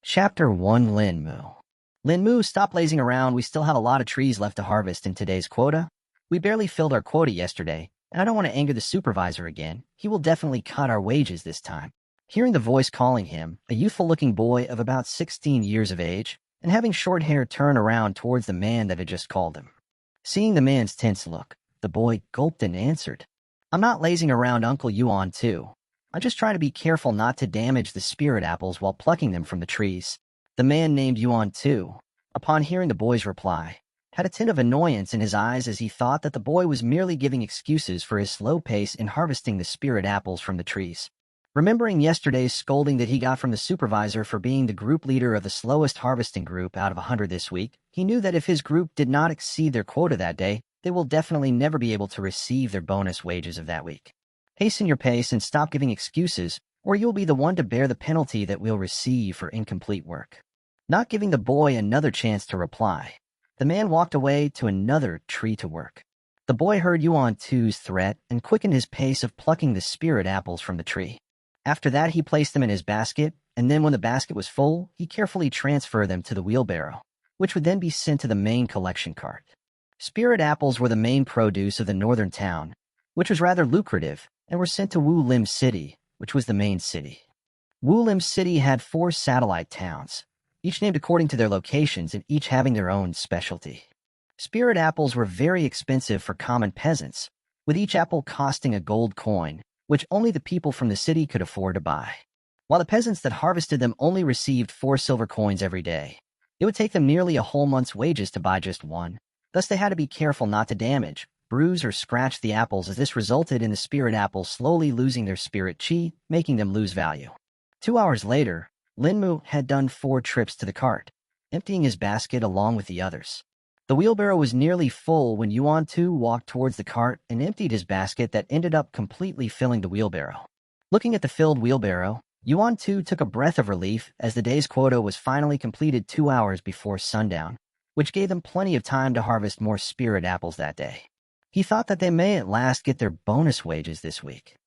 Chapter 1 Linmu. Linmu, stop lazing around. We still have a lot of trees left to harvest in today's quota. We barely filled our quota yesterday, and I don't want to anger the supervisor again. He will definitely cut our wages this time. Hearing the voice calling him, a youthful-looking boy of about 16 years of age, and having short hair turned around towards the man that had just called him. Seeing the man's tense look, the boy gulped and answered, "I'm not lazing around, Uncle Yuan too. I'm just trying to be careful not to damage the spirit apples while plucking them from the trees." The man named Yuan too, upon hearing the boy's reply, had a tint of annoyance in his eyes as he thought that the boy was merely giving excuses for his slow pace in harvesting the spirit apples from the trees. Remembering yesterday's scolding that he got from the supervisor for being the group leader of the slowest harvesting group out of 100 this week, he knew that if his group did not exceed their quota that day, they will definitely never be able to receive their bonus wages of that week. Hasten your pace and stop giving excuses, or you'll be the one to bear the penalty that we'll receive for incomplete work. Not giving the boy another chance to reply, the man walked away to another tree to work. The boy heard Yuan Tu's threat and quickened his pace of plucking the spirit apples from the tree. After that, he placed them in his basket, and then when the basket was full, he carefully transferred them to the wheelbarrow, which would then be sent to the main collection cart. Spirit apples were the main produce of the northern town, which was rather lucrative, and were sent to Wu Lim City, which was the main city. Wu Lim City had 4 satellite towns, each named according to their locations and each having their own specialty. Spirit apples were very expensive for common peasants, with each apple costing a gold coin, which only the people from the city could afford to buy. While the peasants that harvested them only received 4 silver coins every day, it would take them nearly a whole month's wages to buy just one. Thus they had to be careful not to damage, bruise, or scratch the apples, as this resulted in the spirit apples slowly losing their spirit chi, making them lose value. 2 hours later, Linmu had done 4 trips to the cart, emptying his basket along with the others. The wheelbarrow was nearly full when Yuan Tu walked towards the cart and emptied his basket that ended up completely filling the wheelbarrow. Looking at the filled wheelbarrow, Yuan Tu took a breath of relief as the day's quota was finally completed 2 hours before sundown, which gave them plenty of time to harvest more spirit apples that day. He thought that they may at last get their bonus wages this week.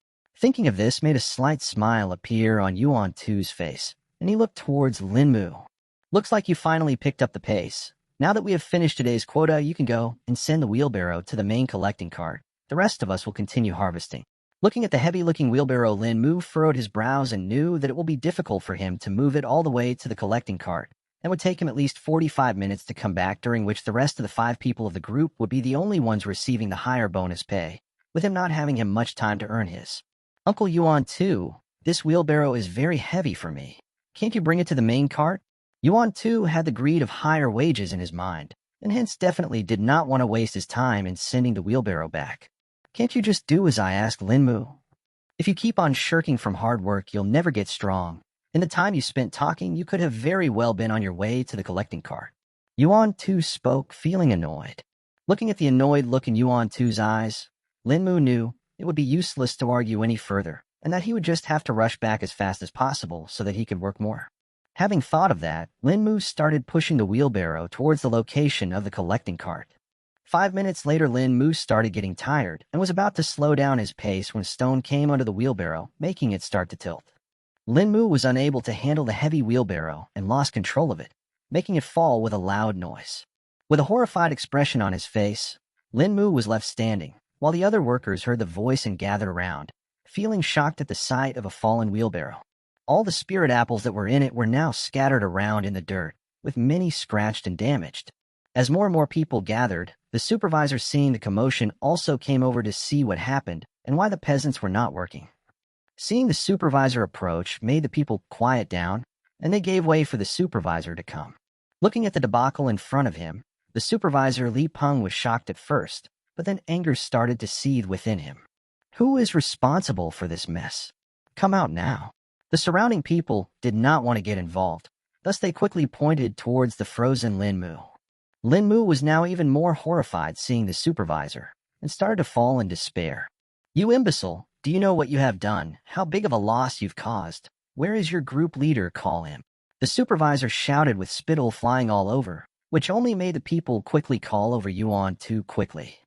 Thinking of this made a slight smile appear on Yuan Tu's face, and he looked towards Linmu. "Looks like you finally picked up the pace. Now that we have finished today's quota, you can go and send the wheelbarrow to the main collecting cart. The rest of us will continue harvesting." Looking at the heavy-looking wheelbarrow, Linmu furrowed his brows and knew that it will be difficult for him to move it all the way to the collecting cart, and would take him at least 45 minutes to come back, during which the rest of the 5 people of the group would be the only ones receiving the higher bonus pay, with him not having him much time to earn his. "Uncle Yuan too, this wheelbarrow is very heavy for me. Can't you bring it to the main cart?" Yuan too had the greed of higher wages in his mind, and hence definitely did not want to waste his time in sending the wheelbarrow back. "Can't you just do as I ask, Linmu? If you keep on shirking from hard work, you'll never get strong. In the time you spent talking, you could have very well been on your way to the collecting cart." Yuan Tu spoke, feeling annoyed. Looking at the annoyed look in Yuan Tu's eyes, Linmu knew it would be useless to argue any further, and that he would just have to rush back as fast as possible so that he could work more. Having thought of that, Linmu started pushing the wheelbarrow towards the location of the collecting cart. 5 minutes later, Linmu started getting tired and was about to slow down his pace when a stone came under the wheelbarrow, making it start to tilt. Linmu was unable to handle the heavy wheelbarrow and lost control of it, making it fall with a loud noise. With a horrified expression on his face, Linmu was left standing, while the other workers heard the voice and gathered around, feeling shocked at the sight of a fallen wheelbarrow. All the spirit apples that were in it were now scattered around in the dirt, with many scratched and damaged. As more and more people gathered, the supervisor, seeing the commotion, also came over to see what happened and why the peasants were not working. Seeing the supervisor approach made the people quiet down, and they gave way for the supervisor to come. Looking at the debacle in front of him, the supervisor Li Peng was shocked at first, but then anger started to seethe within him. Who is responsible for this mess? Come out now. The surrounding people did not want to get involved, thus they quickly pointed towards the frozen Linmu. Linmu was now even more horrified seeing the supervisor, and started to fall in despair. "You imbecile, do you know what you have done? How big of a loss you've caused? Where is your group leader? Call him." The supervisor shouted with spittle flying all over, which only made the people quickly call over Yuan Tu quickly.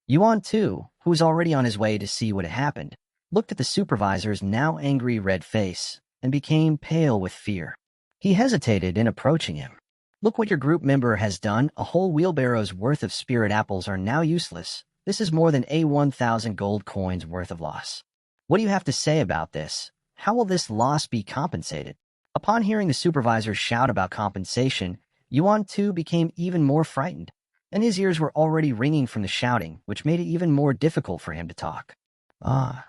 Yuan Tu, who was already on his way to see what had happened, looked at the supervisor's now angry red face and became pale with fear. He hesitated in approaching him. Look what your group member has done. A whole wheelbarrow's worth of spirit apples are now useless. This is more than 1,000 gold coins worth of loss. What do you have to say about this? How will this loss be compensated? Upon hearing the supervisor shout about compensation, Yuan too became even more frightened, and his ears were already ringing from the shouting, which made it even more difficult for him to talk. Ah,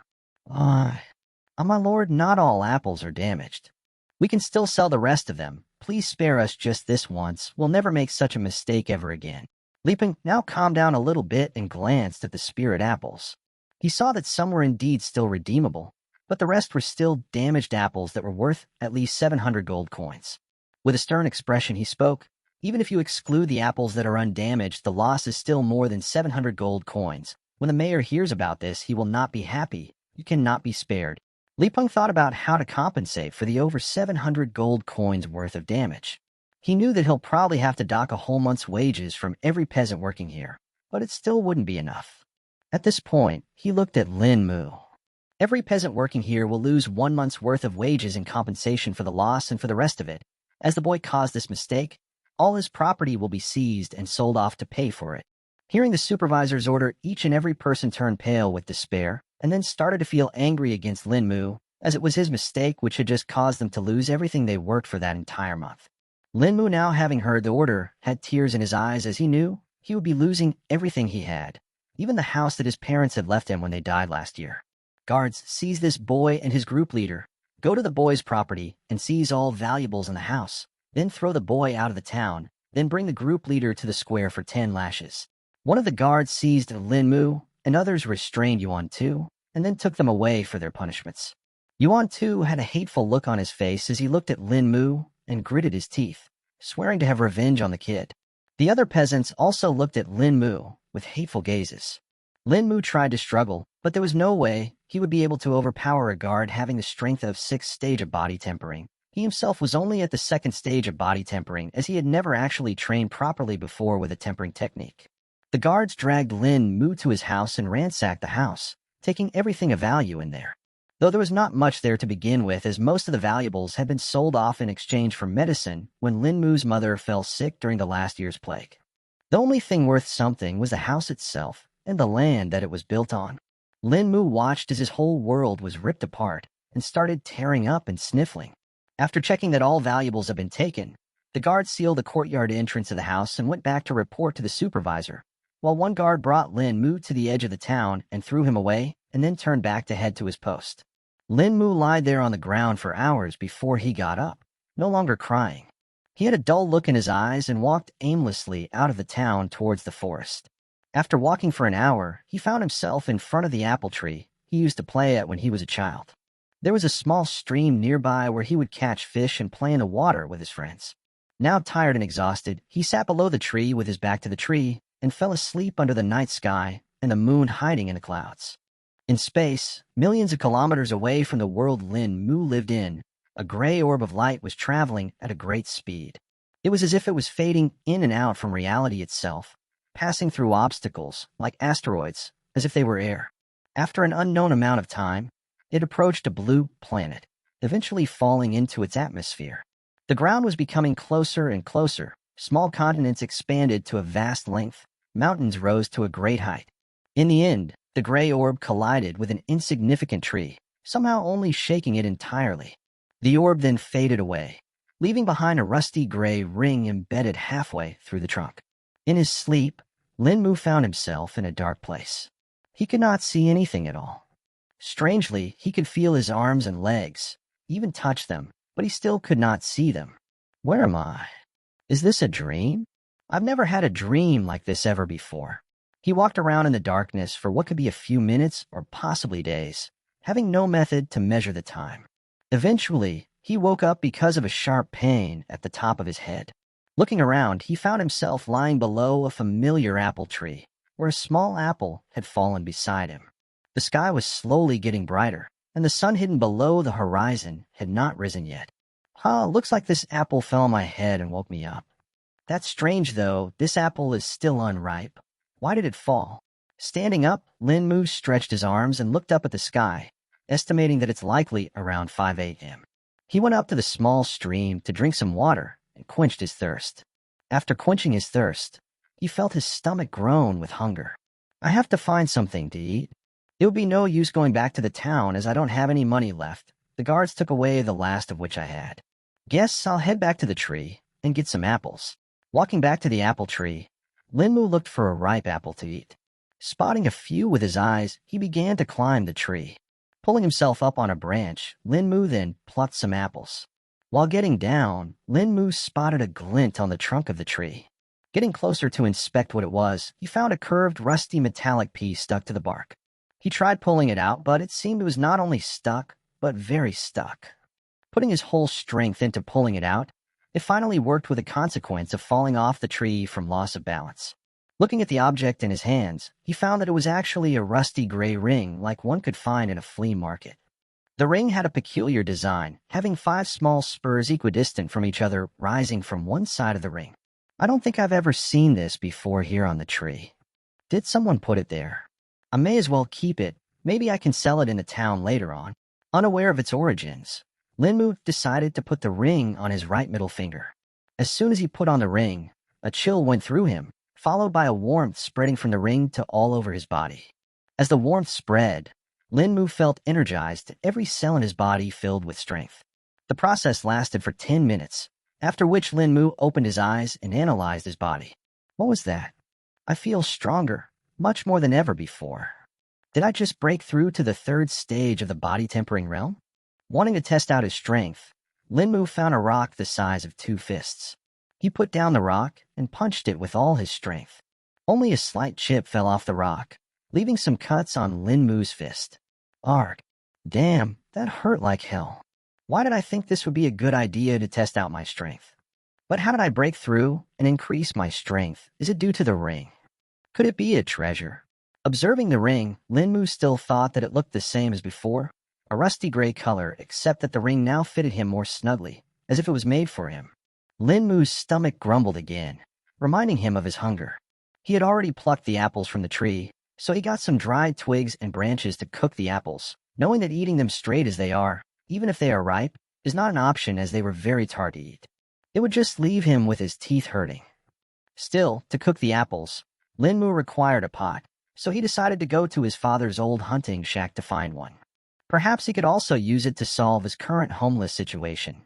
my lord, not all apples are damaged. We can still sell the rest of them. Please spare us just this once. We'll never make such a mistake ever again. Li Peng now calmed down a little bit and glanced at the spirit apples. He saw that some were indeed still redeemable, but the rest were still damaged apples that were worth at least 700 gold coins. With a stern expression, he spoke, "Even if you exclude the apples that are undamaged, the loss is still more than 700 gold coins. When the mayor hears about this, he will not be happy. You cannot be spared." Li Peng thought about how to compensate for the over 700 gold coins worth of damage. He knew that he'll probably have to dock a whole month's wages from every peasant working here, but it still wouldn't be enough. At this point, he looked at Lin Mu. Every peasant working here will lose 1 month's worth of wages in compensation for the loss and for the rest of it. As the boy caused this mistake, all his property will be seized and sold off to pay for it. Hearing the supervisor's order, each and every person turned pale with despair and then started to feel angry against Lin Mu, as it was his mistake which had just caused them to lose everything they worked for that entire month. Lin Mu, now having heard the order, had tears in his eyes as he knew he would be losing everything he had, even the house that his parents had left him when they died last year. Guards, seize this boy and his group leader. Go to the boy's property and seize all valuables in the house. Then throw the boy out of the town. Then bring the group leader to the square for 10 lashes. One of the guards seized Lin Mu, and others restrained Yuan Tu, and then took them away for their punishments. Yuan Tu had a hateful look on his face as he looked at Lin Mu and gritted his teeth, swearing to have revenge on the kid. The other peasants also looked at Lin Mu with hateful gazes. Lin Mu tried to struggle, but there was no way he would be able to overpower a guard having the strength of 6th stage of body tempering. He himself was only at the 2nd stage of body tempering, as he had never actually trained properly before with a tempering technique. The guards dragged Lin Mu to his house and ransacked the house, taking everything of value in there. Though there was not much there to begin with, as most of the valuables had been sold off in exchange for medicine when Lin Mu's mother fell sick during the last year's plague. The only thing worth something was the house itself and the land that it was built on. Lin Mu watched as his whole world was ripped apart and started tearing up and sniffling. After checking that all valuables had been taken, the guard sealed the courtyard entrance of the house and went back to report to the supervisor, while one guard brought Lin Mu to the edge of the town and threw him away and then turned back to head to his post. Lin Mu lied there on the ground for hours before he got up, no longer crying. He had a dull look in his eyes and walked aimlessly out of the town towards the forest. After walking for an hour, he found himself in front of the apple tree he used to play at when he was a child. There was a small stream nearby where he would catch fish and play in the water with his friends. Now tired and exhausted, he sat below the tree with his back to the tree and fell asleep under the night sky and the moon hiding in the clouds. In space, millions of kilometers away from the world Lin Mu lived in, a gray orb of light was traveling at a great speed. It was as if it was fading in and out from reality itself, passing through obstacles, like asteroids, as if they were air. After an unknown amount of time, it approached a blue planet, eventually falling into its atmosphere. The ground was becoming closer and closer. Small continents expanded to a vast length. Mountains rose to a great height. In the end, the gray orb collided with an insignificant tree, somehow only shaking it entirely. The orb then faded away, leaving behind a rusty gray ring embedded halfway through the trunk. In his sleep, Lin Mu found himself in a dark place. He could not see anything at all. Strangely, he could feel his arms and legs, even touch them, but he still could not see them. Where am I? Is this a dream? I've never had a dream like this ever before. He walked around in the darkness for what could be a few minutes or possibly days, having no method to measure the time. Eventually, he woke up because of a sharp pain at the top of his head. Looking around, he found himself lying below a familiar apple tree, where a small apple had fallen beside him. The sky was slowly getting brighter, and the sun hidden below the horizon had not risen yet. Looks like this apple fell on my head and woke me up. That's strange, though. This apple is still unripe. Why did it fall? Standing up, Lin Mu stretched his arms and looked up at the sky, estimating that it's likely around 5 a.m. He went up to the small stream to drink some water and quenched his thirst. After quenching his thirst, he felt his stomach groan with hunger. I have to find something to eat. It would be no use going back to the town as I don't have any money left. The guards took away the last of which I had. Guess I'll head back to the tree and get some apples. Walking back to the apple tree, Linmu looked for a ripe apple to eat. Spotting a few with his eyes, he began to climb the tree. Pulling himself up on a branch, Linmu then plucked some apples. While getting down, Linmu spotted a glint on the trunk of the tree. Getting closer to inspect what it was, he found a curved, rusty metallic piece stuck to the bark. He tried pulling it out, but it seemed it was not only stuck, but very stuck. Putting his whole strength into pulling it out, it finally worked with the consequence of falling off the tree from loss of balance. Looking at the object in his hands, he found that it was actually a rusty gray ring like one could find in a flea market. The ring had a peculiar design, having 5 small spurs equidistant from each other rising from one side of the ring. I don't think I've ever seen this before here on the tree. Did someone put it there? I may as well keep it. Maybe I can sell it in the town later on. Unaware of its origins, Linmu decided to put the ring on his right middle finger. As soon as he put on the ring, a chill went through him, followed by a warmth spreading from the ring to all over his body. As the warmth spread, Linmu felt energized, every cell in his body filled with strength. The process lasted for 10 minutes, after which Linmu opened his eyes and analyzed his body. What was that? I feel stronger, much more than ever before. Did I just break through to the 3rd stage of the body-tempering realm? Wanting to test out his strength, Linmu found a rock the size of 2 fists. He put down the rock and punched it with all his strength. Only a slight chip fell off the rock, leaving some cuts on Linmu's fist. Arg. Damn, that hurt like hell. Why did I think this would be a good idea to test out my strength? But how did I break through and increase my strength? Is it due to the ring? Could it be a treasure? Observing the ring, Linmu still thought that it looked the same as before, a rusty gray color, except that the ring now fitted him more snugly, as if it was made for him. Linmu's stomach grumbled again, reminding him of his hunger. He had already plucked the apples from the tree, so he got some dried twigs and branches to cook the apples, knowing that eating them straight as they are, even if they are ripe, is not an option as they were very tart to eat. It would just leave him with his teeth hurting. Still, to cook the apples, Linmu required a pot, so he decided to go to his father's old hunting shack to find one. Perhaps he could also use it to solve his current homeless situation.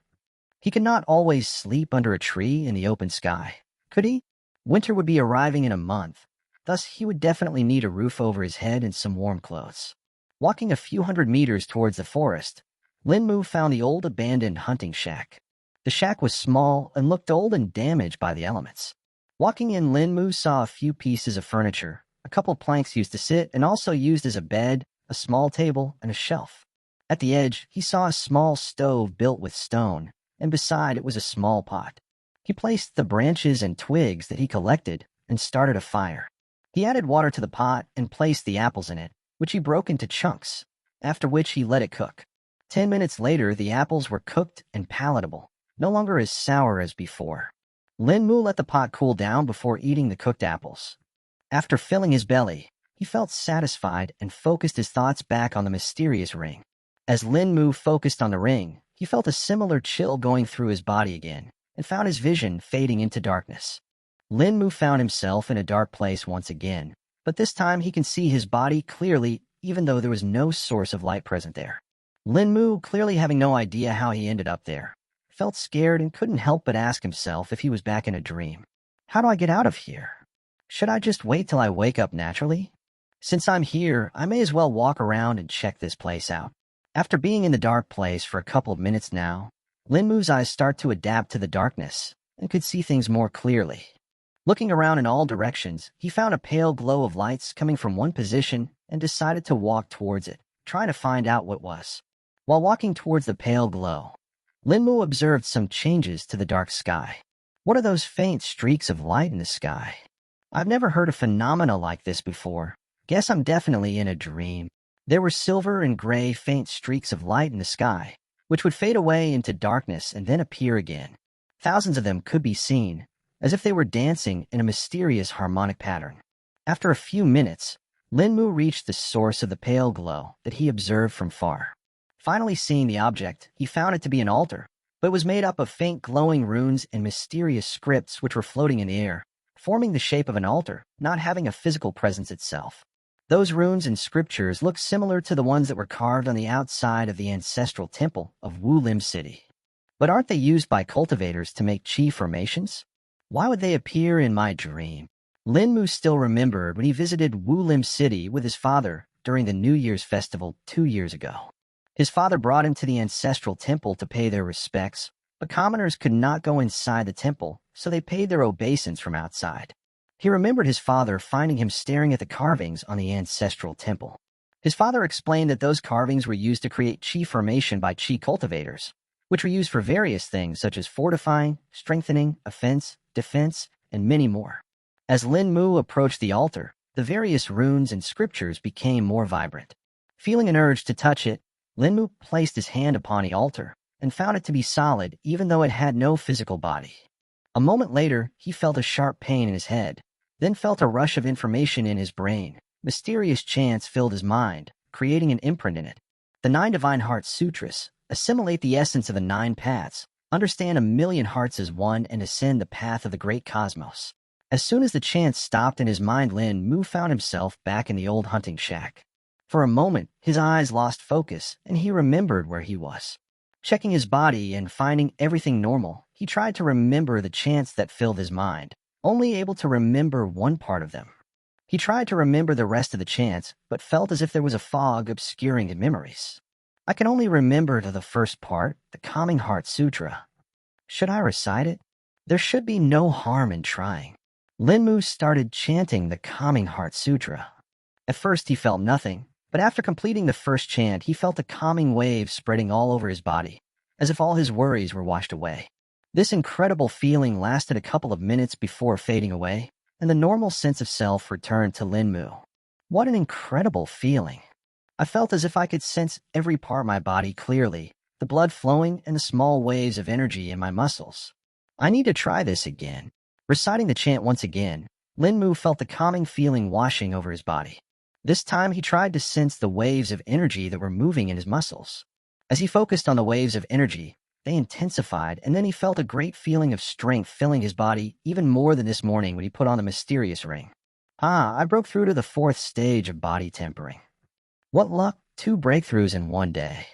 He could not always sleep under a tree in the open sky, could he? Winter would be arriving in a month, thus he would definitely need a roof over his head and some warm clothes. Walking a few hundred meters towards the forest, Linmu found the old abandoned hunting shack. The shack was small and looked old and damaged by the elements. Walking in, Linmu saw a few pieces of furniture, a couple planks used to sit and also used as a bed, a small table, and a shelf. At the edge, he saw a small stove built with stone, and beside it was a small pot. He placed the branches and twigs that he collected and started a fire. He added water to the pot and placed the apples in it, which he broke into chunks, after which he let it cook. 10 minutes later, the apples were cooked and palatable, no longer as sour as before. Linmu let the pot cool down before eating the cooked apples. After filling his belly, he felt satisfied and focused his thoughts back on the mysterious ring. As Linmu focused on the ring, he felt a similar chill going through his body again, and found his vision fading into darkness. Linmu found himself in a dark place once again, but this time he can see his body clearly even though there was no source of light present there. Linmu, clearly having no idea how he ended up there, felt scared and couldn't help but ask himself if he was back in a dream. How do I get out of here? Should I just wait till I wake up naturally? Since I'm here, I may as well walk around and check this place out. After being in the dark place for a couple of minutes now, Linmu's eyes start to adapt to the darkness and could see things more clearly. Looking around in all directions, he found a pale glow of lights coming from one position and decided to walk towards it, trying to find out what it was. While walking towards the pale glow, Linmu observed some changes to the dark sky. What are those faint streaks of light in the sky? I've never heard a phenomena like this before. Guess I'm definitely in a dream. There were silver and gray faint streaks of light in the sky, which would fade away into darkness and then appear again. Thousands of them could be seen, as if they were dancing in a mysterious harmonic pattern. After a few minutes, Linmu reached the source of the pale glow that he observed from far. Finally seeing the object, he found it to be an altar, but it was made up of faint glowing runes and mysterious scripts which were floating in the air, forming the shape of an altar, not having a physical presence itself. Those runes and scriptures looked similar to the ones that were carved on the outside of the ancestral temple of Wu Lim City. But aren't they used by cultivators to make chi formations? Why would they appear in my dream? Lin Mu still remembered when he visited Wu Lim City with his father during the New Year's festival 2 years ago. His father brought him to the ancestral temple to pay their respects, but commoners could not go inside the temple, so they paid their obeisance from outside. He remembered his father finding him staring at the carvings on the ancestral temple. His father explained that those carvings were used to create chi formation by chi cultivators, which were used for various things such as fortifying, strengthening, offense, defense, and many more. As Lin Mu approached the altar, the various runes and scriptures became more vibrant. Feeling an urge to touch it, Lin Mu placed his hand upon the altar and found it to be solid even though it had no physical body. A moment later, he felt a sharp pain in his head, then felt a rush of information in his brain. Mysterious chants filled his mind, creating an imprint in it. The 9 Divine Heart Sutras assimilate the essence of the 9 paths, understand 1,000,000 hearts as one, and ascend the path of the great cosmos. As soon as the chants stopped in his mind, Lin Mu found himself back in the old hunting shack. For a moment, his eyes lost focus, and he remembered where he was. Checking his body and finding everything normal, he tried to remember the chants that filled his mind, only able to remember one part of them. He tried to remember the rest of the chants, but felt as if there was a fog obscuring his memories. I can only remember the first part, the Calming Heart Sutra. Should I recite it? There should be no harm in trying. Lin Mu started chanting the Calming Heart Sutra. At first he felt nothing, but after completing the first chant, he felt a calming wave spreading all over his body, as if all his worries were washed away. This incredible feeling lasted a couple of minutes before fading away, and the normal sense of self returned to Lin Mu. What an incredible feeling! I felt as if I could sense every part of my body clearly, the blood flowing and the small waves of energy in my muscles. I need to try this again. Reciting the chant once again, Lin Mu felt the calming feeling washing over his body. This time he tried to sense the waves of energy that were moving in his muscles. As he focused on the waves of energy, they intensified, and then he felt a great feeling of strength filling his body even more than this morning when he put on the mysterious ring. I broke through to the 4th stage of body tempering. What luck, 2 breakthroughs in one day.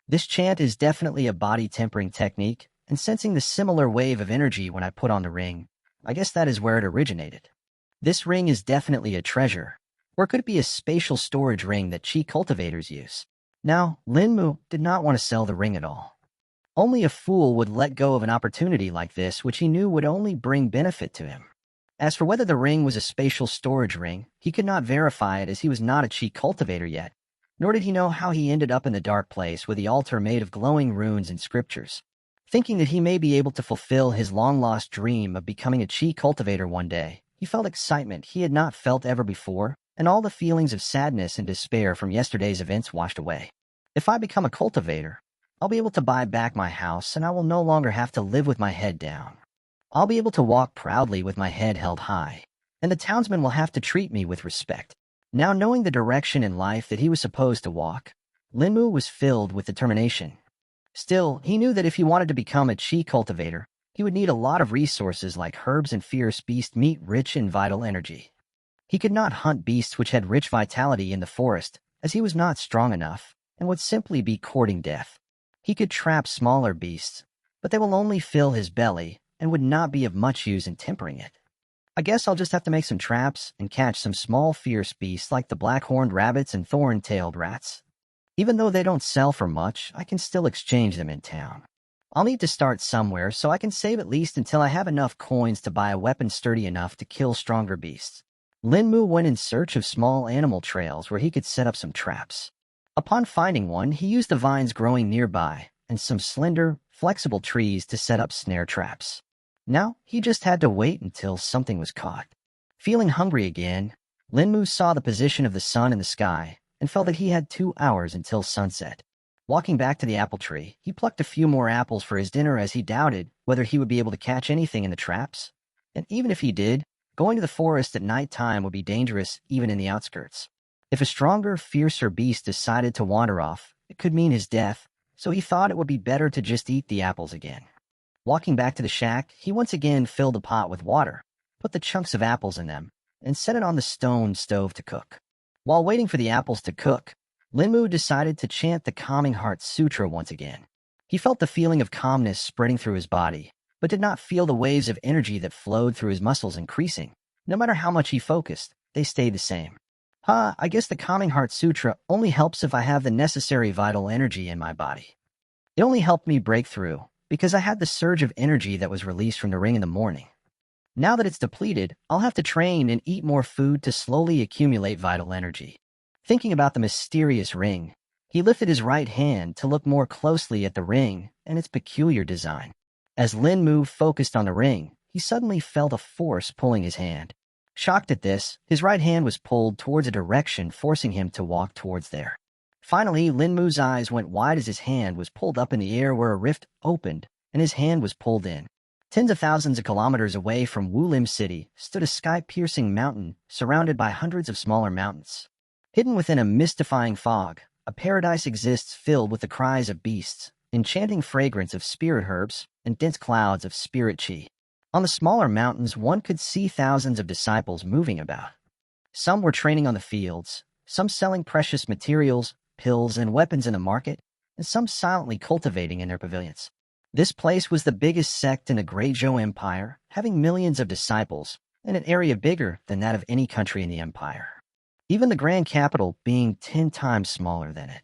This chant is definitely a body tempering technique, and sensing the similar wave of energy when I put on the ring, I guess that is where it originated. This ring is definitely a treasure, or could it be a spatial storage ring that chi cultivators use? Now, Lin Mu did not want to sell the ring at all. Only a fool would let go of an opportunity like this, which he knew would only bring benefit to him. As for whether the ring was a spatial storage ring, he could not verify it as he was not a chi cultivator yet, nor did he know how he ended up in the dark place with the altar made of glowing runes and scriptures. Thinking that he may be able to fulfill his long-lost dream of becoming a chi cultivator one day, he felt excitement he had not felt ever before, and all the feelings of sadness and despair from yesterday's events washed away. If I become a cultivator, I'll be able to buy back my house, and I will no longer have to live with my head down. I'll be able to walk proudly with my head held high, and the townsmen will have to treat me with respect. Now knowing the direction in life that he was supposed to walk, Lin Mu was filled with determination. Still, he knew that if he wanted to become a chi cultivator, he would need a lot of resources like herbs and fierce beast meat rich in vital energy. He could not hunt beasts which had rich vitality in the forest, as he was not strong enough, and would simply be courting death. He could trap smaller beasts, but they will only fill his belly and would not be of much use in tempering it. I guess I'll just have to make some traps and catch some small fierce beasts like the black-horned rabbits and thorn-tailed rats. Even though they don't sell for much, I can still exchange them in town. I'll need to start somewhere, so I can save at least until I have enough coins to buy a weapon sturdy enough to kill stronger beasts. Lin Mu went in search of small animal trails where he could set up some traps. Upon finding one, he used the vines growing nearby and some slender, flexible trees to set up snare traps. Now, he just had to wait until something was caught. Feeling hungry again, Lin Mu saw the position of the sun in the sky and felt that he had 2 hours until sunset. Walking back to the apple tree, he plucked a few more apples for his dinner as he doubted whether he would be able to catch anything in the traps. And even if he did, going to the forest at night time would be dangerous even in the outskirts. If a stronger, fiercer beast decided to wander off, It could mean his death, so he thought it would be better to just eat the apples again. Walking back to the shack, he once again filled a pot with water, put the chunks of apples in them, and set it on the stone stove to cook. While waiting for the apples to cook, Linmu decided to chant the Calming Heart Sutra once again. He felt the feeling of calmness spreading through his body, but did not feel the waves of energy that flowed through his muscles increasing. No matter how much he focused, they stayed the same. I guess the Calming Heart Sutra only helps if I have the necessary vital energy in my body. It only helped me break through, because I had the surge of energy that was released from the ring in the morning. Now that it's depleted, I'll have to train and eat more food to slowly accumulate vital energy. Thinking about the mysterious ring, he lifted his right hand to look more closely at the ring and its peculiar design. As Linmu focused on the ring, he suddenly felt a force pulling his hand. Shocked at this, his right hand was pulled towards a direction, forcing him to walk towards there. Finally, Linmu's eyes went wide as his hand was pulled up in the air where a rift opened, and his hand was pulled in. Tens of thousands of kilometers away from Wulim City stood a sky-piercing mountain surrounded by hundreds of smaller mountains. Hidden within a mystifying fog, a paradise exists filled with the cries of beasts, enchanting fragrance of spirit herbs, and dense clouds of spirit chi. On the smaller mountains, one could see thousands of disciples moving about. Some were training on the fields, some selling precious materials, pills, and weapons in the market, and some silently cultivating in their pavilions. This place was the biggest sect in the Great Zhou Empire, having millions of disciples, and an area bigger than that of any country in the empire. Even the grand capital being 10 times smaller than it.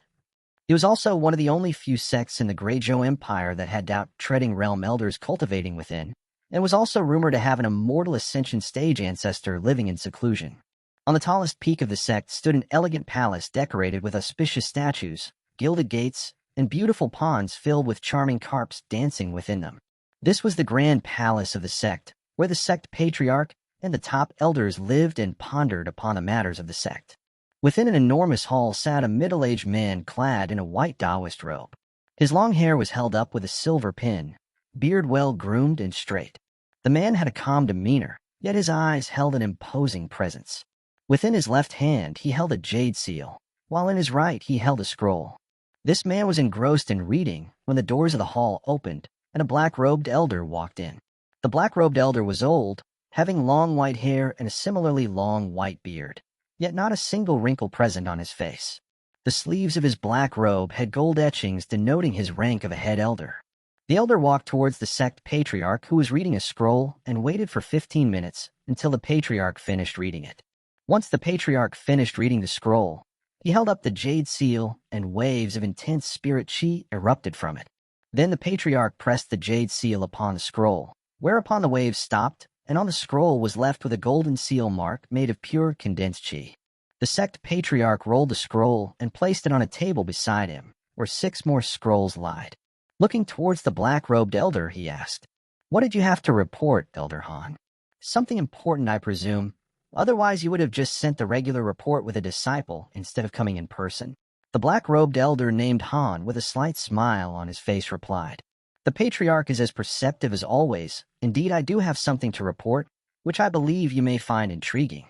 It was also one of the only few sects in the Great Zhou Empire that had doubt-treading realm elders cultivating within, and was also rumored to have an immortal ascension stage ancestor living in seclusion. On the tallest peak of the sect stood an elegant palace decorated with auspicious statues, gilded gates, and beautiful ponds filled with charming carps dancing within them. This was the grand palace of the sect, where the sect patriarch and the top elders lived and pondered upon the matters of the sect. Within an enormous hall sat a middle-aged man clad in a white Taoist robe. His long hair was held up with a silver pin, beard well-groomed and straight. The man had a calm demeanor, yet his eyes held an imposing presence. Within his left hand he held a jade seal, while in his right he held a scroll. This man was engrossed in reading when the doors of the hall opened and a black-robed elder walked in. The black-robed elder was old, having long white hair and a similarly long white beard, yet not a single wrinkle present on his face. The sleeves of his black robe had gold etchings denoting his rank of a head elder. The elder walked towards the sect patriarch who was reading a scroll and waited for 15 minutes until the patriarch finished reading it. Once the patriarch finished reading the scroll, he held up the jade seal and waves of intense spirit chi erupted from it. Then the patriarch pressed the jade seal upon the scroll, whereupon the waves stopped, and on the scroll was left with a golden seal mark made of pure condensed chi. The sect patriarch rolled the scroll and placed it on a table beside him, where 6 more scrolls lied. Looking towards the black-robed elder, he asked, "What did you have to report, Elder Han?" "Something important, I presume. Otherwise you would have just sent the regular report with a disciple instead of coming in person." The black-robed elder named Han with a slight smile on his face replied, "The patriarch is as perceptive as always. Indeed, I do have something to report, which I believe you may find intriguing.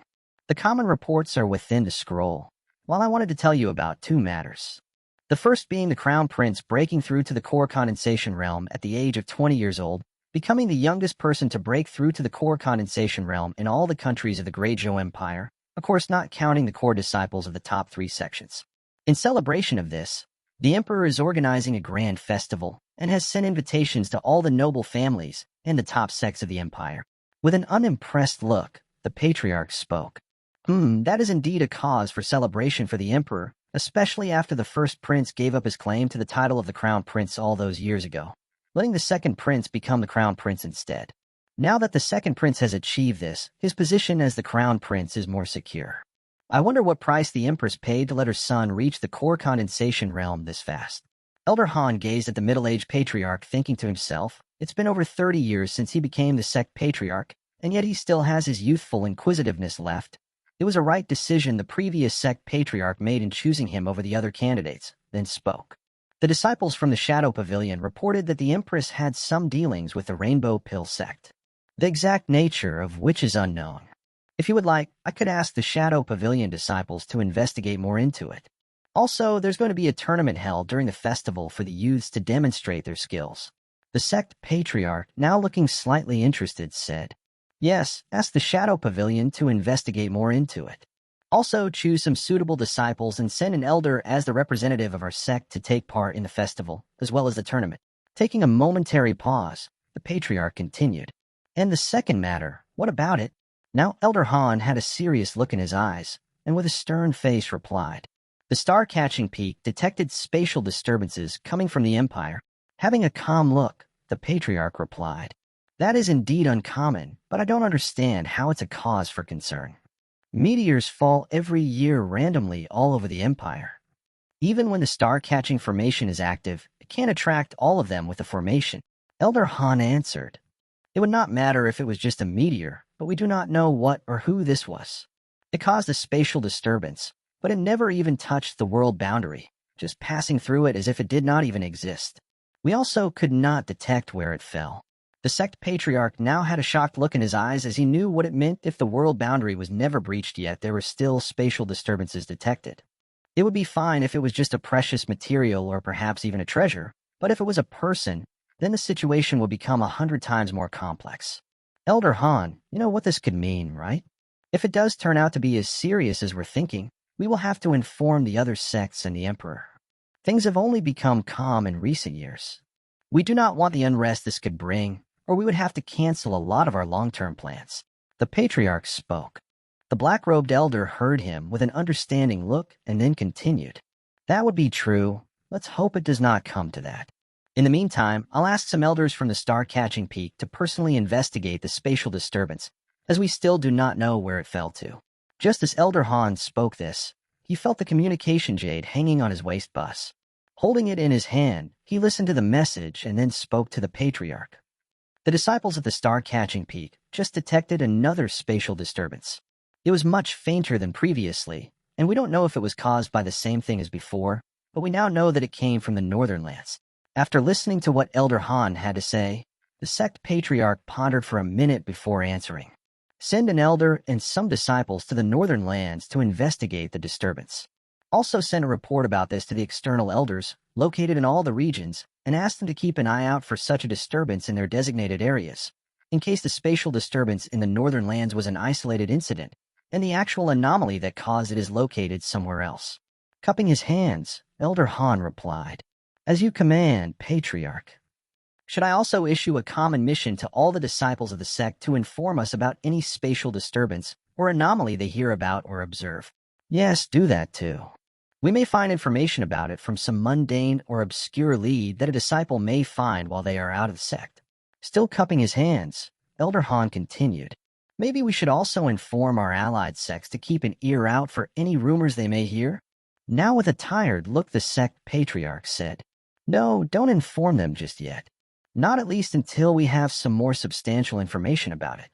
The common reports are within the scroll, while I wanted to tell you about 2 matters. The first being the Crown Prince breaking through to the core condensation realm at the age of 20 years old, becoming the youngest person to break through to the core condensation realm in all the countries of the Great Zhou Empire, of course not counting the core disciples of the top 3 sections. In celebration of this, the Emperor is organizing a grand festival and has sent invitations to all the noble families and the top sects of the empire. With an unimpressed look, the patriarch spoke. That is indeed a cause for celebration for the Emperor, especially after the first prince gave up his claim to the title of the Crown Prince all those years ago, letting the second prince become the Crown Prince instead. Now that the second prince has achieved this, his position as the Crown Prince is more secure. I wonder what price the Empress paid to let her son reach the core condensation realm this fast." Elder Han gazed at the middle-aged patriarch, thinking to himself, it's been over 30 years since he became the sect patriarch, and yet he still has his youthful inquisitiveness left. It was a right decision the previous sect patriarch made in choosing him over the other candidates, then spoke. The disciples from the Shadow Pavilion reported that the Empress had some dealings with the Rainbow Pill sect, the exact nature of which is unknown. If you would like, I could ask the Shadow Pavilion disciples to investigate more into it. Also, there's going to be a tournament held during the festival for the youths to demonstrate their skills. The sect patriarch, now looking slightly interested, said, "Yes, ask the Shadow Pavilion to investigate more into it. Also, choose some suitable disciples and send an elder as the representative of our sect to take part in the festival, as well as the tournament." Taking a momentary pause, the patriarch continued, "And the second matter, what about it?" Now Elder Han had a serious look in his eyes, and with a stern face replied, "The star-catching peak detected spatial disturbances coming from the Empire." Having a calm look, the patriarch replied, "That is indeed uncommon, but I don't understand how it's a cause for concern. Meteors fall every year randomly all over the Empire. Even when the star-catching formation is active, it can't attract all of them with the formation." Elder Han answered, "It would not matter if it was just a meteor, but we do not know what or who this was. It caused a spatial disturbance, but it never even touched the world boundary, just passing through it as if it did not even exist. We also could not detect where it fell." The sect patriarch now had a shocked look in his eyes as he knew what it meant if the world boundary was never breached yet there were still spatial disturbances detected. It would be fine if it was just a precious material or perhaps even a treasure, but if it was a person, then the situation would become 100 times more complex. "Elder Han, you know what this could mean, right? If it does turn out to be as serious as we're thinking, we will have to inform the other sects and the Emperor. Things have only become calm in recent years. We do not want the unrest this could bring, or we would have to cancel a lot of our long-term plans." The patriarch spoke. The black-robed elder heard him with an understanding look and then continued, "That would be true. Let's hope it does not come to that. In the meantime, I'll ask some elders from the star-catching peak to personally investigate the spatial disturbance, as we still do not know where it fell to." Just as Elder Han spoke this, he felt the communication jade hanging on his waist bus. Holding it in his hand, he listened to the message and then spoke to the patriarch. "The disciples of the star-catching peak just detected another spatial disturbance. It was much fainter than previously, and we don't know if it was caused by the same thing as before, but we now know that it came from the northern lands." After listening to what Elder Han had to say, the sect patriarch pondered for a minute before answering. "Send an elder and some disciples to the northern lands to investigate the disturbance. Also send a report about this to the external elders located in all the regions and ask them to keep an eye out for such a disturbance in their designated areas, in case the spatial disturbance in the northern lands was an isolated incident and the actual anomaly that caused it is located somewhere else." Cupping his hands, Elder Han replied, "As you command, Patriarch. Should I also issue a common mission to all the disciples of the sect to inform us about any spatial disturbance or anomaly they hear about or observe?" "Yes, do that too. We may find information about it from some mundane or obscure lead that a disciple may find while they are out of the sect." Still cupping his hands, Elder Han continued, "Maybe we should also inform our allied sects to keep an ear out for any rumors they may hear." Now with a tired look, the sect patriarch said, "No, don't inform them just yet. Not at least until we have some more substantial information about it.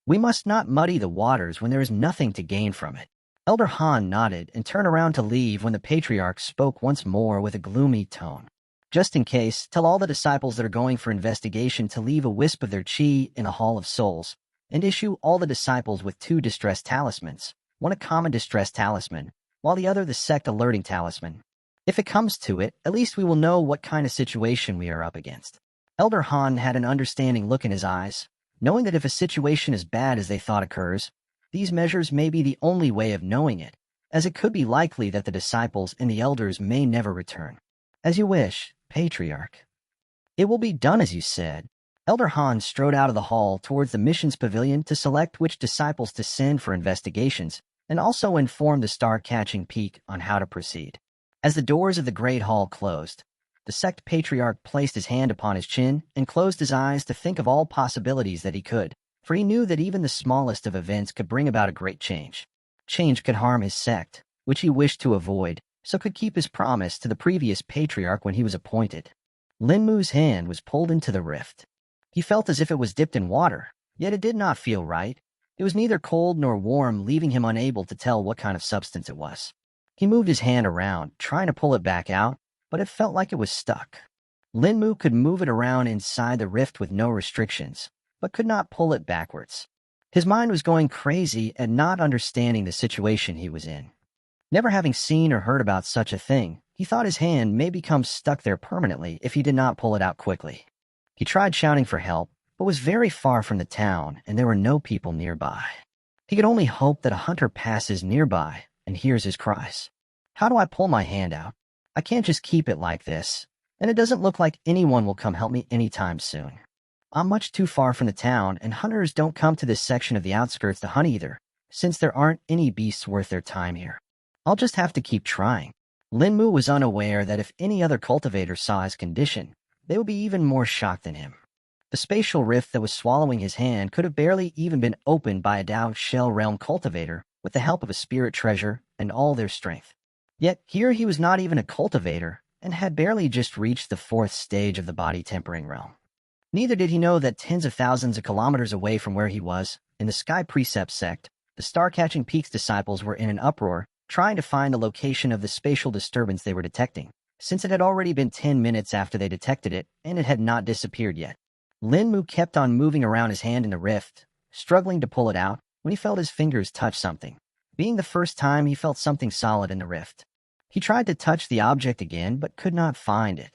We must not muddy the waters when there is nothing to gain from it." Elder Han nodded and turned around to leave when the patriarch spoke once more with a gloomy tone. "Just in case, tell all the disciples that are going for investigation to leave a wisp of their chi in the Hall of Souls, and issue all the disciples with 2 distress talismans, one a common distress talisman, while the other the sect alerting talisman. If it comes to it, at least we will know what kind of situation we are up against." Elder Han had an understanding look in his eyes, knowing that if a situation as bad as they thought occurs, these measures may be the only way of knowing it, as it could be likely that the disciples and the elders may never return. "As you wish, Patriarch. It will be done as you said." Elder Han strode out of the hall towards the missions pavilion to select which disciples to send for investigations, and also inform the star-catching peak on how to proceed. As the doors of the Great Hall closed, the sect patriarch placed his hand upon his chin and closed his eyes to think of all possibilities that he could, for he knew that even the smallest of events could bring about a great change. Change could harm his sect, which he wished to avoid, so could keep his promise to the previous patriarch when he was appointed. Linmu's hand was pulled into the rift. He felt as if it was dipped in water, yet it did not feel right. It was neither cold nor warm, leaving him unable to tell what kind of substance it was. He moved his hand around, trying to pull it back out, but it felt like it was stuck. Linmu could move it around inside the rift with no restrictions, but could not pull it backwards. His mind was going crazy at not understanding the situation he was in. Never having seen or heard about such a thing, he thought his hand may become stuck there permanently if he did not pull it out quickly. He tried shouting for help, but was very far from the town and there were no people nearby. He could only hope that a hunter passes nearby and hears his cries. How do I pull my hand out? I can't just keep it like this, and it doesn't look like anyone will come help me anytime soon. I'm much too far from the town, and hunters don't come to this section of the outskirts to hunt either, since there aren't any beasts worth their time here. I'll just have to keep trying. Linmu was unaware that if any other cultivator saw his condition, they would be even more shocked than him. The spatial rift that was swallowing his hand could have barely even been opened by a Dao Shell Realm cultivator with the help of a spirit treasure and all their strength. Yet here he was not even a cultivator and had barely just reached the 4th stage of the body tempering realm. Neither did he know that tens of thousands of kilometers away from where he was, in the Sky Precept sect, the Star-Catching Peaks disciples were in an uproar, trying to find the location of the spatial disturbance they were detecting, since it had already been 10 minutes after they detected it, and it had not disappeared yet. Linmu kept on moving around his hand in the rift, struggling to pull it out, when he felt his fingers touch something, being the first time he felt something solid in the rift. He tried to touch the object again, but could not find it.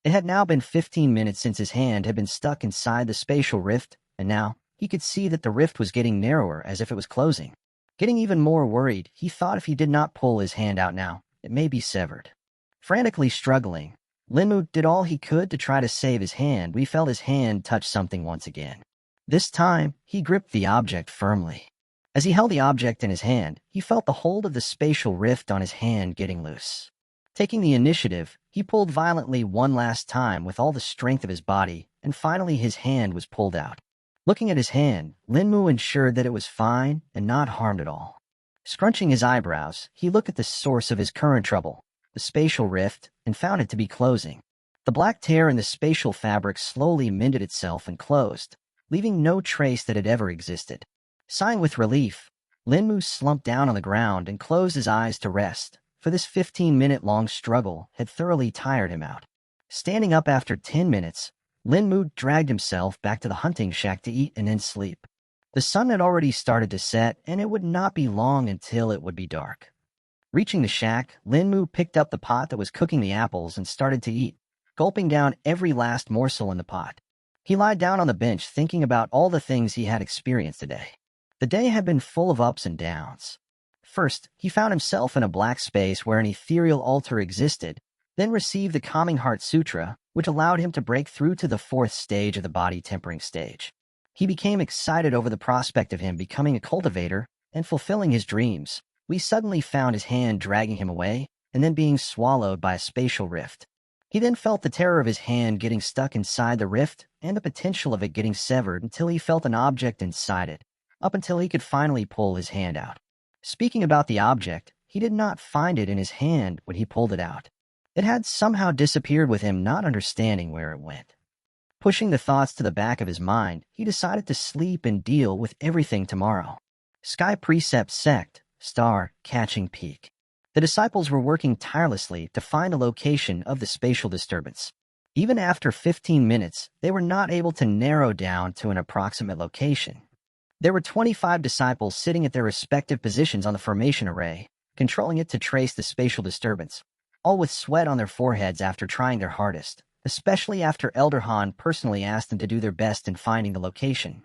It had now been 15 minutes since his hand had been stuck inside the spatial rift, and now he could see that the rift was getting narrower as if it was closing. Getting even more worried, he thought if he did not pull his hand out now, it may be severed. Frantically struggling, Linmu did all he could to try to save his hand when he felt his hand touch something once again. This time, he gripped the object firmly. As he held the object in his hand, he felt the hold of the spatial rift on his hand getting loose. Taking the initiative, he pulled violently one last time with all the strength of his body, and finally his hand was pulled out. Looking at his hand, Linmu ensured that it was fine and not harmed at all. Scrunching his eyebrows, he looked at the source of his current trouble, the spatial rift, and found it to be closing. The black tear in the spatial fabric slowly mended itself and closed, leaving no trace that it ever existed. Sighing with relief, Linmu slumped down on the ground and closed his eyes to rest, for this 15-minute-long struggle had thoroughly tired him out. Standing up after 10 minutes, Linmu dragged himself back to the hunting shack to eat and then sleep. The sun had already started to set, and it would not be long until it would be dark. Reaching the shack, Linmu picked up the pot that was cooking the apples and started to eat, gulping down every last morsel in the pot. He lied down on the bench thinking about all the things he had experienced today. The day had been full of ups and downs. First, he found himself in a black space where an ethereal altar existed, then received the Calming Heart Sutra, which allowed him to break through to the 4th stage of the body tempering stage. He became excited over the prospect of him becoming a cultivator and fulfilling his dreams. We suddenly found his hand dragging him away and then being swallowed by a spatial rift. He then felt the terror of his hand getting stuck inside the rift and the potential of it getting severed until he felt an object inside it, up until he could finally pull his hand out. Speaking about the object, he did not find it in his hand when he pulled it out. It had somehow disappeared with him not understanding where it went. Pushing the thoughts to the back of his mind, he decided to sleep and deal with everything tomorrow. Sky Precept Sect, Star-Catching Peak. The disciples were working tirelessly to find a location of the spatial disturbance. Even after 15 minutes, they were not able to narrow down to an approximate location. There were 25 disciples sitting at their respective positions on the formation array, controlling it to trace the spatial disturbance, all with sweat on their foreheads after trying their hardest, especially after Elder Han personally asked them to do their best in finding the location.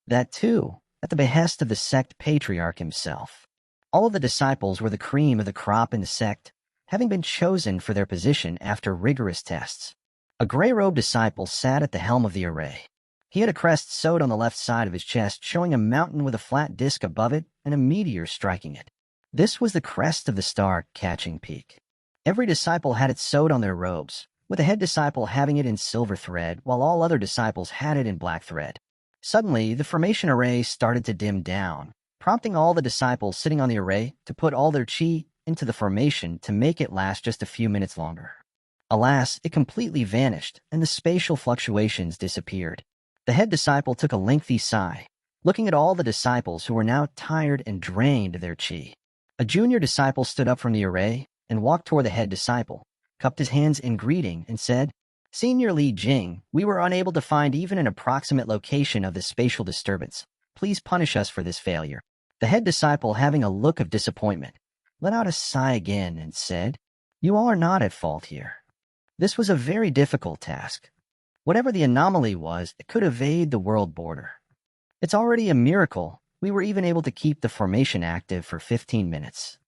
That, too, at the behest of the sect patriarch himself. All of the disciples were the cream of the crop in the sect, having been chosen for their position after rigorous tests. A gray-robed disciple sat at the helm of the array. He had a crest sewed on the left side of his chest, showing a mountain with a flat disk above it and a meteor striking it. This was the crest of the Star-Catching Peak. Every disciple had it sewed on their robes, with the head disciple having it in silver thread, while all other disciples had it in black thread. Suddenly, the formation array started to dim down, prompting all the disciples sitting on the array to put all their chi into the formation to make it last just a few minutes longer. Alas, it completely vanished, and the spatial fluctuations disappeared. The head disciple took a lengthy sigh, looking at all the disciples who were now tired and drained of their chi. A junior disciple stood up from the array and walked toward the head disciple, cupped his hands in greeting, and said, "Senior Li Jing, we were unable to find even an approximate location of the spatial disturbance. Please punish us for this failure." The head disciple, having a look of disappointment, let out a sigh again, and said, "You all are not at fault here. This was a very difficult task. Whatever the anomaly was, it could evade the world border. It's already a miracle we were even able to keep the formation active for 15 minutes.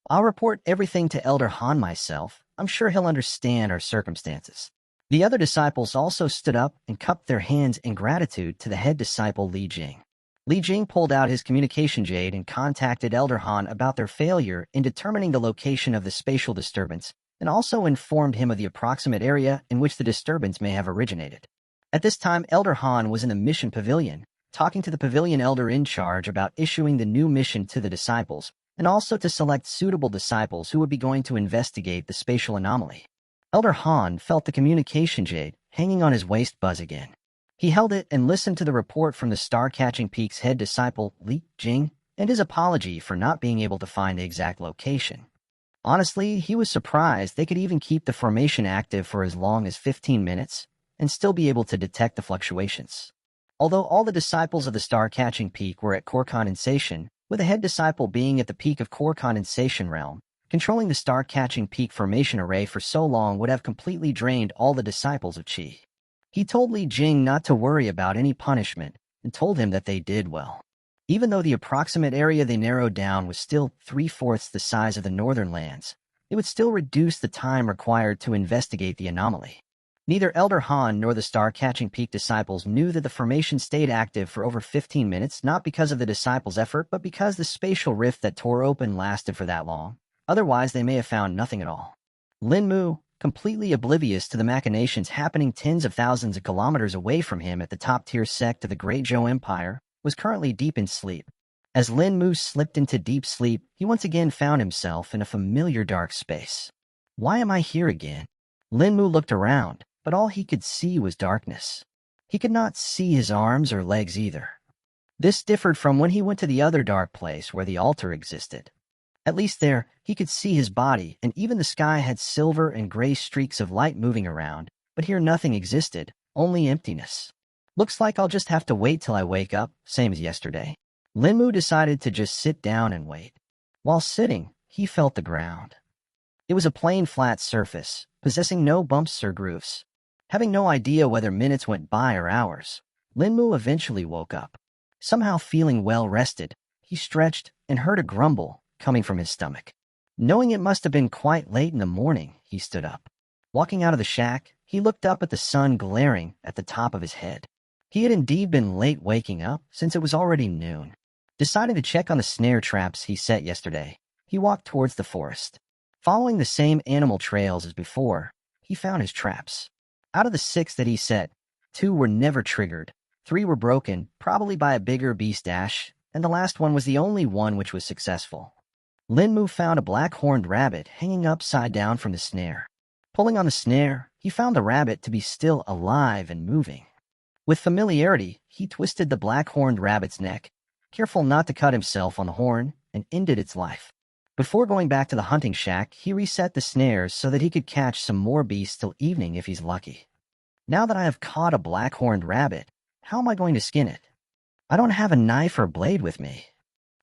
I'll report everything to Elder Han myself. I'm sure he'll understand our circumstances." The other disciples also stood up and cupped their hands in gratitude to the head disciple Li Jing. Li Jing pulled out his communication jade and contacted Elder Han about their failure in determining the location of the spatial disturbance, and also informed him of the approximate area in which the disturbance may have originated. At this time, Elder Han was in the mission pavilion, talking to the pavilion elder in charge about issuing the new mission to the disciples, and also to select suitable disciples who would be going to investigate the spatial anomaly. Elder Han felt the communication jade hanging on his waist buzz again. He held it and listened to the report from the Star-Catching Peak's head disciple, Li Jing, and his apology for not being able to find the exact location. Honestly, he was surprised they could even keep the formation active for as long as 15 minutes and still be able to detect the fluctuations. Although all the disciples of the Star-Catching Peak were at core condensation, with the head disciple being at the peak of core condensation realm, controlling the Star-Catching Peak formation array for so long would have completely drained all the disciples of Qi. He told Li Jing not to worry about any punishment and told him that they did well. Even though the approximate area they narrowed down was still 3/4 the size of the northern lands, it would still reduce the time required to investigate the anomaly. Neither Elder Han nor the Star-Catching Peak disciples knew that the formation stayed active for over 15 minutes, not because of the disciples' effort, but because the spatial rift that tore open lasted for that long. Otherwise, they may have found nothing at all. Lin Mu, completely oblivious to the machinations happening tens of thousands of kilometers away from him at the top-tier sect of the Great Zhou Empire, was currently deep in sleep. As Lin Mu slipped into deep sleep, he once again found himself in a familiar dark space. Why am I here again? Lin Mu looked around, but all he could see was darkness. He could not see his arms or legs either. This differed from when he went to the other dark place where the altar existed. At least there, he could see his body, and even the sky had silver and gray streaks of light moving around, but here nothing existed, only emptiness. Looks like I'll just have to wait till I wake up, same as yesterday. Lin Mu decided to just sit down and wait. While sitting, he felt the ground. It was a plain flat surface, possessing no bumps or grooves. Having no idea whether minutes went by or hours, Lin Mu eventually woke up. Somehow feeling well rested, he stretched and heard a grumble coming from his stomach. Knowing it must have been quite late in the morning, he stood up. Walking out of the shack, he looked up at the sun glaring at the top of his head. He had indeed been late waking up, since it was already noon. Deciding to check on the snare traps he set yesterday, he walked towards the forest. Following the same animal trails as before, he found his traps. Out of the 6 that he set, 2 were never triggered, 3 were broken, probably by a bigger beast dash, and the last one was the only one which was successful. Lin Mu found a black-horned rabbit hanging upside down from the snare. Pulling on the snare, he found the rabbit to be still alive and moving. With familiarity, he twisted the black-horned rabbit's neck, careful not to cut himself on the horn, and ended its life. Before going back to the hunting shack, he reset the snares so that he could catch some more beasts till evening if he's lucky. Now that I have caught a black-horned rabbit, how am I going to skin it? I don't have a knife or blade with me.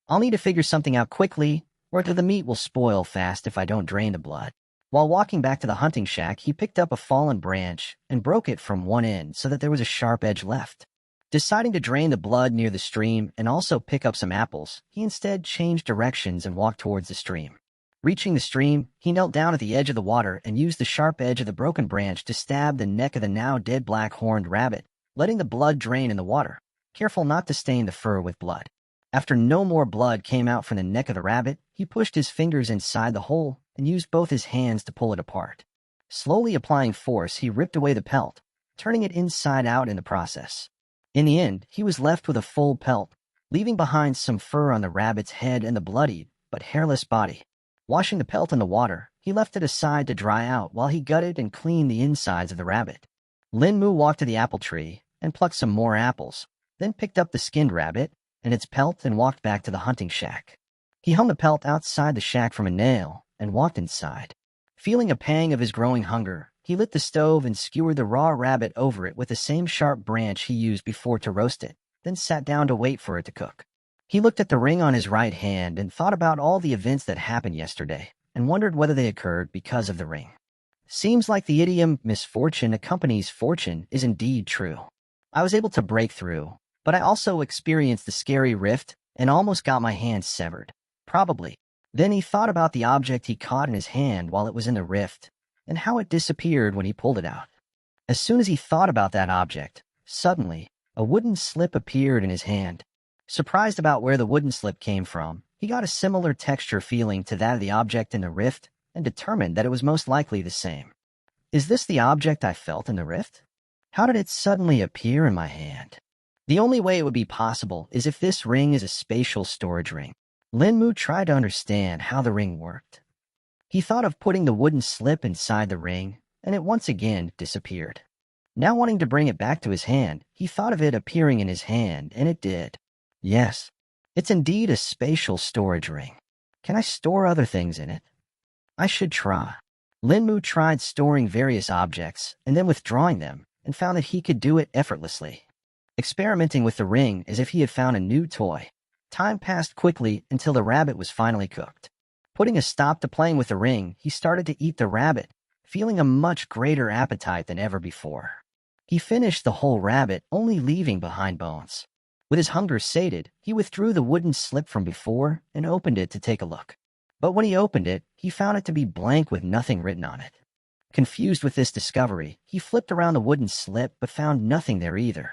I'll need to figure something out quickly, or the meat will spoil fast if I don't drain the blood. While walking back to the hunting shack, he picked up a fallen branch and broke it from one end so that there was a sharp edge left. Deciding to drain the blood near the stream and also pick up some apples, he instead changed directions and walked towards the stream. Reaching the stream, he knelt down at the edge of the water and used the sharp edge of the broken branch to stab the neck of the now dead black-horned rabbit, letting the blood drain in the water, careful not to stain the fur with blood. After no more blood came out from the neck of the rabbit, he pushed his fingers inside the hole and used both his hands to pull it apart. Slowly applying force, he ripped away the pelt, turning it inside out in the process. In the end, he was left with a full pelt, leaving behind some fur on the rabbit's head and the bloodied but hairless body. Washing the pelt in the water, he left it aside to dry out while he gutted and cleaned the insides of the rabbit. Lin Mu walked to the apple tree and plucked some more apples, then picked up the skinned rabbit and its pelt and walked back to the hunting shack. He hung the pelt outside the shack from a nail and walked inside. Feeling a pang of his growing hunger, he lit the stove and skewered the raw rabbit over it with the same sharp branch he used before to roast it, then sat down to wait for it to cook. He looked at the ring on his right hand and thought about all the events that happened yesterday and wondered whether they occurred because of the ring. Seems like the idiom misfortune accompanies fortune is indeed true. I was able to break through, but I also experienced the scary rift and almost got my hand severed. Probably. Then he thought about the object he caught in his hand while it was in the rift and how it disappeared when he pulled it out. As soon as he thought about that object, suddenly, a wooden slip appeared in his hand. Surprised about where the wooden slip came from, he got a similar texture feeling to that of the object in the rift and determined that it was most likely the same. Is this the object I felt in the rift? How did it suddenly appear in my hand? The only way it would be possible is if this ring is a spatial storage ring. Linmu tried to understand how the ring worked. He thought of putting the wooden slip inside the ring, and it once again disappeared. Now wanting to bring it back to his hand, he thought of it appearing in his hand, and it did. Yes, it's indeed a spatial storage ring. Can I store other things in it? I should try. Linmu tried storing various objects and then withdrawing them, and found that he could do it effortlessly. Experimenting with the ring as if he had found a new toy. Time passed quickly until the rabbit was finally cooked. Putting a stop to playing with the ring, he started to eat the rabbit, feeling a much greater appetite than ever before. He finished the whole rabbit, only leaving behind bones. With his hunger sated, he withdrew the wooden slip from before and opened it to take a look. But when he opened it, he found it to be blank with nothing written on it. Confused with this discovery, he flipped around the wooden slip but found nothing there either.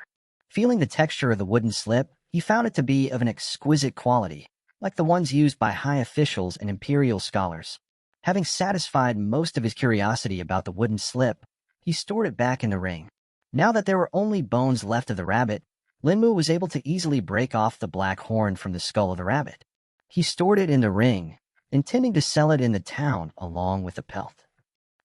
Feeling the texture of the wooden slip, he found it to be of an exquisite quality, like the ones used by high officials and imperial scholars. Having satisfied most of his curiosity about the wooden slip, he stored it back in the ring. Now that there were only bones left of the rabbit, Linmu was able to easily break off the black horn from the skull of the rabbit. He stored it in the ring, intending to sell it in the town along with the pelt.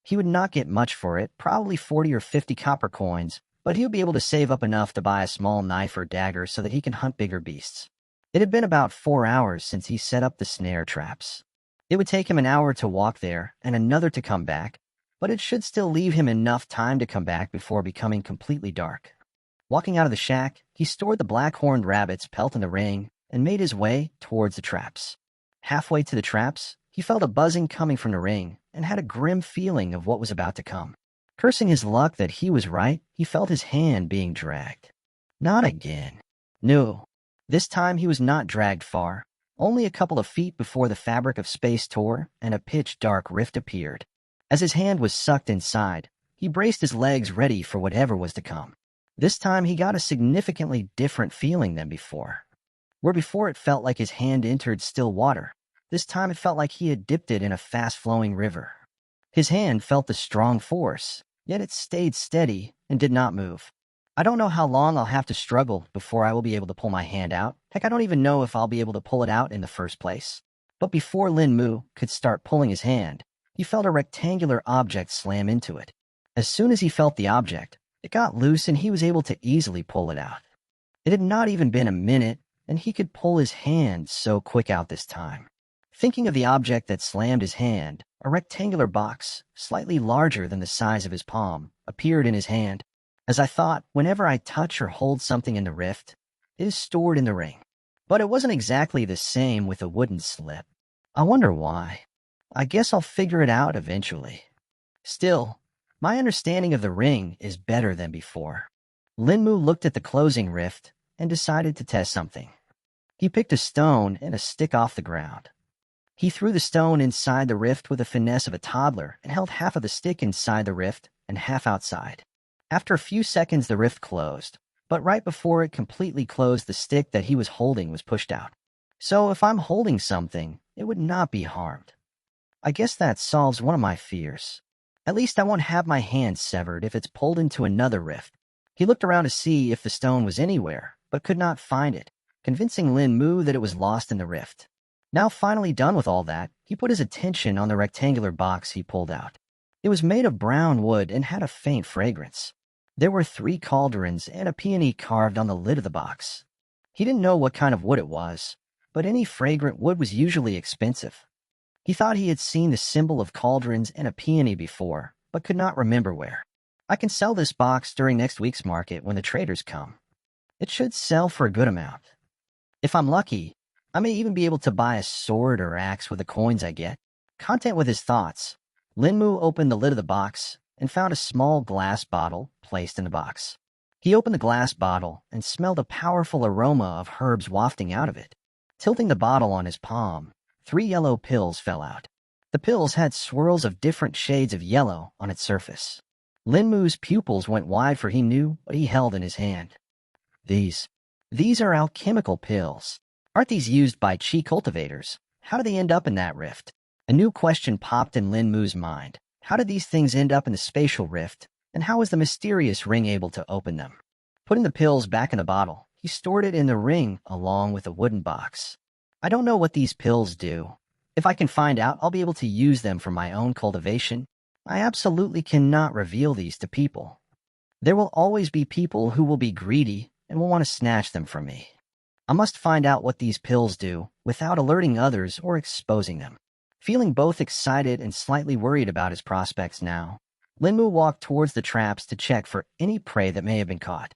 He would not get much for it, probably 40 or 50 copper coins, but he would be able to save up enough to buy a small knife or dagger so that he can hunt bigger beasts. It had been about 4 hours since he set up the snare traps. It would take him an hour to walk there and another to come back, but it should still leave him enough time to come back before becoming completely dark. Walking out of the shack, he stored the black-horned rabbit's pelt in the ring and made his way towards the traps. Halfway to the traps, he felt a buzzing coming from the ring and had a grim feeling of what was about to come. Cursing his luck that he was right, he felt his hand being dragged. Not again. No. This time he was not dragged far, only a couple of feet before the fabric of space tore and a pitch-dark rift appeared. As his hand was sucked inside, he braced his legs ready for whatever was to come. This time he got a significantly different feeling than before. Where before it felt like his hand entered still water, this time it felt like he had dipped it in a fast-flowing river. His hand felt the strong force, yet it stayed steady and did not move. I don't know how long I'll have to struggle before I will be able to pull my hand out. Heck, I don't even know if I'll be able to pull it out in the first place. But before Linmu could start pulling his hand, he felt a rectangular object slam into it. As soon as he felt the object, it got loose and he was able to easily pull it out. It had not even been a minute, and he could pull his hand so quick out this time. Thinking of the object that slammed his hand, a rectangular box, slightly larger than the size of his palm, appeared in his hand. As I thought, whenever I touch or hold something in the rift, it is stored in the ring. But it wasn't exactly the same with a wooden slip. I wonder why. I guess I'll figure it out eventually. Still, my understanding of the ring is better than before. Linmu looked at the closing rift and decided to test something. He picked a stone and a stick off the ground. He threw the stone inside the rift with the finesse of a toddler and held half of the stick inside the rift and half outside. After a few seconds, the rift closed, but right before it completely closed, the stick that he was holding was pushed out. So if I'm holding something, it would not be harmed. I guess that solves one of my fears. At least I won't have my hand severed if it's pulled into another rift. He looked around to see if the stone was anywhere, but could not find it, convincing Linmu that it was lost in the rift. Now finally done with all that, he put his attention on the rectangular box he pulled out. It was made of brown wood and had a faint fragrance. There were 3 cauldrons and a peony carved on the lid of the box. He didn't know what kind of wood it was, but any fragrant wood was usually expensive. He thought he had seen the symbol of cauldrons and a peony before, but could not remember where. I can sell this box during next week's market when the traders come. It should sell for a good amount. If I'm lucky, I may even be able to buy a sword or axe with the coins I get. Content with his thoughts, Linmu opened the lid of the box and found a small glass bottle placed in the box. He opened the glass bottle and smelled a powerful aroma of herbs wafting out of it. Tilting the bottle on his palm, 3 yellow pills fell out. The pills had swirls of different shades of yellow on its surface. Linmu's pupils went wide, for he knew what he held in his hand. These are alchemical pills. Aren't these used by chi cultivators? How do they end up in that rift? A new question popped in Linmu's mind. How did these things end up in the spatial rift, and how was the mysterious ring able to open them? Putting the pills back in the bottle, he stored it in the ring along with a wooden box. I don't know what these pills do. If I can find out, I'll be able to use them for my own cultivation. I absolutely cannot reveal these to people. There will always be people who will be greedy and will want to snatch them from me. I must find out what these pills do without alerting others or exposing them. Feeling both excited and slightly worried about his prospects now, Linmu walked towards the traps to check for any prey that may have been caught.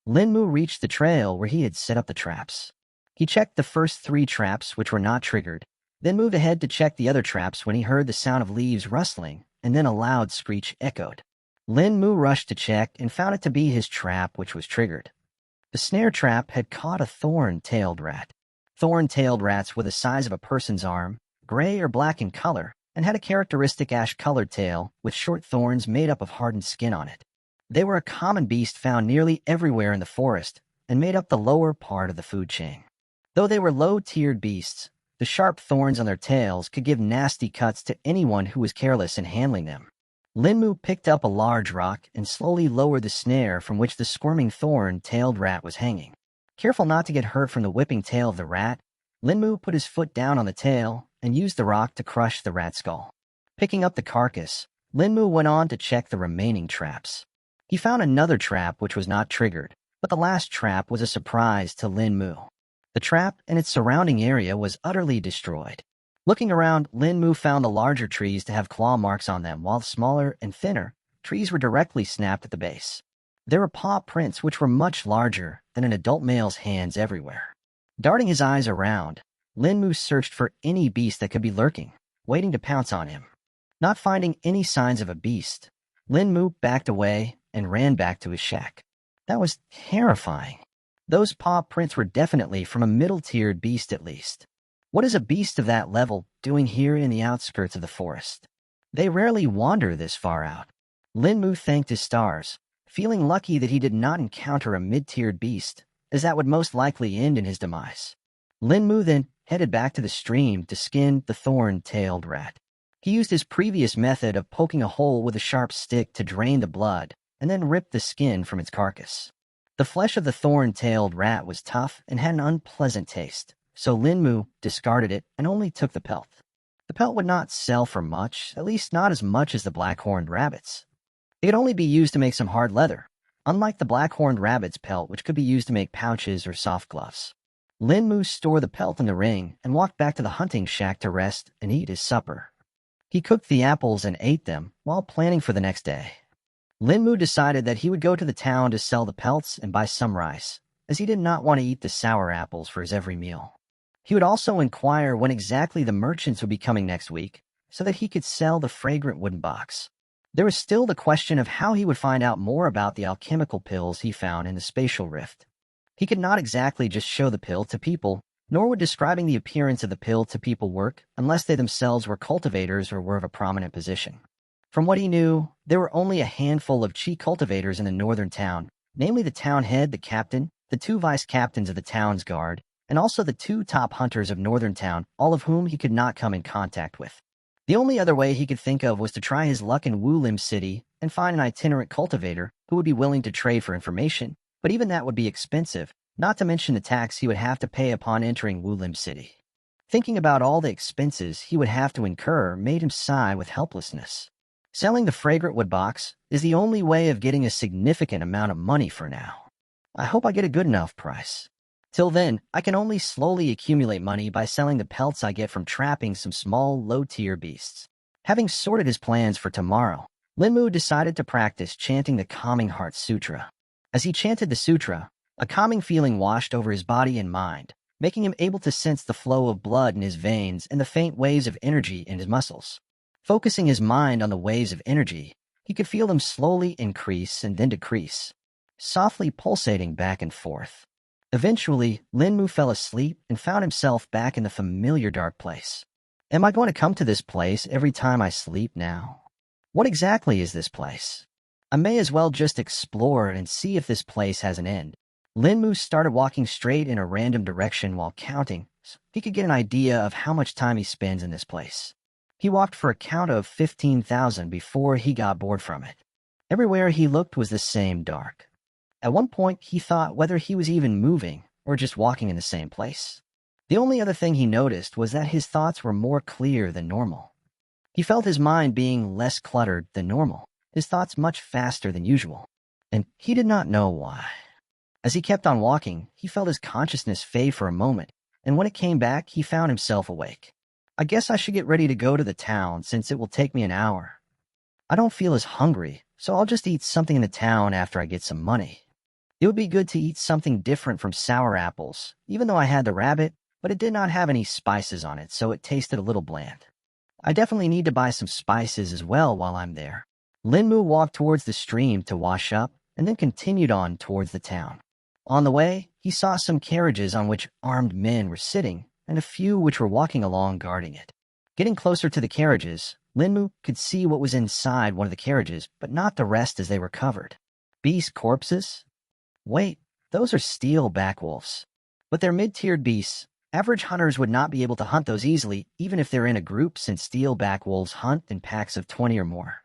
Linmu reached the trail where he had set up the traps. He checked the first 3 traps, which were not triggered, then moved ahead to check the other traps when he heard the sound of leaves rustling, and then a loud screech echoed. Linmu rushed to check and found it to be his trap, which was triggered. The snare trap had caught a thorn-tailed rat. Thorn-tailed rats were the size of a person's arm, gray or black in color, and had a characteristic ash-colored tail with short thorns made up of hardened skin on it. They were a common beast found nearly everywhere in the forest and made up the lower part of the food chain. Though they were low-tiered beasts, the sharp thorns on their tails could give nasty cuts to anyone who was careless in handling them. Linmu picked up a large rock and slowly lowered the snare from which the squirming thorn-tailed rat was hanging. Careful not to get hurt from the whipping tail of the rat, Linmu put his foot down on the tail and used the rock to crush the rat skull. Picking up the carcass, Linmu went on to check the remaining traps. He found another trap which was not triggered, but the last trap was a surprise to Linmu. The trap and its surrounding area was utterly destroyed. Looking around, Linmu found the larger trees to have claw marks on them, while the smaller and thinner trees were directly snapped at the base. There were paw prints which were much larger than an adult male's hands everywhere. Darting his eyes around, Linmu searched for any beast that could be lurking, waiting to pounce on him. Not finding any signs of a beast, Linmu backed away and ran back to his shack. That was terrifying. Those paw prints were definitely from a middle-tiered beast at least. What is a beast of that level doing here in the outskirts of the forest? They rarely wander this far out. Linmu thanked his stars, feeling lucky that he did not encounter a mid-tiered beast, as that would most likely end in his demise. Linmu then headed back to the stream to skin the thorn-tailed rat. He used his previous method of poking a hole with a sharp stick to drain the blood, and then ripped the skin from its carcass. The flesh of the thorn-tailed rat was tough and had an unpleasant taste, so Linmu discarded it and only took the pelt. The pelt would not sell for much, at least not as much as the black-horned rabbit's. It could only be used to make some hard leather, unlike the black-horned rabbit's pelt, which could be used to make pouches or soft gloves. Linmu stored the pelt in the ring and walked back to the hunting shack to rest and eat his supper. He cooked the apples and ate them while planning for the next day. Linmu decided that he would go to the town to sell the pelts and buy some rice, as he did not want to eat the sour apples for his every meal. He would also inquire when exactly the merchants would be coming next week, so that he could sell the fragrant wooden box. There was still the question of how he would find out more about the alchemical pills he found in the spatial rift. He could not exactly just show the pill to people, nor would describing the appearance of the pill to people work unless they themselves were cultivators or were of a prominent position. From what he knew, there were only a handful of chi cultivators in the northern town, namely the town head, the captain, the 2 vice-captains of the town's guard, and also the 2 top hunters of northern town, all of whom he could not come in contact with. The only other way he could think of was to try his luck in Wulim City and find an itinerant cultivator who would be willing to trade for information, but even that would be expensive, not to mention the tax he would have to pay upon entering Wulim City. Thinking about all the expenses he would have to incur made him sigh with helplessness. Selling the fragrant wood box is the only way of getting a significant amount of money for now. I hope I get a good enough price. Till then, I can only slowly accumulate money by selling the pelts I get from trapping some small, low-tier beasts. Having sorted his plans for tomorrow, Linmu decided to practice chanting the Calming Heart Sutra. As he chanted the sutra, a calming feeling washed over his body and mind, making him able to sense the flow of blood in his veins and the faint waves of energy in his muscles. Focusing his mind on the waves of energy, he could feel them slowly increase and then decrease, softly pulsating back and forth. Eventually, Linmu fell asleep and found himself back in the familiar dark place. Am I going to come to this place every time I sleep now? What exactly is this place? I may as well just explore and see if this place has an end. Linmu started walking straight in a random direction while counting, so he could get an idea of how much time he spends in this place. He walked for a count of 15,000 before he got bored from it. Everywhere he looked was the same dark. At one point, he thought whether he was even moving or just walking in the same place. The only other thing he noticed was that his thoughts were more clear than normal. He felt his mind being less cluttered than normal, his thoughts much faster than usual, and he did not know why. As he kept on walking, he felt his consciousness fade for a moment, and when it came back, he found himself awake. I guess I should get ready to go to the town since it will take me an hour. I don't feel as hungry, so I'll just eat something in the town after I get some money. It would be good to eat something different from sour apples, even though I had the rabbit, but it did not have any spices on it, so it tasted a little bland. I definitely need to buy some spices as well while I'm there. Linmu walked towards the stream to wash up and then continued on towards the town. On the way, he saw some carriages on which armed men were sitting and a few which were walking along guarding it. Getting closer to the carriages, Linmu could see what was inside one of the carriages, but not the rest as they were covered. Beast corpses? Wait, those are steel backwolves. But they're mid-tiered beasts. Average hunters would not be able to hunt those easily, even if they're in a group, since steel backwolves hunt in packs of 20 or more.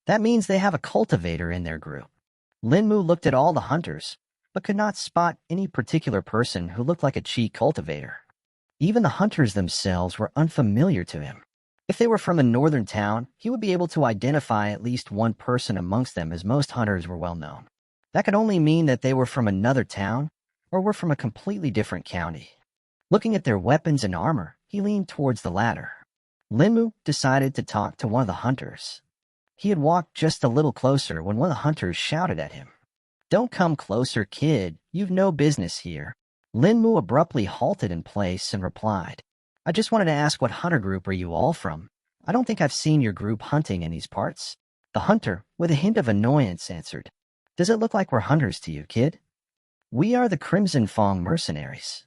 That means they have a cultivator in their group. Linmu looked at all the hunters, but could not spot any particular person who looked like a Chi cultivator. Even the hunters themselves were unfamiliar to him. If they were from a northern town, he would be able to identify at least one person amongst them, as most hunters were well known. That could only mean that they were from another town or were from a completely different county. Looking at their weapons and armor, he leaned towards the latter. Linmu decided to talk to one of the hunters. He had walked just a little closer when one of the hunters shouted at him. "Don't come closer, kid. You've no business here." Linmu abruptly halted in place and replied, "I just wanted to ask, what hunter group are you all from? I don't think I've seen your group hunting in these parts." The hunter, with a hint of annoyance, answered, "Does it look like we're hunters to you, kid? We are the Crimson Fong mercenaries.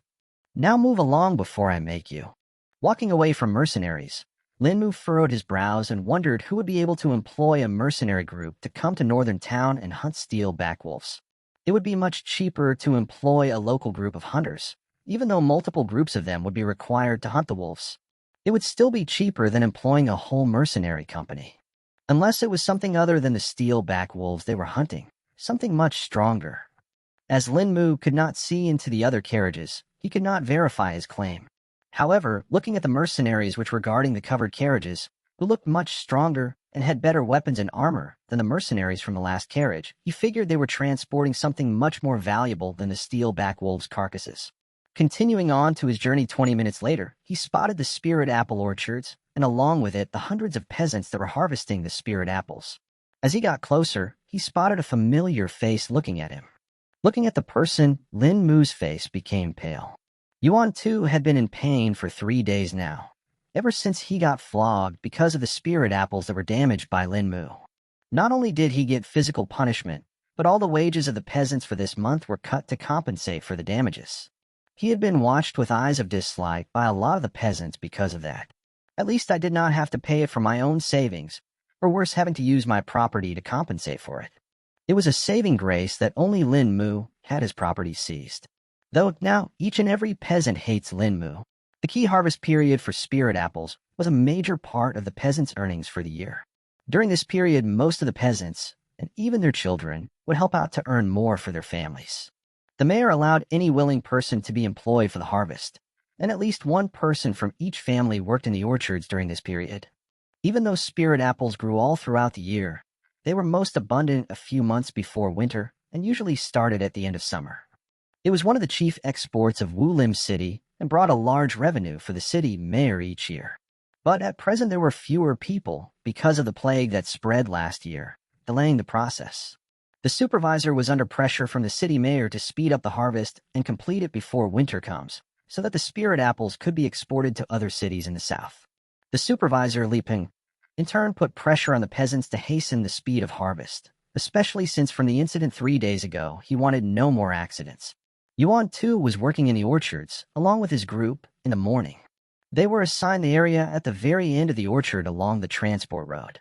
Now move along before I make you." Walking away from mercenaries, Linmu furrowed his brows and wondered who would be able to employ a mercenary group to come to Northern Town and hunt steel backwolves. It would be much cheaper to employ a local group of hunters, even though multiple groups of them would be required to hunt the wolves. It would still be cheaper than employing a whole mercenary company. Unless it was something other than the steel backwolves they were hunting, something much stronger. As Linmu could not see into the other carriages, he could not verify his claim. However, looking at the mercenaries which were guarding the covered carriages, who looked much stronger and had better weapons and armor than the mercenaries from the last carriage, he figured they were transporting something much more valuable than the steel backwolves' carcasses. Continuing on to his journey 20 minutes later, he spotted the spirit apple orchards, and along with it, the hundreds of peasants that were harvesting the spirit apples. As he got closer, he spotted a familiar face looking at him. Looking at the person, Linmu's face became pale. Yuan too had been in pain for 3 days now, ever since he got flogged because of the spirit apples that were damaged by Linmu. Not only did he get physical punishment, but all the wages of the peasants for this month were cut to compensate for the damages. He had been watched with eyes of dislike by a lot of the peasants because of that. At least I did not have to pay it from my own savings, or worse, having to use my property to compensate for it. It was a saving grace that only Linmu had his property seized. Though now each and every peasant hates Linmu, the key harvest period for spirit apples was a major part of the peasants' earnings for the year. During this period, most of the peasants, and even their children, would help out to earn more for their families. The mayor allowed any willing person to be employed for the harvest, and at least one person from each family worked in the orchards during this period. Even though spirit apples grew all throughout the year, they were most abundant a few months before winter and usually started at the end of summer. It was one of the chief exports of Wulim City and brought a large revenue for the city mayor each year. But at present there were fewer people because of the plague that spread last year, delaying the process. The supervisor was under pressure from the city mayor to speed up the harvest and complete it before winter comes, so that the spirit apples could be exported to other cities in the south. The supervisor, Li Peng, in turn put pressure on the peasants to hasten the speed of harvest, especially since from the incident 3 days ago, he wanted no more accidents. Yuan, too, was working in the orchards, along with his group, in the morning. They were assigned the area at the very end of the orchard along the transport road.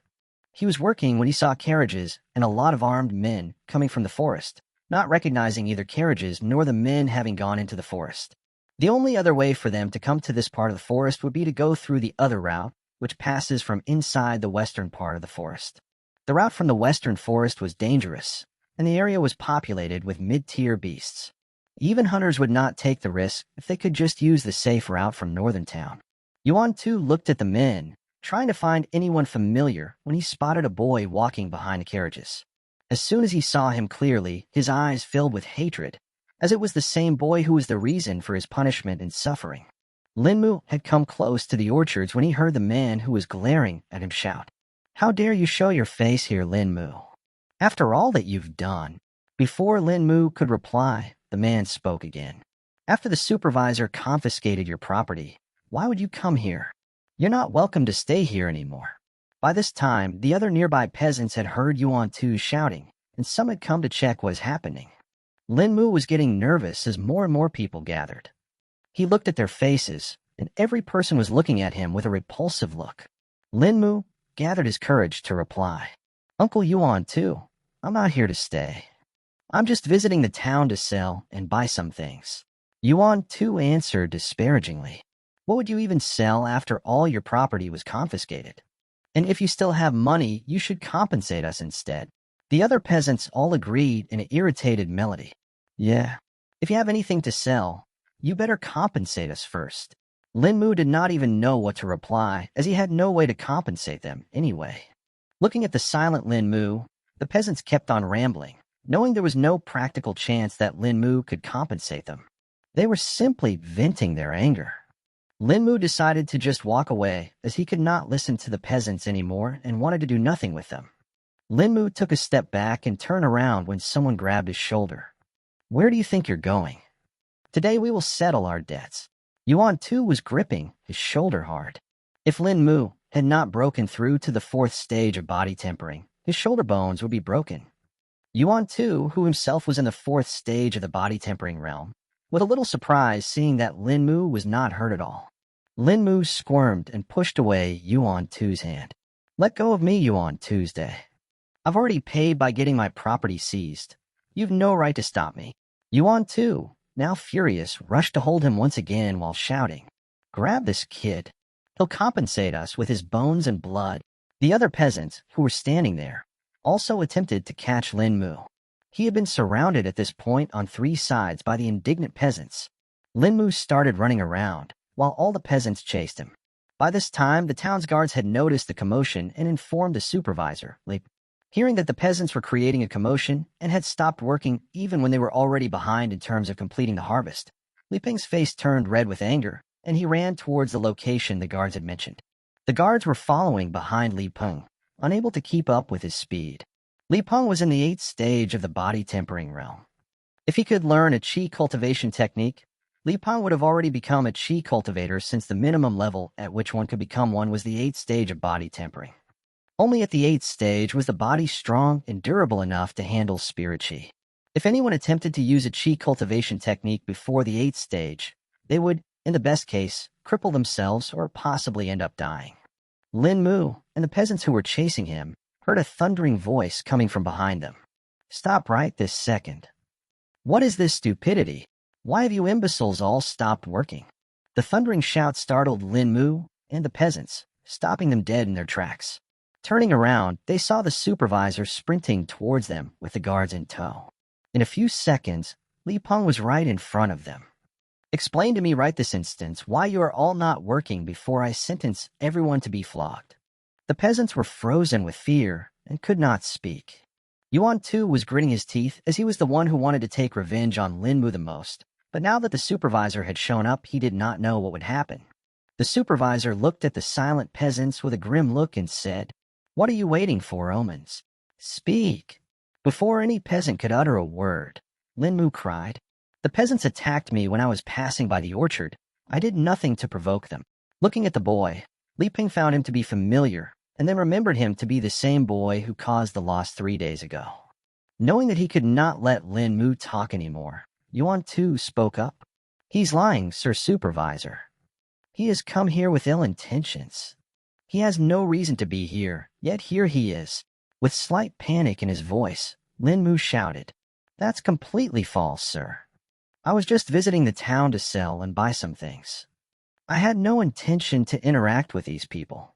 He was working when he saw carriages and a lot of armed men coming from the forest, not recognizing either carriages nor the men having gone into the forest. The only other way for them to come to this part of the forest would be to go through the other route, which passes from inside the western part of the forest. The route from the western forest was dangerous, and the area was populated with mid-tier beasts. Even hunters would not take the risk if they could just use the safe route from northern town. Yuan too looked at the men, trying to find anyone familiar when he spotted a boy walking behind the carriages. As soon as he saw him clearly, his eyes filled with hatred, as it was the same boy who was the reason for his punishment and suffering. Linmu had come close to the orchards when he heard the man who was glaring at him shout, "How dare you show your face here, Linmu? After all that you've done." Before Linmu could reply, the man spoke again. "After the supervisor confiscated your property, why would you come here? You're not welcome to stay here anymore." By this time, the other nearby peasants had heard Yuan Tu shouting, and some had come to check what was happening. Linmu was getting nervous as more and more people gathered. He looked at their faces, and every person was looking at him with a repulsive look. Linmu gathered his courage to reply, "Uncle Yuan Tu, I'm not here to stay. I'm just visiting the town to sell and buy some things." Yuan Tu answered disparagingly, "What would you even sell after all your property was confiscated? And if you still have money, you should compensate us instead." The other peasants all agreed in an irritated melody. "Yeah, if you have anything to sell, you better compensate us first." Linmu did not even know what to reply, as he had no way to compensate them anyway. Looking at the silent Linmu, the peasants kept on rambling, knowing there was no practical chance that Linmu could compensate them. They were simply venting their anger. Linmu decided to just walk away, as he could not listen to the peasants anymore and wanted to do nothing with them. Linmu took a step back and turned around when someone grabbed his shoulder. "Where do you think you're going? Today we will settle our debts." Yuan too was gripping his shoulder hard. If Linmu had not broken through to the 4th stage of body tempering, his shoulder bones would be broken. Yuan too, who himself was in the 4th stage of the body tempering realm, was a little surprised seeing that Linmu was not hurt at all. Linmu squirmed and pushed away Yuan Tu's hand. "Let go of me, Yuan Tuesday. I've already paid by getting my property seized. You've no right to stop me." Yuan Tu, now furious, rushed to hold him once again while shouting, "Grab this kid. He'll compensate us with his bones and blood." The other peasants, who were standing there, also attempted to catch Linmu. He had been surrounded at this point on 3 sides by the indignant peasants. Linmu started running around, while all the peasants chased him. By this time, the town's guards had noticed the commotion and informed the supervisor, Li. Hearing that the peasants were creating a commotion and had stopped working even when they were already behind in terms of completing the harvest, Li Peng's face turned red with anger, and he ran towards the location the guards had mentioned. The guards were following behind Li Peng, unable to keep up with his speed. Li Peng was in the 8th stage of the body tempering realm. If he could learn a qi cultivation technique, Li Peng would have already become a qi cultivator, since the minimum level at which one could become one was the 8th stage of body tempering. Only at the 8th stage was the body strong and durable enough to handle spirit qi. If anyone attempted to use a qi cultivation technique before the 8th stage, they would, in the best case, cripple themselves or possibly end up dying. Linmu and the peasants who were chasing him heard a thundering voice coming from behind them. "Stop right this second. What is this stupidity? Why have you imbeciles all stopped working?" The thundering shout startled Linmu and the peasants, stopping them dead in their tracks. Turning around, they saw the supervisor sprinting towards them with the guards in tow. In a few seconds, Li Peng was right in front of them. "Explain to me right this instant why you are all not working before I sentence everyone to be flogged." The peasants were frozen with fear and could not speak. Yuan too was gritting his teeth, as he was the one who wanted to take revenge on Linmu the most, but now that the supervisor had shown up, he did not know what would happen. The supervisor looked at the silent peasants with a grim look and said, "What are you waiting for, omens? Speak." Before any peasant could utter a word, Linmu cried. The peasants attacked me when I was passing by the orchard. I did nothing to provoke them. Looking at the boy, Li Ping found him to be familiar, and then remembered him to be the same boy who caused the loss 3 days ago. Knowing that he could not let Lin Mu talk anymore, Yuan Tu spoke up. He's lying, Sir Supervisor. He has come here with ill intentions. He has no reason to be here, yet here he is. With slight panic in his voice, Lin Mu shouted, "That's completely false, sir. I was just visiting the town to sell and buy some things. I had no intention to interact with these people."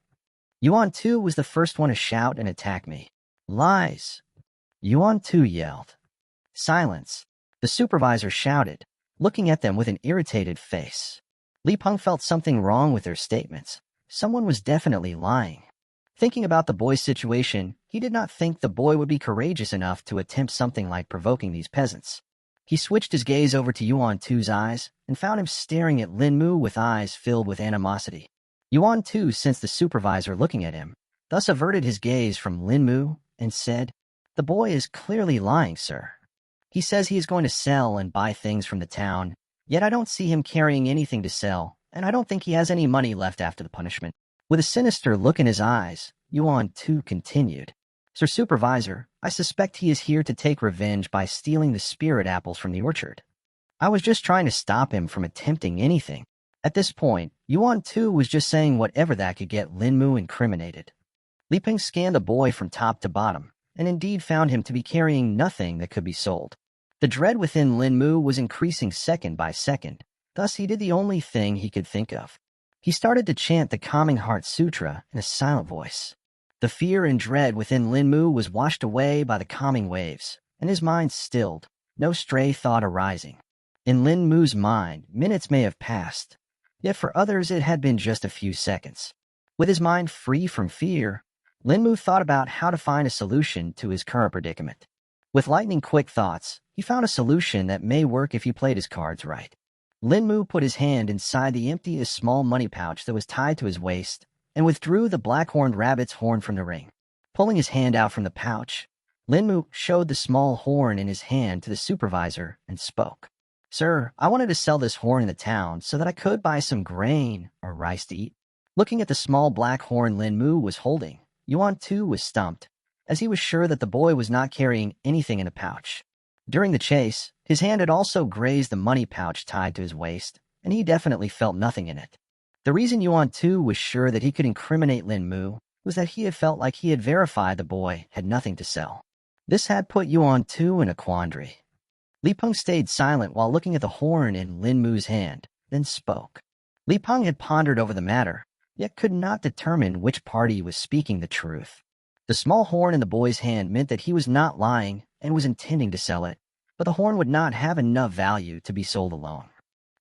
Yuan Tu was the first one to shout and attack me. "Lies!" Yuan Tu yelled. "Silence!" The supervisor shouted, looking at them with an irritated face. Li Peng felt something wrong with their statements. Someone was definitely lying. Thinking about the boy's situation, he did not think the boy would be courageous enough to attempt something like provoking these peasants. He switched his gaze over to Yuan Tu's eyes and found him staring at Lin Mu with eyes filled with animosity. Yuan Tu sensed the supervisor looking at him, thus averted his gaze from Lin Mu and said, "The boy is clearly lying, sir. He says he is going to sell and buy things from the town, yet I don't see him carrying anything to sell, and I don't think he has any money left after the punishment." With a sinister look in his eyes, Yuan Tu continued, "Sir Supervisor, I suspect he is here to take revenge by stealing the spirit apples from the orchard. I was just trying to stop him from attempting anything." At this point, Yuan Tu was just saying whatever that could get Lin Mu incriminated. Li Ping scanned the boy from top to bottom, and indeed found him to be carrying nothing that could be sold. The dread within Lin Mu was increasing second by second, thus he did the only thing he could think of. He started to chant the Calming Heart Sutra in a silent voice. The fear and dread within Lin Mu was washed away by the calming waves, and his mind stilled, no stray thought arising. In Lin Mu's mind, minutes may have passed, yet for others it had been just a few seconds. With his mind free from fear, Lin Mu thought about how to find a solution to his current predicament. With lightning-quick thoughts, he found a solution that may work if he played his cards right. Lin Mu put his hand inside the emptiest small money pouch that was tied to his waist and withdrew the black-horned rabbit's horn from the ring. Pulling his hand out from the pouch, Lin Mu showed the small horn in his hand to the supervisor and spoke. "Sir, I wanted to sell this horn in the town so that I could buy some grain or rice to eat." Looking at the small black horn Lin Mu was holding, Yuan Tu was stumped, as he was sure that the boy was not carrying anything in the pouch. During the chase, his hand had also grazed the money pouch tied to his waist, and he definitely felt nothing in it. The reason Yuan Tu was sure that he could incriminate Lin Mu was that he had felt like he had verified the boy had nothing to sell. This had put Yuan Tu in a quandary. Li Peng stayed silent while looking at the horn in Lin Mu's hand, then spoke. Li Peng had pondered over the matter, yet could not determine which party was speaking the truth. The small horn in the boy's hand meant that he was not lying and was intending to sell it, but the horn would not have enough value to be sold alone.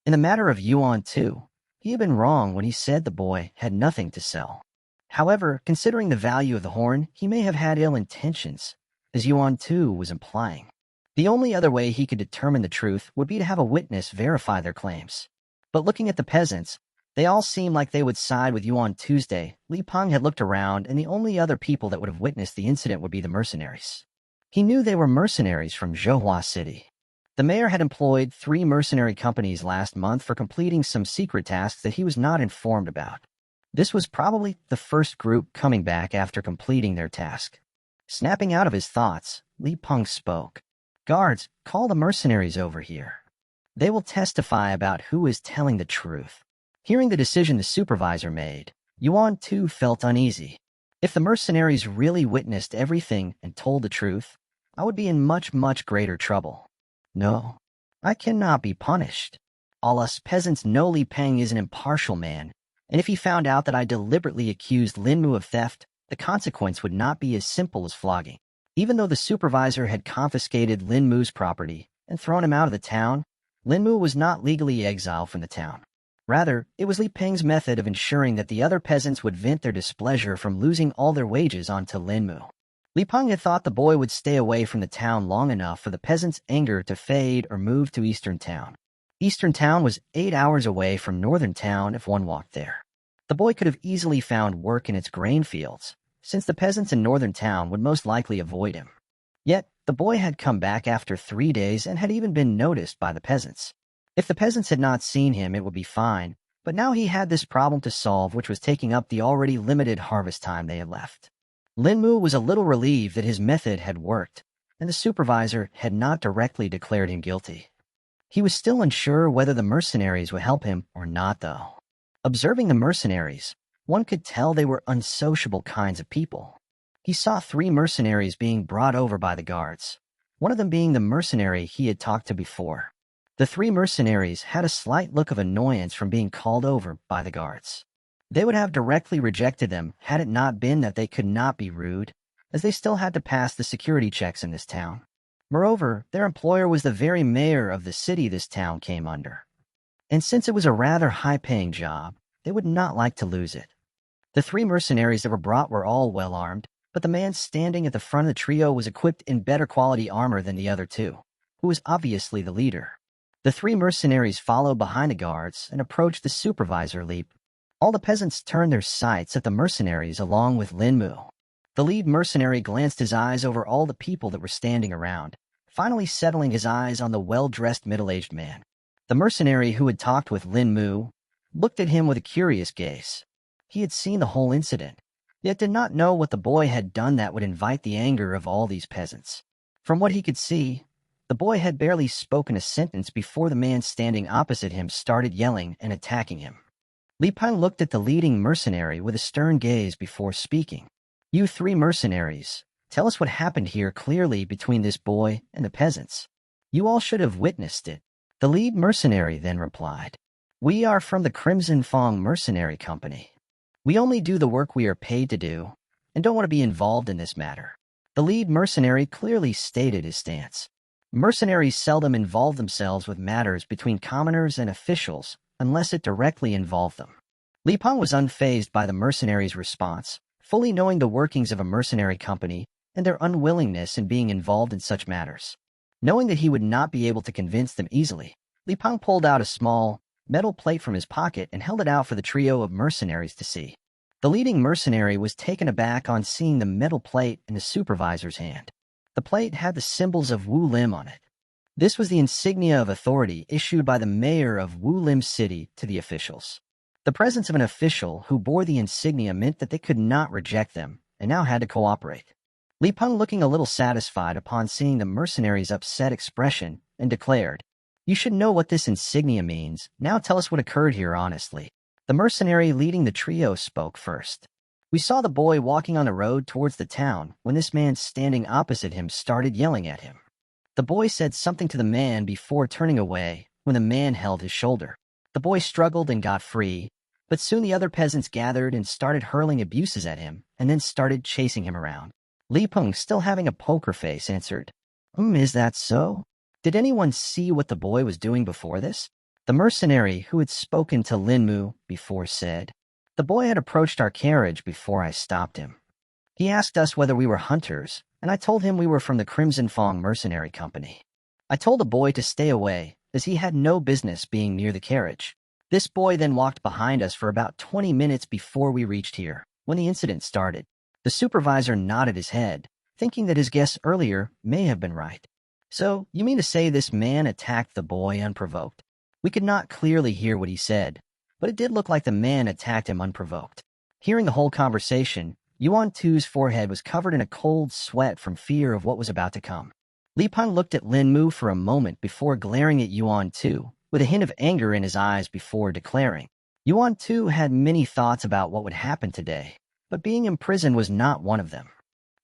In the matter of Yuan Tu, he had been wrong when he said the boy had nothing to sell. However, considering the value of the horn, he may have had ill intentions, as Yuan Tu was implying. The only other way he could determine the truth would be to have a witness verify their claims. But looking at the peasants, they all seemed like they would side with Yuan Tuesday. Li Peng had looked around, and the only other people that would have witnessed the incident would be the mercenaries. He knew they were mercenaries from Zhouhua City. The mayor had employed 3 mercenary companies last month for completing some secret tasks that he was not informed about. This was probably the first group coming back after completing their task. Snapping out of his thoughts, Li Peng spoke. "Guards, call the mercenaries over here. They will testify about who is telling the truth." Hearing the decision the supervisor made, Yuan Tu felt uneasy. If the mercenaries really witnessed everything and told the truth, I would be in much, much greater trouble. No, I cannot be punished. All us peasants know Li Peng is an impartial man, and if he found out that I deliberately accused Lin Mu of theft, the consequence would not be as simple as flogging. Even though the supervisor had confiscated Lin Mu's property and thrown him out of the town, Lin Mu was not legally exiled from the town. Rather, it was Li Peng's method of ensuring that the other peasants would vent their displeasure from losing all their wages onto Lin Mu. Li Peng had thought the boy would stay away from the town long enough for the peasants' anger to fade or move to Eastern Town. Eastern Town was 8 hours away from Northern Town if one walked there. The boy could have easily found work in its grain fields, since the peasants in Northern Town would most likely avoid him. Yet, the The boy had come back after 3 days and had even been noticed by the peasants. If the peasants had not seen him, it would be fine, but now he had this problem to solve, which was taking up the already limited harvest time they had left. Linmu was a little relieved that his method had worked, and the supervisor had not directly declared him guilty. He was still unsure whether the mercenaries would help him or not, though. Observing the mercenaries, one could tell they were unsociable kinds of people. He saw 3 mercenaries being brought over by the guards, one of them being the mercenary he had talked to before. The 3 mercenaries had a slight look of annoyance from being called over by the guards. They would have directly rejected them had it not been that they could not be rude, as they still had to pass the security checks in this town. Moreover, their employer was the very mayor of the city this town came under. And since it was a rather high-paying job, they would not like to lose it. The 3 mercenaries that were brought were all well-armed, but the man standing at the front of the trio was equipped in better quality armor than the other 2, who was obviously the leader. The 3 mercenaries followed behind the guards and approached the supervisor leap. All the peasants turned their sights at the mercenaries along with Linmu. The lead mercenary glanced his eyes over all the people that were standing around, finally settling his eyes on the well-dressed middle-aged man. The mercenary who had talked with Linmu looked at him with a curious gaze. He had seen the whole incident, yet did not know what the boy had done that would invite the anger of all these peasants. From what he could see, the boy had barely spoken a sentence before the man standing opposite him started yelling and attacking him. Li Peng looked at the leading mercenary with a stern gaze before speaking. "You 3 mercenaries, tell us what happened here clearly between this boy and the peasants. You all should have witnessed it." The lead mercenary then replied, "We are from the Crimson Fong Mercenary Company. We only do the work we are paid to do, and don't want to be involved in this matter." The lead mercenary clearly stated his stance. Mercenaries seldom involve themselves with matters between commoners and officials unless it directly involved them. Li Peng was unfazed by the mercenaries' response, fully knowing the workings of a mercenary company and their unwillingness in being involved in such matters. Knowing that he would not be able to convince them easily, Li Peng pulled out a small metal plate from his pocket and held it out for the trio of mercenaries to see. The leading mercenary was taken aback on seeing the metal plate in the supervisor's hand. The plate had the symbols of Wu Lim on it. This was the insignia of authority issued by the mayor of Wu Lim City to the officials. The presence of an official who bore the insignia meant that they could not reject them and now had to cooperate. Li Peng, looking a little satisfied upon seeing the mercenary's upset expression, and declared, "You should know what this insignia means. Now tell us what occurred here honestly." The mercenary leading the trio spoke first. "We saw the boy walking on the road towards the town when this man standing opposite him started yelling at him. The boy said something to the man before turning away when the man held his shoulder. The boy struggled and got free, but soon the other peasants gathered and started hurling abuses at him and then started chasing him around." Li Peng, still having a poker face, answered, Is that so? Did anyone see what the boy was doing before this?" The mercenary who had spoken to Linmu before said, "The boy had approached our carriage before I stopped him. He asked us whether we were hunters, and I told him we were from the Crimson Fong Mercenary Company. I told the boy to stay away, as he had no business being near the carriage. This boy then walked behind us for about 20 minutes before we reached here, when the incident started." The supervisor nodded his head, thinking that his guess earlier may have been right. "So, you mean to say this man attacked the boy unprovoked?" We could not clearly hear what he said, but it did look like the man attacked him unprovoked. Hearing the whole conversation, Yuan Tu's forehead was covered in a cold sweat from fear of what was about to come. Li Peng looked at Linmu for a moment before glaring at Yuan Tu, with a hint of anger in his eyes before declaring. Yuan Tu had many thoughts about what would happen today, but being imprisoned was not one of them.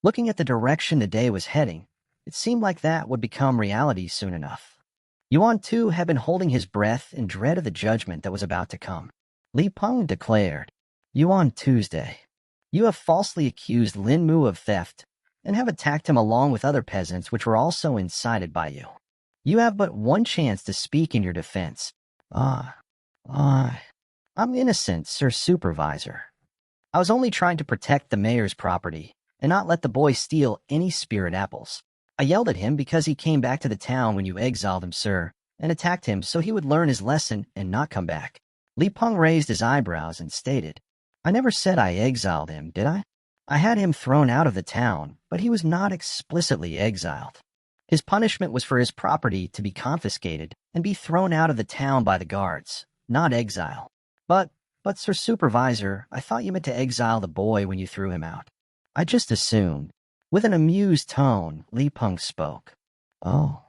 Looking at the direction the day was heading, it seemed like that would become reality soon enough. Yuan Tu had been holding his breath in dread of the judgment that was about to come. Li Peng declared, "Yuan Tuesday, you have falsely accused Linmu of theft and have attacked him along with other peasants which were also incited by you. You have but one chance to speak in your defense." I'm innocent, Sir Supervisor. I was only trying to protect the mayor's property and not let the boy steal any spirit apples. I yelled at him because he came back to the town when you exiled him, sir, and attacked him so he would learn his lesson and not come back." Li Peng raised his eyebrows and stated, "I never said I exiled him, did I? I had him thrown out of the town, but he was not explicitly exiled. His punishment was for his property to be confiscated and be thrown out of the town by the guards, not exile. But, Sir Supervisor, I thought you meant to exile the boy when you threw him out. I just assumed. With an amused tone, Li Peng spoke. Oh.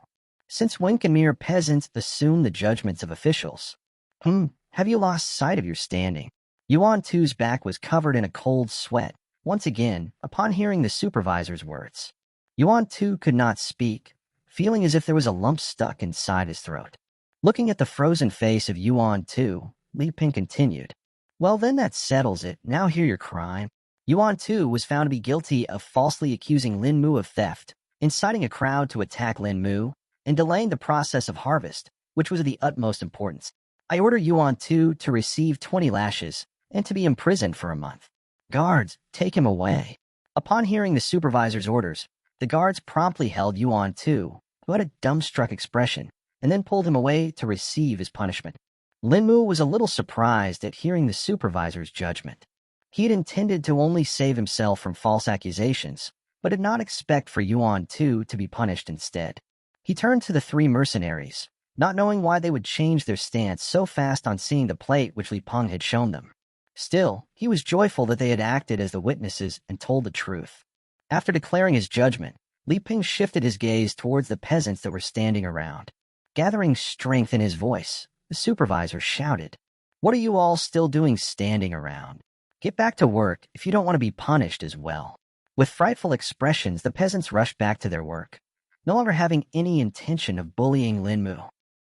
Since when can mere peasants assume the judgments of officials? Have you lost sight of your standing? Yuan Tu's back was covered in a cold sweat, once again, upon hearing the supervisor's words. Yuan Tu could not speak, feeling as if there was a lump stuck inside his throat. Looking at the frozen face of Yuan Tu, Li Peng continued. Well, then that settles it. Now hear your crime. Yuan Tu was found to be guilty of falsely accusing Lin Mu of theft, inciting a crowd to attack Lin Mu, and delaying the process of harvest, which was of the utmost importance. I order Yuan Tu to receive 20 lashes and to be imprisoned for a month. Guards, take him away. Upon hearing the supervisor's orders, the guards promptly held Yuan Tu, who had a dumbstruck expression, and then pulled him away to receive his punishment. Lin Mu was a little surprised at hearing the supervisor's judgment. He had intended to only save himself from false accusations, but did not expect for Yuan Tu to be punished instead. He turned to the 3 mercenaries, not knowing why they would change their stance so fast on seeing the plate which Li Peng had shown them. Still, he was joyful that they had acted as the witnesses and told the truth. After declaring his judgment, Li Peng shifted his gaze towards the peasants that were standing around. Gathering strength in his voice, the supervisor shouted, "What are you all still doing standing around? Get back to work if you don't want to be punished as well." With frightful expressions, the peasants rushed back to their work, no longer having any intention of bullying Lin Mu.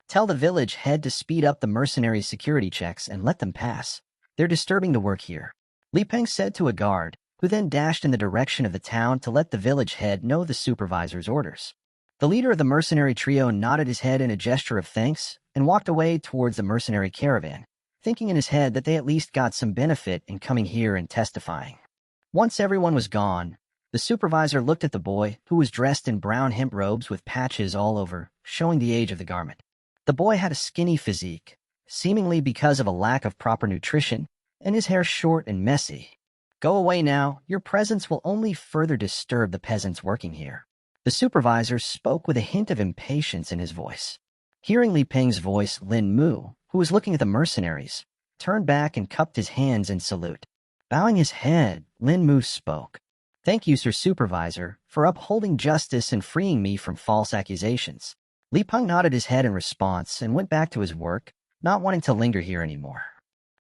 Tell the village head to speed up the mercenaries' security checks and let them pass. They're disturbing the work here. Li Peng said to a guard, who then dashed in the direction of the town to let the village head know the supervisor's orders. The leader of the mercenary trio nodded his head in a gesture of thanks and walked away towards the mercenary caravan, thinking in his head that they at least got some benefit in coming here and testifying. Once everyone was gone, the supervisor looked at the boy, who was dressed in brown hemp robes with patches all over, showing the age of the garment. The boy had a skinny physique, seemingly because of a lack of proper nutrition, and his hair short and messy. Go away now. Your presence will only further disturb the peasants working here. The supervisor spoke with a hint of impatience in his voice. Hearing Li Peng's voice, Lin Mu, who was looking at the mercenaries, turned back and cupped his hands in salute. Bowing his head, Lin Mu spoke. Thank you, Sir Supervisor, for upholding justice and freeing me from false accusations. Li Peng nodded his head in response and went back to his work, not wanting to linger here anymore.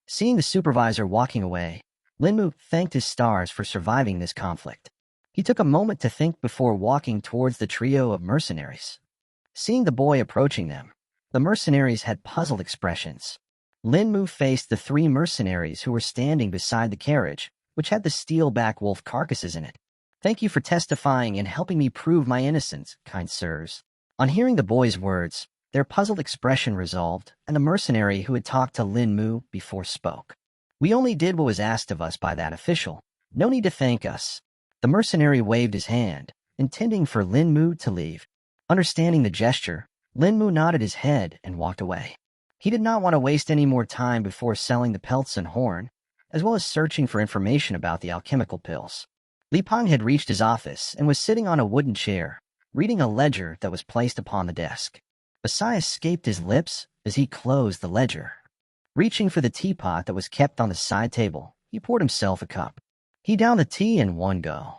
Seeing the supervisor walking away, Lin Mu thanked his stars for surviving this conflict. He took a moment to think before walking towards the trio of mercenaries. Seeing the boy approaching them, the mercenaries had puzzled expressions. Lin Mu faced the 3 mercenaries who were standing beside the carriage, which had the steel-back wolf carcasses in it. Thank you for testifying and helping me prove my innocence, kind sirs. On hearing the boy's words, their puzzled expression resolved, and the mercenary who had talked to Lin Mu before spoke. We only did what was asked of us by that official. No need to thank us. The mercenary waved his hand, intending for Lin Mu to leave. Understanding the gesture, Lin Mu nodded his head and walked away. He did not want to waste any more time before selling the pelts and horn, as well as searching for information about the alchemical pills. Li Peng had reached his office and was sitting on a wooden chair, reading a ledger that was placed upon the desk. A sigh escaped his lips as he closed the ledger. Reaching for the teapot that was kept on the side table, he poured himself a cup. He downed the tea in one go.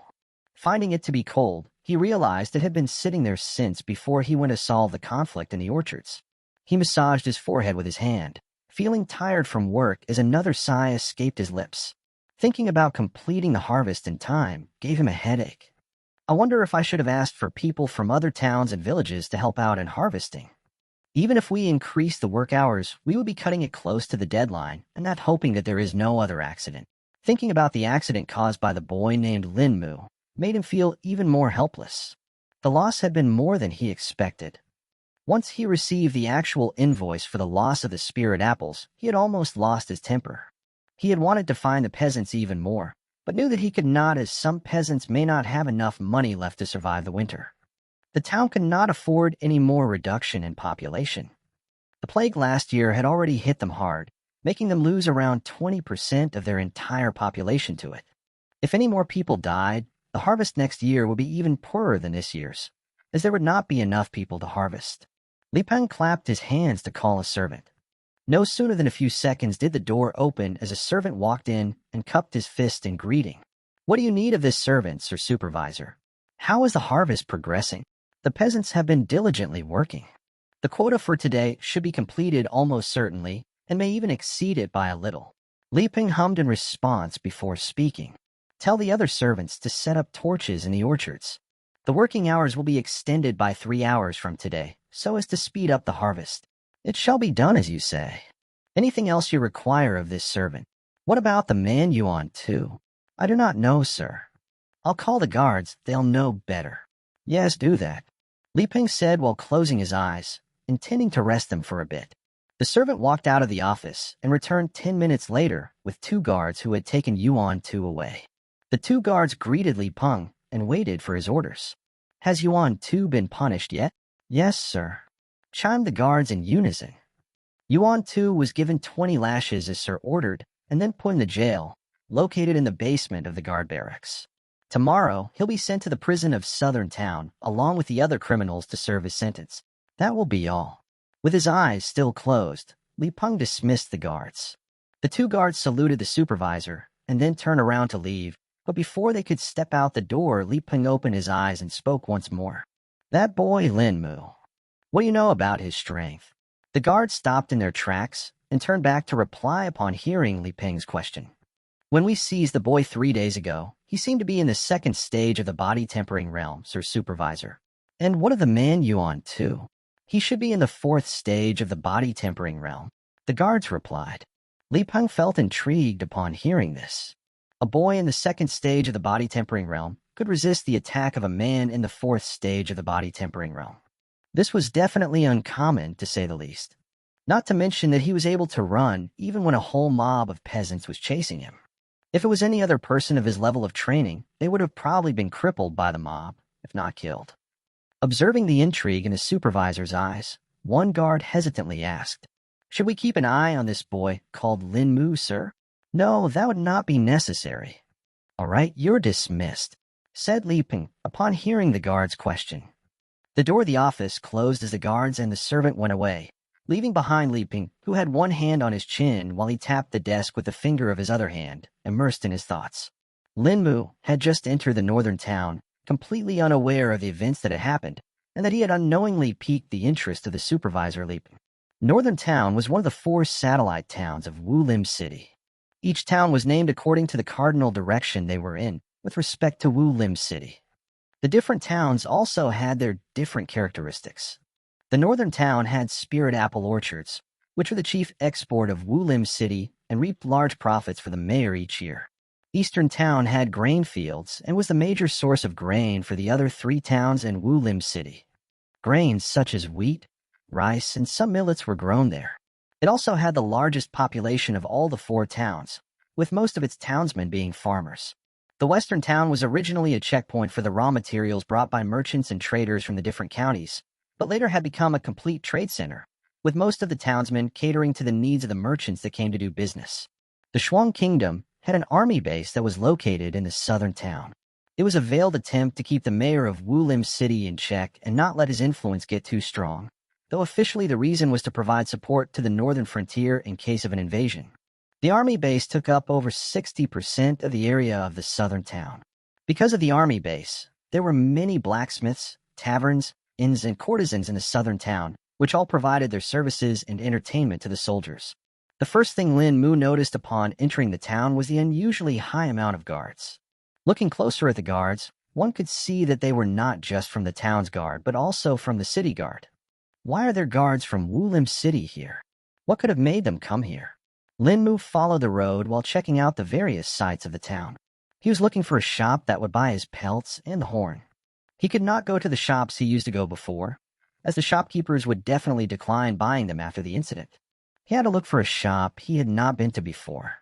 Finding it to be cold, he realized it had been sitting there since before he went to solve the conflict in the orchards. He massaged his forehead with his hand, feeling tired from work as another sigh escaped his lips. Thinking about completing the harvest in time gave him a headache. I wonder if I should have asked for people from other towns and villages to help out in harvesting. Even if we increase the work hours, we would be cutting it close to the deadline and not hoping that there is no other accident. Thinking about the accident caused by the boy named Lin Mu made him feel even more helpless. The loss had been more than he expected. Once he received the actual invoice for the loss of the spirit apples, he had almost lost his temper. He had wanted to find the peasants even more, but knew that he could not, as some peasants may not have enough money left to survive the winter. The town could not afford any more reduction in population. The plague last year had already hit them hard, making them lose around 20% of their entire population to it. If any more people died, the harvest next year would be even poorer than this year's. as there would not be enough people to harvest. Li Peng clapped his hands to call a servant. No sooner than a few seconds did the door open as a servant walked in and cupped his fist in greeting. What do you need of this servant, Sir Supervisor? How is the harvest progressing? The peasants have been diligently working. The quota for today should be completed almost certainly, and may even exceed it by a little. Li Peng hummed in response before speaking. Tell the other servants to set up torches in the orchards. The working hours will be extended by 3 hours from today, so as to speed up the harvest. It shall be done as you say. Anything else you require of this servant? What about the man you on too? I do not know, sir. I'll call the guards, they'll know better. Yes, do that. Li Peng said while closing his eyes, intending to rest them for a bit. The servant walked out of the office and returned 10 minutes later with 2 guards who had taken Yuan Tu away. The 2 guards greeted Li Peng and waited for his orders. Has Yuan Tu been punished yet? Yes, sir, chimed the guards in unison. Yuan Tu was given 20 lashes as Sir ordered and then put in the jail, located in the basement of the guard barracks. Tomorrow, he'll be sent to the prison of Southern Town, along with the other criminals to serve his sentence. That will be all. With his eyes still closed, Li Peng dismissed the guards. The 2 guards saluted the supervisor and then turned around to leave, but before they could step out the door, Li Peng opened his eyes and spoke once more. That boy Lin Mu. What do you know about his strength? The guards stopped in their tracks and turned back to reply upon hearing Li Peng's question. When we seized the boy 3 days ago, he seemed to be in the 2nd stage of the body tempering realm, Sir Supervisor. And what of the man Yuan Tu? He should be in the 4th stage of the body tempering realm, the guards replied. Li Peng felt intrigued upon hearing this. A boy in the 2nd stage of the body tempering realm could resist the attack of a man in the 4th stage of the body tempering realm. This was definitely uncommon, to say the least. Not to mention that he was able to run even when a whole mob of peasants was chasing him. If it was any other person of his level of training, they would have probably been crippled by the mob, if not killed. Observing the intrigue in his supervisor's eyes, one guard hesitantly asked, Should we keep an eye on this boy called Lin Mu, sir? No, that would not be necessary. All right, you're dismissed, said Li Peng upon hearing the guard's question. The door of the office closed as the guards and the servant went away, leaving behind Li Peng, who had one hand on his chin while he tapped the desk with the finger of his other hand, immersed in his thoughts. Lin Mu had just entered the northern town, completely unaware of the events that had happened, and that he had unknowingly piqued the interest of the supervisor Li Peng. Northern Town was one of the 4 satellite towns of Wulim City. Each town was named according to the cardinal direction they were in with respect to Wulim City. The different towns also had their different characteristics. The northern town had spirit apple orchards, which were the chief export of Wulim City and reaped large profits for the mayor each year. Eastern Town had grain fields and was the major source of grain for the other 3 towns in Wulim City. Grains such as wheat, rice, and some millets were grown there. It also had the largest population of all the 4 towns, with most of its townsmen being farmers. The Western Town was originally a checkpoint for the raw materials brought by merchants and traders from the different counties, but later had become a complete trade center, with most of the townsmen catering to the needs of the merchants that came to do business. The Shuang Kingdom had an army base that was located in the southern town. It was a veiled attempt to keep the mayor of Wulim City in check and not let his influence get too strong, though officially the reason was to provide support to the northern frontier in case of an invasion. The army base took up over 60% of the area of the southern town. Because of the army base, there were many blacksmiths, taverns, inns, and courtesans in the southern town, which all provided their services and entertainment to the soldiers. The first thing Lin Mu noticed upon entering the town was the unusually high amount of guards. Looking closer at the guards, one could see that they were not just from the town's guard, but also from the city guard. Why are there guards from Wulim City here? What could have made them come here? Lin Mu followed the road while checking out the various sites of the town. He was looking for a shop that would buy his pelts and the horn. He could not go to the shops he used to go before, as the shopkeepers would definitely decline buying them after the incident. He had to look for a shop he had not been to before.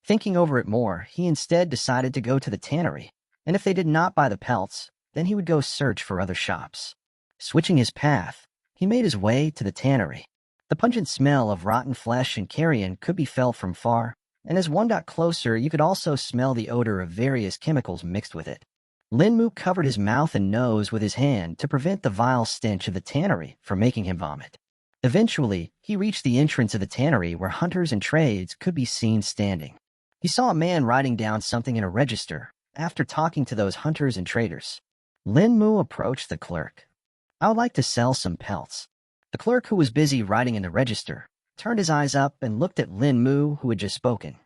Thinking over it more, he instead decided to go to the tannery, and if they did not buy the pelts, then he would go search for other shops. Switching his path, he made his way to the tannery. The pungent smell of rotten flesh and carrion could be felt from far, and as one got closer, you could also smell the odor of various chemicals mixed with it. Lin Mu covered his mouth and nose with his hand to prevent the vile stench of the tannery from making him vomit. Eventually, he reached the entrance of the tannery where hunters and trades could be seen standing. He saw a man writing down something in a register after talking to those hunters and traders. Lin Mu approached the clerk. "I would like to sell some pelts." The clerk, who was busy writing in the register, turned his eyes up and looked at Lin Mu, who had just spoken.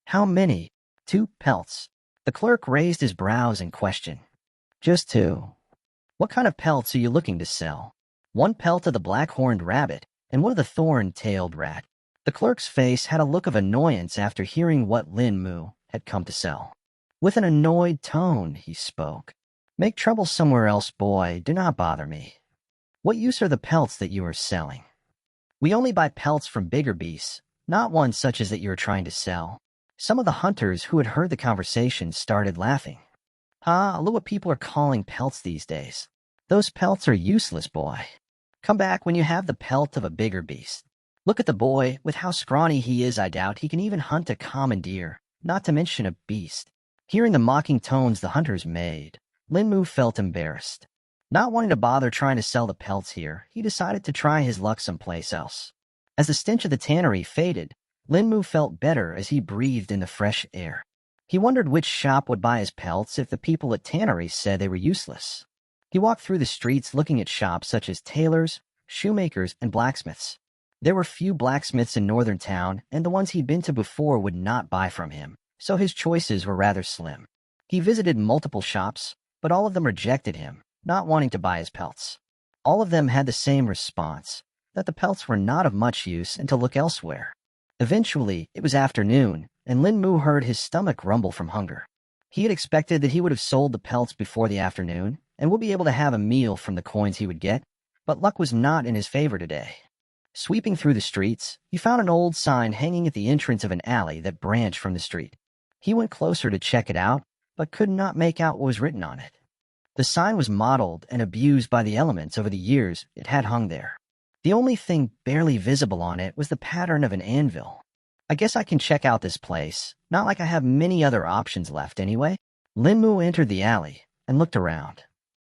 "How many?" "2 pelts." The clerk raised his brows and questioned. "Just 2. What kind of pelts are you looking to sell?" "1 pelt of the black-horned rabbit and 1 of the thorn-tailed rat." The clerk's face had a look of annoyance after hearing what Lin Mu had come to sell. With an annoyed tone, he spoke. "Make trouble somewhere else, boy. Do not bother me. What use are the pelts that you are selling?" "We only buy pelts from bigger beasts, not ones such as that you are trying to sell." Some of the hunters who had heard the conversation started laughing. Look what people are calling pelts these days. Those pelts are useless, boy. Come back when you have the pelt of a bigger beast. Look at the boy, with how scrawny he is. I doubt he can even hunt a common deer, not to mention a beast. Hearing the mocking tones the hunters made, Lin Mu felt embarrassed. Not wanting to bother trying to sell the pelts here, he decided to try his luck someplace else. As the stench of the tannery faded, Lin Mu felt better as he breathed in the fresh air. He wondered which shop would buy his pelts if the people at tanneries said they were useless. He walked through the streets looking at shops such as tailors, shoemakers, and blacksmiths. There were few blacksmiths in northern town, and the ones he'd been to before would not buy from him, so his choices were rather slim. He visited multiple shops, but all of them rejected him, not wanting to buy his pelts. All of them had the same response, that the pelts were not of much use and to look elsewhere. Eventually, it was afternoon, and Lin Mu heard his stomach rumble from hunger. He had expected that he would have sold the pelts before the afternoon, and would be able to have a meal from the coins he would get, but luck was not in his favor today. Sweeping through the streets, he found an old sign hanging at the entrance of an alley that branched from the street. He went closer to check it out, but could not make out what was written on it. The sign was mottled and abused by the elements over the years it had hung there. The only thing barely visible on it was the pattern of an anvil. "I guess I can check out this place. Not like I have many other options left anyway." Lin Mu entered the alley and looked around.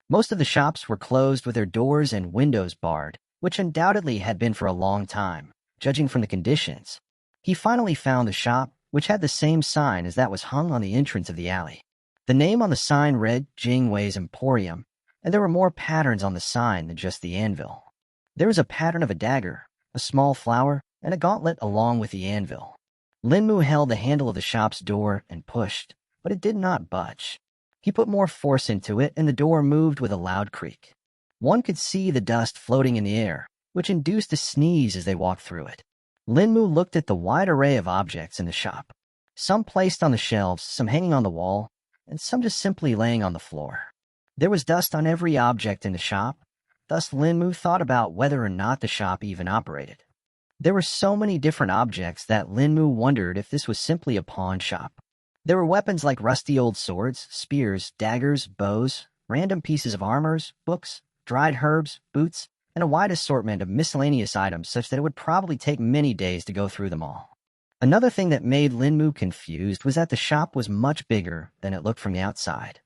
Most of the shops were closed with their doors and windows barred, which undoubtedly had been for a long time, judging from the conditions. He finally found the shop, which had the same sign as that was hung on the entrance of the alley. The name on the sign read Jing Wei's Emporium, and there were more patterns on the sign than just the anvil. There was a pattern of a dagger, a small flower, and a gauntlet along with the anvil. Lin Mu held the handle of the shop's door and pushed, but it did not budge. He put more force into it, and the door moved with a loud creak. One could see the dust floating in the air, which induced a sneeze as they walked through it. Lin Mu looked at the wide array of objects in the shop. Some placed on the shelves, some hanging on the wall, and some just simply laying on the floor. There was dust on every object in the shop, thus Lin Mu thought about whether or not the shop even operated. There were so many different objects that Lin Mu wondered if this was simply a pawn shop. There were weapons like rusty old swords, spears, daggers, bows, random pieces of armors, books, dried herbs, boots, and a wide assortment of miscellaneous items such that it would probably take many days to go through them all. Another thing that made Lin Mu confused was that the shop was much bigger than it looked from the outside.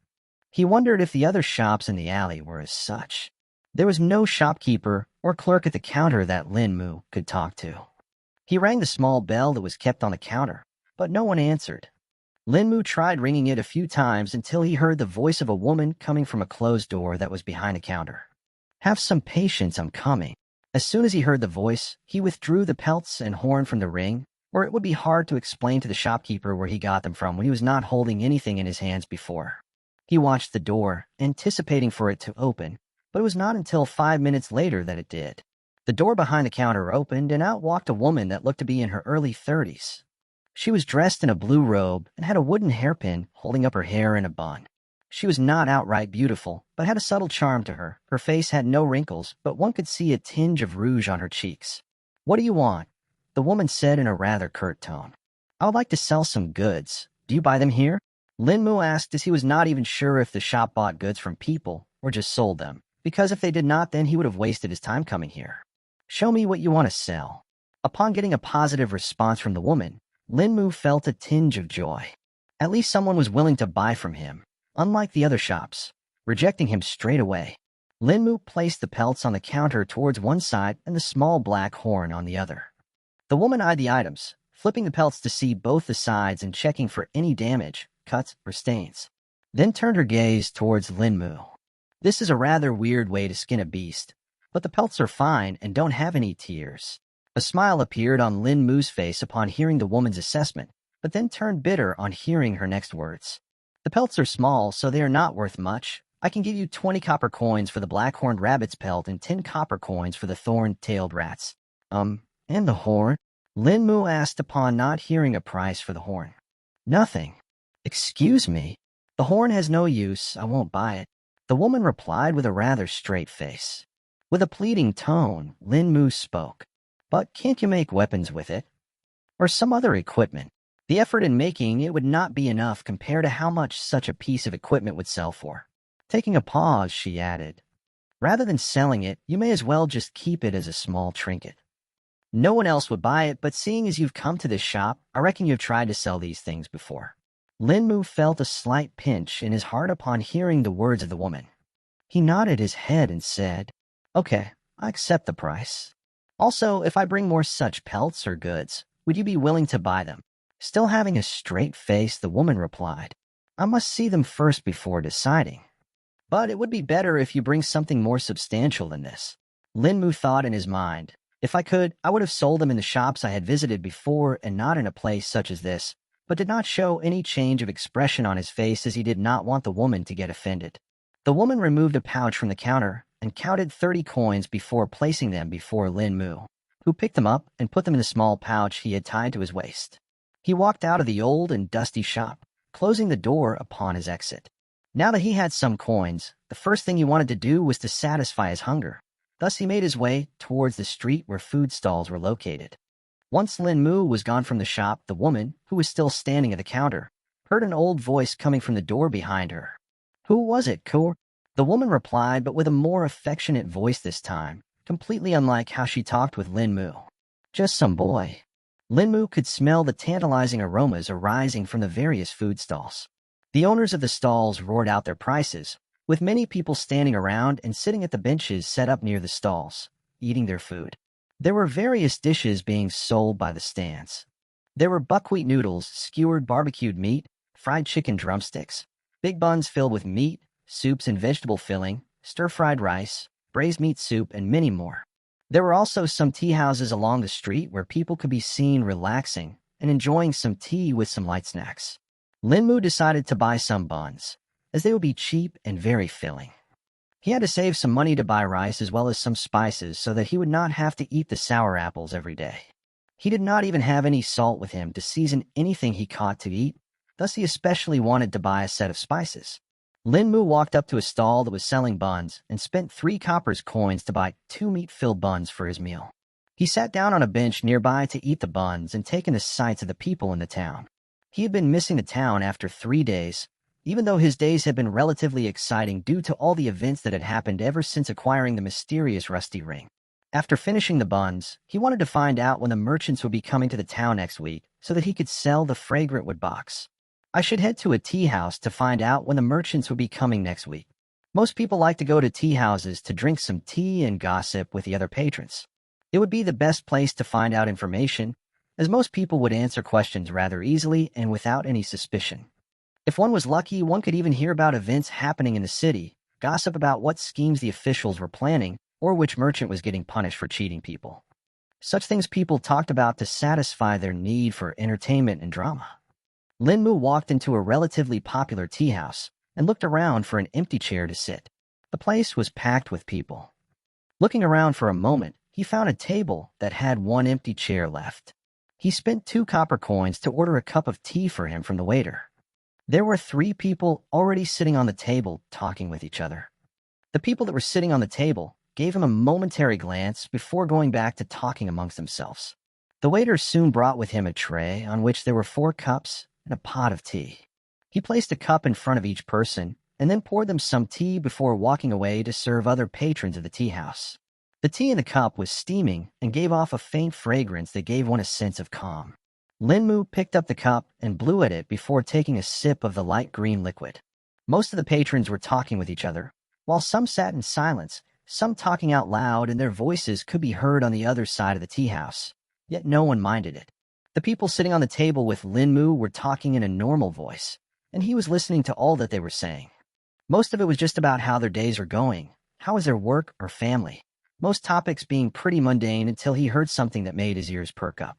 He wondered if the other shops in the alley were as such. There was no shopkeeper or clerk at the counter that Lin Mu could talk to. He rang the small bell that was kept on the counter, but no one answered. Lin Mu tried ringing it a few times until he heard the voice of a woman coming from a closed door that was behind the counter. "Have some patience, I'm coming." As soon as he heard the voice, he withdrew the pelts and horn from the ring, or it would be hard to explain to the shopkeeper where he got them from when he was not holding anything in his hands before. He watched the door, anticipating for it to open, but it was not until 5 minutes later that it did. The door behind the counter opened, and out walked a woman that looked to be in her early 30s. She was dressed in a blue robe and had a wooden hairpin holding up her hair in a bun. She was not outright beautiful, but had a subtle charm to her. Her face had no wrinkles, but one could see a tinge of rouge on her cheeks. "What do you want?" the woman said in a rather curt tone. "I would like to sell some goods. Do you buy them here?" Lin Mu asked, as he was not even sure if the shop bought goods from people or just sold them, because if they did not, then he would have wasted his time coming here. "Show me what you want to sell." Upon getting a positive response from the woman, Lin Mu felt a tinge of joy. At least someone was willing to buy from him. unlike the other shops, rejecting him straight away. Linmu placed the pelts on the counter towards one side and the small black horn on the other. The woman eyed the items, flipping the pelts to see both the sides and checking for any damage, cuts, or stains. Then turned her gaze towards Linmu. This is a rather weird way to skin a beast, but the pelts are fine and don't have any tears. A smile appeared on Linmu's face upon hearing the woman's assessment, but then turned bitter on hearing her next words. The pelts are small, so they are not worth much. I can give you 20 copper coins for the black-horned rabbit's pelt and 10 copper coins for the thorn-tailed rat's. And the horn? Linmu asked upon not hearing a price for the horn. Nothing. Excuse me. The horn has no use. I won't buy it. The woman replied with a rather straight face. With a pleading tone, Linmu spoke. But can't you make weapons with it? Or some other equipment? The effort in making it would not be enough compared to how much such a piece of equipment would sell for. Taking a pause, she added, rather than selling it, you may as well just keep it as a small trinket. No one else would buy it, but seeing as you've come to this shop, I reckon you've tried to sell these things before. Linmu felt a slight pinch in his heart upon hearing the words of the woman. He nodded his head and said, Okay, I accept the price. Also, if I bring more such pelts or goods, would you be willing to buy them? Still having a straight face, the woman replied, I must see them first before deciding. But it would be better if you bring something more substantial than this. Linmu thought in his mind, if I could, I would have sold them in the shops I had visited before and not in a place such as this, but did not show any change of expression on his face as he did not want the woman to get offended. The woman removed a pouch from the counter and counted 30 coins before placing them before Linmu, who picked them up and put them in the small pouch he had tied to his waist. He walked out of the old and dusty shop, closing the door upon his exit. Now that he had some coins, the first thing he wanted to do was to satisfy his hunger. Thus he made his way towards the street where food stalls were located. Once Linmu was gone from the shop, the woman, who was still standing at the counter, heard an old voice coming from the door behind her. Who was it, Kur? The woman replied, but with a more affectionate voice this time, completely unlike how she talked with Linmu. Just some boy. Linmu could smell the tantalizing aromas arising from the various food stalls. The owners of the stalls roared out their prices, with many people standing around and sitting at the benches set up near the stalls, eating their food. There were various dishes being sold by the stands. There were buckwheat noodles, skewered barbecued meat, fried chicken drumsticks, big buns filled with meat, soups and vegetable filling, stir-fried rice, braised meat soup, and many more. There were also some tea houses along the street where people could be seen relaxing and enjoying some tea with some light snacks. Linmu decided to buy some buns, as they would be cheap and very filling. He had to save some money to buy rice as well as some spices so that he would not have to eat the sour apples every day. He did not even have any salt with him to season anything he caught to eat, thus he especially wanted to buy a set of spices. Linmu walked up to a stall that was selling buns and spent 3 coppers coins to buy 2 meat-filled buns for his meal. He sat down on a bench nearby to eat the buns and take in the sights of the people in the town. He had been missing the town after 3 days, even though his days had been relatively exciting due to all the events that had happened ever since acquiring the mysterious rusty ring. After finishing the buns, he wanted to find out when the merchants would be coming to the town next week so that he could sell the fragrant wood box. I should head to a tea house to find out when the merchants would be coming next week. Most people like to go to tea houses to drink some tea and gossip with the other patrons. It would be the best place to find out information, as most people would answer questions rather easily and without any suspicion. If one was lucky, one could even hear about events happening in the city, gossip about what schemes the officials were planning, or which merchant was getting punished for cheating people. Such things people talked about to satisfy their need for entertainment and drama. Linmu walked into a relatively popular tea house and looked around for an empty chair to sit. The place was packed with people. Looking around for a moment, he found a table that had 1 empty chair left. He spent 2 copper coins to order a cup of tea for him from the waiter. There were 3 people already sitting on the table talking with each other. The people that were sitting on the table gave him a momentary glance before going back to talking amongst themselves. The waiter soon brought with him a tray on which there were 4 cups and a pot of tea. He placed a cup in front of each person and then poured them some tea before walking away to serve other patrons of the tea house. The tea in the cup was steaming and gave off a faint fragrance that gave one a sense of calm. Linmu picked up the cup and blew at it before taking a sip of the light green liquid. Most of the patrons were talking with each other, while some sat in silence, some talking out loud, and their voices could be heard on the other side of the tea house. Yet no one minded it. The people sitting on the table with Linmu were talking in a normal voice, and he was listening to all that they were saying. Most of it was just about how their days are going, how is their work or family, most topics being pretty mundane until he heard something that made his ears perk up.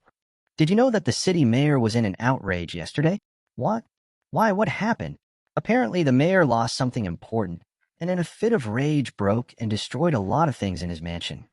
Did you know that the city mayor was in an outrage yesterday? What? Why, what happened? Apparently the mayor lost something important, and in a fit of rage broke and destroyed a lot of things in his mansion.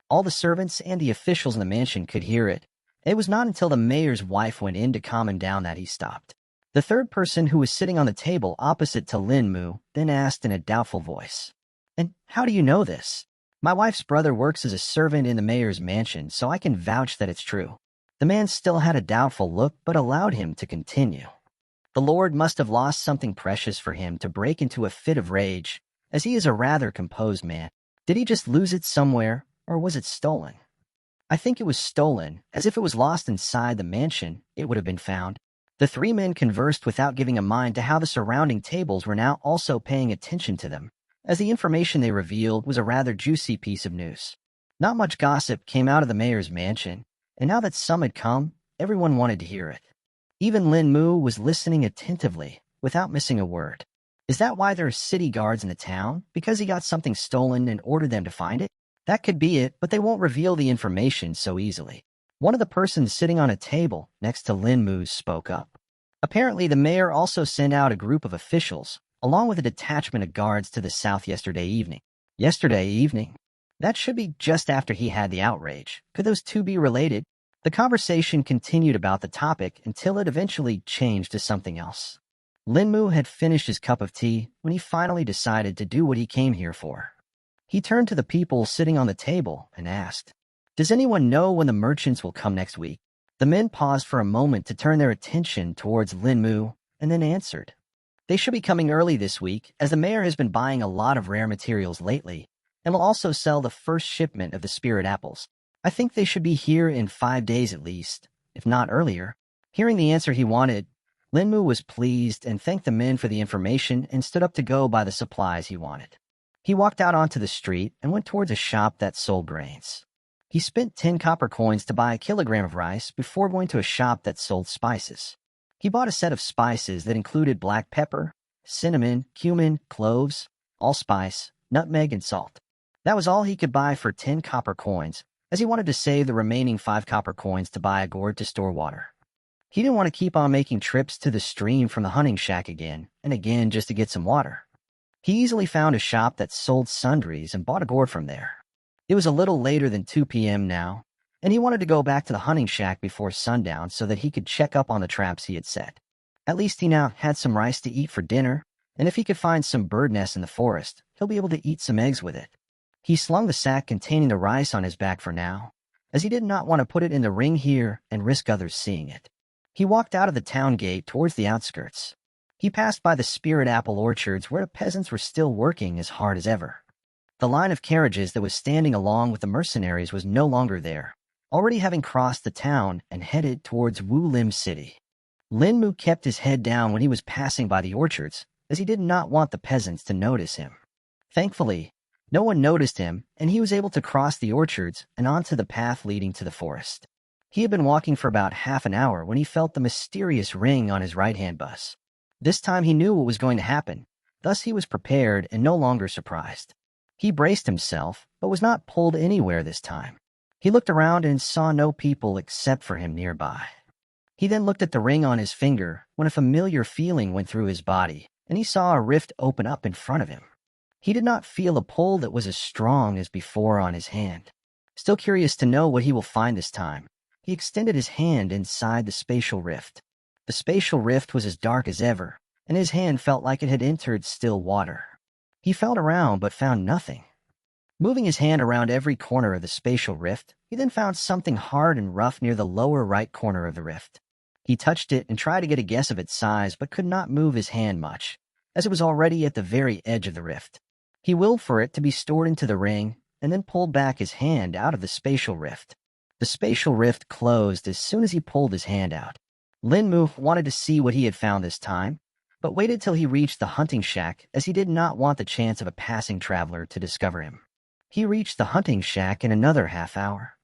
All the servants and the officials in the mansion could hear it. It was not until the mayor's wife went in to calm him down that he stopped. The third person, who was sitting on the table opposite to Lin Mu, then asked in a doubtful voice, "And how do you know this?" "My wife's brother works as a servant in the mayor's mansion, so I can vouch that it's true." The man still had a doubtful look, but allowed him to continue. "The Lord must have lost something precious for him to break into a fit of rage, as he is a rather composed man. Did he just lose it somewhere, or was it stolen?" "I think it was stolen, as if it was lost inside the mansion, it would have been found." The three men conversed without giving a mind to how the surrounding tables were now also paying attention to them, as the information they revealed was a rather juicy piece of news. Not much gossip came out of the mayor's mansion, and now that some had come, everyone wanted to hear it. Even Lin Mu was listening attentively, without missing a word. Is that why there are city guards in the town? Because he got something stolen and ordered them to find it? That could be it, but they won't reveal the information so easily. One of the persons sitting on a table next to Lin Mu spoke up. Apparently, the mayor also sent out a group of officials, along with a detachment of guards, to the south yesterday evening. Yesterday evening? That should be just after he had the outrage. Could those two be related? The conversation continued about the topic until it eventually changed to something else. Lin Mu had finished his cup of tea when he finally decided to do what he came here for. He turned to the people sitting on the table and asked, "Does anyone know when the merchants will come next week?" The men paused for a moment to turn their attention towards Lin Mu, and then answered, "They should be coming early this week, as the mayor has been buying a lot of rare materials lately, and will also sell the first shipment of the spirit apples. I think they should be here in 5 days at least, if not earlier." Hearing the answer he wanted, Lin Mu was pleased and thanked the men for the information and stood up to go buy the supplies he wanted. He walked out onto the street and went towards a shop that sold grains. He spent 10 copper coins to buy a kilogram of rice before going to a shop that sold spices. He bought a set of spices that included black pepper, cinnamon, cumin, cloves, allspice, nutmeg, and salt. That was all he could buy for 10 copper coins, as he wanted to save the remaining 5 copper coins to buy a gourd to store water. He didn't want to keep on making trips to the stream from the hunting shack again and again just to get some water. He easily found a shop that sold sundries and bought a gourd from there. It was a little later than 2 p.m. now, and he wanted to go back to the hunting shack before sundown so that he could check up on the traps he had set. At least he now had some rice to eat for dinner, and if he could find some bird nests in the forest, he'll be able to eat some eggs with it. He slung the sack containing the rice on his back for now, as he did not want to put it in the ring here and risk others seeing it. He walked out of the town gate towards the outskirts. He passed by the spirit apple orchards where the peasants were still working as hard as ever. The line of carriages that was standing along with the mercenaries was no longer there, already having crossed the town and headed towards Wu Lim City. Lin Mu kept his head down when he was passing by the orchards, as he did not want the peasants to notice him. Thankfully, no one noticed him, and he was able to cross the orchards and onto the path leading to the forest. He had been walking for about half an hour when he felt the mysterious ring on his right-hand bus. This time he knew what was going to happen, thus he was prepared and no longer surprised. He braced himself, but was not pulled anywhere this time. He looked around and saw no people except for him nearby. He then looked at the ring on his finger when a familiar feeling went through his body, and he saw a rift open up in front of him. He did not feel a pull that was as strong as before on his hand. Still curious to know what he will find this time, he extended his hand inside the spatial rift. The spatial rift was as dark as ever, and his hand felt like it had entered still water. He felt around but found nothing. Moving his hand around every corner of the spatial rift, he then found something hard and rough near the lower right corner of the rift. He touched it and tried to get a guess of its size but could not move his hand much, as it was already at the very edge of the rift. He willed for it to be stored into the ring and then pulled back his hand out of the spatial rift. The spatial rift closed as soon as he pulled his hand out. Lin Mu wanted to see what he had found this time, but waited till he reached the hunting shack as he did not want the chance of a passing traveler to discover him. He reached the hunting shack in another half hour.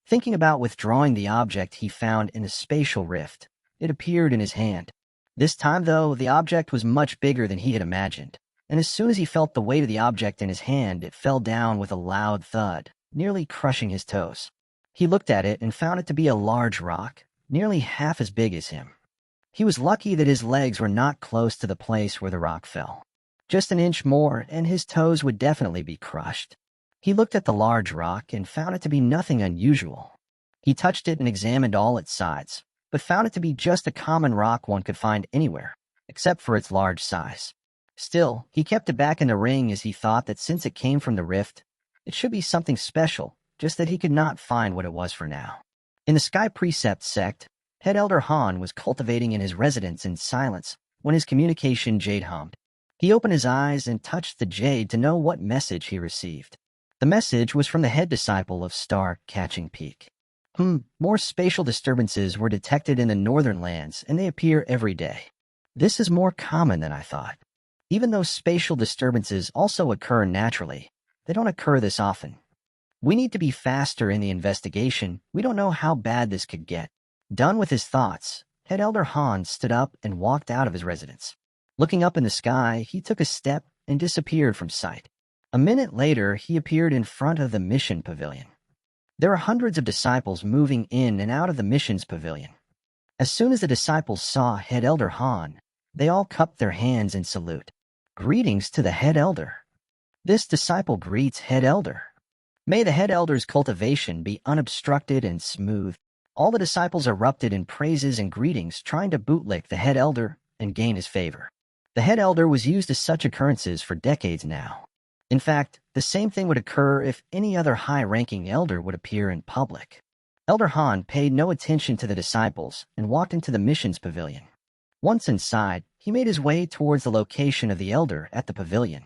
Thinking about withdrawing the object he found in a spatial rift, it appeared in his hand. This time, though, the object was much bigger than he had imagined, and as soon as he felt the weight of the object in his hand, it fell down with a loud thud, nearly crushing his toes. He looked at it and found it to be a large rock, nearly half as big as him. He was lucky that his legs were not close to the place where the rock fell. Just an inch more, and his toes would definitely be crushed. He looked at the large rock and found it to be nothing unusual. He touched it and examined all its sides, but found it to be just a common rock one could find anywhere, except for its large size. Still, he kept it back in the ring as he thought that since it came from the rift, it should be something special, just that he could not find what it was for now. In the Sky Precept sect, Head Elder Han was cultivating in his residence in silence when his communication jade hummed. He opened his eyes and touched the jade to know what message he received. The message was from the head disciple of Star Catching Peak. More spatial disturbances were detected in the northern lands, and they appear every day. This is more common than I thought. Even though spatial disturbances also occur naturally, they don't occur this often. We need to be faster in the investigation. We don't know how bad this could get. Done with his thoughts, Head Elder Han stood up and walked out of his residence. Looking up in the sky, he took a step and disappeared from sight. A minute later, he appeared in front of the mission pavilion. There are hundreds of disciples moving in and out of the missions pavilion. As soon as the disciples saw Head Elder Han, they all cupped their hands in salute. Greetings to the Head Elder. This disciple greets Head Elder. May the Head Elder's cultivation be unobstructed and smooth. All the disciples erupted in praises and greetings, trying to bootlick the Head Elder and gain his favor. The Head Elder was used to such occurrences for decades now. In fact, the same thing would occur if any other high-ranking elder would appear in public. Elder Han paid no attention to the disciples and walked into the missions pavilion. Once inside, he made his way towards the location of the elder at the pavilion.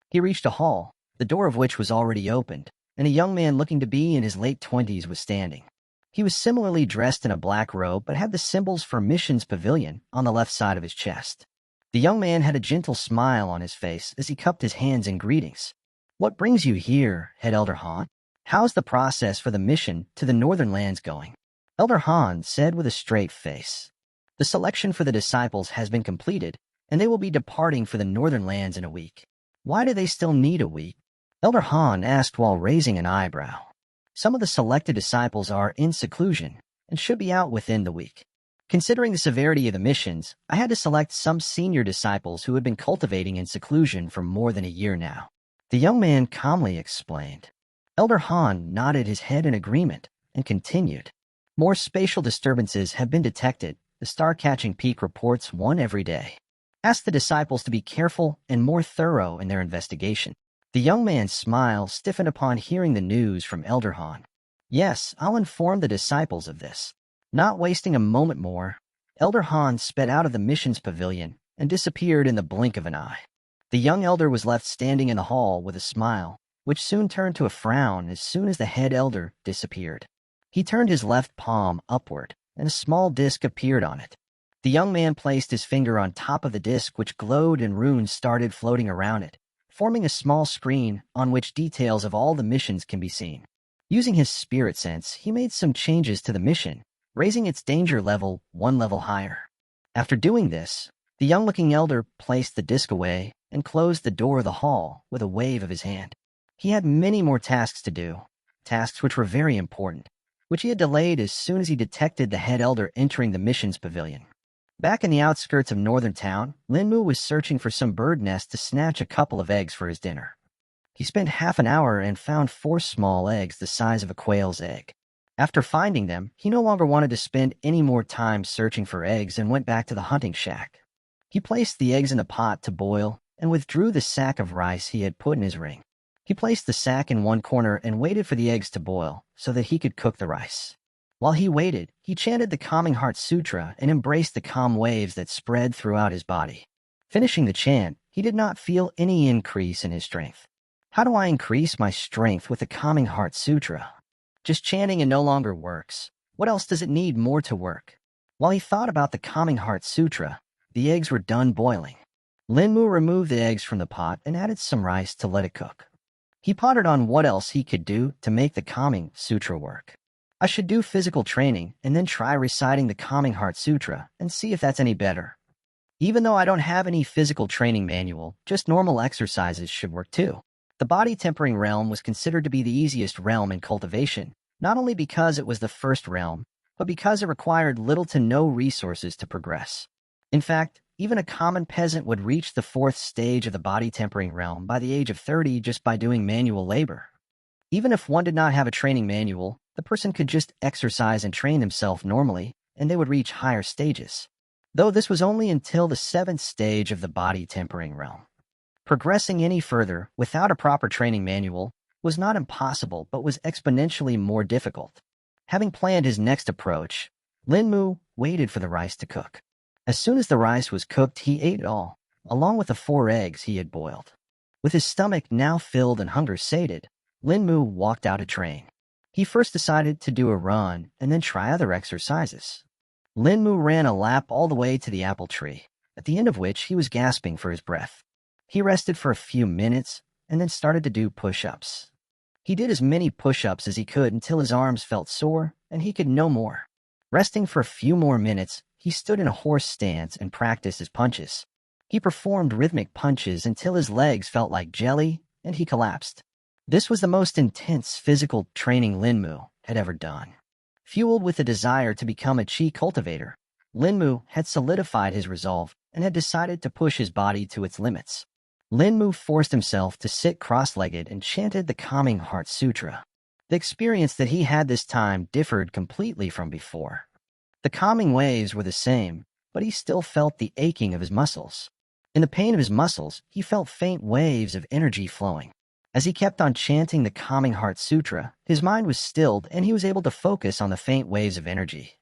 He reached a hall, the door of which was already opened, and a young man looking to be in his late 20s was standing. He was similarly dressed in a black robe but had the symbols for missions pavilion on the left side of his chest. The young man had a gentle smile on his face as he cupped his hands in greetings. What brings you here, Head Elder Han? How's the process for the mission to the northern lands going? Elder Han said with a straight face. The selection for the disciples has been completed, and they will be departing for the northern lands in a week. Why do they still need a week? Elder Han asked while raising an eyebrow. Some of the selected disciples are in seclusion and should be out within the week. Considering the severity of the missions, I had to select some senior disciples who had been cultivating in seclusion for more than a year now. The young man calmly explained. Elder Han nodded his head in agreement and continued. More spatial disturbances have been detected. The star-catching peak reports one every day. Ask the disciples to be careful and more thorough in their investigation. The young man's smile stiffened upon hearing the news from Elder Han. Yes, I'll inform the disciples of this. Not wasting a moment more, Elder Han sped out of the missions pavilion and disappeared in the blink of an eye. The young elder was left standing in the hall with a smile, which soon turned to a frown as soon as the head elder disappeared. He turned his left palm upward, and a small disc appeared on it. The young man placed his finger on top of the disc, which glowed, and runes started floating around it, forming a small screen on which details of all the missions can be seen. Using his spirit sense, he made some changes to the mission, raising its danger level one level higher. After doing this, the young-looking elder placed the disc away and closed the door of the hall with a wave of his hand. He had many more tasks to do, tasks which were very important, which he had delayed as soon as he detected the head elder entering the missions pavilion. Back in the outskirts of northern town, Linmu was searching for some bird nests to snatch a couple of eggs for his dinner. He spent half an hour and found 4 small eggs the size of a quail's egg. After finding them, he no longer wanted to spend any more time searching for eggs and went back to the hunting shack. He placed the eggs in a pot to boil and withdrew the sack of rice he had put in his ring. He placed the sack in one corner and waited for the eggs to boil so that he could cook the rice. While he waited, he chanted the Calming Heart Sutra and embraced the calm waves that spread throughout his body. Finishing the chant, he did not feel any increase in his strength. How do I increase my strength with the Calming Heart Sutra? Just chanting it no longer works. What else does it need more to work? While he thought about the Calming Heart Sutra, The eggs were done boiling. Linmu removed the eggs from the pot and added some rice to let it cook. He pondered on what else he could do to make the calming sutra work. I should do physical training and then try reciting the calming heart sutra and see if that's any better. Even though I don't have any physical training manual, just normal exercises should work too. The body tempering realm was considered to be the easiest realm in cultivation, not only because it was the first realm, but because it required little to no resources to progress. In fact, even a common peasant would reach the fourth stage of the body tempering realm by the age of 30 just by doing manual labor. Even if one did not have a training manual, the person could just exercise and train themselves normally, and they would reach higher stages. Though this was only until the seventh stage of the body tempering realm. Progressing any further without a proper training manual was not impossible but was exponentially more difficult. Having planned his next approach, Linmu waited for the rice to cook. As soon as the rice was cooked, he ate it all, along with the 4 eggs he had boiled. With his stomach now filled and hunger sated, Linmu walked out to train. He first decided to do a run and then try other exercises. Linmu ran a lap all the way to the apple tree, at the end of which he was gasping for his breath. He rested for a few minutes and then started to do push-ups. He did as many push-ups as he could until his arms felt sore and he could no more. Resting for a few more minutes, he stood in a horse stance and practiced his punches. He performed rhythmic punches until his legs felt like jelly and he collapsed. This was the most intense physical training Linmu had ever done. Fueled with a desire to become a chi cultivator, Linmu had solidified his resolve and had decided to push his body to its limits. Linmu forced himself to sit cross-legged and chanted the calming heart sutra. The experience that he had this time differed completely from before. The calming waves were the same, but he still felt the aching of his muscles. In the pain of his muscles, he felt faint waves of energy flowing. As he kept on chanting the calming heart sutra, his mind was stilled and he was able to focus on the faint waves of energy.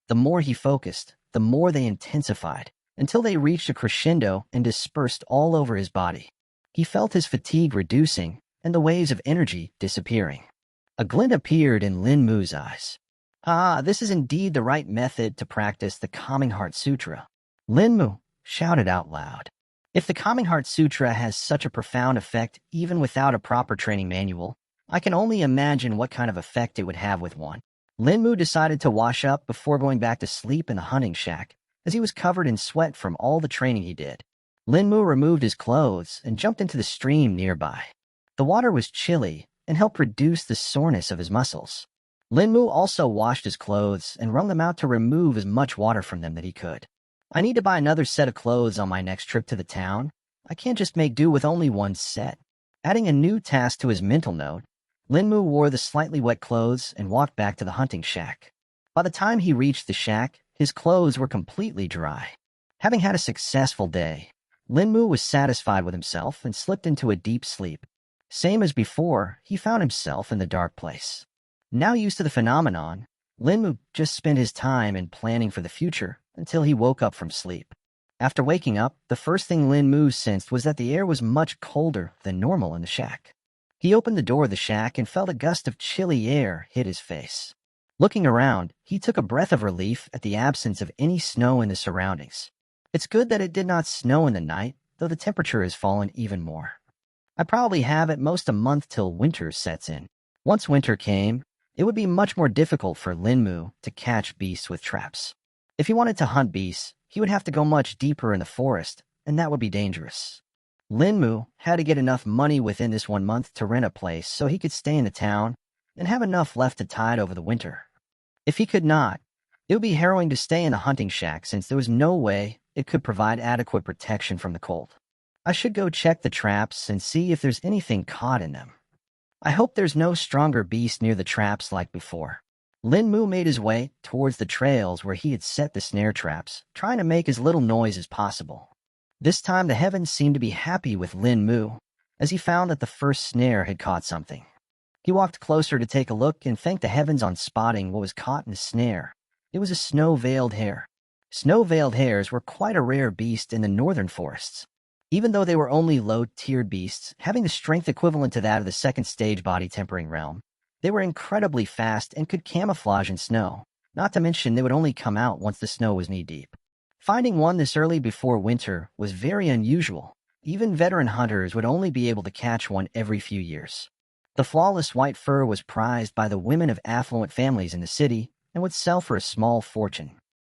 The more he focused, the more they intensified, until they reached a crescendo and dispersed all over his body. He felt his fatigue reducing and the waves of energy disappearing. A glint appeared in Linmu's eyes. Ah, this is indeed the right method to practice the calming heart sutra. Linmu shouted out loud. If the calming heart sutra has such a profound effect even without a proper training manual, I can only imagine what kind of effect it would have with one. Linmu decided to wash up before going back to sleep in the hunting shack, as he was covered in sweat from all the training he did. Linmu removed his clothes and jumped into the stream nearby. The water was chilly and helped reduce the soreness of his muscles. Linmu also washed his clothes and wrung them out to remove as much water from them that he could. I need to buy another set of clothes on my next trip to the town. I can't just make do with only one set. Adding a new task to his mental note, Linmu wore the slightly wet clothes and walked back to the hunting shack. By the time he reached the shack, his clothes were completely dry. Having had a successful day, Linmu was satisfied with himself and slipped into a deep sleep. Same as before, he found himself in the dark place. Now used to the phenomenon, Linmu just spent his time in planning for the future until he woke up from sleep. After waking up, the first thing Linmu sensed was that the air was much colder than normal in the shack. He opened the door of the shack and felt a gust of chilly air hit his face. Looking around, he took a breath of relief at the absence of any snow in the surroundings. It's good that it did not snow in the night, though the temperature has fallen even more. I probably have at most a month till winter sets in. Once winter came, it would be much more difficult for Linmu to catch beasts with traps. If he wanted to hunt beasts, he would have to go much deeper in the forest, and that would be dangerous. Linmu had to get enough money within this 1 month to rent a place so he could stay in the town and have enough left to tide over the winter. If he could not, it would be harrowing to stay in the hunting shack since there was no way it could provide adequate protection from the cold. I should go check the traps and see if there's anything caught in them. I hope there's no stronger beast near the traps like before. Linmu made his way towards the trails where he had set the snare traps, trying to make as little noise as possible. This time the heavens seemed to be happy with Linmu, as he found that the first snare had caught something. He walked closer to take a look and thanked the heavens on spotting what was caught in the snare. It was a snow-veiled hare. Snow-veiled hares were quite a rare beast in the northern forests. Even though they were only low-tiered beasts, having the strength equivalent to that of the second stage body tempering realm, they were incredibly fast and could camouflage in snow, not to mention they would only come out once the snow was knee-deep. Finding one this early before winter was very unusual. Even veteran hunters would only be able to catch one every few years. The flawless white fur was prized by the women of affluent families in the city and would sell for a small fortune.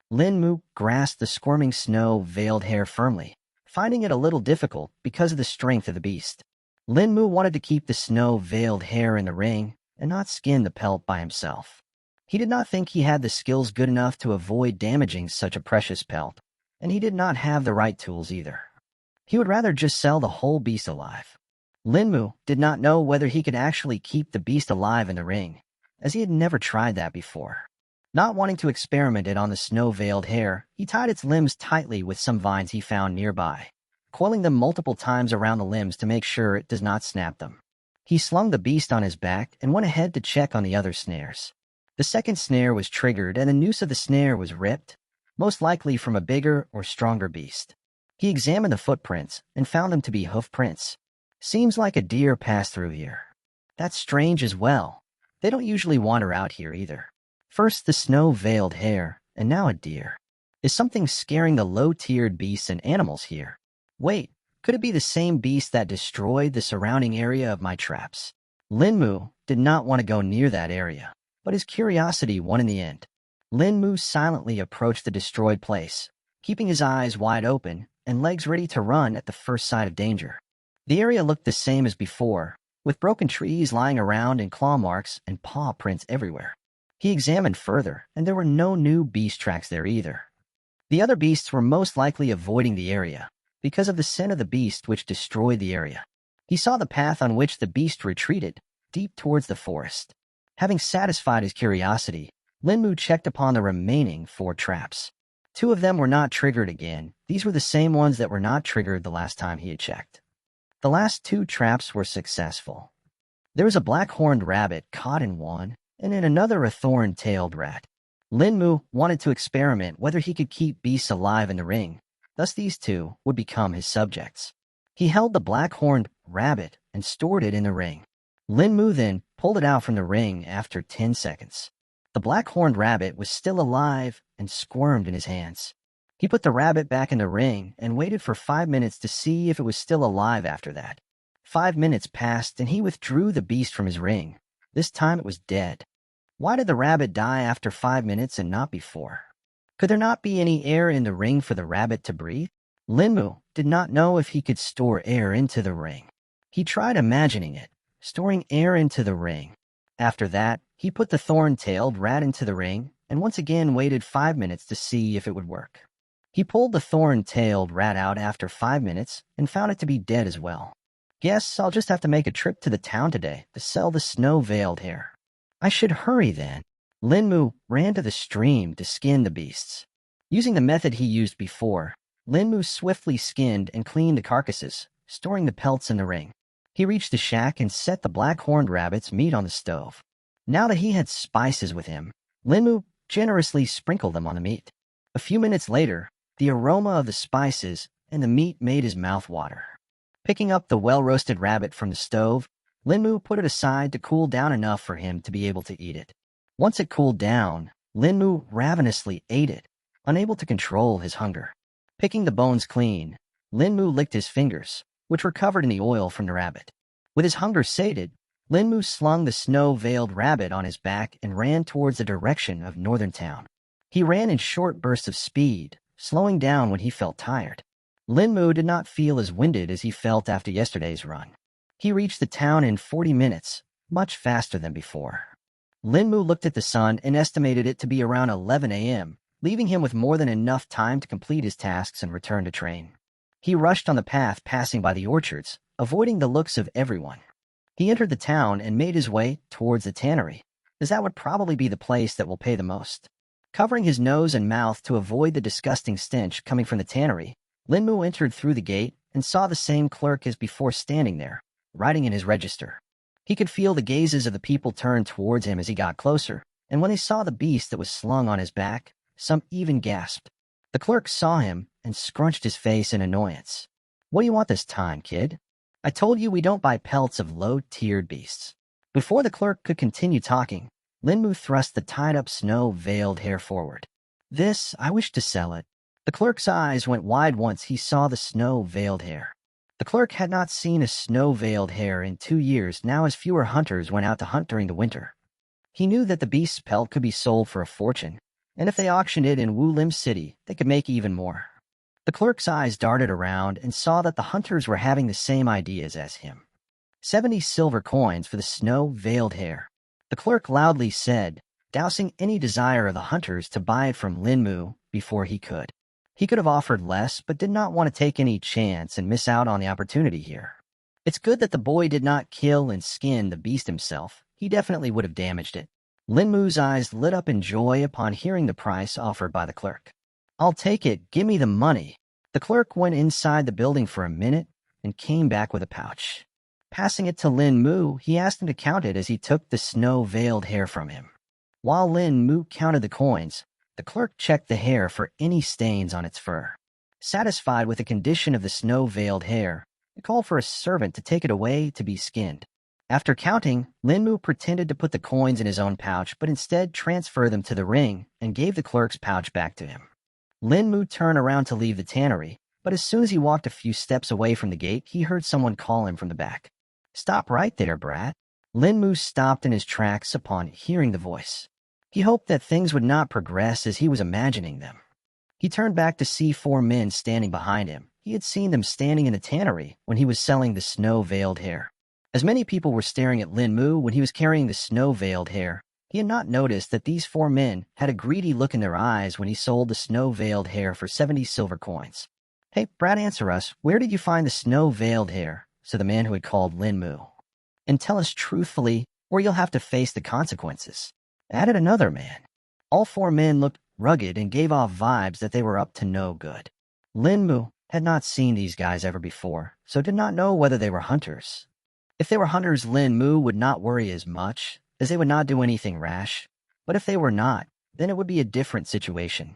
Lin Mu grasped the squirming snow-veiled hair firmly, finding it a little difficult because of the strength of the beast. Lin Mu wanted to keep the snow-veiled hair in the ring and not skin the pelt by himself. He did not think he had the skills good enough to avoid damaging such a precious pelt, and he did not have the right tools either. He would rather just sell the whole beast alive. Lin Mu did not know whether he could actually keep the beast alive in the ring, as he had never tried that before. Not wanting to experiment it on the snow-veiled hair, he tied its limbs tightly with some vines he found nearby, coiling them multiple times around the limbs to make sure it does not snap them. He slung the beast on his back and went ahead to check on the other snares. The second snare was triggered and the noose of the snare was ripped, most likely from a bigger or stronger beast. He examined the footprints and found them to be hoof prints. Seems like a deer passed through here. That's strange as well. They don't usually wander out here either. First the snow-veiled hair, and now a deer. Is something scaring the low-tiered beasts and animals here? Wait, could it be the same beast that destroyed the surrounding area of my traps? Lin Mu did not want to go near that area, but his curiosity won in the end. Lin Mu silently approached the destroyed place, keeping his eyes wide open and legs ready to run at the first sign of danger. The area looked the same as before, with broken trees lying around and claw marks and paw prints everywhere. He examined further, and there were no new beast tracks there either. The other beasts were most likely avoiding the area, because of the scent of the beast which destroyed the area. He saw the path on which the beast retreated, deep towards the forest. Having satisfied his curiosity, Lin Mu checked upon the remaining 4 traps. 2 of them were not triggered again. These were the same ones that were not triggered the last time he had checked. The last 2 traps were successful. There was a black-horned rabbit caught in one, and in another a thorn-tailed rat. Lin Mu wanted to experiment whether he could keep beasts alive in the ring, thus these 2 would become his subjects. He held the black-horned rabbit and stored it in the ring. Lin Mu then pulled it out from the ring after 10 seconds. The black-horned rabbit was still alive and squirmed in his hands. He put the rabbit back in the ring and waited for 5 minutes to see if it was still alive after that. 5 minutes passed and he withdrew the beast from his ring. This time it was dead. Why did the rabbit die after 5 minutes and not before? Could there not be any air in the ring for the rabbit to breathe? Lin Mu did not know if he could store air into the ring. He tried imagining it, storing air into the ring. After that, he put the thorn-tailed rat into the ring and once again waited 5 minutes to see if it would work. He pulled the thorn-tailed rat out after 5 minutes and found it to be dead as well. Guess I'll just have to make a trip to the town today to sell the snow-veiled hair. I should hurry then. Lin Mu ran to the stream to skin the beasts. Using the method he used before, Lin Mu swiftly skinned and cleaned the carcasses, storing the pelts in the ring. He reached the shack and set the black-horned rabbit's meat on the stove. Now that he had spices with him, Lin Mu generously sprinkled them on the meat. A few minutes later, the aroma of the spices and the meat made his mouth water. Picking up the well-roasted rabbit from the stove, Lin Mu put it aside to cool down enough for him to be able to eat it. Once it cooled down, Lin Mu ravenously ate it, unable to control his hunger. Picking the bones clean, Lin Mu licked his fingers, which were covered in the oil from the rabbit. With his hunger sated, Lin Mu slung the snow-veiled rabbit on his back and ran towards the direction of northern town. He ran in short bursts of speed, slowing down when he felt tired. Lin Mu did not feel as winded as he felt after yesterday's run. He reached the town in 40 minutes, much faster than before. Lin Mu looked at the sun and estimated it to be around 11 a.m., leaving him with more than enough time to complete his tasks and return to train. He rushed on the path passing by the orchards, avoiding the looks of everyone. He entered the town and made his way towards the tannery, as that would probably be the place that will pay the most. Covering his nose and mouth to avoid the disgusting stench coming from the tannery, Lin Mu entered through the gate and saw the same clerk as before standing there, writing in his register. He could feel the gazes of the people turn towards him as he got closer, and when they saw the beast that was slung on his back, some even gasped. The clerk saw him and scrunched his face in annoyance. "What do you want this time, kid? I told you we don't buy pelts of low-tiered beasts." Before the clerk could continue talking, Lin Mu thrust the tied-up snow-veiled hair forward. "This, I wish to sell it. The clerk's eyes went wide once he saw the snow-veiled hare. The clerk had not seen a snow-veiled hare in 2 years now, as fewer hunters went out to hunt during the winter. He knew that the beast's pelt could be sold for a fortune, and if they auctioned it in Wu Lim City, they could make even more. The clerk's eyes darted around and saw that the hunters were having the same ideas as him. 70 silver coins for the snow-veiled hare. The clerk loudly said, dousing any desire of the hunters to buy it from Lin Mu before he could. He could have offered less, but did not want to take any chance and miss out on the opportunity here. It's good that the boy did not kill and skin the beast himself. He definitely would have damaged it. Lin Mu's eyes lit up in joy upon hearing the price offered by the clerk. I'll take it, give me the money. The clerk went inside the building for a minute and came back with a pouch. Passing it to Lin Mu, he asked him to count it as he took the snow-veiled hare from him. While Lin Mu counted the coins, the clerk checked the hare for any stains on its fur. Satisfied with the condition of the snow-veiled hare, he called for a servant to take it away to be skinned. After counting, Lin Mu pretended to put the coins in his own pouch, but instead transferred them to the ring and gave the clerk's pouch back to him. Lin Mu turned around to leave the tannery, but as soon as he walked a few steps away from the gate, he heard someone call him from the back. Stop right there, brat. Lin Mu stopped in his tracks upon hearing the voice. He hoped that things would not progress as he was imagining them. He turned back to see 4 men standing behind him. He had seen them standing in the tannery when he was selling the snow-veiled hare. As many people were staring at Lin Mu when he was carrying the snow-veiled hare, he had not noticed that these 4 men had a greedy look in their eyes when he sold the snow-veiled hare for 70 silver coins. Hey, brat, answer us. Where did you find the snow-veiled hare? Said the man who had called Lin Mu. And tell us truthfully, or you'll have to face the consequences. Added another man. All 4 men looked rugged and gave off vibes that they were up to no good. Lin Mu had not seen these guys ever before, so did not know whether they were hunters. If they were hunters, Lin Mu would not worry as much, as they would not do anything rash. But if they were not, then it would be a different situation.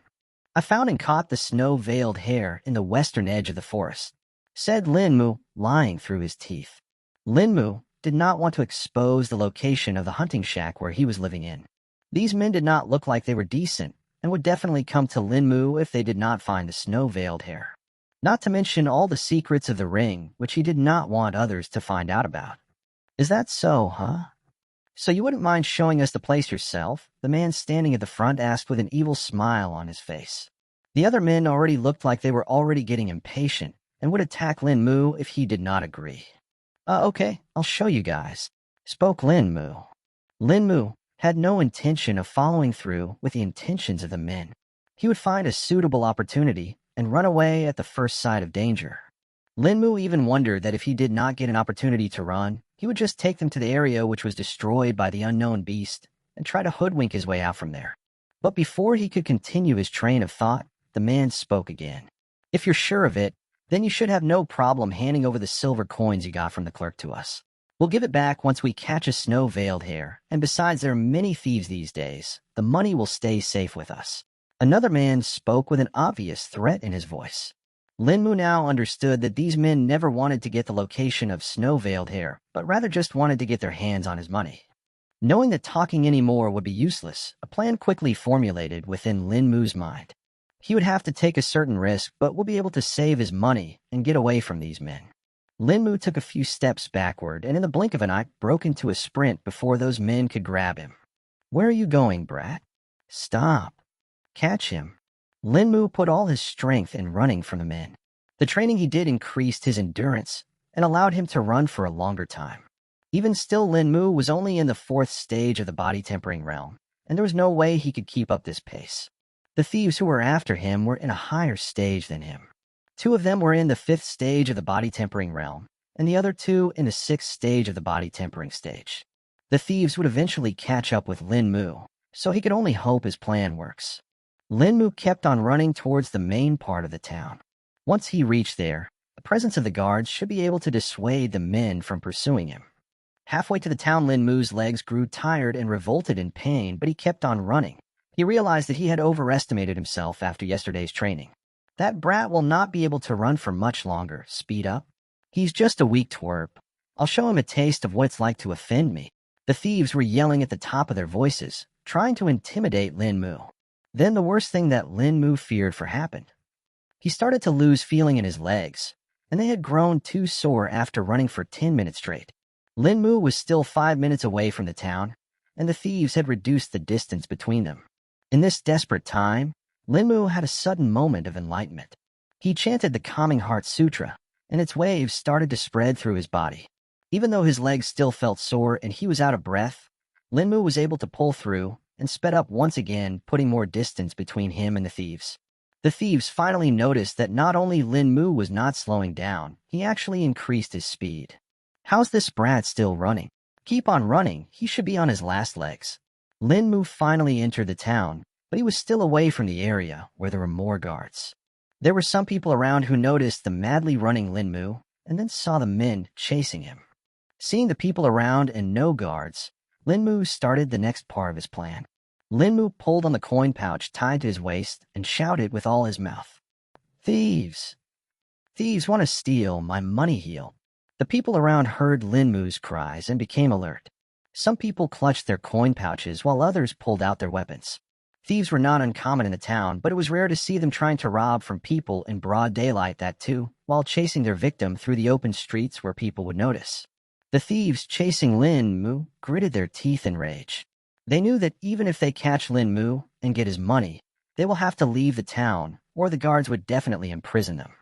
I found and caught the snow-veiled hare in the western edge of the forest, said Lin Mu, lying through his teeth. Lin Mu did not want to expose the location of the hunting shack where he was living in. These men did not look like they were decent, and would definitely come to Lin Mu if they did not find the snow-veiled hare. Not to mention all the secrets of the ring, which he did not want others to find out about. Is that so, huh? So you wouldn't mind showing us the place yourself? The man standing at the front asked with an evil smile on his face. The other men already looked like they were already getting impatient and would attack Lin Mu if he did not agree. Okay, I'll show you guys, spoke Lin Mu. Lin Mu had no intention of following through with the intentions of the men. He would find a suitable opportunity and run away at the first sight of danger. Lin Mu even wondered that if he did not get an opportunity to run, he would just take them to the area which was destroyed by the unknown beast and try to hoodwink his way out from there. But before he could continue his train of thought, the man spoke again. If you're sure of it, then you should have no problem handing over the silver coins you got from the clerk to us. We'll give it back once we catch a snow-veiled hare, and besides, there are many thieves these days. The money will stay safe with us. Another man spoke with an obvious threat in his voice. Lin Mu now understood that these men never wanted to get the location of snow-veiled hare, but rather just wanted to get their hands on his money. Knowing that talking any more would be useless, a plan quickly formulated within Lin Mu's mind. He would have to take a certain risk, but will be able to save his money and get away from these men. Lin Mu took a few steps backward and in the blink of an eye broke into a sprint before those men could grab him. Where are you going, brat? Stop. Catch him. Lin Mu put all his strength in running from the men. The training he did increased his endurance and allowed him to run for a longer time. Even still, Lin Mu was only in the 4th stage of the body tempering realm, and there was no way he could keep up this pace. The thieves who were after him were in a higher stage than him. 2 of them were in the 5th stage of the body tempering realm, and the other 2 in the 6th stage of the body tempering stage. The thieves would eventually catch up with Lin Mu, so he could only hope his plan works. Lin Mu kept on running towards the main part of the town. Once he reached there, the presence of the guards should be able to dissuade the men from pursuing him. Halfway to the town, Lin Mu's legs grew tired and revolted in pain, but he kept on running. He realized that he had overestimated himself after yesterday's training. That brat will not be able to run for much longer. Speed up. He's just a weak twerp. I'll show him a taste of what it's like to offend me. The thieves were yelling at the top of their voices, trying to intimidate Lin Mu. Then the worst thing that Lin Mu feared for happened. He started to lose feeling in his legs, and they had grown too sore after running for 10 minutes straight. Lin Mu was still 5 minutes away from the town, and the thieves had reduced the distance between them. In this desperate time, Lin Mu had a sudden moment of enlightenment. He chanted the Calming Heart Sutra, and its waves started to spread through his body. Even though his legs still felt sore and he was out of breath, Lin Mu was able to pull through and sped up once again, putting more distance between him and the thieves. The thieves finally noticed that not only Lin Mu was not slowing down, he actually increased his speed. "How's this brat still running? Keep on running, he should be on his last legs." Lin Mu finally entered the town, but he was still away from the area where there were more guards. There were some people around who noticed the madly running Lin Mu and then saw the men chasing him. Seeing the people around and no guards, Lin Mu started the next part of his plan. Lin Mu pulled on the coin pouch tied to his waist and shouted with all his mouth, "Thieves! Thieves want to steal my money heel." The people around heard Lin Mu's cries and became alert. Some people clutched their coin pouches while others pulled out their weapons. Thieves were not uncommon in the town, but it was rare to see them trying to rob from people in broad daylight, that too, while chasing their victim through the open streets where people would notice. The thieves chasing Lin Mu gritted their teeth in rage. They knew that even if they catch Lin Mu and get his money, they will have to leave the town, or the guards would definitely imprison them.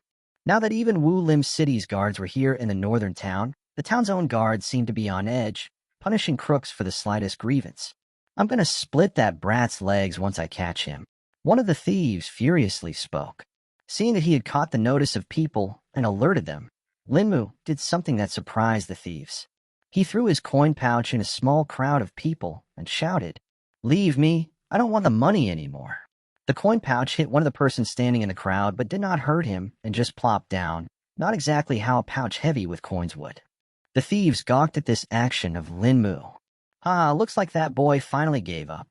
Now that even Wu Lim City's guards were here in the northern town, the town's own guards seemed to be on edge, punishing crooks for the slightest grievance. "I'm going to split that brat's legs once I catch him," one of the thieves furiously spoke. Seeing that he had caught the notice of people and alerted them, Lin Mu did something that surprised the thieves. He threw his coin pouch in a small crowd of people and shouted, "Leave me, I don't want the money anymore." The coin pouch hit one of the persons standing in the crowd but did not hurt him and just plopped down, not exactly how a pouch heavy with coins would. The thieves gawked at this action of Lin Mu. Looks like that boy finally gave up.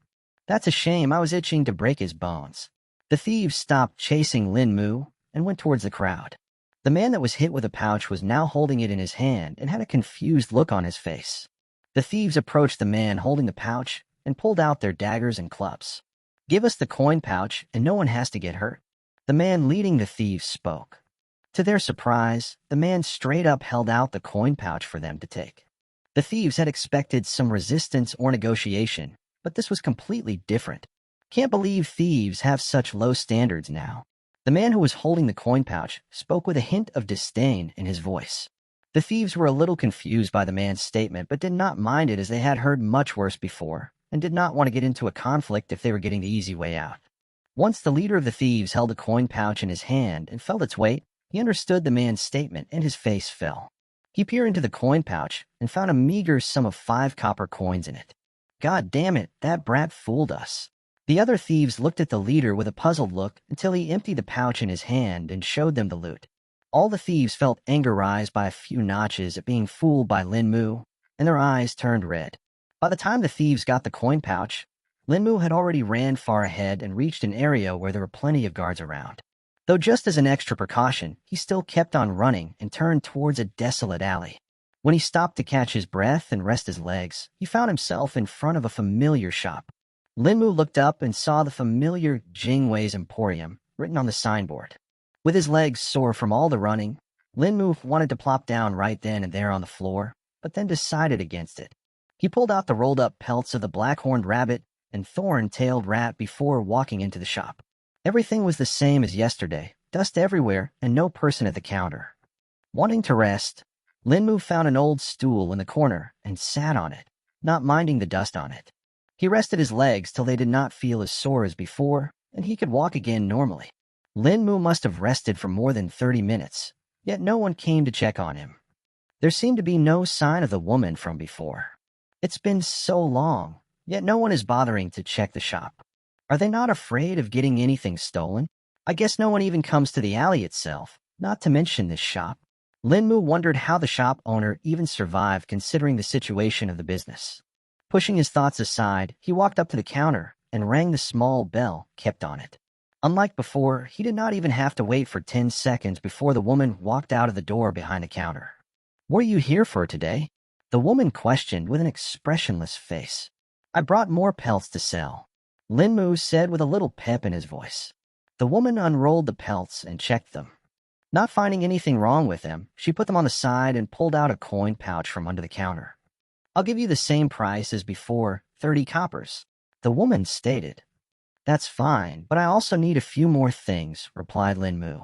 That's a shame, I was itching to break his bones." The thieves stopped chasing Lin Mu and went towards the crowd. The man that was hit with a pouch was now holding it in his hand and had a confused look on his face. The thieves approached the man holding the pouch and pulled out their daggers and clubs. "Give us the coin pouch and no one has to get hurt." The man leading the thieves spoke. To their surprise, the man straight up held out the coin pouch for them to take. The thieves had expected some resistance or negotiation, but this was completely different. Can't believe thieves have such low standards now. The man who was holding the coin pouch spoke with a hint of disdain in his voice. The thieves were a little confused by the man's statement, but did not mind it as they had heard much worse before, and did not want to get into a conflict if they were getting the easy way out. Once the leader of the thieves held a coin pouch in his hand and felt its weight, he understood the man's statement and his face fell. He peered into the coin pouch and found a meager sum of 5 copper coins in it. "God damn it, that brat fooled us." The other thieves looked at the leader with a puzzled look until he emptied the pouch in his hand and showed them the loot. All the thieves felt anger rise by a few notches at being fooled by Lin Mu, and their eyes turned red. By the time the thieves got the coin pouch, Lin Mu had already ran far ahead and reached an area where there were plenty of guards around. Though just as an extra precaution, he still kept on running and turned towards a desolate alley. When he stopped to catch his breath and rest his legs, he found himself in front of a familiar shop. Lin Mu looked up and saw the familiar Jingwei's Emporium written on the signboard. With his legs sore from all the running, Lin Mu wanted to plop down right then and there on the floor, but then decided against it. He pulled out the rolled-up pelts of the black-horned rabbit and thorn-tailed rat before walking into the shop. Everything was the same as yesterday, dust everywhere and no person at the counter. Wanting to rest, Lin Mu found an old stool in the corner and sat on it, not minding the dust on it. He rested his legs till they did not feel as sore as before, and he could walk again normally. Lin Mu must have rested for more than 30 minutes, yet no one came to check on him. There seemed to be no sign of the woman from before. It's been so long, yet no one is bothering to check the shop. Are they not afraid of getting anything stolen? I guess no one even comes to the alley itself, not to mention this shop. Lin Mu wondered how the shop owner even survived considering the situation of the business. Pushing his thoughts aside, he walked up to the counter and rang the small bell kept on it. Unlike before, he did not even have to wait for 10 seconds before the woman walked out of the door behind the counter. "What are you here for today?" the woman questioned with an expressionless face. "I brought more pelts to sell," Lin Mu said with a little pep in his voice. The woman unrolled the pelts and checked them. Not finding anything wrong with them, she put them on the side and pulled out a coin pouch from under the counter. I'll give you the same price as before, 30 coppers. The woman stated. That's fine, but I also need a few more things, replied Lin Mu.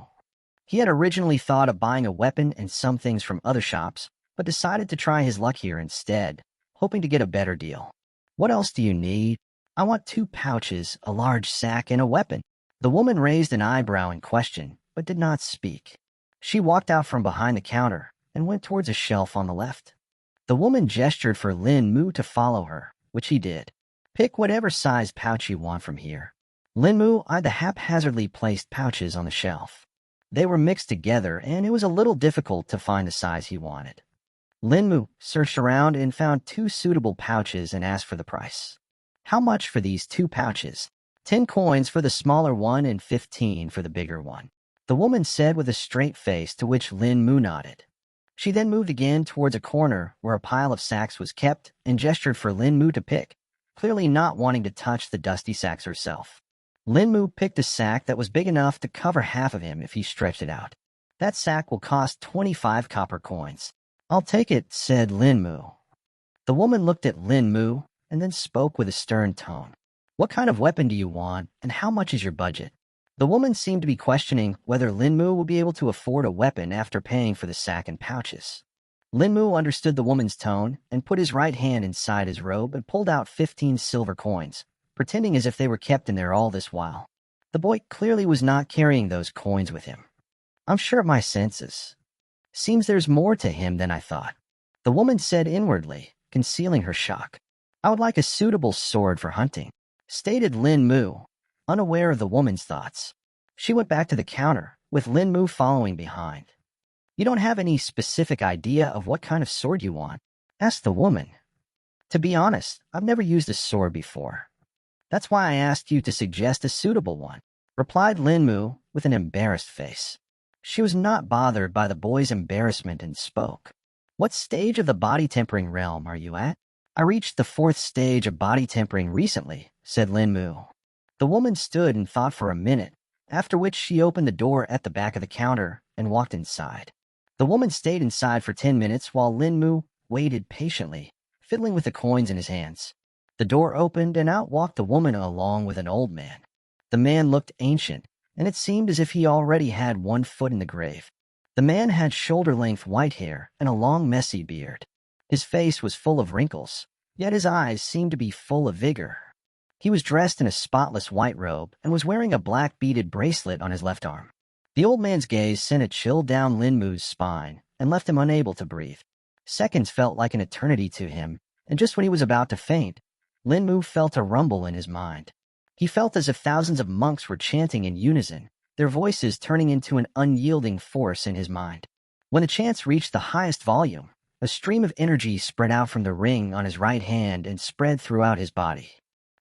He had originally thought of buying a weapon and some things from other shops, but decided to try his luck here instead, hoping to get a better deal. What else do you need? I want 2 pouches, a large sack, and a weapon. The woman raised an eyebrow in question, but did not speak. She walked out from behind the counter and went towards a shelf on the left. The woman gestured for Lin Mu to follow her, which he did. Pick whatever size pouch you want from here. Lin Mu eyed the haphazardly placed pouches on the shelf. They were mixed together, and it was a little difficult to find the size he wanted. Lin Mu searched around and found 2 suitable pouches and asked for the price. How much for these 2 pouches? 10 coins for the smaller one and 15 for the bigger one, the woman said with a straight face, to which Lin Mu nodded. She then moved again towards a corner where a pile of sacks was kept and gestured for Lin Mu to pick, clearly not wanting to touch the dusty sacks herself. Lin Mu picked a sack that was big enough to cover half of him if he stretched it out. That sack will cost 25 copper coins. I'll take it, said Lin Mu. The woman looked at Lin Mu and then spoke with a stern tone. What kind of weapon do you want, and how much is your budget? The woman seemed to be questioning whether Lin Mu would be able to afford a weapon after paying for the sack and pouches. Lin Mu understood the woman's tone and put his right hand inside his robe and pulled out 15 silver coins, pretending as if they were kept in there all this while. The boy clearly was not carrying those coins with him. I'm sure of my senses. Seems there's more to him than I thought, the woman said inwardly, concealing her shock. I would like a suitable sword for hunting, stated Lin Mu, unaware of the woman's thoughts. She went back to the counter, with Lin Mu following behind. You don't have any specific idea of what kind of sword you want? Asked the woman. To be honest, I've never used a sword before. That's why I asked you to suggest a suitable one, replied Lin Mu with an embarrassed face. She was not bothered by the boy's embarrassment and spoke. What stage of the body tempering realm are you at? I reached the 4th stage of body tempering recently, said Lin Mu. The woman stood and thought for a minute, after which she opened the door at the back of the counter and walked inside. The woman stayed inside for 10 minutes while Lin Mu waited patiently, fiddling with the coins in his hands. The door opened and out walked the woman along with an old man. The man looked ancient, and it seemed as if he already had 1 foot in the grave. The man had shoulder-length white hair and a long messy beard. His face was full of wrinkles, yet his eyes seemed to be full of vigor. He was dressed in a spotless white robe and was wearing a black beaded bracelet on his left arm. The old man's gaze sent a chill down Lin Mu's spine and left him unable to breathe. Seconds felt like an eternity to him, and just when he was about to faint, Lin Mu felt a rumble in his mind. He felt as if thousands of monks were chanting in unison, their voices turning into an unyielding force in his mind. When the chants reached the highest volume, a stream of energy spread out from the ring on his right hand and spread throughout his body.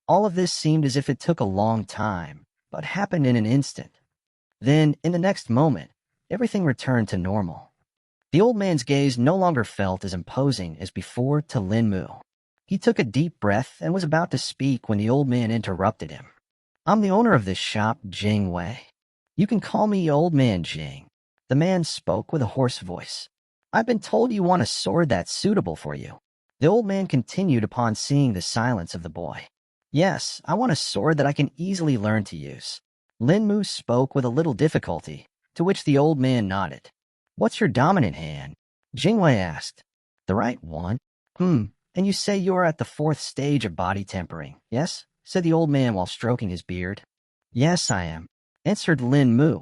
All of this seemed as if it took a long time, but happened in an instant. Then, in the next moment, everything returned to normal. The old man's gaze no longer felt as imposing as before to Lin Mu. He took a deep breath and was about to speak when the old man interrupted him. I'm the owner of this shop, Jing Wei. You can call me Old Man Jing. The man spoke with a hoarse voice. I've been told you want a sword that's suitable for you. The old man continued upon seeing the silence of the boy. Yes, I want a sword that I can easily learn to use. Lin Mu spoke with a little difficulty, to which the old man nodded. What's your dominant hand? Jing Wei asked. The right one. And you say you're at the 4th stage of body tempering, yes? Said the old man while stroking his beard. Yes, I am, answered Lin Mu,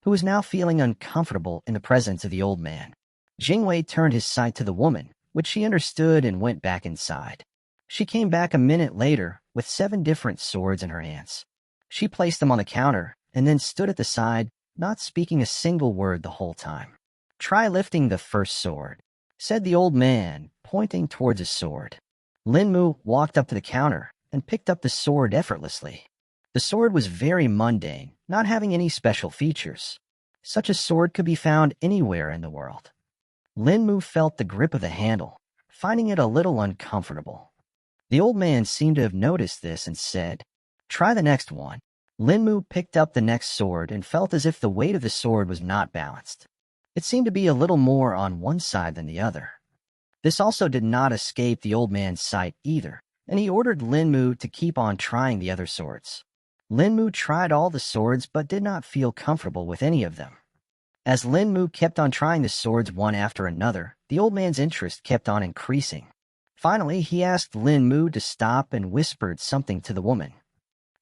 who was now feeling uncomfortable in the presence of the old man. Jing Wei turned his sight to the woman, which she understood and went back inside. She came back a minute later with 7 different swords in her hands. She placed them on the counter and then stood at the side, not speaking a single word the whole time. Try lifting the first sword, said the old man, pointing towards his sword. Lin Mu walked up to the counter and picked up the sword effortlessly. The sword was very mundane, not having any special features. Such a sword could be found anywhere in the world. Lin Mu felt the grip of the handle, finding it a little uncomfortable. The old man seemed to have noticed this and said, Try the next one. Lin Mu picked up the next sword and felt as if the weight of the sword was not balanced. It seemed to be a little more on one side than the other. This also did not escape the old man's sight either, and he ordered Lin Mu to keep on trying the other swords. Lin Mu tried all the swords but did not feel comfortable with any of them. As Lin Mu kept on trying the swords one after another, the old man's interest kept on increasing. Finally, he asked Lin Mu to stop and whispered something to the woman.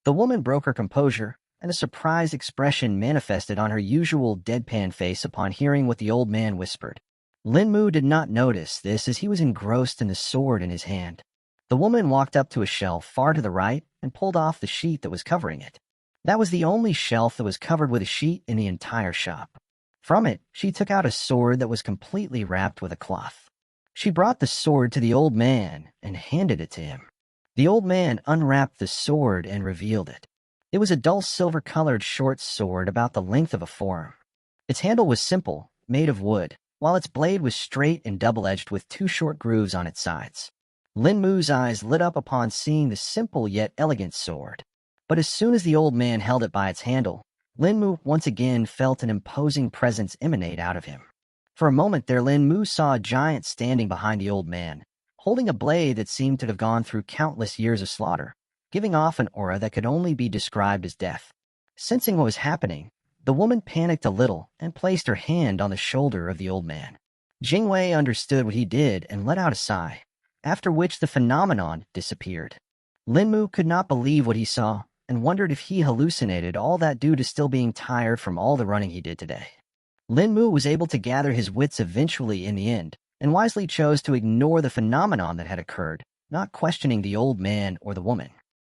The woman broke her composure, and a surprised expression manifested on her usual deadpan face upon hearing what the old man whispered. Lin Mu did not notice this as he was engrossed in the sword in his hand. The woman walked up to a shelf far to the right and pulled off the sheet that was covering it. That was the only shelf that was covered with a sheet in the entire shop. From it, she took out a sword that was completely wrapped with a cloth. She brought the sword to the old man and handed it to him. The old man unwrapped the sword and revealed it. It was a dull silver-colored short sword about the length of a forearm. Its handle was simple, made of wood, while its blade was straight and double-edged with two short grooves on its sides. Lin Mu's eyes lit up upon seeing the simple yet elegant sword. But as soon as the old man held it by its handle, Lin Mu once again felt an imposing presence emanate out of him. For a moment there, Lin Mu saw a giant standing behind the old man, holding a blade that seemed to have gone through countless years of slaughter, giving off an aura that could only be described as death. Sensing what was happening, the woman panicked a little and placed her hand on the shoulder of the old man. Jingwei understood what he did and let out a sigh, after which the phenomenon disappeared. Lin Mu could not believe what he saw and wondered if he hallucinated all that due to still being tired from all the running he did today. Lin Mu was able to gather his wits eventually in the end, and wisely chose to ignore the phenomenon that had occurred, not questioning the old man or the woman.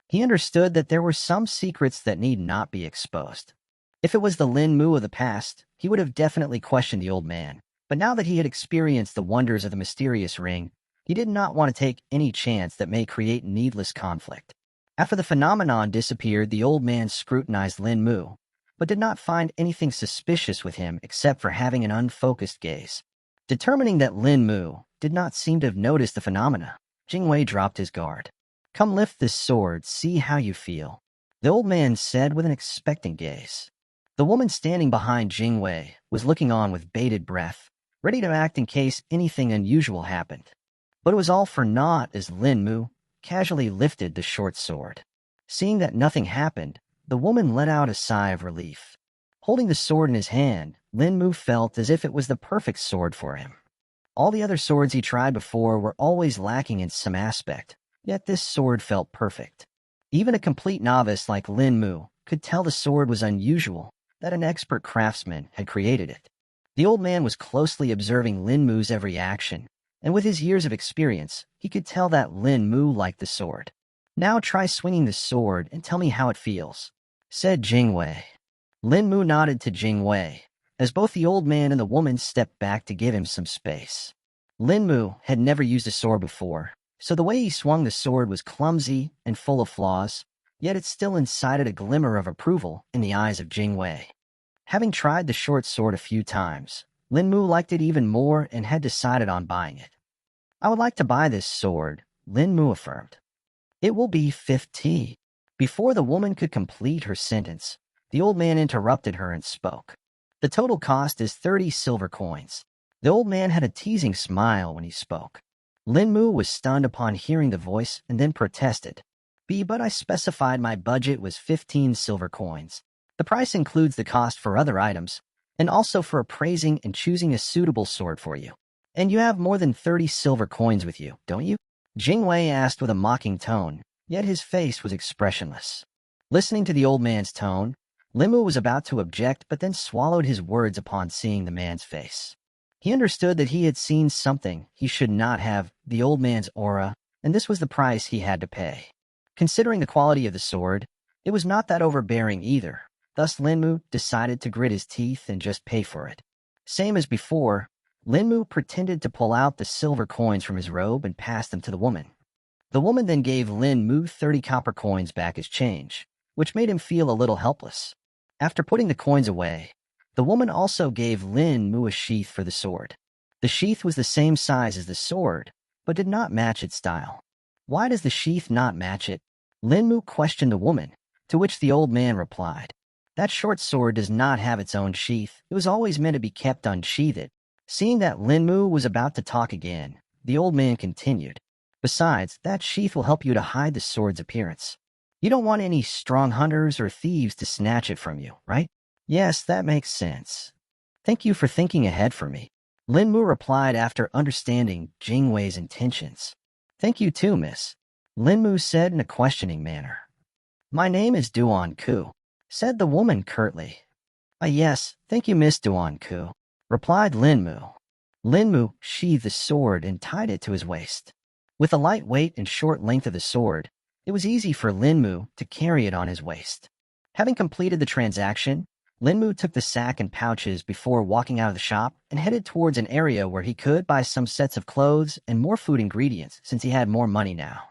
He understood that there were some secrets that need not be exposed. If it was the Lin Mu of the past, he would have definitely questioned the old man, but now that he had experienced the wonders of the mysterious ring, he did not want to take any chance that may create needless conflict. After the phenomenon disappeared, the old man scrutinized Lin Mu, but did not find anything suspicious with him except for having an unfocused gaze. Determining that Lin Mu did not seem to have noticed the phenomena, Jingwei dropped his guard. "Come lift this sword, see how you feel," the old man said with an expectant gaze. The woman standing behind Jingwei was looking on with bated breath, ready to act in case anything unusual happened. But it was all for naught as Lin Mu casually lifted the short sword. Seeing that nothing happened, the woman let out a sigh of relief. Holding the sword in his hand, Lin Mu felt as if it was the perfect sword for him. All the other swords he tried before were always lacking in some aspect, yet this sword felt perfect. Even a complete novice like Lin Mu could tell the sword was unusual, that an expert craftsman had created it. The old man was closely observing Lin Mu's every action, and with his years of experience, he could tell that Lin Mu liked the sword. "Now try swinging the sword and tell me how it feels," said Jingwei. Lin Mu nodded to Jingwei, as both the old man and the woman stepped back to give him some space. Lin Mu had never used a sword before, so the way he swung the sword was clumsy and full of flaws, yet it still incited a glimmer of approval in the eyes of Jingwei. Having tried the short sword a few times, Lin Mu liked it even more and had decided on buying it. "I would like to buy this sword," Lin Mu affirmed. "It will be 50. Before the woman could complete her sentence, the old man interrupted her and spoke. "The total cost is 30 silver coins." The old man had a teasing smile when he spoke. Lin Mu was stunned upon hearing the voice and then protested. But I specified my budget was 15 silver coins. The price includes the cost for other items, and also for appraising and choosing a suitable sword for you. And you have more than 30 silver coins with you, don't you?" Jingwei asked with a mocking tone, yet his face was expressionless. Listening to the old man's tone, Lin Mu was about to object but then swallowed his words upon seeing the man's face. He understood that he had seen something he should not have, the old man's aura, and this was the price he had to pay. Considering the quality of the sword, it was not that overbearing either. Thus Lin Mu decided to grit his teeth and just pay for it. Same as before, Lin Mu pretended to pull out the silver coins from his robe and pass them to the woman. The woman then gave Lin Mu 30 copper coins back as change, which made him feel a little helpless. After putting the coins away, the woman also gave Lin Mu a sheath for the sword. The sheath was the same size as the sword, but did not match its style. "Why does the sheath not match it?" Lin Mu questioned the woman, To which the old man replied, "That short sword does not have its own sheath. It was always meant to be kept unsheathed." Seeing that Linmu was about to talk again, the old man continued, "Besides, that sheath will help you to hide the sword's appearance. You don't want any strong hunters or thieves to snatch it from you, right?" "Yes, that makes sense. Thank you for thinking ahead for me," Linmu replied after understanding Jingwei's intentions. "Thank you too, miss," Linmu said in a questioning manner. "My name is Duan Ku," said the woman curtly. Yes, thank you, Miss Duan Ku," replied Linmu. Linmu sheathed the sword and tied it to his waist. With the light weight and short length of the sword, it was easy for Linmu to carry it on his waist. Having completed the transaction, Linmu took the sack and pouches before walking out of the shop and headed towards an area where he could buy some sets of clothes and more food ingredients since he had more money now.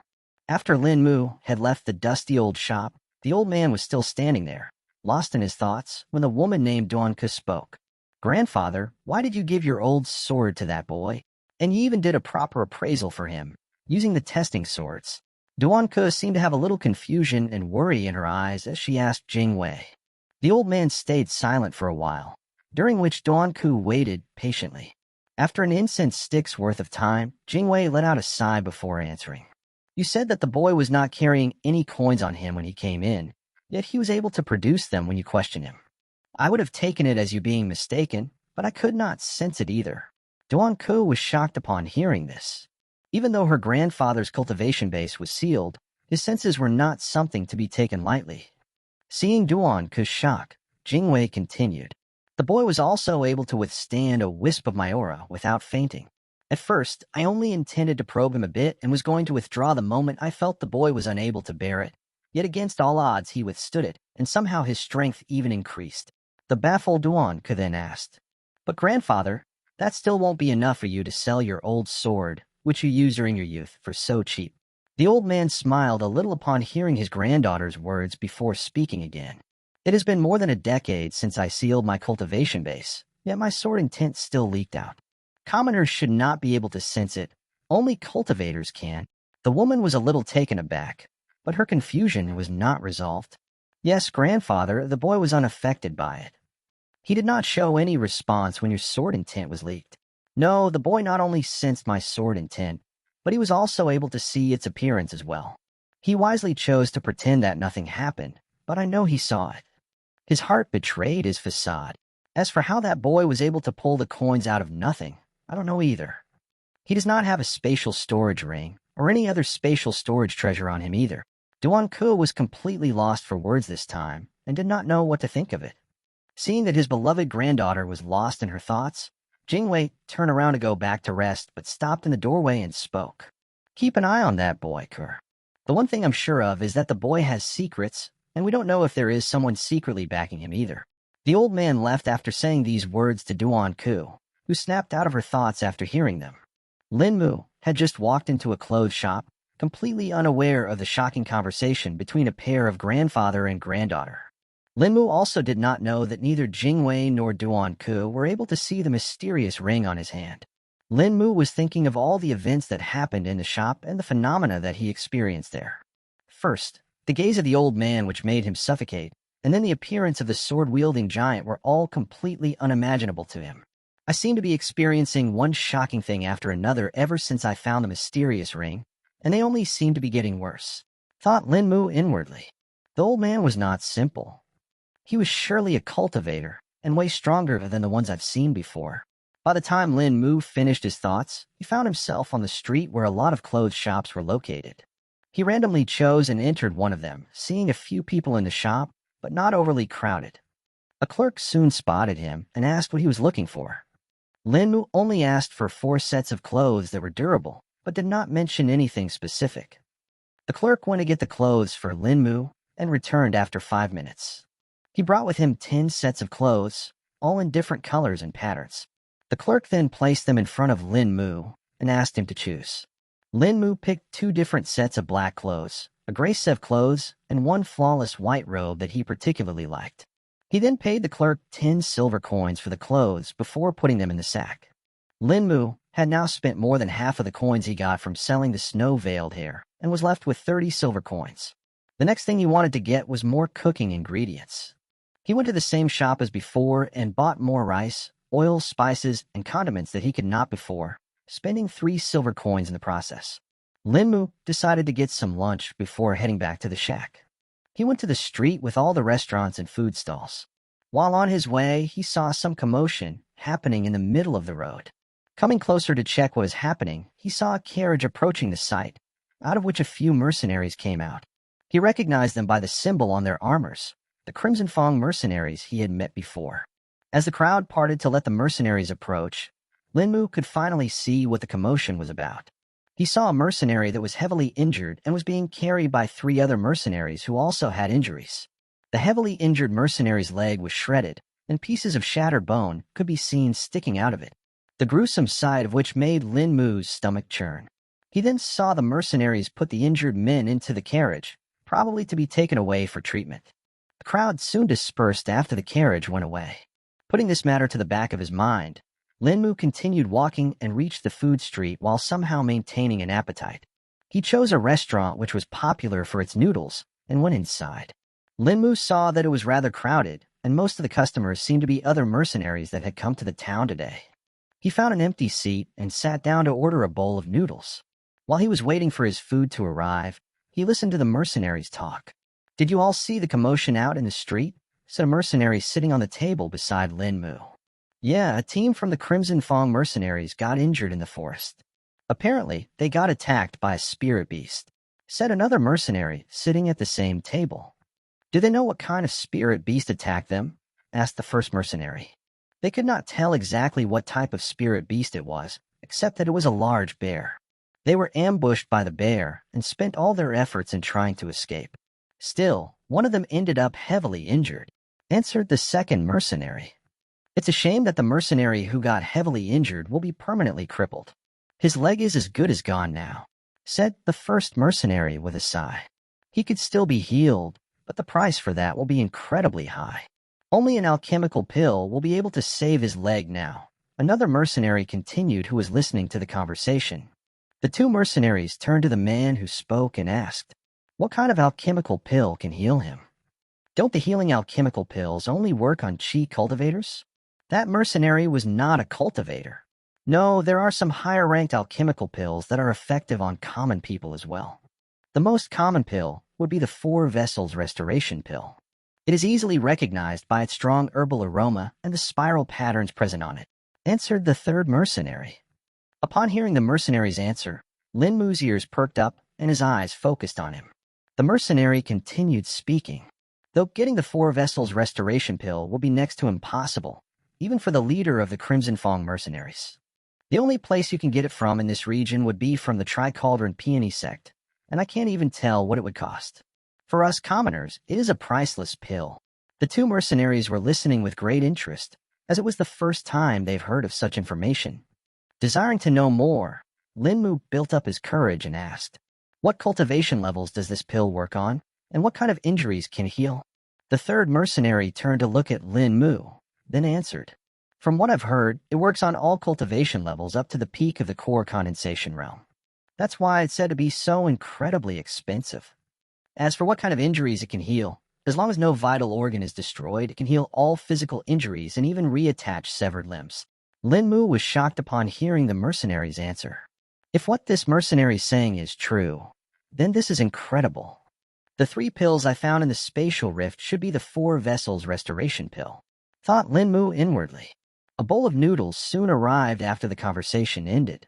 After Linmu had left the dusty old shop, the old man was still standing there, lost in his thoughts, when the woman named Duanka spoke. "Grandfather, why did you give your old sword to that boy? And you even did a proper appraisal for him, using the testing swords." Duanka seemed to have a little confusion and worry in her eyes as she asked Jingwei. The old man stayed silent for a while, during which Duanku waited patiently. After an incense stick's worth of time, Jingwei let out a sigh before answering. "You said that the boy was not carrying any coins on him when he came in, yet he was able to produce them when you questioned him. I would have taken it as you being mistaken, but I could not sense it either." Duanku was shocked upon hearing this. Even though her grandfather's cultivation base was sealed, his senses were not something to be taken lightly. Seeing Duanku's shock, Jingwei continued, "The boy was also able to withstand a wisp of my aura without fainting. At first, I only intended to probe him a bit and was going to withdraw the moment I felt the boy was unable to bear it. Yet against all odds he withstood it, and somehow his strength even increased." The baffled Duanku then asked, "But grandfather, that still won't be enough for you to sell your old sword, which you used during your youth, for so cheap." The old man smiled a little upon hearing his granddaughter's words before speaking again. "It has been more than a decade since I sealed my cultivation base, yet my sword intent still leaked out. Commoners should not be able to sense it. Only cultivators can." The woman was a little taken aback, but her confusion was not resolved. "Yes, grandfather, the boy was unaffected by it. He did not show any response when your sword intent was leaked. No, the boy not only sensed my sword intent, but he was also able to see its appearance as well. He wisely chose to pretend that nothing happened, but I know he saw it. His heart betrayed his facade. As for how that boy was able to pull the coins out of nothing, I don't know either. He does not have a spatial storage ring, or any other spatial storage treasure on him either." Duanku was completely lost for words this time, and did not know what to think of it. Seeing that his beloved granddaughter was lost in her thoughts, Jingwei turned around to go back to rest, but stopped in the doorway and spoke. "Keep an eye on that boy, Kerr. The one thing I'm sure of is that the boy has secrets, and we don't know if there is someone secretly backing him either." The old man left after saying these words to Duanku, who snapped out of her thoughts after hearing them. Linmu had just walked into a clothes shop, completely unaware of the shocking conversation between a pair of grandfather and granddaughter. Linmu also did not know that neither Jingwei nor Duanku were able to see the mysterious ring on his hand. Linmu was thinking of all the events that happened in the shop and the phenomena that he experienced there. First, the gaze of the old man which made him suffocate, and then the appearance of the sword-wielding giant were all completely unimaginable to him. "I seem to be experiencing one shocking thing after another ever since I found the mysterious ring, and they only seem to be getting worse," thought Linmu inwardly. The old man was not simple. He was surely a cultivator, and way stronger than the ones I've seen before. By the time Linmu finished his thoughts, he found himself on the street where a lot of clothes shops were located. He randomly chose and entered one of them, seeing a few people in the shop, but not overly crowded. A clerk soon spotted him and asked what he was looking for. Linmu only asked for 4 sets of clothes that were durable, but did not mention anything specific. The clerk went to get the clothes for Linmu and returned after 5 minutes. He brought with him 10 sets of clothes, all in different colors and patterns. The clerk then placed them in front of Linmu and asked him to choose. Linmu picked 2 different sets of black clothes, a gray set of clothes, and 1 flawless white robe that he particularly liked. He then paid the clerk 10 silver coins for the clothes before putting them in the sack. Linmu had now spent more than half of the coins he got from selling the snow-veiled hair and was left with 30 silver coins. The next thing he wanted to get was more cooking ingredients. He went to the same shop as before and bought more rice, oil, spices, and condiments that he could not before, spending 3 silver coins in the process. Linmu decided to get some lunch before heading back to the shack. He went to the street with all the restaurants and food stalls. While on his way, he saw some commotion happening in the middle of the road. Coming closer to check what was happening, he saw a carriage approaching the site, out of which a few mercenaries came out. He recognized them by the symbol on their armors, the Crimson Fong mercenaries he had met before. As the crowd parted to let the mercenaries approach, Linmu could finally see what the commotion was about. He saw a mercenary that was heavily injured and was being carried by 3 other mercenaries who also had injuries. The heavily injured mercenary's leg was shredded, and pieces of shattered bone could be seen sticking out of it, the gruesome sight of which made Linmu's stomach churn. He then saw the mercenaries put the injured men into the carriage, probably to be taken away for treatment. The crowd soon dispersed after the carriage went away. Putting this matter to the back of his mind, Linmu continued walking and reached the food street while somehow maintaining an appetite. He chose a restaurant which was popular for its noodles and went inside. Linmu saw that it was rather crowded, and most of the customers seemed to be other mercenaries that had come to the town today. He found an empty seat and sat down to order a bowl of noodles. While he was waiting for his food to arrive, he listened to the mercenaries talk. "Did you all see the commotion out in the street?" said a mercenary sitting on the table beside Linmu. "Yeah, a team from the Crimson Fong mercenaries got injured in the forest. Apparently, they got attacked by a spirit beast," said another mercenary sitting at the same table. "Do they know what kind of spirit beast attacked them?" asked the first mercenary. They could not tell exactly what type of spirit beast it was, except that it was a large bear. They were ambushed by the bear and spent all their efforts in trying to escape. Still, one of them ended up heavily injured, answered the second mercenary. "It's a shame that the mercenary who got heavily injured will be permanently crippled. His leg is as good as gone now," said the first mercenary with a sigh. "He could still be healed, but the price for that will be incredibly high. Only an alchemical pill will be able to save his leg now," another mercenary continued who was listening to the conversation. The 2 mercenaries turned to the man who spoke and asked, "What kind of alchemical pill can heal him? Don't the healing alchemical pills only work on chi cultivators?" That mercenary was not a cultivator. "No, there are some higher-ranked alchemical pills that are effective on common people as well. The most common pill would be the 4 Vessels Restoration pill. It is easily recognized by its strong herbal aroma and the spiral patterns present on it," answered the third mercenary. Upon hearing the mercenary's answer, Linmu's ears perked up and his eyes focused on him. The mercenary continued speaking. "Though getting the 4 Vessels Restoration pill will be next to impossible, even for the leader of the Crimson Fong mercenaries. The only place you can get it from in this region would be from the Tri-Cauldron Peony sect, and I can't even tell what it would cost. For us commoners, it is a priceless pill." The 2 mercenaries were listening with great interest, as it was the first time they've heard of such information. Desiring to know more, Linmu built up his courage and asked, "What cultivation levels does this pill work on, and what kind of injuries can it heal?" The third mercenary turned to look at Linmu, then answered, "From what I've heard, it works on all cultivation levels up to the peak of the core condensation realm. That's why it's said to be so incredibly expensive. As for what kind of injuries it can heal, as long as no vital organ is destroyed, it can heal all physical injuries and even reattach severed limbs." Linmu was shocked upon hearing the mercenary's answer. If what this mercenary is saying is true, then this is incredible. The 3 pills I found in the spatial rift should be the 4 Vessels Restoration pill, thought Linmu inwardly. A bowl of noodles soon arrived after the conversation ended.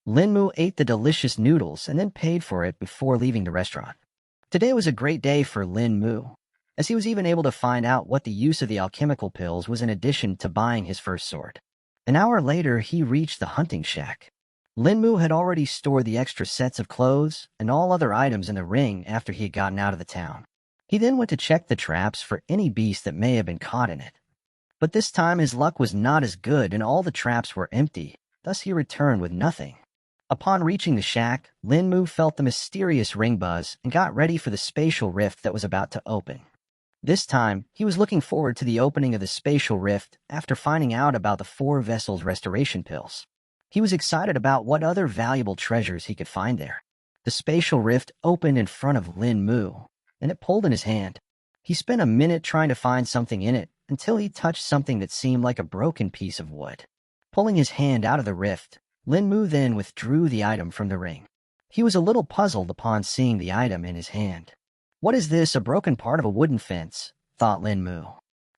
Linmu ate the delicious noodles and then paid for it before leaving the restaurant. Today was a great day for Linmu, as he was even able to find out what the use of the alchemical pills was in addition to buying his first sword. An hour later, he reached the hunting shack. Linmu had already stored the extra sets of clothes and all other items in the ring after he had gotten out of the town. He then went to check the traps for any beast that may have been caught in it. But this time his luck was not as good and all the traps were empty, thus he returned with nothing. Upon reaching the shack, Linmu felt the mysterious ring buzz and got ready for the spatial rift that was about to open. This time, he was looking forward to the opening of the spatial rift after finding out about the 4 Vessels Restoration pills. He was excited about what other valuable treasures he could find there. The spatial rift opened in front of Linmu, and it pulled in his hand. He spent a minute trying to find something in it until he touched something that seemed like a broken piece of wood. Pulling his hand out of the rift, Lin Mu then withdrew the item from the ring. He was a little puzzled upon seeing the item in his hand. What is this, a broken part of a wooden fence? Thought Lin Mu.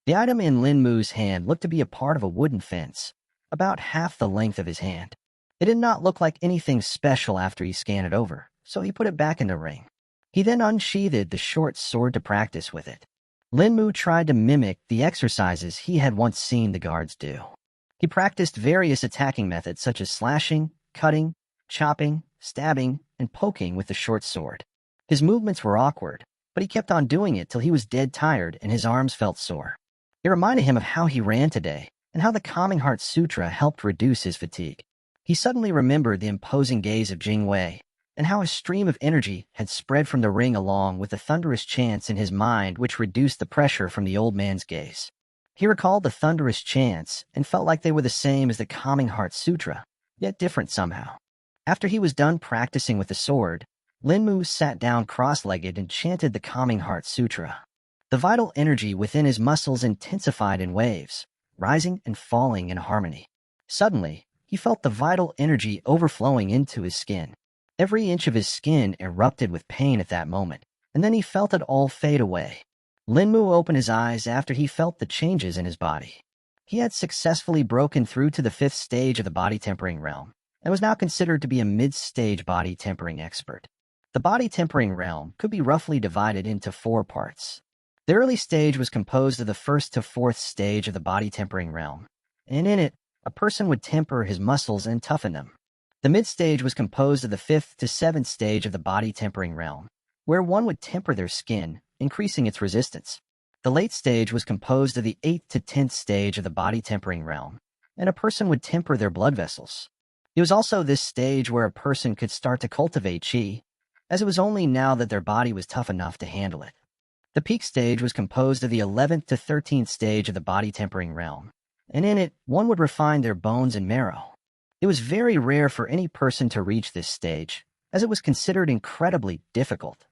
The item in Lin Mu's hand looked to be a part of a wooden fence, about half the length of his hand. It did not look like anything special after he scanned it over, so he put it back in the ring. He then unsheathed the short sword to practice with it. Lin Mu tried to mimic the exercises he had once seen the guards do. He practiced various attacking methods such as slashing, cutting, chopping, stabbing, and poking with the short sword. His movements were awkward, but he kept on doing it till he was dead tired and his arms felt sore. It reminded him of how he ran today and how the Calming Heart Sutra helped reduce his fatigue. He suddenly remembered the imposing gaze of Jing Wei and how a stream of energy had spread from the ring along with the thunderous chants in his mind which reduced the pressure from the old man's gaze. He recalled the thunderous chants and felt like they were the same as the Calming Heart Sutra, yet different somehow. After he was done practicing with the sword, Lin Mu sat down cross-legged and chanted the Calming Heart Sutra. The vital energy within his muscles intensified in waves, rising and falling in harmony. Suddenly, he felt the vital energy overflowing into his skin. Every inch of his skin erupted with pain at that moment, and then he felt it all fade away. Lin Mu opened his eyes after he felt the changes in his body. He had successfully broken through to the 5th stage of the body tempering realm, and was now considered to be a mid-stage body tempering expert. The body tempering realm could be roughly divided into 4 parts. The early stage was composed of the 1st to 4th stage of the body tempering realm, and in it, a person would temper his muscles and toughen them. The mid-stage was composed of the 5th to 7th stage of the body tempering realm, where one would temper their skin, increasing its resistance. The late stage was composed of the 8th to 10th stage of the body tempering realm, and a person would temper their blood vessels. It was also this stage where a person could start to cultivate qi, as it was only now that their body was tough enough to handle it. The peak stage was composed of the 11th to 13th stage of the body tempering realm, and in it, one would refine their bones and marrow. It was very rare for any person to reach this stage, as it was considered incredibly difficult.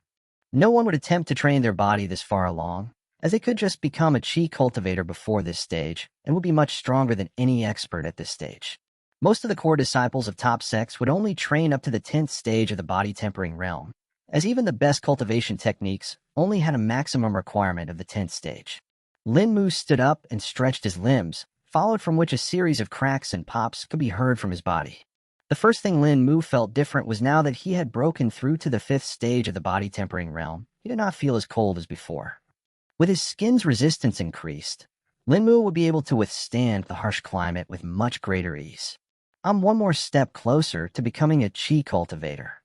No one would attempt to train their body this far along, as they could just become a qi cultivator before this stage and would be much stronger than any expert at this stage. Most of the core disciples of top sects would only train up to the 10th stage of the body tempering realm, as even the best cultivation techniques only had a maximum requirement of the 10th stage. Lin Mu stood up and stretched his limbs, followed from which a series of cracks and pops could be heard from his body. The first thing Lin Mu felt different was now that he had broken through to the 5th stage of the body tempering realm, he did not feel as cold as before. With his skin's resistance increased, Lin Mu would be able to withstand the harsh climate with much greater ease. I'm one more step closer to becoming a qi cultivator.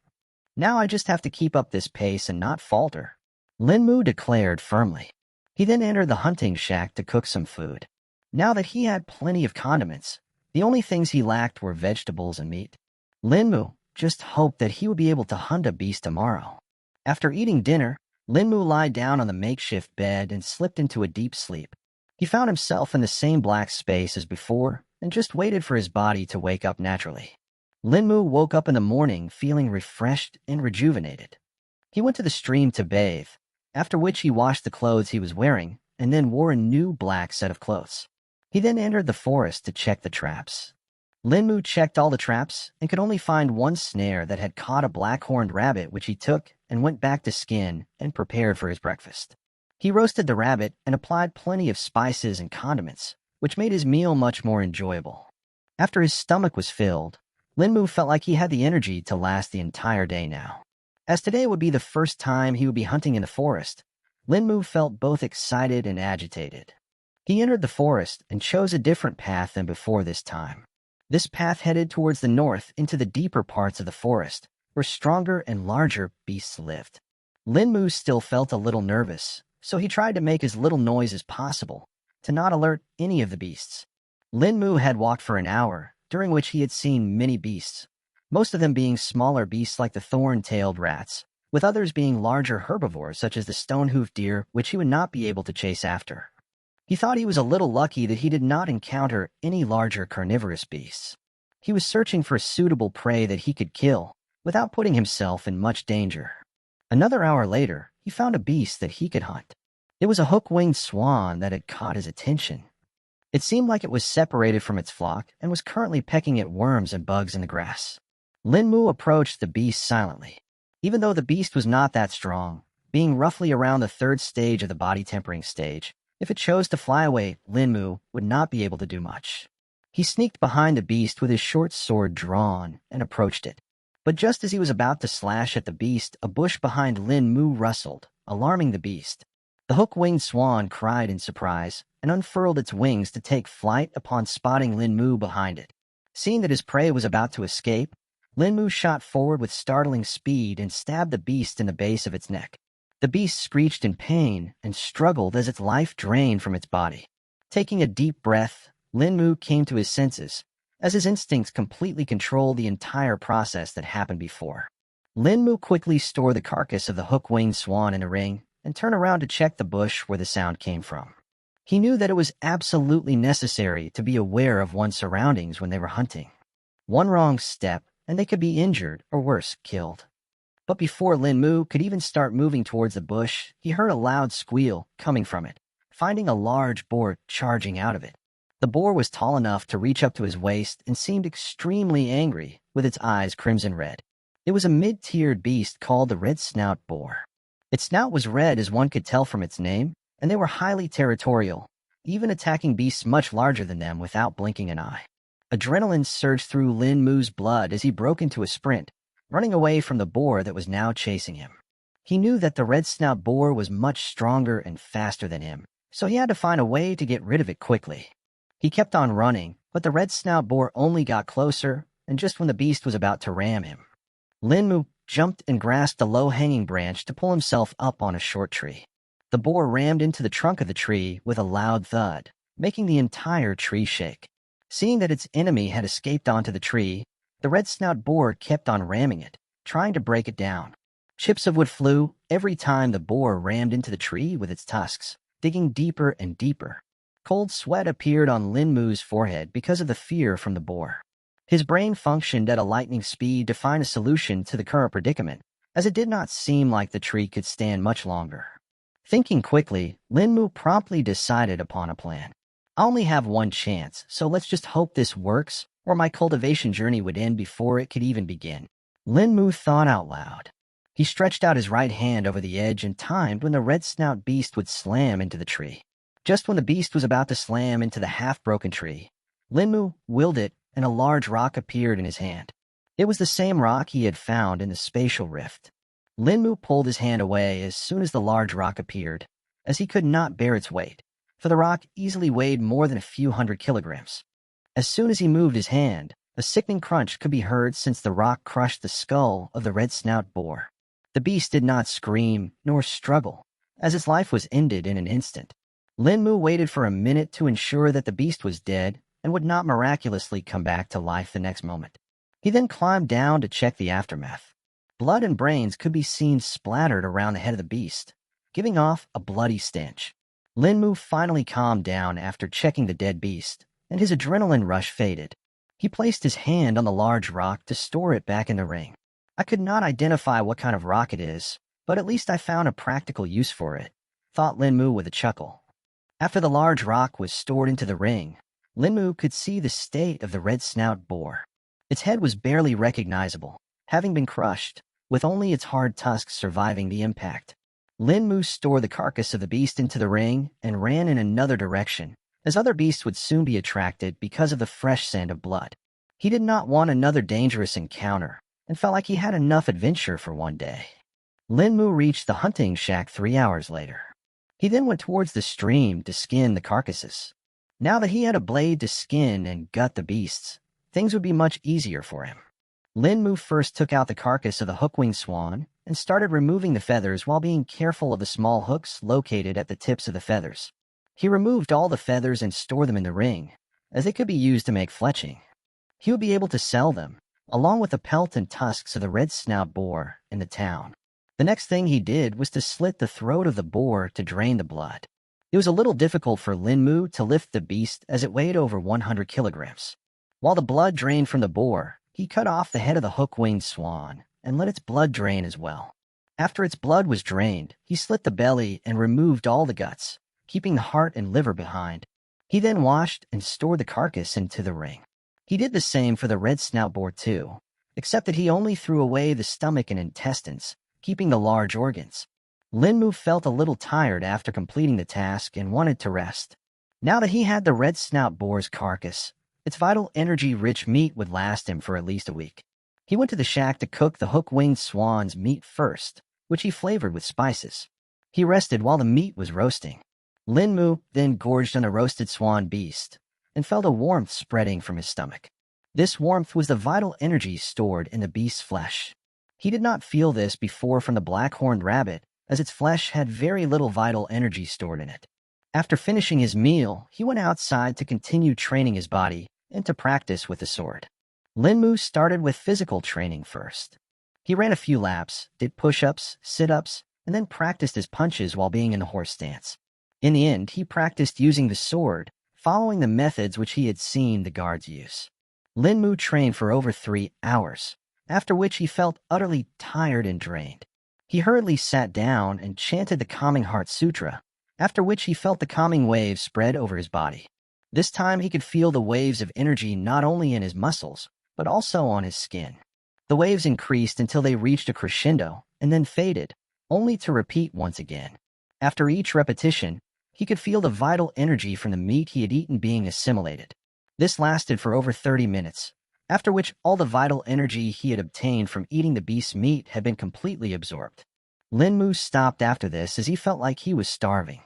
Now I just have to keep up this pace and not falter, Lin Mu declared firmly. He then entered the hunting shack to cook some food. Now that he had plenty of condiments, the only things he lacked were vegetables and meat. Lin Mu just hoped that he would be able to hunt a beast tomorrow. After eating dinner, Lin Mu lied down on the makeshift bed and slipped into a deep sleep. He found himself in the same black space as before and just waited for his body to wake up naturally. Lin Mu woke up in the morning feeling refreshed and rejuvenated. He went to the stream to bathe, after which he washed the clothes he was wearing and then wore a new black set of clothes. He then entered the forest to check the traps. Lin Mu checked all the traps and could only find one snare that had caught a black-horned rabbit, which he took and went back to skin and prepared for his breakfast. He roasted the rabbit and applied plenty of spices and condiments, which made his meal much more enjoyable. After his stomach was filled, Lin Mu felt like he had the energy to last the entire day now. As today would be the first time he would be hunting in the forest, Lin Mu felt both excited and agitated. He entered the forest and chose a different path than before this time. This path headed towards the north into the deeper parts of the forest, where stronger and larger beasts lived. Lin Mu still felt a little nervous, so he tried to make as little noise as possible, to not alert any of the beasts. Lin Mu had walked for an hour, during which he had seen many beasts, most of them being smaller beasts like the thorn-tailed rats, with others being larger herbivores such as the stone-hoofed deer, which he would not be able to chase after. He thought he was a little lucky that he did not encounter any larger carnivorous beasts. He was searching for suitable prey that he could kill, without putting himself in much danger. Another hour later, he found a beast that he could hunt. It was a hook-winged swan that had caught his attention. It seemed like it was separated from its flock and was currently pecking at worms and bugs in the grass. Linmu approached the beast silently. Even though the beast was not that strong, being roughly around the third stage of the body tempering stage, if it chose to fly away, Linmu would not be able to do much. He sneaked behind the beast with his short sword drawn and approached it. But just as he was about to slash at the beast, a bush behind Linmu rustled, alarming the beast. The hook-winged swan cried in surprise and unfurled its wings to take flight upon spotting Linmu behind it. Seeing that his prey was about to escape, Linmu shot forward with startling speed and stabbed the beast in the base of its neck. The beast screeched in pain and struggled as its life drained from its body. Taking a deep breath, Linmu came to his senses, as his instincts completely controlled the entire process that happened before. Linmu quickly stored the carcass of the hook-winged swan in a ring and turned around to check the bush where the sound came from. He knew that it was absolutely necessary to be aware of one's surroundings when they were hunting. One wrong step, and they could be injured or worse, killed. But before Linmu could even start moving towards the bush, he heard a loud squeal coming from it, finding a large boar charging out of it. The boar was tall enough to reach up to his waist and seemed extremely angry, with its eyes crimson red. It was a mid-tiered beast called the red snout boar. Its snout was red as one could tell from its name, and they were highly territorial, even attacking beasts much larger than them without blinking an eye. Adrenaline surged through Linmu's blood as he broke into a sprint, running away from the boar that was now chasing him. He knew that the red snout boar was much stronger and faster than him, so he had to find a way to get rid of it quickly. He kept on running, but the red snout boar only got closer, and just when the beast was about to ram him, Linmu jumped and grasped a low-hanging branch to pull himself up on a short tree. The boar rammed into the trunk of the tree with a loud thud, making the entire tree shake. Seeing that its enemy had escaped onto the tree, the red snout boar kept on ramming it, trying to break it down. Chips of wood flew every time the boar rammed into the tree with its tusks, digging deeper and deeper. Cold sweat appeared on Linmu's forehead because of the fear from the boar. His brain functioned at a lightning speed to find a solution to the current predicament, as it did not seem like the tree could stand much longer. Thinking quickly, Linmu promptly decided upon a plan. I only have one chance, so let's just hope this works, or my cultivation journey would end before it could even begin. Linmu thought out loud. He stretched out his right hand over the edge and timed when the red snout beast would slam into the tree. Just when the beast was about to slam into the half-broken tree, Linmu willed it and a large rock appeared in his hand. It was the same rock he had found in the spatial rift. Linmu pulled his hand away as soon as the large rock appeared, as he could not bear its weight, for the rock easily weighed more than a few hundred kilograms. As soon as he moved his hand, a sickening crunch could be heard since the rock crushed the skull of the red snout boar. The beast did not scream nor struggle, as its life was ended in an instant. Linmu waited for a minute to ensure that the beast was dead and would not miraculously come back to life the next moment. He then climbed down to check the aftermath. Blood and brains could be seen splattered around the head of the beast, giving off a bloody stench. Linmu finally calmed down after checking the dead beast, and his adrenaline rush faded. He placed his hand on the large rock to store it back in the ring. I could not identify what kind of rock it is, but at least I found a practical use for it, thought Linmu with a chuckle. After the large rock was stored into the ring, Linmu could see the state of the red snout boar. Its head was barely recognizable, having been crushed, with only its hard tusks surviving the impact. Linmu stored the carcass of the beast into the ring and ran in another direction, as other beasts would soon be attracted because of the fresh scent of blood. He did not want another dangerous encounter, and felt like he had enough adventure for one day. Linmu reached the hunting shack 3 hours later. He then went towards the stream to skin the carcasses. Now that he had a blade to skin and gut the beasts, things would be much easier for him. Linmu first took out the carcass of the hook-winged swan and started removing the feathers while being careful of the small hooks located at the tips of the feathers. He removed all the feathers and stored them in the ring, as they could be used to make fletching. He would be able to sell them, along with the pelt and tusks of the red snout boar, in the town. The next thing he did was to slit the throat of the boar to drain the blood. It was a little difficult for Linmu to lift the beast as it weighed over 100 kilograms. While the blood drained from the boar, he cut off the head of the hook-winged swan and let its blood drain as well. After its blood was drained, he slit the belly and removed all the guts, keeping the heart and liver behind. He then washed and stored the carcass into the ring. He did the same for the red snout boar too, except that he only threw away the stomach and intestines, keeping the large organs. Linmu felt a little tired after completing the task and wanted to rest. Now that he had the red snout boar's carcass, its vital energy-rich meat would last him for at least a week. He went to the shack to cook the hook-winged swan's meat first, which he flavored with spices. He rested while the meat was roasting. Linmu then gorged on the roasted swan beast and felt a warmth spreading from his stomach. This warmth was the vital energy stored in the beast's flesh. He did not feel this before from the black-horned rabbit, as its flesh had very little vital energy stored in it. After finishing his meal, he went outside to continue training his body and to practice with the sword. Linmu started with physical training first. He ran a few laps, did push-ups, sit-ups, and then practiced his punches while being in the horse stance. In the end, he practiced using the sword, following the methods which he had seen the guards use. Linmu trained for over 3 hours, after which he felt utterly tired and drained. He hurriedly sat down and chanted the Calming Heart Sutra, after which he felt the calming waves spread over his body. This time he could feel the waves of energy not only in his muscles, but also on his skin. The waves increased until they reached a crescendo and then faded, only to repeat once again. After each repetition, he could feel the vital energy from the meat he had eaten being assimilated. This lasted for over 30 minutes, after which all the vital energy he had obtained from eating the beast's meat had been completely absorbed. Linmu stopped after this as he felt like he was starving.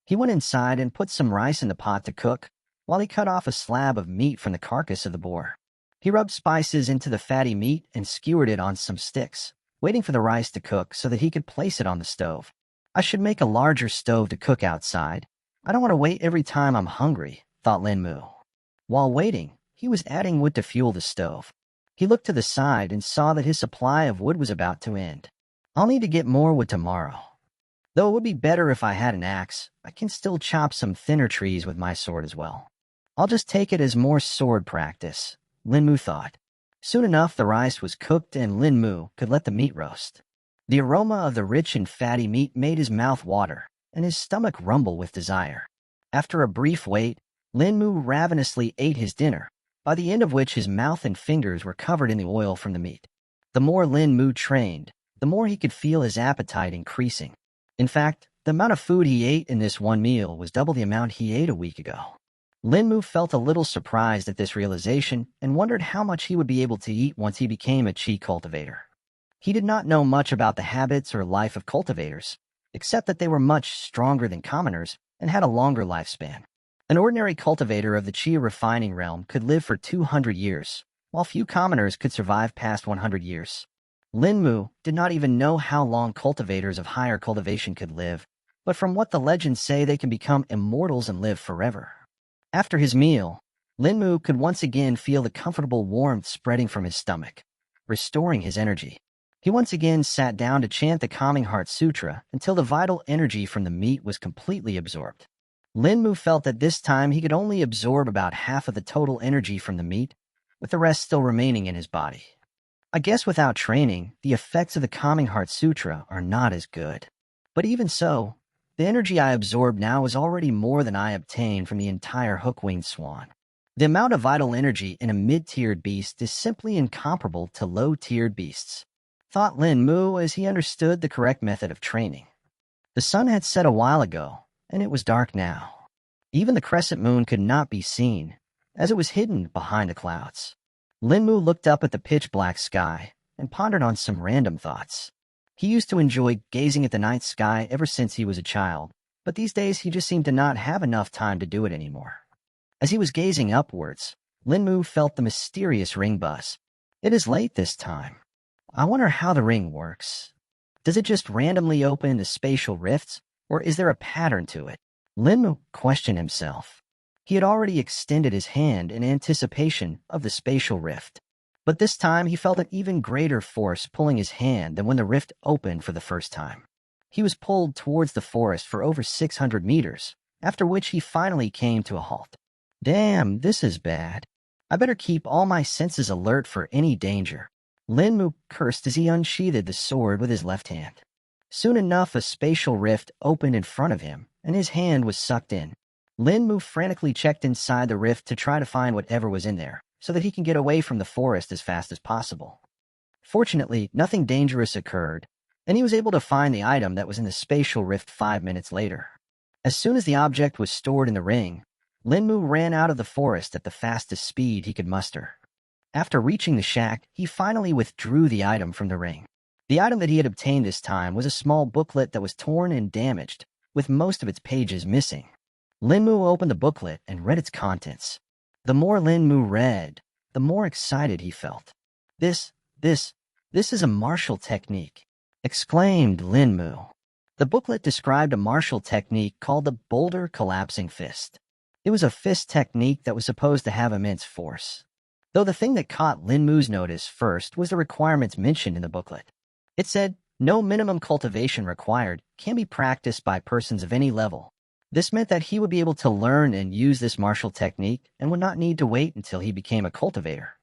He went inside and put some rice in the pot to cook, while he cut off a slab of meat from the carcass of the boar. He rubbed spices into the fatty meat and skewered it on some sticks, waiting for the rice to cook so that he could place it on the stove. I should make a larger stove to cook outside. I don't want to wait every time I'm hungry, thought Linmu. While waiting, he was adding wood to fuel the stove. He looked to the side and saw that his supply of wood was about to end. I'll need to get more wood tomorrow. Though it would be better if I had an axe, I can still chop some thinner trees with my sword as well. I'll just take it as more sword practice, Linmu thought. Soon enough, the rice was cooked and Linmu could let the meat roast. The aroma of the rich and fatty meat made his mouth water and his stomach rumble with desire. After a brief wait, Linmu ravenously ate his dinner, by the end of which his mouth and fingers were covered in the oil from the meat. The more Linmu trained, the more he could feel his appetite increasing. In fact, the amount of food he ate in this one meal was double the amount he ate a week ago. Linmu felt a little surprised at this realization and wondered how much he would be able to eat once he became a chi cultivator. He did not know much about the habits or life of cultivators, except that they were much stronger than commoners and had a longer lifespan. An ordinary cultivator of the chi refining realm could live for 200 years, while few commoners could survive past 100 years. Linmu did not even know how long cultivators of higher cultivation could live, but from what the legends say, they can become immortals and live forever. After his meal, Linmu could once again feel the comfortable warmth spreading from his stomach, restoring his energy. He once again sat down to chant the Calming Heart Sutra until the vital energy from the meat was completely absorbed. Linmu felt that this time he could only absorb about half of the total energy from the meat, with the rest still remaining in his body. I guess without training, the effects of the Calming Heart Sutra are not as good. But even so, the energy I absorbed now is already more than I obtained from the entire hook-winged swan. The amount of vital energy in a mid-tiered beast is simply incomparable to low-tiered beasts, thought Linmu as he understood the correct method of training. The sun had set a while ago, and it was dark now. Even the crescent moon could not be seen, as it was hidden behind the clouds. Linmu looked up at the pitch-black sky and pondered on some random thoughts. He used to enjoy gazing at the night sky ever since he was a child, but these days he just seemed to not have enough time to do it anymore. As he was gazing upwards, Linmu felt the mysterious ring buzz. It is late this time. I wonder how the ring works. Does it just randomly open into spatial rifts, or is there a pattern to it? Linmu questioned himself. He had already extended his hand in anticipation of the spatial rift, but this time he felt an even greater force pulling his hand than when the rift opened for the first time. He was pulled towards the forest for over 600 meters, after which he finally came to a halt. Damn, this is bad. I better keep all my senses alert for any danger. Lin Mu cursed as he unsheathed the sword with his left hand. Soon enough, a spatial rift opened in front of him, and his hand was sucked in. Lin Mu frantically checked inside the rift to try to find whatever was in there, so that he can get away from the forest as fast as possible. Fortunately, nothing dangerous occurred, and he was able to find the item that was in the spatial rift 5 minutes later. As soon as the object was stored in the ring, Lin Mu ran out of the forest at the fastest speed he could muster. After reaching the shack, he finally withdrew the item from the ring. The item that he had obtained this time was a small booklet that was torn and damaged, with most of its pages missing. Lin Mu opened the booklet and read its contents. The more Lin Mu read, the more excited he felt. This is a martial technique, exclaimed Lin Mu. The booklet described a martial technique called the boulder collapsing fist. It was a fist technique that was supposed to have immense force. Though the thing that caught Lin Mu's notice first was the requirements mentioned in the booklet. It said, no minimum cultivation required, can be practiced by persons of any level. This meant that he would be able to learn and use this martial technique and would not need to wait until he became a cultivator.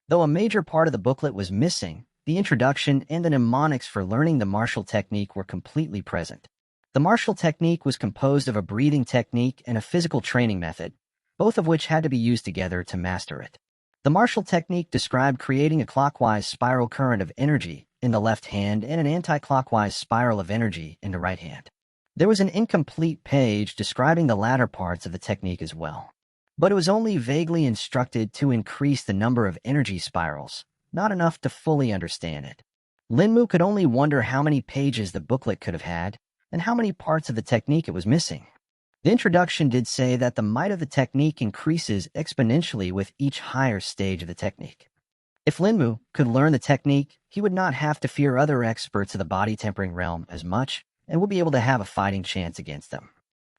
Though a major part of the booklet was missing, the introduction and the mnemonics for learning the martial technique were completely present. The martial technique was composed of a breathing technique and a physical training method, both of which had to be used together to master it. The martial technique described creating a clockwise spiral current of energy in the left hand and an anti-clockwise spiral of energy in the right hand. There was an incomplete page describing the latter parts of the technique as well, but it was only vaguely instructed to increase the number of energy spirals, not enough to fully understand it. Lin Mu could only wonder how many pages the booklet could have had and how many parts of the technique it was missing. The introduction did say that the might of the technique increases exponentially with each higher stage of the technique. If Lin Mu could learn the technique, he would not have to fear other experts of the body tempering realm as much and would be able to have a fighting chance against them.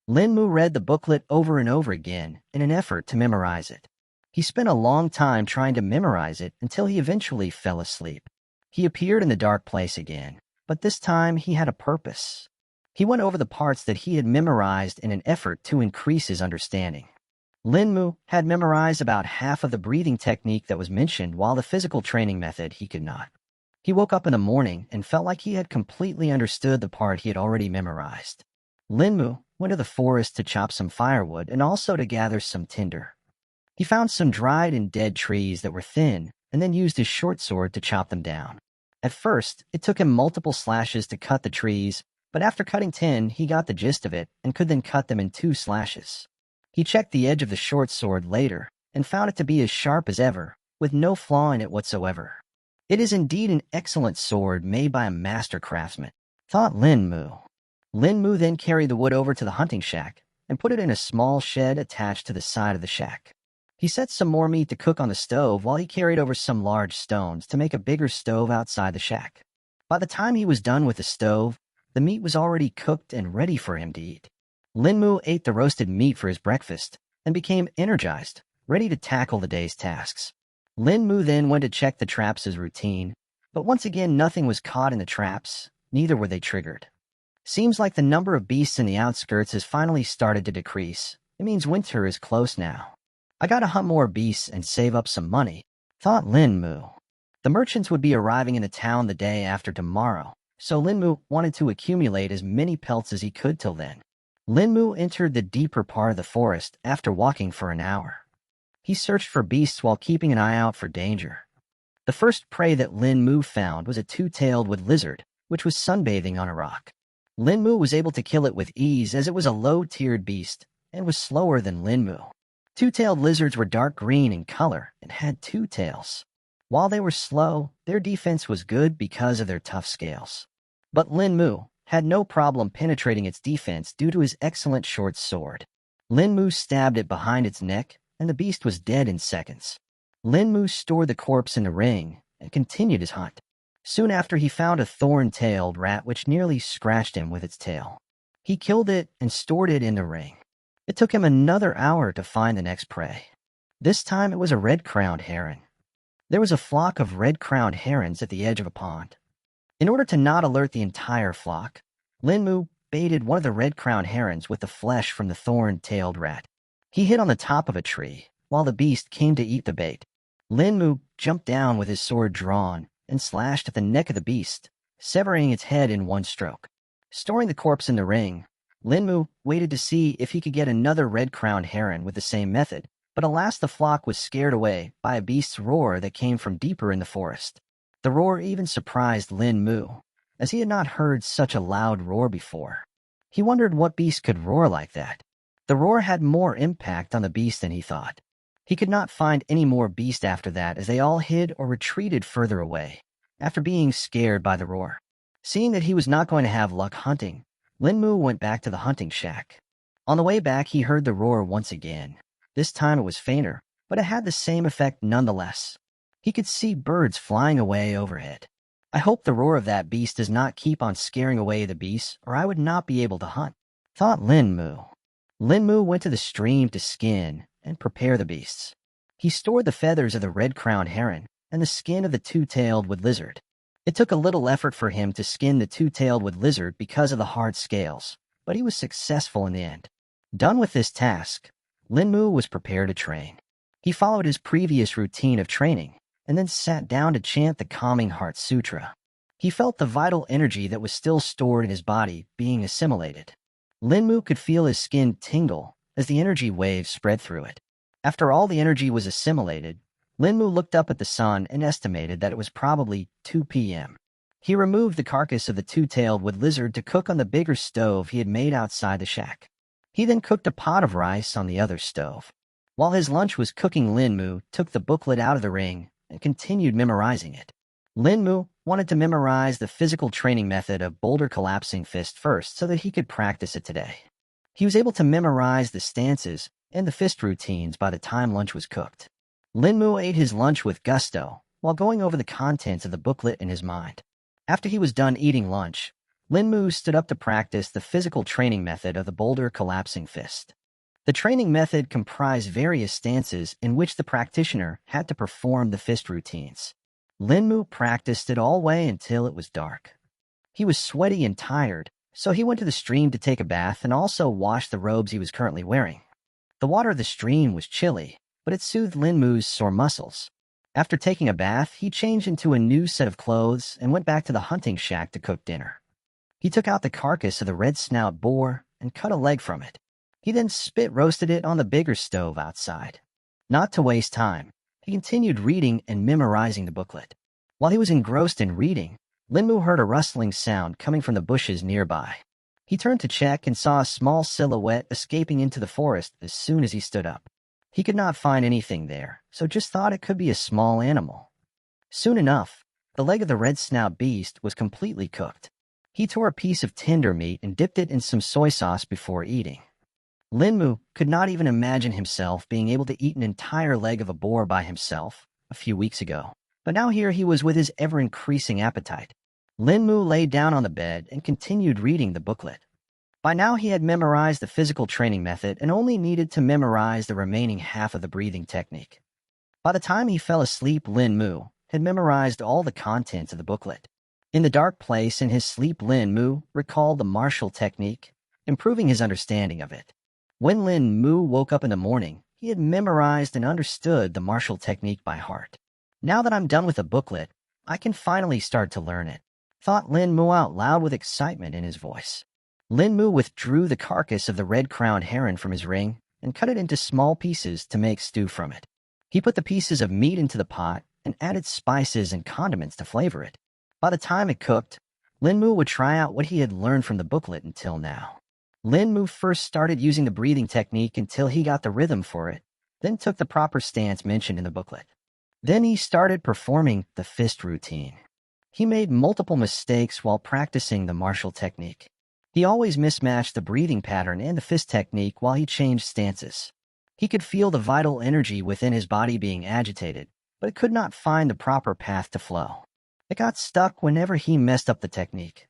Lin Mu read the booklet over and over again in an effort to memorize it. He spent a long time trying to memorize it until he eventually fell asleep. He appeared in the dark place again, but this time he had a purpose. He went over the parts that he had memorized in an effort to increase his understanding. Lin Mu had memorized about half of the breathing technique that was mentioned, while the physical training method he could not. He woke up in the morning and felt like he had completely understood the part he had already memorized. Lin Mu went to the forest to chop some firewood and also to gather some tinder. He found some dried and dead trees that were thin and then used his short sword to chop them down. At first, it took him multiple slashes to cut the trees, but after cutting 10, he got the gist of it and could then cut them in 2 slashes. He checked the edge of the short sword later and found it to be as sharp as ever, with no flaw in it whatsoever. It is indeed an excellent sword made by a master craftsman, thought Lin Mu. Lin Mu then carried the wood over to the hunting shack and put it in a small shed attached to the side of the shack. He set some more meat to cook on the stove while he carried over some large stones to make a bigger stove outside the shack. By the time he was done with the stove, the meat was already cooked and ready for him to eat. Lin Mu ate the roasted meat for his breakfast and became energized, ready to tackle the day's tasks. Lin Mu then went to check the traps as routine, but once again nothing was caught in the traps, neither were they triggered. Seems like the number of beasts in the outskirts has finally started to decrease. It means winter is close now. I gotta hunt more beasts and save up some money, thought Lin Mu. The merchants would be arriving in the town the day after tomorrow, so Lin Mu wanted to accumulate as many pelts as he could till then. Lin Mu entered the deeper part of the forest after walking for an hour. He searched for beasts while keeping an eye out for danger. The first prey that Lin Mu found was a two-tailed wood lizard, which was sunbathing on a rock. Lin Mu was able to kill it with ease as it was a low-tiered beast and was slower than Lin Mu. Two-tailed lizards were dark green in color and had 2 tails. While they were slow, their defense was good because of their tough scales. But Lin Mu had no problem penetrating its defense due to his excellent short sword. Lin Mu stabbed it behind its neck, and the beast was dead in seconds. Lin Mu stored the corpse in the ring and continued his hunt. Soon after, he found a thorn-tailed rat which nearly scratched him with its tail. He killed it and stored it in the ring. It took him another hour to find the next prey. This time it was a red-crowned heron. There was a flock of red-crowned herons at the edge of a pond. In order to not alert the entire flock, Lin Mu baited one of the red-crowned herons with the flesh from the thorn-tailed rat. He hid on the top of a tree while the beast came to eat the bait. Lin Mu jumped down with his sword drawn and slashed at the neck of the beast, severing its head in one stroke. Storing the corpse in the ring, Linmu waited to see if he could get another red-crowned heron with the same method, but alas, the flock was scared away by a beast's roar that came from deeper in the forest. The roar even surprised Linmu, as he had not heard such a loud roar before. He wondered what beast could roar like that. The roar had more impact on the beast than he thought. He could not find any more beast after that, as they all hid or retreated further away, after being scared by the roar. Seeing that he was not going to have luck hunting, Linmu went back to the hunting shack. On the way back, he heard the roar once again. This time it was fainter, but it had the same effect nonetheless. He could see birds flying away overhead. I hope the roar of that beast does not keep on scaring away the beasts, or I would not be able to hunt, thought Linmu. Linmu went to the stream to skin and prepare the beasts. He stored the feathers of the red-crowned heron and the skin of the two-tailed wood lizard. It took a little effort for him to skin the two-tailed wood lizard because of the hard scales, but he was successful in the end. Done with this task, Linmu was prepared to train. He followed his previous routine of training and then sat down to chant the calming Heart Sutra. He felt the vital energy that was still stored in his body being assimilated. Linmu could feel his skin tingle as the energy waves spread through it. After all the energy was assimilated, Linmu looked up at the sun and estimated that it was probably 2 p.m. He removed the carcass of the two-tailed wood lizard to cook on the bigger stove he had made outside the shack. He then cooked a pot of rice on the other stove. While his lunch was cooking, Linmu took the booklet out of the ring and continued memorizing it. Linmu wanted to memorize the physical training method of boulder collapsing fist first so that he could practice it today. He was able to memorize the stances and the fist routines by the time lunch was cooked. Linmu ate his lunch with gusto while going over the contents of the booklet in his mind. After he was done eating lunch, Linmu stood up to practice the physical training method of the boulder collapsing fist. The training method comprised various stances in which the practitioner had to perform the fist routines. Linmu practiced it all way until it was dark. He was sweaty and tired, so he went to the stream to take a bath and also wash the robes he was currently wearing. The water of the stream was chilly, but it soothed Linmu's sore muscles. After taking a bath, he changed into a new set of clothes and went back to the hunting shack to cook dinner. He took out the carcass of the red-snout boar and cut a leg from it. He then spit-roasted it on the bigger stove outside. Not to waste time, he continued reading and memorizing the booklet. While he was engrossed in reading, Linmu heard a rustling sound coming from the bushes nearby. He turned to check and saw a small silhouette escaping into the forest as soon as he stood up. He could not find anything there, so just thought it could be a small animal. Soon enough, the leg of the red-snout beast was completely cooked. He tore a piece of tender meat and dipped it in some soy sauce before eating. Linmu could not even imagine himself being able to eat an entire leg of a boar by himself a few weeks ago, but now here he was with his ever-increasing appetite. Linmu lay down on the bed and continued reading the booklet. By now he had memorized the physical training method and only needed to memorize the remaining half of the breathing technique. By the time he fell asleep, Linmu had memorized all the contents of the booklet. In the dark place in his sleep, Linmu recalled the martial technique, improving his understanding of it. When Linmu woke up in the morning, he had memorized and understood the martial technique by heart. Now that I'm done with the booklet, I can finally start to learn it, thought Linmu out loud with excitement in his voice. Linmu withdrew the carcass of the red-crowned heron from his ring and cut it into small pieces to make stew from it. He put the pieces of meat into the pot and added spices and condiments to flavor it. By the time it cooked, Linmu would try out what he had learned from the booklet until now. Linmu first started using the breathing technique until he got the rhythm for it, then took the proper stance mentioned in the booklet. Then he started performing the fist routine. He made multiple mistakes while practicing the martial technique. He always mismatched the breathing pattern and the fist technique while he changed stances. He could feel the vital energy within his body being agitated, but could not find the proper path to flow. It got stuck whenever he messed up the technique.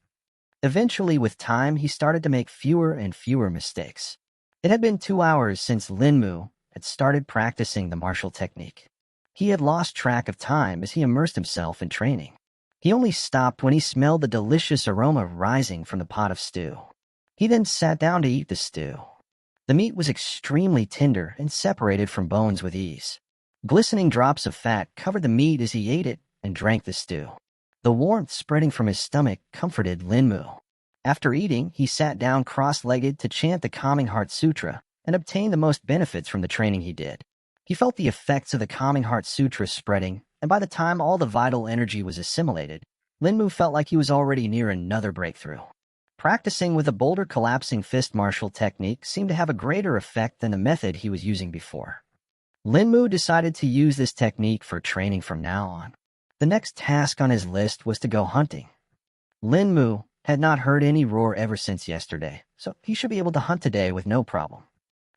Eventually, with time, he started to make fewer and fewer mistakes. It had been 2 hours since Linmu had started practicing the martial technique. He had lost track of time as he immersed himself in training. He only stopped when he smelled the delicious aroma rising from the pot of stew. He then sat down to eat the stew. The meat was extremely tender and separated from bones with ease. Glistening drops of fat covered the meat as he ate it and drank the stew. The warmth spreading from his stomach comforted Linmu. After eating, he sat down cross-legged to chant the Calming Heart Sutra and obtain the most benefits from the training he did. He felt the effects of the Calming Heart Sutra spreading, and by the time all the vital energy was assimilated, Linmu felt like he was already near another breakthrough. Practicing with a boulder collapsing fist martial technique seemed to have a greater effect than the method he was using before. Linmu decided to use this technique for training from now on. The next task on his list was to go hunting. Linmu had not heard any roar ever since yesterday, so he should be able to hunt today with no problem.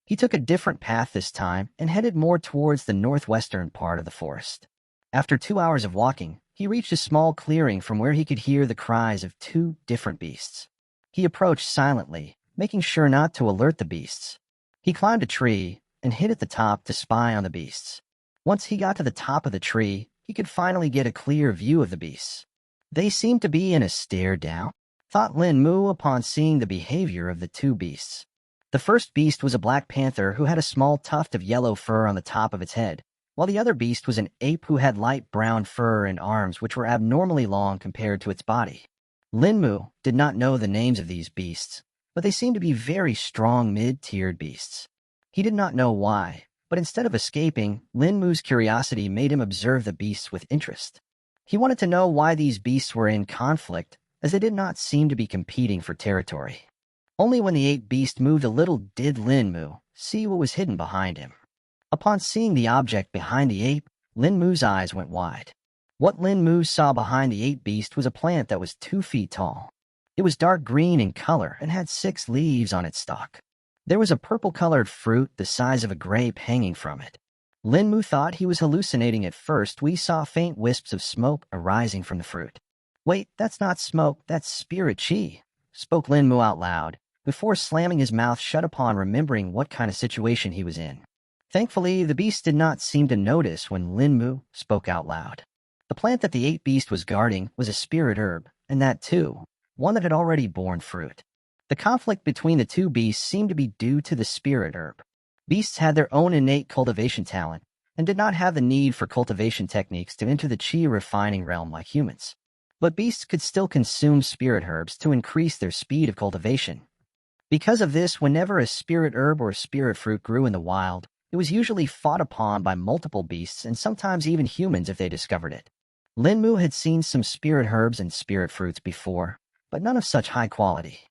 He took a different path this time and headed more towards the northwestern part of the forest. After 2 hours of walking, he reached a small clearing from where he could hear the cries of 2 different beasts. He approached silently, making sure not to alert the beasts. He climbed a tree and hid at the top to spy on the beasts. Once he got to the top of the tree, he could finally get a clear view of the beasts. They seemed to be in a stare down, thought Linmu upon seeing the behavior of the 2 beasts. The first beast was a black panther who had a small tuft of yellow fur on the top of its head, while the other beast was an ape who had light brown fur and arms which were abnormally long compared to its body. Linmu did not know the names of these beasts, but they seemed to be very strong mid-tiered beasts. He did not know why, but instead of escaping, Linmu's curiosity made him observe the beasts with interest. He wanted to know why these beasts were in conflict, as they did not seem to be competing for territory. Only when the ape beast moved a little did Linmu see what was hidden behind him. Upon seeing the object behind the ape, Linmu's eyes went wide. What Linmu saw behind the ape beast was a plant that was 2 feet tall. It was dark green in color and had 6 leaves on its stalk. There was a purple-colored fruit the size of a grape hanging from it. Linmu thought he was hallucinating at first. We saw faint wisps of smoke arising from the fruit. "Wait, that's not smoke, that's spirit chi," spoke Linmu out loud, before slamming his mouth shut upon remembering what kind of situation he was in. Thankfully, the beast did not seem to notice when Linmu spoke out loud. The plant that the ape beast was guarding was a spirit herb, and that too, one that had already borne fruit. The conflict between the 2 beasts seemed to be due to the spirit herb. Beasts had their own innate cultivation talent, and did not have the need for cultivation techniques to enter the chi refining realm like humans. But beasts could still consume spirit herbs to increase their speed of cultivation. Because of this, whenever a spirit herb or spirit fruit grew in the wild, it was usually fought upon by multiple beasts and sometimes even humans if they discovered it. Linmu had seen some spirit herbs and spirit fruits before, but none of such high quality.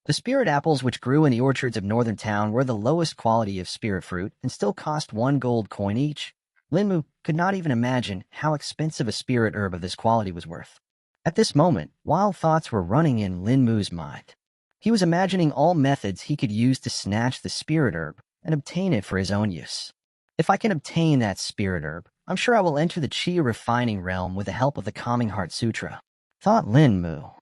The spirit apples which grew in the orchards of Northern Town were the lowest quality of spirit fruit and still cost 1 gold coin each. Linmu could not even imagine how expensive a spirit herb of this quality was worth. At this moment, wild thoughts were running in Linmu's mind. He was imagining all methods he could use to snatch the spirit herb and obtain it for his own use. If I can obtain that spirit herb, I'm sure I will enter the chi refining realm with the help of the Calming Heart Sutra, thought Linmu.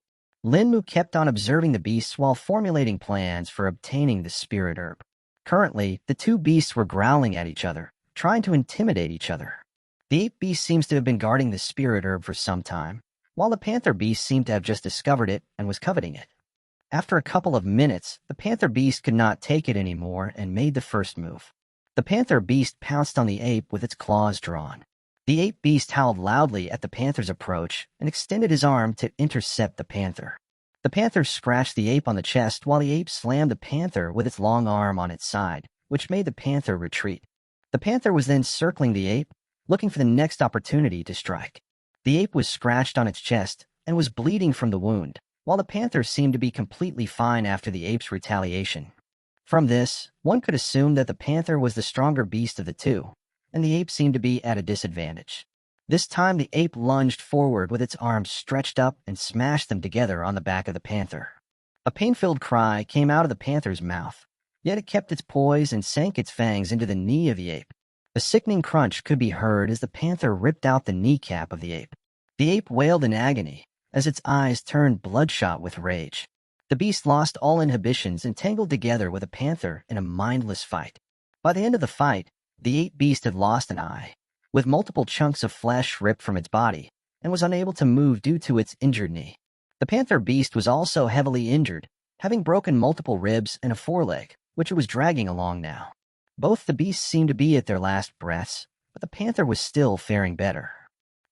Linmu kept on observing the beasts while formulating plans for obtaining the spirit herb. Currently, the 2 beasts were growling at each other, trying to intimidate each other. The ape beast seems to have been guarding the spirit herb for some time, while the panther beast seemed to have just discovered it and was coveting it. After a couple of minutes, the panther beast could not take it anymore and made the first move. The panther beast pounced on the ape with its claws drawn. The ape beast howled loudly at the panther's approach and extended his arm to intercept the panther. The panther scratched the ape on the chest while the ape slammed the panther with its long arm on its side, which made the panther retreat. The panther was then circling the ape, looking for the next opportunity to strike. The ape was scratched on its chest and was bleeding from the wound, while the panther seemed to be completely fine after the ape's retaliation. From this, one could assume that the panther was the stronger beast of the 2, and the ape seemed to be at a disadvantage. This time the ape lunged forward with its arms stretched up and smashed them together on the back of the panther. A pain-filled cry came out of the panther's mouth, yet it kept its poise and sank its fangs into the knee of the ape. A sickening crunch could be heard as the panther ripped out the kneecap of the ape. The ape wailed in agony as its eyes turned bloodshot with rage. The beast lost all inhibitions and tangled together with the panther in a mindless fight. By the end of the fight, the ape beast had lost an eye, with multiple chunks of flesh ripped from its body, and was unable to move due to its injured knee. The panther beast was also heavily injured, having broken multiple ribs and a foreleg, which it was dragging along now. Both the beasts seemed to be at their last breaths, but the panther was still faring better.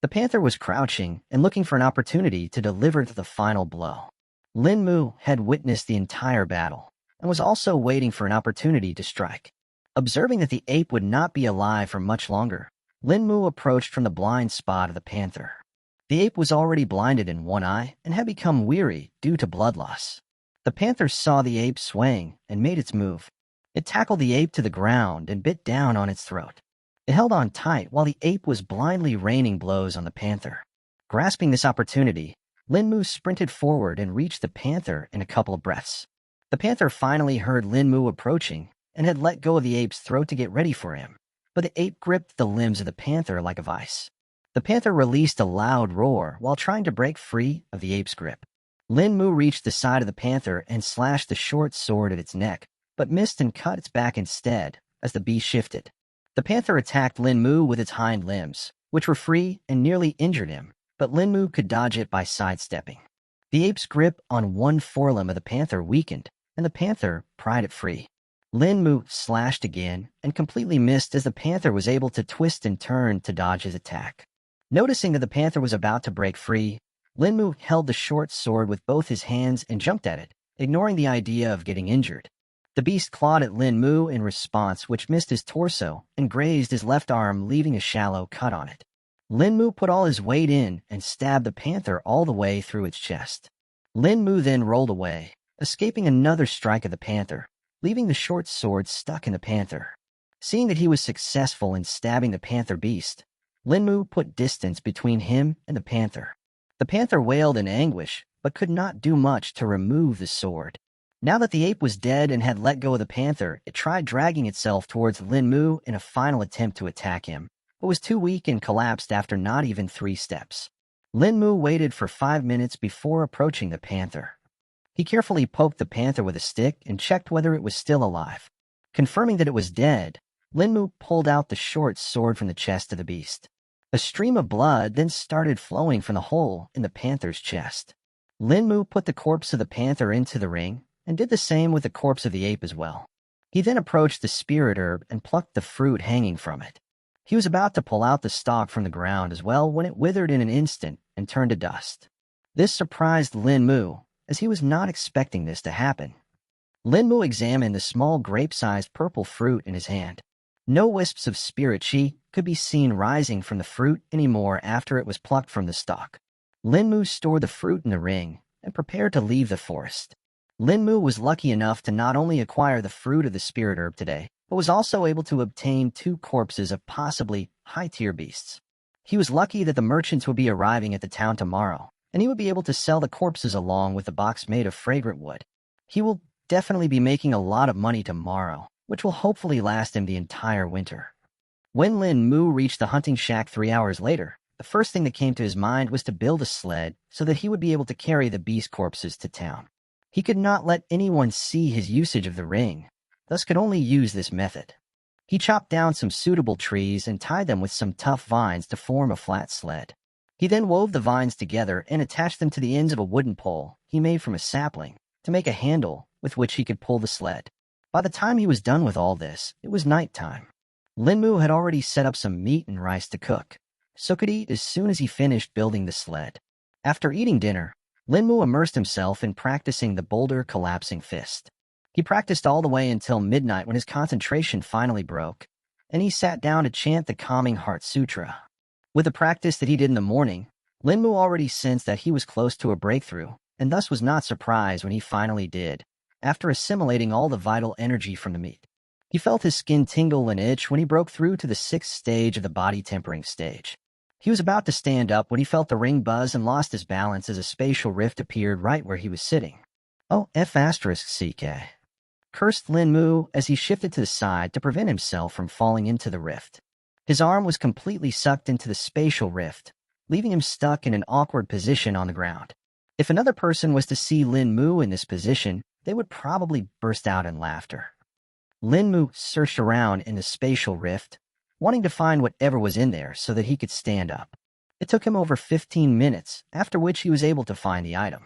The panther was crouching and looking for an opportunity to deliver the final blow. Lin Mu had witnessed the entire battle and was also waiting for an opportunity to strike. Observing that the ape would not be alive for much longer, Lin Mu approached from the blind spot of the panther. The ape was already blinded in one eye and had become weary due to blood loss. The panther saw the ape swaying and made its move. It tackled the ape to the ground and bit down on its throat. It held on tight while the ape was blindly raining blows on the panther. Grasping this opportunity, Lin Mu sprinted forward and reached the panther in a couple of breaths. The panther finally heard Lin Mu approaching and had let go of the ape's throat to get ready for him, but the ape gripped the limbs of the panther like a vice. The panther released a loud roar while trying to break free of the ape's grip. Lin Mu reached the side of the panther and slashed the short sword at its neck, but missed and cut its back instead as the beast shifted. The panther attacked Lin Mu with its hind limbs, which were free and nearly injured him, but Lin Mu could dodge it by sidestepping. The ape's grip on one forelimb of the panther weakened, and the panther pried it free. Lin Mu slashed again and completely missed as the panther was able to twist and turn to dodge his attack. Noticing that the panther was about to break free, Lin Mu held the short sword with both his hands and jumped at it, ignoring the idea of getting injured. The beast clawed at Lin Mu in response, which missed his torso and grazed his left arm, leaving a shallow cut on it. Lin Mu put all his weight in and stabbed the panther all the way through its chest. Lin Mu then rolled away, escaping another strike of the panther, leaving the short sword stuck in the panther. Seeing that he was successful in stabbing the panther beast, Lin Mu put distance between him and the panther. The panther wailed in anguish, but could not do much to remove the sword. Now that the ape was dead and had let go of the panther, it tried dragging itself towards Lin Mu in a final attempt to attack him, but was too weak and collapsed after not even 3 steps. Lin Mu waited for 5 minutes before approaching the panther. He carefully poked the panther with a stick and checked whether it was still alive. Confirming that it was dead, Lin Mu pulled out the short sword from the chest of the beast. A stream of blood then started flowing from the hole in the panther's chest. Lin Mu put the corpse of the panther into the ring and did the same with the corpse of the ape as well. He then approached the spirit herb and plucked the fruit hanging from it. He was about to pull out the stalk from the ground as well when it withered in an instant and turned to dust. This surprised Lin Mu, as he was not expecting this to happen. Lin Mu examined the small grape-sized purple fruit in his hand. No wisps of spirit chi could be seen rising from the fruit anymore after it was plucked from the stalk. Lin Mu stored the fruit in the ring and prepared to leave the forest. Lin Mu was lucky enough to not only acquire the fruit of the spirit herb today, but was also able to obtain 2 corpses of possibly high-tier beasts. He was lucky that the merchants would be arriving at the town tomorrow, and he would be able to sell the corpses along with the box made of fragrant wood. He will definitely be making a lot of money tomorrow, which will hopefully last him the entire winter. When Lin Mu reached the hunting shack 3 hours later, the first thing that came to his mind was to build a sled so that he would be able to carry the beast corpses to town. He could not let anyone see his usage of the ring, thus could only use this method. He chopped down some suitable trees and tied them with some tough vines to form a flat sled. He then wove the vines together and attached them to the ends of a wooden pole he made from a sapling to make a handle with which he could pull the sled. By the time he was done with all this, it was nighttime. Lin Mu had already set up some meat and rice to cook, so could eat as soon as he finished building the sled. After eating dinner, Lin Mu immersed himself in practicing the boulder collapsing fist. He practiced all the way until midnight when his concentration finally broke, and he sat down to chant the calming Heart Sutra. With the practice that he did in the morning, Lin Mu already sensed that he was close to a breakthrough, and thus was not surprised when he finally did, after assimilating all the vital energy from the meat. He felt his skin tingle and itch when he broke through to the 6th stage of the body tempering stage. He was about to stand up when he felt the ring buzz and lost his balance as a spatial rift appeared right where he was sitting. Oh, F***CK. Cursed Lin Mu as he shifted to the side to prevent himself from falling into the rift. His arm was completely sucked into the spatial rift, leaving him stuck in an awkward position on the ground. If another person was to see Lin Mu in this position, they would probably burst out in laughter. Lin Mu searched around in the spatial rift, wanting to find whatever was in there so that he could stand up. It took him over 15 minutes, after which he was able to find the item.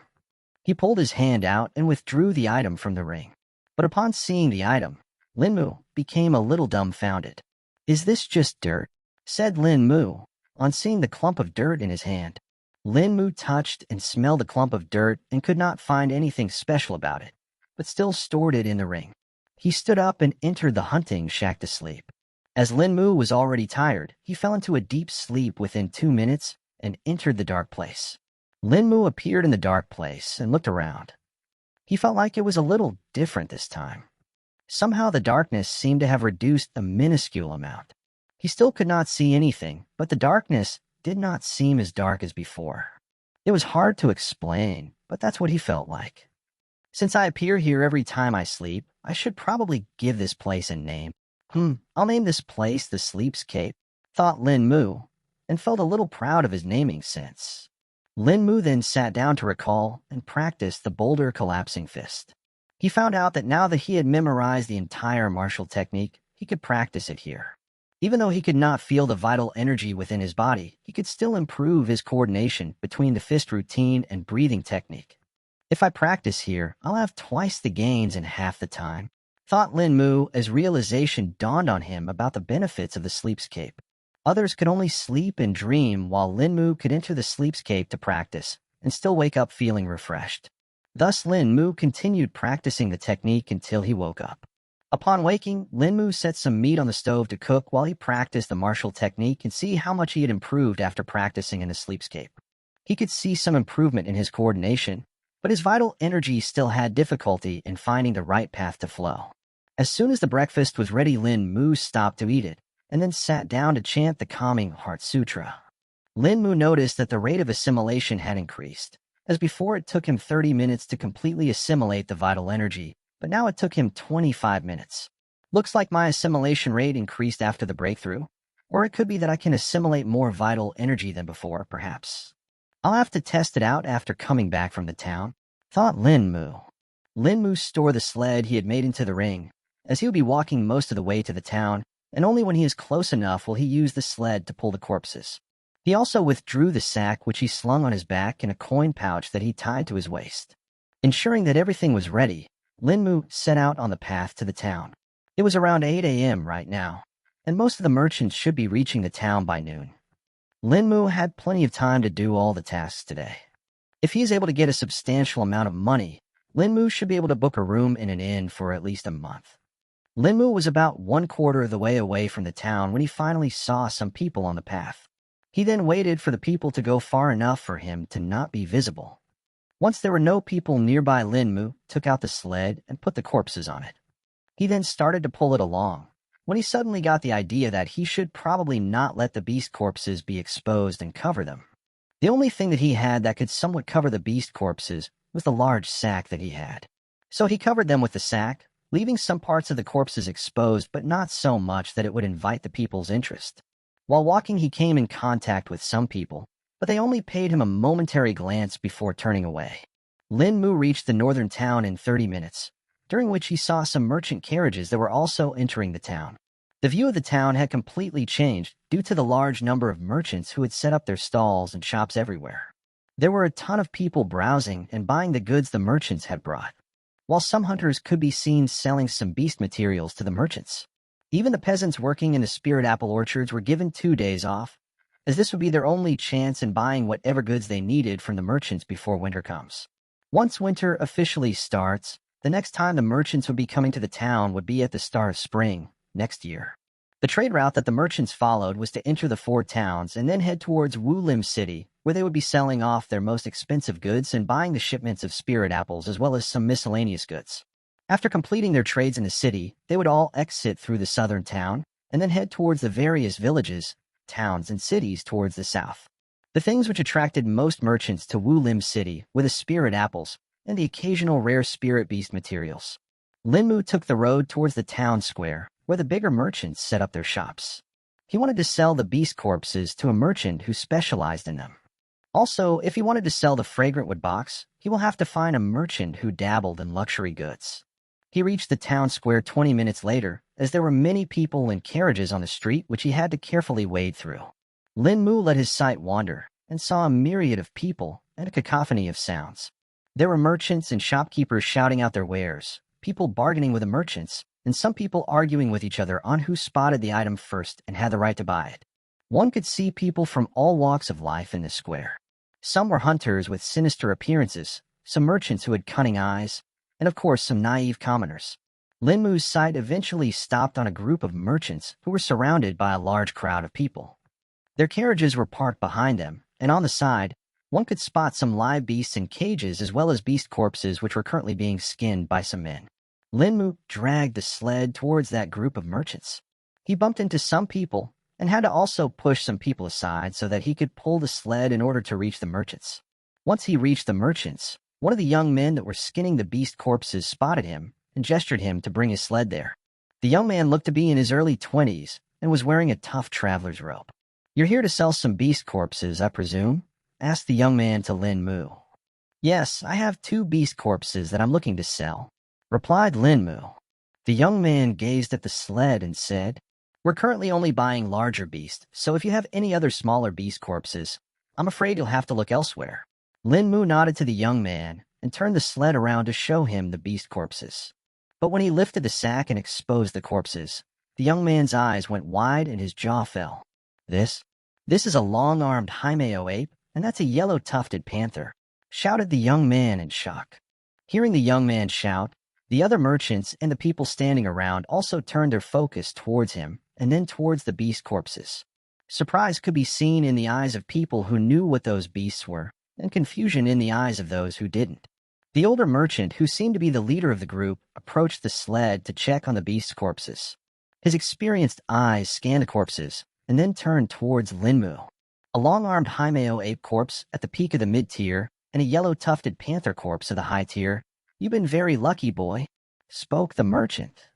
He pulled his hand out and withdrew the item from the ring. But upon seeing the item, Lin Mu became a little dumbfounded. "Is this just dirt?" said Lin Mu, on seeing the clump of dirt in his hand. Lin Mu touched and smelled the clump of dirt and could not find anything special about it, but still stored it in the ring. He stood up and entered the hunting shack to sleep. As Lin Mu was already tired, he fell into a deep sleep within 2 minutes and entered the dark place. Lin Mu appeared in the dark place and looked around. He felt like it was a little different this time. Somehow the darkness seemed to have reduced a minuscule amount. He still could not see anything, but the darkness did not seem as dark as before. It was hard to explain, but that's what he felt like. Since I appear here every time I sleep, I should probably give this place a name. I'll name this place the Sleepscape, thought Lin Mu, and felt a little proud of his naming sense. Lin Mu then sat down to recall and practice the boulder collapsing fist. He found out that now that he had memorized the entire martial technique, he could practice it here. Even though he could not feel the vital energy within his body, he could still improve his coordination between the fist routine and breathing technique. If I practice here, I'll have twice the gains in half the time, thought Lin Mu as realization dawned on him about the benefits of the Sleepscape. Others could only sleep and dream, while Lin Mu could enter the Sleepscape to practice and still wake up feeling refreshed. Thus, Lin Mu continued practicing the technique until he woke up. Upon waking, Lin Mu set some meat on the stove to cook while he practiced the martial technique and see how much he had improved after practicing in the Sleepscape. He could see some improvement in his coordination, but his vital energy still had difficulty in finding the right path to flow. As soon as the breakfast was ready, Lin Mu stopped to eat it, and then sat down to chant the calming Heart Sutra. Lin Mu noticed that the rate of assimilation had increased, as before it took him 30 minutes to completely assimilate the vital energy, but now it took him 25 minutes. Looks like my assimilation rate increased after the breakthrough, or it could be that I can assimilate more vital energy than before, perhaps. I'll have to test it out after coming back from the town, thought Lin Mu. Lin Mu stored the sled he had made into the ring, as he would be walking most of the way to the town, and only when he is close enough will he use the sled to pull the corpses. He also withdrew the sack which he slung on his back in a coin pouch that he tied to his waist. Ensuring that everything was ready, Lin Mu set out on the path to the town. It was around 8 a.m. right now, and most of the merchants should be reaching the town by noon. Lin Mu had plenty of time to do all the tasks today. If he is able to get a substantial amount of money, Lin Mu should be able to book a room in an inn for at least a month. Lin Mu was about 1/4 of the way away from the town when he finally saw some people on the path. He then waited for the people to go far enough for him to not be visible. Once there were no people nearby, Lin Mu took out the sled and put the corpses on it. He then started to pull it along, when he suddenly got the idea that he should probably not let the beast corpses be exposed and cover them. The only thing that he had that could somewhat cover the beast corpses was the large sack that he had. So he covered them with the sack, leaving some parts of the corpses exposed, but not so much that it would invite the people's interest. While walking, he came in contact with some people, but they only paid him a momentary glance before turning away. Lin Mu reached the northern town in 30 minutes, during which he saw some merchant carriages that were also entering the town. The view of the town had completely changed due to the large number of merchants who had set up their stalls and shops everywhere. There were a ton of people browsing and buying the goods the merchants had brought, while some hunters could be seen selling some beast materials to the merchants. Even the peasants working in the spirit apple orchards were given 2 days off, as this would be their only chance in buying whatever goods they needed from the merchants before winter comes. Once winter officially starts, the next time the merchants would be coming to the town would be at the start of spring next year. The trade route that the merchants followed was to enter the 4 towns and then head towards Wulim City, where they would be selling off their most expensive goods and buying the shipments of spirit apples as well as some miscellaneous goods. After completing their trades in the city, they would all exit through the southern town and then head towards the various villages, towns, and cities towards the south. The things which attracted most merchants to Wulim City were the spirit apples and the occasional rare spirit beast materials. Lin Mu took the road towards the town square, where the bigger merchants set up their shops. He wanted to sell the beast corpses to a merchant who specialized in them. Also, if he wanted to sell the fragrant wood box, he will have to find a merchant who dabbled in luxury goods. He reached the town square 20 minutes later, as there were many people and carriages on the street which he had to carefully wade through. Lin Mu let his sight wander and saw a myriad of people and a cacophony of sounds. There were merchants and shopkeepers shouting out their wares, people bargaining with the merchants, and some people arguing with each other on who spotted the item first and had the right to buy it. One could see people from all walks of life in the square. Some were hunters with sinister appearances, some merchants who had cunning eyes, and of course some naive commoners. Linmu's sight eventually stopped on a group of merchants who were surrounded by a large crowd of people. Their carriages were parked behind them, and on the side, one could spot some live beasts in cages as well as beast corpses which were currently being skinned by some men. Linmu dragged the sled towards that group of merchants. He bumped into some people and had to also push some people aside so that he could pull the sled in order to reach the merchants. Once he reached the merchants, one of the young men that were skinning the beast corpses spotted him and gestured him to bring his sled there. The young man looked to be in his early 20s and was wearing a tough traveler's robe. "You're here to sell some beast corpses, I presume?" asked the young man to Linmu. "Yes, I have 2 beast corpses that I'm looking to sell," replied Linmu. The young man gazed at the sled and said, "We're currently only buying larger beasts, so if you have any other smaller beast corpses, I'm afraid you'll have to look elsewhere." Linmu nodded to the young man and turned the sled around to show him the beast corpses. But when he lifted the sack and exposed the corpses, the young man's eyes went wide and his jaw fell. This is a long-armed Hymeo ape, and that's a yellow-tufted panther," shouted the young man in shock. Hearing the young man shout, the other merchants and the people standing around also turned their focus towards him and then towards the beast corpses. Surprise could be seen in the eyes of people who knew what those beasts were, and confusion in the eyes of those who didn't. The older merchant, who seemed to be the leader of the group, approached the sled to check on the beast corpses. His experienced eyes scanned the corpses and then turned towards Linmu. A long-armed Hymeo ape corpse at the peak of the mid-tier and a yellow-tufted panther corpse of the high tier. "You've been very lucky, boy," spoke the merchant.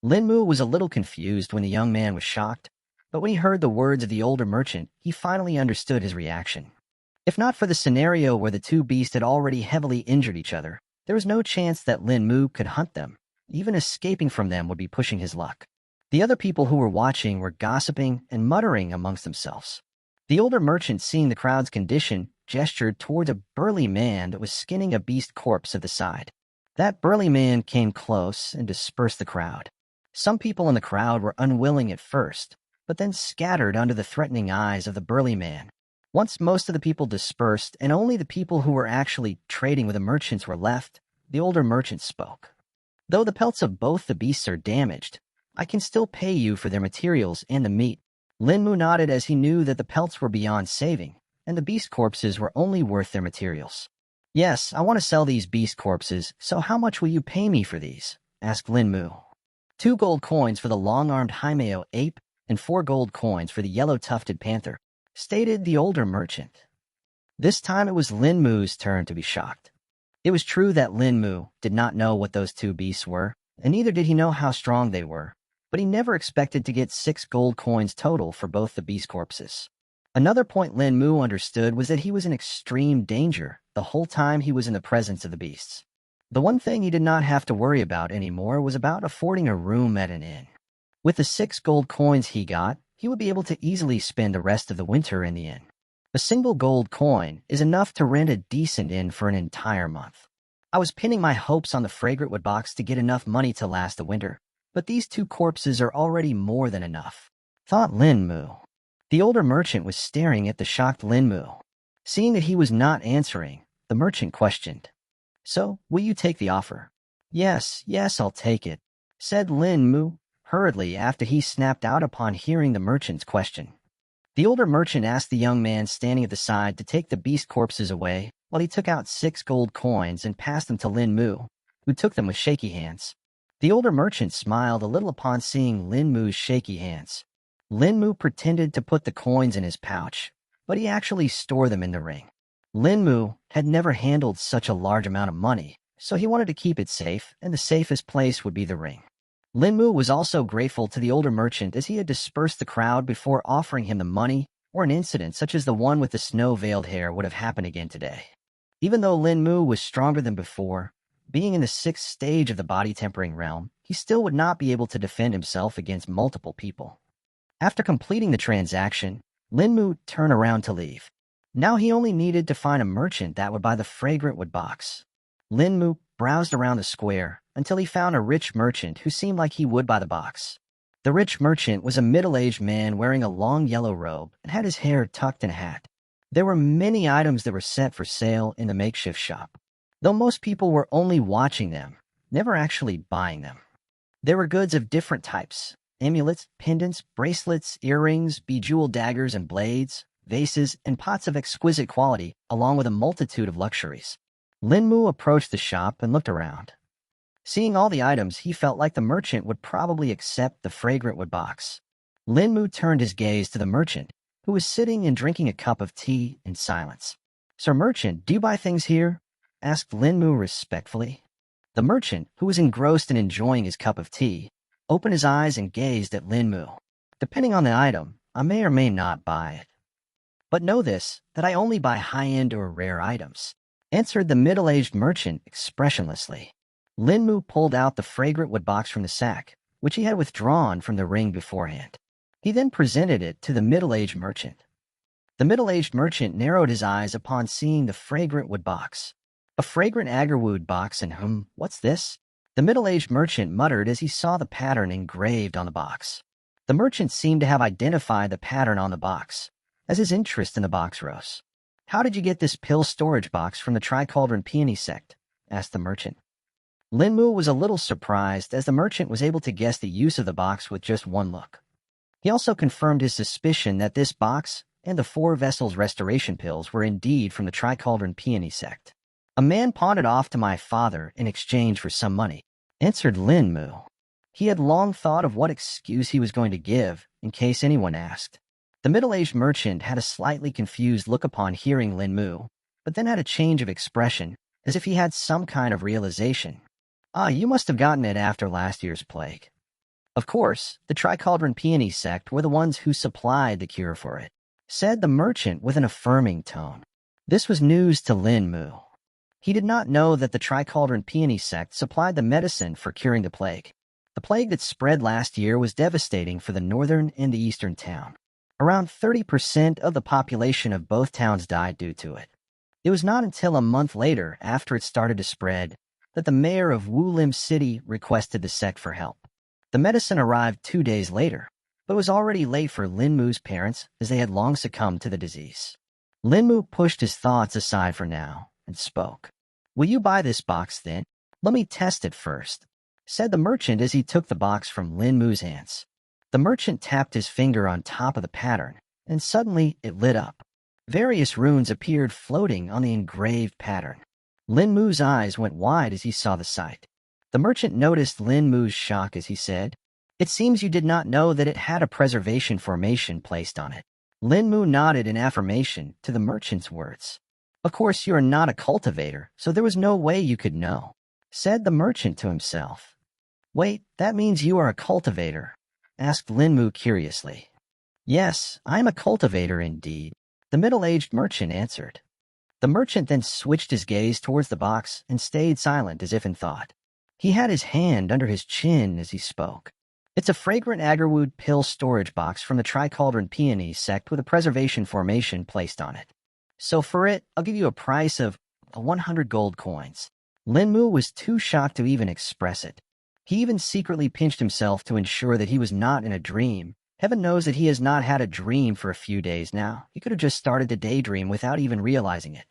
Linmu was a little confused when the young man was shocked, but when he heard the words of the older merchant, he finally understood his reaction. If not for the scenario where the 2 beasts had already heavily injured each other, there was no chance that Linmu could hunt them. Even escaping from them would be pushing his luck. The other people who were watching were gossiping and muttering amongst themselves. The older merchant, seeing the crowd's condition, gestured towards a burly man that was skinning a beast corpse at the side. That burly man came close and dispersed the crowd. Some people in the crowd were unwilling at first, but then scattered under the threatening eyes of the burly man. Once most of the people dispersed and only the people who were actually trading with the merchants were left, the older merchant spoke. "Though the pelts of both the beasts are damaged, I can still pay you for their materials and the meat." Linmu nodded as he knew that the pelts were beyond saving, and the beast corpses were only worth their materials. "Yes, I want to sell these beast corpses, so how much will you pay me for these?" asked Linmu. 2 gold coins for the long-armed Hymeo ape and 4 gold coins for the yellow-tufted panther, stated the older merchant. This time it was Linmu's turn to be shocked. It was true that Linmu did not know what those 2 beasts were, and neither did he know how strong they were, but he never expected to get 6 gold coins total for both the beast corpses. Another point Linmu understood was that he was in extreme danger the whole time he was in the presence of the beasts. The one thing he did not have to worry about anymore was about affording a room at an inn. With the 6 gold coins he got, he would be able to easily spend the rest of the winter in the inn. A single gold coin is enough to rent a decent inn for an entire month. I was pinning my hopes on the fragrant wood box to get enough money to last the winter, but these 2 corpses are already more than enough, thought Linmu. The older merchant was staring at the shocked Linmu. Seeing that he was not answering, the merchant questioned, "So, will you take the offer?" Yes, I'll take it," said Linmu hurriedly after he snapped out upon hearing the merchant's question. The older merchant asked the young man standing at the side to take the beast corpses away while he took out 6 gold coins and passed them to Linmu, who took them with shaky hands. The older merchant smiled a little upon seeing Linmu's shaky hands. Linmu pretended to put the coins in his pouch, but he actually stored them in the ring. Linmu had never handled such a large amount of money, so he wanted to keep it safe, and the safest place would be the ring. Linmu was also grateful to the older merchant as he had dispersed the crowd before offering him the money, or an incident such as the one with the snow-veiled hair would have happened again today. Even though Linmu was stronger than before, being in the 6th stage of the body-tempering realm, he still would not be able to defend himself against multiple people. After completing the transaction, Linmu turned around to leave. Now he only needed to find a merchant that would buy the fragrant wood box. Linmu browsed around the square until he found a rich merchant who seemed like he would buy the box. The rich merchant was a middle-aged man wearing a long yellow robe and had his hair tucked in a hat. There were many items that were set for sale in the makeshift shop, though most people were only watching them, never actually buying them. There were goods of different types: amulets, pendants, bracelets, earrings, bejeweled daggers and blades, vases, and pots of exquisite quality, along with a multitude of luxuries. Linmu approached the shop and looked around. Seeing all the items, he felt like the merchant would probably accept the fragrant wood box. Linmu turned his gaze to the merchant, who was sitting and drinking a cup of tea in silence. "Sir Merchant, do you buy things here?" asked Linmu respectfully. The merchant, who was engrossed in enjoying his cup of tea, opened his eyes and gazed at Linmu. "Depending on the item, I may or may not buy it. But know this, that I only buy high-end or rare items," answered the middle-aged merchant expressionlessly. Linmu pulled out the fragrant wood box from the sack, which he had withdrawn from the ring beforehand. He then presented it to the middle-aged merchant. The middle-aged merchant narrowed his eyes upon seeing the fragrant wood box. "A fragrant agarwood box, and what's this?" the middle-aged merchant muttered as he saw the pattern engraved on the box. The merchant seemed to have identified the pattern on the box, as his interest in the box rose. "How did you get this pill storage box from the Tri-Cauldron Peony sect?" asked the merchant. Linmu was a little surprised, as the merchant was able to guess the use of the box with just one look. He also confirmed his suspicion that this box and the 4 vessels restoration pills were indeed from the Tri-Cauldron Peony sect. "A man pawned it off to my father in exchange for some money," answered Linmu. He had long thought of what excuse he was going to give in case anyone asked. The middle-aged merchant had a slightly confused look upon hearing Linmu, but then had a change of expression, as if he had some kind of realization. "Ah, you must have gotten it after last year's plague." "Of course, the Tri-Cauldron Peony sect were the ones who supplied the cure for it," said the merchant with an affirming tone. This was news to Linmu. He did not know that the Tri-Cauldron Peony sect supplied the medicine for curing the plague. The plague that spread last year was devastating for the northern and the eastern town. Around 30% of the population of both towns died due to it. It was not until a month later, after it started to spread, that the mayor of Wulim City requested the sect for help. The medicine arrived 2 days later, but was already late for Linmu's parents, as they had long succumbed to the disease. Linmu pushed his thoughts aside for now and spoke. "Will you buy this box then? Let me test it first," said the merchant as he took the box from Linmu's hands. The merchant tapped his finger on top of the pattern, and suddenly it lit up. Various runes appeared floating on the engraved pattern. Linmu's eyes went wide as he saw the sight. The merchant noticed Linmu's shock as he said, "It seems you did not know that it had a preservation formation placed on it." Linmu nodded in affirmation to the merchant's words. "Of course, you are not a cultivator, so there was no way you could know," said the merchant to himself. "Wait, that means you are a cultivator?" asked Linmu curiously. "Yes, I am a cultivator indeed," the middle-aged merchant answered. The merchant then switched his gaze towards the box and stayed silent as if in thought. He had his hand under his chin as he spoke. "It's a fragrant agarwood pill storage box from the Tri-Cauldron Peony sect with a preservation formation placed on it. So for it, I'll give you a price of 100 gold coins." Linmu was too shocked to even express it. He even secretly pinched himself to ensure that he was not in a dream. Heaven knows that he has not had a dream for a few days now. He could have just started to daydream without even realizing it.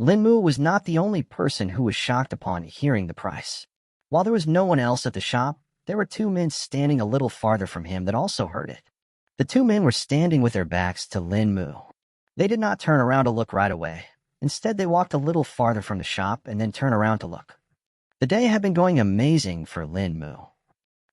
Linmu was not the only person who was shocked upon hearing the price. While there was no one else at the shop, there were 2 men standing a little farther from him that also heard it. The 2 men were standing with their backs to Linmu. They did not turn around to look right away. Instead, they walked a little farther from the shop and then turned around to look. The day had been going amazing for Linmu.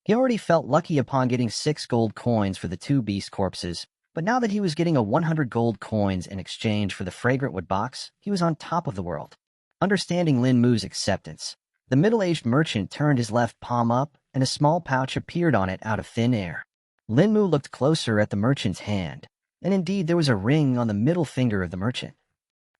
He already felt lucky upon getting 6 gold coins for the 2 beast corpses, but now that he was getting 100 gold coins in exchange for the fragrant wood box, he was on top of the world. Understanding Linmu's acceptance, the middle-aged merchant turned his left palm up and a small pouch appeared on it out of thin air. Linmu looked closer at the merchant's hand, and indeed there was a ring on the middle finger of the merchant.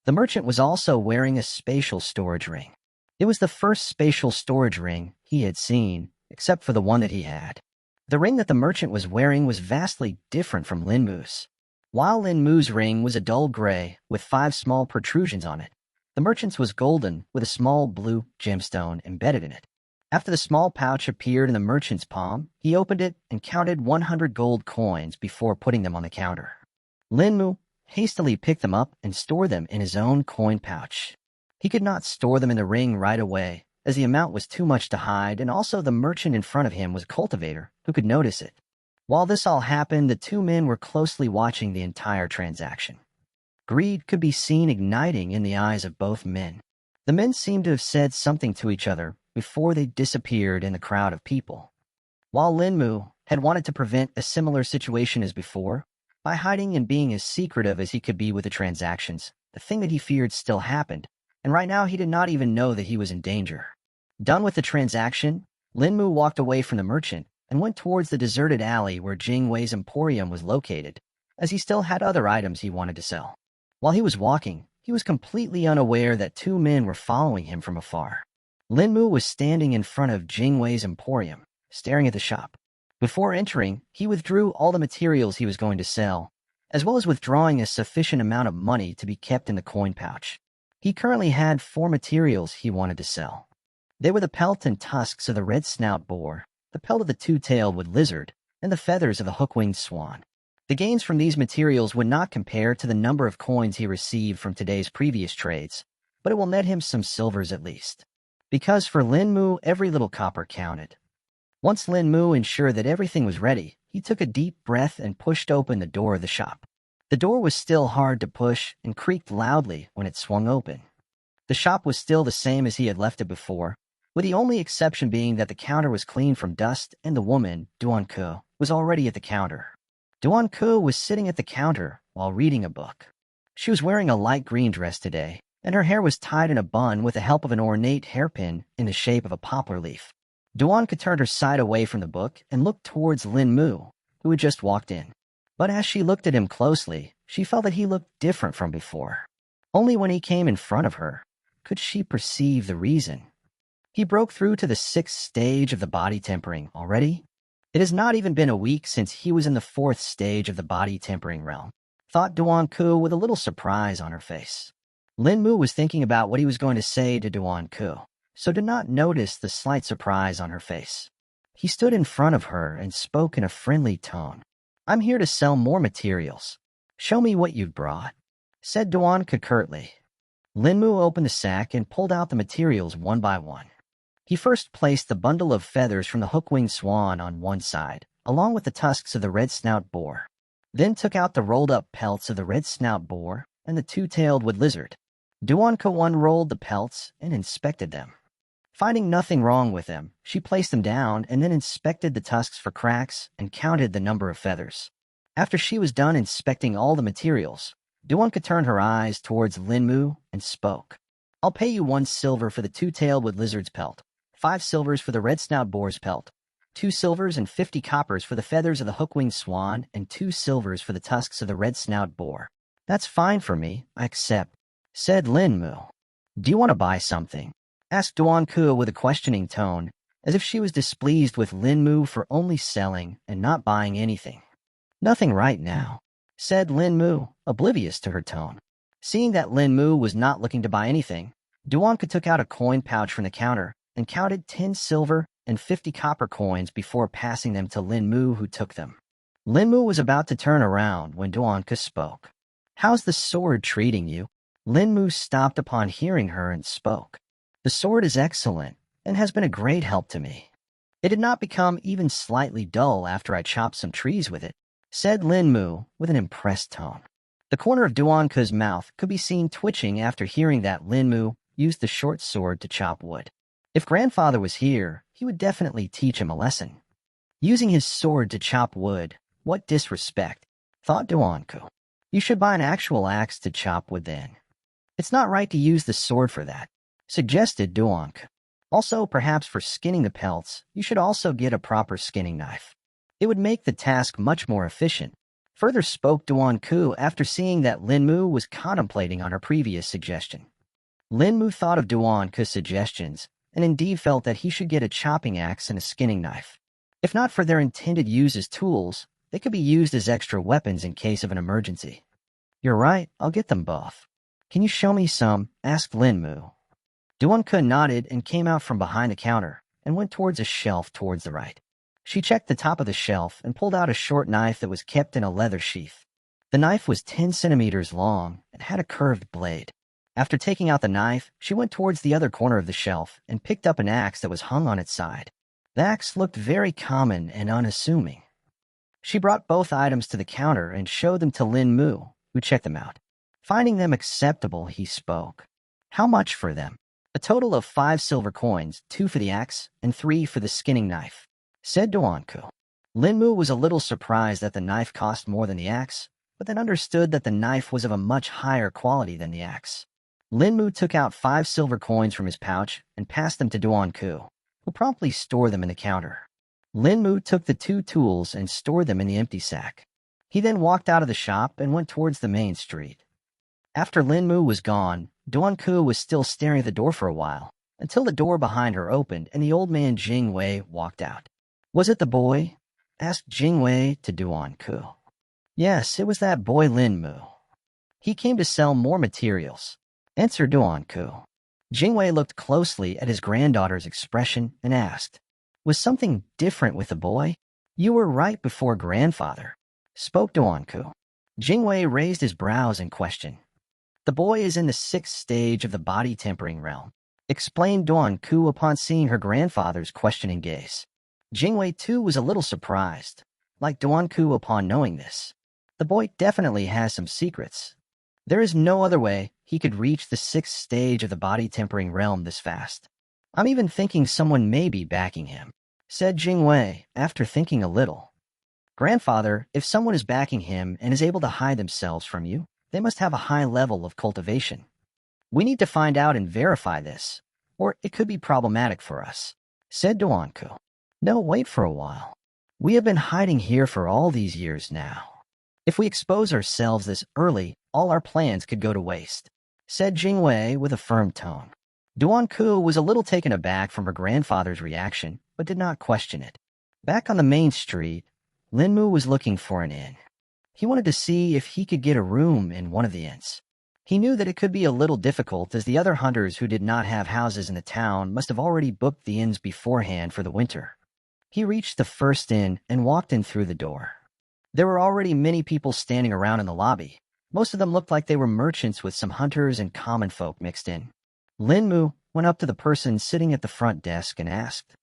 The merchant was also wearing a spatial storage ring. It was the first spatial storage ring he had seen, except for the one that he had. The ring that the merchant was wearing was vastly different from Linmu's. While Linmu's ring was a dull gray with 5 small protrusions on it, the merchant's was golden with a small blue gemstone embedded in it. After the small pouch appeared in the merchant's palm, he opened it and counted 100 gold coins before putting them on the counter. Linmu hastily picked them up and stored them in his own coin pouch. He could not store them in the ring right away, as the amount was too much to hide, and also the merchant in front of him was a cultivator who could notice it. While this all happened, the two men were closely watching the entire transaction. Greed could be seen igniting in the eyes of both men. The men seemed to have said something to each other before they disappeared in the crowd of people. While Linmu had wanted to prevent a similar situation as before, by hiding and being as secretive as he could be with the transactions, the thing that he feared still happened, and right now he did not even know that he was in danger. Done with the transaction, Linmu walked away from the merchant and went towards the deserted alley where Jingwei's emporium was located, as he still had other items he wanted to sell. While he was walking, he was completely unaware that two men were following him from afar. Linmu was standing in front of Jingwei's emporium, staring at the shop. Before entering, he withdrew all the materials he was going to sell, as well as withdrawing a sufficient amount of money to be kept in the coin pouch. He currently had 4 materials he wanted to sell. They were the pelt and tusks of the red snout boar, the pelt of the two-tailed wood lizard, and the feathers of the hook-winged swan. The gains from these materials would not compare to the number of coins he received from today's previous trades, but it will net him some silvers at least. Because for Linmu, every little copper counted. Once Linmu ensured that everything was ready, he took a deep breath and pushed open the door of the shop. The door was still hard to push and creaked loudly when it swung open. The shop was still the same as he had left it before, with the only exception being that the counter was clean from dust and the woman, Duanke, was already at the counter. Duanke was sitting at the counter while reading a book. She was wearing a light green dress today, and her hair was tied in a bun with the help of an ornate hairpin in the shape of a poplar leaf. Duanke turned her side away from the book and looked towards Linmu, who had just walked in. But as she looked at him closely, she felt that he looked different from before. Only when he came in front of her could she perceive the reason. He broke through to the 6th stage of the body tempering already. It has not even been a week since he was in the 4th stage of the body tempering realm, thought Duanke with a little surprise on her face. Linmu was thinking about what he was going to say to Duanke, so did not notice the slight surprise on her face. He stood in front of her and spoke in a friendly tone. "I'm here to sell more materials. Show me what you've brought," said Duanke curtly. Linmu opened the sack and pulled out the materials one by one. He first placed the bundle of feathers from the hook-winged swan on one side, along with the tusks of the red snout boar. Then took out the rolled-up pelts of the red snout boar and the two-tailed wood lizard. Duanke unrolled the pelts and inspected them. Finding nothing wrong with them, she placed them down and then inspected the tusks for cracks and counted the number of feathers. After she was done inspecting all the materials, Duanke turned her eyes towards Linmu and spoke. "I'll pay you 1 silver for the two-tailed wood lizard's pelt, 5 silvers for the red snout boar's pelt, 2 silvers and 50 coppers for the feathers of the hook-winged swan, and 2 silvers for the tusks of the red snout boar." "That's fine for me, I accept," said Linmu. "Do you want to buy something?" asked Duanke with a questioning tone, as if she was displeased with Linmu for only selling and not buying anything. "Nothing right now," said Linmu, oblivious to her tone. Seeing that Linmu was not looking to buy anything, Duanke took out a coin pouch from the counter and counted 10 silver and 50 copper coins before passing them to Linmu, who took them. Linmu was about to turn around when Duanke spoke. "How's the sword treating you?" Linmu stopped upon hearing her and spoke. "The sword is excellent and has been a great help to me. It did not become even slightly dull after I chopped some trees with it," said Linmu with an impressed tone. The corner of Duanke's mouth could be seen twitching after hearing that Linmu used the short sword to chop wood. If grandfather was here, he would definitely teach him a lesson. Using his sword to chop wood, what disrespect, thought Duanke. You should buy an actual axe to chop wood then. It's not right to use the sword for that, suggested Duanke. Also, perhaps for skinning the pelts, you should also get a proper skinning knife. It would make the task much more efficient. Further spoke Duanke after seeing that Linmu was contemplating on her previous suggestion. Linmu thought of Duanke's suggestions and indeed felt that he should get a chopping axe and a skinning knife. If not for their intended use as tools, they could be used as extra weapons in case of an emergency. "You're right, I'll get them both. Can you show me some?" asked Linmu. Duanke nodded and came out from behind the counter, and went towards a shelf towards the right. She checked the top of the shelf and pulled out a short knife that was kept in a leather sheath. The knife was 10 centimeters long and had a curved blade. After taking out the knife, she went towards the other corner of the shelf and picked up an axe that was hung on its side. The axe looked very common and unassuming. She brought both items to the counter and showed them to Lin Mu, who checked them out. Finding them acceptable, he spoke. How much for them? A total of 5 silver coins, 2 for the axe and 3 for the skinning knife, said Duanku. Lin Mu was a little surprised that the knife cost more than the axe, but then understood that the knife was of a much higher quality than the axe. Lin Mu took out 5 silver coins from his pouch and passed them to Duanku, who promptly stored them in the counter. Lin Mu took the 2 tools and stored them in the empty sack. He then walked out of the shop and went towards the main street. After Lin Mu was gone, Duanku was still staring at the door for a while, until the door behind her opened and the old man Jing Wei walked out. Was it the boy? Asked Jing Wei to Duanku. Yes, it was that boy Lin Mu. He came to sell more materials, answered Duanku. Jing Wei looked closely at his granddaughter's expression and asked, was something different with the boy? You were right before grandfather, spoke Duanku. Jing Wei raised his brows in question. The boy is in the 6th stage of the body tempering realm, explained Duanku upon seeing her grandfather's questioning gaze. Jing Wei too was a little surprised, like Duanku upon knowing this. The boy definitely has some secrets. There is no other way he could reach the 6th stage of the body tempering realm this fast. I'm even thinking someone may be backing him, said Jing Wei after thinking a little. Grandfather, if someone is backing him and is able to hide themselves from you, they must have a high level of cultivation. We need to find out and verify this, or it could be problematic for us, said Duanku. No, wait for a while. We have been hiding here for all these years now. If we expose ourselves this early, all our plans could go to waste, said Jing Wei with a firm tone. Duanku was a little taken aback from her grandfather's reaction, but did not question it. Back on the main street, Lin Mu was looking for an inn. He wanted to see if he could get a room in one of the inns. He knew that it could be a little difficult as the other hunters who did not have houses in the town must have already booked the inns beforehand for the winter. He reached the first inn and walked in through the door. There were already many people standing around in the lobby. Most of them looked like they were merchants with some hunters and common folk mixed in. Lin Mu went up to the person sitting at the front desk and asked,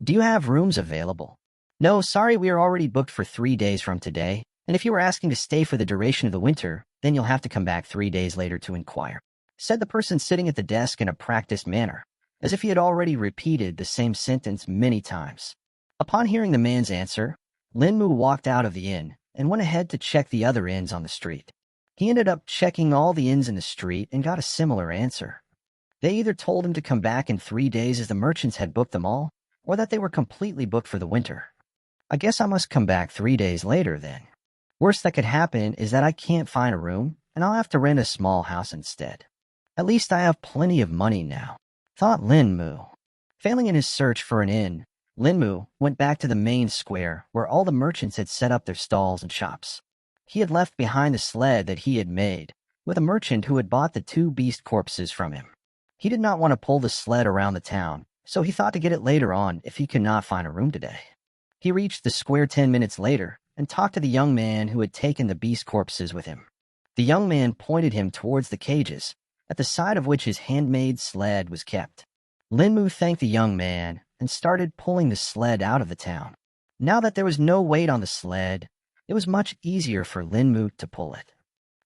"Do you have rooms available?" "No, sorry, we are already booked for 3 days from today, and if you were asking to stay for the duration of the winter, then you'll have to come back 3 days later to inquire," said the person sitting at the desk in a practiced manner, as if he had already repeated the same sentence many times. Upon hearing the man's answer, Lin Mu walked out of the inn and went ahead to check the other inns on the street. He ended up checking all the inns in the street and got a similar answer. They either told him to come back in 3 days as the merchants had booked them all, or that they were completely booked for the winter. I guess I must come back 3 days later then. Worst that could happen is that I can't find a room, and I'll have to rent a small house instead. At least I have plenty of money now, thought Lin Mu. Failing in his search for an inn, Lin Mu went back to the main square where all the merchants had set up their stalls and shops. He had left behind the sled that he had made, with a merchant who had bought the 2 beast corpses from him. He did not want to pull the sled around the town, so he thought to get it later on if he could not find a room today. He reached the square 10 minutes later and talked to the young man who had taken the beast corpses with him. The young man pointed him towards the cages, at the side of which his handmade sled was kept. Lin Mu thanked the young man and started pulling the sled out of the town. Now that there was no weight on the sled, it was much easier for Lin Mu to pull it.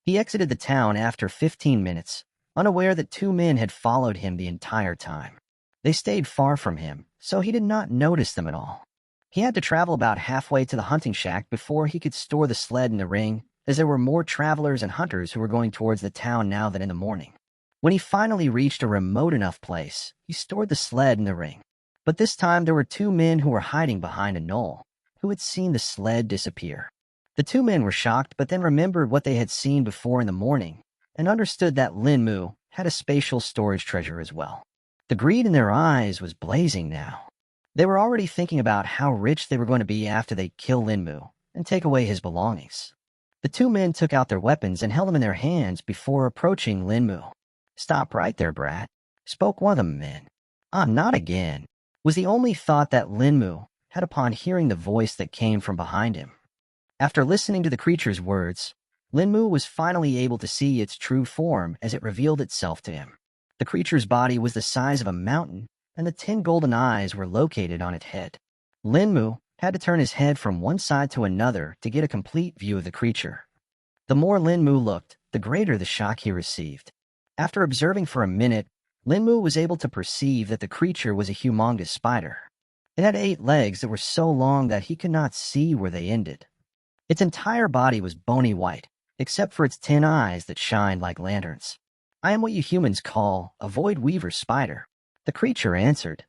He exited the town after 15 minutes, unaware that 2 men had followed him the entire time. They stayed far from him, so he did not notice them at all. He had to travel about halfway to the hunting shack before he could store the sled in the ring, as there were more travelers and hunters who were going towards the town now than in the morning. When he finally reached a remote enough place, he stored the sled in the ring. But this time there were 2 men who were hiding behind a knoll, who had seen the sled disappear. The 2 men were shocked, but then remembered what they had seen before in the morning, and understood that Lin Mu had a spatial storage treasure as well. The greed in their eyes was blazing now. They were already thinking about how rich they were going to be after they kill Lin Mu and take away his belongings. The 2 men took out their weapons and held them in their hands before approaching Lin Mu. "Stop right there, brat," spoke one of the men. "Ah, not again," was the only thought that Linmu had upon hearing the voice that came from behind him. After listening to the creature's words, Linmu was finally able to see its true form as it revealed itself to him. The creature's body was the size of a mountain, and the 10 golden eyes were located on its head. Linmu had to turn his head from one side to another to get a complete view of the creature. The more Linmu looked, the greater the shock he received. After observing for a minute, Linmu was able to perceive that the creature was a humongous spider. It had 8 legs that were so long that he could not see where they ended. Its entire body was bony white, except for its 10 eyes that shined like lanterns. "I am what you humans call a void weaver spider," the creature answered.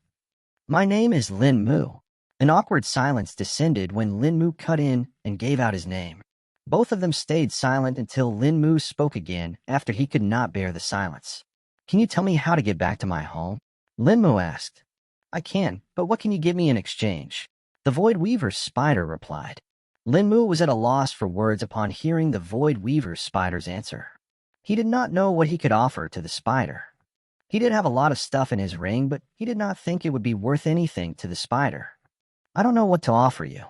"My name is Linmu." An awkward silence descended when Linmu cut in and gave out his name. Both of them stayed silent until Linmu spoke again after he could not bear the silence. "Can you tell me how to get back to my home?" Linmu asked. "I can, but what can you give me in exchange?" The void weaver spider replied. Linmu was at a loss for words upon hearing the void weaver spider's answer. He did not know what he could offer to the spider. He did have a lot of stuff in his ring, but he did not think it would be worth anything to the spider. "I don't know what to offer you.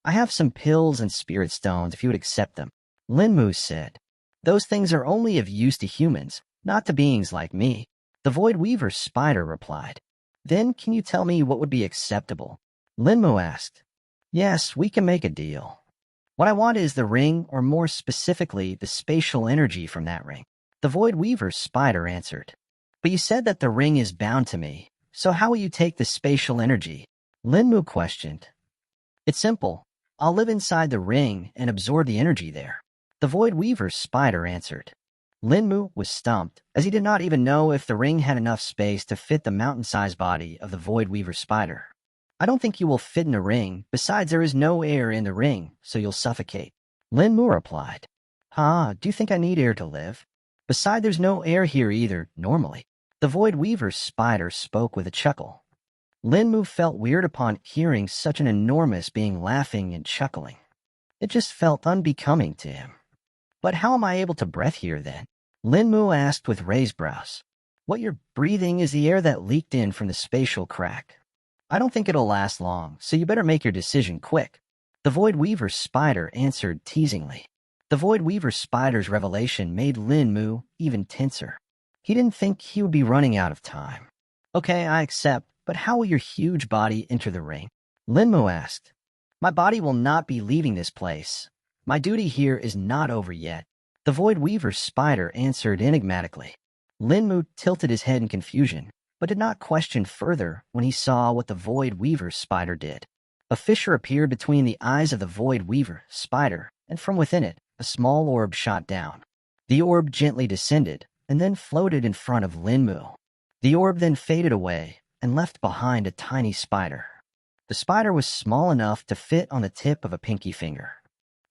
I have some pills and spirit stones if you would accept them," Linmu said. "Those things are only of use to humans, not to beings like me," the void weaver spider replied. "Then can you tell me what would be acceptable?" Linmu asked. "Yes, we can make a deal. What I want is the ring, or more specifically, the spatial energy from that ring," the void weaver spider answered. "But you said that the ring is bound to me, so how will you take the spatial energy?" Linmu questioned. "It's simple. I'll live inside the ring and absorb the energy there," the void weaver spider answered. Linmu was stumped, as he did not even know if the ring had enough space to fit the mountain-sized body of the void weaver spider. "I don't think you will fit in a ring. Besides, there is no air in the ring, so you'll suffocate," Linmu replied. Do you think I need air to live?" "Besides, there's no air here either, normally," the void weaver spider spoke with a chuckle. Linmu felt weird upon hearing such an enormous being laughing and chuckling. It just felt unbecoming to him. "But how am I able to breathe here, then?" Linmu asked with raised brows. "What you're breathing is the air that leaked in from the spatial crack. I don't think it'll last long, so you better make your decision quick," the void weaver spider answered teasingly. The void weaver spider's revelation made Linmu even tenser. He didn't think he would be running out of time. "Okay, I accept, but how will your huge body enter the ring?" Linmu asked. "My body will not be leaving this place. My duty here is not over yet," the void weaver spider answered enigmatically. Linmu tilted his head in confusion, but did not question further when he saw what the void weaver spider did. A fissure appeared between the eyes of the void weaver spider, and from within it, a small orb shot down. The orb gently descended, and then floated in front of Linmu. The orb then faded away, and left behind a tiny spider. The spider was small enough to fit on the tip of a pinky finger.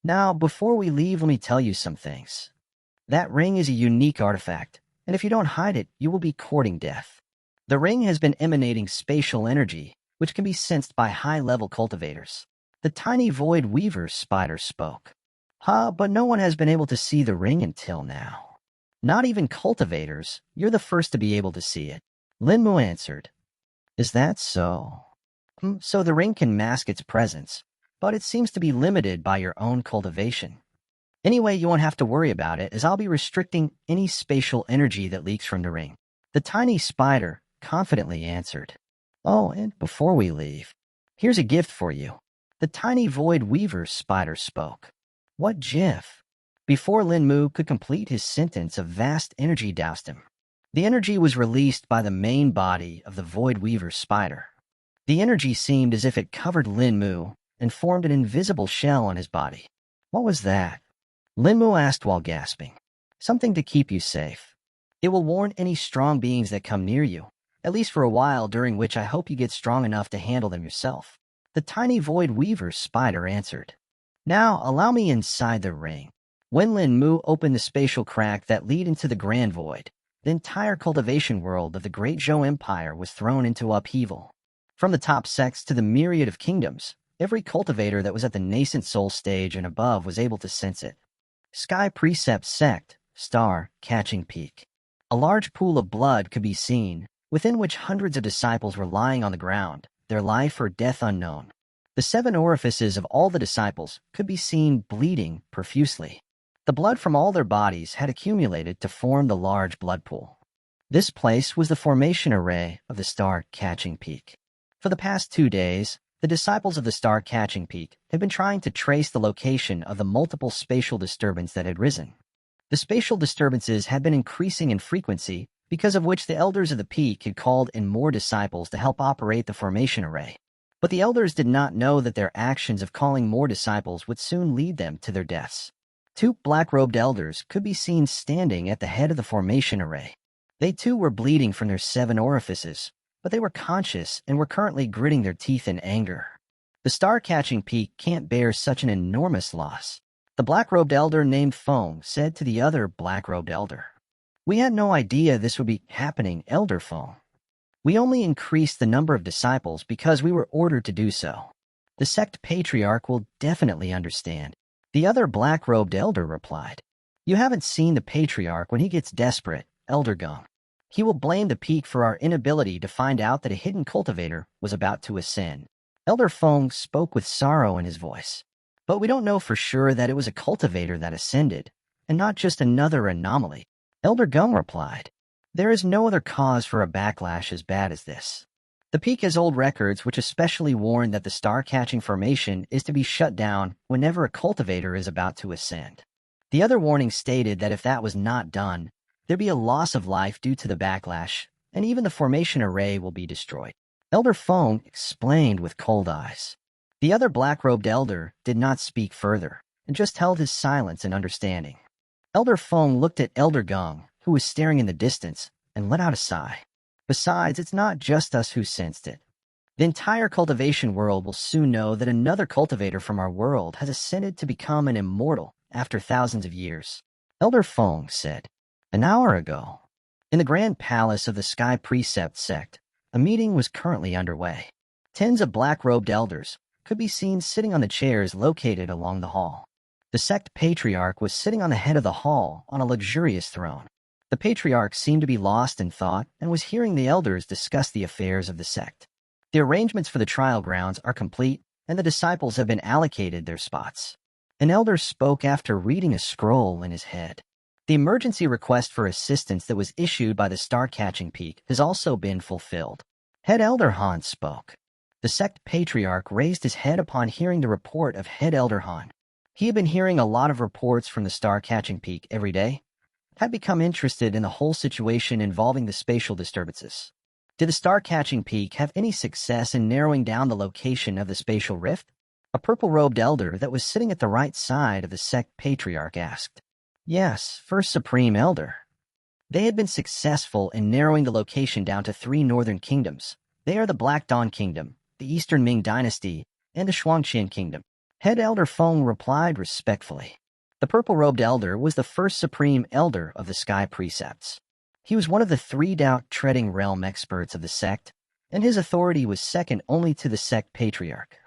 "Now, before we leave, let me tell you some things. That ring is a unique artifact, and if you don't hide it, you will be courting death. The ring has been emanating spatial energy, which can be sensed by high-level cultivators." The tiny void weaver spider spoke. But no one has been able to see the ring until now." "Not even cultivators. You're the first to be able to see it," Linmu answered. "Is that so?" So the ring can mask its presence, but it seems to be limited by your own cultivation. "Anyway, you won't have to worry about it, as I'll be restricting any spatial energy that leaks from the ring," the tiny spider confidently answered. "Oh, and before we leave, here's a gift for you," the tiny void weaver spider spoke. "What gift?" Before Linmu could complete his sentence, a vast energy doused him. The energy was released by the main body of the void weaver spider. The energy seemed as if it covered Linmu and formed an invisible shell on his body. "What was that?" Linmu asked while gasping. "Something to keep you safe. It will warn any strong beings that come near you, at least for a while, during which I hope you get strong enough to handle them yourself," the tiny void weaver spider answered. "Now, allow me inside the ring." When Linmu opened the spatial crack that lead into the Grand Void, the entire cultivation world of the Great Zhou Empire was thrown into upheaval. From the top sects to the myriad of kingdoms, every cultivator that was at the nascent soul stage and above was able to sense it. Sky Precept Sect, Star, Catching Peak. A large pool of blood could be seen, within which hundreds of disciples were lying on the ground, their life or death unknown. The 7 orifices of all the disciples could be seen bleeding profusely. The blood from all their bodies had accumulated to form the large blood pool. This place was the formation array of the star-catching peak. For the past 2 days, the disciples of the star-catching peak had been trying to trace the location of the multiple spatial disturbance that had risen. The spatial disturbances had been increasing in frequency, because of which the elders of the peak had called in more disciples to help operate the formation array. But the elders did not know that their actions of calling more disciples would soon lead them to their deaths. 2 black-robed elders could be seen standing at the head of the formation array. They too were bleeding from their 7 orifices, but they were conscious and were currently gritting their teeth in anger. The star-catching peak can't bear such an enormous loss. The black-robed elder named Feng said to the other black-robed elder, "We had no idea this would be happening, Elder Feng. We only increased the number of disciples because we were ordered to do so. The sect patriarch will definitely understand." The other black-robed elder replied, "You haven't seen the patriarch when he gets desperate, Elder Gong. He will blame the peak for our inability to find out that a hidden cultivator was about to ascend." Elder Feng spoke with sorrow in his voice. "But we don't know for sure that it was a cultivator that ascended, and not just another anomaly." Elder Gong replied, "There is no other cause for a backlash as bad as this. The peak has old records which especially warn that the star-catching formation is to be shut down whenever a cultivator is about to ascend. The other warning stated that if that was not done, there'd be a loss of life due to the backlash, and even the formation array will be destroyed." Elder Feng explained with cold eyes. The other black-robed elder did not speak further, and just held his silence and understanding. Elder Feng looked at Elder Gong, who was staring in the distance, and let out a sigh. "Besides, it's not just us who sensed it. The entire cultivation world will soon know that another cultivator from our world has ascended to become an immortal after thousands of years." Elder Feng said, "An hour ago, in the Grand Palace of the Sky Precept sect, a meeting was currently underway. Tens of black-robed elders could be seen sitting on the chairs located along the hall. The sect patriarch was sitting on the head of the hall on a luxurious throne. The patriarch seemed to be lost in thought and was hearing the elders discuss the affairs of the sect. The arrangements for the trial grounds are complete, and the disciples have been allocated their spots." An elder spoke after reading a scroll in his head. "The emergency request for assistance that was issued by the star-catching peak has also been fulfilled." Head Elder Han spoke. The sect patriarch raised his head upon hearing the report of Head Elder Han. He had been hearing a lot of reports from the star-catching peak every day, had become interested in the whole situation involving the spatial disturbances. Did the star-catching peak have any success in narrowing down the location of the spatial rift? A purple-robed elder that was sitting at the right side of the sect patriarch asked. "Yes, First Supreme Elder. They had been successful in narrowing the location down to 3 northern kingdoms. They are the Black Dawn Kingdom, the Eastern Ming Dynasty, and the Shuangqian Kingdom." Head Elder Feng replied respectfully. The purple-robed elder was the first supreme elder of the Sky Precepts. He was one of the 3 doubt-treading realm experts of the sect, and his authority was second only to the sect patriarch.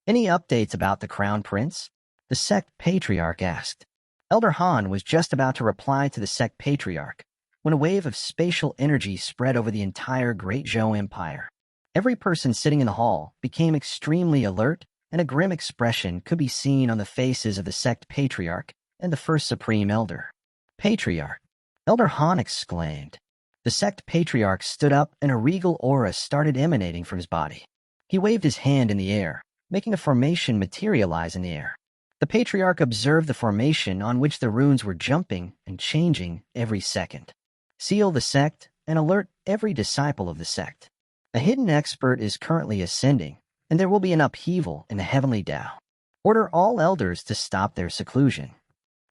"Any updates about the Crown Prince?" the sect patriarch asked. Elder Han was just about to reply to the sect patriarch when a wave of spatial energy spread over the entire Great Zhou Empire. Every person sitting in the hall became extremely alert, and a grim expression could be seen on the faces of the sect patriarch and the first supreme elder. "Patriarch!" Elder Han exclaimed. The sect patriarch stood up and a regal aura started emanating from his body. He waved his hand in the air, making a formation materialize in the air. The patriarch observed the formation on which the runes were jumping and changing every second. "Seal the sect and alert every disciple of the sect. A hidden expert is currently ascending, and there will be an upheaval in the heavenly Tao. Order all elders to stop their seclusion.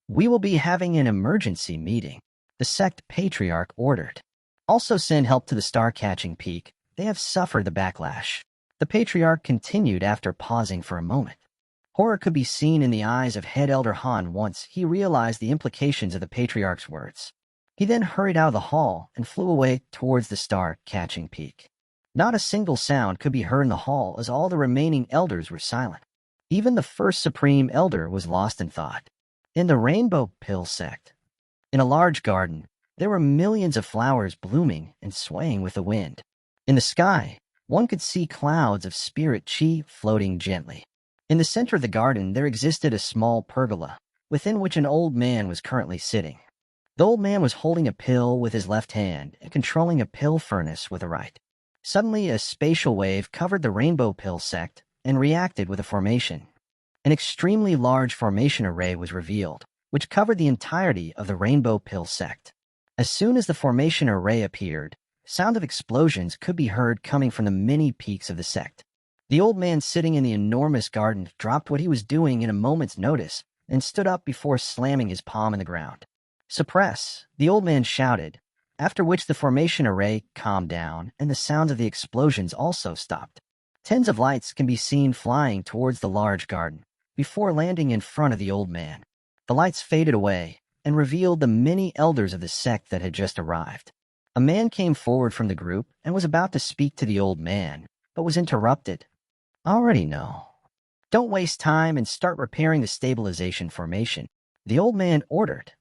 We will be having an emergency meeting," the sect patriarch ordered. "Also send help to the star-catching peak. They have suffered the backlash." The patriarch continued after pausing for a moment. Horror could be seen in the eyes of Head Elder Han once he realized the implications of the patriarch's words. He then hurried out of the hall and flew away towards the star-catching peak. Not a single sound could be heard in the hall as all the remaining elders were silent. Even the first supreme elder was lost in thought. In the Rainbow Pill sect, in a large garden, There were millions of flowers blooming and swaying with the wind. In the sky, one could see clouds of spirit chi floating gently. In the center of the garden, there existed a small pergola, within which an old man was currently sitting. The old man was holding a pill with his left hand and controlling a pill furnace with the right. Suddenly, a spatial wave covered the rainbow pill sect and reacted with a formation. An extremely large formation array was revealed, which covered the entirety of the rainbow pill sect. As soon as the formation array appeared, sound of explosions could be heard coming from the many peaks of the sect. The old man sitting in the enormous garden dropped what he was doing in a moment's notice and stood up before slamming his palm in the ground. "Suppress," the old man shouted, after which the formation array calmed down and the sounds of the explosions also stopped. Tens of lights can be seen flying towards the large garden before landing in front of the old man. The lights faded away and revealed the many elders of the sect that had just arrived. A man came forward from the group and was about to speak to the old man, but was interrupted. "I already know. Don't waste time and start repairing the stabilization formation," the old man ordered.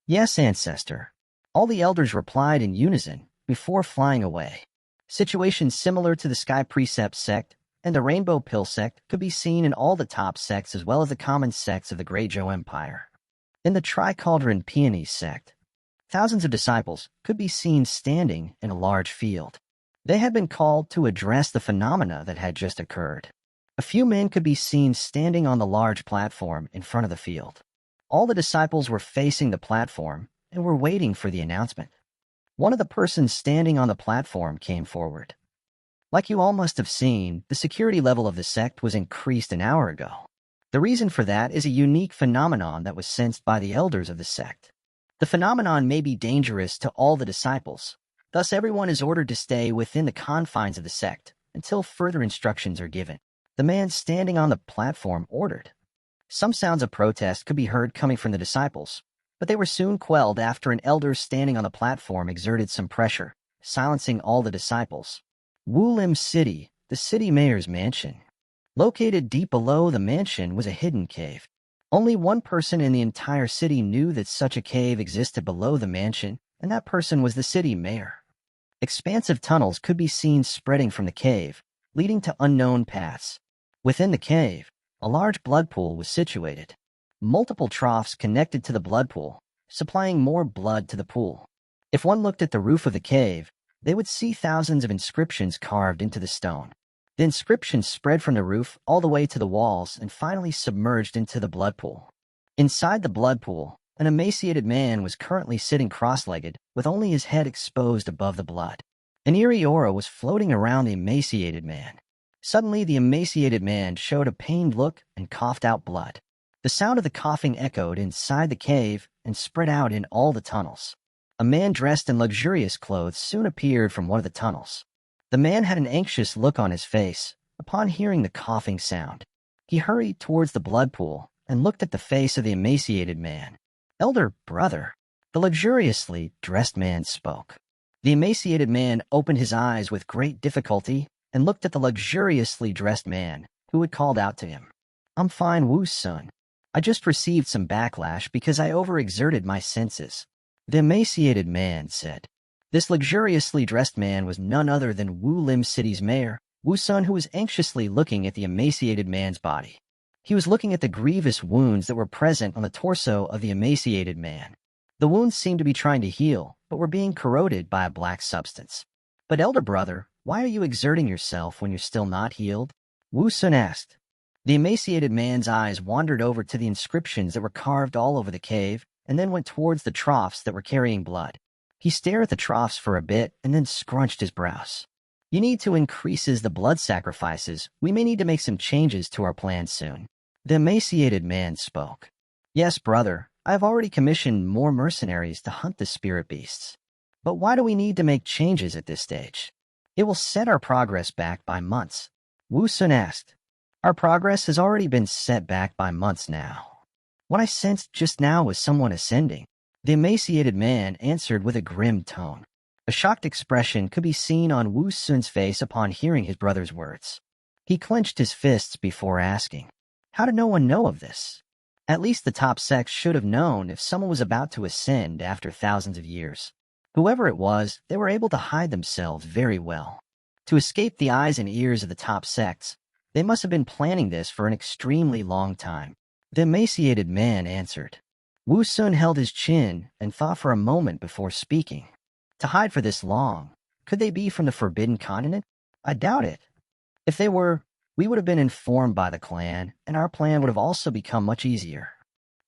"Yes, ancestor," all the elders replied in unison before flying away. Situations similar to the Sky Precept sect and the Rainbow Pill sect could be seen in all the top sects as well as the common sects of the Great Zhou Empire. In the Tricauldron Peony sect, thousands of disciples could be seen standing in a large field. They had been called to address the phenomena that had just occurred. A few men could be seen standing on the large platform in front of the field. All the disciples were facing the platform and were waiting for the announcement. One of the persons standing on the platform came forward. Like you all must have seen, the security level of the sect was increased an hour ago. The reason for that is a unique phenomenon that was sensed by the elders of the sect. The phenomenon may be dangerous to all the disciples, thus everyone is ordered to stay within the confines of the sect until further instructions are given. The man standing on the platform ordered. Some sounds of protest could be heard coming from the disciples, but they were soon quelled after an elder standing on the platform exerted some pressure, silencing all the disciples. Wulim City, the city mayor's mansion. Located deep below the mansion was a hidden cave. Only one person in the entire city knew that such a cave existed below the mansion, and that person was the city mayor. Expansive tunnels could be seen spreading from the cave, leading to unknown paths. Within the cave, a large blood pool was situated. Multiple troughs connected to the blood pool, supplying more blood to the pool. If one looked at the roof of the cave, they would see thousands of inscriptions carved into the stone. The inscriptions spread from the roof all the way to the walls and finally submerged into the blood pool. Inside the blood pool, an emaciated man was currently sitting cross-legged, with only his head exposed above the blood. An eerie aura was floating around the emaciated man. Suddenly, the emaciated man showed a pained look and coughed out blood. The sound of the coughing echoed inside the cave and spread out in all the tunnels. A man dressed in luxurious clothes soon appeared from one of the tunnels. The man had an anxious look on his face upon hearing the coughing sound. He hurried towards the blood pool and looked at the face of the emaciated man. "Elder brother," the luxuriously dressed man spoke. The emaciated man opened his eyes with great difficulty and looked at the luxuriously dressed man, who had called out to him. "I'm fine, Wu's son. I just received some backlash because I overexerted my senses," the emaciated man said. This luxuriously dressed man was none other than Wu Lim City's mayor, Wu's son, who was anxiously looking at the emaciated man's body. He was looking at the grievous wounds that were present on the torso of the emaciated man. The wounds seemed to be trying to heal, but were being corroded by a black substance. "But elder brother, why are you exerting yourself when you're still not healed?" Wu Sun asked. The emaciated man's eyes wandered over to the inscriptions that were carved all over the cave, and then went towards the troughs that were carrying blood. He stared at the troughs for a bit and then scrunched his brows. "You need to increase the blood sacrifices. We may need to make some changes to our plans soon," the emaciated man spoke. "Yes, brother, I have already commissioned more mercenaries to hunt the spirit beasts. But why do we need to make changes at this stage? It will set our progress back by months," Wu Sun asked. "Our progress has already been set back by months now. What I sensed just now was someone ascending," the emaciated man answered with a grim tone. A shocked expression could be seen on Wu Sun's face upon hearing his brother's words. He clenched his fists before asking, "How did no one know of this? At least the top sects should have known if someone was about to ascend after thousands of years." Whoever it was, they were able to hide themselves very well. To escape the eyes and ears of the top sects, they must have been planning this for an extremely long time. The emaciated man answered. Wu Sun held his chin and thought for a moment before speaking. To hide for this long, could they be from the Forbidden Continent? I doubt it. If they were, we would have been informed by the clan, and our plan would have also become much easier.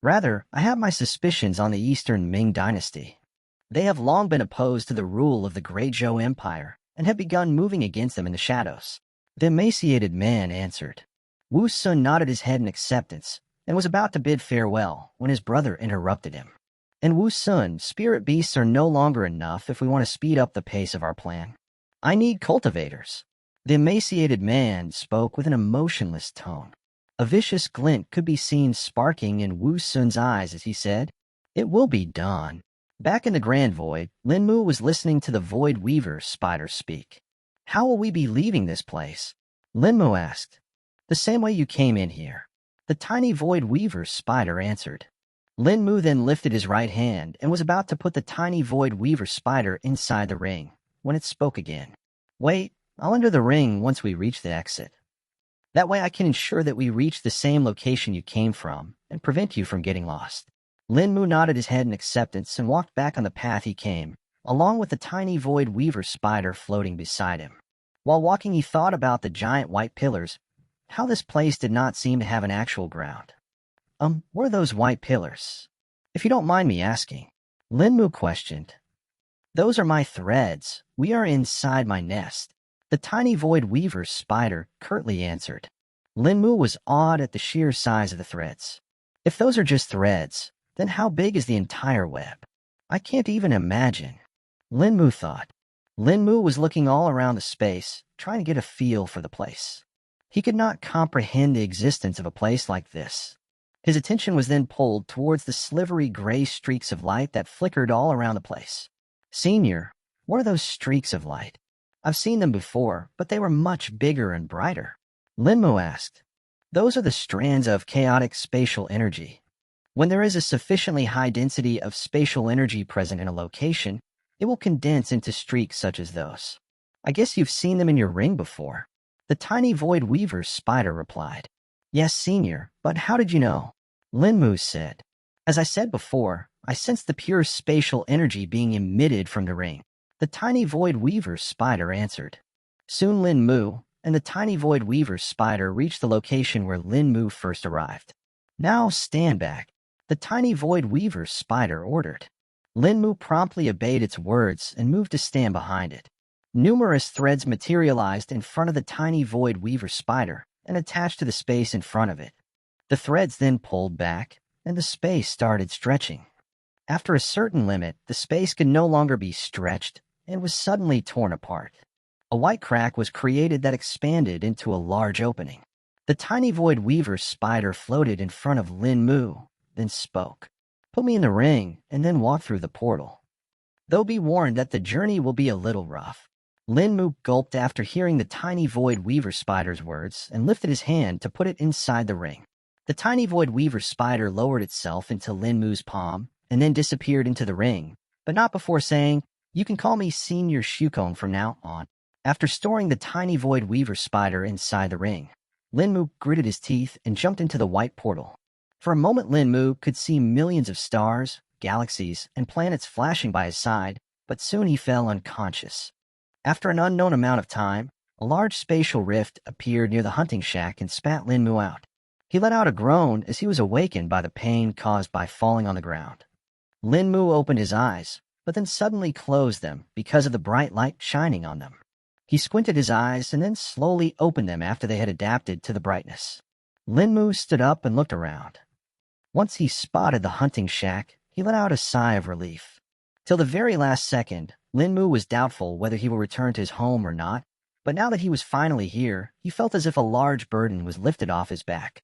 Rather, I have my suspicions on the Eastern Ming dynasty. They have long been opposed to the rule of the Great Zhou Empire, and have begun moving against them in the shadows. The emaciated man answered. Wu Sun nodded his head in acceptance, and was about to bid farewell when his brother interrupted him. And Wu Sun, spirit beasts are no longer enough if we want to speed up the pace of our plan. I need cultivators. The emaciated man spoke with an emotionless tone. A vicious glint could be seen sparking in Wu Sun's eyes as he said, "It will be done." Back in the Grand Void, Lin Mu was listening to the Void Weaver spider speak. How will we be leaving this place? Lin Mu asked. The same way you came in here. The tiny Void Weaver spider answered. Lin Mu then lifted his right hand and was about to put the tiny Void Weaver spider inside the ring when it spoke again. Wait, I'll enter the ring once we reach the exit. That way I can ensure that we reach the same location you came from and prevent you from getting lost. Lin Mu nodded his head in acceptance and walked back on the path he came, along with the tiny Void Weaver spider floating beside him. While walking, he thought about the giant white pillars, how this place did not seem to have an actual ground. What are those white pillars? If you don't mind me asking, Lin Mu questioned. Those are my threads. We are inside my nest. The tiny Void Weaver spider curtly answered. Lin Mu was awed at the sheer size of the threads. If those are just threads, then how big is the entire web? I can't even imagine. Lin Mu thought. Lin Mu was looking all around the space, trying to get a feel for the place. He could not comprehend the existence of a place like this. His attention was then pulled towards the slivery gray streaks of light that flickered all around the place. Senior, what are those streaks of light? I've seen them before, but they were much bigger and brighter. Lin Mu asked. Those are the strands of chaotic spatial energy. When there is a sufficiently high density of spatial energy present in a location, it will condense into streaks such as those. I guess you've seen them in your ring before. The tiny Void Weaver spider replied. Yes, Senior, but how did you know? Lin Mu said. As I said before, I sensed the pure spatial energy being emitted from the ring. The tiny Void Weaver spider answered. Soon Lin Mu and the tiny Void Weaver spider reached the location where Lin Mu first arrived. Now stand back, the tiny Void Weaver spider ordered. Lin Mu promptly obeyed its words and moved to stand behind it. Numerous threads materialized in front of the tiny Void Weaver spider and attached to the space in front of it. The threads then pulled back, and the space started stretching. After a certain limit, the space could no longer be stretched and was suddenly torn apart. A white crack was created that expanded into a large opening. The tiny Void Weaver spider floated in front of Lin Mu, then spoke. Put me in the ring and then walk through the portal. Though be warned that the journey will be a little rough. Lin Mu gulped after hearing the tiny Void Weaver spider's words and lifted his hand to put it inside the ring. The tiny Void Weaver spider lowered itself into Lin Mu's palm and then disappeared into the ring, but not before saying, "You can call me Senior Shukong from now on." After storing the tiny Void Weaver spider inside the ring, Lin Mu gritted his teeth and jumped into the white portal. For a moment, Lin Mu could see millions of stars, galaxies, and planets flashing by his side, but soon he fell unconscious. After an unknown amount of time, a large spatial rift appeared near the hunting shack and spat Lin Mu out. He let out a groan as he was awakened by the pain caused by falling on the ground. Lin Mu opened his eyes, but then suddenly closed them because of the bright light shining on them. He squinted his eyes and then slowly opened them after they had adapted to the brightness. Lin Mu stood up and looked around. Once he spotted the hunting shack, he let out a sigh of relief. Till the very last second, Lin Mu was doubtful whether he will return to his home or not, but now that he was finally here, he felt as if a large burden was lifted off his back.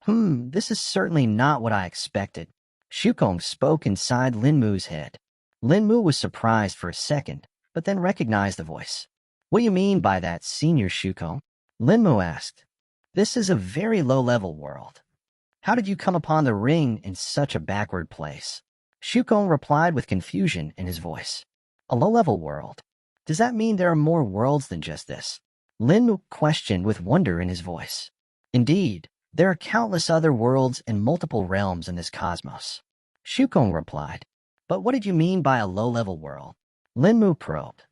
This is certainly not what I expected. Shukong spoke inside Lin Mu's head. Lin Mu was surprised for a second, but then recognized the voice. What do you mean by that, Senior Shukong? Lin Mu asked. This is a very low-level world. How did you come upon the ring in such a backward place? Shukong replied with confusion in his voice. A low-level world? Does that mean there are more worlds than just this? Linmu questioned with wonder in his voice. Indeed, there are countless other worlds and multiple realms in this cosmos. Shukong replied. But what did you mean by a low-level world? Linmu probed.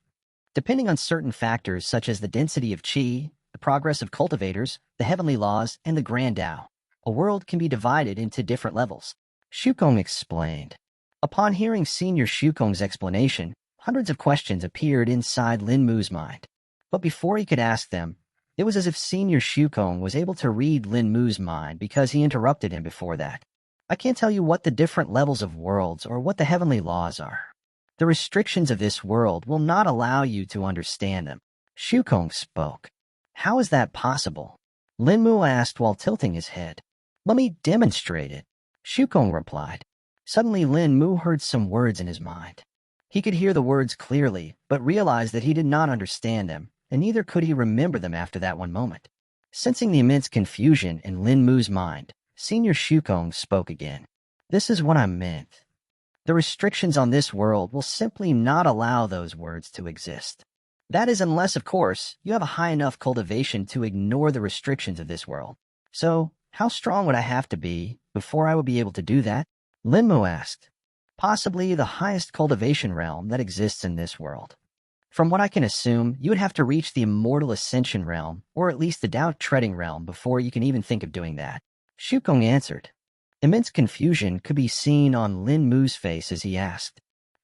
Depending on certain factors such as the density of qi, the progress of cultivators, the heavenly laws, and the grand Tao, a world can be divided into different levels. Shukong explained. Upon hearing Senior Shukong's explanation, hundreds of questions appeared inside Linmu's mind. But before he could ask them, it was as if Senior Shukong was able to read Linmu's mind because he interrupted him before that. I can't tell you what the different levels of worlds or what the heavenly laws are. The restrictions of this world will not allow you to understand them. Shukong spoke. How is that possible? Linmu asked while tilting his head. Let me demonstrate it. Shukong replied. Suddenly Linmu heard some words in his mind. He could hear the words clearly, but realized that he did not understand them, and neither could he remember them after that one moment. Sensing the immense confusion in Linmu's mind, Senior Shukong spoke again. This is what I meant. The restrictions on this world will simply not allow those words to exist. That is unless, of course, you have a high enough cultivation to ignore the restrictions of this world. So, how strong would I have to be before I would be able to do that? Linmu asked. Possibly the highest cultivation realm that exists in this world. From what I can assume, you would have to reach the immortal ascension realm, or at least the Tao treading realm, before you can even think of doing that. Shukong answered. Immense confusion could be seen on Linmu's face as he asked,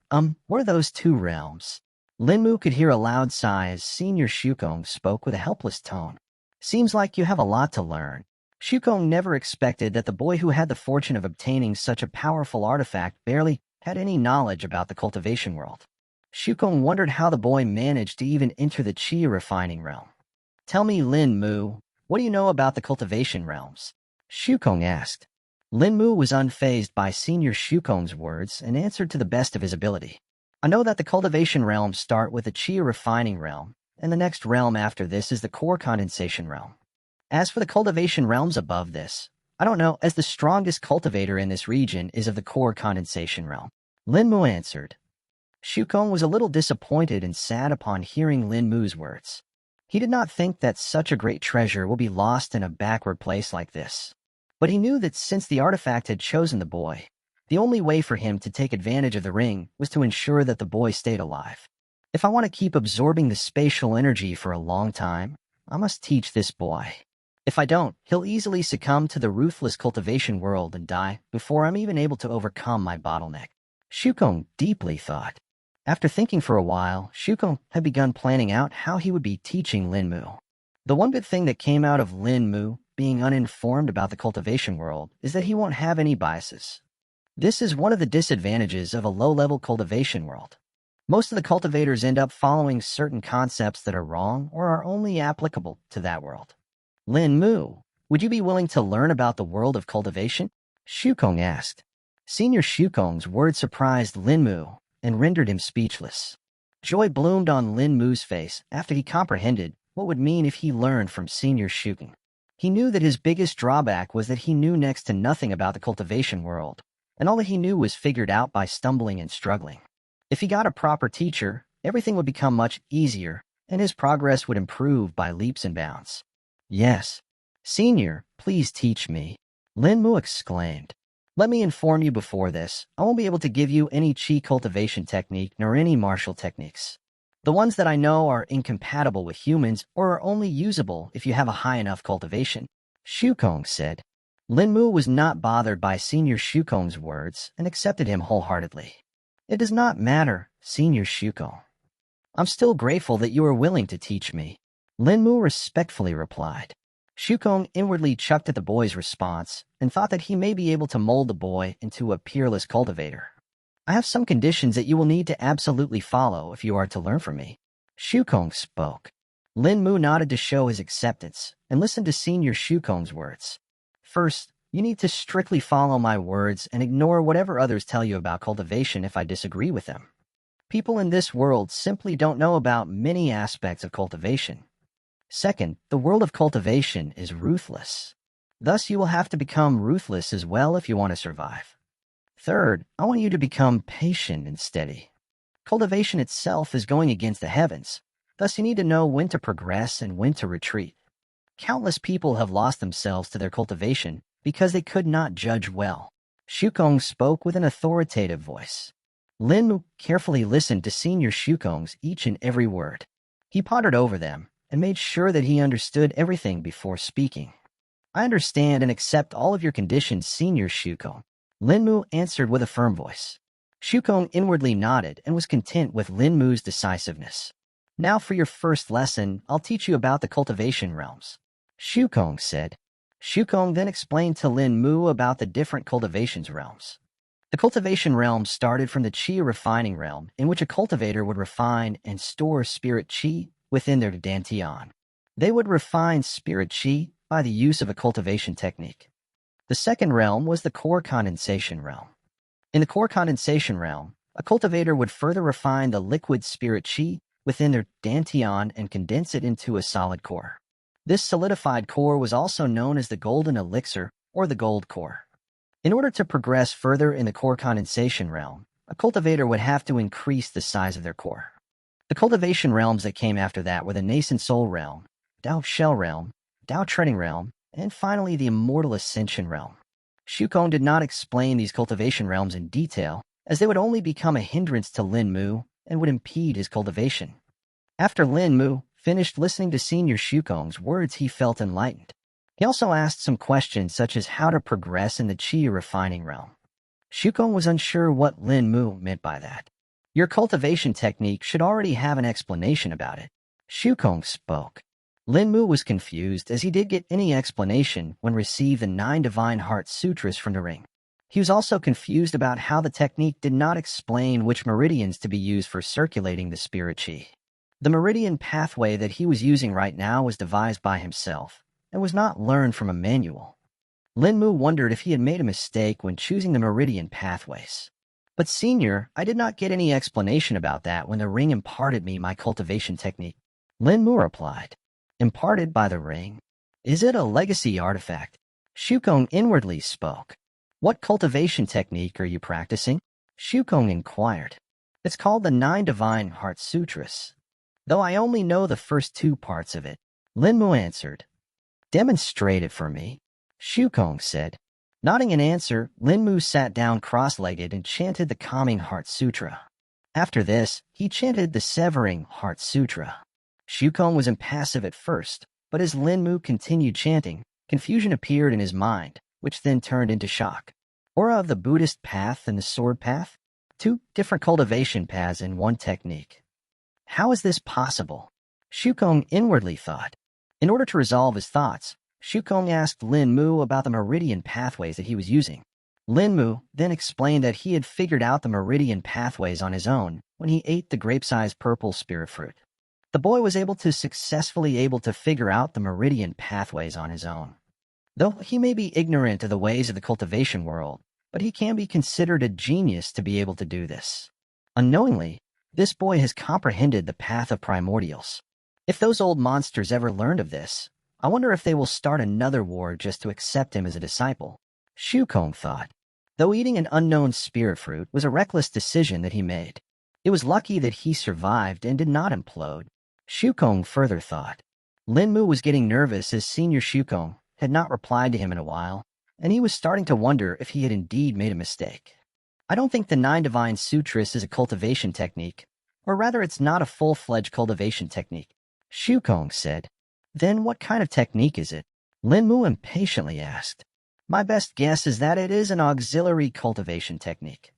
what are those two realms? Linmu could hear a loud sigh as Senior Shukong spoke with a helpless tone. Seems like you have a lot to learn. Shukong never expected that the boy who had the fortune of obtaining such a powerful artifact barely had any knowledge about the cultivation world. Shukong wondered how the boy managed to even enter the qi refining realm. Tell me, Linmu, what do you know about the cultivation realms? Shukong asked. Linmu was unfazed by Senior Shukong's words and answered to the best of his ability. I know that the cultivation realms start with the qi refining realm, and the next realm after this is the core condensation realm. As for the cultivation realms above this, I don't know, as the strongest cultivator in this region is of the core condensation realm. Linmu answered. Shukong was a little disappointed and sad upon hearing Linmu's words. He did not think that such a great treasure will be lost in a backward place like this. But he knew that since the artifact had chosen the boy, the only way for him to take advantage of the ring was to ensure that the boy stayed alive. If I want to keep absorbing the spatial energy for a long time, I must teach this boy. If I don't, he'll easily succumb to the ruthless cultivation world and die before I'm even able to overcome my bottleneck. Shukong deeply thought. After thinking for a while, Shukong had begun planning out how he would be teaching Linmu. The one good thing that came out of Linmu being uninformed about the cultivation world is that he won't have any biases. This is one of the disadvantages of a low-level cultivation world. Most of the cultivators end up following certain concepts that are wrong or are only applicable to that world. Linmu, would you be willing to learn about the world of cultivation? Shukong asked. Senior Shukong's words surprised Linmu and rendered him speechless. Joy bloomed on Linmu's face after he comprehended what would mean if he learned from Senior Shukong. He knew that his biggest drawback was that he knew next to nothing about the cultivation world, and all that he knew was figured out by stumbling and struggling. If he got a proper teacher, everything would become much easier, and his progress would improve by leaps and bounds. Yes. Senior, please teach me. Linmu exclaimed. Let me inform you before this, I won't be able to give you any qi cultivation technique nor any martial techniques. The ones that I know are incompatible with humans or are only usable if you have a high enough cultivation, Shukong said. Linmu was not bothered by Senior Shukong's words and accepted him wholeheartedly. It does not matter, Senior Shukong. I'm still grateful that you are willing to teach me. Linmu respectfully replied. Shukong inwardly chucked at the boy's response and thought that he may be able to mold the boy into a peerless cultivator. I have some conditions that you will need to absolutely follow if you are to learn from me. Shukong spoke. Linmu nodded to show his acceptance and listened to Senior Shukong's words. First, you need to strictly follow my words and ignore whatever others tell you about cultivation if I disagree with them. People in this world simply don't know about many aspects of cultivation. Second, the world of cultivation is ruthless. Thus, you will have to become ruthless as well if you want to survive. Third, I want you to become patient and steady. Cultivation itself is going against the heavens. Thus, you need to know when to progress and when to retreat. Countless people have lost themselves to their cultivation because they could not judge well. Shukong spoke with an authoritative voice. Linmu carefully listened to Senior Shukong's each and every word. He pondered over them and made sure that he understood everything before speaking. I understand and accept all of your conditions, Senior Shukong. Linmu answered with a firm voice. Shukong inwardly nodded and was content with Linmu's decisiveness. Now for your first lesson, I'll teach you about the cultivation realms, Shukong said. Shukong then explained to Linmu about the different cultivations realms. The cultivation realm started from the Qi refining realm, in which a cultivator would refine and store spirit Qi within their dantian. They would refine spirit Qi by the use of a cultivation technique. The second realm was the core condensation realm. In the core condensation realm, a cultivator would further refine the liquid spirit Qi within their dantian and condense it into a solid core. This solidified core was also known as the golden elixir or the gold core. In order to progress further in the core condensation realm, a cultivator would have to increase the size of their core. The cultivation realms that came after that were the nascent soul realm, Tao shell realm, Tao treading realm, and finally the immortal ascension realm. Shukong did not explain these cultivation realms in detail, as they would only become a hindrance to Linmu and would impede his cultivation. After Linmu finished listening to Senior Shukong's words, he felt enlightened. He also asked some questions such as how to progress in the Qi refining realm. Shukong was unsure what Linmu meant by that. Your cultivation technique should already have an explanation about it. Shukong spoke. Linmu was confused as he did get any explanation when received the 9 Divine Heart Sutras from the ring. He was also confused about how the technique did not explain which meridians to be used for circulating the spirit Qi. The meridian pathway that he was using right now was devised by himself and was not learned from a manual. Linmu wondered if he had made a mistake when choosing the meridian pathways. But Senior, I did not get any explanation about that when the ring imparted me my cultivation technique. Linmu replied. Imparted by the ring? Is it a legacy artifact? Shukong inwardly spoke. What cultivation technique are you practicing? Shukong inquired. It's called the 9 Divine Heart Sutras. Though I only know the first 2 parts of it, Linmu answered. Demonstrate it for me, Shukong said. Nodding in answer, Linmu sat down cross-legged and chanted the Calming Heart Sutra. After this, he chanted the Severing Heart Sutra. Shukong was impassive at first, but as Linmu continued chanting, confusion appeared in his mind, which then turned into shock. Aura of the Buddhist path and the sword path? 2 different cultivation paths in one technique. How is this possible? Shukong inwardly thought. In order to resolve his thoughts, Shukong asked Linmu about the meridian pathways that he was using. Linmu then explained that he had figured out the meridian pathways on his own when he ate the grape-sized purple spirit fruit. The boy was successfully able to figure out the meridian pathways on his own. Though he may be ignorant of the ways of the cultivation world, but he can be considered a genius to be able to do this. Unknowingly, this boy has comprehended the path of primordials. If those old monsters ever learned of this, I wonder if they will start another war just to accept him as a disciple. Shukong thought. Though eating an unknown spirit fruit was a reckless decision that he made, it was lucky that he survived and did not implode. Shukong further thought. Linmu was getting nervous as Senior Shukong had not replied to him in a while, and he was starting to wonder if he had indeed made a mistake. I don't think the 9 Divine Sutras is a cultivation technique, or rather it's not a full-fledged cultivation technique, Shukong said. Then what kind of technique is it? Linmu impatiently asked. My best guess is that it is an auxiliary cultivation technique.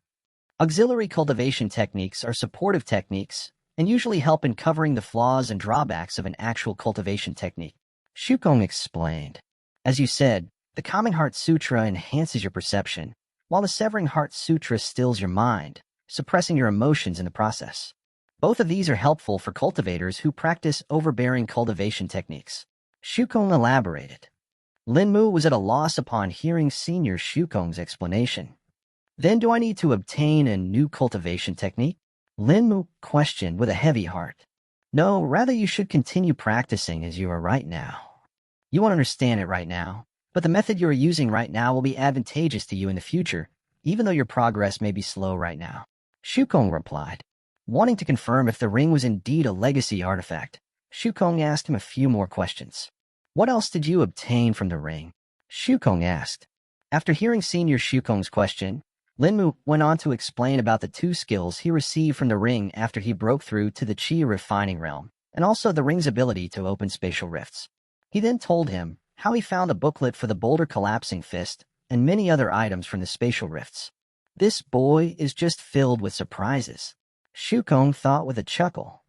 Auxiliary cultivation techniques are supportive techniques and usually help in covering the flaws and drawbacks of an actual cultivation technique. Shukong explained. As you said, the Calming Heart Sutra enhances your perception, while the Severing Heart Sutra stills your mind, suppressing your emotions in the process. Both of these are helpful for cultivators who practice overbearing cultivation techniques. Shukong elaborated. Linmu was at a loss upon hearing Senior Shukong's explanation. Then do I need to obtain a new cultivation technique? Linmu questioned with a heavy heart. No, rather you should continue practicing as you are right now. You won't understand it right now, but the method you are using right now will be advantageous to you in the future, even though your progress may be slow right now. Shukong replied. Wanting to confirm if the ring was indeed a legacy artifact, Shukong asked him a few more questions. What else did you obtain from the ring? Shukong asked. After hearing Senior Shukong's question, Linmu went on to explain about the 2 skills he received from the ring after he broke through to the Qi refining realm, and also the ring's ability to open spatial rifts. He then told him how he found a booklet for the boulder collapsing fist and many other items from the spatial rifts. This boy is just filled with surprises, Shukong thought with a chuckle.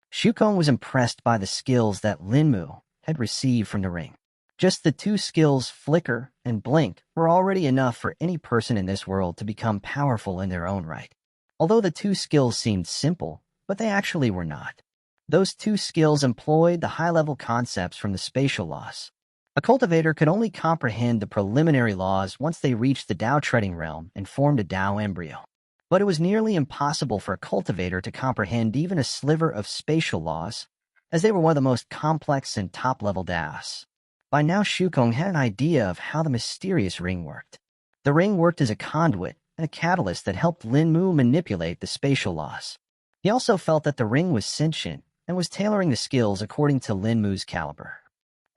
Shukong was impressed by the skills that Linmu had received from the ring. Just the 2 skills, Flicker and Blink, were already enough for any person in this world to become powerful in their own right. Although the 2 skills seemed simple, but they actually were not. Those 2 skills employed the high-level concepts from the spatial laws. A cultivator could only comprehend the preliminary laws once they reached the Dao treading realm and formed a Dao embryo. But it was nearly impossible for a cultivator to comprehend even a sliver of spatial laws, as they were one of the most complex and top-level Daos. By now, Shukong had an idea of how the mysterious ring worked. The ring worked as a conduit and a catalyst that helped Linmu manipulate the spatial laws. He also felt that the ring was sentient and was tailoring the skills according to Linmu's caliber.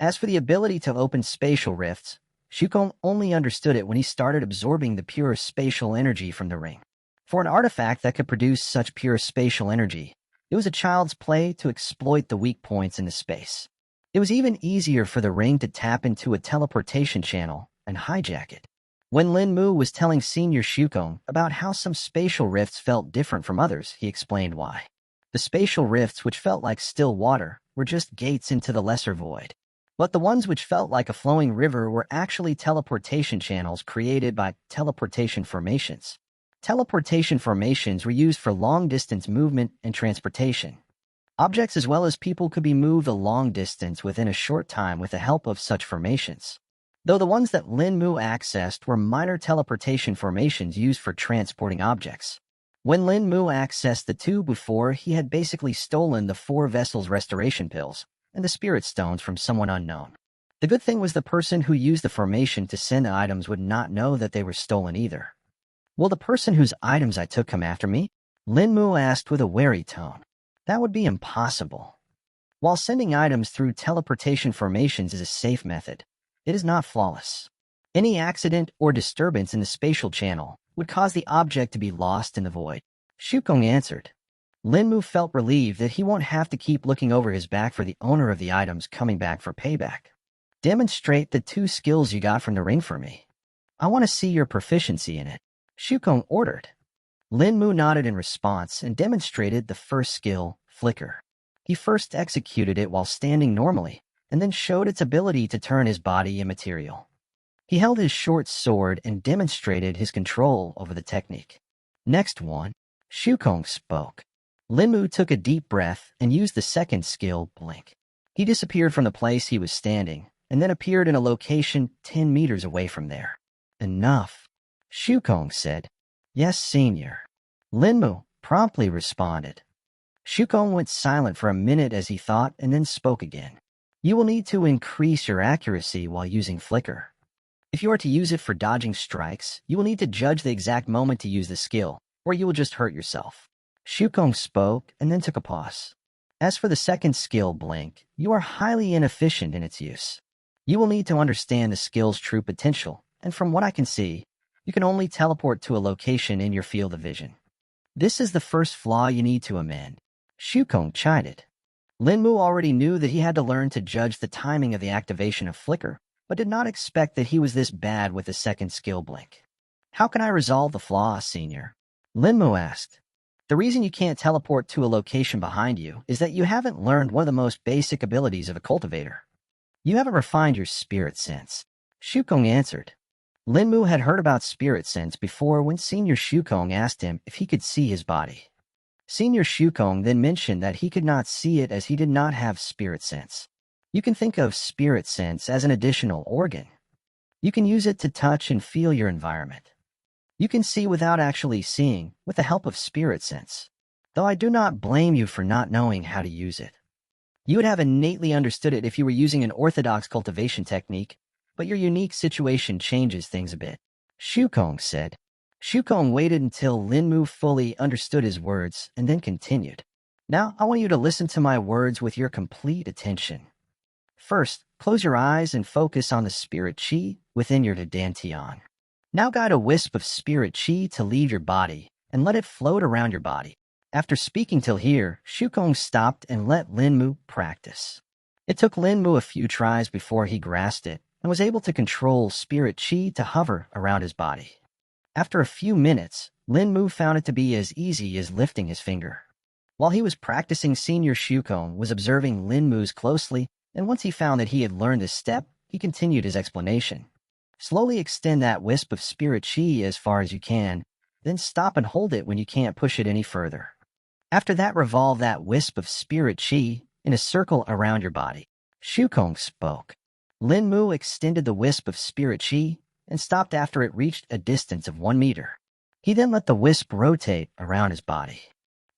As for the ability to open spatial rifts, Shukong only understood it when he started absorbing the pure spatial energy from the ring. For an artifact that could produce such pure spatial energy, it was a child's play to exploit the weak points in the space. It was even easier for the ring to tap into a teleportation channel and hijack it. When Linmu was telling Senior Shukong about how some spatial rifts felt different from others, he explained why. The spatial rifts, which felt like still water, were just gates into the lesser void. But the ones which felt like a flowing river were actually teleportation channels created by teleportation formations. Teleportation formations were used for long-distance movement and transportation. Objects as well as people could be moved a long distance within a short time with the help of such formations. Though the ones that Linmu accessed were minor teleportation formations used for transporting objects. When Linmu accessed the 2 before, he had basically stolen the 4 vessels restoration pills and the spirit stones from someone unknown. The good thing was the person who used the formation to send the items would not know that they were stolen either. Will the person whose items I took come after me? Linmu asked with a wary tone. That would be impossible. While sending items through teleportation formations is a safe method, it is not flawless. Any accident or disturbance in the spatial channel would cause the object to be lost in the void. Shukong answered. Linmu felt relieved that he won't have to keep looking over his back for the owner of the items coming back for payback. Demonstrate the 2 skills you got from the ring for me. I want to see your proficiency in it, Shukong ordered. Linmu nodded in response and demonstrated the first skill, Flicker. He first executed it while standing normally, and then showed its ability to turn his body immaterial. He held his short sword and demonstrated his control over the technique. Next one, Shukong spoke. Linmu took a deep breath and used the second skill, Blink. He disappeared from the place he was standing, and then appeared in a location 10 meters away from there. Enough, Shukong said. Yes, Senior. Linmu promptly responded. Shukong went silent for a minute as he thought and then spoke again. You will need to increase your accuracy while using Flicker. If you are to use it for dodging strikes, you will need to judge the exact moment to use the skill, or you will just hurt yourself. Shukong spoke and then took a pause. As for the second skill, Blink, you are highly inefficient in its use. You will need to understand the skill's true potential, and from what I can see, you can only teleport to a location in your field of vision. This is the first flaw you need to amend, Shukong chided. Linmu already knew that he had to learn to judge the timing of the activation of Flicker, but did not expect that he was this bad with the second skill, Blink. How can I resolve the flaw, Senior? Linmu asked. The reason you can't teleport to a location behind you is that you haven't learned one of the most basic abilities of a cultivator. You haven't refined your spirit sense, Shukong answered. Linmu had heard about spirit sense before when Senior Shukong asked him if he could see his body. Senior Shukong then mentioned that he could not see it as he did not have spirit sense. You can think of spirit sense as an additional organ. You can use it to touch and feel your environment. You can see without actually seeing with the help of spirit sense, though I do not blame you for not knowing how to use it. You would have innately understood it if you were using an orthodox cultivation technique, but your unique situation changes things a bit, Shukong said. Shukong waited until Linmu fully understood his words and then continued. Now, I want you to listen to my words with your complete attention. First, close your eyes and focus on the spirit chi within your dantian. Now guide a wisp of spirit chi to leave your body and let it float around your body. After speaking till here, Shukong stopped and let Linmu practice. It took Linmu a few tries before he grasped it and was able to control spirit chi to hover around his body. After a few minutes, Linmu found it to be as easy as lifting his finger. While he was practicing, Senior Shukong was observing Linmu's closely, and once he found that he had learned this step, he continued his explanation. Slowly extend that wisp of spirit chi as far as you can, then stop and hold it when you can't push it any further. After that, revolve that wisp of spirit chi in a circle around your body. Shukong spoke. Linmu extended the wisp of spirit chi and stopped after it reached a distance of 1 meter. He then let the wisp rotate around his body.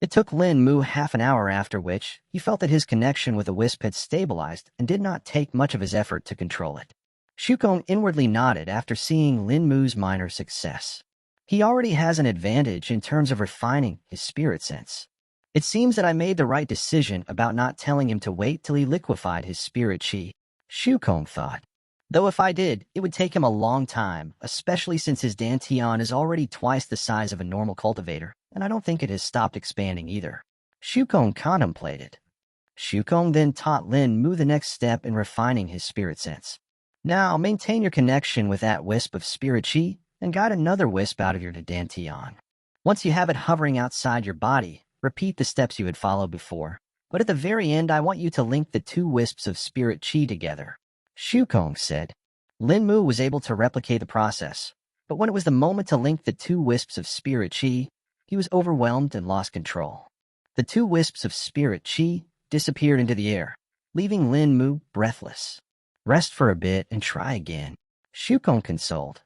It took Linmu half an hour, after which he felt that his connection with the wisp had stabilized and did not take much of his effort to control it. Shukong inwardly nodded after seeing Linmu's minor success. He already has an advantage in terms of refining his spirit sense. It seems that I made the right decision about not telling him to wait till he liquefied his spirit chi, Shukong thought. Though if I did, it would take him a long time, especially since his dantian is already twice the size of a normal cultivator, and I don't think it has stopped expanding either. Shukong contemplated. Shukong then taught Linmu the next step in refining his spirit sense. Now, maintain your connection with that wisp of spirit chi and guide another wisp out of your dantian. Once you have it hovering outside your body, repeat the steps you had followed before, but at the very end I want you to link the 2 wisps of spirit chi together, Shukong said. Linmu was able to replicate the process, but when it was the moment to link the 2 wisps of spirit chi, he was overwhelmed and lost control. The 2 wisps of spirit chi disappeared into the air, leaving Linmu breathless. Rest for a bit and try again, Shukong consoled.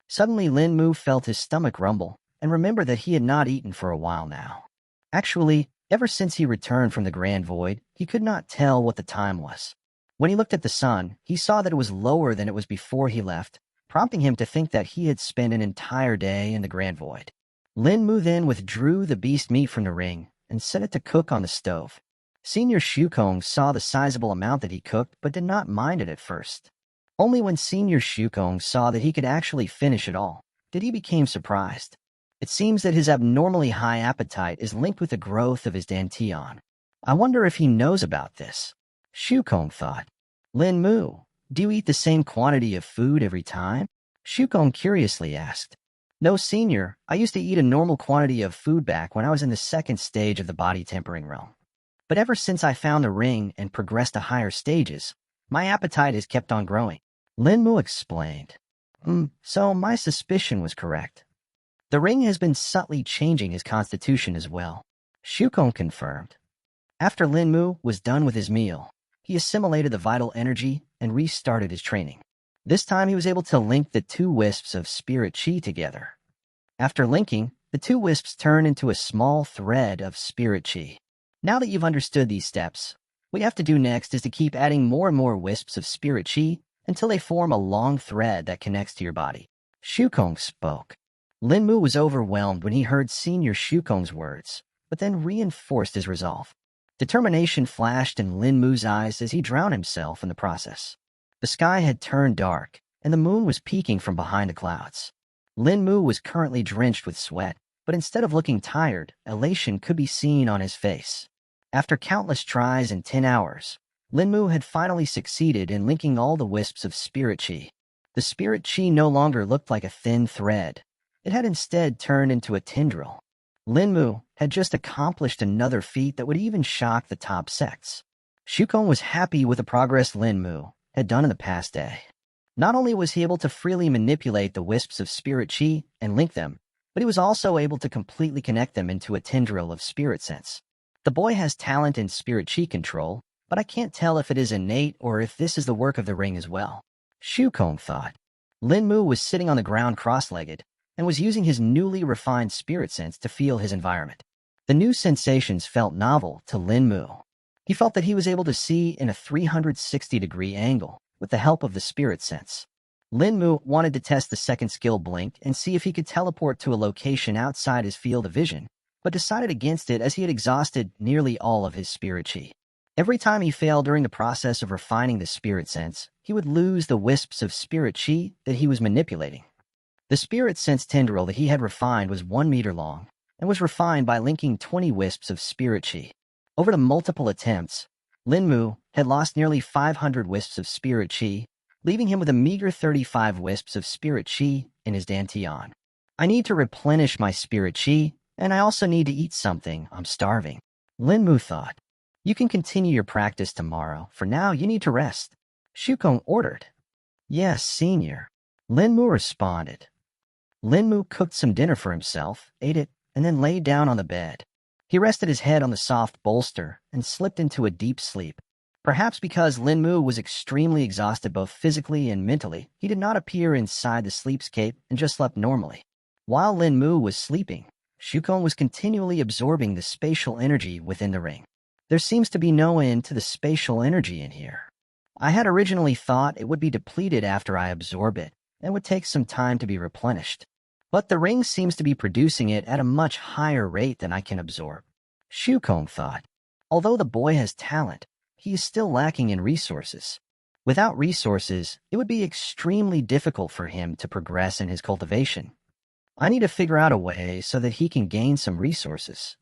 Suddenly Linmu felt his stomach rumble and remembered that he had not eaten for a while now. Actually, ever since he returned from the Grand Void, he could not tell what the time was. When he looked at the sun, he saw that it was lower than it was before he left, prompting him to think that he had spent an entire day in the Grand Void. Linmu then withdrew the beast meat from the ring and set it to cook on the stove. Senior Shukong saw the sizable amount that he cooked but did not mind it at first. Only when Senior Shukong saw that he could actually finish it all did he become surprised. It seems that his abnormally high appetite is linked with the growth of his dantian. I wonder if he knows about this, Shukong thought. Linmu, do you eat the same quantity of food every time? Shukong curiously asked. No, Senior, I used to eat a normal quantity of food back when I was in the 2nd stage of the body tempering realm. But ever since I found the ring and progressed to higher stages, my appetite has kept on growing, Linmu explained. So my suspicion was correct. The ring has been subtly changing his constitution as well, Shukong confirmed. After Linmu was done with his meal, he assimilated the vital energy and restarted his training. This time he was able to link the 2 wisps of spirit chi together. After linking, the 2 wisps turned into a small thread of spirit chi. Now that you've understood these steps, what you have to do next is to keep adding more and more wisps of spirit chi until they form a long thread that connects to your body, Shukong spoke. Linmu was overwhelmed when he heard Senior Shukong's words, but then reinforced his resolve. Determination flashed in Linmu's eyes as he drowned himself in the process. The sky had turned dark, and the moon was peeking from behind the clouds. Linmu was currently drenched with sweat, but instead of looking tired, elation could be seen on his face. After countless tries and 10 hours, Linmu had finally succeeded in linking all the wisps of spirit chi. The spirit chi no longer looked like a thin thread. It had instead turned into a tendril. Linmu had just accomplished another feat that would even shock the top sects. Shukong was happy with the progress Linmu had done in the past day. Not only was he able to freely manipulate the wisps of spirit chi and link them, but he was also able to completely connect them into a tendril of spirit sense. The boy has talent in spirit chi control, but I can't tell if it is innate or if this is the work of the ring as well, Shukong thought. Linmu was sitting on the ground cross-legged and was using his newly refined spirit sense to feel his environment. The new sensations felt novel to Linmu. He felt that he was able to see in a 360-degree angle with the help of the spirit sense. Lin Mu wanted to test the second skill blink and see if he could teleport to a location outside his field of vision, but decided against it as he had exhausted nearly all of his spirit chi. Every time he failed during the process of refining the spirit sense, he would lose the wisps of spirit chi that he was manipulating. The spirit sense tendril that he had refined was 1 meter long and was refined by linking 20 wisps of spirit chi. Over the multiple attempts, Lin Mu had lost nearly 500 wisps of spirit chi, leaving him with a meager 35 wisps of spirit chi in his dantian. I need to replenish my spirit chi, and I also need to eat something. I'm starving. Lin Mu thought. You can continue your practice tomorrow. For now, you need to rest. Shukong ordered. Yes, senior. Lin Mu responded. Lin Mu cooked some dinner for himself, ate it, and then lay down on the bed. He rested his head on the soft bolster and slipped into a deep sleep. Perhaps because Lin Mu was extremely exhausted both physically and mentally, he did not appear inside the sleepscape and just slept normally. While Lin Mu was sleeping, Shukong was continually absorbing the spatial energy within the ring. There seems to be no end to the spatial energy in here. I had originally thought it would be depleted after I absorb it and would take some time to be replenished. But the ring seems to be producing it at a much higher rate than I can absorb. Shukong thought. Although the boy has talent, he is still lacking in resources. Without resources, it would be extremely difficult for him to progress in his cultivation. I need to figure out a way so that he can gain some resources.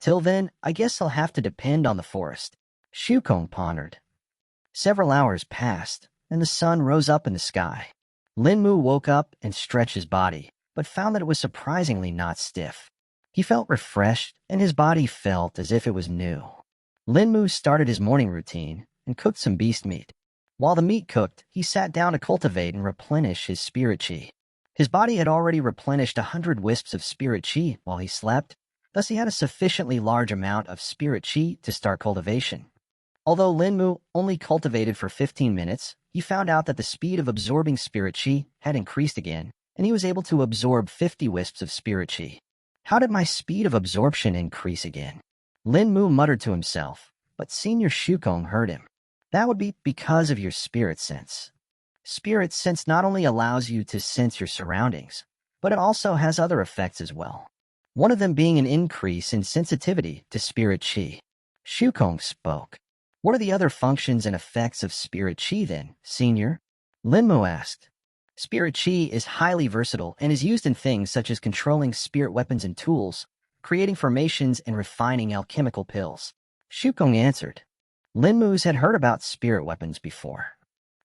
Till then, I guess I'll have to depend on the forest. Shukong pondered. Several hours passed, and the sun rose up in the sky. Lin Mu woke up and stretched his body, but found that it was surprisingly not stiff. He felt refreshed, and his body felt as if it was new. Lin Mu started his morning routine and cooked some beast meat. While the meat cooked, he sat down to cultivate and replenish his spirit chi. His body had already replenished 100 wisps of spirit chi while he slept, thus he had a sufficiently large amount of spirit chi to start cultivation. Although Lin Mu only cultivated for 15 minutes, he found out that the speed of absorbing spirit chi had increased again, and he was able to absorb 50 wisps of spirit chi. How did my speed of absorption increase again? Lin Mu muttered to himself, but Senior Shukong heard him. That would be because of your spirit sense. Spirit sense not only allows you to sense your surroundings, but it also has other effects as well. One of them being an increase in sensitivity to spirit chi. Shukong spoke. What are the other functions and effects of spirit chi then, Senior? Lin Mu asked. Spirit chi is highly versatile and is used in things such as controlling spirit weapons and tools, creating formations and refining alchemical pills. Shukong answered. Lin Mu's had heard about spirit weapons before.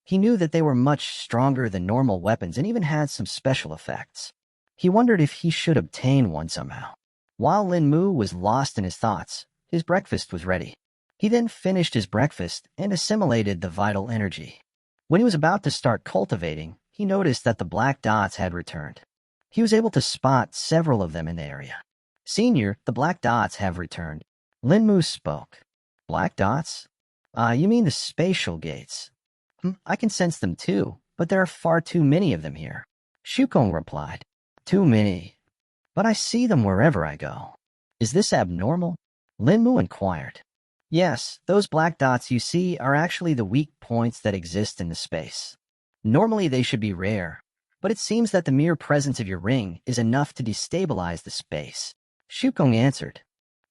He knew that they were much stronger than normal weapons and even had some special effects. He wondered if he should obtain one somehow. While Lin Mu was lost in his thoughts, his breakfast was ready. He then finished his breakfast and assimilated the vital energy. When he was about to start cultivating, he noticed that the black dots had returned. He was able to spot several of them in the area. Senior, the black dots have returned. Lin Mu spoke. Black dots? You mean the spatial gates? I can sense them too, but there are far too many of them here. Shukong replied. Too many. But I see them wherever I go. Is this abnormal? Lin Mu inquired. Yes, those black dots you see are actually the weak points that exist in the space. Normally they should be rare, but it seems that the mere presence of your ring is enough to destabilize the space. Shukong answered.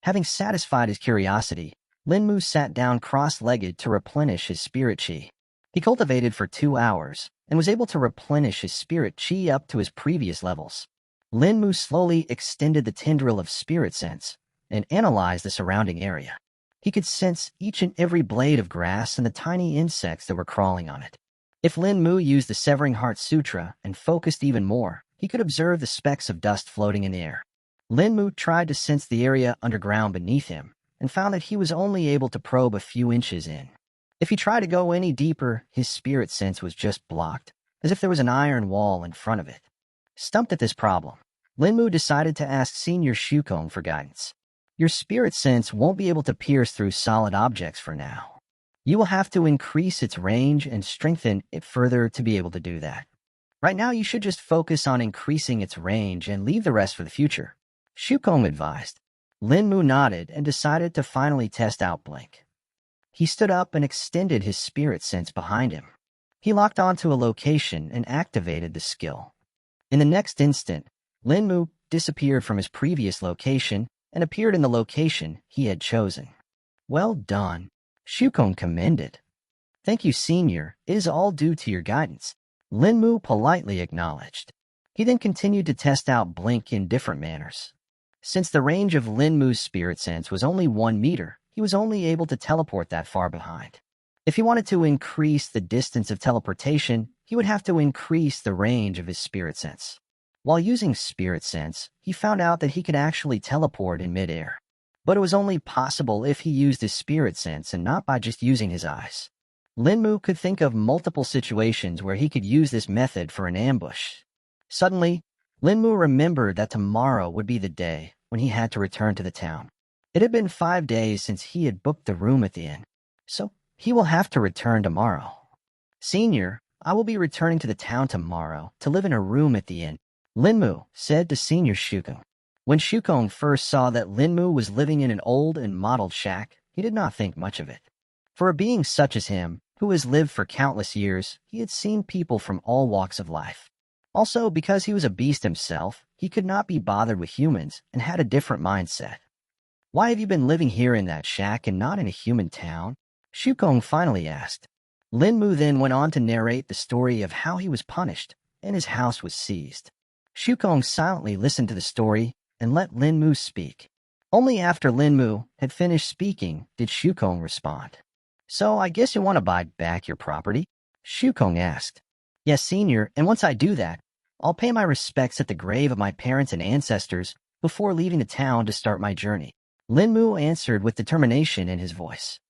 Having satisfied his curiosity, Lin Mu sat down cross-legged to replenish his spirit chi. He cultivated for 2 hours and was able to replenish his spirit chi up to his previous levels. Lin Mu slowly extended the tendril of spirit sense and analyzed the surrounding area. He could sense each and every blade of grass and the tiny insects that were crawling on it. If Lin Mu used the Severing Heart Sutra and focused even more, he could observe the specks of dust floating in the air. Lin Mu tried to sense the area underground beneath him and found that he was only able to probe a few inches in. If he tried to go any deeper, his spirit sense was just blocked, as if there was an iron wall in front of it. Stumped at this problem, Lin Mu decided to ask Senior Shukong for guidance. Your spirit sense won't be able to pierce through solid objects for now. You will have to increase its range and strengthen it further to be able to do that. Right now, you should just focus on increasing its range and leave the rest for the future. Shukong advised. Lin Mu nodded and decided to finally test out Blink. He stood up and extended his spirit sense behind him. He locked onto a location and activated the skill. In the next instant, Linmu disappeared from his previous location and appeared in the location he had chosen. Well done. Shukong commended. Thank you, Senior. It is all due to your guidance. Linmu politely acknowledged. He then continued to test out Blink in different manners. Since the range of Linmu's spirit sense was only 1 meter, he was only able to teleport that far behind. If he wanted to increase the distance of teleportation, he would have to increase the range of his spirit sense. While using spirit sense, he found out that he could actually teleport in midair. But it was only possible if he used his spirit sense and not by just using his eyes. Linmu could think of multiple situations where he could use this method for an ambush. Suddenly, Linmu remembered that tomorrow would be the day when he had to return to the town. It had been 5 days since he had booked the room at the inn, so he will have to return tomorrow. Senior, I will be returning to the town tomorrow to live in a room at the inn, Linmu said to Senior Shukong. When Shukong first saw that Linmu was living in an old and mottled shack, he did not think much of it. For a being such as him, who has lived for countless years, he had seen people from all walks of life. Also, because he was a beast himself, he could not be bothered with humans and had a different mindset. Why have you been living here in that shack and not in a human town? Shukong finally asked. Linmu then went on to narrate the story of how he was punished and his house was seized. Shukong silently listened to the story and let Linmu speak. Only after Linmu had finished speaking did Shukong respond. So I guess you want to buy back your property? Shukong asked. Yes, Senior, and once I do that, I'll pay my respects at the grave of my parents and ancestors before leaving the town to start my journey. Linmu answered with determination in his voice.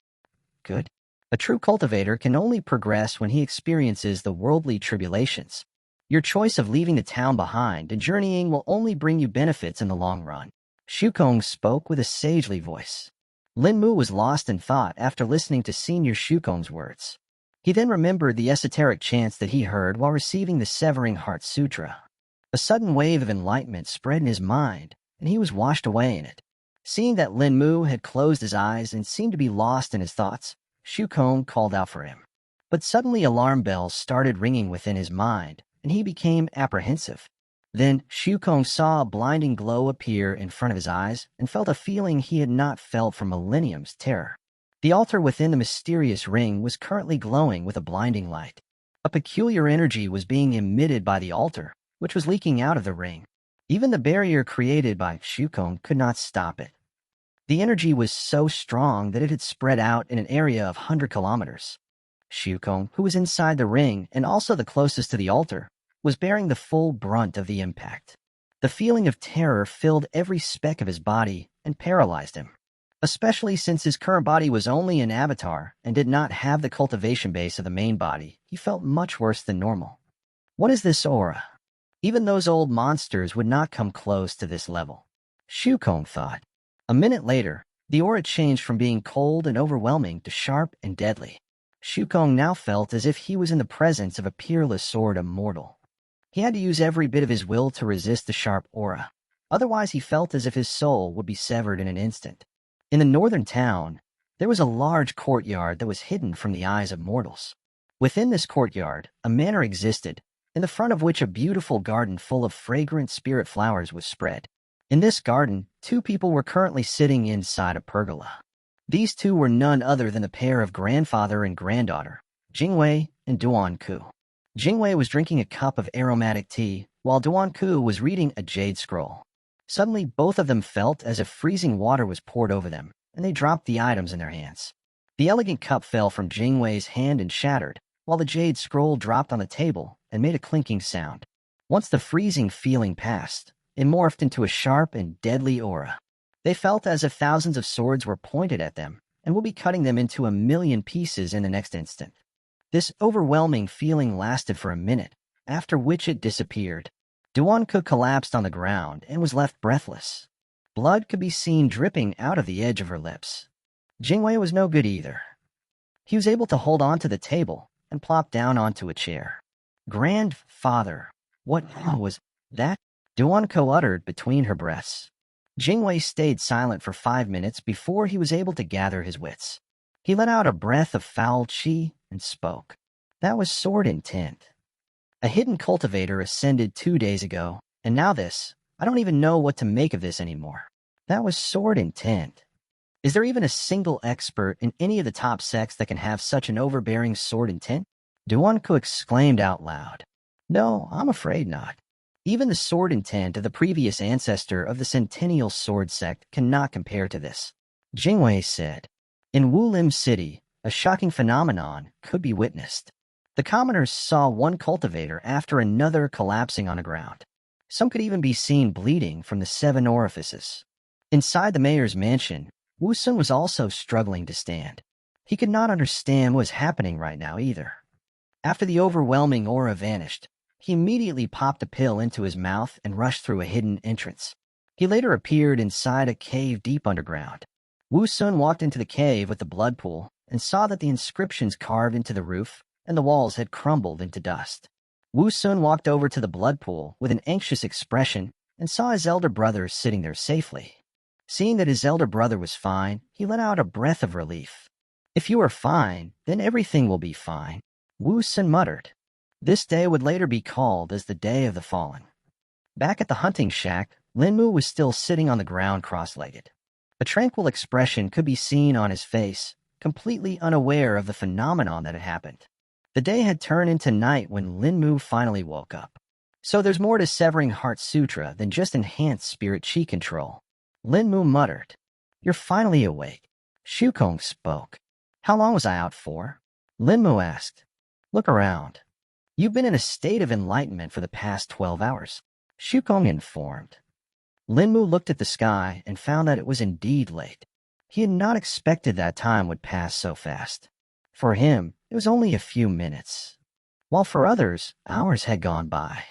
Good. A true cultivator can only progress when he experiences the worldly tribulations. Your choice of leaving the town behind and journeying will only bring you benefits in the long run. Shukong spoke with a sagely voice. Linmu was lost in thought after listening to Senior Shukong's words. He then remembered the esoteric chants that he heard while receiving the Severing Heart Sutra. A sudden wave of enlightenment spread in his mind, and he was washed away in it. Seeing that Linmu had closed his eyes and seemed to be lost in his thoughts, Shukong called out for him. But suddenly alarm bells started ringing within his mind, and he became apprehensive. Then Shukong saw a blinding glow appear in front of his eyes and felt a feeling he had not felt for millenniums: terror. The altar within the mysterious ring was currently glowing with a blinding light. A peculiar energy was being emitted by the altar, which was leaking out of the ring. Even the barrier created by Shukong could not stop it. The energy was so strong that it had spread out in an area of 100 kilometers. Shukong, who was inside the ring and also the closest to the altar, was bearing the full brunt of the impact. The feeling of terror filled every speck of his body and paralyzed him. Especially since his current body was only an avatar and did not have the cultivation base of the main body, he felt much worse than normal. What is this aura? Even those old monsters would not come close to this level, Shukong thought. A minute later, the aura changed from being cold and overwhelming to sharp and deadly. Shukong now felt as if he was in the presence of a peerless sword immortal. He had to use every bit of his will to resist the sharp aura. Otherwise, he felt as if his soul would be severed in an instant. In the northern town, there was a large courtyard that was hidden from the eyes of mortals. Within this courtyard, a manor existed, in the front of which a beautiful garden full of fragrant spirit flowers was spread. In this garden, 2 people were currently sitting inside a pergola. These 2 were none other than the pair of grandfather and granddaughter, Jingwei and Duan-ku. Jingwei was drinking a cup of aromatic tea, while Duan-ku was reading a jade scroll. Suddenly, both of them felt as if freezing water was poured over them, and they dropped the items in their hands. The elegant cup fell from Jingwei's hand and shattered, while the jade scroll dropped on the table and made a clinking sound. Once the freezing feeling passed, it morphed into a sharp and deadly aura. They felt as if thousands of swords were pointed at them and would be cutting them into 1,000,000 pieces in the next instant. This overwhelming feeling lasted for a minute, after which it disappeared. Duan-ku collapsed on the ground and was left breathless. Blood could be seen dripping out of the edge of her lips. Jingwei was no good either. He was able to hold on to the table and plop down onto a chair. Grandfather, what was that? Duan-ku uttered between her breaths. Jingwei stayed silent for 5 minutes before he was able to gather his wits. He let out a breath of foul qi and spoke. That was sword intent. A hidden cultivator ascended 2 days ago, and now this. I don't even know what to make of this anymore. That was sword intent. Is there even a single expert in any of the top sects that can have such an overbearing sword intent? Duanku exclaimed out loud. No, I'm afraid not. Even the sword intent of the previous ancestor of the Centennial Sword Sect cannot compare to this. Jingwei said. In Wulim City, a shocking phenomenon could be witnessed. The commoners saw one cultivator after another collapsing on the ground. Some could even be seen bleeding from the 7 orifices. Inside the mayor's mansion, Wu Sun was also struggling to stand. He could not understand what was happening right now either. After the overwhelming aura vanished, he immediately popped a pill into his mouth and rushed through a hidden entrance. He later appeared inside a cave deep underground. Wu Sun walked into the cave with the blood pool and saw that the inscriptions carved into the roof and the walls had crumbled into dust. Wu Sun walked over to the blood pool with an anxious expression and saw his elder brother sitting there safely. Seeing that his elder brother was fine, he let out a breath of relief. If you are fine, then everything will be fine, Wu Sun muttered. This day would later be called as the Day of the Fallen. Back at the hunting shack, Linmu was still sitting on the ground cross-legged. A tranquil expression could be seen on his face, completely unaware of the phenomenon that had happened. The day had turned into night when Linmu finally woke up. So there's more to Severing Heart Sutra than just enhanced spirit chi control. Linmu muttered. You're finally awake. Shukong spoke. How long was I out for? Linmu asked. Look around. You've been in a state of enlightenment for the past 12 hours. Shukong informed. Linmu looked at the sky and found that it was indeed late. He had not expected that time would pass so fast. For him, it was only a few minutes, while for others, hours had gone by.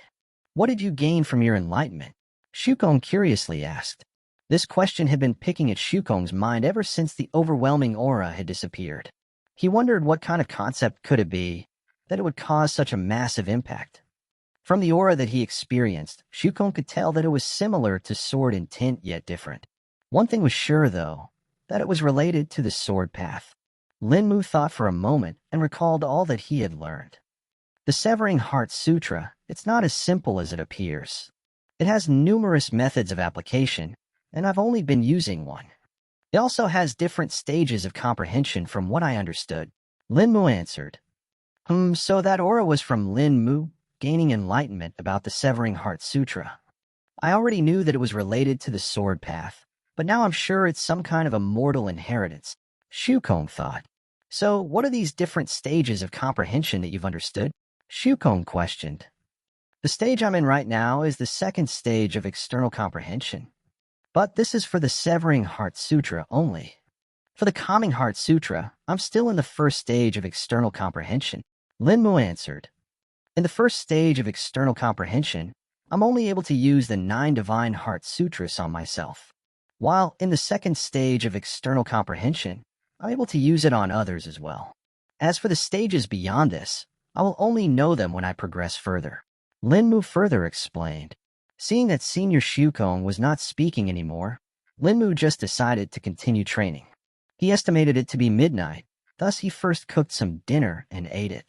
What did you gain from your enlightenment? Shukong curiously asked. This question had been picking at Shukong's mind ever since the overwhelming aura had disappeared. He wondered what kind of concept could it be that it would cause such a massive impact. From the aura that he experienced, Shukong could tell that it was similar to sword intent yet different. One thing was sure, though, that it was related to the sword path. Linmu thought for a moment and recalled all that he had learned. The Severing Heart Sutra, it's not as simple as it appears. It has numerous methods of application, and I've only been using one. It also has different stages of comprehension from what I understood. Linmu answered. So that aura was from Linmu, gaining enlightenment about the Severing Heart Sutra. I already knew that it was related to the sword path, but now I'm sure it's some kind of immortal inheritance, Shukong thought. So what are these different stages of comprehension that you've understood? Shukong questioned. The stage I'm in right now is the second stage of external comprehension. But this is for the Severing Heart Sutra only. For the Calming Heart Sutra, I'm still in the first stage of external comprehension, Linmu answered. In the first stage of external comprehension, I'm only able to use the 9 Divine Heart Sutras on myself. While in the second stage of external comprehension, I'm able to use it on others as well. As for the stages beyond this, I will only know them when I progress further. Linmu further explained. Seeing that Senior Shukong was not speaking anymore, Linmu just decided to continue training. He estimated it to be midnight, thus he first cooked some dinner and ate it.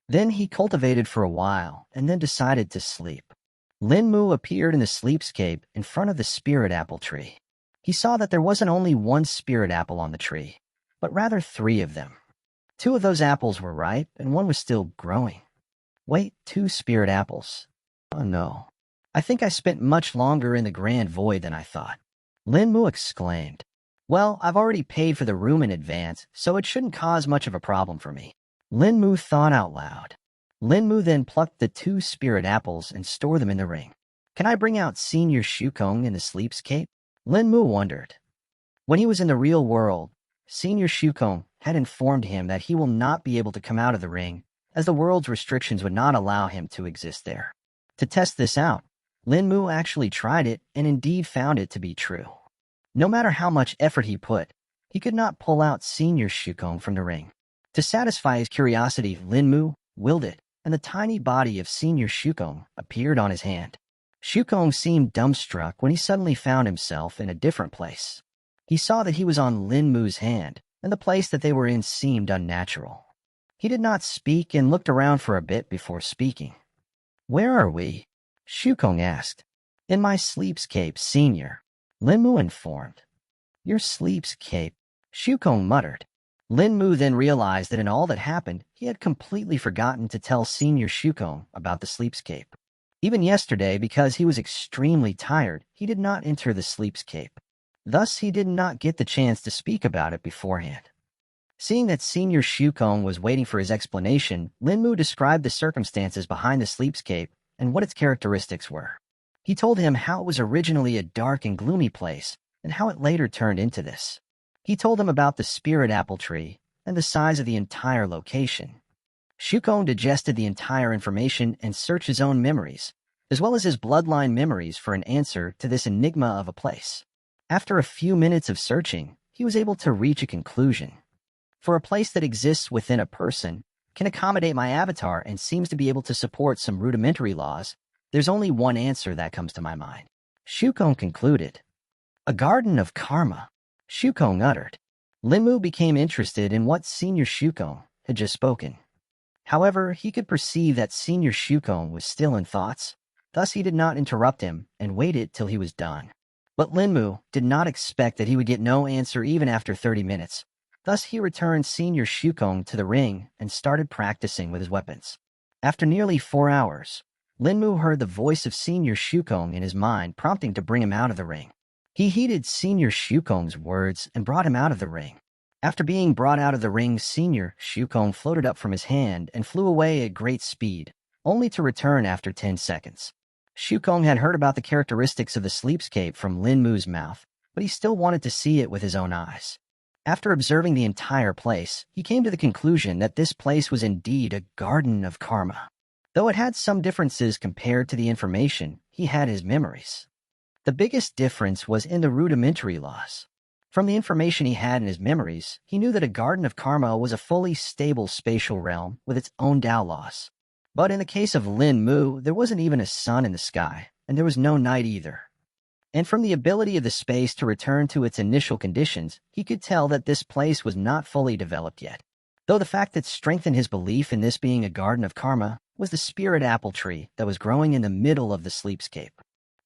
Then he cultivated for a while and then decided to sleep. Linmu appeared in the sleepscape in front of the spirit apple tree. He saw that there wasn't only one spirit apple on the tree, but rather 3 of them. 2 of those apples were ripe and one was still growing. Wait, 2 spirit apples. Oh no. I think I spent much longer in the Grand Void than I thought. Linmu exclaimed. Well, I've already paid for the room in advance, so it shouldn't cause much of a problem for me. Linmu thought out loud. Linmu then plucked the 2 spirit apples and stored them in the ring. Can I bring out Senior Shukong in the sleepscape? Linmu wondered. When he was in the real world, Senior Shukong had informed him that he will not be able to come out of the ring, as the world's restrictions would not allow him to exist there. To test this out, Linmu actually tried it and indeed found it to be true. No matter how much effort he put, he could not pull out Senior Shukong from the ring. To satisfy his curiosity, Linmu willed it, and the tiny body of Senior Shukong appeared on his hand. Shukong seemed dumbstruck when he suddenly found himself in a different place. He saw that he was on Linmu's hand, and the place that they were in seemed unnatural. He did not speak and looked around for a bit before speaking. "Where are we?" Shukong asked. "In my sleepscape, senior," Linmu informed. "Your sleepscape," Shukong muttered. Linmu then realized that in all that happened, he had completely forgotten to tell Senior Shukong about the sleepscape. Even yesterday, because he was extremely tired, he did not enter the sleepscape. Thus, he did not get the chance to speak about it beforehand. Seeing that Senior Shukong was waiting for his explanation, Linmu described the circumstances behind the sleepscape and what its characteristics were. He told him how it was originally a dark and gloomy place and how it later turned into this. He told him about the spirit apple tree and the size of the entire location. Shukong digested the entire information and searched his own memories, as well as his bloodline memories for an answer to this enigma of a place. After a few minutes of searching, he was able to reach a conclusion. For a place that exists within a person, can accommodate my avatar and seems to be able to support some rudimentary laws, there's only one answer that comes to my mind. Shukong concluded. A garden of karma, Shukong uttered. Linmu became interested in what Senior Shukong had just spoken. However, he could perceive that Senior Shukong was still in thoughts, thus he did not interrupt him and waited till he was done. But Linmu did not expect that he would get no answer even after 30 minutes. Thus, he returned Senior Shukong to the ring and started practicing with his weapons. After nearly 4 hours, Linmu heard the voice of Senior Shukong in his mind, prompting to bring him out of the ring. He heeded Senior Shukong's words and brought him out of the ring. After being brought out of the ring, Senior Shukong floated up from his hand and flew away at great speed, only to return after 10 seconds. Shukong had heard about the characteristics of the sleepscape from Linmu's mouth, but he still wanted to see it with his own eyes. After observing the entire place, he came to the conclusion that this place was indeed a garden of karma. Though it had some differences compared to the information, he had his memories. The biggest difference was in the rudimentary laws. From the information he had in his memories, he knew that a garden of karma was a fully stable spatial realm with its own Tao laws. But in the case of Lin Mu, there wasn't even a sun in the sky, and there was no night either. And from the ability of the space to return to its initial conditions, he could tell that this place was not fully developed yet. Though the fact that strengthened his belief in this being a garden of karma was the spirit apple tree that was growing in the middle of the sleepscape.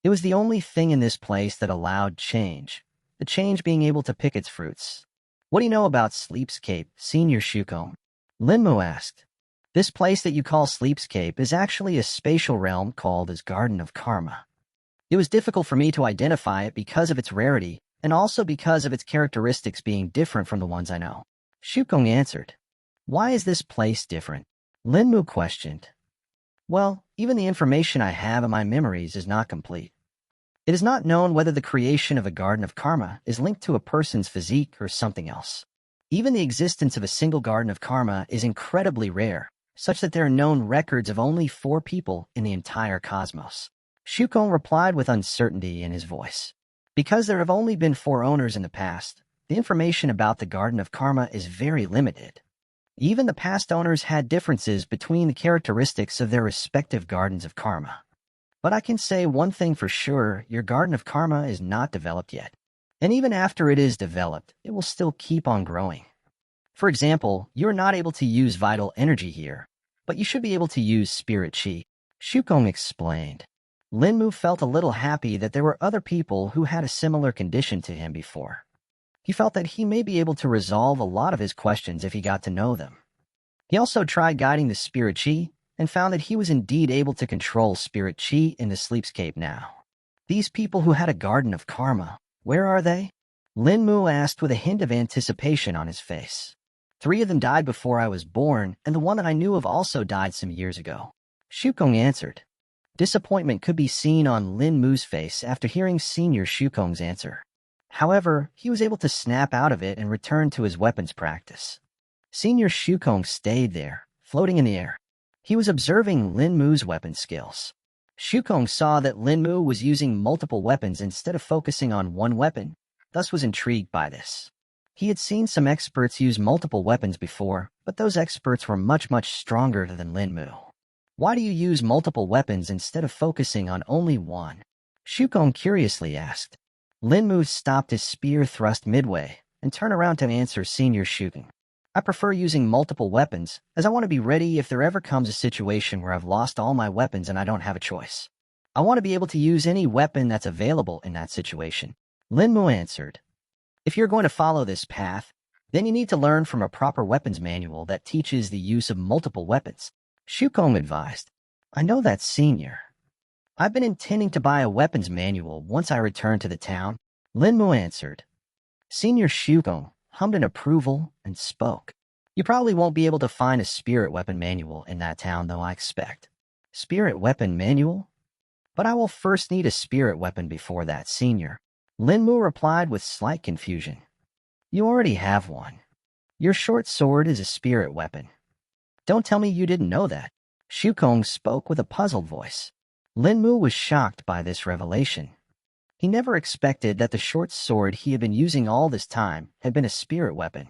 It was the only thing in this place that allowed change, the change being able to pick its fruits. What do you know about Sleepscape, Senior Shukong? Linmu asked. This place that you call Sleepscape is actually a spatial realm called as Garden of Karma. It was difficult for me to identify it because of its rarity, and also because of its characteristics being different from the ones I know. Shukong answered. Why is this place different? Linmu questioned. Well, even the information I have in my memories is not complete. It is not known whether the creation of a Garden of Karma is linked to a person's physique or something else. Even the existence of a single Garden of Karma is incredibly rare, such that there are known records of only 4 people in the entire cosmos. Shukong replied with uncertainty in his voice. Because there have only been 4 owners in the past, the information about the Garden of Karma is very limited. Even the past owners had differences between the characteristics of their respective Gardens of Karma. But I can say one thing for sure, your Garden of Karma is not developed yet. And even after it is developed, it will still keep on growing. For example, you're not able to use vital energy here, but you should be able to use spirit chi. Shukong explained. Linmu felt a little happy that there were other people who had a similar condition to him before. He felt that he may be able to resolve a lot of his questions if he got to know them. He also tried guiding the spirit chi and found that he was indeed able to control spirit chi in the sleepscape now. These people who had a Garden of Karma, where are they? Linmu asked with a hint of anticipation on his face. 3 of them died before I was born, and the one that I knew of also died some years ago. Shukong answered. Disappointment could be seen on Linmu's face after hearing Senior Shukong's answer. However, he was able to snap out of it and return to his weapons practice. Senior Shukong stayed there, floating in the air. He was observing Linmu's weapon skills. Shukong saw that Linmu was using multiple weapons instead of focusing on one weapon, thus was intrigued by this. He had seen some experts use multiple weapons before, but those experts were much stronger than Linmu. Why do you use multiple weapons instead of focusing on only one? Shukong curiously asked. Linmu stopped his spear thrust midway and turned around to answer Senior Shukong. I prefer using multiple weapons, as I want to be ready if there ever comes a situation where I've lost all my weapons and I don't have a choice. I want to be able to use any weapon that's available in that situation. Linmu answered. If you're going to follow this path, then you need to learn from a proper weapons manual that teaches the use of multiple weapons. Shukong advised. I know that, senior. I've been intending to buy a weapons manual once I return to the town. Linmu answered. Senior Shukong hummed in approval and spoke. You probably won't be able to find a spirit weapon manual in that town, though, I expect. Spirit weapon manual? But I will first need a spirit weapon before that, senior. Linmu replied with slight confusion. You already have one. Your short sword is a spirit weapon. Don't tell me you didn't know that. Shukong spoke with a puzzled voice. Linmu was shocked by this revelation. He never expected that the short sword he had been using all this time had been a spirit weapon.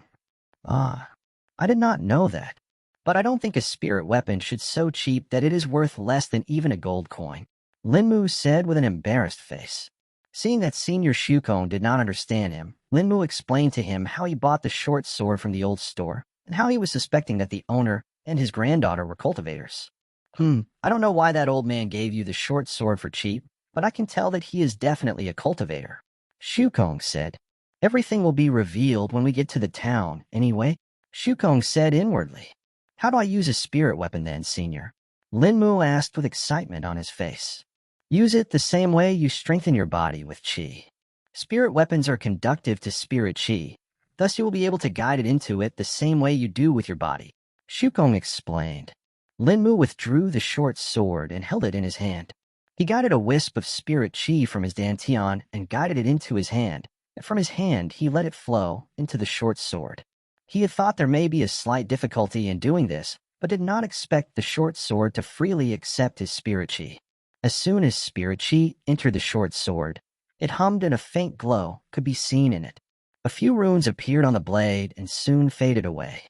Ah, I did not know that. But I don't think a spirit weapon should so cheap that it is worth less than even a gold coin, Linmu said with an embarrassed face. Seeing that Senior Shukong did not understand him, Linmu explained to him how he bought the short sword from the old store and how he was suspecting that the owner and his granddaughter were cultivators. I don't know why that old man gave you the short sword for cheap, but I can tell that he is definitely a cultivator. Shukong said. Everything will be revealed when we get to the town, anyway, Shukong said inwardly. How do I use a spirit weapon then, senior? Linmu asked with excitement on his face. Use it the same way you strengthen your body with qi. Spirit weapons are conductive to spirit qi, thus you will be able to guide it into it the same way you do with your body, Shukong explained. Linmu withdrew the short sword and held it in his hand. He guided a wisp of spirit qi from his dantian and guided it into his hand, and from his hand he let it flow into the short sword. He had thought there may be a slight difficulty in doing this, but did not expect the short sword to freely accept his spirit qi. As soon as spirit qi entered the short sword, it hummed and a faint glow could be seen in it. A few runes appeared on the blade and soon faded away.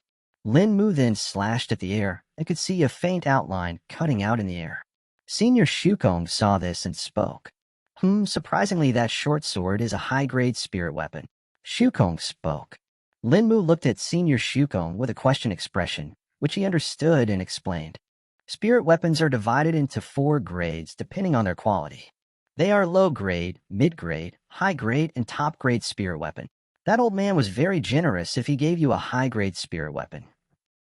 Linmu then slashed at the air and could see a faint outline cutting out in the air. Senior Shukong saw this and spoke. Surprisingly, that short sword is a high-grade spirit weapon. Shukong spoke. Linmu looked at Senior Shukong with a question expression, which he understood and explained. Spirit weapons are divided into 4 grades depending on their quality. They are low-grade, mid-grade, high-grade, and top-grade spirit weapon. That old man was very generous if he gave you a high-grade spirit weapon.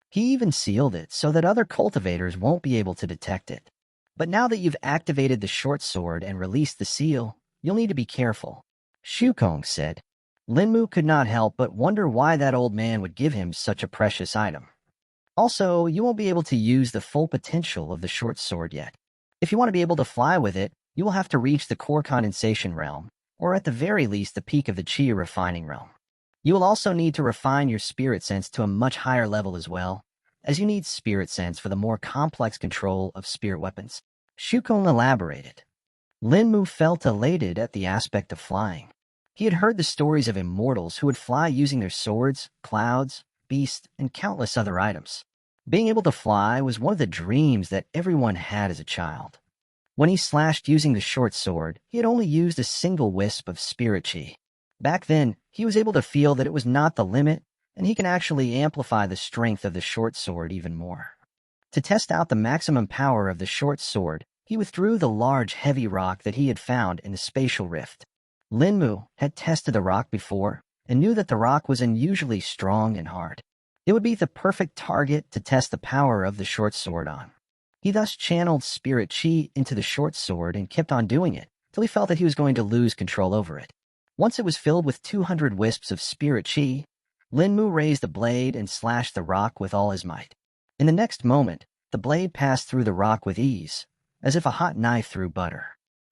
He even sealed it so that other cultivators won't be able to detect it. But now that you've activated the short sword and released the seal, you'll need to be careful, Shukong said. Linmu could not help but wonder why that old man would give him such a precious item. Also, you won't be able to use the full potential of the short sword yet. If you want to be able to fly with it, you will have to reach the core condensation realm, or at the very least the peak of the Qi refining realm. You will also need to refine your spirit sense to a much higher level as well, as you need spirit sense for the more complex control of spirit weapons. Shukong elaborated. Linmu felt elated at the aspect of flying. He had heard the stories of immortals who would fly using their swords, clouds, beasts, and countless other items. Being able to fly was one of the dreams that everyone had as a child. When he slashed using the short sword, he had only used a single wisp of spirit qi. Back then, he was able to feel that it was not the limit, and he can actually amplify the strength of the short sword even more. To test out the maximum power of the short sword, he withdrew the large, heavy rock that he had found in the spatial rift. Linmu had tested the rock before and knew that the rock was unusually strong and hard. It would be the perfect target to test the power of the short sword on. He thus channeled spirit qi into the short sword and kept on doing it till he felt that he was going to lose control over it. Once it was filled with 200 wisps of spirit qi, Linmu raised the blade and slashed the rock with all his might. In the next moment, the blade passed through the rock with ease, as if a hot knife through butter.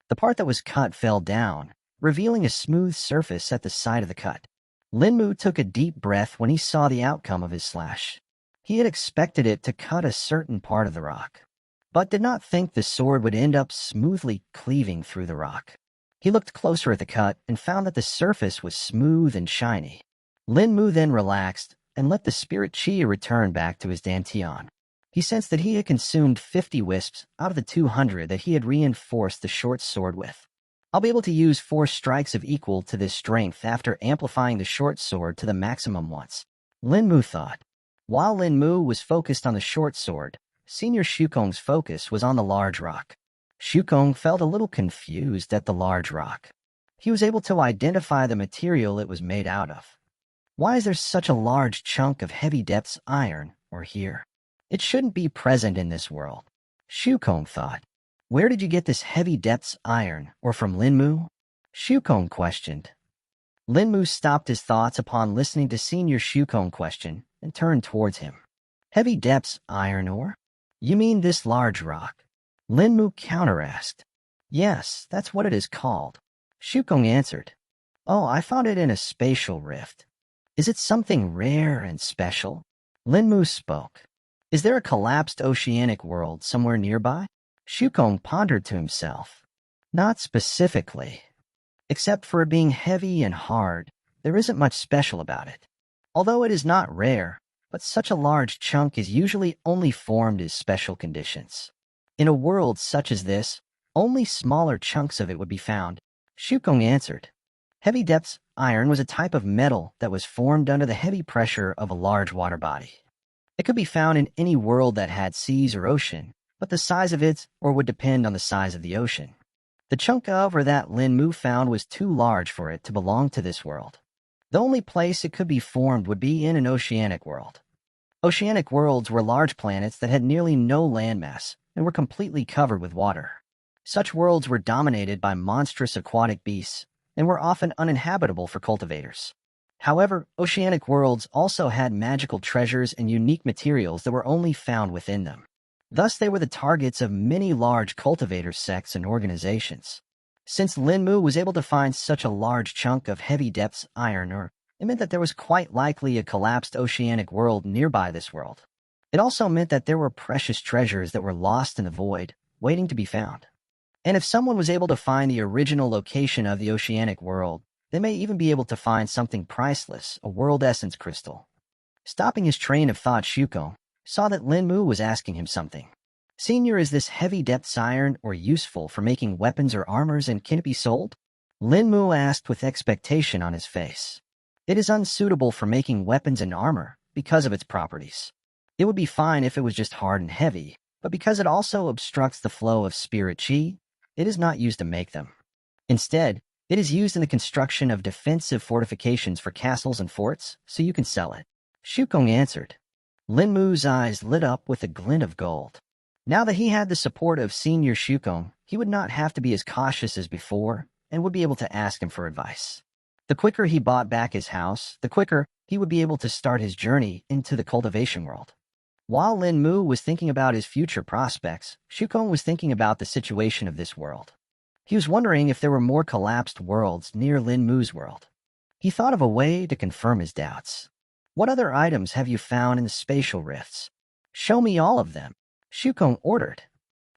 The part that was cut fell down, revealing a smooth surface at the side of the cut. Linmu took a deep breath when he saw the outcome of his slash. He had expected it to cut a certain part of the rock, but did not think the sword would end up smoothly cleaving through the rock. He looked closer at the cut and found that the surface was smooth and shiny. Linmu then relaxed and let the spirit qi return back to his dantian. He sensed that he had consumed 50 wisps out of the 200 that he had reinforced the short sword with. I'll be able to use 4 strikes of equal to this strength after amplifying the short sword to the maximum once, Linmu thought. While Lin Mu was focused on the short sword, Senior Shukong's focus was on the large rock. Shukong felt a little confused at the large rock. He was able to identify the material it was made out of. Why is there such a large chunk of heavy depths iron or here? It shouldn't be present in this world. Shukong thought. Where did you get this heavy depths iron, or from Lin Mu? Shukong questioned. Lin Mu stopped his thoughts upon listening to Senior Shukong question and turned towards him. Heavy depths iron ore? You mean this large rock? Lin Mu counter-asked. Yes, that's what it is called. Shukong answered. Oh, I found it in a spatial rift. Is it something rare and special? Lin Mu spoke. Is there a collapsed oceanic world somewhere nearby? Shukong pondered to himself. Not specifically. Except for it being heavy and hard, there isn't much special about it. Although it is not rare, but such a large chunk is usually only formed as special conditions. In a world such as this, only smaller chunks of it would be found. Shukong answered. Heavy depths iron was a type of metal that was formed under the heavy pressure of a large water body. It could be found in any world that had seas or ocean, but the size of it or would depend on the size of the ocean. The chunk of or that Lin Mu found was too large for it to belong to this world. The only place it could be formed would be in an oceanic world. Oceanic worlds were large planets that had nearly no landmass and were completely covered with water. Such worlds were dominated by monstrous aquatic beasts and were often uninhabitable for cultivators. However, oceanic worlds also had magical treasures and unique materials that were only found within them. Thus, they were the targets of many large cultivator sects and organizations. Since Lin Mu was able to find such a large chunk of heavy depths iron ore, it meant that there was quite likely a collapsed oceanic world nearby this world. It also meant that there were precious treasures that were lost in the void, waiting to be found. And if someone was able to find the original location of the oceanic world, they may even be able to find something priceless, a world essence crystal. Stopping his train of thought, Shukong saw that Lin Mu was asking him something. Senior, is this heavy depths iron or useful for making weapons or armors, and can it be sold? Lin Mu asked with expectation on his face. It is unsuitable for making weapons and armor because of its properties. It would be fine if it was just hard and heavy, but because it also obstructs the flow of spirit chi, it is not used to make them. Instead, it is used in the construction of defensive fortifications for castles and forts, so you can sell it. Shukong answered. Lin Mu's eyes lit up with a glint of gold. Now that he had the support of Senior Shukong, he would not have to be as cautious as before and would be able to ask him for advice. The quicker he bought back his house, the quicker he would be able to start his journey into the cultivation world. While Lin Mu was thinking about his future prospects, Shukong was thinking about the situation of this world. He was wondering if there were more collapsed worlds near Lin Mu's world. He thought of a way to confirm his doubts. What other items have you found in the spatial rifts? Show me all of them, Shukong ordered.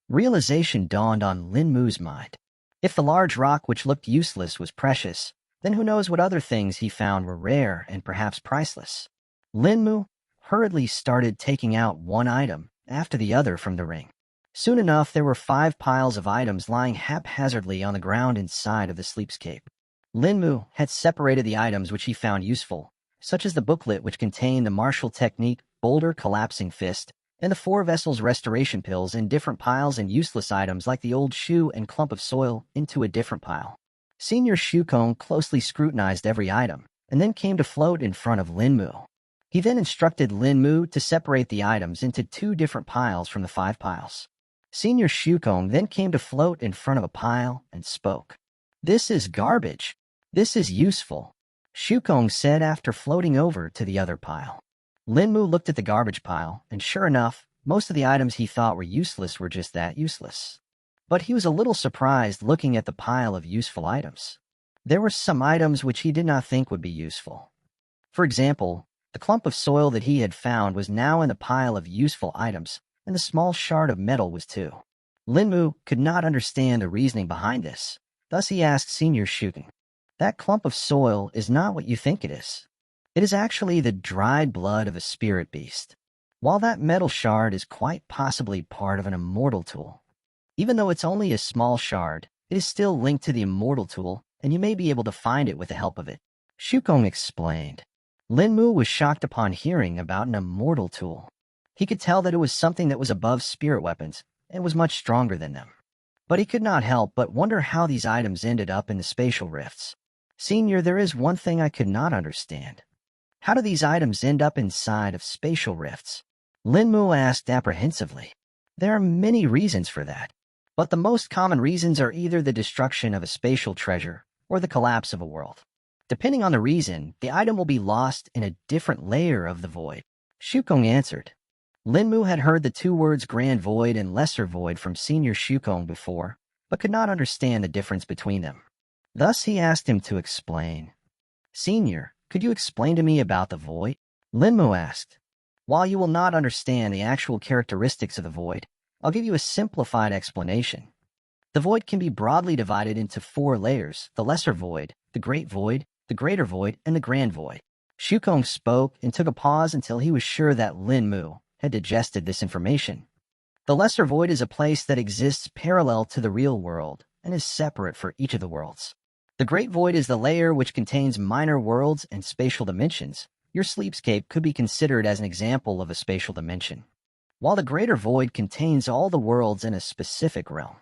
Realization dawned on Lin Mu's mind. If the large rock which looked useless was precious, then who knows what other things he found were rare and perhaps priceless. Lin Mu hurriedly started taking out one item after the other from the ring. Soon enough, there were 5 piles of items lying haphazardly on the ground inside of the sleepscape. Lin Mu had separated the items which he found useful, such as the booklet which contained the martial technique Boulder Collapsing Fist, and the 4 vessels restoration pills, in different piles, and useless items like the old shoe and clump of soil into a different pile. Senior Shukong closely scrutinized every item, and then came to float in front of Lin Mu. He then instructed Lin Mu to separate the items into 2 different piles from the 5 piles. Senior Shukong then came to float in front of a pile and spoke. This is garbage. This is useful, Shukong said after floating over to the other pile. Lin Mu looked at the garbage pile, and sure enough, most of the items he thought were useless were just that, useless. But he was a little surprised looking at the pile of useful items. There were some items which he did not think would be useful. For example, the clump of soil that he had found was now in the pile of useful items, and the small shard of metal was too. Lin Mu could not understand the reasoning behind this. Thus he asked Senior Shukong, that clump of soil is not what you think it is. It is actually the dried blood of a spirit beast. While that metal shard is quite possibly part of an immortal tool. Even though it's only a small shard, it is still linked to the immortal tool, and you may be able to find it with the help of it, Shukong explained. Lin Mu was shocked upon hearing about an immortal tool. He could tell that it was something that was above spirit weapons and was much stronger than them. But he could not help but wonder how these items ended up in the spatial rifts. Senior, there is one thing I could not understand. How do these items end up inside of spatial rifts? Lin Mu asked apprehensively. There are many reasons for that, but the most common reasons are either the destruction of a spatial treasure or the collapse of a world. Depending on the reason, the item will be lost in a different layer of the void. Shukong answered. Lin Mu had heard the two words Grand Void and Lesser Void from Senior Shukong before, but could not understand the difference between them. Thus he asked him to explain. Senior, could you explain to me about the void? Lin Mu asked. While you will not understand the actual characteristics of the void, I'll give you a simplified explanation. The void can be broadly divided into 4 layers: the Lesser Void, the Great Void, the Greater Void, and the Grand Void. Shukong spoke and took a pause until he was sure that Lin Mu had digested this information. The Lesser Void is a place that exists parallel to the real world and is separate for each of the worlds. The Great Void is the layer which contains minor worlds and spatial dimensions. Your sleepscape could be considered as an example of a spatial dimension, while the Greater Void contains all the worlds in a specific realm.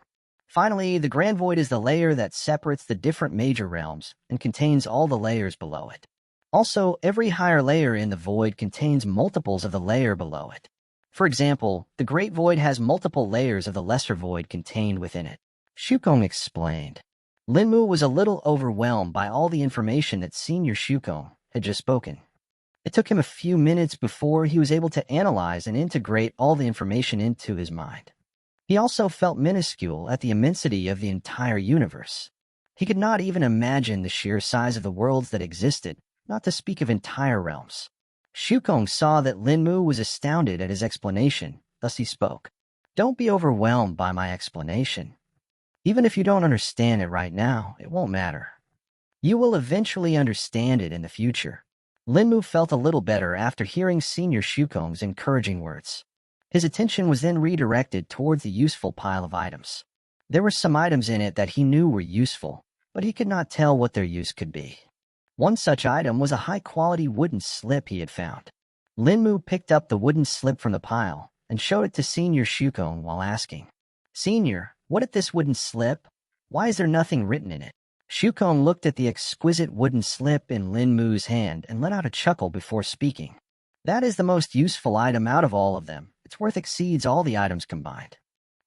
Finally, the Grand Void is the layer that separates the different major realms and contains all the layers below it. Also, every higher layer in the void contains multiples of the layer below it. For example, the Great Void has multiple layers of the Lesser Void contained within it. Shukong explained. Lin Mu was a little overwhelmed by all the information that Senior Shukong had just spoken. It took him a few minutes before he was able to analyze and integrate all the information into his mind. He also felt minuscule at the immensity of the entire universe. He could not even imagine the sheer size of the worlds that existed, not to speak of entire realms. Shukong saw that Lin Mu was astounded at his explanation, thus he spoke. Don't be overwhelmed by my explanation. Even if you don't understand it right now, it won't matter. You will eventually understand it in the future. Lin Mu felt a little better after hearing Senior Shukong's encouraging words. His attention was then redirected towards the useful pile of items. There were some items in it that he knew were useful, but he could not tell what their use could be. One such item was a high-quality wooden slip he had found. Lin Mu picked up the wooden slip from the pile and showed it to Senior Shukong while asking, Senior, what is this wooden slip? Why is there nothing written in it? Shukong looked at the exquisite wooden slip in Lin Mu's hand and let out a chuckle before speaking. That is the most useful item out of all of them. Its worth exceeds all the items combined.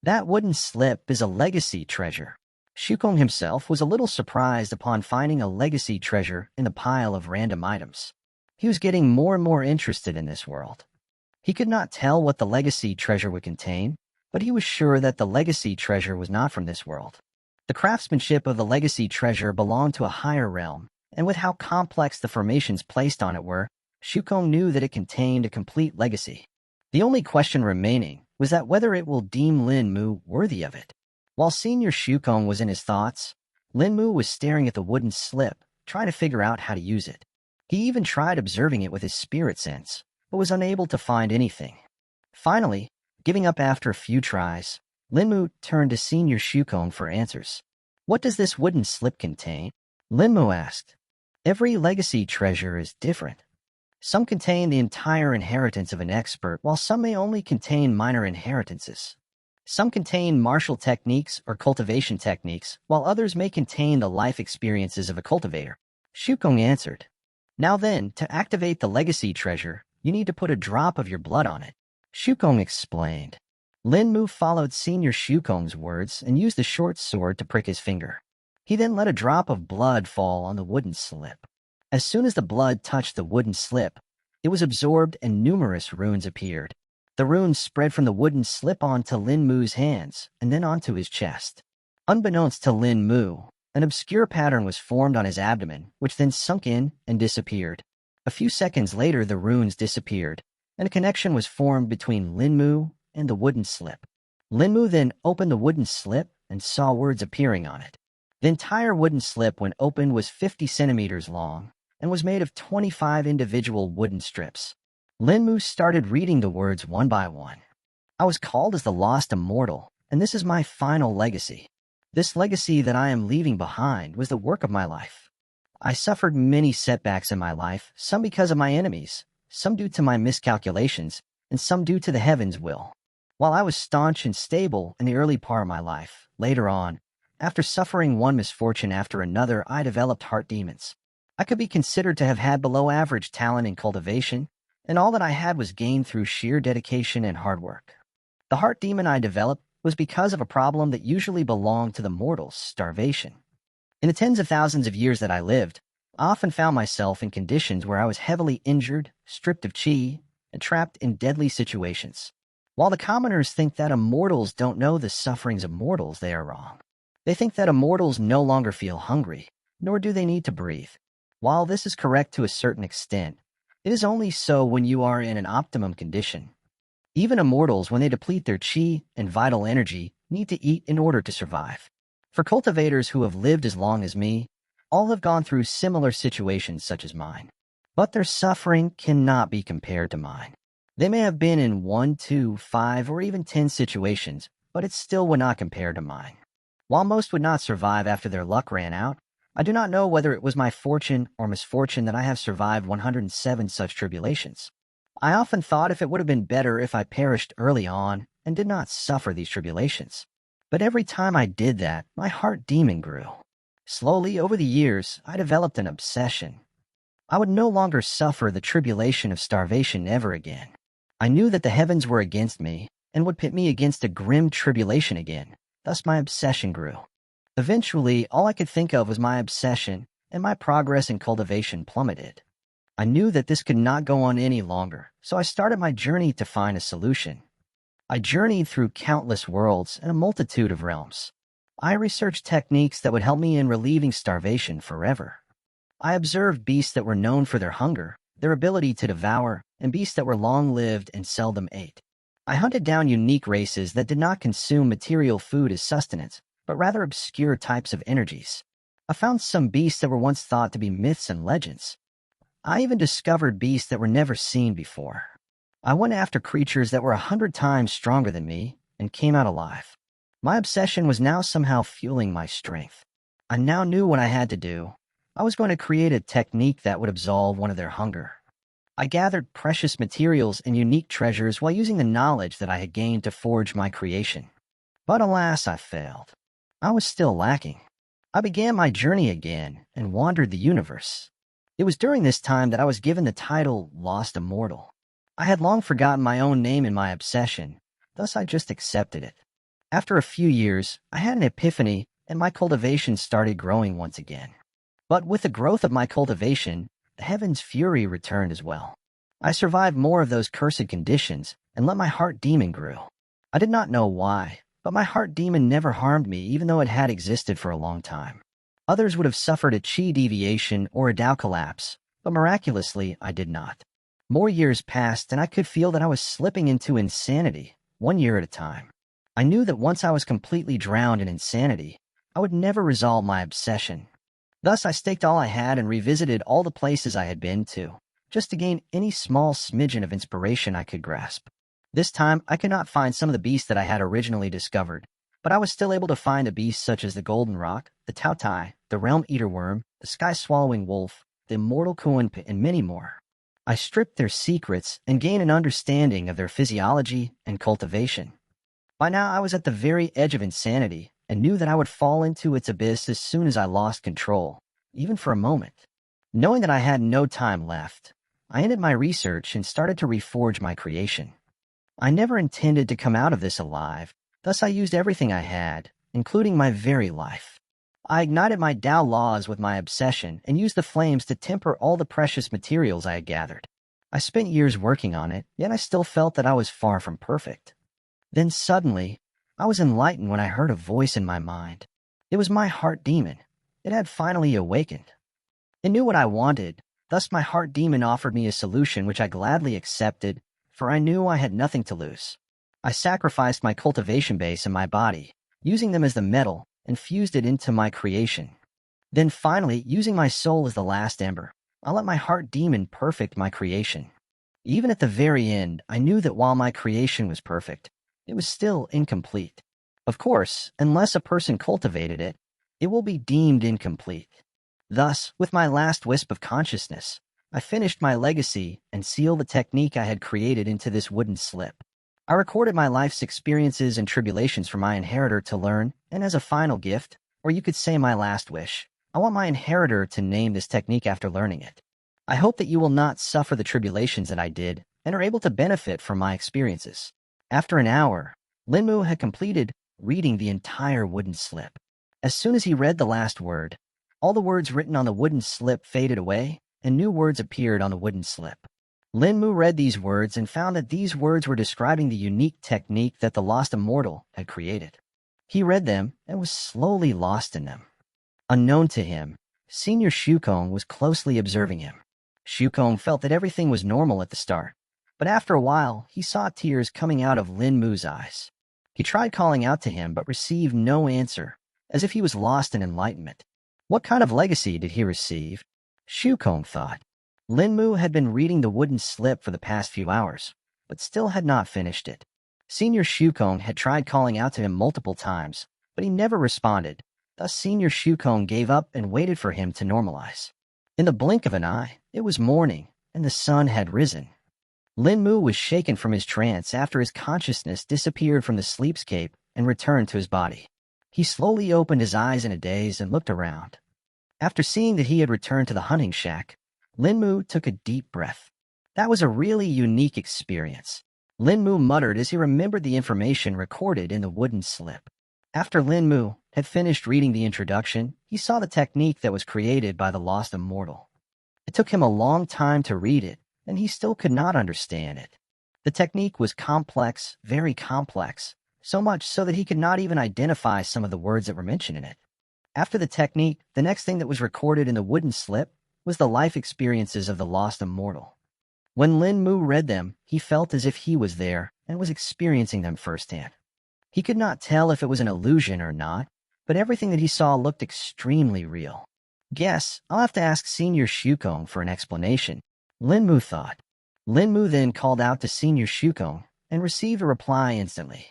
That wooden slip is a legacy treasure. Shukong himself was a little surprised upon finding a legacy treasure in the pile of random items. He was getting more and more interested in this world. He could not tell what the legacy treasure would contain, but he was sure that the legacy treasure was not from this world. The craftsmanship of the legacy treasure belonged to a higher realm, and with how complex the formations placed on it were, Shukong knew that it contained a complete legacy. The only question remaining was that whether it will deem Lin Mu worthy of it. While Senior Shukong was in his thoughts, Lin Mu was staring at the wooden slip, trying to figure out how to use it. He even tried observing it with his spirit sense, but was unable to find anything. Finally, giving up after a few tries, Lin Mu turned to Senior Shukong for answers. What does this wooden slip contain? Lin Mu asked. Every legacy treasure is different. Some contain the entire inheritance of an expert, while some may only contain minor inheritances. Some contain martial techniques or cultivation techniques, while others may contain the life experiences of a cultivator. Shukong answered. Now then, to activate the legacy treasure, you need to put a drop of your blood on it. Shukong explained. Lin Mu followed Senior Shukong's words and used the short sword to prick his finger. He then let a drop of blood fall on the wooden slip. As soon as the blood touched the wooden slip, it was absorbed and numerous runes appeared. The runes spread from the wooden slip onto Lin Mu's hands and then onto his chest. Unbeknownst to Lin Mu, an obscure pattern was formed on his abdomen, which then sunk in and disappeared. A few seconds later, the runes disappeared, and a connection was formed between Lin Mu and the wooden slip. Lin Mu then opened the wooden slip and saw words appearing on it. The entire wooden slip, when opened, was 50 centimeters long and was made of 25 individual wooden strips. Lin Mu started reading the words one by one. I was called as the lost immortal, and this is my final legacy. This legacy that I am leaving behind was the work of my life. I suffered many setbacks in my life, some because of my enemies, some due to my miscalculations, and some due to the heavens' will. While I was staunch and stable in the early part of my life, later on, after suffering one misfortune after another, I developed heart demons. I could be considered to have had below-average talent in cultivation, and all that I had was gained through sheer dedication and hard work. The heart demon I developed was because of a problem that usually belonged to the mortals, starvation. In the tens of thousands of years that I lived, I often found myself in conditions where I was heavily injured, stripped of chi, and trapped in deadly situations. While the commoners think that immortals don't know the sufferings of mortals, they are wrong. They think that immortals no longer feel hungry, nor do they need to breathe. While this is correct to a certain extent, it is only so when you are in an optimum condition. Even immortals, when they deplete their chi and vital energy, need to eat in order to survive. For cultivators who have lived as long as me, all have gone through similar situations such as mine. But their suffering cannot be compared to mine. They may have been in 1, 2, 5, or even 10 situations, but it still would not compare to mine. While most would not survive after their luck ran out, I do not know whether it was my fortune or misfortune that I have survived 107 such tribulations. I often thought if it would have been better if I perished early on and did not suffer these tribulations. But every time I did that, my heart demon grew. Slowly, over the years, I developed an obsession. I would no longer suffer the tribulation of starvation ever again. I knew that the heavens were against me and would pit me against a grim tribulation again. Thus my obsession grew. Eventually, all I could think of was my obsession, and my progress in cultivation plummeted. I knew that this could not go on any longer, so I started my journey to find a solution. I journeyed through countless worlds and a multitude of realms. I researched techniques that would help me in relieving starvation forever. I observed beasts that were known for their hunger, their ability to devour, and beasts that were long-lived and seldom ate. I hunted down unique races that did not consume material food as sustenance, but rather obscure types of energies. I found some beasts that were once thought to be myths and legends. I even discovered beasts that were never seen before. I went after creatures that were 100 times stronger than me and came out alive. My obsession was now somehow fueling my strength. I now knew what I had to do. I was going to create a technique that would absolve one of their hunger. I gathered precious materials and unique treasures while using the knowledge that I had gained to forge my creation. But alas, I failed. I was still lacking. I began my journey again and wandered the universe. It was during this time that I was given the title Lost Immortal. I had long forgotten my own name in my obsession, thus I just accepted it. After a few years, I had an epiphany and my cultivation started growing once again. But with the growth of my cultivation, the heaven's fury returned as well. I survived more of those cursed conditions and let my heart demon grow. I did not know why, but my heart demon never harmed me even though it had existed for a long time. Others would have suffered a chi deviation or a Tao collapse, but miraculously I did not. More years passed and I could feel that I was slipping into insanity, 1 year at a time. I knew that once I was completely drowned in insanity, I would never resolve my obsession. Thus I staked all I had and revisited all the places I had been to, just to gain any small smidgen of inspiration I could grasp. This time I could not find some of the beasts that I had originally discovered, but I was still able to find a beast such as the golden rock, the Tao Tai, the realm eater worm, the sky-swallowing wolf, the immortal Kuan, and many more. I stripped their secrets and gained an understanding of their physiology and cultivation. By now I was at the very edge of insanity and knew that I would fall into its abyss as soon as I lost control, even for a moment. Knowing that I had no time left, I ended my research and started to reforge my creation. I never intended to come out of this alive, thus I used everything I had, including my very life. I ignited my Tao laws with my obsession and used the flames to temper all the precious materials I had gathered. I spent years working on it, yet I still felt that I was far from perfect. Then suddenly, I was enlightened when I heard a voice in my mind. It was my heart demon. It had finally awakened. It knew what I wanted, thus my heart demon offered me a solution which I gladly accepted, for I knew I had nothing to lose. I sacrificed my cultivation base and my body, using them as the metal, and fused it into my creation. Then finally, using my soul as the last ember, I let my heart demon perfect my creation. Even at the very end, I knew that while my creation was perfect, it was still incomplete. Of course, unless a person cultivated it, it will be deemed incomplete. Thus, with my last wisp of consciousness, I finished my legacy and sealed the technique I had created into this wooden slip. I recorded my life's experiences and tribulations for my inheritor to learn, and as a final gift, or you could say my last wish, I want my inheritor to name this technique after learning it. I hope that you will not suffer the tribulations that I did and are able to benefit from my experiences. After an hour, Linmu had completed reading the entire wooden slip. As soon as he read the last word, all the words written on the wooden slip faded away, and new words appeared on the wooden slip. Linmu read these words and found that these words were describing the unique technique that the lost immortal had created. He read them and was slowly lost in them. Unknown to him, Senior Shukong was closely observing him. Shukong felt that everything was normal at the start, but after a while, he saw tears coming out of Linmu's eyes. He tried calling out to him but received no answer, as if he was lost in enlightenment. What kind of legacy did he receive? Shukong thought. Linmu had been reading the wooden slip for the past few hours, but still had not finished it. Senior Shukong had tried calling out to him multiple times, but he never responded. Thus Senior Shukong gave up and waited for him to normalize. In the blink of an eye, it was morning, and the sun had risen. Linmu was shaken from his trance after his consciousness disappeared from the sleepscape and returned to his body. He slowly opened his eyes in a daze and looked around. After seeing that he had returned to the hunting shack, Linmu took a deep breath. That was a really unique experience. Linmu muttered as he remembered the information recorded in the wooden slip. After Linmu had finished reading the introduction, he saw the technique that was created by the lost immortal. It took him a long time to read it, and he still could not understand it. The technique was complex, very complex, so much so that he could not even identify some of the words that were mentioned in it. After the technique, the next thing that was recorded in the wooden slip was the life experiences of the lost immortal. When Linmu read them, he felt as if he was there and was experiencing them firsthand. He could not tell if it was an illusion or not, but everything that he saw looked extremely real. Guess I'll have to ask Senior Shukong for an explanation, Linmu thought. Linmu then called out to Senior Shukong and received a reply instantly.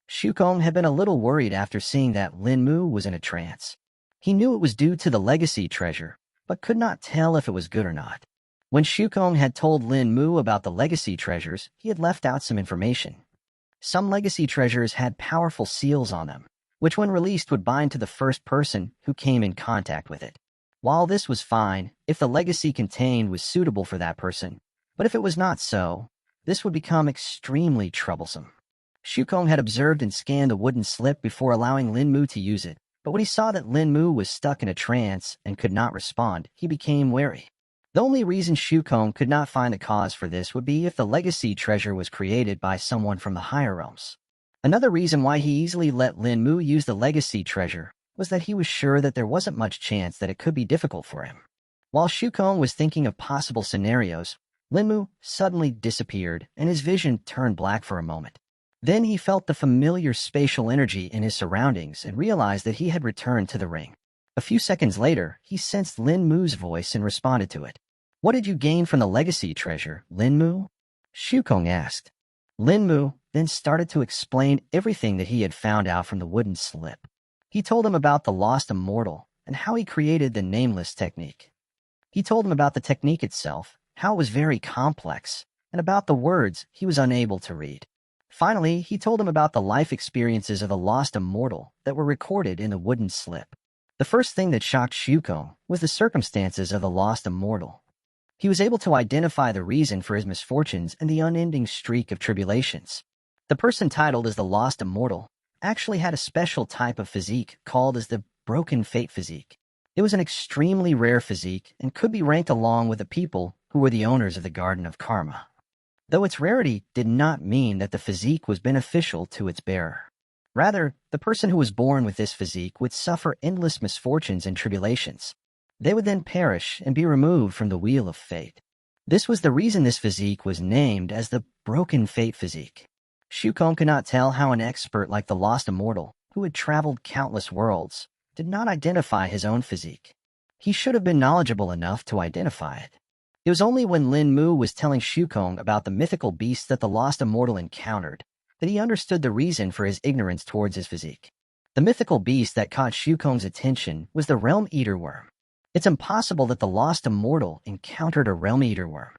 Shukong had been a little worried after seeing that Linmu was in a trance. He knew it was due to the legacy treasure, but could not tell if it was good or not. When Shukong had told Linmu about the legacy treasures, he had left out some information. Some legacy treasures had powerful seals on them, which when released would bind to the first person who came in contact with it. While this was fine, if the legacy contained was suitable for that person, but if it was not so, this would become extremely troublesome. Shukong had observed and scanned the wooden slip before allowing Linmu to use it, but when he saw that Linmu was stuck in a trance and could not respond, he became wary. The only reason Shukong could not find the cause for this would be if the legacy treasure was created by someone from the higher realms. Another reason why he easily let Linmu use the legacy treasure was that he was sure that there wasn't much chance that it could be difficult for him. While Shukong was thinking of possible scenarios, Linmu suddenly disappeared and his vision turned black for a moment. Then he felt the familiar spatial energy in his surroundings and realized that he had returned to the ring. A few seconds later, he sensed Linmu's voice and responded to it. What did you gain from the legacy treasure, Linmu? Shukong asked. Linmu then started to explain everything that he had found out from the wooden slip. He told him about the lost immortal and how he created the nameless technique. He told him about the technique itself, how it was very complex, and about the words he was unable to read. Finally, he told him about the life experiences of the lost immortal that were recorded in the wooden slip. The first thing that shocked Shukong was the circumstances of the lost immortal. He was able to identify the reason for his misfortunes and the unending streak of tribulations. The person titled as the lost immortal actually had a special type of physique called as the broken fate physique. It was an extremely rare physique and could be ranked along with the people who were the owners of the Garden of Karma. Though its rarity did not mean that the physique was beneficial to its bearer. Rather, the person who was born with this physique would suffer endless misfortunes and tribulations. They would then perish and be removed from the wheel of fate. This was the reason this physique was named as the broken fate physique. Shukong could not tell how an expert like the lost immortal, who had traveled countless worlds, did not identify his own physique. He should have been knowledgeable enough to identify it. It was only when Linmu was telling Shukong about the mythical beast that the lost immortal encountered that he understood the reason for his ignorance towards his physique. The mythical beast that caught Shukong's attention was the realm eater worm. It's impossible that the lost immortal encountered a realm eater worm.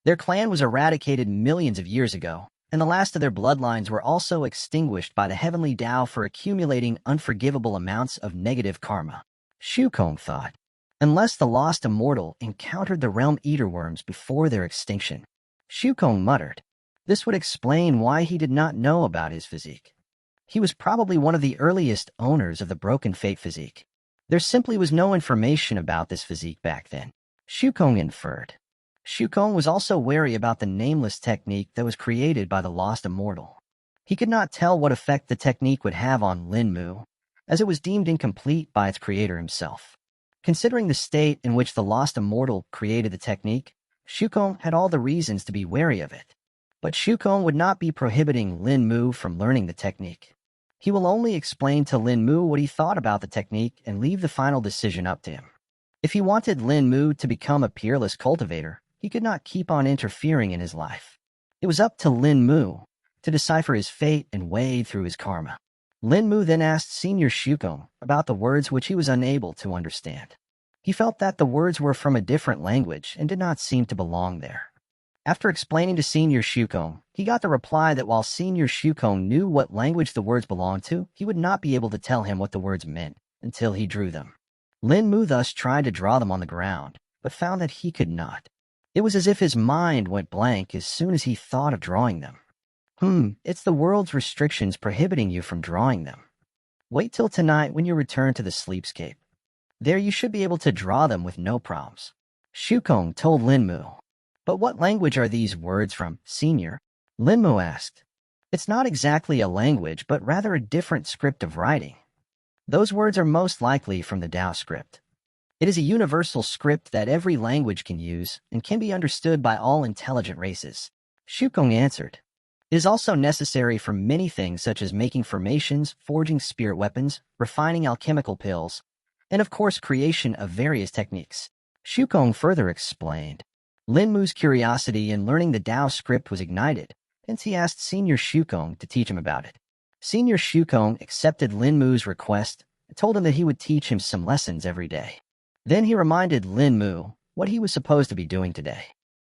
Their clan was eradicated millions of years ago, and the last of their bloodlines were also extinguished by the heavenly Tao for accumulating unforgivable amounts of negative karma. Shukong thought, unless the lost immortal encountered the realm eater worms before their extinction. Shukong muttered. This would explain why he did not know about his physique. He was probably one of the earliest owners of the Broken Fate physique. There simply was no information about this physique back then. Shukong inferred. Shukong was also wary about the nameless technique that was created by the lost immortal. He could not tell what effect the technique would have on Lin Mu, as it was deemed incomplete by its creator himself. Considering the state in which the lost immortal created the technique, Shukong had all the reasons to be wary of it. But Shukong would not be prohibiting Lin Mu from learning the technique. He will only explain to Lin Mu what he thought about the technique and leave the final decision up to him. If he wanted Lin Mu to become a peerless cultivator, he could not keep on interfering in his life. It was up to Lin Mu to decipher his fate and wade through his karma. Lin Mu then asked Senior Shukong about the words which he was unable to understand. He felt that the words were from a different language and did not seem to belong there. After explaining to Senior Shukong, he got the reply that while Senior Shukong knew what language the words belonged to, he would not be able to tell him what the words meant until he drew them. Lin Mu thus tried to draw them on the ground, but found that he could not. It was as if his mind went blank as soon as he thought of drawing them. It's the world's restrictions prohibiting you from drawing them. Wait till tonight when you return to the sleepscape. There you should be able to draw them with no problems. Shukong told Lin Mu. But what language are these words from, Senior? Lin Mu asked. It's not exactly a language, but rather a different script of writing. Those words are most likely from the Tao script. It is a universal script that every language can use and can be understood by all intelligent races. Shukong answered. It is also necessary for many things such as making formations, forging spirit weapons, refining alchemical pills, and of course creation of various techniques. Shukong further explained. Lin Mu's curiosity in learning the Tao script was ignited, hence he asked Senior Shukong to teach him about it. Senior Shukong accepted Lin Mu's request and told him that he would teach him some lessons every day. Then he reminded Lin Mu what he was supposed to be doing today.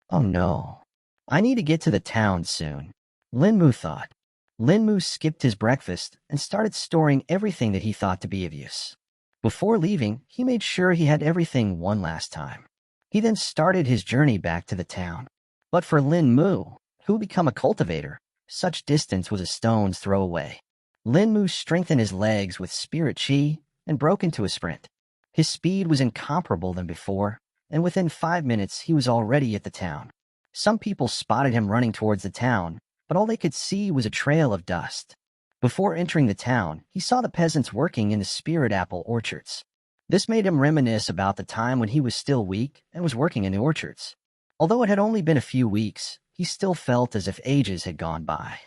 Oh no, I need to get to the town soon, Lin Mu thought. Lin Mu skipped his breakfast and started storing everything that he thought to be of use. Before leaving, he made sure he had everything one last time. He then started his journey back to the town. But for Lin Mu, who would become a cultivator, such distance was a stone's throw away. Lin Mu strengthened his legs with spirit chi and broke into a sprint. His speed was incomparable than before, and within 5 minutes he was already at the town. Some people spotted him running towards the town, but all they could see was a trail of dust. Before entering the town, he saw the peasants working in the spirit apple orchards. This made him reminisce about the time when he was still weak and was working in the orchards. Although it had only been a few weeks, he still felt as if ages had gone by.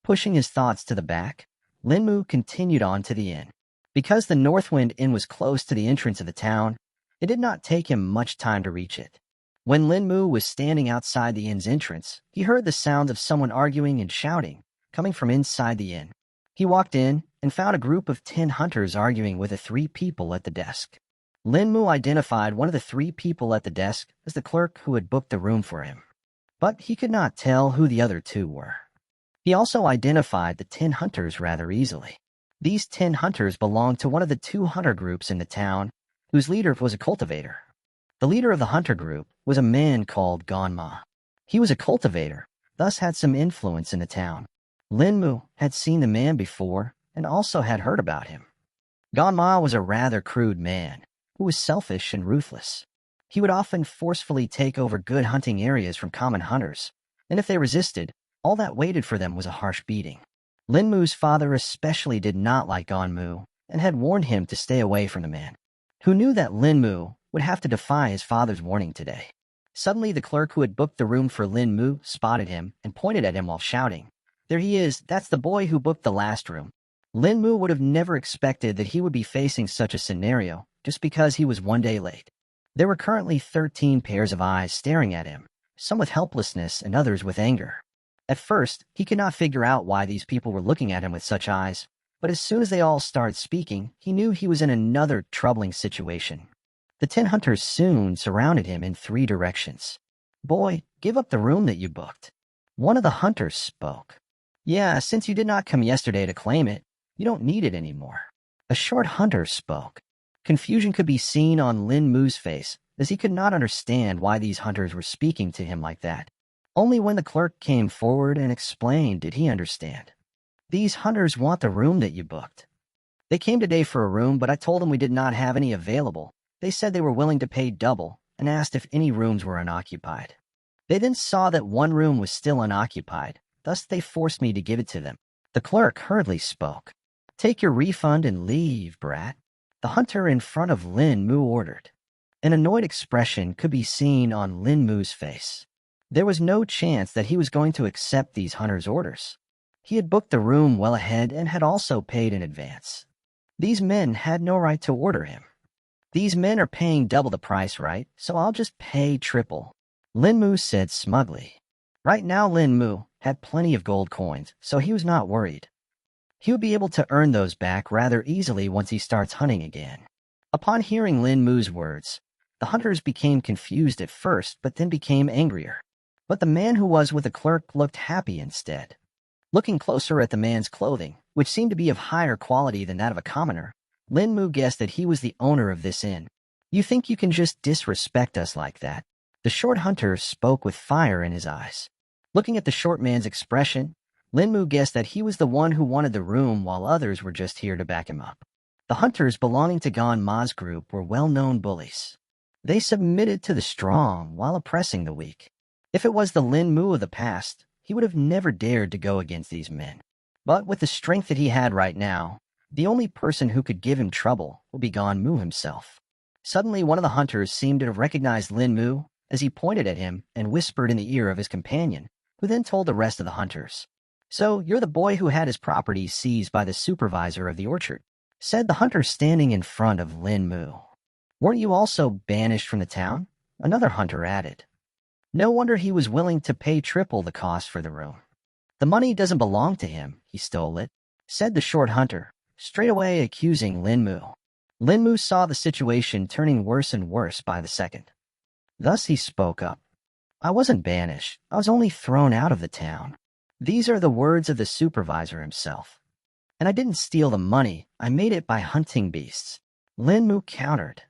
Pushing his thoughts to the back, Lin Mu continued on to the inn. Because the Northwind Inn was close to the entrance of the town, it did not take him much time to reach it. When Lin Mu was standing outside the inn's entrance, he heard the sound of someone arguing and shouting, coming from inside the inn. He walked in and found a group of 10 hunters arguing with the 3 people at the desk. Lin Mu identified one of the 3 people at the desk as the clerk who had booked the room for him, but he could not tell who the other 2 were. He also identified the 10 hunters rather easily. These 10 hunters belonged to one of the 2 hunter groups in the town, whose leader was a cultivator. The leader of the hunter group was a man called Ganma. He was a cultivator, thus had some influence in the town. Lin Mu had seen the man before and also had heard about him. Ganma was a rather crude man who was selfish and ruthless. He would often forcefully take over good hunting areas from common hunters, and if they resisted, all that waited for them was a harsh beating. Lin Mu's father especially did not like Ganmu and had warned him to stay away from the man, who knew that Lin Mu would have to defy his father's warning today. Suddenly, the clerk who had booked the room for Lin Mu spotted him and pointed at him while shouting, "There he is, that's the boy who booked the last room." Lin Mu would have never expected that he would be facing such a scenario just because he was one day late. There were currently 13 pairs of eyes staring at him, some with helplessness and others with anger. At first, he could not figure out why these people were looking at him with such eyes, but as soon as they all started speaking, he knew he was in another troubling situation. The 10 hunters soon surrounded him in 3 directions. "Boy, give up the room that you booked." One of the hunters spoke. "Yeah, since you did not come yesterday to claim it, you don't need it anymore." A short hunter spoke. Confusion could be seen on Lin Mu's face, as he could not understand why these hunters were speaking to him like that. Only when the clerk came forward and explained did he understand. "These hunters want the room that you booked. They came today for a room, but I told them we did not have any available. They said they were willing to pay double and asked if any rooms were unoccupied. They then saw that one room was still unoccupied, thus they forced me to give it to them." The clerk hurriedly spoke. "Take your refund and leave, brat," the hunter in front of Lin Mu ordered. An annoyed expression could be seen on Lin Mu's face. There was no chance that he was going to accept these hunters' orders. He had booked the room well ahead and had also paid in advance. These men had no right to order him. "These men are paying double the price, right? So I'll just pay triple," Lin Mu said smugly. Right now Lin Mu had plenty of gold coins, so he was not worried. He would be able to earn those back rather easily once he starts hunting again. Upon hearing Lin Mu's words, the hunters became confused at first, but then became angrier. But the man who was with the clerk looked happy instead. Looking closer at the man's clothing, which seemed to be of higher quality than that of a commoner, Lin Mu guessed that he was the owner of this inn. "You think you can just disrespect us like that?" The short hunter spoke with fire in his eyes. Looking at the short man's expression, Lin Mu guessed that he was the one who wanted the room while others were just here to back him up. The hunters belonging to Gan Ma's group were well-known bullies. They submitted to the strong while oppressing the weak. If it was the Lin Mu of the past, he would have never dared to go against these men. But with the strength that he had right now, the only person who could give him trouble would be Gan Mu himself. Suddenly, one of the hunters seemed to have recognized Lin Mu as he pointed at him and whispered in the ear of his companion, who then told the rest of the hunters. "So you're the boy who had his property seized by the supervisor of the orchard," said the hunter standing in front of Lin Mu. "Weren't you also banished from the town?" another hunter added. "No wonder he was willing to pay triple the cost for the room. The money doesn't belong to him, he stole it," said the short hunter, straightaway accusing Lin Mu. Lin Mu saw the situation turning worse and worse by the second. Thus he spoke up. "I wasn't banished, I was only thrown out of the town. These are the words of the supervisor himself. And I didn't steal the money, I made it by hunting beasts." Lin Mu countered.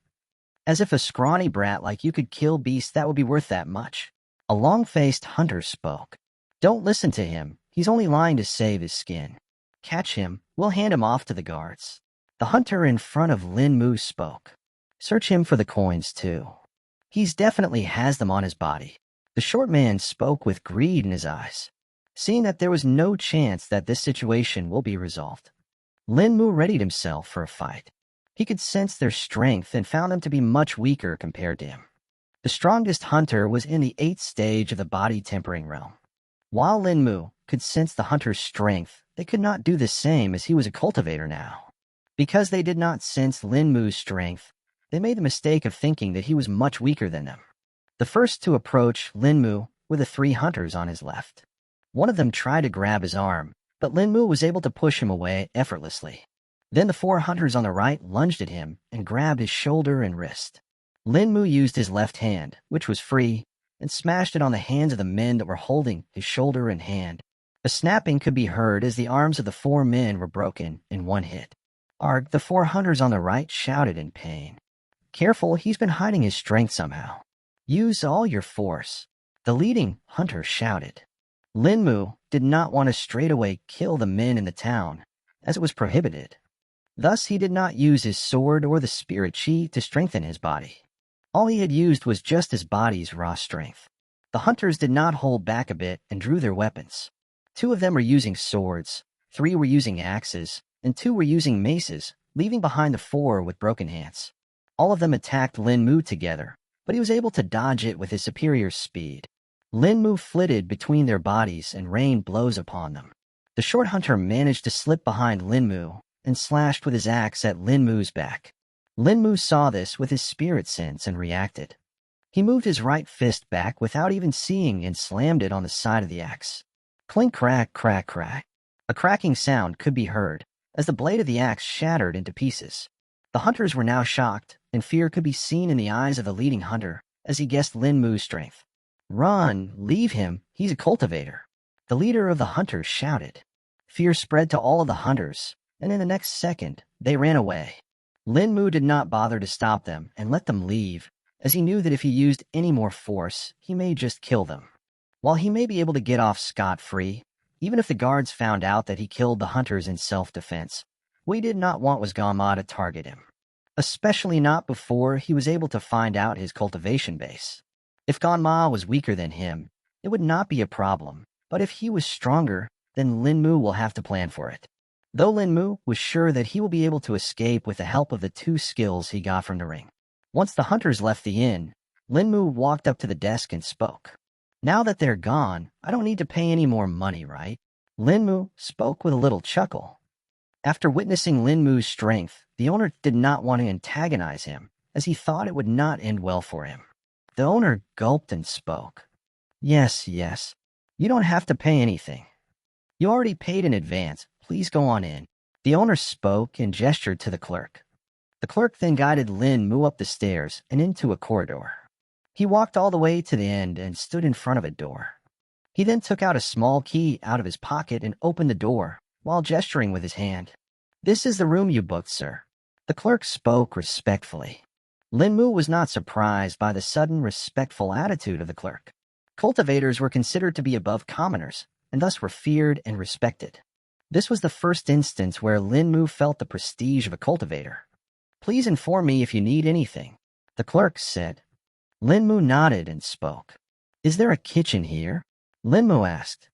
"As if a scrawny brat like you could kill beasts that would be worth that much." A long-faced hunter spoke. "Don't listen to him, he's only lying to save his skin. Catch him, we'll hand him off to the guards." The hunter in front of Lin Mu spoke. "Search him for the coins too. He's definitely has them on his body." The short man spoke with greed in his eyes. Seeing that there was no chance that this situation will be resolved, Lin Mu readied himself for a fight. He could sense their strength and found them to be much weaker compared to him. The strongest hunter was in the 8th stage of the body tempering realm. While Lin Mu could sense the hunter's strength, they could not do the same as he was a cultivator now. Because they did not sense Lin Mu's strength, they made the mistake of thinking that he was much weaker than them. The first to approach Lin Mu were the 3 hunters on his left. One of them tried to grab his arm, but Lin Mu was able to push him away effortlessly. Then the 4 hunters on the right lunged at him and grabbed his shoulder and wrist. Lin Mu used his left hand, which was free, and smashed it on the hands of the men that were holding his shoulder and hand. A snapping could be heard as the arms of the 4 men were broken in one hit. "Arg," the 4 hunters on the right shouted in pain. "Careful, he's been hiding his strength somehow. Use all your force," the leading hunter shouted. Lin Mu did not want to straightaway kill the men in the town, as it was prohibited. Thus he did not use his sword or the spirit chi to strengthen his body. All he had used was just his body's raw strength. The hunters did not hold back a bit and drew their weapons. 2 of them were using swords, 3 were using axes, and 2 were using maces, leaving behind the 4 with broken hands. All of them attacked Lin Mu together, but he was able to dodge it with his superior speed. Lin Mu flitted between their bodies and rained blows upon them. The short hunter managed to slip behind Lin Mu and slashed with his axe at Lin Mu's back. Lin Mu saw this with his spirit sense and reacted. He moved his right fist back without even seeing and slammed it on the side of the axe. Clink, crack, crack, crack. A cracking sound could be heard as the blade of the axe shattered into pieces. The hunters were now shocked and fear could be seen in the eyes of the leading hunter as he guessed Lin Mu's strength. "Run! Leave him! He's a cultivator!" The leader of the hunters shouted. Fear spread to all of the hunters, and in the next second, they ran away. Lin Mu did not bother to stop them and let them leave, as he knew that if he used any more force, he may just kill them. While he may be able to get off scot-free, even if the guards found out that he killed the hunters in self-defense, what he did not want was Ganma to target him. Especially not before he was able to find out his cultivation base. If Ganma was weaker than him, it would not be a problem, but if he was stronger, then Lin Mu will have to plan for it. Though Lin Mu was sure that he will be able to escape with the help of the 2 skills he got from the ring. Once the hunters left the inn, Lin Mu walked up to the desk and spoke. "Now that they're gone, I don't need to pay any more money, right?" Lin Mu spoke with a little chuckle. After witnessing Lin Mu's strength, the owner did not want to antagonize him, as he thought it would not end well for him. The owner gulped and spoke. Yes. You don't have to pay anything. You already paid in advance. Please go on in." The owner spoke and gestured to the clerk. The clerk then guided Lin Mu up the stairs and into a corridor. He walked all the way to the end and stood in front of a door. He then took out a small key out of his pocket and opened the door, while gesturing with his hand. "This is the room you booked, sir." The clerk spoke respectfully. Lin Mu was not surprised by the sudden respectful attitude of the clerk. Cultivators were considered to be above commoners, and thus were feared and respected. This was the first instance where Lin Mu felt the prestige of a cultivator. "Please inform me if you need anything," the clerk said. Lin Mu nodded and spoke. "Is there a kitchen here?" Lin Mu asked.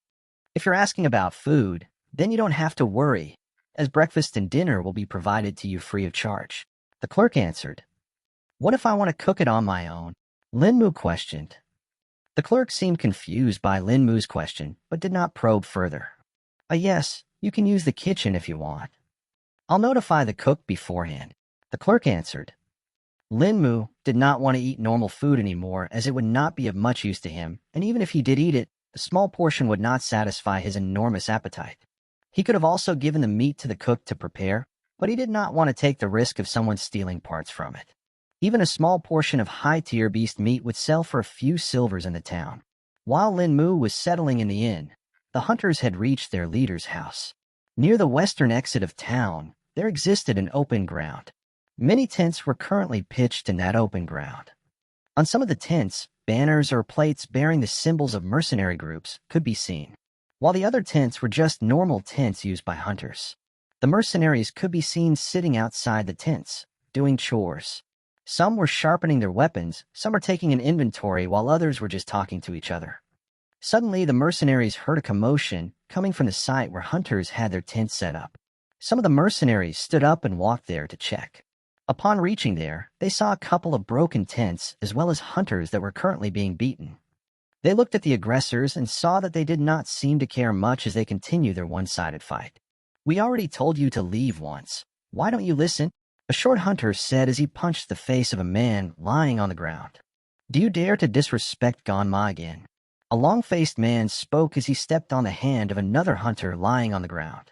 "If you're asking about food, then you don't have to worry, as breakfast and dinner will be provided to you free of charge," the clerk answered. "What if I want to cook it on my own?" Lin Mu questioned. The clerk seemed confused by Lin Mu's question, but did not probe further. Yes, you can use the kitchen if you want. I'll notify the cook beforehand," the clerk answered. Lin Mu did not want to eat normal food anymore, as it would not be of much use to him, and even if he did eat it, a small portion would not satisfy his enormous appetite. He could have also given the meat to the cook to prepare, but he did not want to take the risk of someone stealing parts from it. Even a small portion of high-tier beast meat would sell for a few silvers in the town. While Lin Mu was settling in the inn, the hunters had reached their leader's house. Near the western exit of town, there existed an open ground. Many tents were currently pitched in that open ground. On some of the tents, banners or plates bearing the symbols of mercenary groups could be seen, while the other tents were just normal tents used by hunters. The mercenaries could be seen sitting outside the tents, doing chores. Some were sharpening their weapons, some were taking an inventory, while others were just talking to each other. Suddenly, the mercenaries heard a commotion coming from the site where hunters had their tents set up. Some of the mercenaries stood up and walked there to check. Upon reaching there, they saw a couple of broken tents as well as hunters that were currently being beaten. They looked at the aggressors and saw that they did not seem to care much as they continued their one-sided fight. "We already told you to leave once. Why don't you listen?" a short hunter said as he punched the face of a man lying on the ground. "Do you dare to disrespect Ganma again?" A long-faced man spoke as he stepped on the hand of another hunter lying on the ground.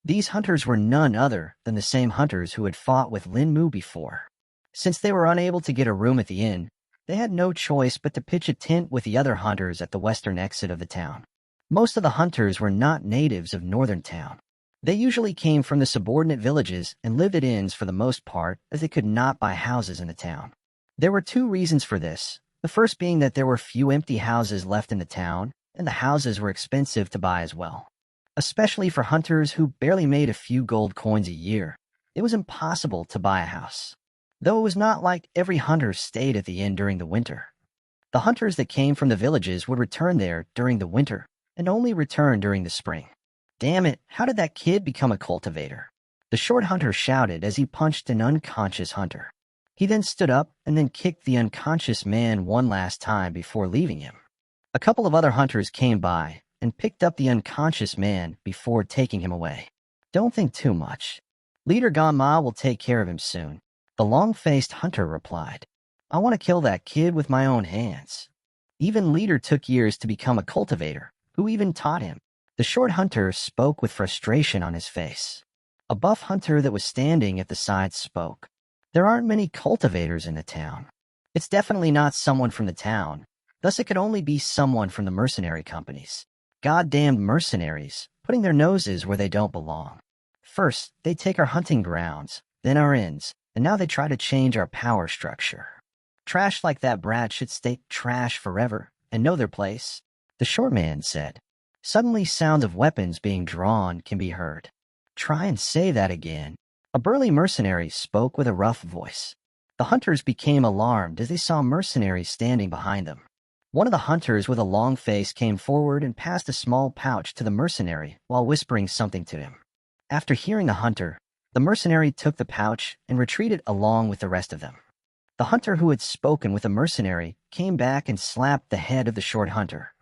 These hunters were none other than the same hunters who had fought with Lin Mu before. Since they were unable to get a room at the inn, they had no choice but to pitch a tent with the other hunters at the western exit of the town. Most of the hunters were not natives of northern town. They usually came from the subordinate villages and lived at inns for the most part, as they could not buy houses in the town. There were 2 reasons for this, the first being that there were few empty houses left in the town, and the houses were expensive to buy as well. Especially for hunters who barely made a few gold coins a year, it was impossible to buy a house. Though it was not like every hunter stayed at the inn during the winter. The hunters that came from the villages would return there during the winter, and only return during the spring. "Damn it, how did that kid become a cultivator?" the short hunter shouted as he punched an unconscious hunter. He then stood up and then kicked the unconscious man one last time before leaving him. A couple of other hunters came by and picked up the unconscious man before taking him away. "Don't think too much. Leader Ganma will take care of him soon," the long-faced hunter replied. "I want to kill that kid with my own hands. Even Leader took years to become a cultivator. Who even taught him?" The short hunter spoke with frustration on his face. A buff hunter that was standing at the side spoke. There aren't many cultivators in the town. It's definitely not someone from the town. Thus it could only be someone from the mercenary companies. Goddamned mercenaries, putting their noses where they don't belong. First, they take our hunting grounds, then our inns, and now they try to change our power structure. Trash like that brat should stay trash forever and know their place, the short man said. Suddenly sounds of weapons being drawn can be heard. Try and say that again. A burly mercenary spoke with a rough voice. The hunters became alarmed as they saw mercenaries standing behind them. One of the hunters with a long face came forward and passed a small pouch to the mercenary while whispering something to him. After hearing the hunter, the mercenary took the pouch and retreated along with the rest of them. The hunter who had spoken with the mercenary came back and slapped the head of the short hunter.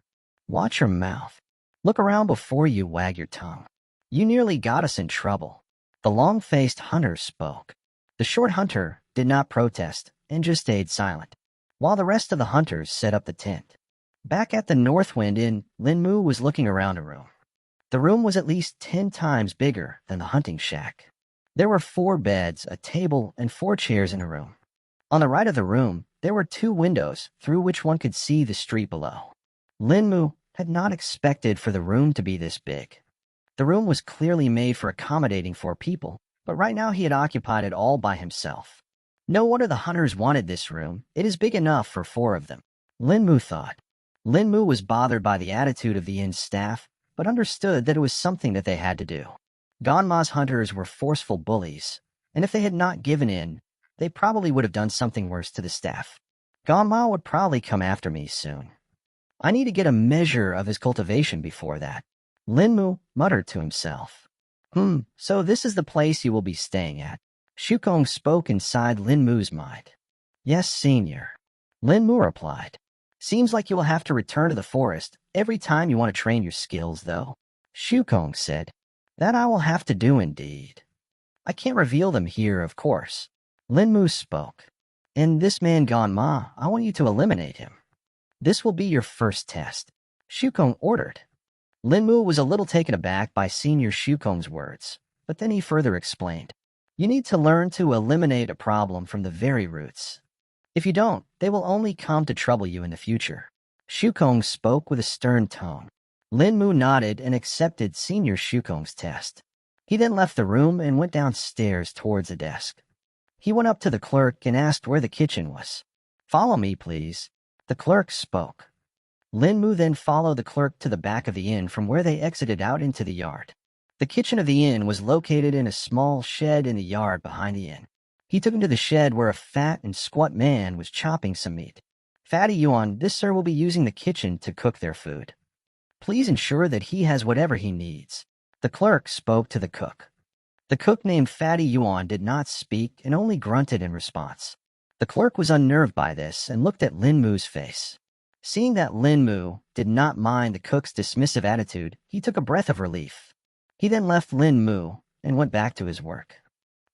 Watch your mouth. Look around before you wag your tongue. You nearly got us in trouble. The long-faced hunter spoke. The short hunter did not protest and just stayed silent, while the rest of the hunters set up the tent. Back at the Northwind Inn, Lin Mu was looking around a room. The room was at least 10 times bigger than the hunting shack. There were 4 beds, a table, and 4 chairs in a room. On the right of the room, there were 2 windows through which one could see the street below. Lin Mu had not expected for the room to be this big. The room was clearly made for accommodating 4 people, but right now he had occupied it all by himself. No wonder the hunters wanted this room. It is big enough for 4 of them, Lin Mu thought. Lin Mu was bothered by the attitude of the inn's staff, but understood that it was something that they had to do. Ganma's hunters were forceful bullies, and if they had not given in, they probably would have done something worse to the staff. Ganma would probably come after me soon. I need to get a measure of his cultivation before that, Lin Mu muttered to himself. So this is the place you will be staying at. Shukong spoke inside Lin Mu's mind. Yes, senior, Lin Mu replied. Seems like you will have to return to the forest every time you want to train your skills, though, Shukong said. That I will have to do indeed. I can't reveal them here, of course. Lin Mu spoke. And this man Ganma, I want you to eliminate him. This will be your first test, Shukong ordered. Lin Mu was a little taken aback by Senior Shukong's words, but then he further explained. You need to learn to eliminate a problem from the very roots. If you don't, they will only come to trouble you in the future. Shukong spoke with a stern tone. Lin Mu nodded and accepted Senior Shukong's test. He then left the room and went downstairs towards a desk. He went up to the clerk and asked where the kitchen was. Follow me, please. The clerk spoke. Lin Mu then followed the clerk to the back of the inn from where they exited out into the yard. The kitchen of the inn was located in a small shed in the yard behind the inn. He took him to the shed where a fat and squat man was chopping some meat. Fatty Yuan, this sir will be using the kitchen to cook their food. Please ensure that he has whatever he needs. The clerk spoke to the cook. The cook named Fatty Yuan did not speak and only grunted in response. The clerk was unnerved by this and looked at Lin Mu's face. Seeing that Lin Mu did not mind the cook's dismissive attitude, he took a breath of relief. He then left Lin Mu and went back to his work.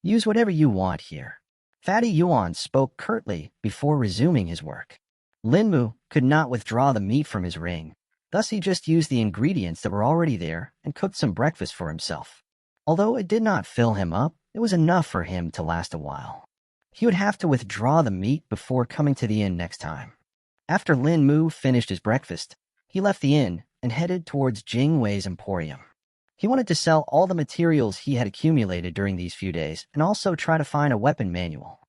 Use whatever you want here. Fatty Yuan spoke curtly before resuming his work. Lin Mu could not withdraw the meat from his ring. Thus he just used the ingredients that were already there and cooked some breakfast for himself. Although it did not fill him up, it was enough for him to last a while. He would have to withdraw the meat before coming to the inn next time. After Lin Mu finished his breakfast, he left the inn and headed towards Jing Wei's emporium. He wanted to sell all the materials he had accumulated during these few days and also try to find a weapon manual.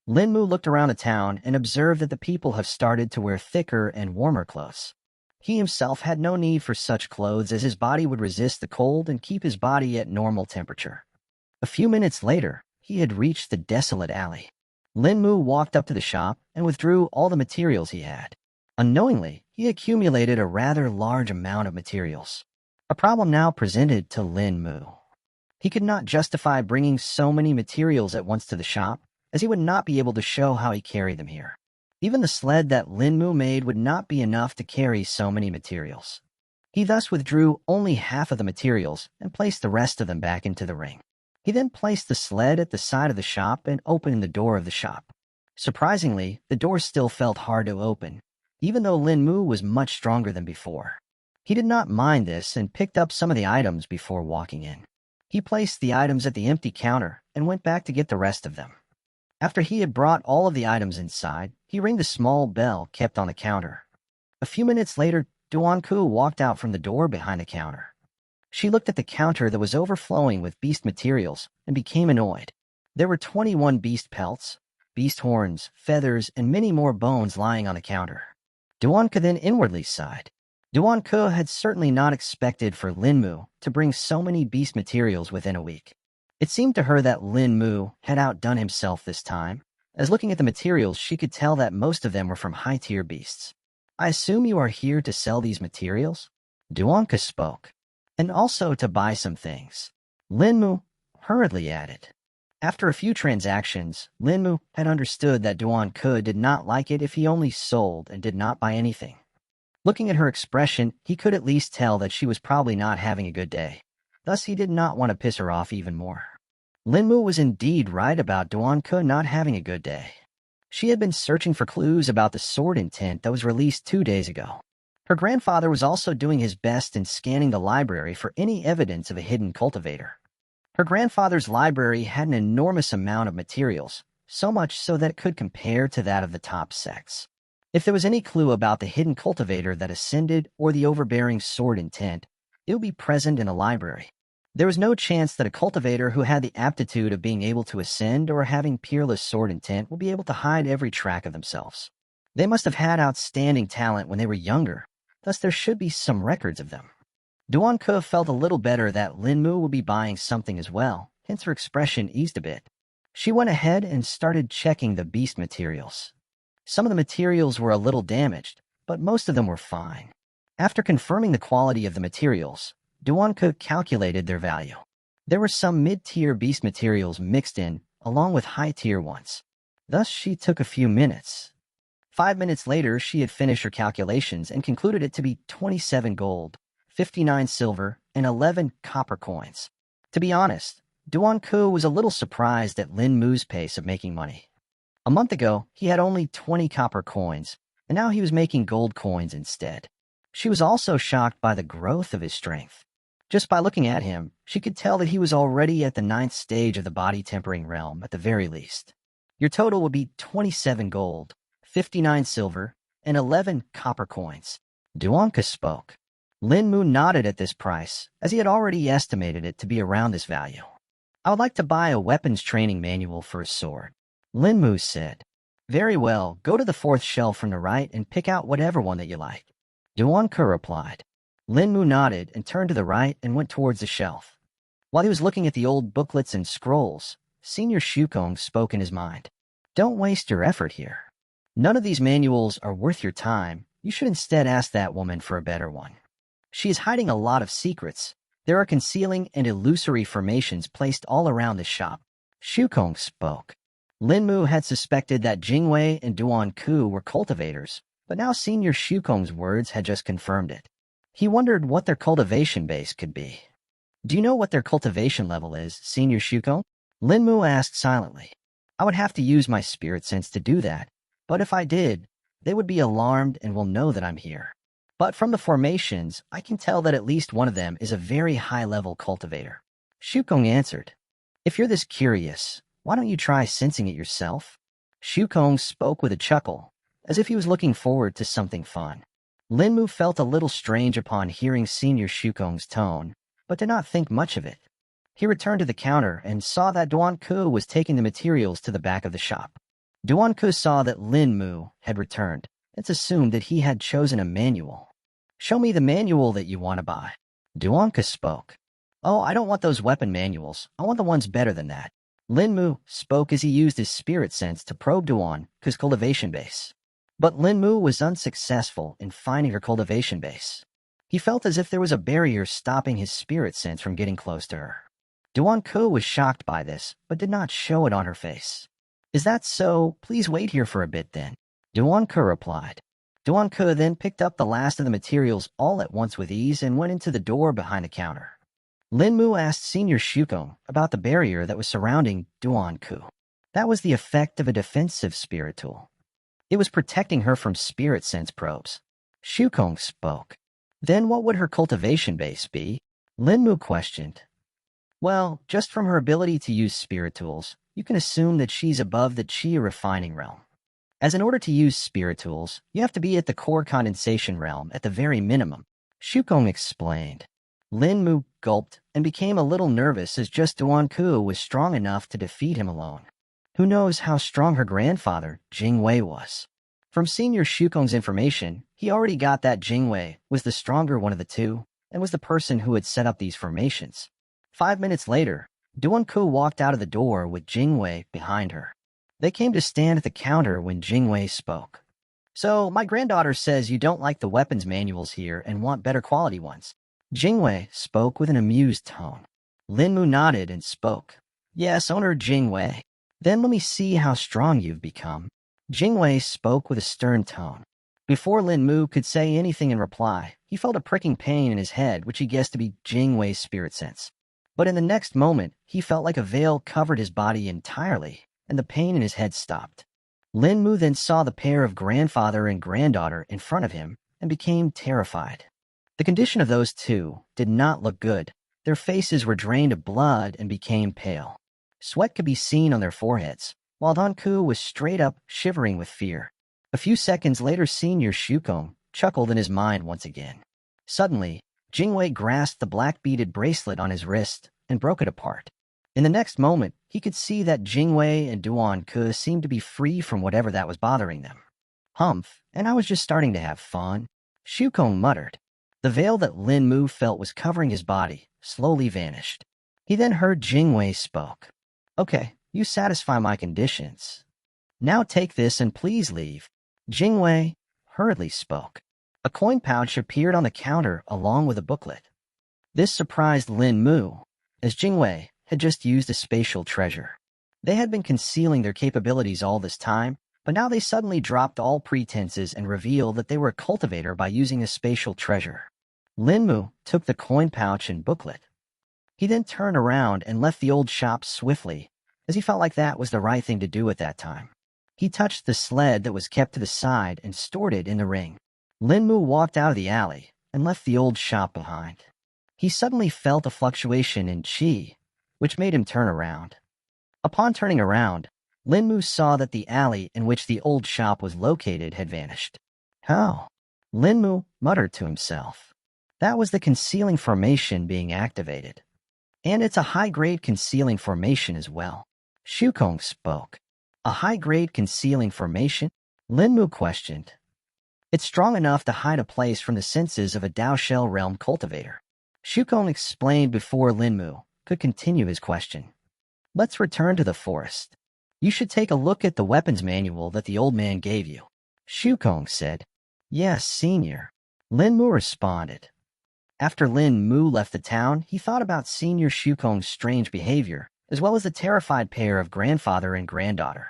Lin Mu looked around the town and observed that the people have started to wear thicker and warmer clothes. He himself had no need for such clothes as his body would resist the cold and keep his body at normal temperature. A few minutes later, he had reached the desolate alley. Lin Mu walked up to the shop and withdrew all the materials he had. Unknowingly, he accumulated a rather large amount of materials. A problem now presented to Lin Mu. He could not justify bringing so many materials at once to the shop, as he would not be able to show how he carried them here. Even the sled that Lin Mu made would not be enough to carry so many materials. He thus withdrew only half of the materials and placed the rest of them back into the ring. He then placed the sled at the side of the shop and opened the door of the shop. Surprisingly, the door still felt hard to open, even though Lin Mu was much stronger than before. He did not mind this and picked up some of the items before walking in. He placed the items at the empty counter and went back to get the rest of them. After he had brought all of the items inside, he rang the small bell kept on the counter. A few minutes later, Duanku walked out from the door behind the counter. She looked at the counter that was overflowing with beast materials and became annoyed. There were 21 beast pelts, beast horns, feathers, and many more bones lying on the counter. Duanku then inwardly sighed. Duanku had certainly not expected for Linmu to bring so many beast materials within a week. It seemed to her that Linmu had outdone himself this time, as looking at the materials she could tell that most of them were from high-tier beasts. "I assume you are here to sell these materials?" Duanku spoke. "And also to buy some things," Linmu hurriedly added. After a few transactions, Linmu had understood that Duanku did not like it if he only sold and did not buy anything. Looking at her expression, he could at least tell that she was probably not having a good day. Thus, he did not want to piss her off even more. Linmu was indeed right about Duanku not having a good day. She had been searching for clues about the sword intent that was released 2 days ago. Her grandfather was also doing his best in scanning the library for any evidence of a hidden cultivator. Her grandfather's library had an enormous amount of materials, so much so that it could compare to that of the top sects. If there was any clue about the hidden cultivator that ascended or the overbearing sword intent, it would be present in the library. There was no chance that a cultivator who had the aptitude of being able to ascend or having peerless sword intent will be able to hide every track of themselves. They must have had outstanding talent when they were younger, thus there should be some records of them. Duanku felt a little better that Linmu would be buying something as well, hence her expression eased a bit. She went ahead and started checking the beast materials. Some of the materials were a little damaged, but most of them were fine. After confirming the quality of the materials, Duanku calculated their value. There were some mid-tier beast materials mixed in, along with high-tier ones. Thus, she took a few minutes. 5 minutes later, she had finished her calculations and concluded it to be 27 gold, 59 silver, and 11 copper coins. To be honest, Duanku was a little surprised at Lin Mu's pace of making money. A month ago, he had only 20 copper coins, and now he was making gold coins instead. She was also shocked by the growth of his strength. Just by looking at him, she could tell that he was already at the 9th stage of the body-tempering realm at the very least. Your total would be 27 gold, 59 silver, and 11 copper coins. Duanku spoke. Lin Mu nodded at this price, as he had already estimated it to be around this value. "I would like to buy a weapons training manual for a sword," Lin Mu said. "Very well, go to the 4th shelf from the right and pick out whatever one that you like," Duanku replied. Lin Mu nodded and turned to the right and went towards the shelf. While he was looking at the old booklets and scrolls, Senior Shukong spoke in his mind. "Don't waste your effort here. None of these manuals are worth your time. You should instead ask that woman for a better one. She is hiding a lot of secrets. There are concealing and illusory formations placed all around this shop." Shukong spoke. Lin Mu had suspected that Jingwei and Duanku were cultivators, but now Senior Shukong's words had just confirmed it. He wondered what their cultivation base could be. "Do you know what their cultivation level is, Senior Shukong?" Lin Mu asked silently. "I would have to use my spirit sense to do that, but if I did, they would be alarmed and will know that I'm here. But from the formations, I can tell that at least one of them is a very high-level cultivator." Shukong answered. "If you're this curious, why don't you try sensing it yourself?" Shukong spoke with a chuckle, as if he was looking forward to something fun. Lin Mu felt a little strange upon hearing Senior Shukong's tone, but did not think much of it. He returned to the counter and saw that Duanku was taking the materials to the back of the shop. Duanku saw that Lin Mu had returned and assumed that he had chosen a manual. "Show me the manual that you want to buy," Duanku spoke. "Oh, I don't want those weapon manuals. I want the ones better than that." Lin Mu spoke as he used his spirit sense to probe Duanku's cultivation base. But Lin Mu was unsuccessful in finding her cultivation base. He felt as if there was a barrier stopping his spirit sense from getting close to her. Duanku was shocked by this, but did not show it on her face. "Is that so? Please wait here for a bit then," Duanku replied. Duanku then picked up the last of the materials all at once with ease and went into the door behind the counter. Lin Mu asked Senior Shukong about the barrier that was surrounding Duanku. That was the effect of a defensive spirit tool. It was protecting her from spirit sense probes. Shukong spoke. "Then what would her cultivation base be?" Lin Mu questioned. "Well, just from her ability to use spirit tools, you can assume that she's above the Qi refining realm. As in order to use spirit tools, you have to be at the core condensation realm at the very minimum, Shukong explained. Lin Mu gulped and became a little nervous as just Duanku was strong enough to defeat him alone. Who knows how strong her grandfather, Jingwei, was? From Senior Shukong's information, he already got that Jingwei was the stronger one of the two and was the person who had set up these formations. 5 minutes later, Duanku walked out of the door with Jingwei behind her. They came to stand at the counter when Jingwei spoke. So, my granddaughter says you don't like the weapons manuals here and want better quality ones. Jingwei spoke with an amused tone. Lin Mu nodded and spoke. Yes, owner Jingwei. Then let me see how strong you've become. Jingwei spoke with a stern tone. Before Lin Mu could say anything in reply, he felt a pricking pain in his head, which he guessed to be Jingwei's spirit sense. But in the next moment, he felt like a veil covered his body entirely, and the pain in his head stopped. Lin Mu then saw the pair of grandfather and granddaughter in front of him and became terrified. The condition of those two did not look good. Their faces were drained of blood and became pale. Sweat could be seen on their foreheads, while Danku was straight up shivering with fear. A few seconds later, Senior Shukong chuckled in his mind once again. Suddenly, Jingwei grasped the black beaded bracelet on his wrist and broke it apart. In the next moment, he could see that Jingwei and Duanku seemed to be free from whatever that was bothering them. Humph, and I was just starting to have fun, Shukong muttered. The veil that Lin Mu felt was covering his body slowly vanished. He then heard Jingwei spoke. Okay, you satisfy my conditions. Now take this and please leave. Jingwei hurriedly spoke. A coin pouch appeared on the counter along with a booklet. This surprised Lin Mu, as Jingwei had just used a spatial treasure. They had been concealing their capabilities all this time, but now they suddenly dropped all pretenses and revealed that they were a cultivator by using a spatial treasure. Lin Mu took the coin pouch and booklet. He then turned around and left the old shop swiftly, as he felt like that was the right thing to do at that time. He touched the sled that was kept to the side and stored it in the ring. Lin Mu walked out of the alley and left the old shop behind. He suddenly felt a fluctuation in qi, which made him turn around. Upon turning around, Lin Mu saw that the alley in which the old shop was located had vanished. How? Lin Mu muttered to himself. That was the concealing formation being activated. And it's a high-grade concealing formation as well. Shukong spoke. A high-grade concealing formation? Lin Mu questioned. It's strong enough to hide a place from the senses of a Dao Shell realm cultivator. Shukong explained before Lin Mu could continue his question. Let's return to the forest. You should take a look at the weapons manual that the old man gave you. Shukong said. Yes, Senior. Lin Mu responded. After Lin Mu left the town, he thought about Senior Shukong's strange behavior, as well as the terrified pair of grandfather and granddaughter.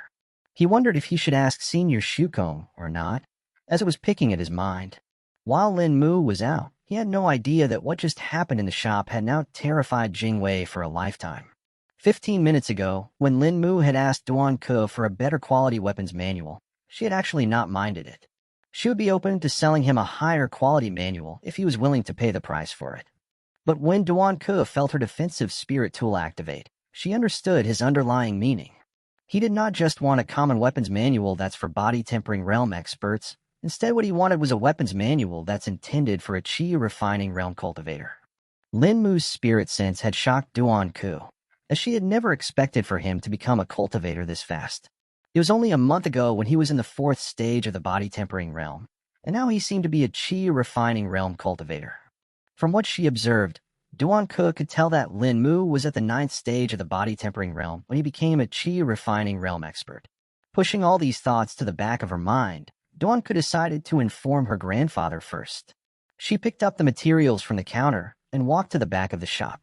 He wondered if he should ask Senior Shukong or not, as it was picking at his mind. While Lin Mu was out, he had no idea that what just happened in the shop had now terrified Jingwei for a lifetime. 15 minutes ago, when Lin Mu had asked Duanku for a better quality weapons manual, she had actually not minded it. She would be open to selling him a higher quality manual if he was willing to pay the price for it. But when Duanku felt her defensive spirit tool activate, she understood his underlying meaning. He did not just want a common weapons manual that's for body-tempering realm experts. Instead, what he wanted was a weapons manual that's intended for a qi-refining realm cultivator. Lin Mu's spirit sense had shocked Duanku, as she had never expected for him to become a cultivator this fast. It was only a month ago when he was in the 4th stage of the body-tempering realm, and now he seemed to be a qi-refining realm cultivator. From what she observed, Duanku could tell that Lin Mu was at the 9th stage of the body-tempering realm when he became a qi-refining realm expert. Pushing all these thoughts to the back of her mind, Duanku decided to inform her grandfather first. She picked up the materials from the counter and walked to the back of the shop.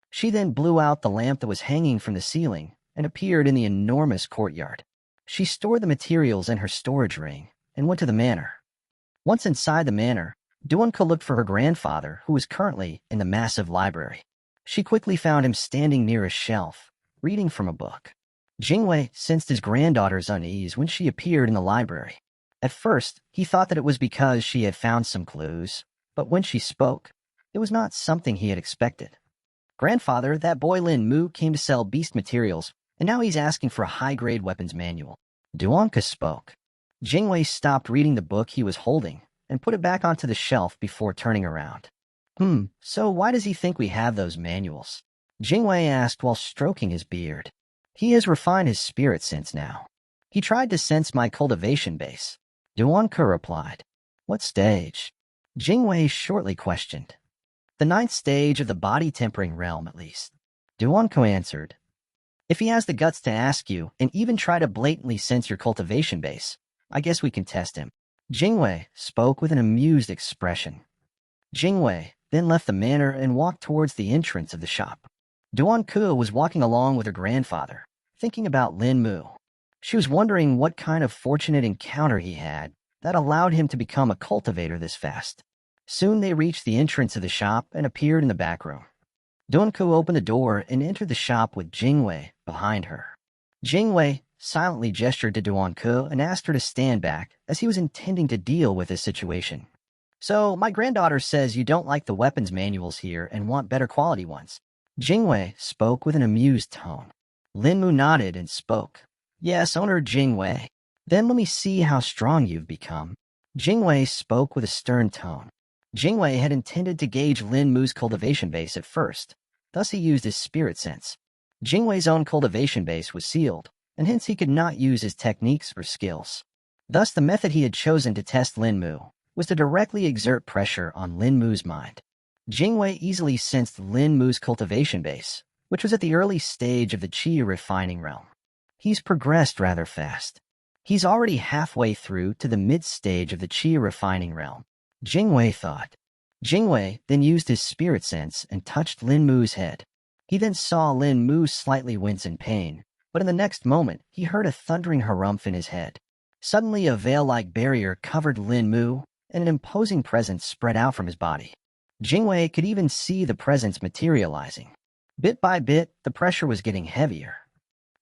She then blew out the lamp that was hanging from the ceiling and appeared in the enormous courtyard. She stored the materials in her storage ring and went to the manor. Once inside the manor, Duanku looked for her grandfather, who was currently in the massive library. She quickly found him standing near a shelf, reading from a book. Jingwei sensed his granddaughter's unease when she appeared in the library. At first, he thought that it was because she had found some clues, but when she spoke, it was not something he had expected. Grandfather, that boy Lin Mu came to sell beast materials. and now he's asking for a high-grade weapons manual. Duanka spoke. Jingwei stopped reading the book he was holding and put it back onto the shelf before turning around. So why does he think we have those manuals? Jingwei asked while stroking his beard. He has refined his spirit sense now. He tried to sense my cultivation base. Duanka replied. What stage? Jingwei shortly questioned. The 9th stage of the body-tempering realm, at least. Duanko answered. If he has the guts to ask you and even try to blatantly sense your cultivation base, I guess we can test him. Jingwei spoke with an amused expression. Jingwei then left the manor and walked towards the entrance of the shop. Duanku was walking along with her grandfather, thinking about Lin Mu. She was wondering what kind of fortunate encounter he had that allowed him to become a cultivator this fast. Soon they reached the entrance of the shop and appeared in the back room. Duanku opened the door and entered the shop with Jingwei behind her. Jingwei silently gestured to Duanku and asked her to stand back as he was intending to deal with this situation. So, my granddaughter says you don't like the weapons manuals here and want better quality ones. Jingwei spoke with an amused tone. Lin Mu nodded and spoke. Yes, owner Jingwei. Then let me see how strong you've become. Jingwei spoke with a stern tone. Jingwei had intended to gauge Lin Mu's cultivation base at first, thus he used his spirit sense. Jingwei's own cultivation base was sealed, and hence he could not use his techniques or skills. Thus the method he had chosen to test Lin Mu was to directly exert pressure on Lin Mu's mind. Jingwei easily sensed Lin Mu's cultivation base, which was at the early stage of the qi refining realm. He's progressed rather fast. He's already halfway through to the mid-stage of the qi refining realm. Jingwei thought. Jingwei then used his spirit sense and touched Lin Mu's head. He then saw Lin Mu slightly wince in pain, but in the next moment he heard a thundering harumph in his head. Suddenly a veil-like barrier covered Lin Mu, and an imposing presence spread out from his body. Jingwei could even see the presence materializing. Bit by bit, the pressure was getting heavier.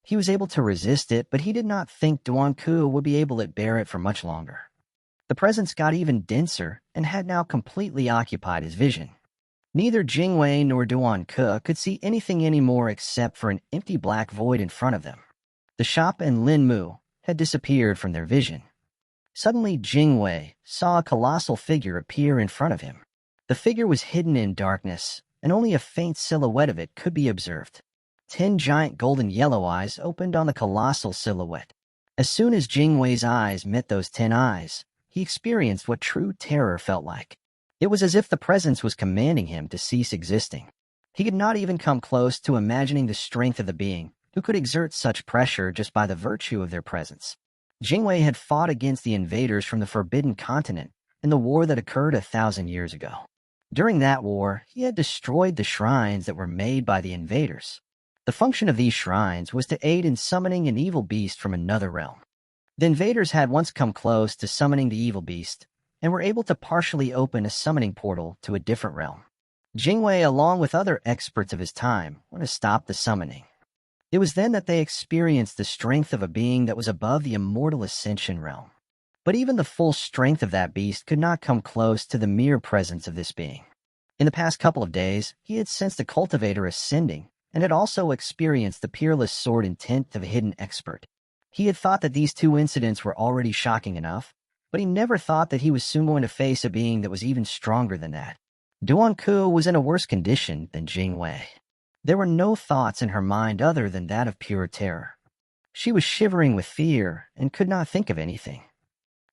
He was able to resist it, but he did not think Duanku would be able to bear it for much longer. The presence got even denser and had now completely occupied his vision. Neither Jingwei nor Duanku could see anything anymore except for an empty black void in front of them. The shop and Lin Mu had disappeared from their vision. Suddenly, Jingwei saw a colossal figure appear in front of him. The figure was hidden in darkness, and only a faint silhouette of it could be observed. 10 giant golden yellow eyes opened on the colossal silhouette. As soon as Jingwei's eyes met those 10 eyes, he experienced what true terror felt like. It was as if the presence was commanding him to cease existing. He could not even come close to imagining the strength of the being who could exert such pressure just by the virtue of their presence. Jingwei had fought against the invaders from the Forbidden Continent in the war that occurred 1,000 years ago. During that war, he had destroyed the shrines that were made by the invaders. The function of these shrines was to aid in summoning an evil beast from another realm. The invaders had once come close to summoning the evil beast and were able to partially open a summoning portal to a different realm. Jingwei, along with other experts of his time, wanted to stop the summoning. It was then that they experienced the strength of a being that was above the immortal ascension realm. But even the full strength of that beast could not come close to the mere presence of this being. In the past couple of days, he had sensed a cultivator ascending and had also experienced the peerless sword intent of a hidden expert. He had thought that these 2 incidents were already shocking enough, but he never thought that he was soon going to face a being that was even stronger than that. Duanku was in a worse condition than Jingwei. There were no thoughts in her mind other than that of pure terror. She was shivering with fear and could not think of anything.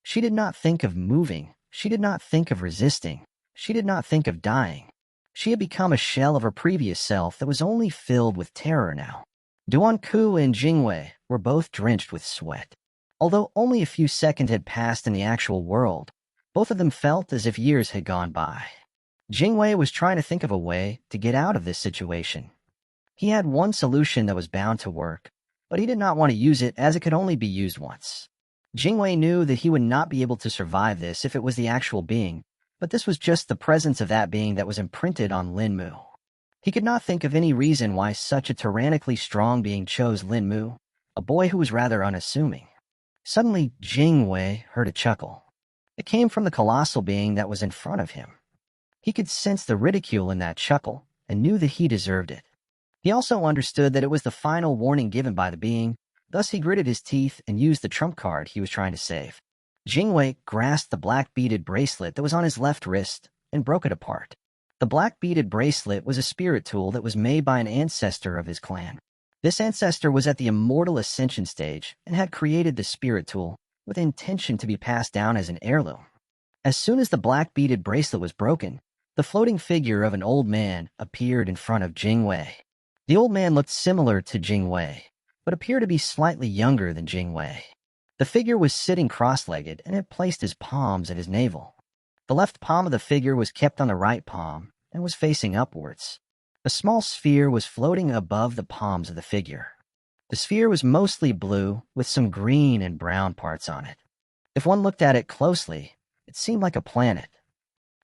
She did not think of moving. She did not think of resisting. She did not think of dying. She had become a shell of her previous self that was only filled with terror now. Duanku and Jingwei were both drenched with sweat. Although only a few seconds had passed in the actual world, both of them felt as if years had gone by. Jingwei was trying to think of a way to get out of this situation. He had one solution that was bound to work, but he did not want to use it as it could only be used once. Jingwei knew that he would not be able to survive this if it was the actual being, but this was just the presence of that being that was imprinted on Lin Mu. He could not think of any reason why such a tyrannically strong being chose Lin Mu, a boy who was rather unassuming. Suddenly, Jingwei heard a chuckle. It came from the colossal being that was in front of him. He could sense the ridicule in that chuckle and knew that he deserved it. He also understood that it was the final warning given by the being, thus he gritted his teeth and used the trump card he was trying to save. Jingwei grasped the black beaded bracelet that was on his left wrist and broke it apart. The black beaded bracelet was a spirit tool that was made by an ancestor of his clan. This ancestor was at the immortal ascension stage and had created the spirit tool with intention to be passed down as an heirloom. As soon as the black beaded bracelet was broken, the floating figure of an old man appeared in front of Jingwei. The old man looked similar to Jingwei, but appeared to be slightly younger than Jingwei. The figure was sitting cross-legged and had placed his palms at his navel. The left palm of the figure was kept on the right palm and was facing upwards. A small sphere was floating above the palms of the figure. The sphere was mostly blue with some green and brown parts on it. If one looked at it closely, it seemed like a planet.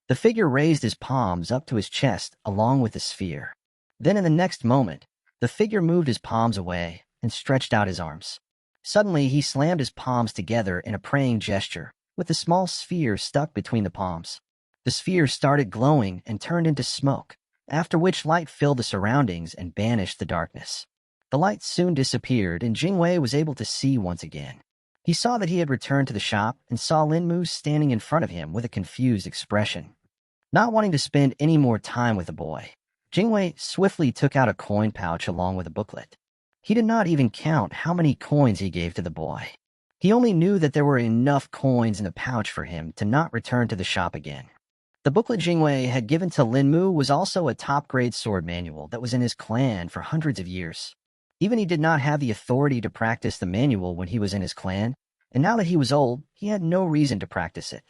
The figure raised his palms up to his chest along with the sphere. Then in the next moment, the figure moved his palms away and stretched out his arms. Suddenly, he slammed his palms together in a praying gesture, with the small sphere stuck between the palms. The sphere started glowing and turned into smoke, after which light filled the surroundings and banished the darkness. The light soon disappeared, and Jingwei was able to see once again. He saw that he had returned to the shop and saw Linmu standing in front of him with a confused expression. Not wanting to spend any more time with the boy, Jingwei swiftly took out a coin pouch along with a booklet. He did not even count how many coins he gave to the boy. He only knew that there were enough coins in the pouch for him to not return to the shop again. The booklet Jingwei had given to Linmu was also a top-grade sword manual that was in his clan for hundreds of years. Even he did not have the authority to practice the manual when he was in his clan, and now that he was old, he had no reason to practice it.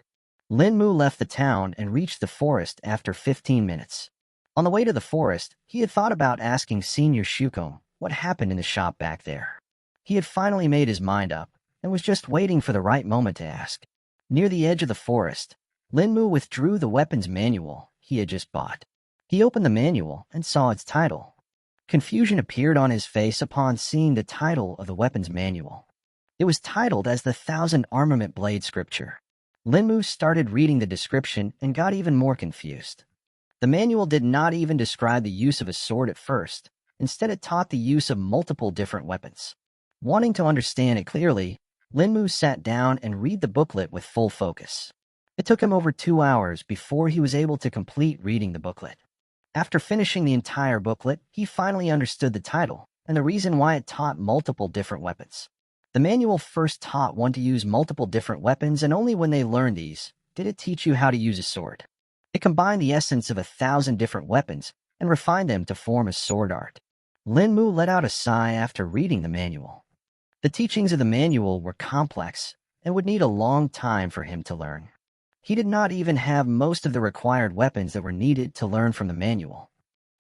Linmu left the town and reached the forest after 15 minutes. On the way to the forest, he had thought about asking Senior Shukong what happened in the shop back there. He had finally made his mind up and was just waiting for the right moment to ask. Near the edge of the forest, Linmu withdrew the weapons manual he had just bought. He opened the manual and saw its title. Confusion appeared on his face upon seeing the title of the weapons manual. It was titled as the 1,000 Armament Blade Scripture. Linmu started reading the description and got even more confused. The manual did not even describe the use of a sword at first. Instead, it taught the use of multiple different weapons. Wanting to understand it clearly, Linmu sat down and read the booklet with full focus. It took him over 2 hours before he was able to complete reading the booklet. After finishing the entire booklet, he finally understood the title and the reason why it taught multiple different weapons. The manual first taught one to use multiple different weapons, and only when they learned these did it teach you how to use a sword. It combined the essence of 1,000 different weapons and refined them to form a sword art. Linmu let out a sigh after reading the manual. The teachings of the manual were complex and would need a long time for him to learn. He did not even have most of the required weapons that were needed to learn from the manual.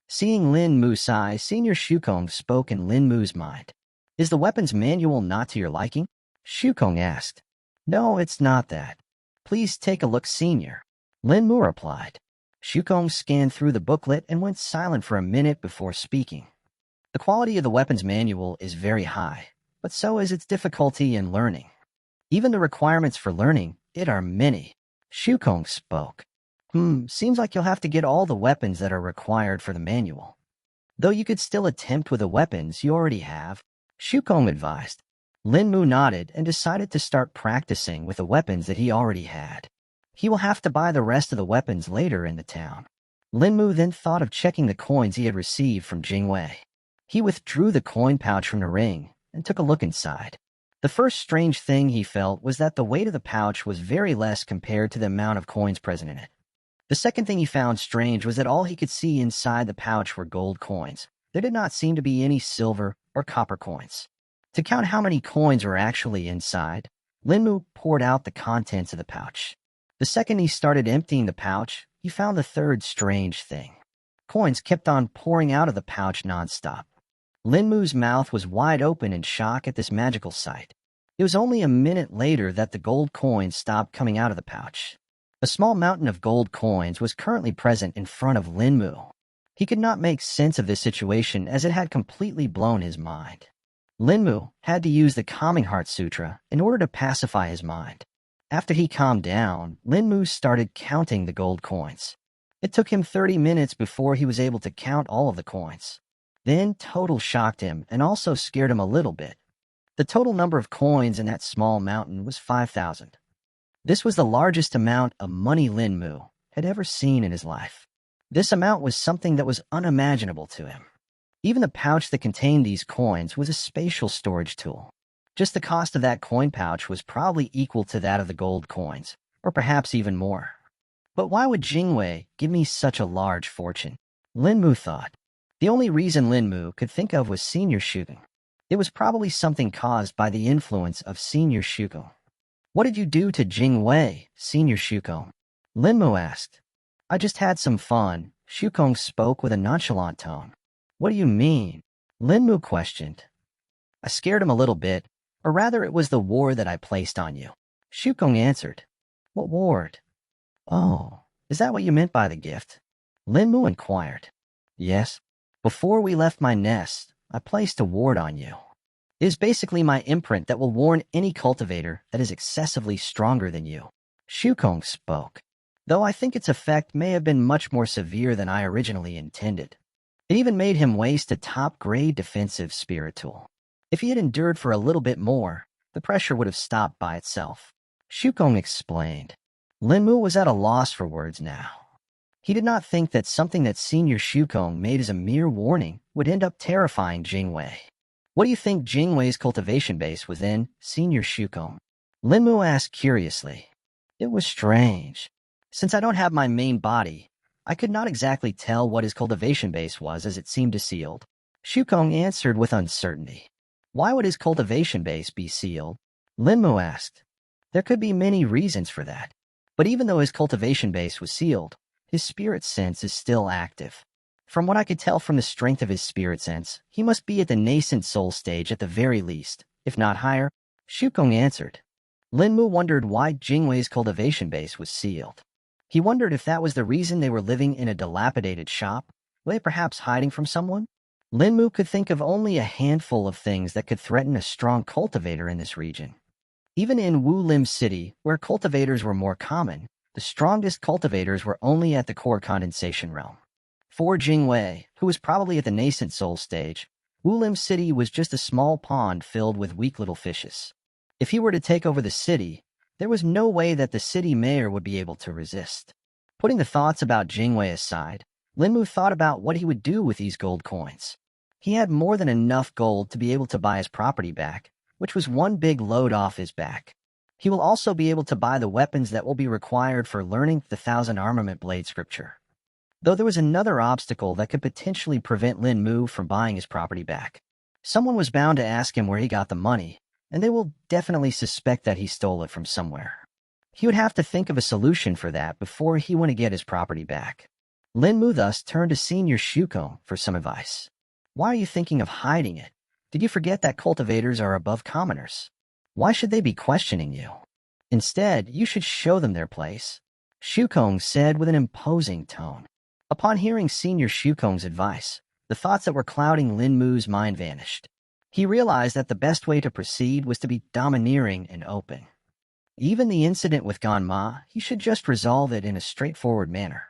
Seeing Linmu sigh, Senior Shukong spoke in Linmu's mind. "Is the weapons manual not to your liking?" Shukong asked. "No, it's not that. Please take a look, Senior," Linmu replied. Shukong scanned through the booklet and went silent for a minute before speaking. "The quality of the weapons manual is very high, but so is its difficulty in learning. Even the requirements for learning it are many." Shukong spoke. Seems like you'll have to get all the weapons that are required for the manual. Though you could still attempt with the weapons you already have," Shukong advised. Linmu nodded and decided to start practicing with the weapons that he already had. He will have to buy the rest of the weapons later in the town. Linmu then thought of checking the coins he had received from Jingwei. He withdrew the coin pouch from the ring and took a look inside. The first strange thing he felt was that the weight of the pouch was very less compared to the amount of coins present in it. The second thing he found strange was that all he could see inside the pouch were gold coins. There did not seem to be any silver or copper coins. To count how many coins were actually inside, Linmu poured out the contents of the pouch. The second he started emptying the pouch, he found the third strange thing. Coins kept on pouring out of the pouch nonstop. Linmu's mouth was wide open in shock at this magical sight. It was only a minute later that the gold coins stopped coming out of the pouch. A small mountain of gold coins was currently present in front of Linmu. He could not make sense of this situation as it had completely blown his mind. Linmu had to use the Calming Heart Sutra in order to pacify his mind. After he calmed down, Linmu started counting the gold coins. It took him 30 minutes before he was able to count all of the coins. Then total shocked him and also scared him a little bit. The total number of coins in that small mountain was 5,000. This was the largest amount of money Lin Mu had ever seen in his life. This amount was something that was unimaginable to him. Even the pouch that contained these coins was a spatial storage tool. Just the cost of that coin pouch was probably equal to that of the gold coins, or perhaps even more. But why would Jingwei give me such a large fortune? Lin Mu thought. The only reason Lin Mu could think of was Senior Shugo. It was probably something caused by the influence of Senior Shugo. What did you do to Jingwei, Senior Shugo? Lin Mu asked. I just had some fun, Shukong spoke with a nonchalant tone. What do you mean? Lin Mu questioned. I scared him a little bit, or rather it was the ward that I placed on you. Shukong answered. What ward? Oh, is that what you meant by the gift? Lin Mu inquired. Yes. Before we left my nest, I placed a ward on you. It is basically my imprint that will warn any cultivator that is excessively stronger than you. Shukong spoke, though I think its effect may have been much more severe than I originally intended. It even made him waste a top-grade defensive spirit tool. If he had endured for a little bit more, the pressure would have stopped by itself. Shukong explained. Lin Mu was at a loss for words now. He did not think that something that Senior Shukong made as a mere warning would end up terrifying Jingwei. What do you think Jingwei's cultivation base was in, Senior Shukong? Lin Mu asked curiously. It was strange. Since I don't have my main body, I could not exactly tell what his cultivation base was as it seemed sealed. Shukong answered with uncertainty. Why would his cultivation base be sealed? Lin Mu asked. There could be many reasons for that. But even though his cultivation base was sealed, his spirit sense is still active. From what I could tell from the strength of his spirit sense, he must be at the nascent soul stage at the very least, if not higher. Shukong answered. Lin Mu wondered why Jingwei's cultivation base was sealed. He wondered if that was the reason they were living in a dilapidated shop. Were they perhaps hiding from someone? Lin Mu could think of only a handful of things that could threaten a strong cultivator in this region. Even in Wu Lim City, where cultivators were more common, the strongest cultivators were only at the core condensation realm. For Jingwei, who was probably at the nascent soul stage, Wu Lim City was just a small pond filled with weak little fishes. If he were to take over the city, there was no way that the city mayor would be able to resist. Putting the thoughts about Jingwei aside, Lin Mu thought about what he would do with these gold coins. He had more than enough gold to be able to buy his property back, which was one big load off his back. He will also be able to buy the weapons that will be required for learning the 1,000 armament blade scripture. Though there was another obstacle that could potentially prevent Lin Mu from buying his property back. Someone was bound to ask him where he got the money, and they will definitely suspect that he stole it from somewhere. He would have to think of a solution for that before he went to get his property back. Lin Mu thus turned to Senior Shuko for some advice. Why are you thinking of hiding it? Did you forget that cultivators are above commoners? Why should they be questioning you? Instead, you should show them their place, Shukong said with an imposing tone. Upon hearing Senior Shukong's advice, the thoughts that were clouding Lin Mu's mind vanished. He realized that the best way to proceed was to be domineering and open. Even the incident with Ganma, he should just resolve it in a straightforward manner.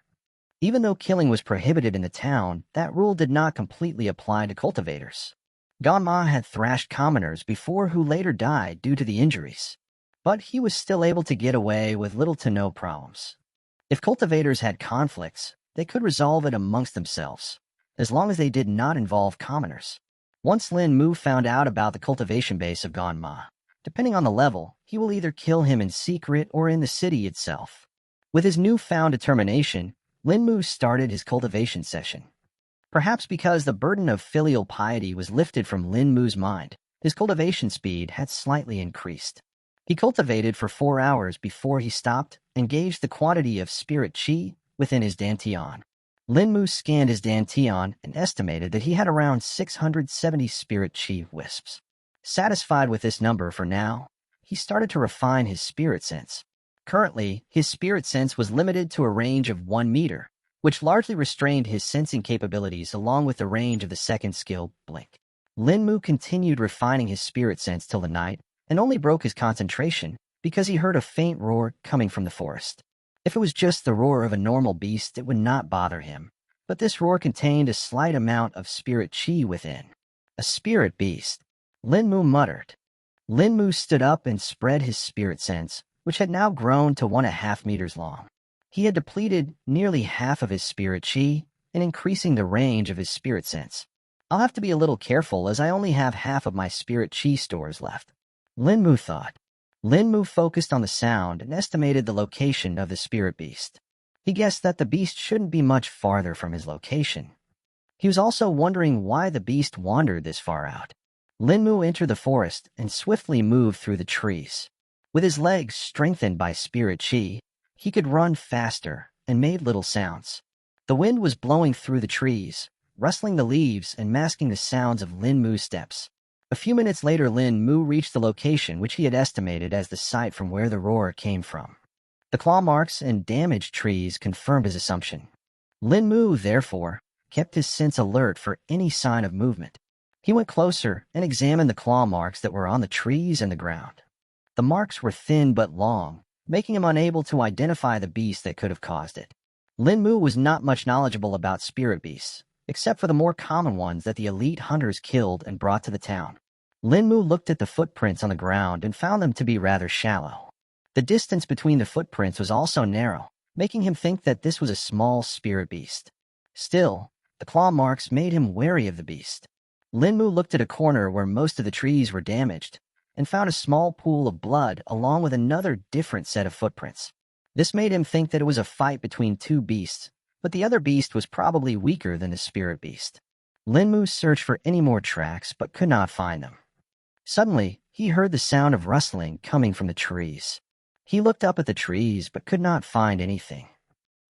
Even though killing was prohibited in the town, that rule did not completely apply to cultivators. Ganma had thrashed commoners before who later died due to the injuries, but he was still able to get away with little to no problems. If cultivators had conflicts, they could resolve it amongst themselves, as long as they did not involve commoners. Once Lin Mu found out about the cultivation base of Ganma, depending on the level, he will either kill him in secret or in the city itself. With his newfound determination, Lin Mu started his cultivation session. Perhaps because the burden of filial piety was lifted from Lin Mu's mind, his cultivation speed had slightly increased. He cultivated for 4 hours before he stopped and gauged the quantity of spirit qi within his dantian. Lin Mu scanned his dantian and estimated that he had around 670 spirit qi wisps. Satisfied with this number for now, he started to refine his spirit sense. Currently, his spirit sense was limited to a range of 1 meter, which largely restrained his sensing capabilities along with the range of the second skill, Blink. Lin Mu continued refining his spirit sense till the night, and only broke his concentration because he heard a faint roar coming from the forest. If it was just the roar of a normal beast, it would not bother him. but this roar contained a slight amount of spirit chi within. A spirit beast, Lin Mu muttered. Lin Mu stood up and spread his spirit sense, which had now grown to 1.5 meters long. He had depleted nearly half of his spirit chi and increasing the range of his spirit sense. I'll have to be a little careful as I only have half of my spirit chi stores left, Lin Mu thought. Lin Mu focused on the sound and estimated the location of the spirit beast. He guessed that the beast shouldn't be much farther from his location. He was also wondering why the beast wandered this far out. Lin Mu entered the forest and swiftly moved through the trees. With his legs strengthened by spirit chi, he could run faster and made little sounds. The wind was blowing through the trees, rustling the leaves and masking the sounds of Lin Mu's steps. A few minutes later, Lin Mu reached the location which he had estimated as the site from where the roar came from. The claw marks and damaged trees confirmed his assumption. Lin Mu, therefore, kept his sense alert for any sign of movement. He went closer and examined the claw marks that were on the trees and the ground. The marks were thin but long, making him unable to identify the beast that could have caused it. Lin Mu was not much knowledgeable about spirit beasts, except for the more common ones that the elite hunters killed and brought to the town. Lin Mu looked at the footprints on the ground and found them to be rather shallow. The distance between the footprints was also narrow, making him think that this was a small spirit beast. Still, the claw marks made him wary of the beast. Lin Mu looked at a corner where most of the trees were damaged and found a small pool of blood along with another different set of footprints. This made him think that it was a fight between two beasts, but the other beast was probably weaker than the spirit beast. Lin Mu searched for any more tracks but could not find them. Suddenly, he heard the sound of rustling coming from the trees. He looked up at the trees but could not find anything.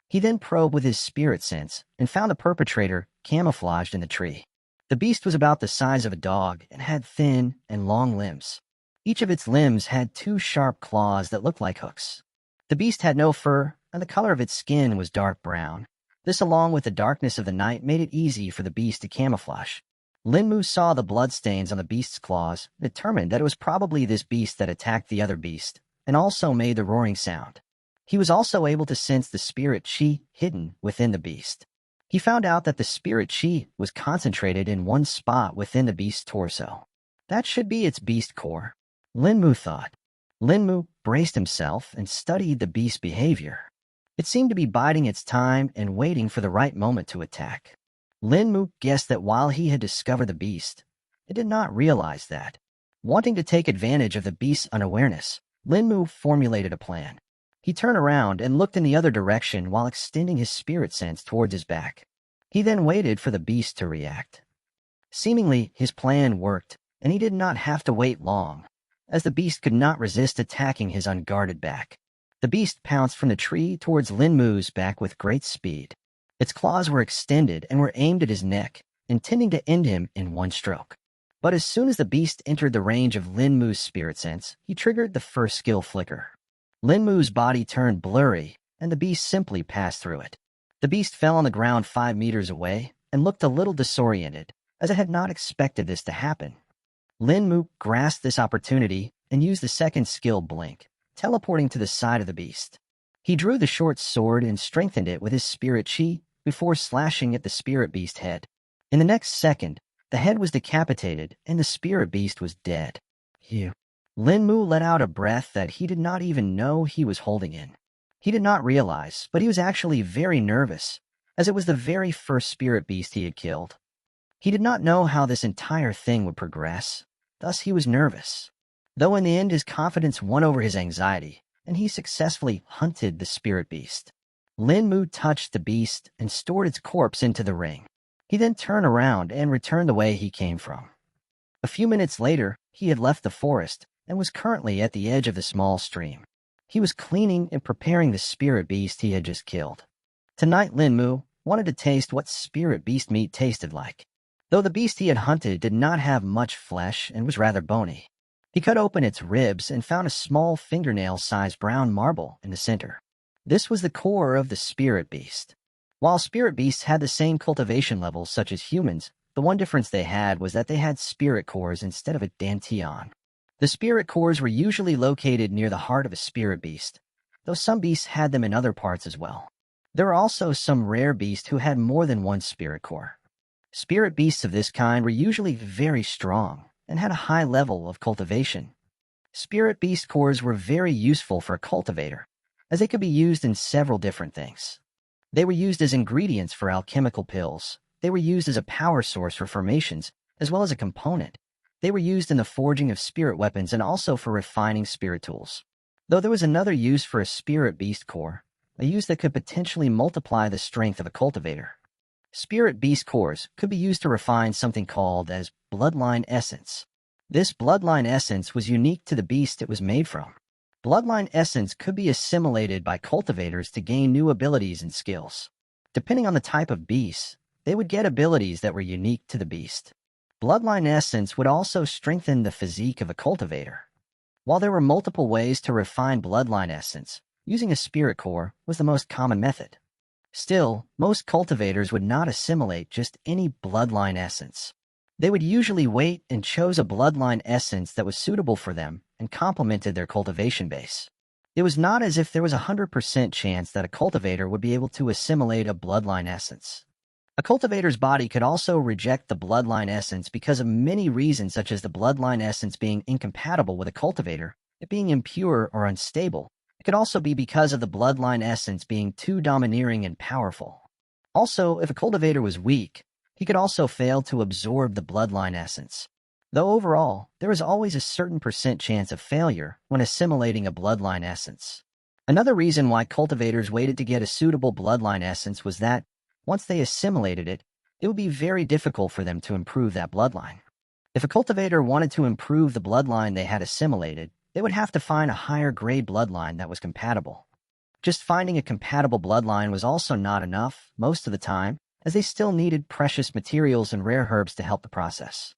He then probed with his spirit sense and found the perpetrator camouflaged in the tree. The beast was about the size of a dog and had thin and long limbs. Each of its limbs had 2 sharp claws that looked like hooks. The beast had no fur, and the color of its skin was dark brown. This, along with the darkness of the night, made it easy for the beast to camouflage. Lin Mu saw the bloodstains on the beast's claws and determined that it was probably this beast that attacked the other beast, and also made the roaring sound. He was also able to sense the spirit chi hidden within the beast. He found out that the spirit chi was concentrated in one spot within the beast's torso. That should be its beast core, Lin Mu thought. Lin Mu braced himself and studied the beast's behavior. It seemed to be biding its time and waiting for the right moment to attack. Lin Mu guessed that while he had discovered the beast, it did not realize that. Wanting to take advantage of the beast's unawareness, Lin Mu formulated a plan. He turned around and looked in the other direction while extending his spirit sense towards his back. He then waited for the beast to react. Seemingly, his plan worked, and he did not have to wait long, as the beast could not resist attacking his unguarded back. The beast pounced from the tree towards Lin Mu's back with great speed. Its claws were extended and were aimed at his neck, intending to end him in one stroke. But as soon as the beast entered the range of Lin Mu's spirit sense, he triggered the first skill flicker. Lin Mu's body turned blurry, and the beast simply passed through it. The beast fell on the ground 5 meters away and looked a little disoriented, as it had not expected this to happen. Lin Mu grasped this opportunity and used the second skill, blink, teleporting to the side of the beast. He drew the short sword and strengthened it with his spirit chi before slashing at the spirit beast's head. In the next second, the head was decapitated and the spirit beast was dead. Lin Mu let out a breath that he did not even know he was holding in. He did not realize, but he was actually very nervous, as it was the very first spirit beast he had killed. He did not know how this entire thing would progress, thus he was nervous. Though in the end his confidence won over his anxiety, and he successfully hunted the spirit beast. Lin Mu touched the beast and stored its corpse into the ring. He then turned around and returned the way he came from. A few minutes later, he had left the forest and was currently at the edge of the small stream. He was cleaning and preparing the spirit beast he had just killed. Tonight Lin Mu wanted to taste what spirit beast meat tasted like. Though the beast he had hunted did not have much flesh and was rather bony, he cut open its ribs and found a small fingernail-sized brown marble in the center. This was the core of the spirit beast. While spirit beasts had the same cultivation levels such as humans, the one difference they had was that they had spirit cores instead of a dantian. The spirit cores were usually located near the heart of a spirit beast, though some beasts had them in other parts as well. There are also some rare beasts who had more than one spirit core. Spirit beasts of this kind were usually very strong and had a high level of cultivation. Spirit beast cores were very useful for a cultivator, as they could be used in several different things. They were used as ingredients for alchemical pills. They were used as a power source for formations, as well as a component. They were used in the forging of spirit weapons and also for refining spirit tools. Though there was another use for a spirit beast core, a use that could potentially multiply the strength of a cultivator. Spirit beast cores could be used to refine something called as bloodline essence. This bloodline essence was unique to the beast it was made from. Bloodline essence could be assimilated by cultivators to gain new abilities and skills. Depending on the type of beast, they would get abilities that were unique to the beast. Bloodline essence would also strengthen the physique of a cultivator. While there were multiple ways to refine bloodline essence, using a spirit core was the most common method. Still, most cultivators would not assimilate just any bloodline essence. They would usually wait and chose a bloodline essence that was suitable for them and complemented their cultivation base. It was not as if there was a 100% chance that a cultivator would be able to assimilate a bloodline essence. A cultivator's body could also reject the bloodline essence because of many reasons, such as the bloodline essence being incompatible with a cultivator, it being impure or unstable. It could also be because of the bloodline essence being too domineering and powerful. Also, if a cultivator was weak, he could also fail to absorb the bloodline essence. Though overall, there is always a certain percent chance of failure when assimilating a bloodline essence. Another reason why cultivators waited to get a suitable bloodline essence was that, once they assimilated it, it would be very difficult for them to improve that bloodline. If a cultivator wanted to improve the bloodline they had assimilated, they would have to find a higher grade bloodline that was compatible. Just finding a compatible bloodline was also not enough, most of the time, as they still needed precious materials and rare herbs to help the process.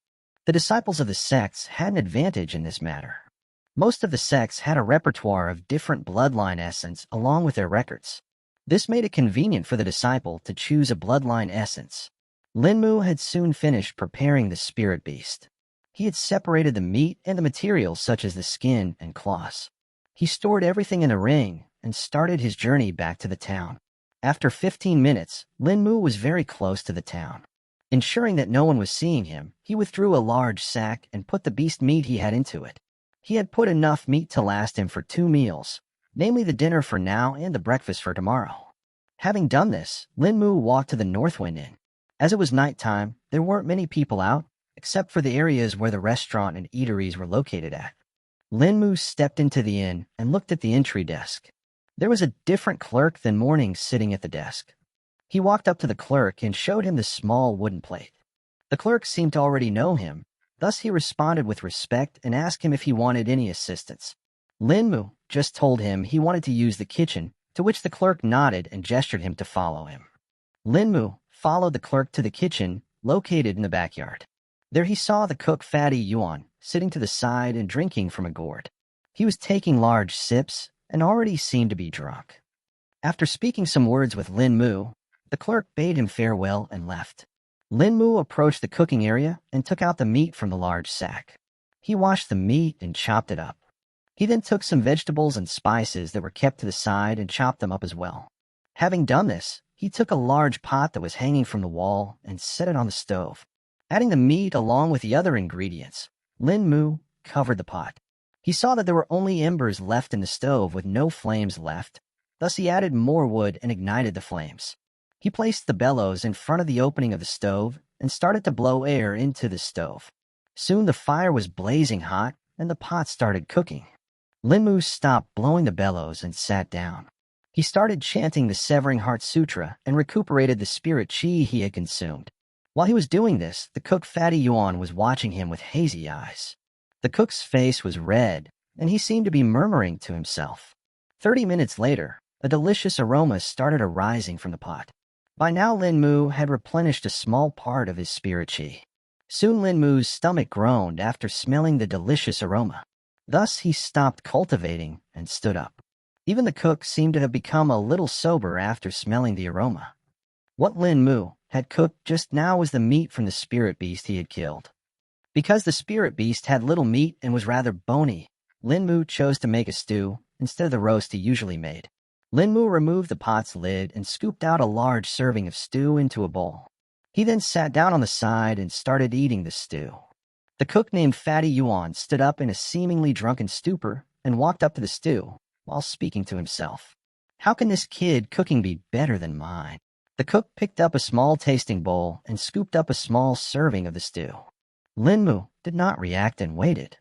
The disciples of the sects had an advantage in this matter. Most of the sects had a repertoire of different bloodline essence along with their records. This made it convenient for the disciple to choose a bloodline essence. Linmu had soon finished preparing the spirit beast. He had separated the meat and the materials such as the skin and claws. He stored everything in a ring and started his journey back to the town. After 15 minutes, Linmu was very close to the town. Ensuring that no one was seeing him, he withdrew a large sack and put the beast meat he had into it. He had put enough meat to last him for 2 meals, namely the dinner for now and the breakfast for tomorrow. Having done this, Linmu walked to the Northwind Inn. As it was nighttime, there weren't many people out, except for the areas where the restaurant and eateries were located at. Linmu stepped into the inn and looked at the entry desk. There was a different clerk than morning sitting at the desk. He walked up to the clerk and showed him the small wooden plate. The clerk seemed to already know him, thus he responded with respect and asked him if he wanted any assistance. Linmu just told him he wanted to use the kitchen, to which the clerk nodded and gestured him to follow him. Linmu followed the clerk to the kitchen, located in the backyard. There he saw the cook Fatty Yuan sitting to the side and drinking from a gourd. He was taking large sips and already seemed to be drunk. After speaking some words with Linmu, the clerk bade him farewell and left. Linmu approached the cooking area and took out the meat from the large sack. He washed the meat and chopped it up. He then took some vegetables and spices that were kept to the side and chopped them up as well. Having done this, he took a large pot that was hanging from the wall and set it on the stove. Adding the meat along with the other ingredients, Linmu covered the pot. He saw that there were only embers left in the stove with no flames left, thus he added more wood and ignited the flames. He placed the bellows in front of the opening of the stove and started to blow air into the stove. Soon the fire was blazing hot and the pot started cooking. Linmu stopped blowing the bellows and sat down. He started chanting the Severing Heart Sutra and recuperated the spirit chi he had consumed. While he was doing this, the cook Fatty Yuan was watching him with hazy eyes. The cook's face was red, and he seemed to be murmuring to himself. 30 minutes later, a delicious aroma started arising from the pot. By now Linmu had replenished a small part of his spirit chi. Soon Linmu's stomach groaned after smelling the delicious aroma. Thus he stopped cultivating and stood up. Even the cook seemed to have become a little sober after smelling the aroma. What Linmu had cooked just now was the meat from the spirit beast he had killed. Because the spirit beast had little meat and was rather bony, Linmu chose to make a stew instead of the roast he usually made. Lin Mu removed the pot's lid and scooped out a large serving of stew into a bowl. He then sat down on the side and started eating the stew. The cook named Fatty Yuan stood up in a seemingly drunken stupor and walked up to the stew while speaking to himself. How can this kid cooking be better than mine? The cook picked up a small tasting bowl and scooped up a small serving of the stew. Lin Mu did not react and waited.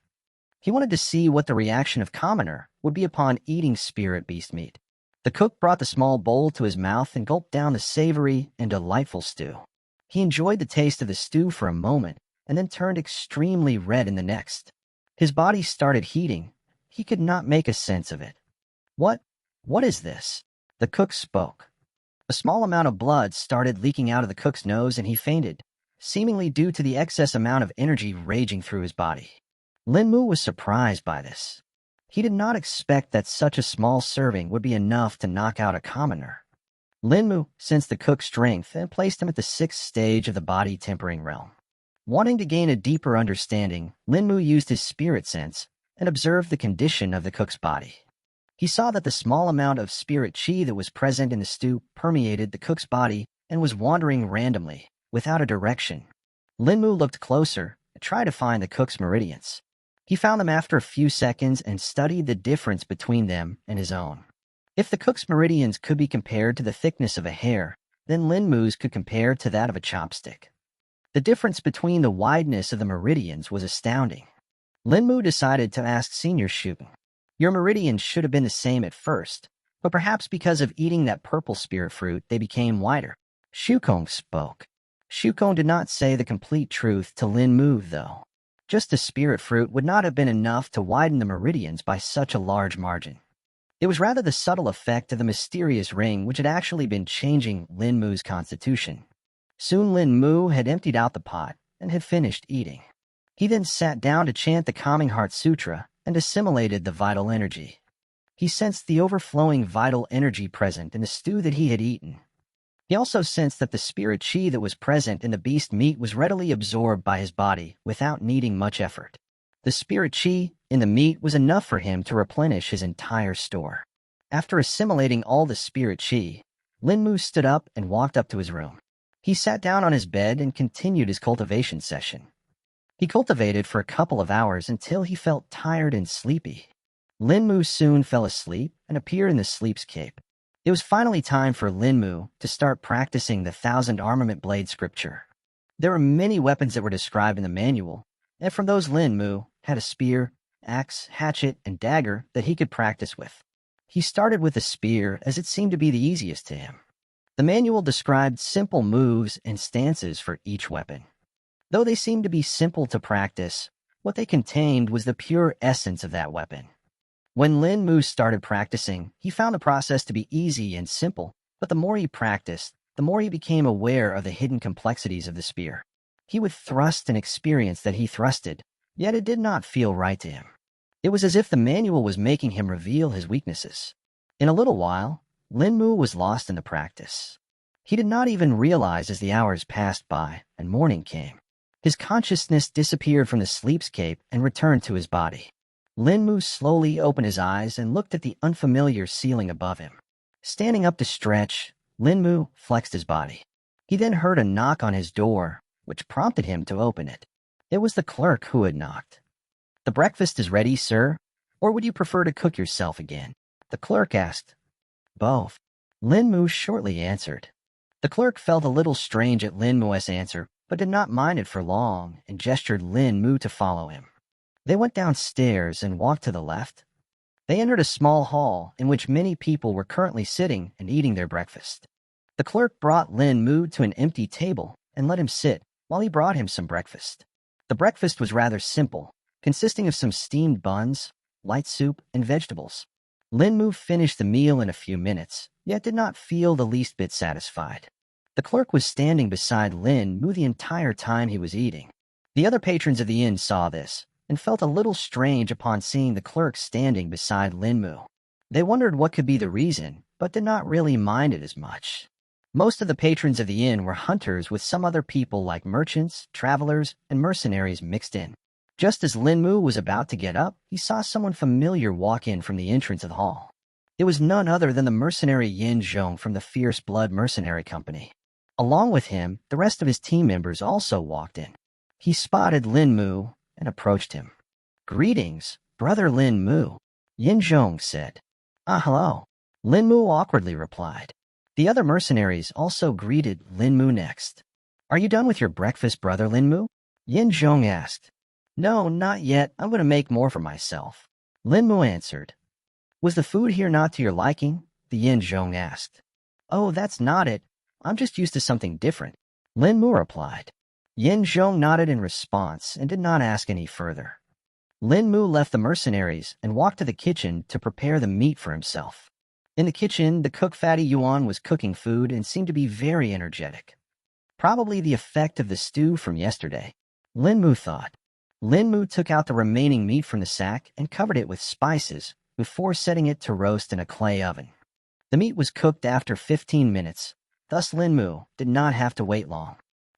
He wanted to see what the reaction of commoner would be upon eating spirit beast meat. The cook brought the small bowl to his mouth and gulped down the savory and delightful stew. He enjoyed the taste of the stew for a moment and then turned extremely red in the next. His body started heating. He could not make a sense of it. What is this? The cook spoke. A small amount of blood started leaking out of the cook's nose and he fainted, seemingly due to the excess amount of energy raging through his body. Lin Mu was surprised by this. He did not expect that such a small serving would be enough to knock out a commoner. Lin Mu sensed the cook's strength and placed him at the 6th stage of the body tempering realm. Wanting to gain a deeper understanding, Lin Mu used his spirit sense and observed the condition of the cook's body. He saw that the small amount of spirit chi that was present in the stew permeated the cook's body and was wandering randomly, without a direction. Lin Mu looked closer and tried to find the cook's meridians. He found them after a few seconds and studied the difference between them and his own. If the cook's meridians could be compared to the thickness of a hair, then Lin Mu's could compare to that of a chopstick. The difference between the wideness of the meridians was astounding. Lin Mu decided to ask Senior Shu, "Your meridians should have been the same at first, but perhaps because of eating that purple spirit fruit, they became wider." Shukong spoke. Shukong did not say the complete truth to Lin Mu, though. Just the spirit fruit would not have been enough to widen the meridians by such a large margin. It was rather the subtle effect of the mysterious ring which had actually been changing Lin Mu's constitution. Soon Lin Mu had emptied out the pot and had finished eating. He then sat down to chant the Calming Heart Sutra and assimilated the vital energy. He sensed the overflowing vital energy present in the stew that he had eaten. He also sensed that the spirit chi that was present in the beast meat was readily absorbed by his body without needing much effort. The spirit chi in the meat was enough for him to replenish his entire store. After assimilating all the spirit chi, Lin Mu stood up and walked up to his room. He sat down on his bed and continued his cultivation session. He cultivated for a couple of hours until he felt tired and sleepy. Lin Mu soon fell asleep and appeared in the sleepscape. It was finally time for Lin Mu to start practicing the 1,000 Armament Blade scripture. There were many weapons that were described in the manual, and from those Lin Mu had a spear, axe, hatchet, and dagger that he could practice with. He started with the spear as it seemed to be the easiest to him. The manual described simple moves and stances for each weapon. Though they seemed to be simple to practice, what they contained was the pure essence of that weapon. When Lin Mu started practicing, he found the process to be easy and simple, but the more he practiced, the more he became aware of the hidden complexities of the spear. He would thrust and experience that he thrusted, yet it did not feel right to him. It was as if the manual was making him reveal his weaknesses. In a little while, Lin Mu was lost in the practice. He did not even realize as the hours passed by and morning came. His consciousness disappeared from the sleepscape and returned to his body. Lin Mu slowly opened his eyes and looked at the unfamiliar ceiling above him. Standing up to stretch, Lin Mu flexed his body. He then heard a knock on his door, which prompted him to open it. It was the clerk who had knocked. "The breakfast is ready, sir, or would you prefer to cook yourself again?" the clerk asked. "Both," Lin Mu shortly answered. The clerk felt a little strange at Lin Mu's answer, but did not mind it for long and gestured Lin Mu to follow him. They went downstairs and walked to the left. They entered a small hall in which many people were currently sitting and eating their breakfast. The clerk brought Lin Mu to an empty table and let him sit while he brought him some breakfast. The breakfast was rather simple, consisting of some steamed buns, light soup, and vegetables. Lin Mu finished the meal in a few minutes, yet did not feel the least bit satisfied. The clerk was standing beside Lin Mu the entire time he was eating. The other patrons of the inn saw this and felt a little strange upon seeing the clerk standing beside Lin Mu. They wondered what could be the reason, but did not really mind it as much. Most of the patrons of the inn were hunters with some other people like merchants, travelers, and mercenaries mixed in. Just as Lin Mu was about to get up, he saw someone familiar walk in from the entrance of the hall. It was none other than the mercenary Yin Zhong from the Fierce Blood Mercenary Company. Along with him, the rest of his team members also walked in. He spotted Lin Mu and approached him. "Greetings, Brother Lin Mu," Yin Zhong said. "Ah, hello," Lin Mu awkwardly replied. The other mercenaries also greeted Lin Mu next. "Are you done with your breakfast, Brother Lin Mu?" Yin Zhong asked. "No, not yet. I'm going to make more for myself," Lin Mu answered. "Was the food here not to your liking?" the Yin Zhong asked. "Oh, that's not it. I'm just used to something different," Lin Mu replied. Yin Zhong nodded in response and did not ask any further. Lin Mu left the mercenaries and walked to the kitchen to prepare the meat for himself. In the kitchen, the cook Fatty Yuan was cooking food and seemed to be very energetic. Probably the effect of the stew from yesterday, Lin Mu thought. Lin Mu took out the remaining meat from the sack and covered it with spices before setting it to roast in a clay oven. The meat was cooked after 15 minutes, thus Lin Mu did not have to wait long.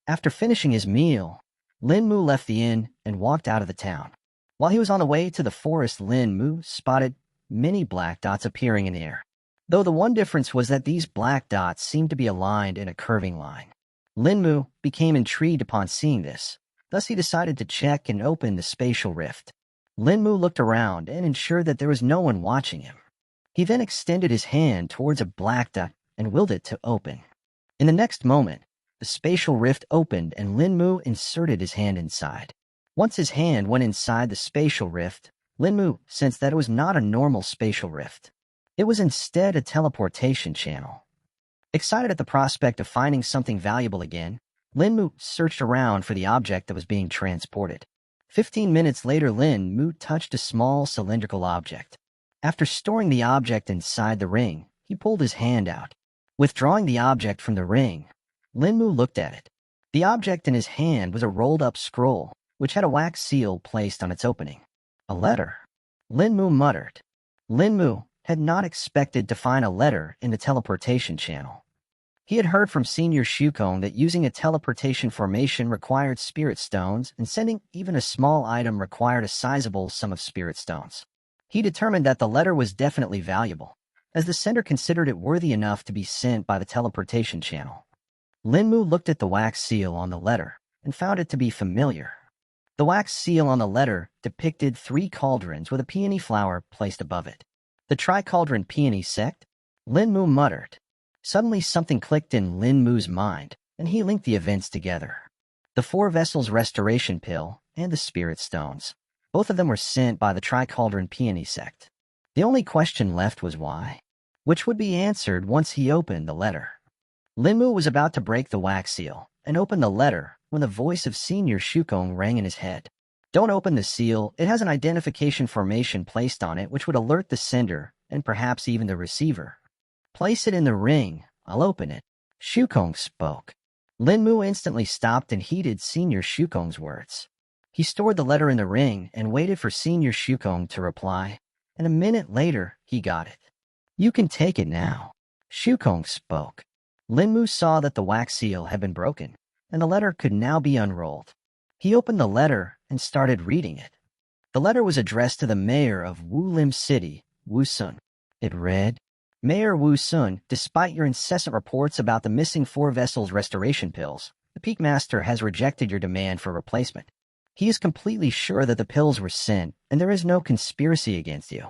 After finishing his meal, Lin Mu left the inn and walked out of the town. While he was on the way to the forest, Lin Mu spotted many black dots appearing in the air, though the one difference was that these black dots seemed to be aligned in a curving line. Lin Mu became intrigued upon seeing this, thus he decided to check and open the spatial rift. Lin Mu looked around and ensured that there was no one watching him. He then extended his hand towards a black dot and willed it to open. In the next moment, the spatial rift opened and Lin Mu inserted his hand inside. Once his hand went inside the spatial rift, Lin Mu sensed that it was not a normal spatial rift. It was instead a teleportation channel. Excited at the prospect of finding something valuable again, Lin Mu searched around for the object that was being transported. 15 minutes later, Lin Mu touched a small cylindrical object. After storing the object inside the ring, he pulled his hand out. Withdrawing the object from the ring, Lin Mu looked at it. The object in his hand was a rolled-up scroll, which had a wax seal placed on its opening. "A letter," Lin Mu muttered. Lin Mu had not expected to find a letter in the teleportation channel. He had heard from Senior Shukong that using a teleportation formation required spirit stones, and sending even a small item required a sizable sum of spirit stones. He determined that the letter was definitely valuable, as the sender considered it worthy enough to be sent by the teleportation channel. Lin Mu looked at the wax seal on the letter and found it to be familiar. The wax seal on the letter depicted 3 cauldrons with a peony flower placed above it. "The Tri-Cauldron Peony Sect?" Lin Mu muttered. Suddenly something clicked in Lin Mu's mind, and he linked the events together. The 4 vessels restoration pill and the spirit stones. Both of them were sent by the Tri-Cauldron Peony Sect. The only question left was why, which would be answered once he opened the letter. Lin Mu was about to break the wax seal and open the letter when the voice of Senior Shukong rang in his head. "Don't open the seal. It has an identification formation placed on it which would alert the sender and perhaps even the receiver. Place it in the ring. I'll open it," Shukong spoke. Lin Mu instantly stopped and heeded Senior Shukong's words. He stored the letter in the ring and waited for Senior Shukong to reply, and a minute later he got it. "You can take it now," Shukong spoke. Lin Mu saw that the wax seal had been broken, and the letter could now be unrolled. He opened the letter and started reading it. The letter was addressed to the mayor of Wu Lim City, Wu Sun. It read, "Mayor Wu Sun, despite your incessant reports about the missing 4 vessels restoration pills, the Peak Master has rejected your demand for replacement. He is completely sure that the pills were sent, and there is no conspiracy against you.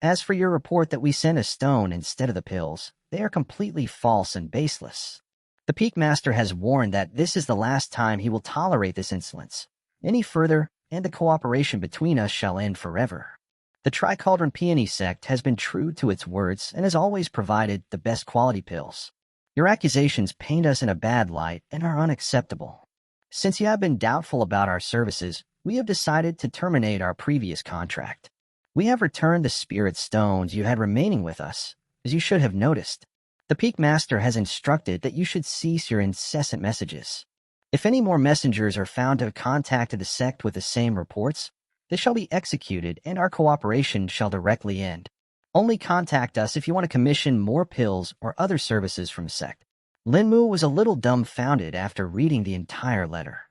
As for your report that we sent a stone instead of the pills, they are completely false and baseless. The Peak Master has warned that this is the last time he will tolerate this insolence. Any further, and the cooperation between us shall end forever. The Tri-Cauldron Peony Sect has been true to its words and has always provided the best quality pills. Your accusations paint us in a bad light and are unacceptable. Since you have been doubtful about our services, we have decided to terminate our previous contract. We have returned the spirit stones you had remaining with us, as you should have noticed. The Peak Master has instructed that you should cease your incessant messages. If any more messengers are found to have contacted the sect with the same reports, they shall be executed and our cooperation shall directly end. Only contact us if you want to commission more pills or other services from the sect." Lin Mu was a little dumbfounded after reading the entire letter.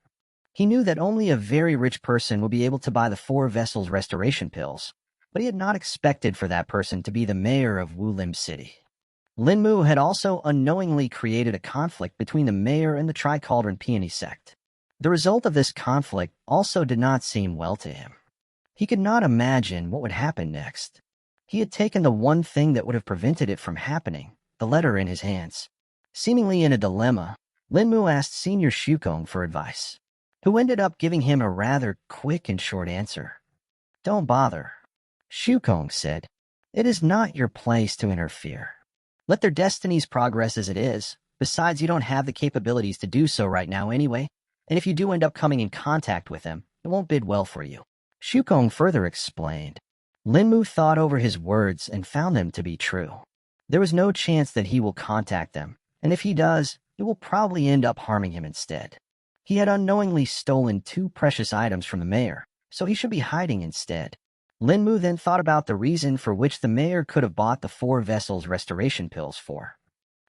He knew that only a very rich person would be able to buy the 4 vessels restoration pills, but he had not expected for that person to be the mayor of Wulim City. Lin Mu had also unknowingly created a conflict between the mayor and the Tricauldron Peony sect. The result of this conflict also did not seem well to him. He could not imagine what would happen next. He had taken the one thing that would have prevented it from happening, the letter in his hands. Seemingly in a dilemma, Lin Mu asked Senior Shukong for advice, who ended up giving him a rather quick and short answer. "Don't bother," Shukong said. "It is not your place to interfere. Let their destinies progress as it is. Besides, you don't have the capabilities to do so right now anyway, and if you do end up coming in contact with them, it won't bid well for you." Shukong further explained. Lin Mu thought over his words and found them to be true. There was no chance that he will contact them, and if he does, it will probably end up harming him instead. He had unknowingly stolen 2 precious items from the mayor, so he should be hiding instead. Lin Mu then thought about the reason for which the mayor could have bought the 4 vessels restoration pills for.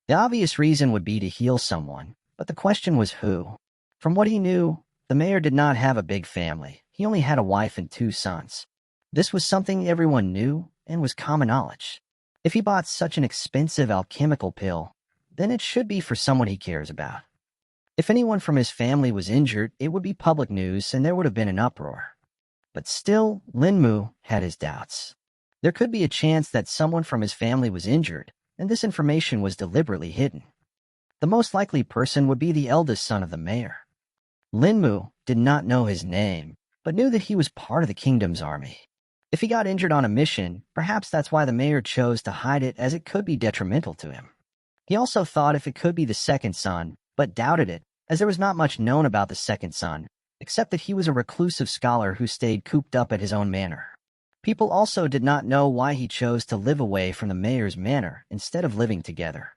The obvious reason would be to heal someone, but the question was who. From what he knew, the mayor did not have a big family. He only had a wife and 2 sons. This was something everyone knew and was common knowledge. If he bought such an expensive alchemical pill, then it should be for someone he cares about. If anyone from his family was injured, it would be public news and there would have been an uproar. But still, Lin Mu had his doubts. There could be a chance that someone from his family was injured, and this information was deliberately hidden. The most likely person would be the eldest son of the mayor. Lin Mu did not know his name, but knew that he was part of the kingdom's army. If he got injured on a mission, perhaps that's why the mayor chose to hide it, as it could be detrimental to him. He also thought if it could be the second son, but doubted it, as there was not much known about the second son, except that he was a reclusive scholar who stayed cooped up at his own manor. People also did not know why he chose to live away from the mayor's manor instead of living together.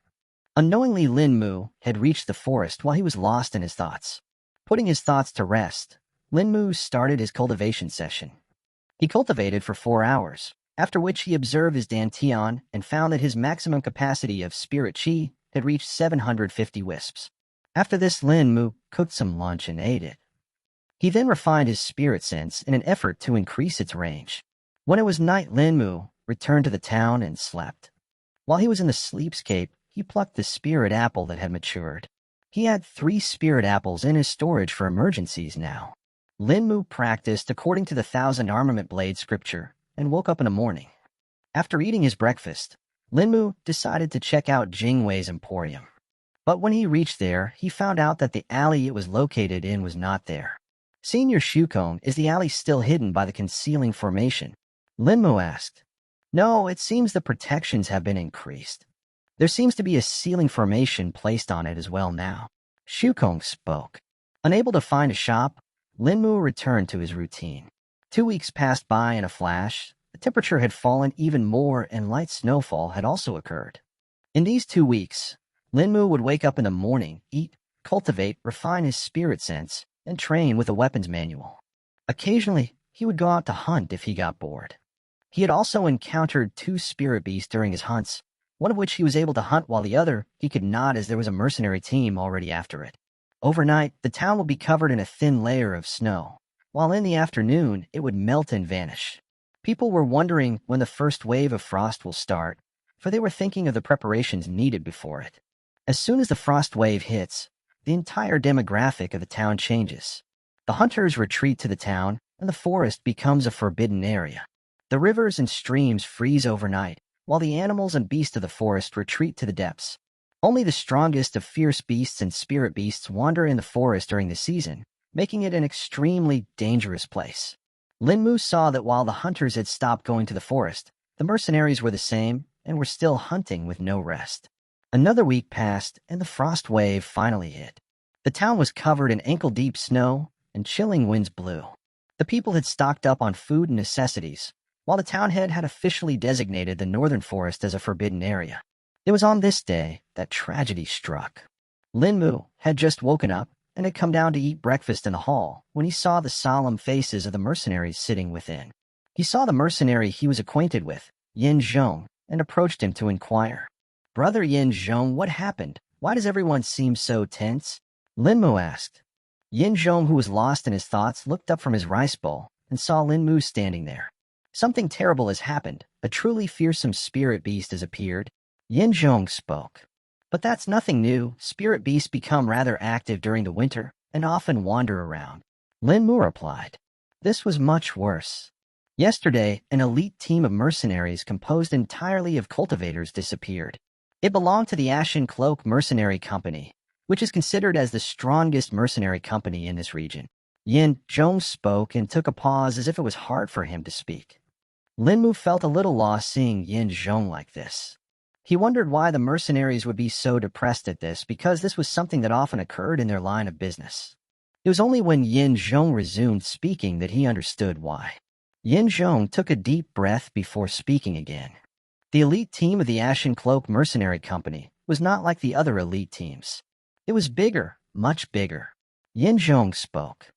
Unknowingly, Lin Mu had reached the forest while he was lost in his thoughts. Putting his thoughts to rest, Lin Mu started his cultivation session. He cultivated for 4 hours, after which he observed his dantian and found that his maximum capacity of spirit chi had reached 750 wisps. After this, Lin Mu cooked some lunch and ate it. He then refined his spirit sense in an effort to increase its range. When it was night, Lin Mu returned to the town and slept. While he was in the sleepscape, he plucked the spirit apple that had matured. He had 3 spirit apples in his storage for emergencies now. Lin Mu practiced according to the 1,000 armament blade scripture and woke up in the morning. After eating his breakfast, Lin Mu decided to check out Jingwei's emporium. But when he reached there, he found out that the alley it was located in was not there. Senior Shukong, is the alley still hidden by the concealing formation? Lin Mu asked. No, it seems the protections have been increased. There seems to be a sealing formation placed on it as well now. Shukong spoke. Unable to find a shop, Lin Mu returned to his routine. 2 weeks passed by in a flash. The temperature had fallen even more and light snowfall had also occurred. In these 2 weeks, Lin Mu would wake up in the morning, eat, cultivate, refine his spirit sense, and train with a weapons manual. Occasionally, he would go out to hunt if he got bored. He had also encountered 2 spirit beasts during his hunts, one of which he was able to hunt while the other he could not, as there was a mercenary team already after it. Overnight, the town would be covered in a thin layer of snow, while in the afternoon it would melt and vanish. People were wondering when the first wave of frost will start, for they were thinking of the preparations needed before it. As soon as the frost wave hits, the entire demographic of the town changes. The hunters retreat to the town, and the forest becomes a forbidden area. The rivers and streams freeze overnight, while the animals and beasts of the forest retreat to the depths. Only the strongest of fierce beasts and spirit beasts wander in the forest during the season, making it an extremely dangerous place. Lin Mu saw that while the hunters had stopped going to the forest, the mercenaries were the same and were still hunting with no rest. Another week passed, and the frost wave finally hit. The town was covered in ankle-deep snow, and chilling winds blew. The people had stocked up on food and necessities, while the town head had officially designated the northern forest as a forbidden area. It was on this day that tragedy struck. Lin Mu had just woken up and had come down to eat breakfast in the hall when he saw the solemn faces of the mercenaries sitting within. He saw the mercenary he was acquainted with, Yin Zhong, and approached him to inquire. Brother Yin Zhong, what happened? Why does everyone seem so tense? Lin Mu asked. Yin Zhong, who was lost in his thoughts, looked up from his rice bowl and saw Lin Mu standing there. Something terrible has happened. A truly fearsome spirit beast has appeared. Yin Zhong spoke. But that's nothing new. Spirit beasts become rather active during the winter and often wander around. Lin Mu replied. This was much worse. Yesterday, an elite team of mercenaries composed entirely of cultivators disappeared. It belonged to the Ashen Cloak Mercenary Company, which is considered as the strongest mercenary company in this region. Yin Zhong spoke and took a pause as if it was hard for him to speak. Lin Mu felt a little lost seeing Yin Zhong like this. He wondered why the mercenaries would be so depressed at this, because this was something that often occurred in their line of business. It was only when Yin Zhong resumed speaking that he understood why. Yin Zhong took a deep breath before speaking again. The elite team of the Ashen Cloak Mercenary Company was not like the other elite teams. It was bigger, much bigger. Yin Zhong spoke.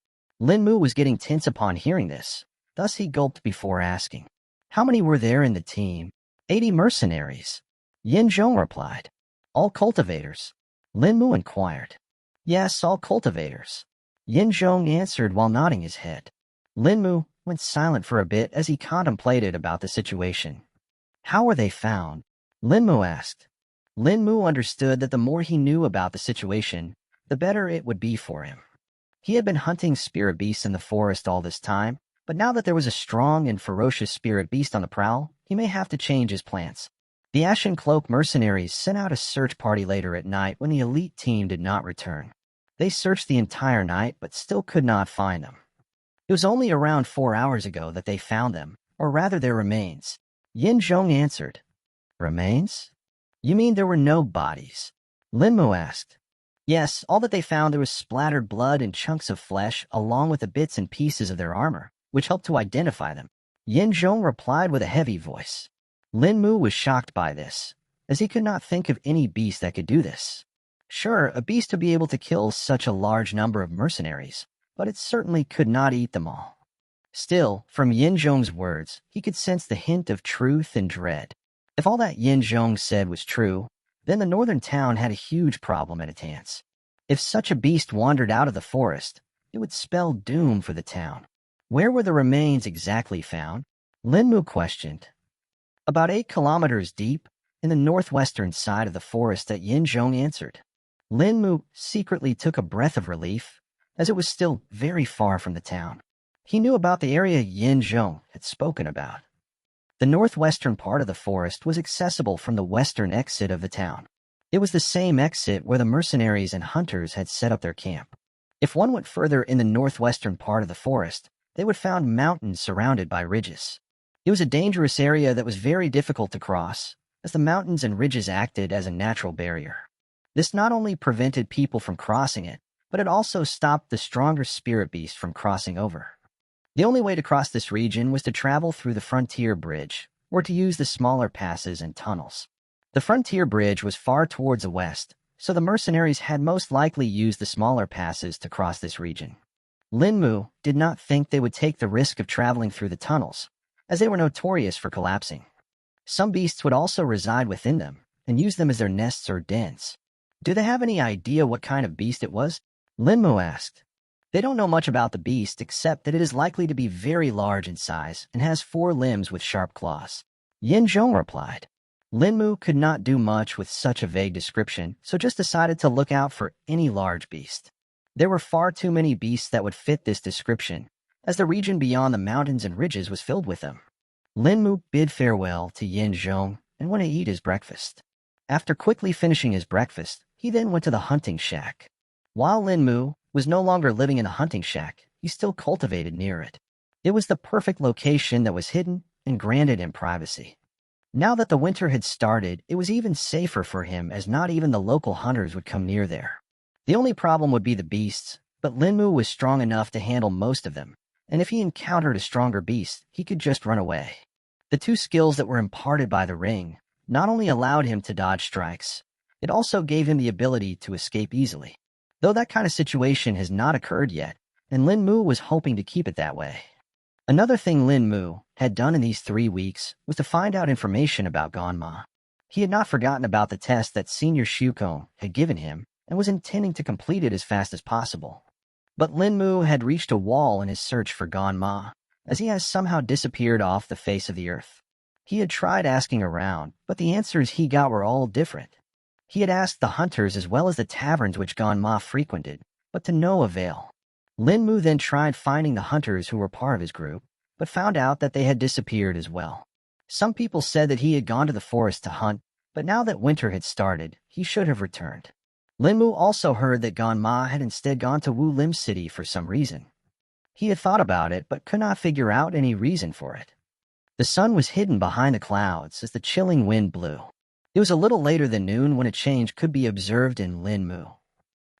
Lin Mu was getting tense upon hearing this, thus he gulped before asking. How many were there in the team? 80 mercenaries. Yin Zhong replied. All cultivators. Lin Mu inquired. Yes, all cultivators. Yin Zhong answered while nodding his head. Lin Mu went silent for a bit as he contemplated about the situation. How were they found? Lin Mu asked. Lin Mu understood that the more he knew about the situation, the better it would be for him. He had been hunting spirit beasts in the forest all this time, but now that there was a strong and ferocious spirit beast on the prowl, he may have to change his plans. The Ashen Cloak mercenaries sent out a search party later at night when the elite team did not return. They searched the entire night but still could not find them. It was only around 4 hours ago that they found them, or rather their remains. Yin Zhong answered. Remains? You mean there were no bodies? Lin Mu asked. Yes, all that they found there was splattered blood and chunks of flesh along with the bits and pieces of their armor, which helped to identify them. Yin Zhong replied with a heavy voice. Lin Mu was shocked by this, as he could not think of any beast that could do this. Sure, a beast to be able to kill such a large number of mercenaries, but it certainly could not eat them all. Still, from Yin Zhong's words, he could sense the hint of truth and dread. If all that Yin Zhong said was true, then the northern town had a huge problem at its hands. If such a beast wandered out of the forest, it would spell doom for the town. Where were the remains exactly found? Lin Mu questioned. About 8 kilometers deep, in the northwestern side of the forest that Yin Zhong answered. Lin Mu secretly took a breath of relief, as it was still very far from the town. He knew about the area Yin Zhong had spoken about. The northwestern part of the forest was accessible from the western exit of the town. It was the same exit where the mercenaries and hunters had set up their camp. If one went further in the northwestern part of the forest, they would find mountains surrounded by ridges. It was a dangerous area that was very difficult to cross, as the mountains and ridges acted as a natural barrier. This not only prevented people from crossing it, but it also stopped the stronger spirit beast from crossing over. The only way to cross this region was to travel through the frontier bridge, or to use the smaller passes and tunnels. The frontier bridge was far towards the west, so the mercenaries had most likely used the smaller passes to cross this region. Lin Mu did not think they would take the risk of traveling through the tunnels, as they were notorious for collapsing. Some beasts would also reside within them and use them as their nests or dens. Do they have any idea what kind of beast it was? Lin Mu asked. They don't know much about the beast except that it is likely to be very large in size and has 4 limbs with sharp claws. Yin Zhong replied. Lin Mu could not do much with such a vague description, so just decided to look out for any large beast. There were far too many beasts that would fit this description, as the region beyond the mountains and ridges was filled with them. Lin Mu bid farewell to Yin Zhong and went to eat his breakfast. After quickly finishing his breakfast, he then went to the hunting shack. While Lin Mu was no longer living in a hunting shack, he still cultivated near it. It was the perfect location that was hidden and granted him privacy. Now that the winter had started, it was even safer for him as not even the local hunters would come near there. The only problem would be the beasts, but Lin Mu was strong enough to handle most of them, and if he encountered a stronger beast, he could just run away. The 2 skills that were imparted by the ring not only allowed him to dodge strikes, it also gave him the ability to escape easily. Though that kind of situation has not occurred yet, and Lin Mu was hoping to keep it that way. Another thing Lin Mu had done in these 3 weeks was to find out information about Ganma. He had not forgotten about the test that Senior Shukong had given him and was intending to complete it as fast as possible. But Lin Mu had reached a wall in his search for Ganma, as he has somehow disappeared off the face of the earth. He had tried asking around, but the answers he got were all different. He had asked the hunters as well as the taverns which Gan Ma frequented, but to no avail. Lin Mu then tried finding the hunters who were part of his group, but found out that they had disappeared as well. Some people said that he had gone to the forest to hunt, but now that winter had started, he should have returned. Lin Mu also heard that Gan Ma had instead gone to Wu Lim City for some reason. He had thought about it, but could not figure out any reason for it. The sun was hidden behind the clouds as the chilling wind blew. It was a little later than noon when a change could be observed in Lin Mu.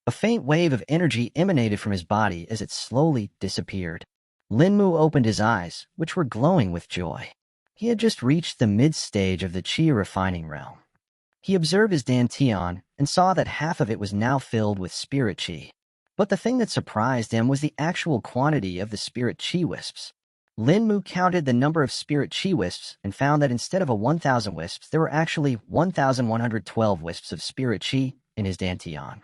A faint wave of energy emanated from his body as it slowly disappeared. Lin Mu opened his eyes, which were glowing with joy. He had just reached the mid-stage of the Qi refining realm. He observed his dantian and saw that half of it was now filled with spirit Qi. But the thing that surprised him was the actual quantity of the spirit Qi wisps. Lin Mu counted the number of spirit Qi wisps and found that instead of 1,000 wisps, there were actually 1,112 wisps of spirit Qi in his dantian.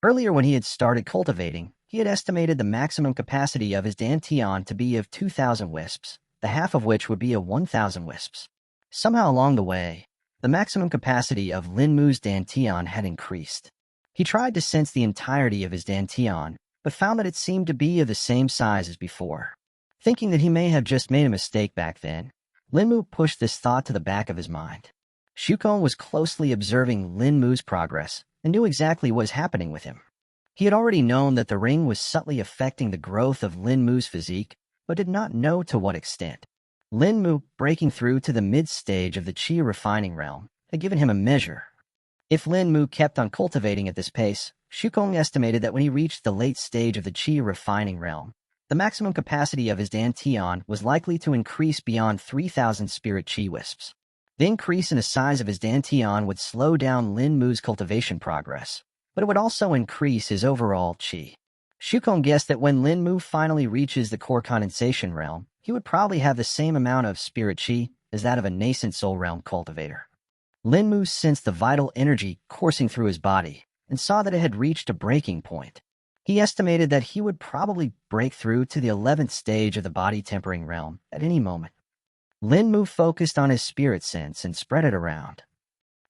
Earlier when he had started cultivating, he had estimated the maximum capacity of his dantian to be of 2,000 wisps, the half of which would be of 1,000 wisps. Somehow along the way, the maximum capacity of Lin Mu's dantian had increased. He tried to sense the entirety of his dantian, but found that it seemed to be of the same size as before. Thinking that he may have just made a mistake back then, Lin Mu pushed this thought to the back of his mind. Shukong was closely observing Lin Mu's progress and knew exactly what was happening with him. He had already known that the ring was subtly affecting the growth of Lin Mu's physique, but did not know to what extent. Lin Mu, breaking through to the mid-stage of the Qi refining realm, had given him a measure. If Lin Mu kept on cultivating at this pace, Shukong estimated that when he reached the late stage of the Qi refining realm, the maximum capacity of his dantian was likely to increase beyond 3,000 spirit Qi wisps. The increase in the size of his dantian would slow down Lin Mu's cultivation progress, but it would also increase his overall Qi. Shukong guessed that when Lin Mu finally reaches the core condensation realm, he would probably have the same amount of spirit Qi as that of a nascent soul realm cultivator. Lin Mu sensed the vital energy coursing through his body and saw that it had reached a breaking point. He estimated that he would probably break through to the 11th stage of the body tempering realm at any moment. Lin Mu focused on his spirit sense and spread it around.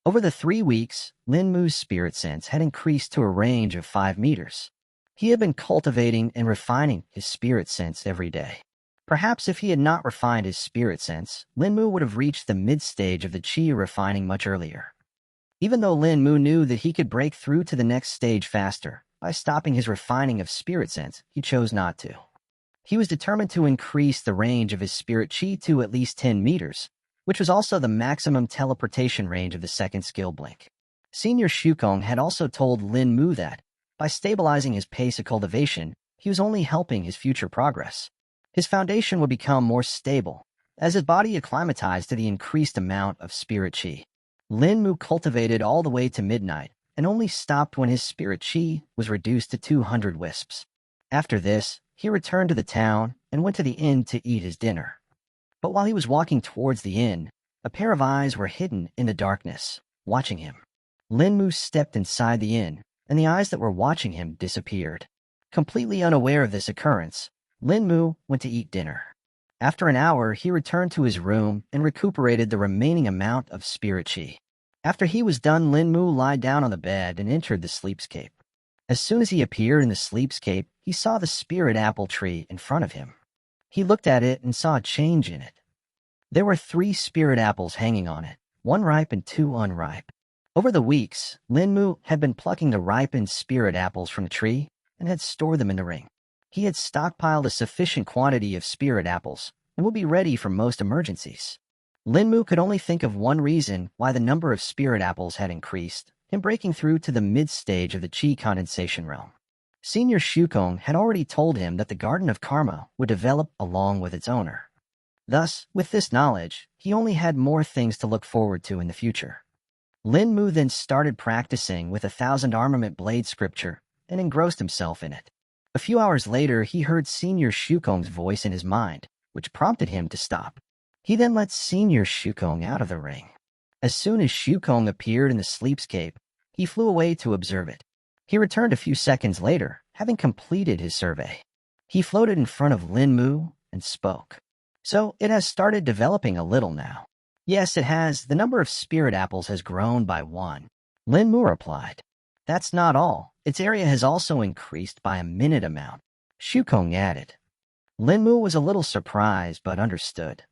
Over the 3 weeks, Lin Mu's spirit sense had increased to a range of 5 meters. He had been cultivating and refining his spirit sense every day. Perhaps if he had not refined his spirit sense, Lin Mu would have reached the mid-stage of the Qi refining much earlier. Even though Lin Mu knew that he could break through to the next stage faster, by stopping his refining of spirit sense, he chose not to. He was determined to increase the range of his spirit Qi to at least 10 meters, which was also the maximum teleportation range of the second skill blink. Senior Shukong had also told Lin Mu that, by stabilizing his pace of cultivation, he was only helping his future progress. His foundation would become more stable, as his body acclimatized to the increased amount of spirit Qi. Lin Mu cultivated all the way to midnight, and only stopped when his spirit Qi was reduced to 200 wisps. After this, he returned to the town and went to the inn to eat his dinner. But while he was walking towards the inn, a pair of eyes were hidden in the darkness, watching him. Lin Mu stepped inside the inn, and the eyes that were watching him disappeared. Completely unaware of this occurrence, Lin Mu went to eat dinner. After an hour, he returned to his room and recuperated the remaining amount of spirit Qi. After he was done, Lin Mu lied down on the bed and entered the sleepscape. As soon as he appeared in the sleepscape, he saw the spirit apple tree in front of him. He looked at it and saw a change in it. There were 3 spirit apples hanging on it, 1 ripe and 2 unripe. Over the weeks, Lin Mu had been plucking the ripened spirit apples from the tree and had stored them in the ring. He had stockpiled a sufficient quantity of spirit apples and would be ready for most emergencies. Lin Mu could only think of one reason why the number of spirit apples had increased, him breaking through to the mid-stage of the Qi condensation realm. Senior Shukong had already told him that the Garden of Karma would develop along with its owner. Thus, with this knowledge, he only had more things to look forward to in the future. Lin Mu then started practicing with 1,000 armament blade scripture and engrossed himself in it. A few hours later, he heard Senior Shukong's voice in his mind, which prompted him to stop. He then let Senior Shukong out of the ring. As soon as Shukong appeared in the sleepscape, he flew away to observe it. He returned a few seconds later, having completed his survey. He floated in front of Lin Mu and spoke. So it has started developing a little now. Yes, it has. The number of spirit apples has grown by 1. Lin Mu replied. That's not all. Its area has also increased by a minute amount. Shukong added. Lin Mu was a little surprised but understood.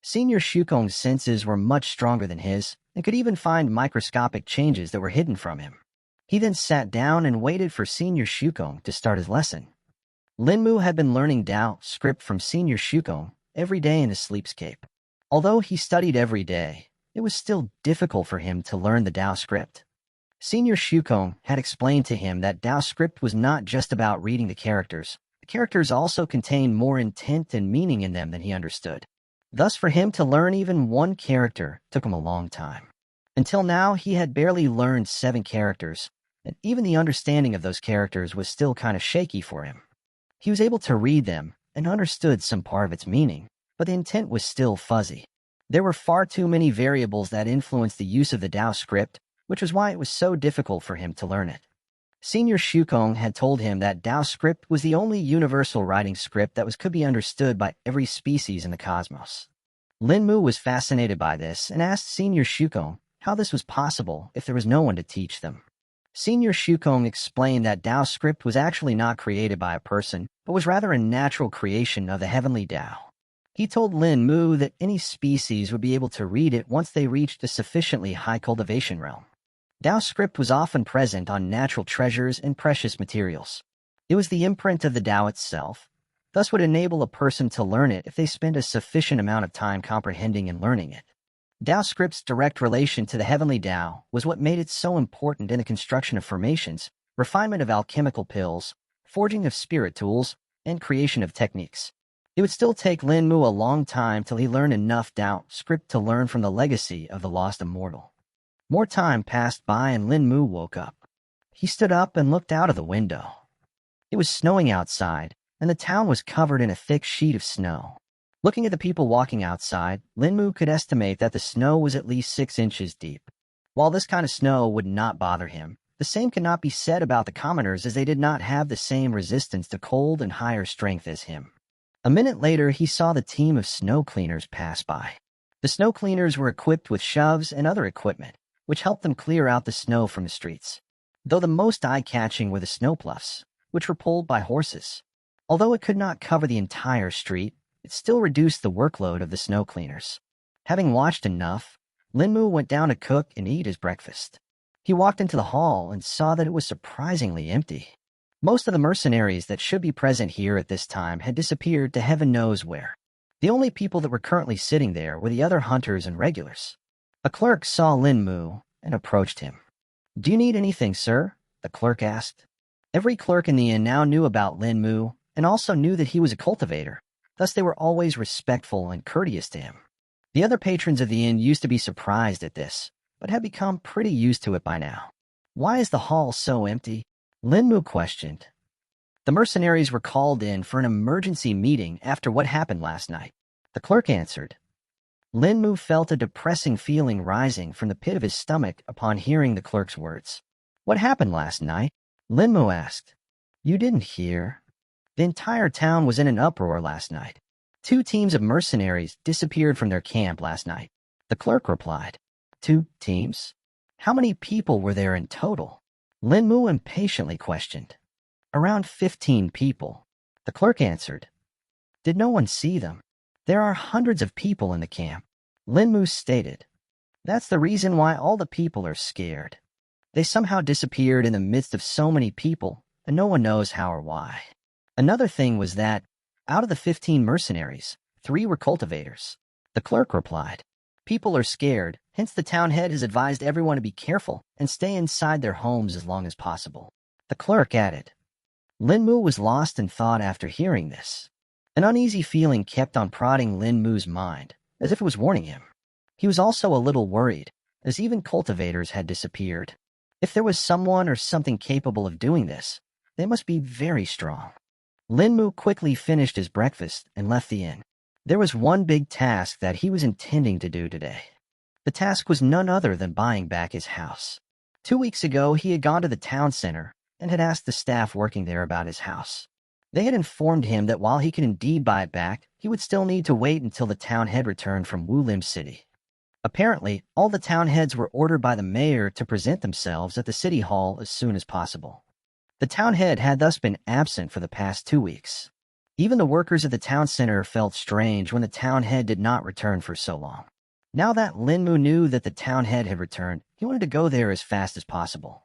Senior Shukong's senses were much stronger than his and could even find microscopic changes that were hidden from him. He then sat down and waited for Senior Shukong to start his lesson. Lin Mu had been learning Tao script from Senior Shukong every day in his sleepscape. Although he studied every day, it was still difficult for him to learn the Tao script. Senior Shukong had explained to him that Tao script was not just about reading the characters. The characters also contained more intent and meaning in them than he understood. Thus, for him to learn even one character took him a long time. Until now, he had barely learned 7 characters, and even the understanding of those characters was still kind of shaky for him. He was able to read them and understood some part of its meaning, but the intent was still fuzzy. There were far too many variables that influenced the use of the Tao script, which was why it was so difficult for him to learn it. Senior Shukong had told him that Tao script was the only universal writing script that could be understood by every species in the cosmos. Lin Mu was fascinated by this and asked Senior Shukong how this was possible if there was no one to teach them. Senior Shukong explained that Tao script was actually not created by a person, but was rather a natural creation of the heavenly Tao. He told Lin Mu that any species would be able to read it once they reached a sufficiently high cultivation realm. Tao script was often present on natural treasures and precious materials. It was the imprint of the Tao itself, thus would enable a person to learn it if they spend a sufficient amount of time comprehending and learning it. Tao script's direct relation to the heavenly Tao was what made it so important in the construction of formations, refinement of alchemical pills, forging of spirit tools, and creation of techniques. It would still take Lin Mu a long time till he learned enough Tao script to learn from the legacy of the lost immortal. More time passed by and Lin Mu woke up. He stood up and looked out of the window. It was snowing outside, and the town was covered in a thick sheet of snow. Looking at the people walking outside, Lin Mu could estimate that the snow was at least 6 inches deep. While this kind of snow would not bother him, the same could not be said about the commoners as they did not have the same resistance to cold and higher strength as him. A minute later, he saw the team of snow cleaners pass by. The snow cleaners were equipped with shoves and other equipment, which helped them clear out the snow from the streets. Though the most eye-catching were the snowplows, which were pulled by horses. Although it could not cover the entire street, it still reduced the workload of the snow cleaners. Having watched enough, Lin Mu went down to cook and eat his breakfast. He walked into the hall and saw that it was surprisingly empty. Most of the mercenaries that should be present here at this time had disappeared to heaven knows where. The only people that were currently sitting there were the other hunters and regulars. A clerk saw Lin Mu and approached him. "Do you need anything, sir?" the clerk asked. Every clerk in the inn now knew about Lin Mu and also knew that he was a cultivator. Thus they were always respectful and courteous to him. The other patrons of the inn used to be surprised at this, but had become pretty used to it by now. "Why is the hall so empty?" Lin Mu questioned. The mercenaries were called in for an emergency meeting after what happened last night. The clerk answered. Lin Mu felt a depressing feeling rising from the pit of his stomach upon hearing the clerk's words. "What happened last night?" Lin Mu asked. "You didn't hear? The entire town was in an uproar last night. 2 teams of mercenaries disappeared from their camp last night." The clerk replied. 2 teams? How many people were there in total? Lin Mu impatiently questioned. "Around 15 people." The clerk answered. "Did no one see them?" "There are hundreds of people in the camp," Lin Mu stated. "That's the reason why all the people are scared. They somehow disappeared in the midst of so many people, and no one knows how or why." Another thing was that, out of the 15 mercenaries, 3 were cultivators. The clerk replied. "People are scared, hence the town head has advised everyone to be careful and stay inside their homes as long as possible." The clerk added. Lin Mu was lost in thought after hearing this. An uneasy feeling kept on prodding Lin Mu's mind, as if it was warning him. He was also a little worried, as even cultivators had disappeared. If there was someone or something capable of doing this, they must be very strong. Lin Mu quickly finished his breakfast and left the inn. There was one big task that he was intending to do today. The task was none other than buying back his house. 2 weeks ago, he had gone to the town center and had asked the staff working there about his house. They had informed him that while he could indeed buy it back, he would still need to wait until the town head returned from Wulim City. Apparently, all the town heads were ordered by the mayor to present themselves at the city hall as soon as possible. The town head had thus been absent for the past 2 weeks. Even the workers at the town center felt strange when the town head did not return for so long. Now that Linmu knew that the town head had returned, he wanted to go there as fast as possible.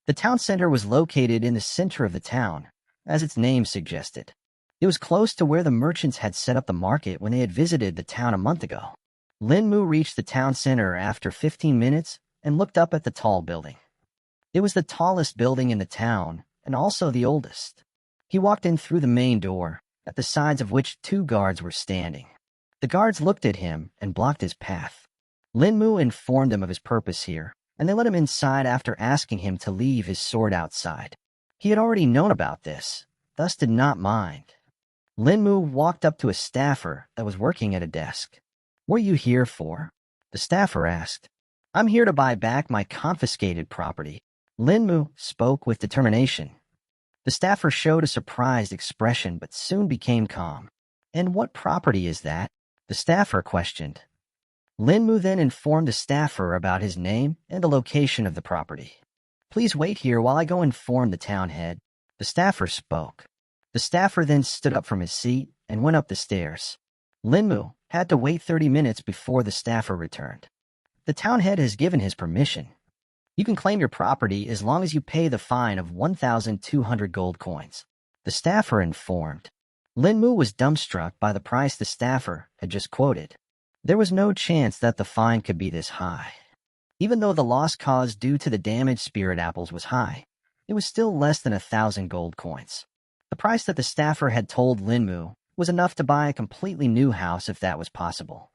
The town center was located in the center of the town, as its name suggested. It was close to where the merchants had set up the market when they had visited the town a month ago. Linmu reached the town center after 15 minutes and looked up at the tall building. It was the tallest building in the town, and also the oldest. He walked in through the main door, at the sides of which 2 guards were standing. The guards looked at him and blocked his path. Linmu informed him of his purpose here, and they let him inside after asking him to leave his sword outside. He had already known about this, thus did not mind. Linmu walked up to a staffer that was working at a desk. "What are you here for?" the staffer asked. "I'm here to buy back my confiscated property." Linmu spoke with determination. The staffer showed a surprised expression but soon became calm. "And what property is that?" the staffer questioned. Linmu then informed the staffer about his name and the location of the property. "Please wait here while I go inform the town head," the staffer spoke. The staffer then stood up from his seat and went up the stairs. Linmu had to wait 30 minutes before the staffer returned. "The town head has given his permission. You can claim your property as long as you pay the fine of 1,200 gold coins," the staffer informed. Linmu was dumbstruck by the price the staffer had just quoted. There was no chance that the fine could be this high. Even though the loss caused due to the damaged spirit apples was high, it was still less than 1,000 gold coins. The price that the staffer had told Linmu was enough to buy a completely new house if that was possible.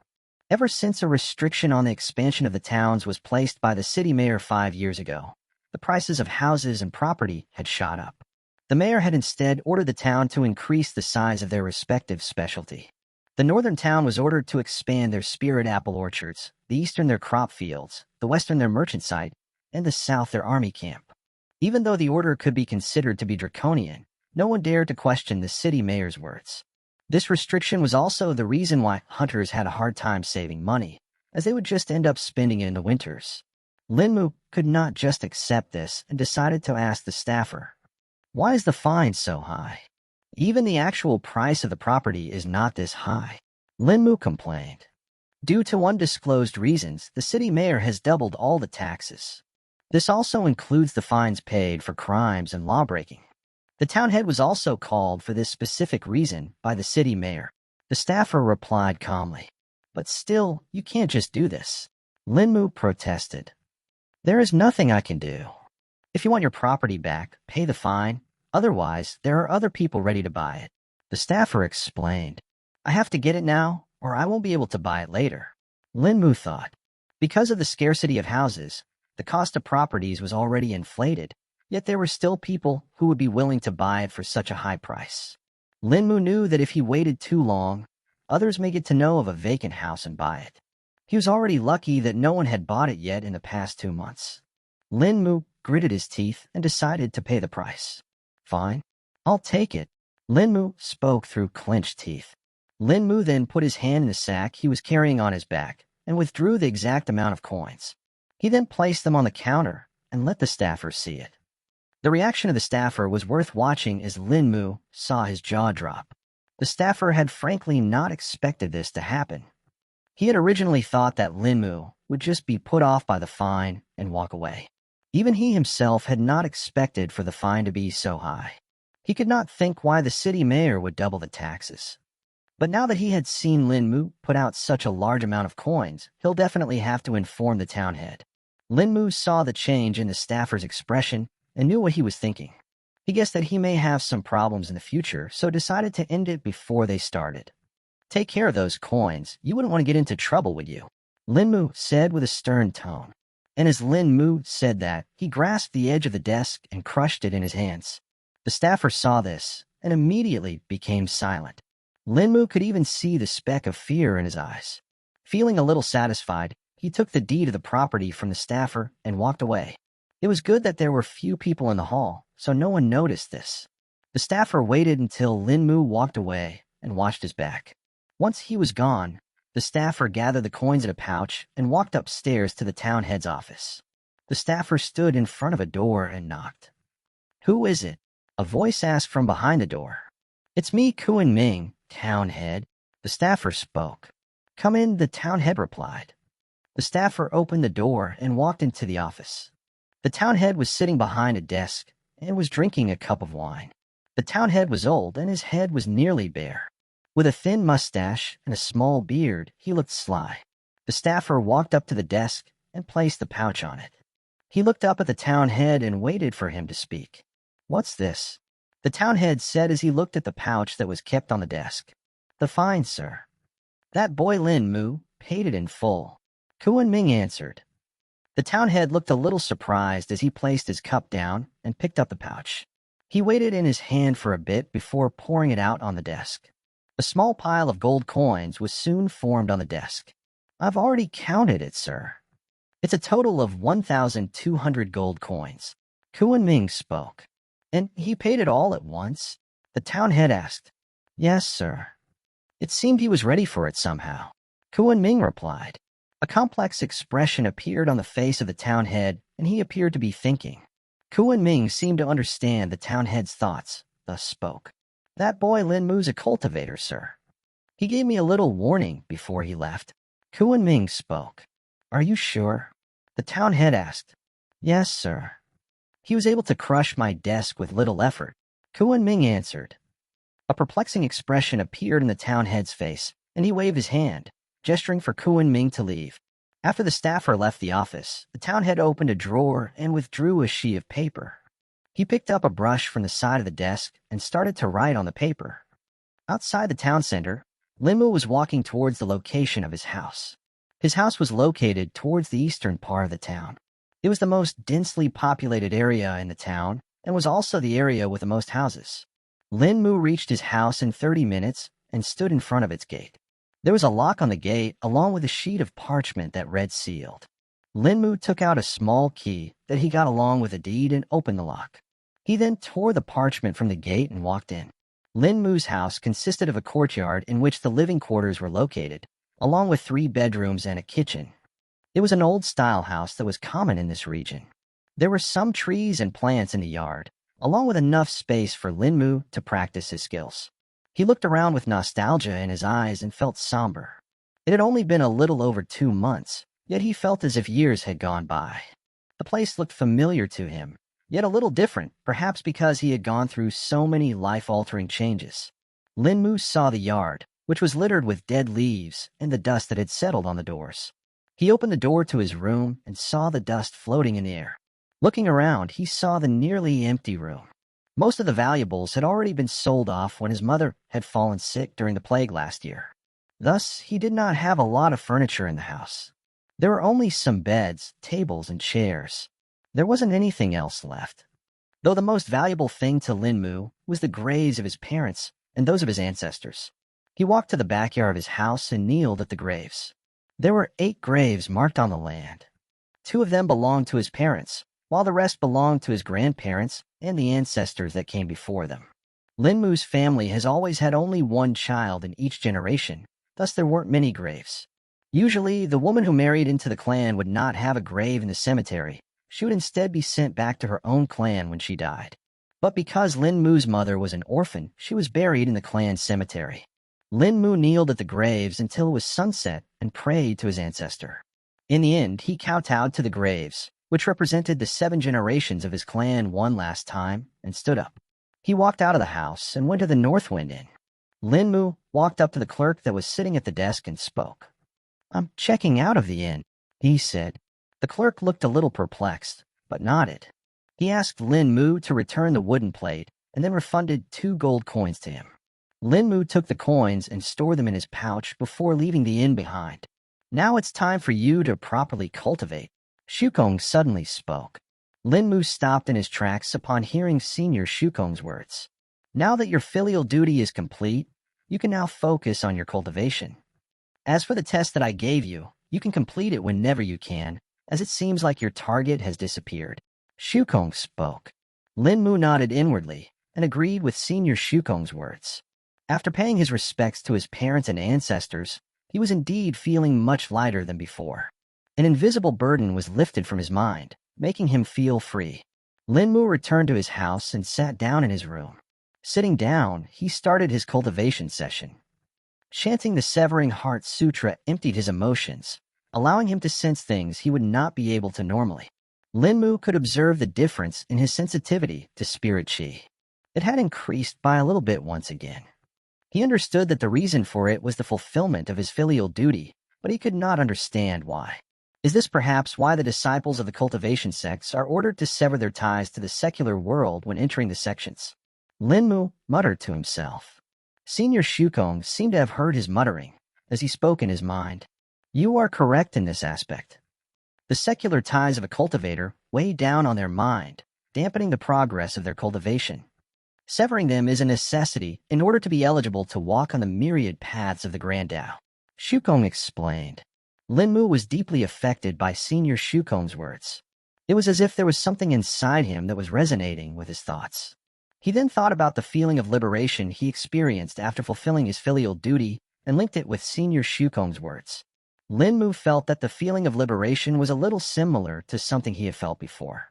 Ever since a restriction on the expansion of the towns was placed by the city mayor 5 years ago, the prices of houses and property had shot up. The mayor had instead ordered the town to increase the size of their respective specialty. The northern town was ordered to expand their spirit apple orchards, the eastern their crop fields, the western their merchant site, and the south their army camp. Even though the order could be considered to be draconian, no one dared to question the city mayor's words. This restriction was also the reason why hunters had a hard time saving money, as they would just end up spending it in the winters. Linmu could not just accept this and decided to ask the staffer, "Why is the fine so high? Even the actual price of the property is not this high." Linmu complained. "Due to undisclosed reasons, the city mayor has doubled all the taxes. This also includes the fines paid for crimes and lawbreaking. The town head was also called for this specific reason by the city mayor." The staffer replied calmly. "But still, you can't just do this." Linmu protested. "There is nothing I can do. If you want your property back, pay the fine. Otherwise, there are other people ready to buy it," the staffer explained. "I have to get it now, or I won't be able to buy it later." Linmu thought. Because of the scarcity of houses, the cost of properties was already inflated, yet there were still people who would be willing to buy it for such a high price. Linmu knew that if he waited too long, others may get to know of a vacant house and buy it. He was already lucky that no one had bought it yet in the past 2 months. Linmu gritted his teeth and decided to pay the price. "Fine, I'll take it," Linmu spoke through clenched teeth. Linmu then put his hand in the sack he was carrying on his back and withdrew the exact amount of coins. He then placed them on the counter and let the staffer see it. The reaction of the staffer was worth watching as Linmu saw his jaw drop. The staffer had frankly not expected this to happen. He had originally thought that Linmu would just be put off by the fine and walk away. Even he himself had not expected for the fine to be so high. He could not think why the city mayor would double the taxes. But now that he had seen Linmu put out such a large amount of coins, he'll definitely have to inform the town head. Linmu saw the change in the staffer's expression and knew what he was thinking. He guessed that he may have some problems in the future, so decided to end it before they started. "Take care of those coins. You wouldn't want to get into trouble, would you?" Linmu said with a stern tone. And as Linmu said that, he grasped the edge of the desk and crushed it in his hands. The staffer saw this and immediately became silent. Linmu could even see the speck of fear in his eyes. Feeling a little satisfied, he took the deed of the property from the staffer and walked away. It was good that there were few people in the hall, so no one noticed this. The staffer waited until Lin Mu walked away and watched his back. Once he was gone, the staffer gathered the coins in a pouch and walked upstairs to the town head's office. The staffer stood in front of a door and knocked. "Who is it?" a voice asked from behind the door. "It's me, Kuan Ming, town head," the staffer spoke. "Come in," the town head replied. The staffer opened the door and walked into the office. The town head was sitting behind a desk and was drinking a cup of wine. The town head was old and his head was nearly bare. With a thin mustache and a small beard, he looked sly. The staffer walked up to the desk and placed the pouch on it. He looked up at the town head and waited for him to speak. "What's this?" the town head said as he looked at the pouch that was kept on the desk. "The fine, sir. That boy Lin Mu paid it in full," Kuan Ming answered. The town head looked a little surprised as he placed his cup down and picked up the pouch. He waited in his hand for a bit before pouring it out on the desk. A small pile of gold coins was soon formed on the desk. "I've already counted it, sir. It's a total of 1,200 gold coins," Kuan Ming spoke. "And he paid it all at once?" the town head asked. "Yes, sir." It seemed he was ready for it somehow. Kuan Ming replied. A complex expression appeared on the face of the town head, and he appeared to be thinking. Kuan Ming seemed to understand the town head's thoughts, thus spoke. "That boy Lin Mu's a cultivator, sir. He gave me a little warning before he left." Kuan Ming spoke. "Are you sure?" the town head asked. "Yes, sir. He was able to crush my desk with little effort," Kuan Ming answered. A perplexing expression appeared in the town head's face, and he waved his hand, gesturing for Kuan Ming to leave. After the staffer left the office, the town head opened a drawer and withdrew a sheet of paper. He picked up a brush from the side of the desk and started to write on the paper. Outside the town center, Lin Mu was walking towards the location of his house. His house was located towards the eastern part of the town. It was the most densely populated area in the town and was also the area with the most houses. Lin Mu reached his house in 30 minutes and stood in front of its gate. There was a lock on the gate along with a sheet of parchment that read "sealed." Lin Mu took out a small key that he got along with a deed and opened the lock. He then tore the parchment from the gate and walked in. Lin Mu's house consisted of a courtyard in which the living quarters were located, along with 3 bedrooms and a kitchen. It was an old-style house that was common in this region. There were some trees and plants in the yard, along with enough space for Lin Mu to practice his skills. He looked around with nostalgia in his eyes and felt somber. It had only been a little over 2 months, yet he felt as if years had gone by. The place looked familiar to him, yet a little different, perhaps because he had gone through so many life-altering changes. Lin Mu saw the yard, which was littered with dead leaves and the dust that had settled on the doors. He opened the door to his room and saw the dust floating in the air. Looking around, he saw the nearly empty room. Most of the valuables had already been sold off when his mother had fallen sick during the plague last year. Thus, he did not have a lot of furniture in the house. There were only some beds, tables, and chairs. There wasn't anything else left. Though the most valuable thing to Lin Mu was the graves of his parents and those of his ancestors. He walked to the backyard of his house and kneeled at the graves. There were 8 graves marked on the land. 2 of them belonged to his parents, while the rest belonged to his grandparents and the ancestors that came before them. Lin Mu's family has always had only 1 child in each generation, thus there weren't many graves. Usually, the woman who married into the clan would not have a grave in the cemetery. She would instead be sent back to her own clan when she died. But because Lin Mu's mother was an orphan, she was buried in the clan cemetery. Lin Mu kneeled at the graves until it was sunset and prayed to his ancestor. In the end, he kowtowed to the graves, which represented the 7 generations of his clan one last time, and stood up. He walked out of the house and went to the Northwind Inn. Lin Mu walked up to the clerk that was sitting at the desk and spoke. "I'm checking out of the inn," he said. The clerk looked a little perplexed, but nodded. He asked Lin Mu to return the wooden plate and then refunded 2 gold coins to him. Lin Mu took the coins and stored them in his pouch before leaving the inn behind. "Now it's time for you to properly cultivate," Shukong suddenly spoke. Lin Mu stopped in his tracks upon hearing Senior Shukong's words. "Now that your filial duty is complete, you can now focus on your cultivation. As for the test that I gave you, you can complete it whenever you can, as it seems like your target has disappeared." Shukong spoke. Lin Mu nodded inwardly, and agreed with Senior Shukong's words. After paying his respects to his parents and ancestors, he was indeed feeling much lighter than before. An invisible burden was lifted from his mind, making him feel free. Linmu returned to his house and sat down in his room. Sitting down, he started his cultivation session. Chanting the Severing Heart Sutra emptied his emotions, allowing him to sense things he would not be able to normally. Linmu could observe the difference in his sensitivity to spirit qi. It had increased by a little bit once again. He understood that the reason for it was the fulfillment of his filial duty, but he could not understand why. Is this perhaps why the disciples of the cultivation sects are ordered to sever their ties to the secular world when entering the sections? Linmu muttered to himself. Senior Shukong seemed to have heard his muttering, as he spoke in his mind. You are correct in this aspect. The secular ties of a cultivator weigh down on their mind, dampening the progress of their cultivation. Severing them is a necessity in order to be eligible to walk on the myriad paths of the Grand Tao. Shukong explained. Linmu was deeply affected by Senior Shukong's words. It was as if there was something inside him that was resonating with his thoughts. He then thought about the feeling of liberation he experienced after fulfilling his filial duty and linked it with Senior Shukong's words. Linmu felt that the feeling of liberation was a little similar to something he had felt before.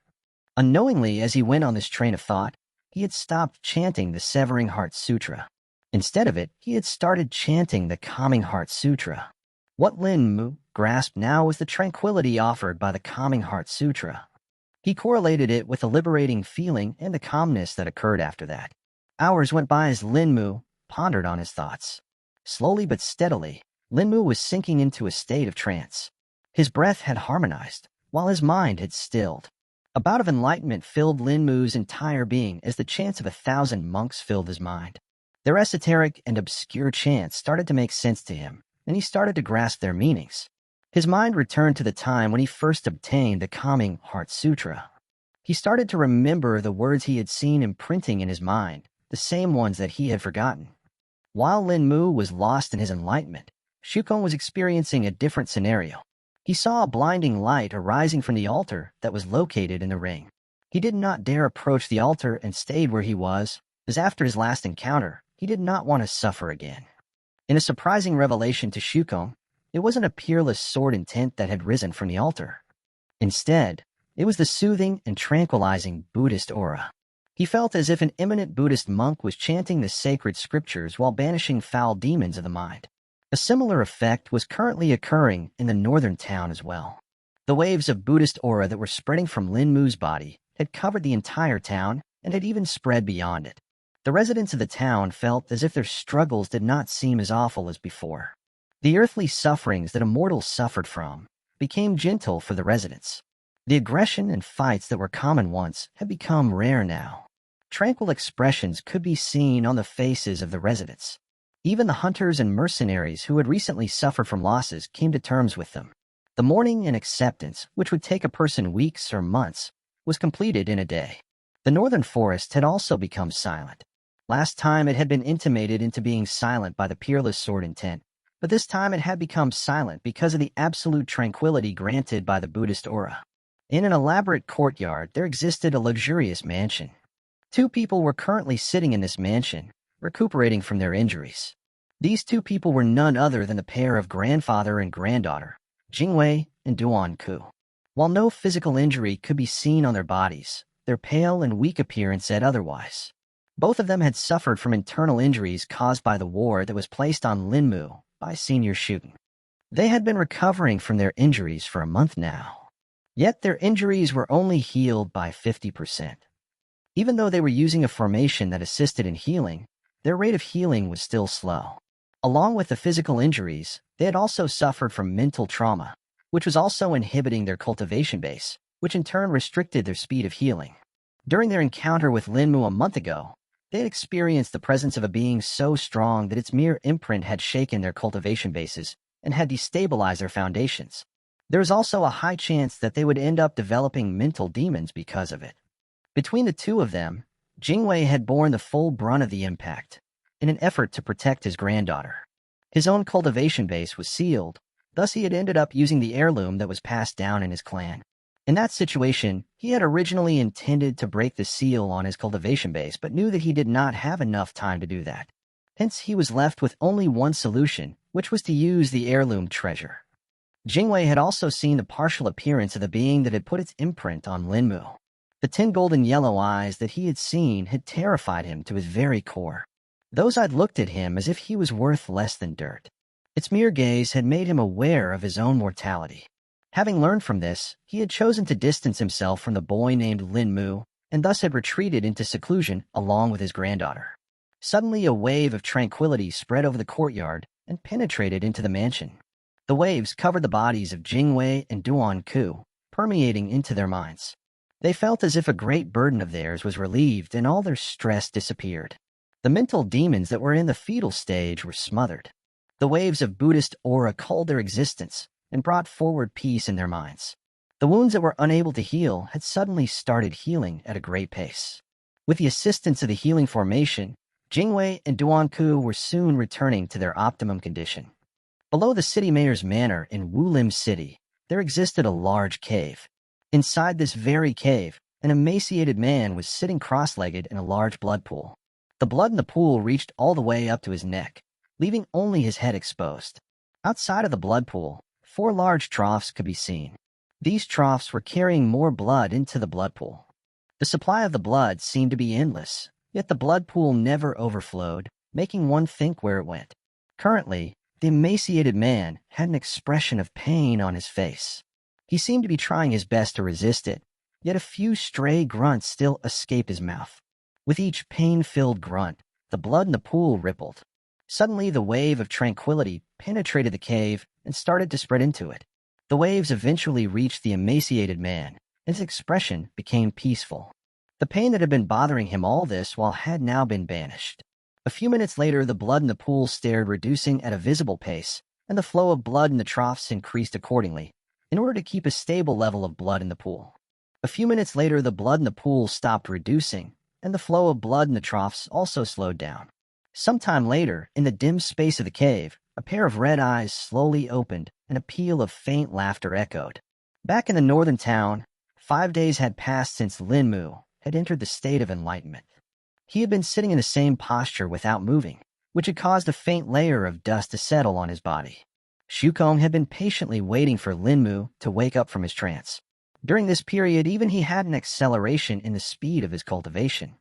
Unknowingly, as he went on this train of thought, he had stopped chanting the Severing Heart Sutra. Instead of it, he had started chanting the Calming Heart Sutra. What Linmu grasped now was the tranquility offered by the Calming Heart Sutra. He correlated it with the liberating feeling and the calmness that occurred after that. Hours went by as Linmu pondered on his thoughts. Slowly but steadily, Linmu was sinking into a state of trance. His breath had harmonized, while his mind had stilled. A bout of enlightenment filled Linmu's entire being as the chants of 1,000 monks filled his mind. Their esoteric and obscure chants started to make sense to him, and he started to grasp their meanings. His mind returned to the time when he first obtained the Calming Heart Sutra. He started to remember the words he had seen imprinting in his mind, the same ones that he had forgotten. While Linmu was lost in his enlightenment, Shukong was experiencing a different scenario. He saw a blinding light arising from the altar that was located in the ring. He did not dare approach the altar and stayed where he was, as after his last encounter, he did not want to suffer again. In a surprising revelation to Shukong, it wasn't a peerless sword intent that had risen from the altar. Instead, it was the soothing and tranquilizing Buddhist aura. He felt as if an eminent Buddhist monk was chanting the sacred scriptures while banishing foul demons of the mind. A similar effect was currently occurring in the northern town as well. The waves of Buddhist aura that were spreading from Linmu's body had covered the entire town and had even spread beyond it. The residents of the town felt as if their struggles did not seem as awful as before. The earthly sufferings that immortals suffered from became gentle for the residents. The aggression and fights that were common once had become rare now. Tranquil expressions could be seen on the faces of the residents. Even the hunters and mercenaries who had recently suffered from losses came to terms with them. The mourning and acceptance, which would take a person weeks or months, was completed in a day. The northern forest had also become silent. Last time it had been intimated into being silent by the peerless sword intent, but this time it had become silent because of the absolute tranquility granted by the Buddhist aura. In an elaborate courtyard, there existed a luxurious mansion. 2 people were currently sitting in this mansion, recuperating from their injuries. These 2 people were none other than the pair of grandfather and granddaughter, Jingwei and Duan Ku. While no physical injury could be seen on their bodies, their pale and weak appearance said otherwise. Both of them had suffered from internal injuries caused by the war that was placed on Linmu by Senior Shukong. They had been recovering from their injuries for a month now. Yet their injuries were only healed by 50%. Even though they were using a formation that assisted in healing, their rate of healing was still slow. Along with the physical injuries, they had also suffered from mental trauma, which was also inhibiting their cultivation base, which in turn restricted their speed of healing. During their encounter with Linmu a month ago, they had experienced the presence of a being so strong that its mere imprint had shaken their cultivation bases and had destabilized their foundations. There was also a high chance that they would end up developing mental demons because of it. Between the 2 of them, Jingwei had borne the full brunt of the impact, in an effort to protect his granddaughter. His own cultivation base was sealed, thus he had ended up using the heirloom that was passed down in his clan. In that situation, he had originally intended to break the seal on his cultivation base, but knew that he did not have enough time to do that. Hence, he was left with only one solution, which was to use the heirloom treasure. Jingwei had also seen the partial appearance of the being that had put its imprint on Linmu. The 10 golden yellow eyes that he had seen had terrified him to his very core. Those eyes looked at him as if he was worth less than dirt. Its mere gaze had made him aware of his own mortality. Having learned from this, he had chosen to distance himself from the boy named Linmu, and thus had retreated into seclusion along with his granddaughter. Suddenly, a wave of tranquility spread over the courtyard and penetrated into the mansion. The waves covered the bodies of Jingwei and Duan Ku, permeating into their minds. They felt as if a great burden of theirs was relieved and all their stress disappeared. The mental demons that were in the fetal stage were smothered. The waves of Buddhist aura culled their existence and brought forward peace in their minds. The wounds that were unable to heal had suddenly started healing at a great pace. With the assistance of the healing formation, Jingwei and Duan Ku were soon returning to their optimum condition. Below the city mayor's manor in Wulim City, there existed a large cave. Inside this very cave, an emaciated man was sitting cross-legged in a large blood pool. The blood in the pool reached all the way up to his neck, leaving only his head exposed. Outside of the blood pool, 4 large troughs could be seen. These troughs were carrying more blood into the blood pool. The supply of the blood seemed to be endless, yet the blood pool never overflowed, making one think where it went. Currently, the emaciated man had an expression of pain on his face. He seemed to be trying his best to resist it, yet a few stray grunts still escaped his mouth. With each pain-filled grunt, the blood in the pool rippled. Suddenly, the wave of tranquility penetrated the cave and started to spread into it. The waves eventually reached the emaciated man, and his expression became peaceful. The pain that had been bothering him all this while had now been banished. A few minutes later, the blood in the pool started reducing at a visible pace, and the flow of blood in the troughs increased accordingly, in order to keep a stable level of blood in the pool. A few minutes later, the blood in the pool stopped reducing, and the flow of blood in the troughs also slowed down. Sometime later, in the dim space of the cave, a pair of red eyes slowly opened, and a peal of faint laughter echoed. Back in the northern town, 5 days had passed since Linmu had entered the state of enlightenment. He had been sitting in the same posture without moving, which had caused a faint layer of dust to settle on his body. Shukong had been patiently waiting for Linmu to wake up from his trance. During this period, even he had an acceleration in the speed of his cultivation.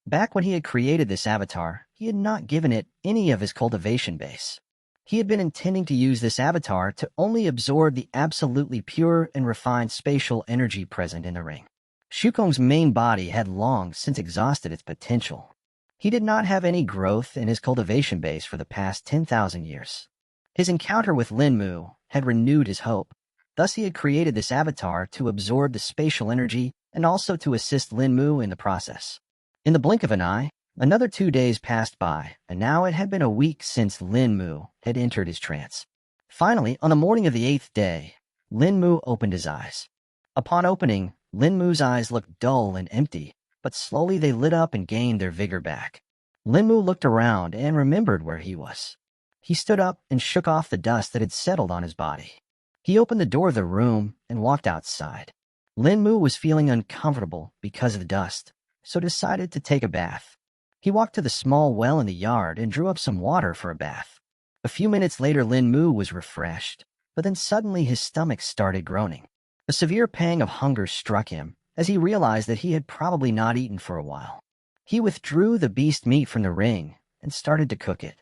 Back when he had created this avatar, he had not given it any of his cultivation base. He had been intending to use this avatar to only absorb the absolutely pure and refined spatial energy present in the ring. Shukong's main body had long since exhausted its potential. He did not have any growth in his cultivation base for the past 10,000 years. His encounter with Linmu had renewed his hope. Thus he had created this avatar to absorb the spatial energy and also to assist Linmu in the process. In the blink of an eye, another 2 days passed by, and now it had been a week since Linmu had entered his trance. Finally, on the morning of the 8th day, Linmu opened his eyes. Upon opening, Linmu's eyes looked dull and empty, but slowly they lit up and gained their vigor back. Linmu looked around and remembered where he was. He stood up and shook off the dust that had settled on his body. He opened the door of the room and walked outside. Linmu was feeling uncomfortable because of the dust, so decided to take a bath. He walked to the small well in the yard and drew up some water for a bath. A few minutes later, Linmu was refreshed, but then suddenly his stomach started groaning. A severe pang of hunger struck him as he realized that he had probably not eaten for a while. He withdrew the beast meat from the ring and started to cook it.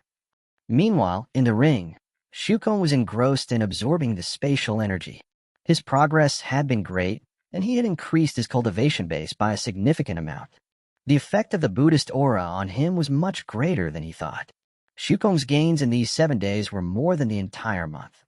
Meanwhile, in the ring, Shukong was engrossed in absorbing the spatial energy. His progress had been great, and he had increased his cultivation base by a significant amount. The effect of the Buddhist aura on him was much greater than he thought. Shukong's gains in these 7 days were more than the entire month.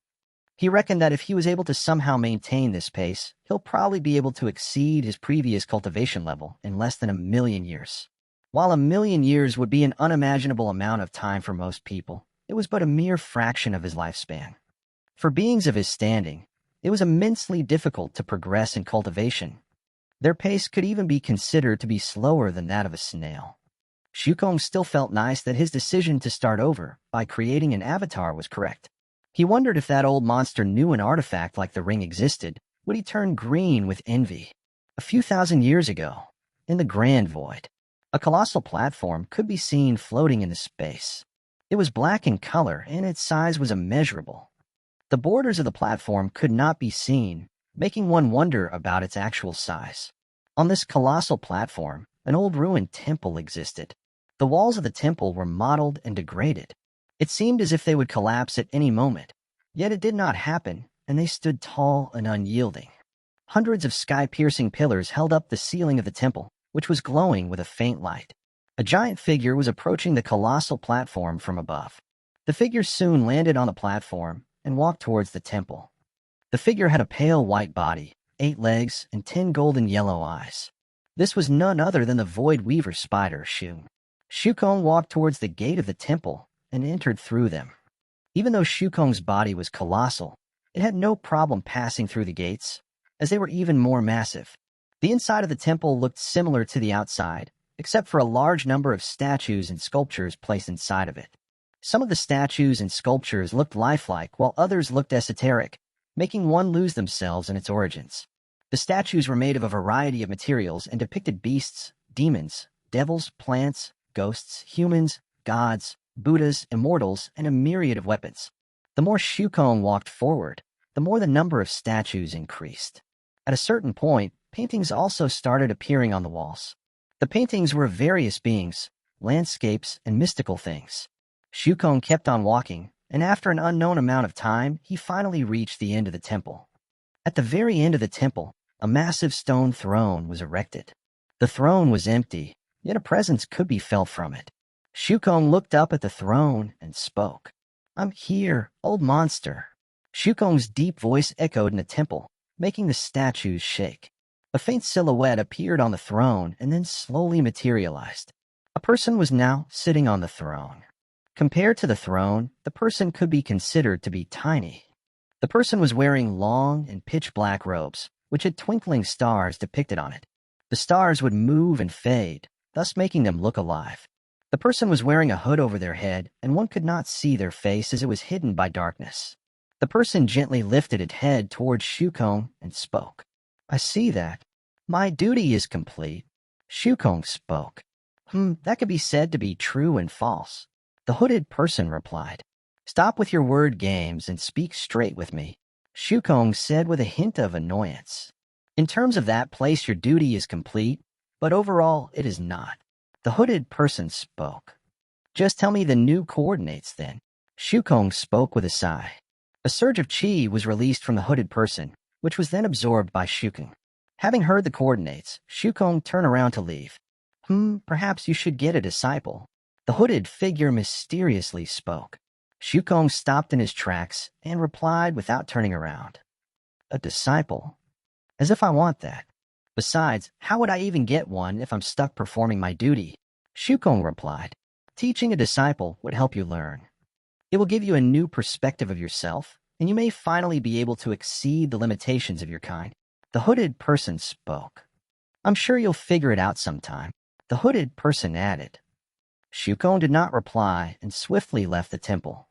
He reckoned that if he was able to somehow maintain this pace, he'll probably be able to exceed his previous cultivation level in less than 1,000,000 years. While 1,000,000 years would be an unimaginable amount of time for most people, it was but a mere fraction of his lifespan. For beings of his standing, it was immensely difficult to progress in cultivation. Their pace could even be considered to be slower than that of a snail. Shukong still felt nice that his decision to start over by creating an avatar was correct. He wondered if that old monster knew an artifact like the ring existed, would he turn green with envy? A few thousand years ago, in the grand void, a colossal platform could be seen floating into space. It was black in color, and its size was immeasurable. The borders of the platform could not be seen, making one wonder about its actual size. On this colossal platform, an old ruined temple existed. The walls of the temple were mottled and degraded. It seemed as if they would collapse at any moment, yet it did not happen, and they stood tall and unyielding. Hundreds of sky-piercing pillars held up the ceiling of the temple, which was glowing with a faint light. A giant figure was approaching the colossal platform from above. The figure soon landed on the platform and walked towards the temple. The figure had a pale white body, 8 legs, and 10 golden yellow eyes. This was none other than the Void Weaver spider, Shu. Shukong walked towards the gate of the temple and entered through them. Even though Shukong's body was colossal, it had no problem passing through the gates, as they were even more massive. The inside of the temple looked similar to the outside, except for a large number of statues and sculptures placed inside of it. Some of the statues and sculptures looked lifelike, while others looked esoteric, making one lose themselves in its origins. The statues were made of a variety of materials and depicted beasts, demons, devils, plants, ghosts, humans, gods, Buddhas, immortals, and a myriad of weapons. The more Shukong walked forward, the more the number of statues increased. At a certain point, paintings also started appearing on the walls. The paintings were of various beings, landscapes, and mystical things. Shukong kept on walking, and after an unknown amount of time, he finally reached the end of the temple. At the very end of the temple, a massive stone throne was erected. The throne was empty, yet a presence could be felt from it. Shukong looked up at the throne and spoke. "I'm here, old monster." Shukong's deep voice echoed in the temple, making the statues shake. A faint silhouette appeared on the throne and then slowly materialized. A person was now sitting on the throne. Compared to the throne, the person could be considered to be tiny. The person was wearing long and pitch-black robes, which had twinkling stars depicted on it. The stars would move and fade, thus making them look alive. The person was wearing a hood over their head, and one could not see their face as it was hidden by darkness. The person gently lifted its head towards Shukong and spoke. "I see that. My duty is complete." Shukong spoke. That could be said to be true and false." The hooded person replied. "Stop with your word games and speak straight with me," Shukong said with a hint of annoyance. "In terms of that place, your duty is complete, but overall, it is not." The hooded person spoke. "Just tell me the new coordinates, then." Shukong spoke with a sigh. A surge of chi was released from the hooded person, which was then absorbed by Shukong. Having heard the coordinates, Shukong turned around to leave. Perhaps you should get a disciple." The hooded figure mysteriously spoke. Shukong stopped in his tracks and replied without turning around. "A disciple? As if I want that. Besides, how would I even get one if I'm stuck performing my duty?" Shukong replied. "Teaching a disciple would help you learn. It will give you a new perspective of yourself, and you may finally be able to exceed the limitations of your kind." The hooded person spoke. "I'm sure you'll figure it out sometime," the hooded person added. Shukong did not reply and swiftly left the temple.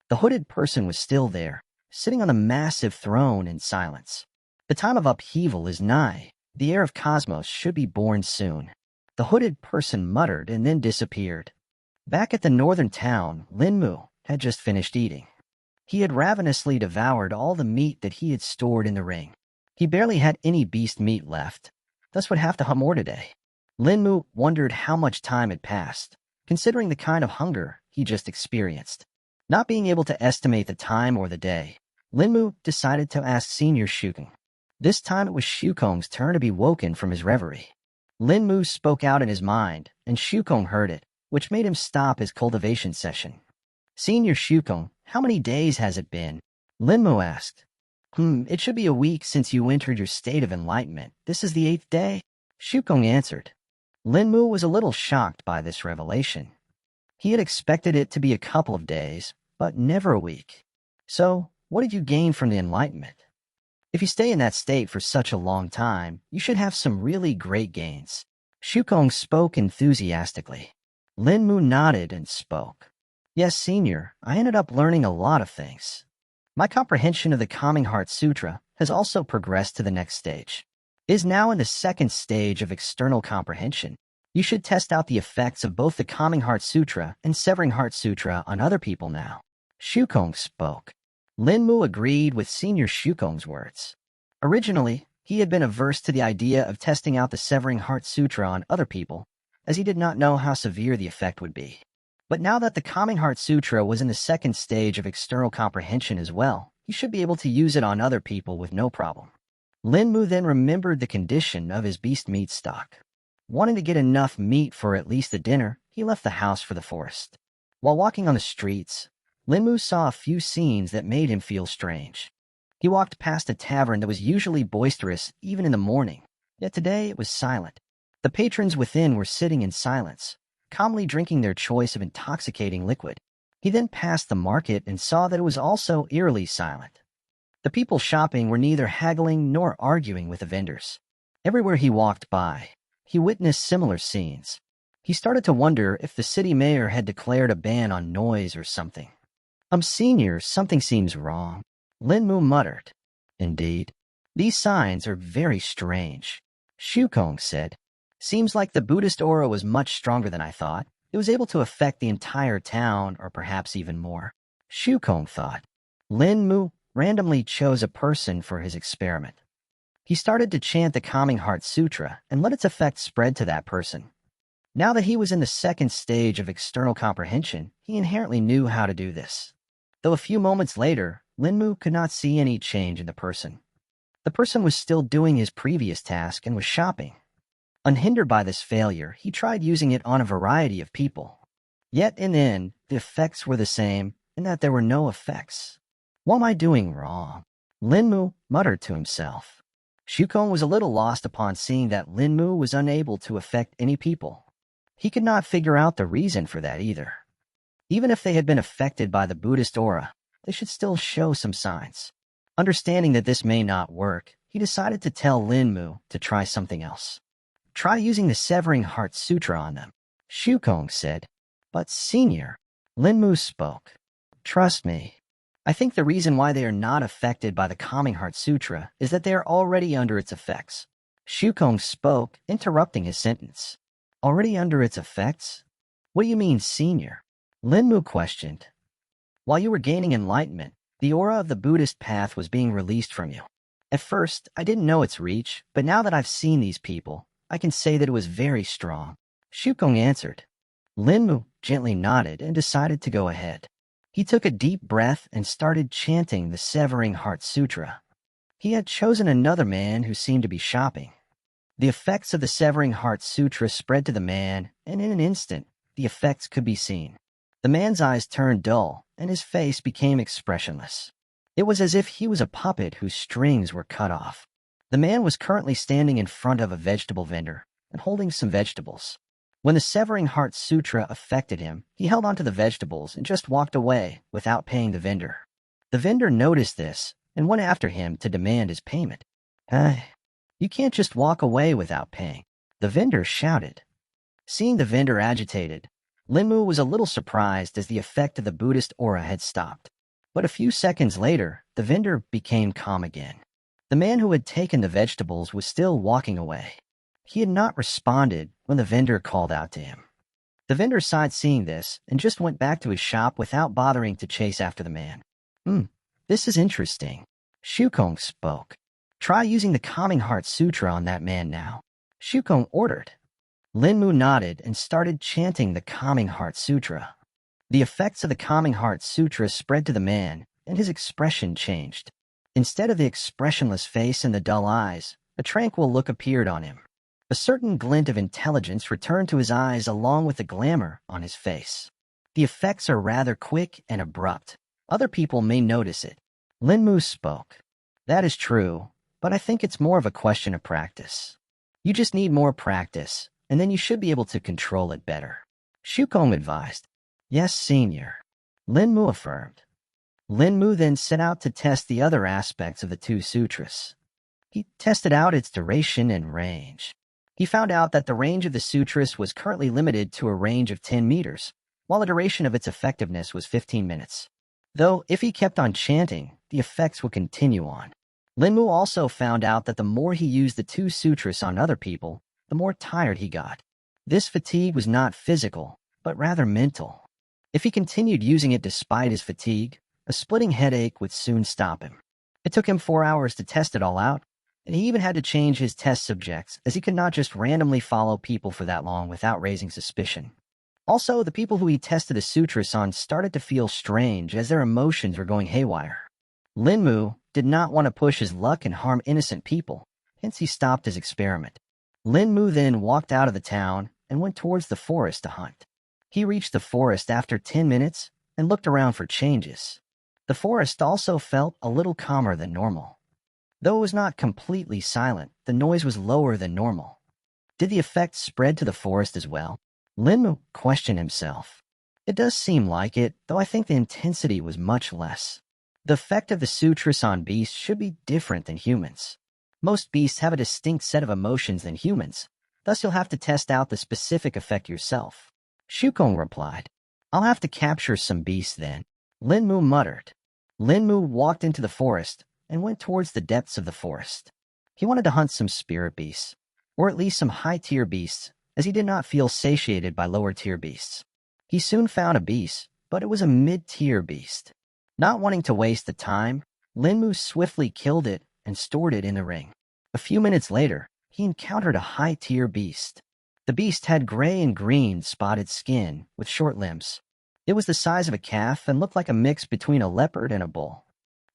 The hooded person was still there, sitting on a massive throne in silence. The time of upheaval is nigh. The heir of Cosmos should be born soon. The hooded person muttered and then disappeared. Back at the northern town, Linmu had just finished eating. He had ravenously devoured all the meat that he had stored in the ring. He barely had any beast meat left, thus would have to hunt more today. Linmu wondered how much time had passed, considering the kind of hunger he just experienced. Not being able to estimate the time or the day, Linmu decided to ask Senior Shukong. This time it was Shukong's turn to be woken from his reverie. Linmu spoke out in his mind, and Shukong heard it, which made him stop his cultivation session. "Senior Shukong, how many days has it been?" Linmu asked. It should be a week since you entered your state of enlightenment. This is the 8th day," Shukong answered. Linmu was a little shocked by this revelation. He had expected it to be a couple of days, but never a week. "So, what did you gain from the enlightenment?" "If you stay in that state for such a long time, you should have some really great gains." Shukong spoke enthusiastically. Linmu nodded and spoke. "Yes, Senior, I ended up learning a lot of things." My comprehension of the Calming Heart Sutra has also progressed to the next stage. It is now in the second stage of external comprehension. You should test out the effects of both the Calming Heart Sutra and Severing Heart Sutra on other people now. Shukong spoke. Lin Mu agreed with Senior Shukong's words. Originally, he had been averse to the idea of testing out the Severing Heart Sutra on other people, as he did not know how severe the effect would be. But now that the Calming Heart Sutra was in the second stage of external comprehension as well, he should be able to use it on other people with no problem. Lin Mu then remembered the condition of his beast meat stock. Wanting to get enough meat for at least a dinner, he left the house for the forest. While walking on the streets, Lin Mu saw a few scenes that made him feel strange. He walked past a tavern that was usually boisterous even in the morning, yet today it was silent. The patrons within were sitting in silence, calmly drinking their choice of intoxicating liquid. He then passed the market and saw that it was also eerily silent. The people shopping were neither haggling nor arguing with the vendors. Everywhere he walked by, he witnessed similar scenes. He started to wonder if the city mayor had declared a ban on noise or something. Senior, something seems wrong, Lin Mu muttered. Indeed, these signs are very strange, Shukong said. Seems like the Buddhist aura was much stronger than I thought. It was able to affect the entire town, or perhaps even more. Shukong thought. Lin Mu randomly chose a person for his experiment. He started to chant the Calming Heart Sutra and let its effect spread to that person. Now that he was in the second stage of external comprehension, he inherently knew how to do this. Though a few moments later, Lin Mu could not see any change in the person. The person was still doing his previous task and was shopping. Unhindered by this failure, he tried using it on a variety of people. Yet in the end, the effects were the same, in that there were no effects. What am I doing wrong? Lin Mu muttered to himself. Shukong was a little lost upon seeing that Lin Mu was unable to affect any people. He could not figure out the reason for that either. Even if they had been affected by the Buddhist aura, they should still show some signs. Understanding that this may not work, he decided to tell Lin Mu to try something else. Try using the Severing Heart Sutra on them, Shukong said. But Senior, Lin Mu spoke. Trust me. I think the reason why they are not affected by the Calming Heart Sutra is that they are already under its effects. Shukong spoke, interrupting his sentence. Already under its effects? What do you mean, Senior? Lin Mu questioned. While you were gaining enlightenment, the aura of the Buddhist path was being released from you. At first, I didn't know its reach, but now that I've seen these people, I can say that it was very strong. Shukong answered. Lin Mu gently nodded and decided to go ahead. He took a deep breath and started chanting the Severing Heart Sutra. He had chosen another man who seemed to be shopping. The effects of the Severing Heart Sutra spread to the man, and in an instant, the effects could be seen. The man's eyes turned dull, and his face became expressionless. It was as if he was a puppet whose strings were cut off. The man was currently standing in front of a vegetable vendor and holding some vegetables. When the Severing Heart Sutra affected him, he held onto the vegetables and just walked away without paying the vendor. The vendor noticed this and went after him to demand his payment. You can't just walk away without paying, the vendor shouted. Seeing the vendor agitated, Lin Mu was a little surprised as the effect of the Buddhist aura had stopped. But a few seconds later, the vendor became calm again. The man who had taken the vegetables was still walking away. He had not responded when the vendor called out to him. The vendor sighed seeing this and just went back to his shop without bothering to chase after the man. This is interesting. Shukong spoke. Try using the Calming Heart Sutra on that man now, Shukong ordered. Lin Mu nodded and started chanting the Calming Heart Sutra. The effects of the Calming Heart Sutra spread to the man, and his expression changed. Instead of the expressionless face and the dull eyes, a tranquil look appeared on him. A certain glint of intelligence returned to his eyes along with the glamour on his face. The effects are rather quick and abrupt. Other people may notice it. Lin Mu spoke. That is true, but I think it's more of a question of practice. You just need more practice, and then you should be able to control it better. Shukong advised. Yes, Senior. Lin Mu affirmed. Lin Mu then set out to test the other aspects of the two sutras. He tested out its duration and range. He found out that the range of the sutras was currently limited to a range of 10 meters, while the duration of its effectiveness was 15 minutes. Though, if he kept on chanting, the effects would continue on. Linmu also found out that the more he used the two sutras on other people, the more tired he got. This fatigue was not physical, but rather mental. If he continued using it despite his fatigue, a splitting headache would soon stop him. It took him 4 hours to test it all out, and he even had to change his test subjects, as he could not just randomly follow people for that long without raising suspicion. Also, the people who he tested the sutras on started to feel strange as their emotions were going haywire. Linmu did not want to push his luck and harm innocent people, hence he stopped his experiment. Linmu then walked out of the town and went towards the forest to hunt. He reached the forest after 10 minutes and looked around for changes. The forest also felt a little calmer than normal. Though it was not completely silent, the noise was lower than normal. Did the effect spread to the forest as well? Linmu questioned himself. It does seem like it, though I think the intensity was much less. The effect of the sutras on beasts should be different than humans. Most beasts have a distinct set of emotions than humans, thus you'll have to test out the specific effect yourself. Shukong replied. I'll have to capture some beasts then. Linmu muttered. Linmu walked into the forest and went towards the depths of the forest. He wanted to hunt some spirit beasts, or at least some high-tier beasts, as he did not feel satiated by lower-tier beasts. He soon found a beast, but it was a mid-tier beast. Not wanting to waste the time, Linmu swiftly killed it and stored it in the ring. A few minutes later, he encountered a high-tier beast. The beast had gray and green spotted skin with short limbs. It was the size of a calf and looked like a mix between a leopard and a bull.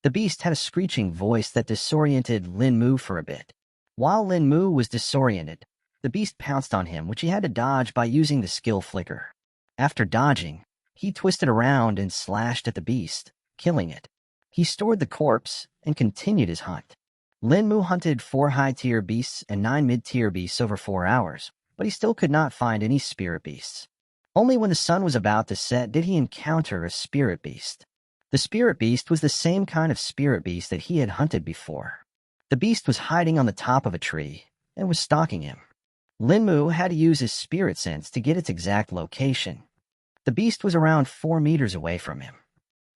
The beast had a screeching voice that disoriented Linmu for a bit. While Linmu was disoriented, the beast pounced on him, which he had to dodge by using the skill flicker. After dodging, he twisted around and slashed at the beast, killing it. He stored the corpse and continued his hunt. Linmu hunted 4 high-tier beasts and 9 mid-tier beasts over 4 hours, but he still could not find any spirit beasts. Only when the sun was about to set did he encounter a spirit beast. The spirit beast was the same kind of spirit beast that he had hunted before. The beast was hiding on the top of a tree and was stalking him. Linmu had to use his spirit sense to get its exact location. The beast was around 4 meters away from him.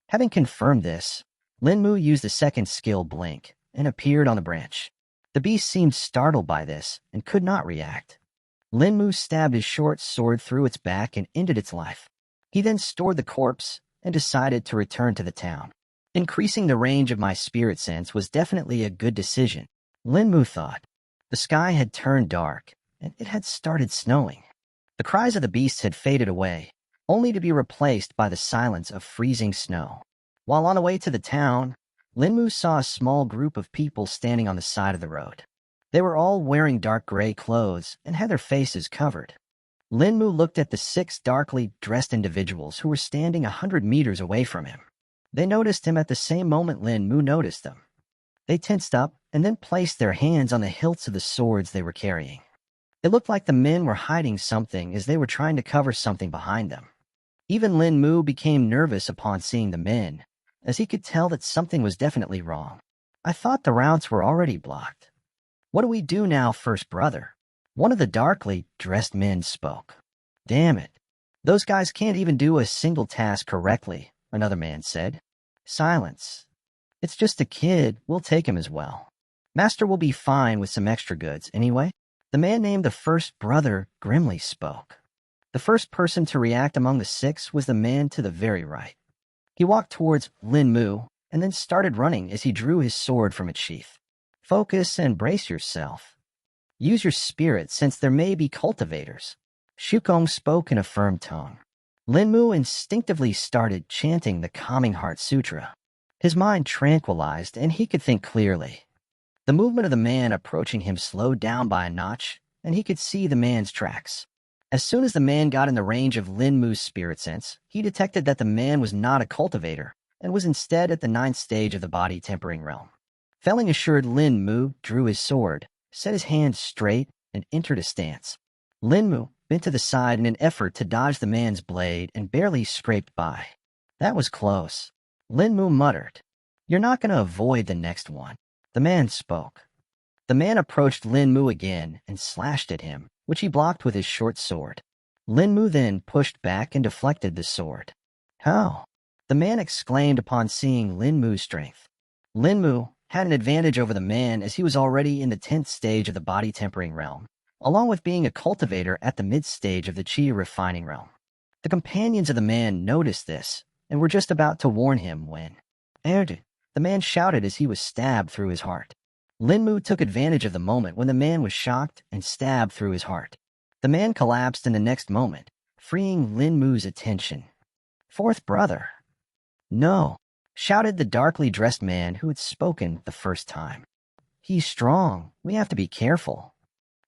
Having confirmed this, Linmu used the second skill blink and appeared on the branch. The beast seemed startled by this and could not react. Linmu stabbed his short sword through its back and ended its life. He then stored the corpse and decided to return to the town. Increasing the range of my spirit sense was definitely a good decision, Linmu thought. The sky had turned dark, and it had started snowing. The cries of the beasts had faded away, only to be replaced by the silence of freezing snow. While on the way to the town, Linmu saw a small group of people standing on the side of the road. They were all wearing dark gray clothes and had their faces covered. Linmu looked at the 6 darkly dressed individuals who were standing 100 meters away from him. They noticed him at the same moment Linmu noticed them. They tensed up and then placed their hands on the hilts of the swords they were carrying. It looked like the men were hiding something as they were trying to cover something behind them. Even Linmu became nervous upon seeing the men, as he could tell that something was definitely wrong. I thought the routes were already blocked. What do we do now, first brother? One of the darkly dressed men spoke. Damn it. Those guys can't even do a single task correctly, another man said. Silence. It's just a kid, we'll take him as well. Master will be fine with some extra goods anyway. The man named the first brother grimly spoke. The first person to react among the 6 was the man to the very right. He walked towards Linmu and then started running as he drew his sword from its sheath. Focus and brace yourself. Use your spirit since there may be cultivators. Shukong spoke in a firm tone. Linmu instinctively started chanting the Calming Heart Sutra. His mind tranquilized and he could think clearly. The movement of the man approaching him slowed down by a notch, and he could see the man's tracks. As soon as the man got in the range of Linmu's spirit sense, he detected that the man was not a cultivator and was instead at the 9th stage of the body tempering realm. Feeling assured, Linmu drew his sword, set his hand straight, and entered a stance. Linmu bent to the side in an effort to dodge the man's blade and barely scraped by. That was close. Linmu muttered, You're not going to avoid the next one. The man spoke. The man approached Linmu again and slashed at him, which he blocked with his short sword. Linmu then pushed back and deflected the sword. How? The man exclaimed upon seeing Lin Mu's strength. Lin Mu had an advantage over the man as he was already in the 10th stage of the body tempering realm, along with being a cultivator at the mid-stage of the chi refining realm. The companions of the man noticed this and were just about to warn him when, Erd, the man shouted as he was stabbed through his heart. Lin Mu took advantage of the moment when the man was shocked and stabbed through his heart. The man collapsed in the next moment, freeing Lin Mu's attention. Fourth brother. No, shouted the darkly dressed man who had spoken the first time. He's strong. We have to be careful.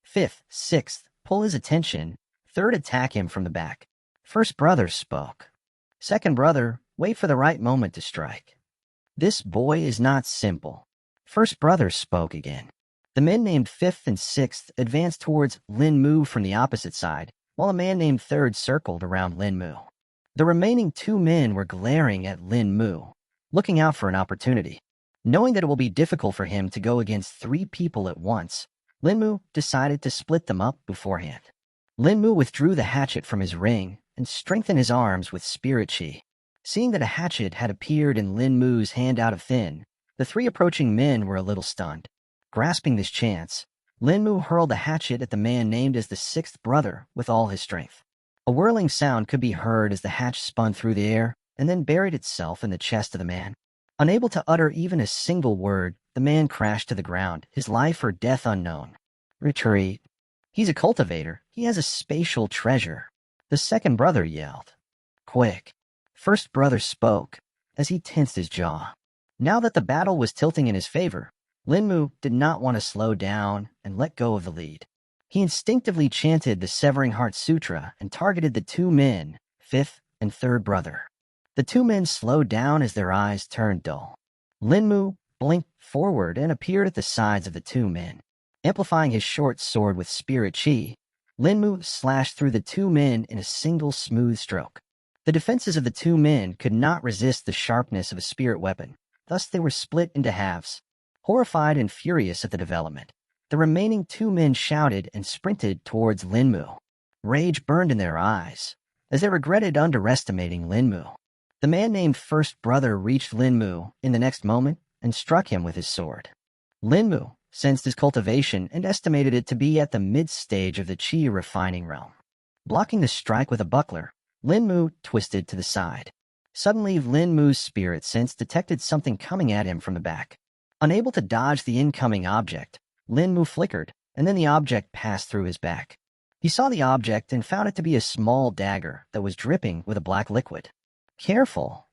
Fifth, sixth, pull his attention. Third, attack him from the back. First brother spoke. Second brother, wait for the right moment to strike. This boy is not simple. First brother spoke again. The men named fifth and sixth advanced towards Lin Mu from the opposite side, while a man named third circled around Lin Mu. The remaining two men were glaring at Lin Mu, looking out for an opportunity. Knowing that it will be difficult for him to go against three people at once, Lin Mu decided to split them up beforehand. Lin Mu withdrew the hatchet from his ring and strengthened his arms with spirit chi. Seeing that a hatchet had appeared in Lin Mu's hand out of thin, the three approaching men were a little stunned. Grasping this chance, Lin Mu hurled the hatchet at the man named as the sixth brother with all his strength. A whirling sound could be heard as the hatch spun through the air and then buried itself in the chest of the man. Unable to utter even a single word, the man crashed to the ground, his life or death unknown. Retreat. He's a cultivator. He has a spatial treasure. The second brother yelled. Quick. First brother spoke as he tensed his jaw. Now that the battle was tilting in his favor, Lin Mu did not want to slow down and let go of the lead. He instinctively chanted the Severing Heart Sutra and targeted the two men, fifth and third brother. The two men slowed down as their eyes turned dull. Lin Mu blinked forward and appeared at the sides of the two men. Amplifying his short sword with spirit chi, Lin Mu slashed through the two men in a single smooth stroke. The defenses of the two men could not resist the sharpness of a spirit weapon, thus they were split into halves. Horrified and furious at the development, the remaining two men shouted and sprinted towards Lin Mu. Rage burned in their eyes, as they regretted underestimating Lin Mu. The man named First Brother reached Lin Mu in the next moment and struck him with his sword. Lin Mu sensed his cultivation and estimated it to be at the mid-stage of the chi refining realm. Blocking the strike with a buckler, Lin Mu twisted to the side. Suddenly, Lin Mu's spirit sense detected something coming at him from the back. Unable to dodge the incoming object, Lin Mu flickered, and then the object passed through his back. He saw the object and found it to be a small dagger that was dripping with a black liquid. Careful.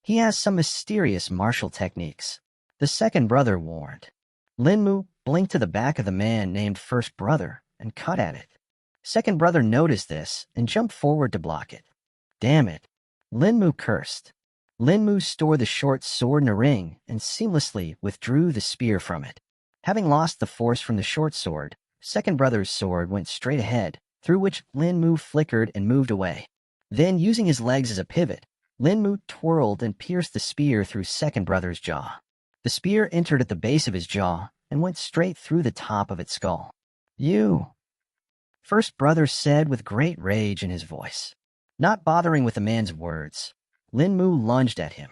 He has some mysterious martial techniques, the second brother warned. Lin Mu blinked to the back of the man named First Brother and cut at it. Second brother noticed this and jumped forward to block it. Damn it. Lin Mu cursed. Lin Mu stored the short sword in a ring and seamlessly withdrew the spear from it. Having lost the force from the short sword, second brother's sword went straight ahead, through which Lin Mu flickered and moved away. Then, using his legs as a pivot, Lin Mu twirled and pierced the spear through second brother's jaw. The spear entered at the base of his jaw and went straight through the top of its skull. You, First brother said with great rage in his voice. Not bothering with the man's words, Lin Mu lunged at him.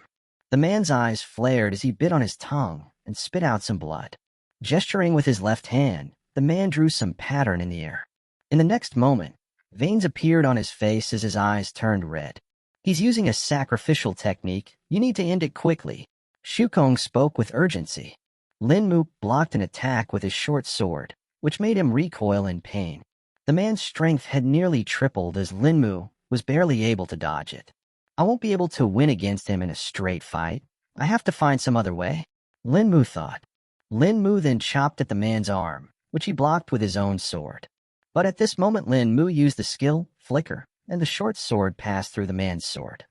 The man's eyes flared as he bit on his tongue and spit out some blood. Gesturing with his left hand, the man drew some pattern in the air. In the next moment, veins appeared on his face as his eyes turned red. He's using a sacrificial technique. You need to end it quickly. Shukong spoke with urgency. Lin Mu blocked an attack with his short sword, which made him recoil in pain. The man's strength had nearly tripled as Lin Mu was barely able to dodge it. I won't be able to win against him in a straight fight. I have to find some other way, Lin Mu thought. Lin Mu then chopped at the man's arm, which he blocked with his own sword. But at this moment Lin Mu used the skill, Flicker, and the short sword passed through the man's sword.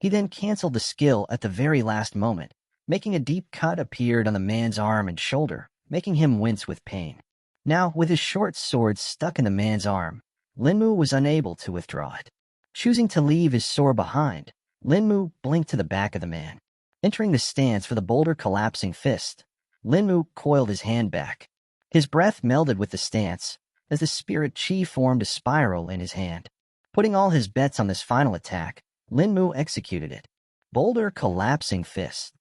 He then canceled the skill at the very last moment, making a deep cut appeared on the man's arm and shoulder, making him wince with pain. Now, with his short sword stuck in the man's arm, Lin Mu was unable to withdraw it. Choosing to leave his sword behind, Lin Mu blinked to the back of the man. Entering the stance for the boulder collapsing fist, Lin Mu coiled his hand back. His breath melded with the stance as the spirit chi formed a spiral in his hand. Putting all his bets on this final attack, Lin Mu executed it. boulder collapsing fist.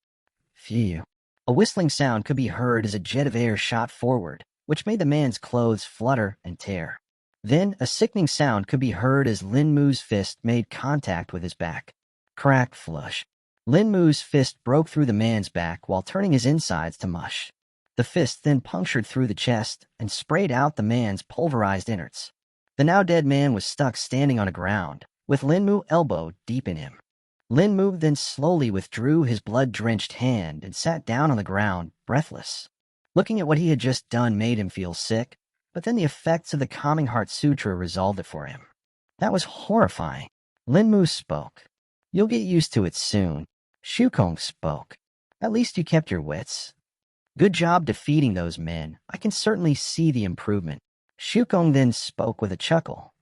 Phew. A whistling sound could be heard as a jet of air shot forward, which made the man's clothes flutter and tear. Then, a sickening sound could be heard as Lin Mu's fist made contact with his back. Crack flush. Lin Mu's fist broke through the man's back while turning his insides to mush. The fist then punctured through the chest and sprayed out the man's pulverized innards. The now-dead man was stuck standing on the ground, with Lin Mu elbow deep in him. Lin Mu then slowly withdrew his blood-drenched hand and sat down on the ground, breathless. Looking at what he had just done made him feel sick, but then the effects of the calming heart sutra resolved it for him. That was horrifying. Lin Mu spoke. You'll get used to it soon. Shukong spoke. At least you kept your wits. Good job defeating those men. I can certainly see the improvement. Shukong then spoke with a chuckle.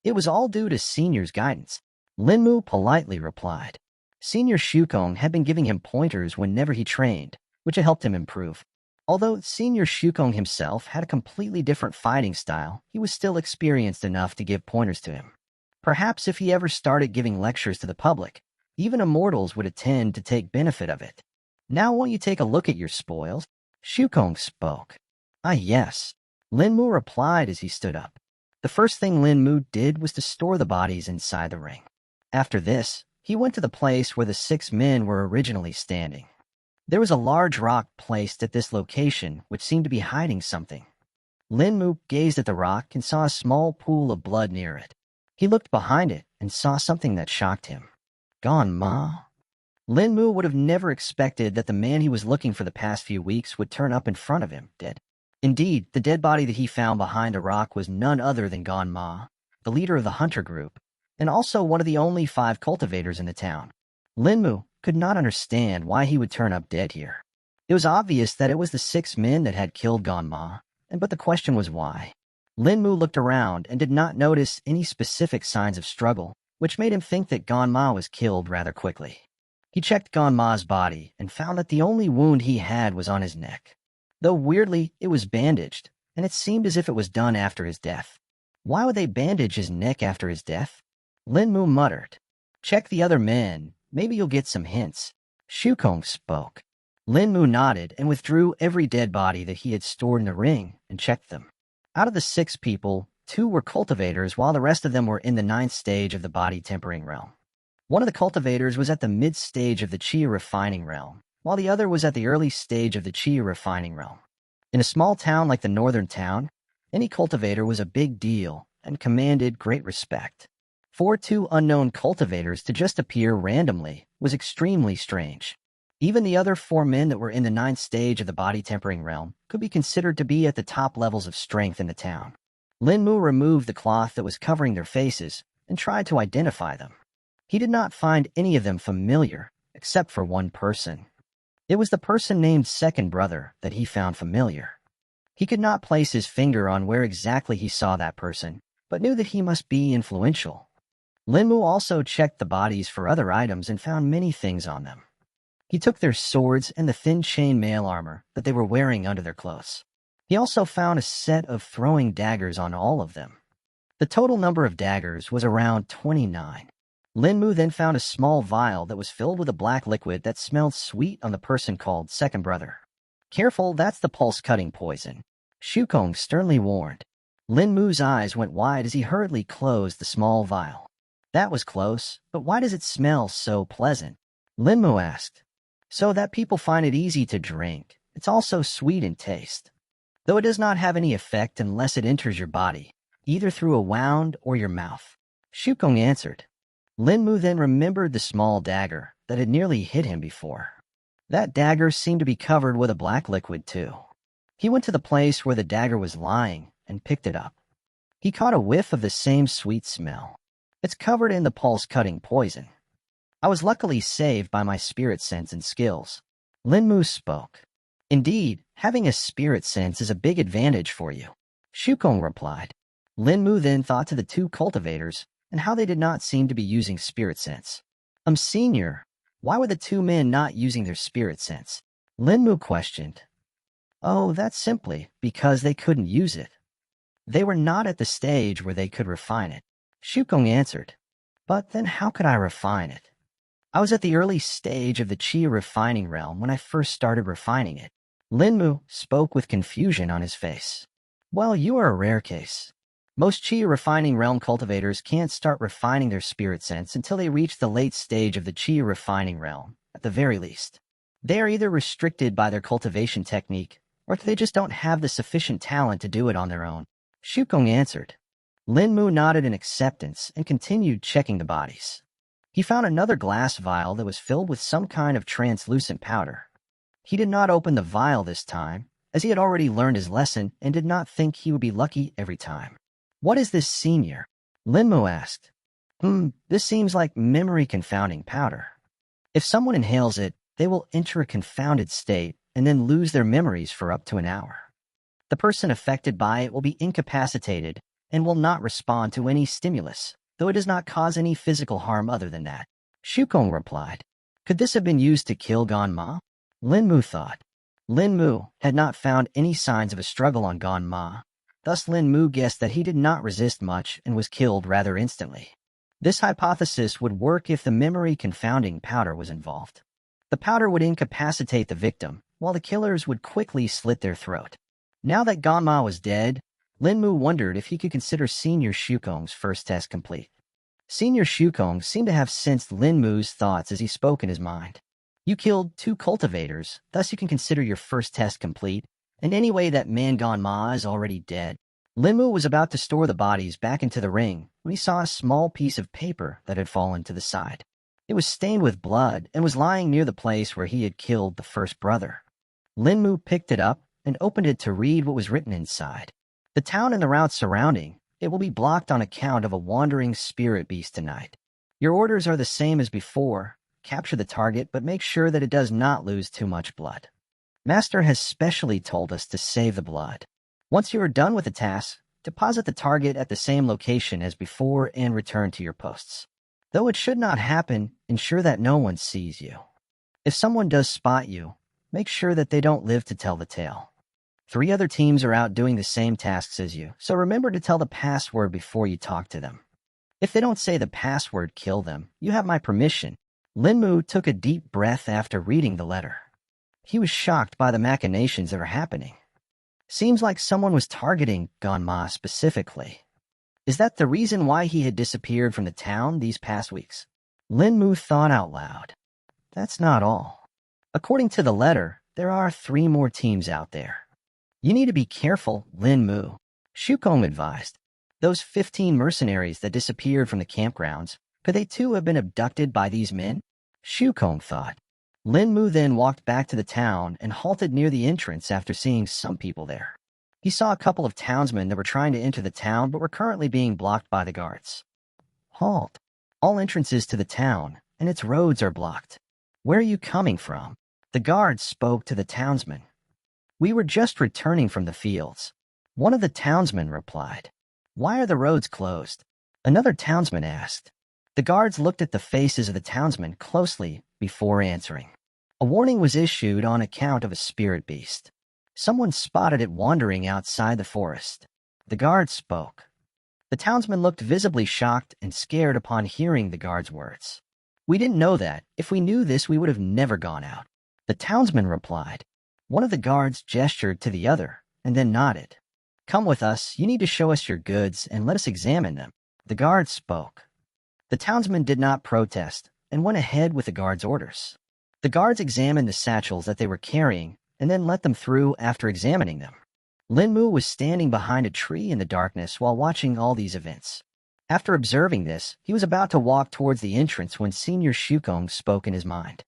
It was all due to Senior's guidance. Lin Mu politely replied. Senior Shukong had been giving him pointers whenever he trained, which had helped him improve. Although Senior Shukong himself had a completely different fighting style, he was still experienced enough to give pointers to him. Perhaps if he ever started giving lectures to the public, even immortals would attend to take benefit of it. Now won't you take a look at your spoils? Shukong spoke. Ah, yes. Lin Mu replied as he stood up. The first thing Lin Mu did was to store the bodies inside the ring. After this, he went to the place where the 6 men were originally standing. There was a large rock placed at this location which seemed to be hiding something. Lin Mu gazed at the rock and saw a small pool of blood near it. He looked behind it and saw something that shocked him. Gone Ma? Lin Mu would have never expected that the man he was looking for the past few weeks would turn up in front of him, dead. Indeed, the dead body that he found behind a rock was none other than Gon Ma, the leader of the hunter group, and also one of the only 5 cultivators in the town. Lin Mu could not understand why he would turn up dead here. It was obvious that it was the 6 men that had killed Gon Ma, but the question was why. Lin Mu looked around and did not notice any specific signs of struggle, which made him think that Gon Ma was killed rather quickly. He checked Gon Ma's body and found that the only wound he had was on his neck. Though weirdly, it was bandaged, and it seemed as if it was done after his death. Why would they bandage his neck after his death? Lin Mu muttered. Check the other men. Maybe you'll get some hints. Shukong spoke. Lin Mu nodded and withdrew every dead body that he had stored in the ring and checked them. Out of the 6 people, 2 were cultivators while the rest of them were in the 9th stage of the body tempering realm. One of the cultivators was at the mid-stage of the Qi refining realm, while the other was at the early stage of the Qi refining realm. In a small town like the northern town, any cultivator was a big deal and commanded great respect. For 2 unknown cultivators to just appear randomly was extremely strange. Even the other 4 men that were in the 9th stage of the body tempering realm could be considered to be at the top levels of strength in the town. Lin Mu removed the cloth that was covering their faces and tried to identify them. He did not find any of them familiar, except for one person. It was the person named Second Brother that he found familiar. He could not place his finger on where exactly he saw that person, but knew that he must be influential. Lin Mu also checked the bodies for other items and found many things on them. He took their swords and the thin chain mail armor that they were wearing under their clothes. He also found a set of throwing daggers on all of them. The total number of daggers was around 29. Lin Mu then found a small vial that was filled with a black liquid that smelled sweet on the person called Second Brother. Careful, that's the pulse-cutting poison. Shukong sternly warned. Lin Mu's eyes went wide as he hurriedly closed the small vial. That was close, but why does it smell so pleasant? Lin Mu asked. So that people find it easy to drink. It's also sweet in taste. Though it does not have any effect unless it enters your body, either through a wound or your mouth. Shukong answered. Lin Mu then remembered the small dagger that had nearly hit him before. That dagger seemed to be covered with a black liquid too. He went to the place where the dagger was lying and picked it up. He caught a whiff of the same sweet smell. It's covered in the pulse-cutting poison. I was luckily saved by my spirit sense and skills. Lin Mu spoke. Indeed, having a spirit sense is a big advantage for you. Shukong replied. Lin Mu then thought to the 2 cultivators and how they did not seem to be using spirit sense. Senior, why were the 2 men not using their spirit sense? Lin Mu questioned. Oh, that's simply because they couldn't use it. They were not at the stage where they could refine it. Shukong answered. But then how could I refine it? I was at the early stage of the chi refining realm when I first started refining it. Linmu spoke with confusion on his face. Well, you are a rare case. Most chi refining realm cultivators can't start refining their spirit sense until they reach the late stage of the chi refining realm, at the very least. They are either restricted by their cultivation technique, or they just don't have the sufficient talent to do it on their own. Shukong answered. Linmu nodded in acceptance and continued checking the bodies. He found another glass vial that was filled with some kind of translucent powder. He did not open the vial this time, as he had already learned his lesson and did not think he would be lucky every time. What is this, senior? Linmu asked. This seems like memory confounding powder. If someone inhales it, they will enter a confounded state and then lose their memories for up to an hour. The person affected by it will be incapacitated and will not respond to any stimulus, though it does not cause any physical harm other than that. Shukong replied. Could this have been used to kill Ganma? Linmu thought. Linmu had not found any signs of a struggle on Ganma. Thus Linmu guessed that he did not resist much and was killed rather instantly. This hypothesis would work if the memory confounding powder was involved. The powder would incapacitate the victim, while the killers would quickly slit their throat. Now that Ganma was dead, Linmu wondered if he could consider Senior Shukong's first test complete. Senior Shukong seemed to have sensed Linmu's thoughts as he spoke in his mind. You killed 2 cultivators, thus you can consider your first test complete, and anyway that man Ganma is already dead. Linmu was about to store the bodies back into the ring when he saw a small piece of paper that had fallen to the side. It was stained with blood and was lying near the place where he had killed the first brother. Linmu picked it up and opened it to read what was written inside. The town and the route surrounding it will be blocked on account of a wandering spirit beast tonight. Your orders are the same as before. Capture the target, but make sure that it does not lose too much blood. Master has specially told us to save the blood. Once you are done with the task, deposit the target at the same location as before and return to your posts. Though it should not happen, ensure that no one sees you. If someone does spot you, make sure that they don't live to tell the tale. 3 other teams are out doing the same tasks as you, so remember to tell the password before you talk to them. If they don't say the password, kill them. You have my permission. Linmu took a deep breath after reading the letter. He was shocked by the machinations that were happening. Seems like someone was targeting Ganma specifically. Is that the reason why he had disappeared from the town these past weeks? Linmu thought out loud. That's not all. According to the letter, there are 3 more teams out there. You need to be careful, Linmu. Shukong advised. Those 15 mercenaries that disappeared from the campgrounds, could they too have been abducted by these men? Shukong thought. Linmu then walked back to the town and halted near the entrance after seeing some people there. He saw a couple of townsmen that were trying to enter the town but were currently being blocked by the guards. Halt. All entrances to the town and its roads are blocked. Where are you coming from? The guards spoke to the townsmen. We were just returning from the fields. One of the townsmen replied. Why are the roads closed? Another townsman asked. The guards looked at the faces of the townsmen closely before answering. A warning was issued on account of a spirit beast. Someone spotted it wandering outside the forest. The guards spoke. The townsman looked visibly shocked and scared upon hearing the guard's words. We didn't know that. If we knew this, we would have never gone out. The townsman replied. One of the guards gestured to the other and then nodded. Come with us. You need to show us your goods and let us examine them. The guard spoke. The townsman did not protest and went ahead with the guard's orders. The guards examined the satchels that they were carrying and then let them through after examining them. Linmu was standing behind a tree in the darkness while watching all these events. After observing this, he was about to walk towards the entrance when Senior Shukong spoke in his mind.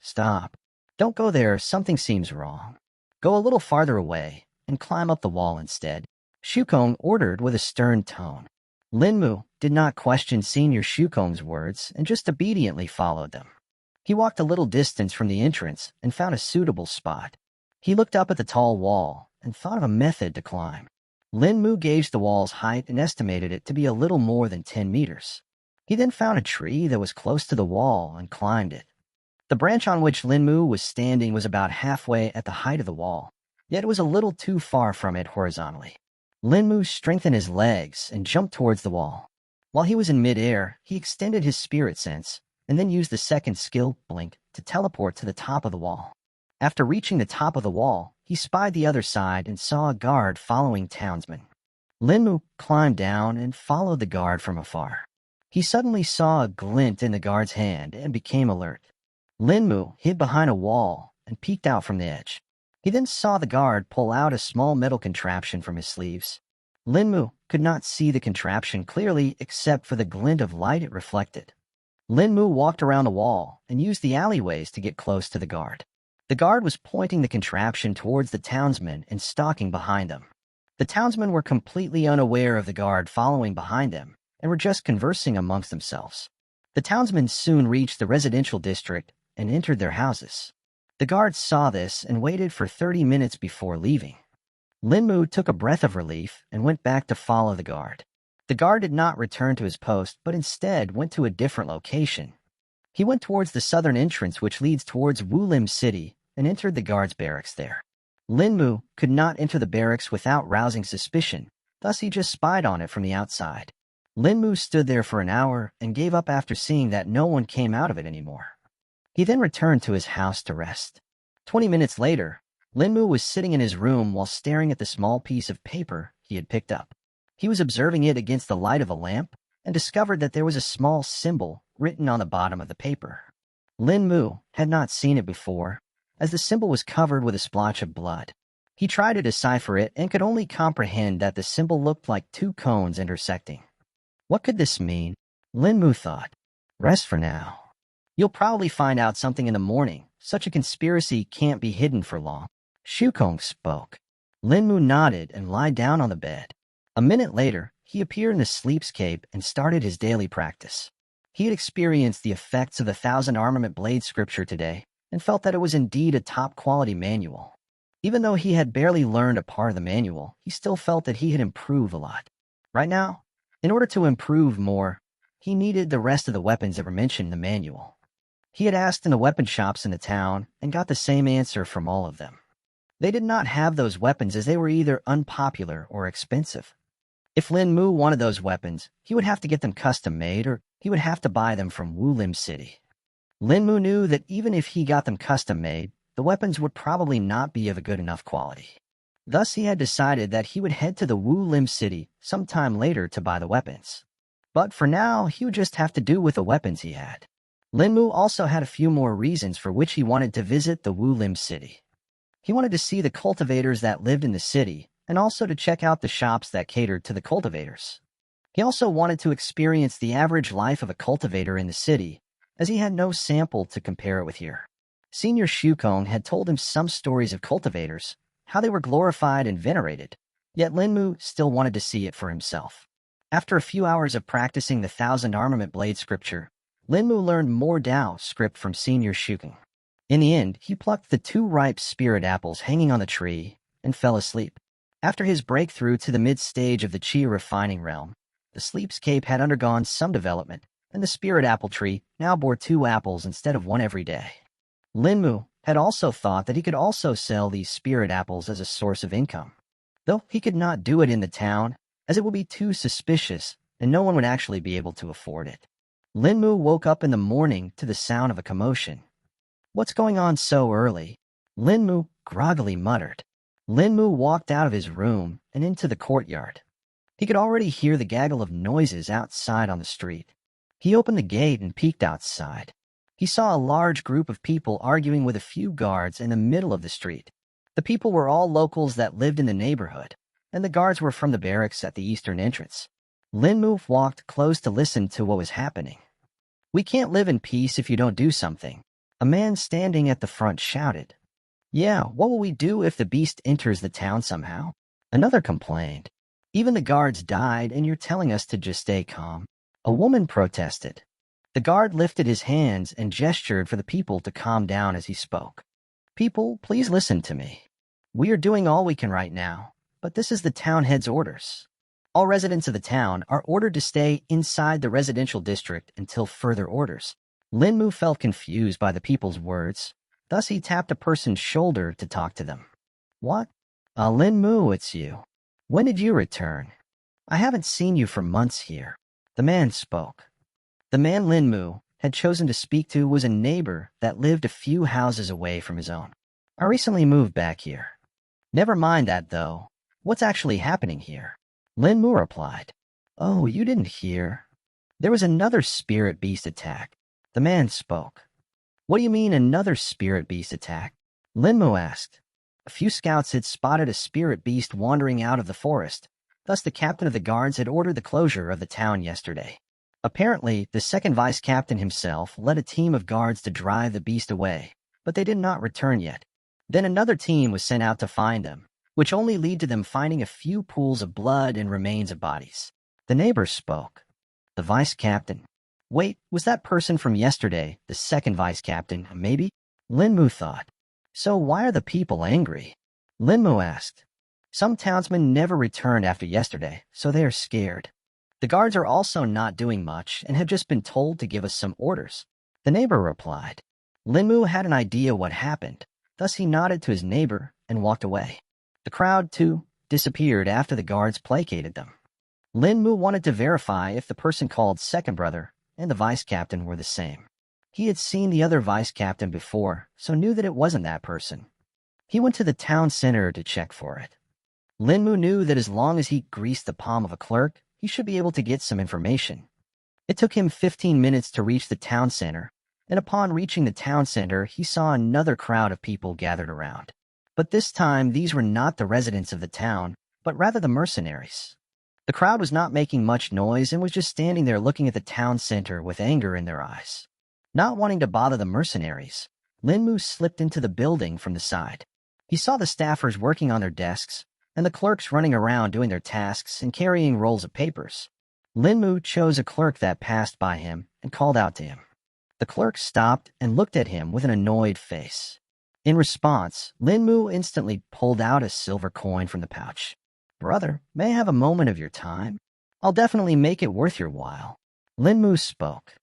Stop. Don't go there. Something seems wrong. Go a little farther away and climb up the wall instead. Shukong ordered with a stern tone. Linmu did not question Senior Shukong's words and just obediently followed them. He walked a little distance from the entrance and found a suitable spot. He looked up at the tall wall and thought of a method to climb. Linmu gauged the wall's height and estimated it to be a little more than 10 meters. He then found a tree that was close to the wall and climbed it. The branch on which Linmu was standing was about halfway at the height of the wall, yet it was a little too far from it horizontally. Linmu strengthened his legs and jumped towards the wall. While he was in midair, he extended his spirit sense and then used the second skill, blink, to teleport to the top of the wall. After reaching the top of the wall, he spied the other side and saw a guard following townsmen. Linmu climbed down and followed the guard from afar. He suddenly saw a glint in the guard's hand and became alert. Linmu hid behind a wall and peeked out from the edge. He then saw the guard pull out a small metal contraption from his sleeves. Linmu could not see the contraption clearly except for the glint of light it reflected. Linmu walked around the wall and used the alleyways to get close to the guard. The guard was pointing the contraption towards the townsmen and stalking behind them. The townsmen were completely unaware of the guard following behind them and were just conversing amongst themselves. The townsmen soon reached the residential district and entered their houses. The guards saw this and waited for 30 minutes before leaving. Linmu took a breath of relief and went back to follow the guard. The guard did not return to his post, but instead went to a different location. He went towards the southern entrance, which leads towards Wulim City, and entered the guard's barracks there. Linmu could not enter the barracks without rousing suspicion, thus he just spied on it from the outside. Linmu stood there for an hour and gave up after seeing that no one came out of it anymore. He then returned to his house to rest. 20 minutes later, Linmu was sitting in his room while staring at the small piece of paper he had picked up. He was observing it against the light of a lamp and discovered that there was a small symbol written on the bottom of the paper. Linmu had not seen it before, as the symbol was covered with a splotch of blood. He tried to decipher it and could only comprehend that the symbol looked like two cones intersecting. What could this mean? Linmu thought. Rest for now. You'll probably find out something in the morning. Such a conspiracy can't be hidden for long. Shukong spoke. Linmu nodded and lied down on the bed. A minute later, he appeared in the sleepscape and started his daily practice. He had experienced the effects of the 1,000 Armament Blade scripture today and felt that it was indeed a top-quality manual. Even though he had barely learned a part of the manual, he still felt that he had improved a lot. Right now, in order to improve more, he needed the rest of the weapons that were mentioned in the manual. He had asked in the weapon shops in the town and got the same answer from all of them. They did not have those weapons as they were either unpopular or expensive. If Linmu wanted those weapons, he would have to get them custom-made or he would have to buy them from Wulim City. Linmu knew that even if he got them custom-made, the weapons would probably not be of a good enough quality. Thus, he had decided that he would head to the Wulim City sometime later to buy the weapons. But for now, he would just have to do with the weapons he had. Linmu also had a few more reasons for which he wanted to visit the Wulim City. He wanted to see the cultivators that lived in the city and also to check out the shops that catered to the cultivators. He also wanted to experience the average life of a cultivator in the city, as he had no sample to compare it with here. Senior Shukong had told him some stories of cultivators, how they were glorified and venerated, yet Linmu still wanted to see it for himself. After a few hours of practicing the 1,000 Armament Blade scripture, Linmu learned more Dao script from Senior Shukong. In the end, he plucked the 2 ripe spirit apples hanging on the tree and fell asleep. After his breakthrough to the mid-stage of the Qi refining realm, the sleepscape had undergone some development, and the spirit apple tree now bore 2 apples instead of 1 every day. Linmu had also thought that he could also sell these spirit apples as a source of income, though he could not do it in the town, as it would be too suspicious and no one would actually be able to afford it. Linmu woke up in the morning to the sound of a commotion. What's going on so early? Linmu groggily muttered. Linmu walked out of his room and into the courtyard. He could already hear the gaggle of noises outside on the street. He opened the gate and peeked outside. He saw a large group of people arguing with a few guards in the middle of the street. The people were all locals that lived in the neighborhood, and the guards were from the barracks at the eastern entrance. Linmu walked close to listen to what was happening. "We can't live in peace if you don't do something," a man standing at the front shouted. "Yeah, what will we do if the beast enters the town somehow?" Another complained. "Even the guards died and you're telling us to just stay calm." A woman protested. The guard lifted his hands and gestured for the people to calm down as he spoke. "People, please listen to me. We are doing all we can right now, but this is the town head's orders. All residents of the town are ordered to stay inside the residential district until further orders." Linmu felt confused by the people's words. Thus he tapped a person's shoulder to talk to them. "What? Linmu, it's you. When did you return? I haven't seen you for months here." The man spoke. The man Linmu had chosen to speak to was a neighbor that lived a few houses away from his own. I recently moved back here. Never mind that, though. What's actually happening here? Lin Mu replied. Oh, you didn't hear. There was another spirit beast attack. The man spoke. What do you mean another spirit beast attack? Lin Mu asked. A few scouts had spotted a spirit beast wandering out of the forest. Thus, the captain of the guards had ordered the closure of the town yesterday. Apparently, the second vice captain himself led a team of guards to drive the beast away, but they did not return yet. Then another team was sent out to find them, which only led to them finding a few pools of blood and remains of bodies. The neighbor spoke. The vice captain. Wait, was that person from yesterday, the second vice captain, maybe? Lin Mu thought. So why are the people angry? Lin Mu asked. Some townsmen never returned after yesterday, so they are scared. The guards are also not doing much and have just been told to give us some orders. The neighbor replied. Lin Mu had an idea what happened. Thus he nodded to his neighbor and walked away. The crowd, too, disappeared after the guards placated them. Lin Mu wanted to verify if the person called second brother and the vice captain were the same. He had seen the other vice captain before, so knew that it wasn't that person. He went to the town center to check for it. Lin Mu knew that as long as he greased the palm of a clerk, he should be able to get some information. It took him 15 minutes to reach the town center, and upon reaching the town center, he saw another crowd of people gathered around. But this time, these were not the residents of the town, but rather the mercenaries. The crowd was not making much noise and was just standing there looking at the town center with anger in their eyes. Not wanting to bother the mercenaries, Lin Mu slipped into the building from the side. He saw the staffers working on their desks, and the clerks running around doing their tasks and carrying rolls of papers. Lin Mu chose a clerk that passed by him and called out to him. The clerk stopped and looked at him with an annoyed face. In response, Lin Mu instantly pulled out a silver coin from the pouch. Brother, may I have a moment of your time? I'll definitely make it worth your while. Lin Mu spoke.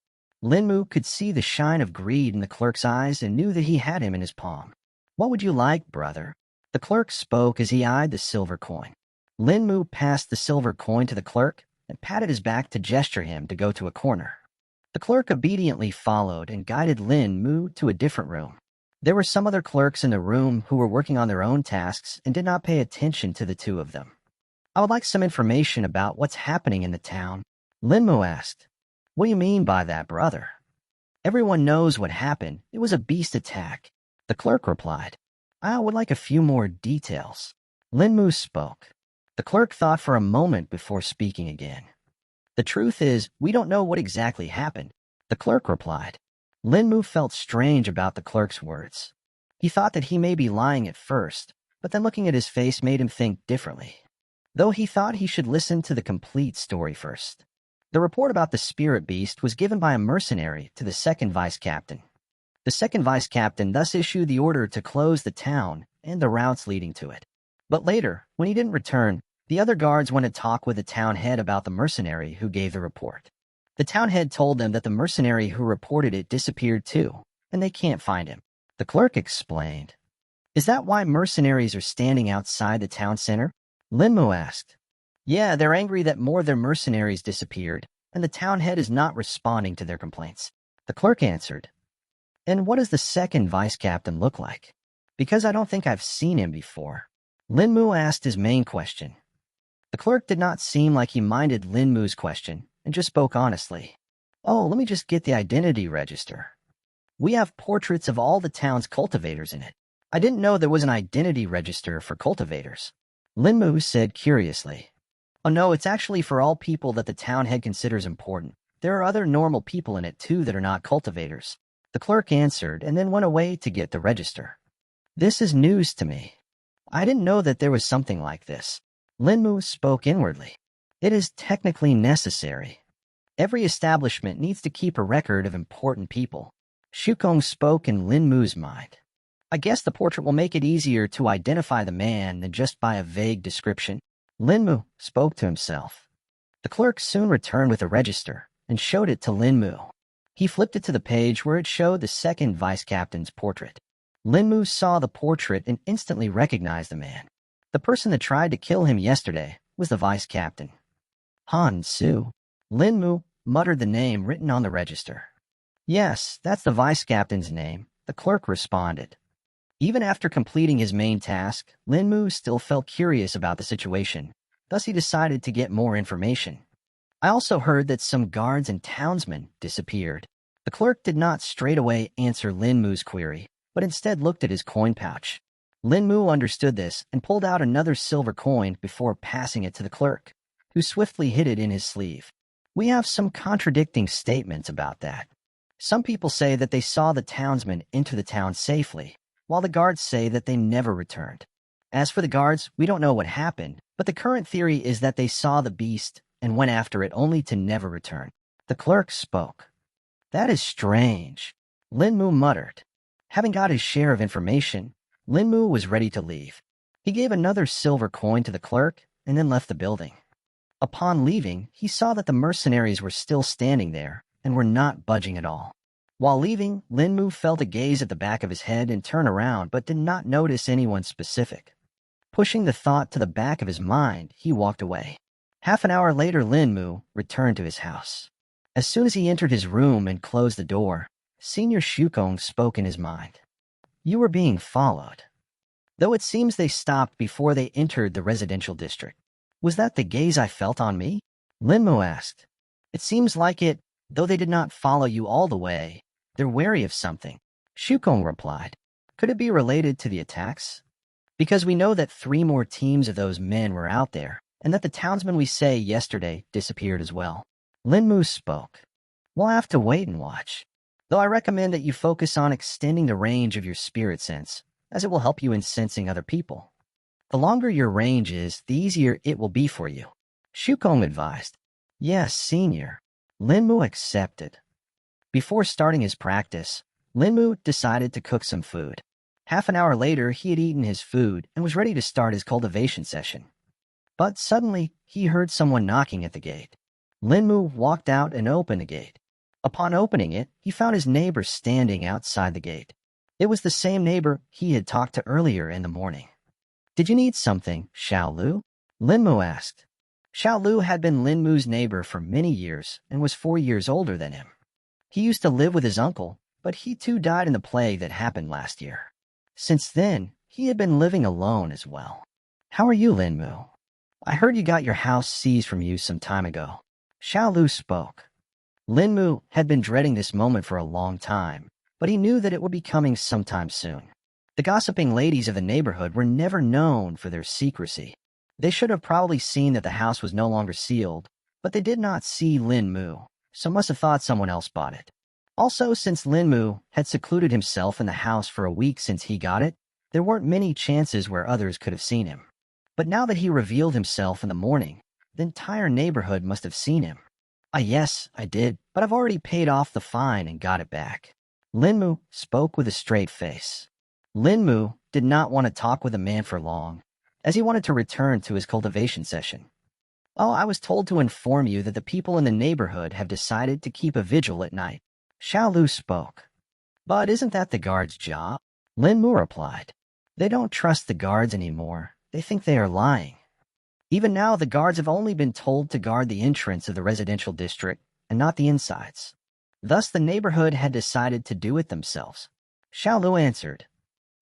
Lin Mu could see the shine of greed in the clerk's eyes and knew that he had him in his palm. What would you like, brother? The clerk spoke as he eyed the silver coin. Lin Mu passed the silver coin to the clerk and patted his back to gesture him to go to a corner. The clerk obediently followed and guided Lin Mu to a different room. There were some other clerks in the room who were working on their own tasks and did not pay attention to the two of them. I would like some information about what's happening in the town. Lin Mu asked. What do you mean by that, brother? Everyone knows what happened. It was a beast attack. The clerk replied. I would like a few more details. Lin Mu spoke. The clerk thought for a moment before speaking again. The truth is, we don't know what exactly happened. The clerk replied. Lin Mu felt strange about the clerk's words. He thought that he may be lying at first, but then looking at his face made him think differently. Though he thought he should listen to the complete story first. The report about the spirit beast was given by a mercenary to the second vice captain. The second vice captain thus issued the order to close the town and the routes leading to it. But later, when he didn't return, the other guards went to talk with the town head about the mercenary who gave the report. The town head told them that the mercenary who reported it disappeared too, and they can't find him. The clerk explained. Is that why mercenaries are standing outside the town center? Lin Mu asked. Yeah, they're angry that more of their mercenaries disappeared, and the town head is not responding to their complaints. The clerk answered. And what does the second vice captain look like? Because I don't think I've seen him before. Lin Mu asked his main question. The clerk did not seem like he minded Lin Mu's question, and just spoke honestly. Oh, let me just get the identity register. We have portraits of all the town's cultivators in it. I didn't know there was an identity register for cultivators. Lin Mu said curiously. Oh no, it's actually for all people that the town head considers important. There are other normal people in it too that are not cultivators. The clerk answered and then went away to get the register. This is news to me. I didn't know that there was something like this. Lin Mu spoke inwardly. It is technically necessary. Every establishment needs to keep a record of important people. Shukong spoke in Lin Mu's mind. I guess the portrait will make it easier to identify the man than just by a vague description. Lin Mu spoke to himself. The clerk soon returned with a register and showed it to Lin Mu. He flipped it to the page where it showed the second vice captain's portrait. Lin Mu saw the portrait and instantly recognized the man. The person that tried to kill him yesterday was the vice captain. Han Su. Lin Mu muttered the name written on the register. Yes, that's the vice captain's name, the clerk responded. Even after completing his main task, Linmu still felt curious about the situation. Thus he decided to get more information. I also heard that some guards and townsmen disappeared. The clerk did not straight away answer Linmu's query, but instead looked at his coin pouch. Linmu understood this and pulled out another silver coin before passing it to the clerk, who swiftly hid it in his sleeve. We have some contradicting statements about that. Some people say that they saw the townsmen enter the town safely, while the guards say that they never returned. As for the guards, we don't know what happened, but the current theory is that they saw the beast and went after it only to never return. The clerk spoke. That is strange, Linmu muttered. Having got his share of information, Linmu was ready to leave. He gave another silver coin to the clerk and then left the building. Upon leaving, he saw that the mercenaries were still standing there and were not budging at all. While leaving, Linmu felt a gaze at the back of his head and turned around but did not notice anyone specific. Pushing the thought to the back of his mind, he walked away. Half an hour later, Linmu returned to his house. As soon as he entered his room and closed the door, Senior Shukong spoke in his mind. You were being followed. Though it seems they stopped before they entered the residential district. Was that the gaze I felt on me? Linmu asked. It seems like it, though they did not follow you all the way. They're wary of something. Shukong replied. Could it be related to the attacks? Because we know that 3 more teams of those men were out there, and that the townsmen we say yesterday disappeared as well. Linmu spoke. We'll have to wait and watch. Though I recommend that you focus on extending the range of your spirit sense, as it will help you in sensing other people. The longer your range is, the easier it will be for you. Shukong advised. Yes, Senior. Linmu accepted. Before starting his practice, Linmu decided to cook some food. Half an hour later, he had eaten his food and was ready to start his cultivation session. But suddenly, he heard someone knocking at the gate. Linmu walked out and opened the gate. Upon opening it, he found his neighbor standing outside the gate. It was the same neighbor he had talked to earlier in the morning. Did you need something, Xiaolu? Linmu asked. Xiaolu had been Linmu's neighbor for many years and was 4 years older than him. He used to live with his uncle, but he too died in the plague that happened last year. Since then, he had been living alone as well. How are you, Linmu? I heard you got your house seized from you some time ago. Xiaolu spoke. Linmu had been dreading this moment for a long time, but he knew that it would be coming sometime soon. The gossiping ladies of the neighborhood were never known for their secrecy. They should have probably seen that the house was no longer sealed, but they did not see Linmu, so must have thought someone else bought it. Also, since Linmu had secluded himself in the house for a week since he got it, there weren't many chances where others could have seen him. But now that he revealed himself in the morning, the entire neighborhood must have seen him. Yes, I did, but I've already paid off the fine and got it back. Linmu spoke with a straight face. Linmu did not want to talk with the man for long, as he wanted to return to his cultivation session. Oh, I was told to inform you that the people in the neighborhood have decided to keep a vigil at night. Xiaolu spoke. But isn't that the guard's job? Linmu replied. They don't trust the guards anymore. They think they are lying. Even now, the guards have only been told to guard the entrance of the residential district and not the insides. Thus, the neighborhood had decided to do it themselves. Xiaolu answered.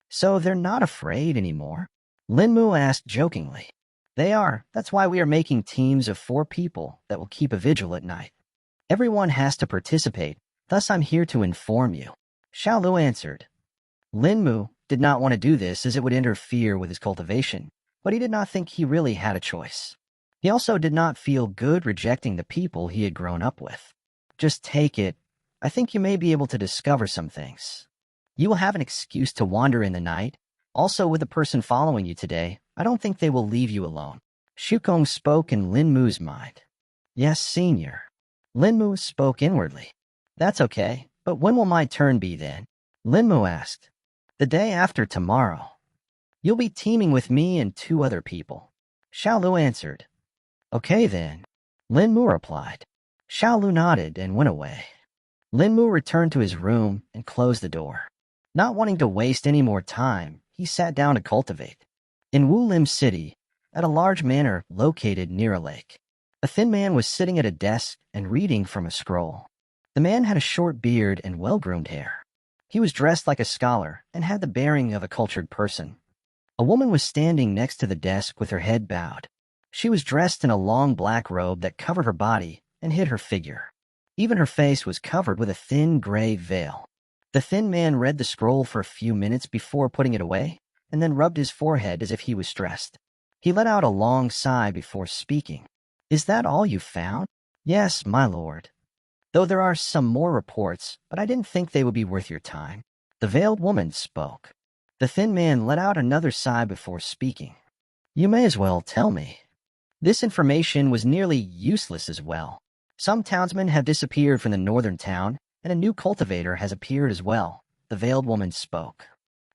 So they're not afraid anymore? Linmu asked jokingly. They are. That's why we are making teams of 4 people that will keep a vigil at night. Everyone has to participate, thus I'm here to inform you. Xiaolu answered. Linmu did not want to do this as it would interfere with his cultivation, but he did not think he really had a choice. He also did not feel good rejecting the people he had grown up with. Just take it. I think you may be able to discover some things. You will have an excuse to wander in the night. Also, with the person following you today, I don't think they will leave you alone. Shukong spoke in Linmu's mind. Yes, Senior. Linmu spoke inwardly. That's okay, but when will my turn be then? Linmu asked. The day after tomorrow. You'll be teaming with me and 2 other people. Xiaolu answered. Okay then. Linmu replied. Xiaolu nodded and went away. Linmu returned to his room and closed the door. Not wanting to waste any more time, he sat down to cultivate. In Wulim City, at a large manor located near a lake, a thin man was sitting at a desk and reading from a scroll. The man had a short beard and well-groomed hair. He was dressed like a scholar and had the bearing of a cultured person. A woman was standing next to the desk with her head bowed. She was dressed in a long black robe that covered her body and hid her figure. Even her face was covered with a thin gray veil. The thin man read the scroll for a few minutes before putting it away, and then rubbed his forehead as if he was stressed. He let out a long sigh before speaking. "Is that all you found?" "Yes, my lord. Though there are some more reports, but I didn't think they would be worth your time." The veiled woman spoke. The thin man let out another sigh before speaking. "You may as well tell me." This information was nearly useless as well. Some townsmen have disappeared from the northern town, and a new cultivator has appeared as well. The veiled woman spoke.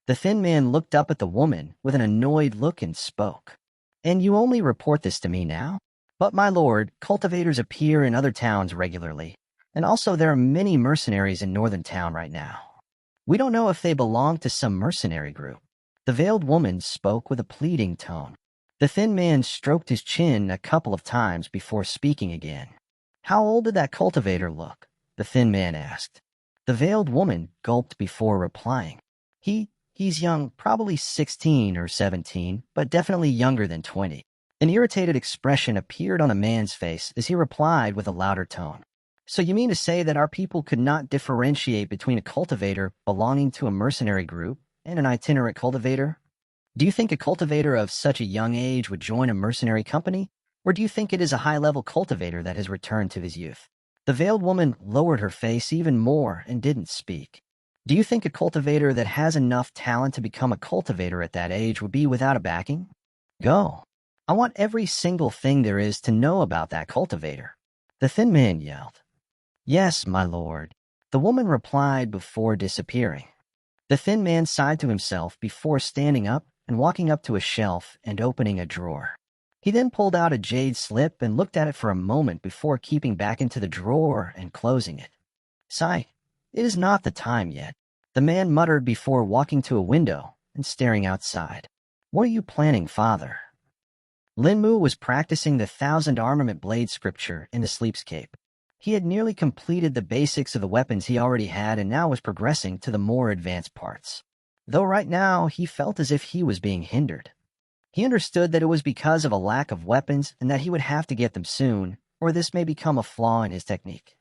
The thin man looked up at the woman with an annoyed look and spoke. "And you only report this to me now?" "But my lord, cultivators appear in other towns regularly, and also there are many mercenaries in northern town right now. We don't know if they belong to some mercenary group." The veiled woman spoke with a pleading tone. The thin man stroked his chin a couple of times before speaking again. "How old did that cultivator look?" the thin man asked. The veiled woman gulped before replying. He's young, probably 16 or 17, but definitely younger than 20. An irritated expression appeared on the man's face as he replied with a louder tone. "So you mean to say that our people could not differentiate between a cultivator belonging to a mercenary group and an itinerant cultivator? Do you think a cultivator of such a young age would join a mercenary company, or do you think it is a high-level cultivator that has returned to his youth?" The veiled woman lowered her face even more and didn't speak. "Do you think a cultivator that has enough talent to become a cultivator at that age would be without a backing? Go. I want every single thing there is to know about that cultivator." The thin man yelled. "Yes, my lord," the woman replied before disappearing. The thin man sighed to himself before standing up and walking up to a shelf and opening a drawer. He then pulled out a jade slip and looked at it for a moment before keeping back into the drawer and closing it. "Sigh, it is not the time yet," the man muttered before walking to a window and staring outside. "What are you planning, father?" Linmu was practicing the 1,000 armament blade scripture in the sleepscape. He had nearly completed the basics of the weapons he already had and now was progressing to the more advanced parts. Though right now he felt as if he was being hindered. He understood that it was because of a lack of weapons and that he would have to get them soon, or this may become a flaw in his technique.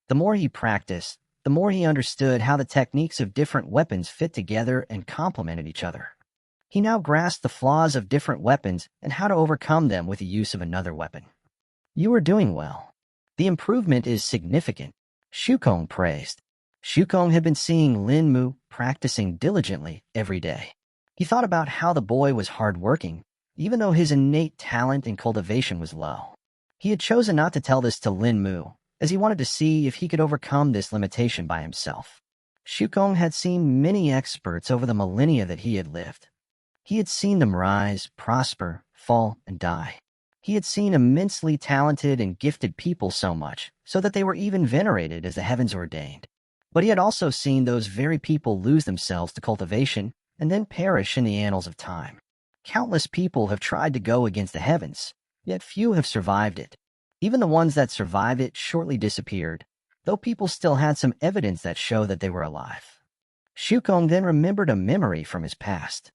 The more he practiced, the more he understood how the techniques of different weapons fit together and complemented each other. He now grasped the flaws of different weapons and how to overcome them with the use of another weapon. "You are doing well. The improvement is significant," Shukong praised. Shukong had been seeing Linmu practicing diligently every day. He thought about how the boy was hardworking, even though his innate talent in cultivation was low. He had chosen not to tell this to Linmu, as he wanted to see if he could overcome this limitation by himself. Shukong had seen many experts over the millennia that he had lived. He had seen them rise, prosper, fall, and die. He had seen immensely talented and gifted people so much, so that they were even venerated as the heavens ordained. But he had also seen those very people lose themselves to cultivation and then perish in the annals of time. Countless people have tried to go against the heavens, yet few have survived it. Even the ones that survived it shortly disappeared, though people still had some evidence that showed that they were alive. Shukong then remembered a memory from his past.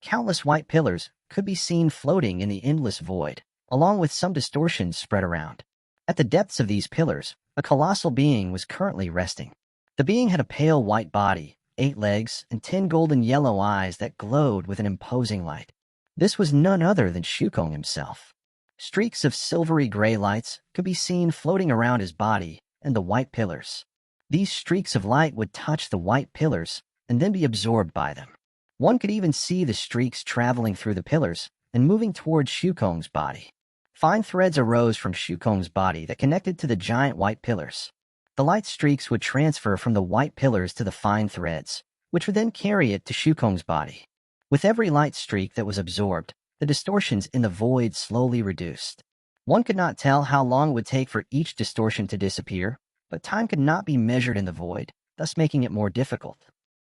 Countless white pillars could be seen floating in the endless void, along with some distortions spread around. At the depths of these pillars, a colossal being was currently resting. The being had a pale white body, 8 legs, and 10 golden yellow eyes that glowed with an imposing light. This was none other than Shukong himself. Streaks of silvery gray lights could be seen floating around his body and the white pillars. These streaks of light would touch the white pillars and then be absorbed by them. One could even see the streaks traveling through the pillars and moving towards Shukong's body. Fine threads arose from Shukong's body that connected to the giant white pillars. The light streaks would transfer from the white pillars to the fine threads, which would then carry it to Shukong's body. With every light streak that was absorbed, the distortions in the void slowly reduced. One could not tell how long it would take for each distortion to disappear, but time could not be measured in the void, thus making it more difficult.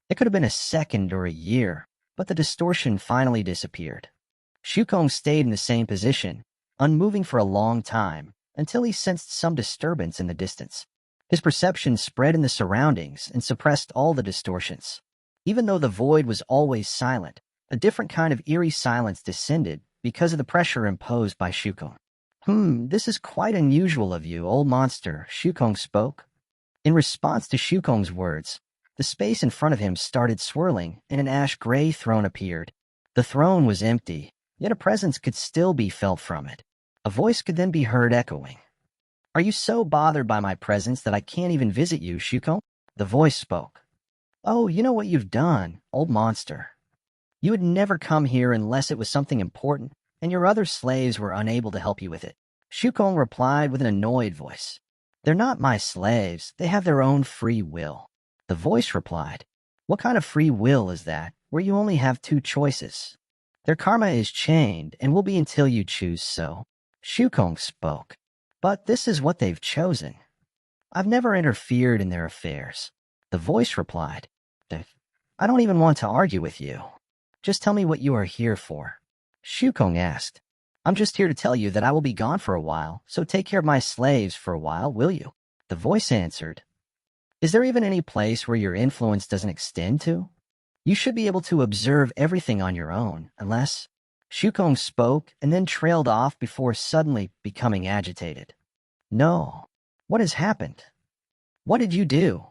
It could have been a second or a year, but the distortion finally disappeared. Shukong stayed in the same position, unmoving for a long time, until he sensed some disturbance in the distance. His perception spread in the surroundings and suppressed all the distortions. Even though the void was always silent, a different kind of eerie silence descended because of the pressure imposed by Shukong. This is quite unusual of you, old monster, Shukong spoke. In response to Shukong's words, the space in front of him started swirling and an ash-gray throne appeared. The throne was empty, yet a presence could still be felt from it. A voice could then be heard echoing. Are you so bothered by my presence that I can't even visit you, Shukong? The voice spoke. Oh, you know what you've done, old monster. You would never come here unless it was something important, and your other slaves were unable to help you with it. Shukong replied with an annoyed voice. They're not my slaves. They have their own free will. The voice replied. What kind of free will is that, where you only have two choices? Their karma is chained and will be until you choose so. Shukong spoke. But this is what they've chosen. I've never interfered in their affairs. The voice replied. I don't even want to argue with you. Just tell me what you are here for. Shukong asked. I'm just here to tell you that I will be gone for a while, so take care of my slaves for a while, will you? The voice answered. Is there even any place where your influence doesn't extend to? You should be able to observe everything on your own, unless... Shukong spoke and then trailed off before suddenly becoming agitated. No. What has happened? What did you do?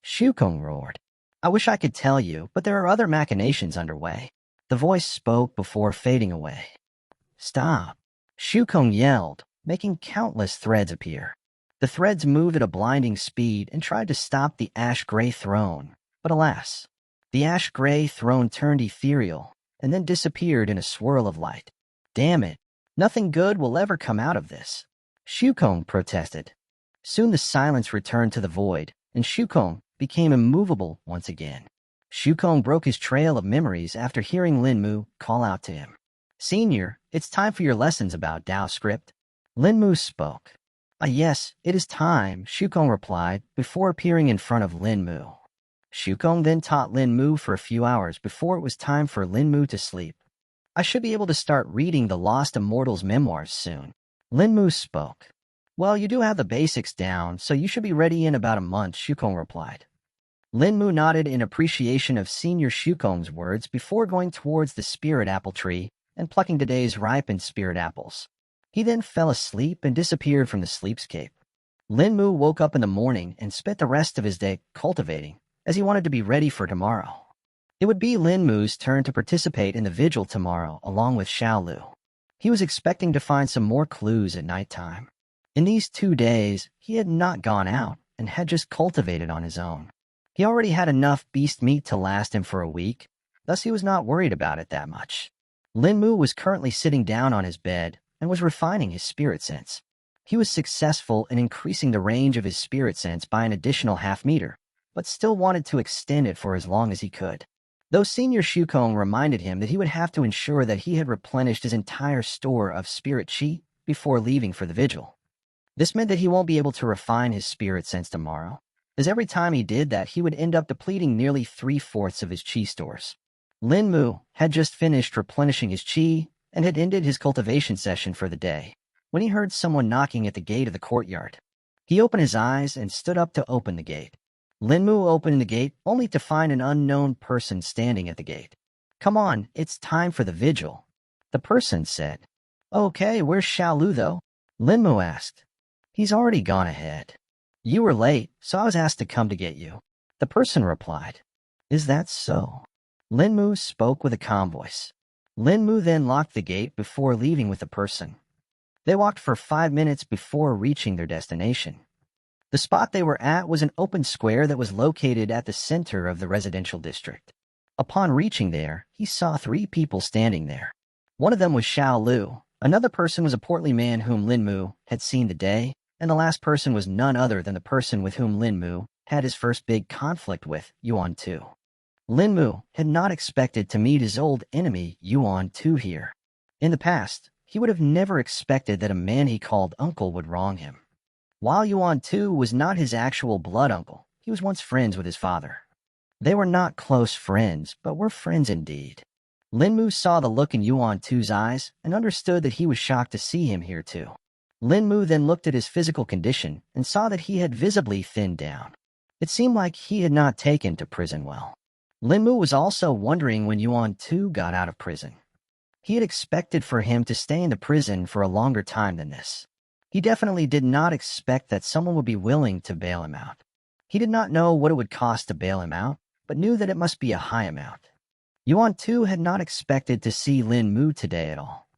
Shukong roared. I wish I could tell you, but there are other machinations underway. The voice spoke before fading away. Stop. Shukong yelled, making countless threads appear. The threads moved at a blinding speed and tried to stop the ash-gray throne, but alas, the ash-gray throne turned ethereal and then disappeared in a swirl of light. Damn it, nothing good will ever come out of this. Shukong protested. Soon the silence returned to the void, and Shukong became immovable once again. Shukong broke his trail of memories after hearing Linmu call out to him. Senior, it's time for your lessons about Tao script. Linmu spoke. Yes, it is time, Shukong replied, before appearing in front of Linmu. Shukong then taught Linmu for a few hours before it was time for Linmu to sleep. I should be able to start reading the Lost Immortals memoirs soon. Linmu spoke. Well, you do have the basics down, so you should be ready in about a month, Shukong replied. Linmu nodded in appreciation of Senior Shukong's words before going towards the spirit apple tree and plucking today's ripened spirit apples. He then fell asleep and disappeared from the sleepscape. Linmu woke up in the morning and spent the rest of his day cultivating, as he wanted to be ready for tomorrow. It would be Linmu's turn to participate in the vigil tomorrow along with Xiaolu. He was expecting to find some more clues at nighttime. In these 2 days, he had not gone out and had just cultivated on his own. He already had enough beast meat to last him for a week, thus he was not worried about it that much. Linmu was currently sitting down on his bed and was refining his spirit sense. He was successful in increasing the range of his spirit sense by an additional half-meter, but still wanted to extend it for as long as he could. Though Senior Shukong reminded him that he would have to ensure that he had replenished his entire store of spirit chi before leaving for the vigil. This meant that he won't be able to refine his spirit sense tomorrow, as every time he did that he would end up depleting nearly 3/4 of his chi stores. Linmu had just finished replenishing his chi and had ended his cultivation session for the day when he heard someone knocking at the gate of the courtyard. He opened his eyes and stood up to open the gate. Linmu opened the gate only to find an unknown person standing at the gate. Come on, it's time for the vigil, the person said. Okay, where's Xiaolu though? Linmu asked. He's already gone ahead. You were late, so I was asked to come to get you, the person replied. Is that so? Linmu spoke with a calm voice. Linmu then locked the gate before leaving with the person. They walked for 5 minutes before reaching their destination. The spot they were at was an open square that was located at the center of the residential district. Upon reaching there, he saw 3 people standing there. One of them was Xiaolu, another person was a portly man whom Linmu had seen the day, and the last person was none other than the person with whom Linmu had his first big conflict with, Yuan Tu. Linmu had not expected to meet his old enemy Yuan Tu here. In the past, he would have never expected that a man he called uncle would wrong him. While Yuan Tu was not his actual blood uncle, he was once friends with his father. They were not close friends, but were friends indeed. Linmu saw the look in Yuan Tu's eyes and understood that he was shocked to see him here too. Lin Mu then looked at his physical condition and saw that he had visibly thinned down. It seemed like he had not taken to prison well. Lin Mu was also wondering when Yuan Tu got out of prison. He had expected for him to stay in the prison for a longer time than this. He definitely did not expect that someone would be willing to bail him out. He did not know what it would cost to bail him out, but knew that it must be a high amount. Yuan Tu had not expected to see Lin Mu today at all.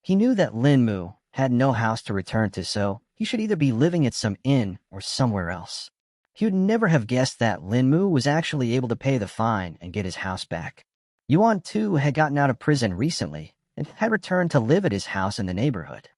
He knew that Lin Mu had no house to return to, so he should either be living at some inn or somewhere else. He would never have guessed that Lin Mu was actually able to pay the fine and get his house back. Yuan Tu had gotten out of prison recently and had returned to live at his house in the neighborhood.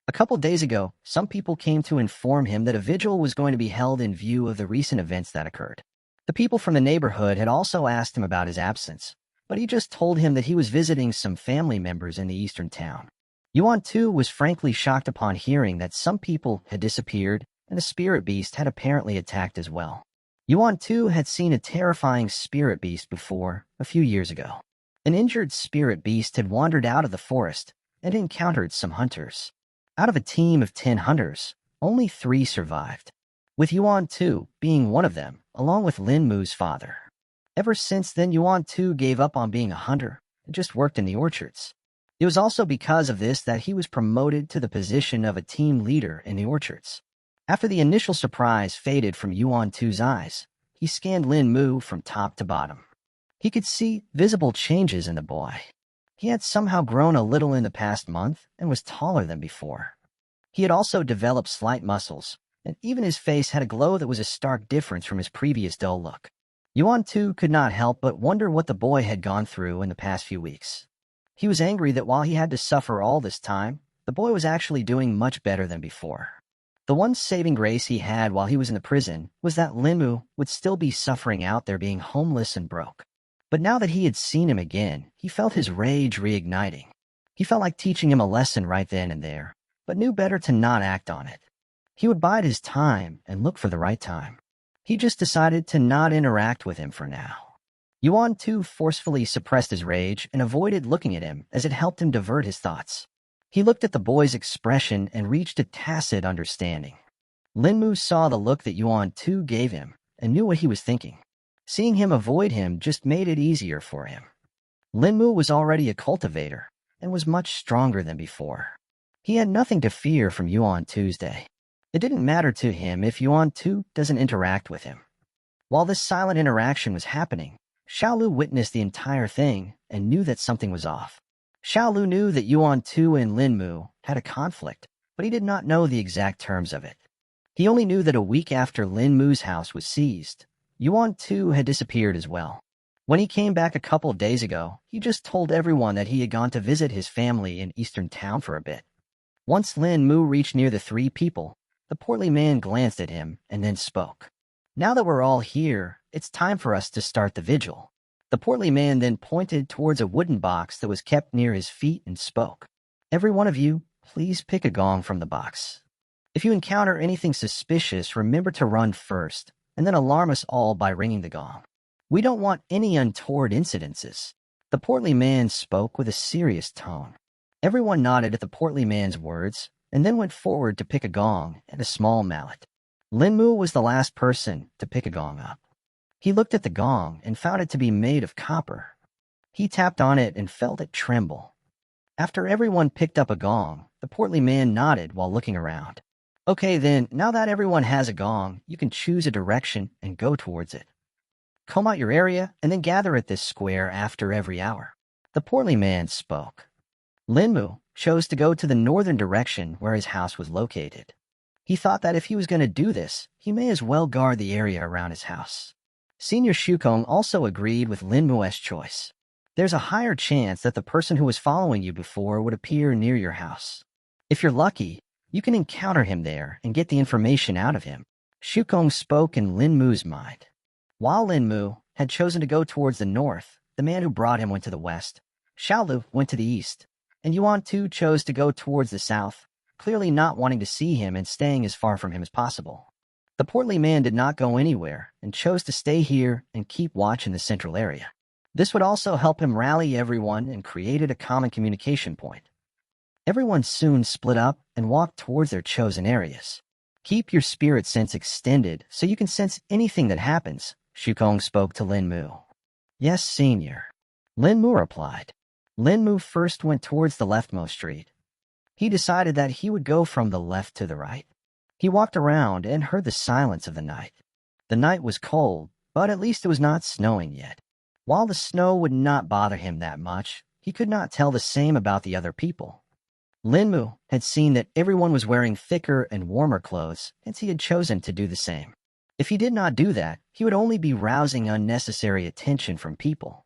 A couple days ago, some people came to inform him that a vigil was going to be held in view of the recent events that occurred. The people from the neighborhood had also asked him about his absence, but he just told him that he was visiting some family members in the eastern town. Yuan Tu was frankly shocked upon hearing that some people had disappeared and a spirit beast had apparently attacked as well. Yuan Tu had seen a terrifying spirit beast before, a few years ago. An injured spirit beast had wandered out of the forest and encountered some hunters. Out of a team of 10 hunters, only 3 survived, with Yuan Tu being one of them, along with Lin Mu's father. Ever since then, Yuan Tu gave up on being a hunter and just worked in the orchards. It was also because of this that he was promoted to the position of a team leader in the orchards. After the initial surprise faded from Yuan Tu's eyes, he scanned Lin Mu from top to bottom. He could see visible changes in the boy. He had somehow grown a little in the past month and was taller than before. He had also developed slight muscles, and even his face had a glow that was a stark difference from his previous dull look. Yuan Tu could not help but wonder what the boy had gone through in the past few weeks. He was angry that while he had to suffer all this time, the boy was actually doing much better than before. The one saving grace he had while he was in the prison was that Lin Mu would still be suffering out there being homeless and broke. But now that he had seen him again, he felt his rage reigniting. He felt like teaching him a lesson right then and there, but knew better to not act on it. He would bide his time and look for the right time. He just decided to not interact with him for now. Yuan Tu forcefully suppressed his rage and avoided looking at him as it helped him divert his thoughts. He looked at the boy's expression and reached a tacit understanding. Lin Mu saw the look that Yuan Tu gave him and knew what he was thinking. Seeing him avoid him just made it easier for him. Lin Mu was already a cultivator and was much stronger than before. He had nothing to fear from Yuan Tuesday. It didn't matter to him if Yuan Tu doesn't interact with him. While this silent interaction was happening, Xiaolu witnessed the entire thing and knew that something was off. Xiaolu knew that Yuan Tu and Lin Mu had a conflict, but he did not know the exact terms of it. He only knew that a week after Lin Mu's house was seized, Yuan Tu had disappeared as well. When he came back a couple of days ago, he just told everyone that he had gone to visit his family in eastern town for a bit. Once Lin Mu reached near the 3 people, the portly man glanced at him and then spoke. "Now that we're all here, it's time for us to start the vigil." The portly man then pointed towards a wooden box that was kept near his feet and spoke. "Every one of you, please pick a gong from the box. If you encounter anything suspicious, remember to run first, and then alarm us all by ringing the gong. We don't want any untoward incidences." The portly man spoke with a serious tone. Everyone nodded at the portly man's words, and then went forward to pick a gong and a small mallet. Lin Mu was the last person to pick a gong up. He looked at the gong and found it to be made of copper. He tapped on it and felt it tremble. After everyone picked up a gong, the portly man nodded while looking around. "Okay then, now that everyone has a gong, you can choose a direction and go towards it. Comb out your area and then gather at this square after every hour." The portly man spoke. Lin Mu chose to go to the northern direction where his house was located. He thought that if he was going to do this, he may as well guard the area around his house. Senior Shukong also agreed with Lin Mu's choice. There's a higher chance that the person who was following you before would appear near your house. If you're lucky, you can encounter him there and get the information out of him. Shukong spoke in Lin Mu's mind. While Lin Mu had chosen to go towards the north, the man who brought him went to the west. Xiaolu went to the east, and Yuan Tu chose to go towards the south, clearly not wanting to see him and staying as far from him as possible. The portly man did not go anywhere and chose to stay here and keep watch in the central area. This would also help him rally everyone and created a common communication point. Everyone soon split up and walked towards their chosen areas. Keep your spirit sense extended so you can sense anything that happens, Shukong spoke to Lin Mu. Yes, senior. Lin Mu replied. Lin Mu first went towards the leftmost street. He decided that he would go from the left to the right. He walked around and heard the silence of the night. The night was cold, but at least it was not snowing yet. While the snow would not bother him that much, he could not tell the same about the other people. Lin Mu had seen that everyone was wearing thicker and warmer clothes, and he had chosen to do the same. If he did not do that, he would only be rousing unnecessary attention from people.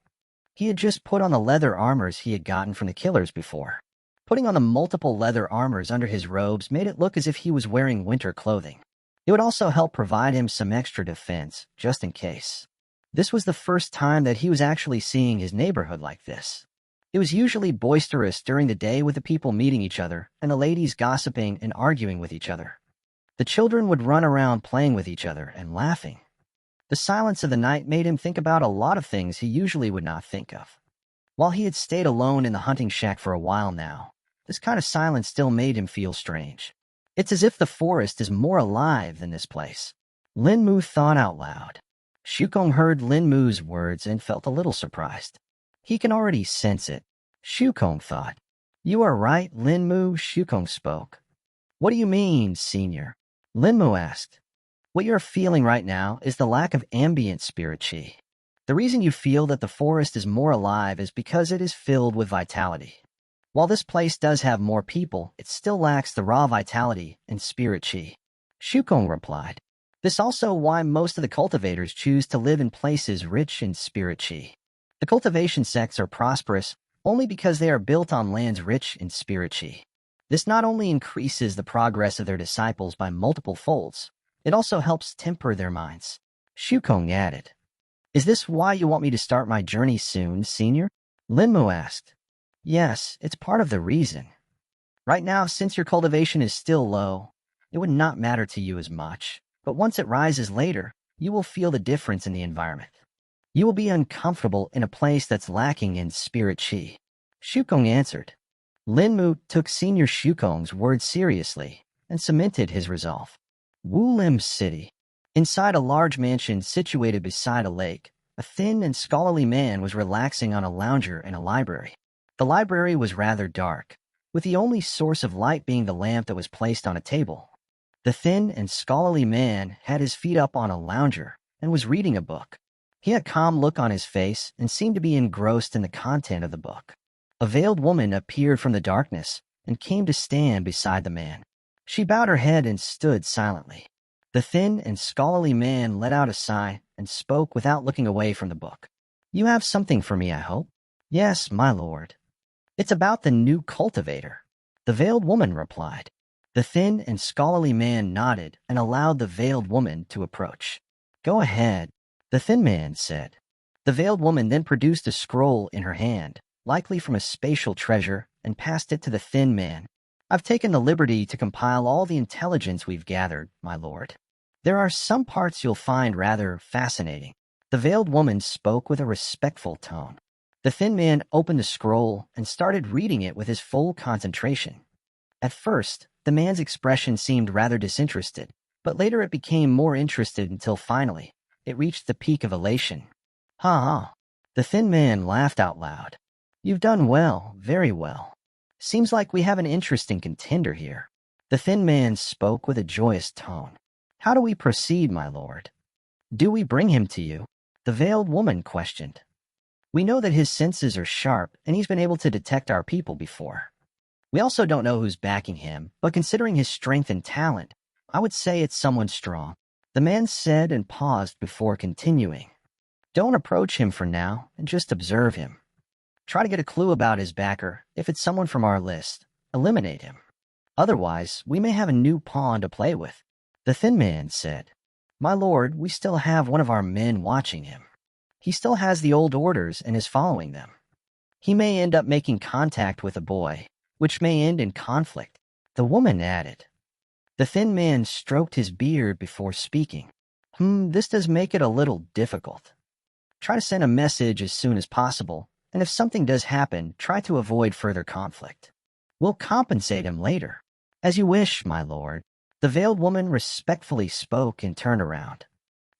He had just put on the leather armors he had gotten from the killers before. Putting on the multiple leather armors under his robes made it look as if he was wearing winter clothing. It would also help provide him some extra defense, just in case. This was the first time that he was actually seeing his neighborhood like this. It was usually boisterous during the day with the people meeting each other and the ladies gossiping and arguing with each other. The children would run around playing with each other and laughing. The silence of the night made him think about a lot of things he usually would not think of. While he had stayed alone in the hunting shack for a while now, this kind of silence still made him feel strange. It's as if the forest is more alive than this place. Lin Mu thought out loud. Shukong heard Lin Mu's words and felt a little surprised. He can already sense it. Shukong thought. You are right, Lin Mu, Shukong spoke. What do you mean, senior? Lin Mu asked. What you're feeling right now is the lack of ambient spirit chi. The reason you feel that the forest is more alive is because it is filled with vitality. While this place does have more people, it still lacks the raw vitality and spirit chi. Shukong replied. This is also why most of the cultivators choose to live in places rich in spirit chi. The cultivation sects are prosperous only because they are built on lands rich in spirit chi. This not only increases the progress of their disciples by multiple folds, it also helps temper their minds. Shukong added. Is this why you want me to start my journey soon, senior? Lin Mu asked. Yes, it's part of the reason. Right now, since your cultivation is still low, it would not matter to you as much, but once it rises later, you will feel the difference in the environment. You will be uncomfortable in a place that's lacking in spirit chi. Shukong answered. Lin Mu took Senior Shukong's words seriously and cemented his resolve. Wulim City. Inside a large mansion situated beside a lake, a thin and scholarly man was relaxing on a lounger in a library. The library was rather dark, with the only source of light being the lamp that was placed on a table. The thin and scholarly man had his feet up on a lounger and was reading a book. He had a calm look on his face and seemed to be engrossed in the content of the book. A veiled woman appeared from the darkness and came to stand beside the man. She bowed her head and stood silently. The thin and scholarly man let out a sigh and spoke without looking away from the book. You have something for me, I hope? Yes, my lord. It's about the new cultivator. The veiled woman replied. The thin and scholarly man nodded and allowed the veiled woman to approach. Go ahead, the thin man said. The veiled woman then produced a scroll in her hand, likely from a spatial treasure, and passed it to the thin man. I've taken the liberty to compile all the intelligence we've gathered, my lord. There are some parts you'll find rather fascinating. The veiled woman spoke with a respectful tone. The thin man opened the scroll and started reading it with his full concentration. At first, the man's expression seemed rather disinterested, but later it became more interested until finally, it reached the peak of elation. Ha ha. The thin man laughed out loud. You've done well, very well. Seems like we have an interesting contender here. The thin man spoke with a joyous tone. How do we proceed, my lord? Do we bring him to you? The veiled woman questioned. We know that his senses are sharp, and he's been able to detect our people before. We also don't know who's backing him, but considering his strength and talent, I would say it's someone strong. The man said and paused before continuing. Don't approach him for now, and just observe him. Try to get a clue about his backer. If it's someone from our list, eliminate him. Otherwise, we may have a new pawn to play with. The thin man said. My lord, we still have one of our men watching him. He still has the old orders and is following them. He may end up making contact with a boy, which may end in conflict. The woman added. The thin man stroked his beard before speaking. This does make it a little difficult. Try to send a message as soon as possible, and if something does happen, try to avoid further conflict. We'll compensate him later. As you wish, my lord. The veiled woman respectfully spoke and turned around.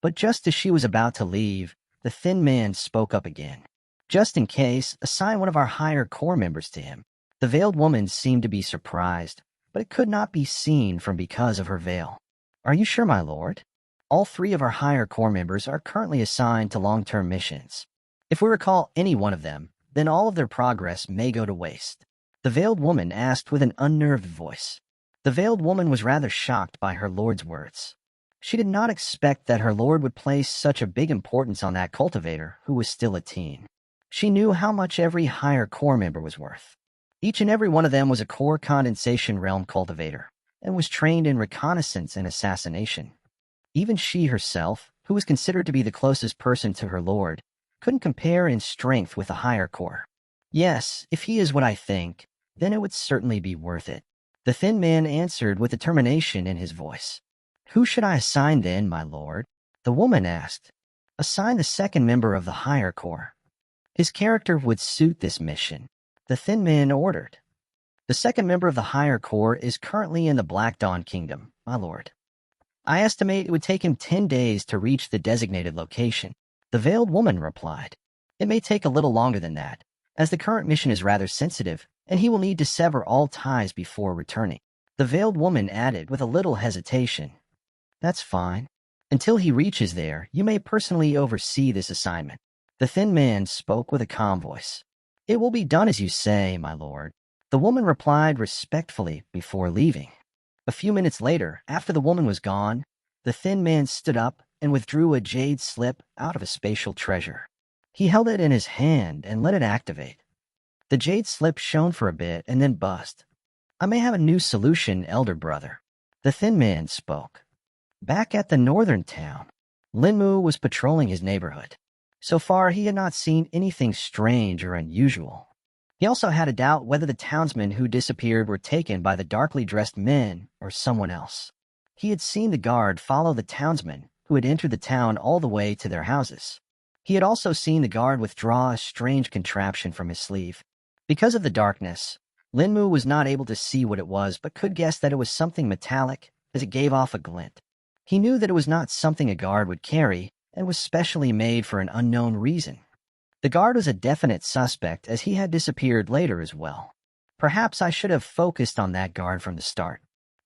But just as she was about to leave, the thin man spoke up again. Just in case, assign one of our higher core members to him. The veiled woman seemed to be surprised, but it could not be seen from because of her veil. Are you sure, my lord? All 3 of our higher core members are currently assigned to long-term missions. If we recall any one of them, then all of their progress may go to waste. The veiled woman asked with an unnerved voice. The veiled woman was rather shocked by her lord's words. She did not expect that her lord would place such a big importance on that cultivator who was still a teen. She knew how much every higher core member was worth. Each and every one of them was a core condensation realm cultivator and was trained in reconnaissance and assassination. Even she herself, who was considered to be the closest person to her lord, couldn't compare in strength with a higher core. Yes, if he is what I think, then it would certainly be worth it. The thin man answered with determination in his voice. Who should I assign then, my lord? The woman asked. Assign the second member of the higher core. His character would suit this mission, the thin man ordered. The second member of the higher core is currently in the Black Dawn Kingdom, my lord. I estimate it would take him 10 days to reach the designated location. The veiled woman replied. It may take a little longer than that, as the current mission is rather sensitive, and he will need to sever all ties before returning. The veiled woman added with a little hesitation. That's fine. Until he reaches there, you may personally oversee this assignment. The thin man spoke with a calm voice. It will be done as you say, my lord. The woman replied respectfully before leaving. A few minutes later, after the woman was gone, the thin man stood up and withdrew a jade slip out of a spatial treasure. He held it in his hand and let it activate. The jade slip shone for a bit and then buzzed. I may have a new solution, elder brother. The thin man spoke. Back at the northern town, Linmu was patrolling his neighborhood. So far, he had not seen anything strange or unusual. He also had a doubt whether the townsmen who disappeared were taken by the darkly dressed men or someone else. He had seen the guard follow the townsmen who had entered the town all the way to their houses. He had also seen the guard withdraw a strange contraption from his sleeve. Because of the darkness, Linmu was not able to see what it was but could guess that it was something metallic as it gave off a glint. He knew that it was not something a guard would carry and was specially made for an unknown reason. The guard was a definite suspect as he had disappeared later as well. Perhaps I should have focused on that guard from the start,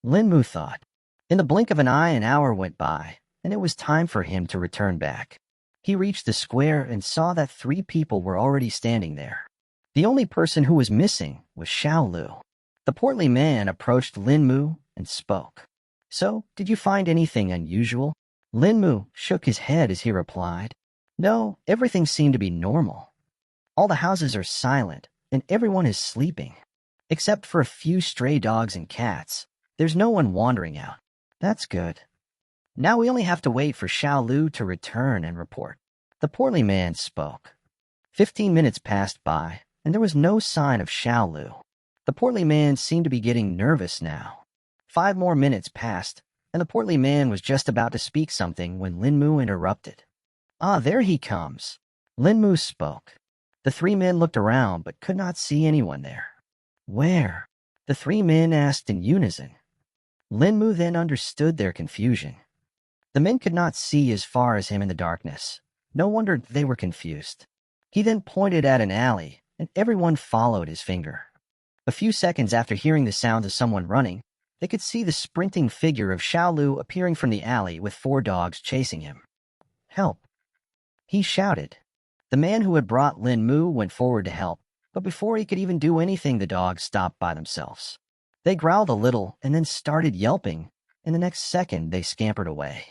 Linmu thought. In the blink of an eye, an hour went by, and it was time for him to return back. He reached the square and saw that 3 people were already standing there. The only person who was missing was Xiaolu. The portly man approached Linmu and spoke. So, did you find anything unusual? Linmu shook his head as he replied. No, everything seemed to be normal. All the houses are silent, and everyone is sleeping. Except for a few stray dogs and cats. There's no one wandering out. That's good. Now we only have to wait for Xiaolu to return and report. The portly man spoke. 15 minutes passed by, and there was no sign of Xiaolu. The portly man seemed to be getting nervous now. 5 more minutes passed, and the portly man was just about to speak something when Linmu interrupted. Ah, there he comes. Linmu spoke. The 3 men looked around but could not see anyone there. Where? The 3 men asked in unison. Linmu then understood their confusion. The men could not see as far as him in the darkness. No wonder they were confused. He then pointed at an alley, and everyone followed his finger. A few seconds after hearing the sounds of someone running, they could see the sprinting figure of Xiaolu appearing from the alley with 4 dogs chasing him. Help! He shouted. The man who had brought Linmu went forward to help, but before he could even do anything, the dogs stopped by themselves. They growled a little and then started yelping, and the next second they scampered away.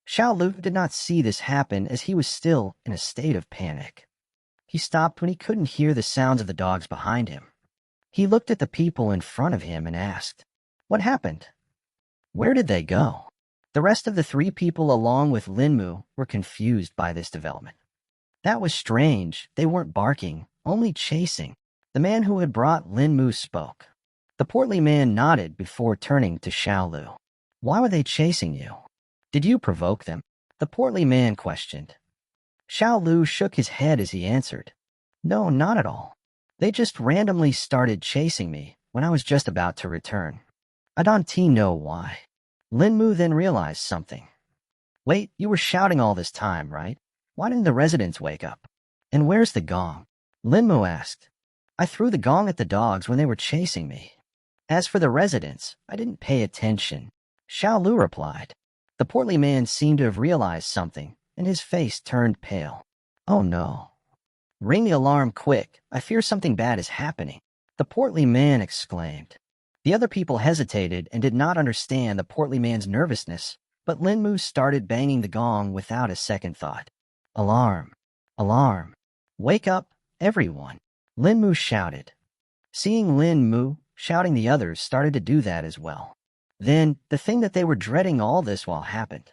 Xiaolu did not see this happen as he was still in a state of panic. He stopped when he couldn't hear the sounds of the dogs behind him. He looked at the people in front of him and asked, "What happened? Where did they go?" The rest of the 3 people along with Linmu were confused by this development. That was strange. They weren't barking, only chasing. The man who had brought Linmu spoke. The portly man nodded before turning to Xiaolu. Why were they chasing you? Did you provoke them? The portly man questioned. Xiaolu shook his head as he answered. No, not at all. They just randomly started chasing me, when I was just about to return. I don't know why. Linmu then realized something. Wait, you were shouting all this time, right? Why didn't the residents wake up? And where's the gong? Linmu asked. I threw the gong at the dogs when they were chasing me. As for the residents, I didn't pay attention. Xiao Lu replied. The portly man seemed to have realized something, and his face turned pale. Oh no. Ring the alarm quick. I fear something bad is happening. The portly man exclaimed. The other people hesitated and did not understand the portly man's nervousness, but Linmu started banging the gong without a second thought. Alarm! Alarm! Wake up, everyone! Linmu shouted. Seeing Linmu shouting, the others started to do that as well. Then, the thing that they were dreading all this while happened.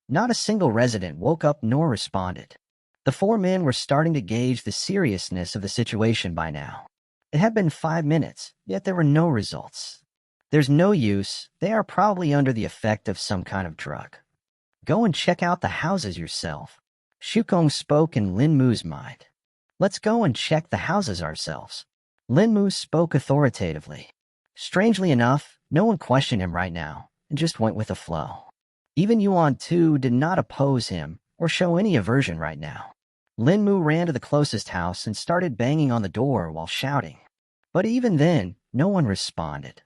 Not a single resident woke up nor responded. The four men were starting to gauge the seriousness of the situation by now. It had been 5 minutes, yet there were no results. There's no use. They are probably under the effect of some kind of drug. Go and check out the houses yourself. Shukong spoke in Linmu's mind. Let's go and check the houses ourselves. Linmu spoke authoritatively. Strangely enough, no one questioned him right now and just went with the flow. Even Yuan too did not oppose him or show any aversion right now. Linmu ran to the closest house and started banging on the door while shouting. But even then, no one responded.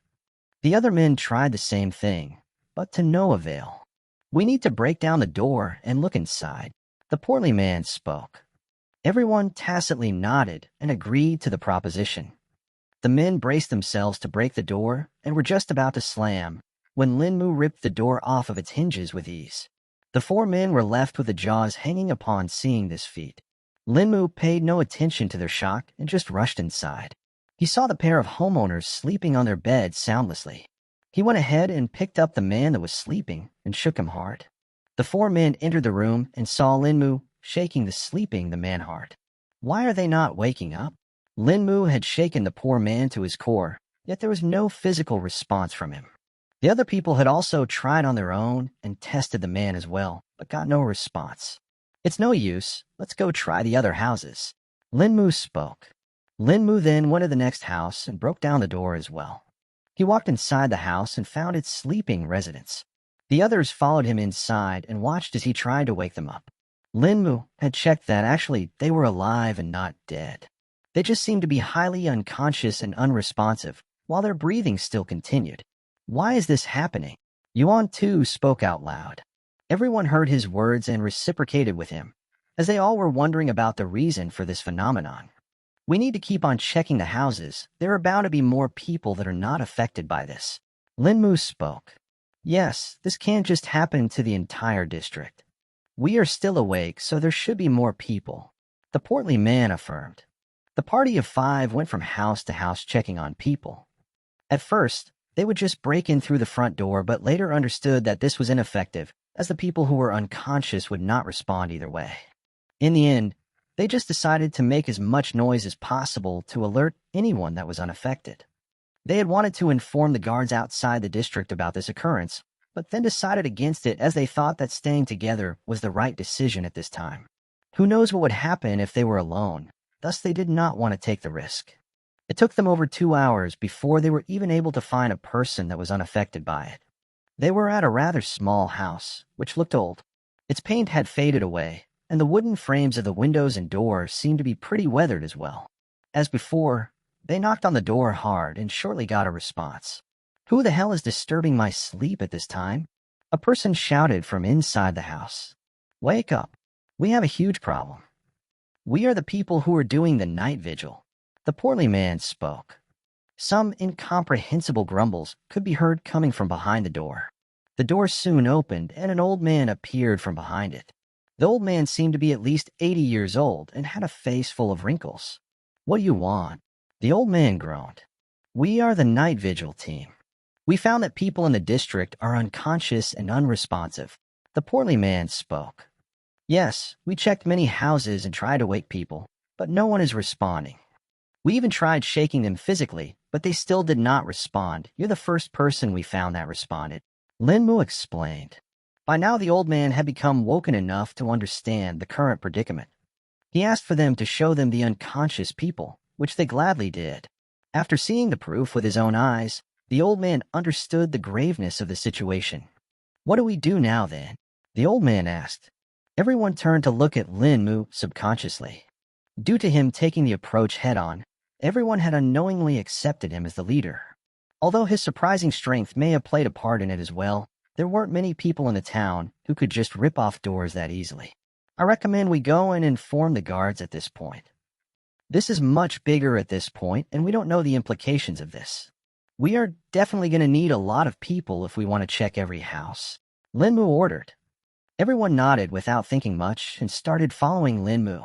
The other men tried the same thing, but to no avail. We need to break down the door and look inside. The portly man spoke. Everyone tacitly nodded and agreed to the proposition. The men braced themselves to break the door and were just about to slam when Linmu ripped the door off of its hinges with ease. The four men were left with the jaws hanging upon seeing this feat. Linmu paid no attention to their shock and just rushed inside. He saw the pair of homeowners sleeping on their beds soundlessly. He went ahead and picked up the man that was sleeping and shook him hard. The four men entered the room and saw Linmu shaking the man hard. Why are they not waking up? Linmu had shaken the poor man to his core, yet there was no physical response from him. The other people had also tried on their own and tested the man as well, but got no response. It's no use. Let's go try the other houses. Linmu spoke. Linmu then went to the next house and broke down the door as well. He walked inside the house and found its sleeping residents. The others followed him inside and watched as he tried to wake them up. Linmu had checked that actually they were alive and not dead. They just seemed to be highly unconscious and unresponsive, while their breathing still continued. Why is this happening? Yuan too spoke out loud. Everyone heard his words and reciprocated with him, as they all were wondering about the reason for this phenomenon. We need to keep on checking the houses. There are bound to be more people that are not affected by this. Linmu spoke. Yes, this can't just happen to the entire district. We are still awake, so there should be more people. The portly man affirmed. The party of 5 went from house to house checking on people. At first, they would just break in through the front door, but later understood that this was ineffective, as the people who were unconscious would not respond either way. In the end, they just decided to make as much noise as possible to alert anyone that was unaffected. They had wanted to inform the guards outside the district about this occurrence, but then decided against it as they thought that staying together was the right decision at this time. Who knows what would happen if they were alone, thus they did not want to take the risk. It took them over 2 hours before they were even able to find a person that was unaffected by it. They were at a rather small house, which looked old. Its paint had faded away, and the wooden frames of the windows and doors seemed to be pretty weathered as well. As before, they knocked on the door hard and shortly got a response. Who the hell is disturbing my sleep at this time? A person shouted from inside the house. Wake up. We have a huge problem. We are the people who are doing the night vigil. The portly man spoke. Some incomprehensible grumbles could be heard coming from behind the door. The door soon opened, and an old man appeared from behind it. The old man seemed to be at least 80 years old and had a face full of wrinkles. What do you want? The old man groaned. We are the night vigil team. We found that people in the district are unconscious and unresponsive. The portly man spoke. Yes, we checked many houses and tried to wake people, but no one is responding. We even tried shaking them physically, but they still did not respond. You're the first person we found that responded. Linmu explained. By now the old man had become woken enough to understand the current predicament. He asked for them to show them the unconscious people, which they gladly did. After seeing the proof with his own eyes, the old man understood the graveness of the situation. What do we do now, then? The old man asked. Everyone turned to look at Lin Mu subconsciously. Due to him taking the approach head-on, everyone had unknowingly accepted him as the leader. Although his surprising strength may have played a part in it as well, there weren't many people in the town who could just rip off doors that easily. I recommend we go and inform the guards at this point. This is much bigger at this point, and we don't know the implications of this. We are definitely going to need a lot of people if we want to check every house. Lin Mu ordered. Everyone nodded without thinking much and started following Lin Mu.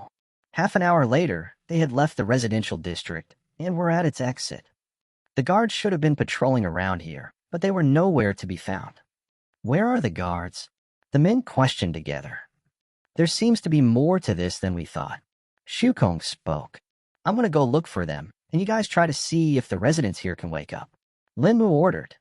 Half an hour later, they had left the residential district and were at its exit. The guards should have been patrolling around here, but they were nowhere to be found. Where are the guards? The men questioned together. There seems to be more to this than we thought. Shukong spoke. I'm going to go look for them, and you guys try to see if the residents here can wake up. Lin Mu ordered.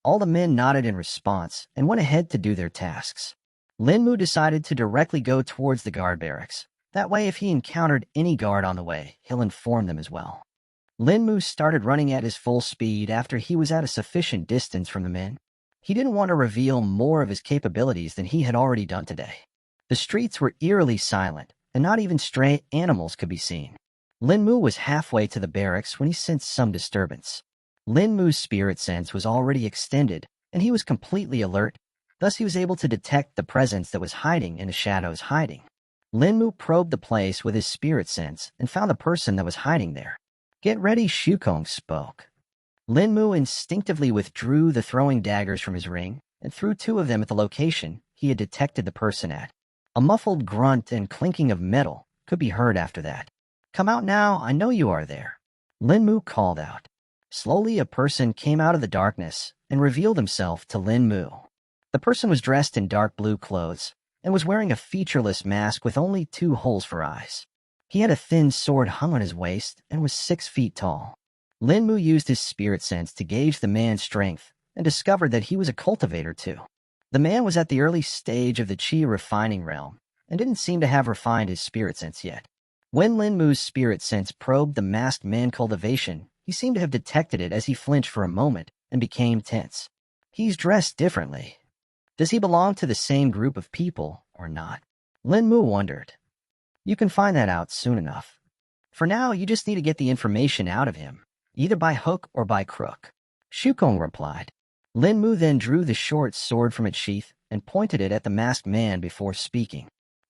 All the men nodded in response and went ahead to do their tasks. Lin Mu decided to directly go towards the guard barracks. That way, if he encountered any guard on the way, he'll inform them as well. Lin Mu started running at his full speed after he was at a sufficient distance from the men. He didn't want to reveal more of his capabilities than he had already done today. The streets were eerily silent, and not even stray animals could be seen. Lin Mu was halfway to the barracks when he sensed some disturbance. Lin Mu's spirit sense was already extended, and he was completely alert. Thus, he was able to detect the presence that was hiding in the shadows hiding. Lin Mu probed the place with his spirit sense and found the person that was hiding there. Get ready, Shukong spoke. Lin Mu instinctively withdrew the throwing daggers from his ring and threw 2 of them at the location he had detected the person at. A muffled grunt and clinking of metal could be heard after that. Come out now, I know you are there. Lin Mu called out. Slowly, a person came out of the darkness and revealed himself to Lin Mu. The person was dressed in dark blue clothes and was wearing a featureless mask with only 2 holes for eyes. He had a thin sword hung on his waist and was 6 feet tall. Lin Mu used his spirit sense to gauge the man's strength and discovered that he was a cultivator too. The man was at the early stage of the chi refining realm and didn't seem to have refined his spirit sense yet. When Lin Mu's spirit sense probed the masked man cultivation, he seemed to have detected it as he flinched for a moment and became tense. He's dressed differently. Does he belong to the same group of people or not? Lin Mu wondered. You can find that out soon enough. For now, you just need to get the information out of him, either by hook or by crook. Shukong replied. Lin Mu then drew the short sword from its sheath and pointed it at the masked man before speaking.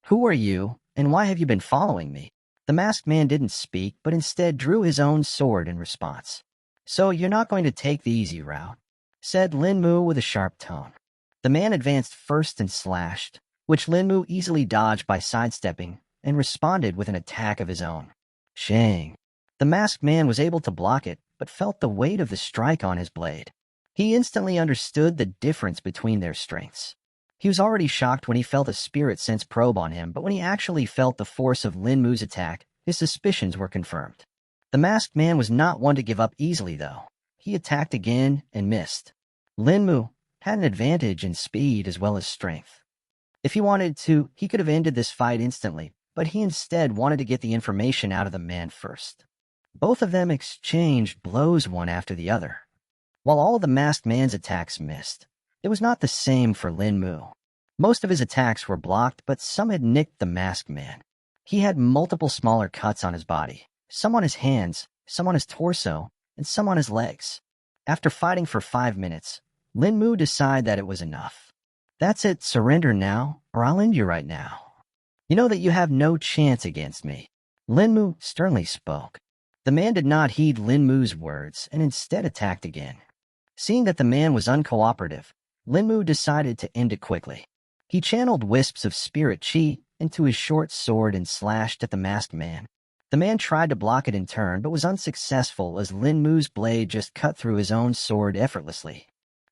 Who are you, and why have you been following me? The masked man didn't speak, but instead drew his own sword in response. So you're not going to take the easy route, said Lin Mu with a sharp tone. The man advanced first and slashed, which Lin Mu easily dodged by sidestepping and responded with an attack of his own. Shang. The masked man was able to block it, but felt the weight of the strike on his blade. He instantly understood the difference between their strengths. He was already shocked when he felt a spirit sense probe on him, but when he actually felt the force of Lin Mu's attack, his suspicions were confirmed. The masked man was not one to give up easily, though. He attacked again and missed. Lin Mu had an advantage in speed as well as strength. If he wanted to, he could have ended this fight instantly, but he instead wanted to get the information out of the man first. Both of them exchanged blows one after the other. While all of the masked man's attacks missed, it was not the same for Lin Mu. Most of his attacks were blocked, but some had nicked the masked man. He had multiple smaller cuts on his body, some on his hands, some on his torso, and some on his legs. After fighting for 5 minutes, Lin Mu decided that it was enough. That's it, surrender now, or I'll end you right now. You know that you have no chance against me. Lin Mu sternly spoke. The man did not heed Lin Mu's words and instead attacked again. Seeing that the man was uncooperative, Lin Mu decided to end it quickly. He channeled wisps of spirit chi into his short sword and slashed at the masked man. The man tried to block it in turn, but was unsuccessful as Lin Mu's blade just cut through his own sword effortlessly.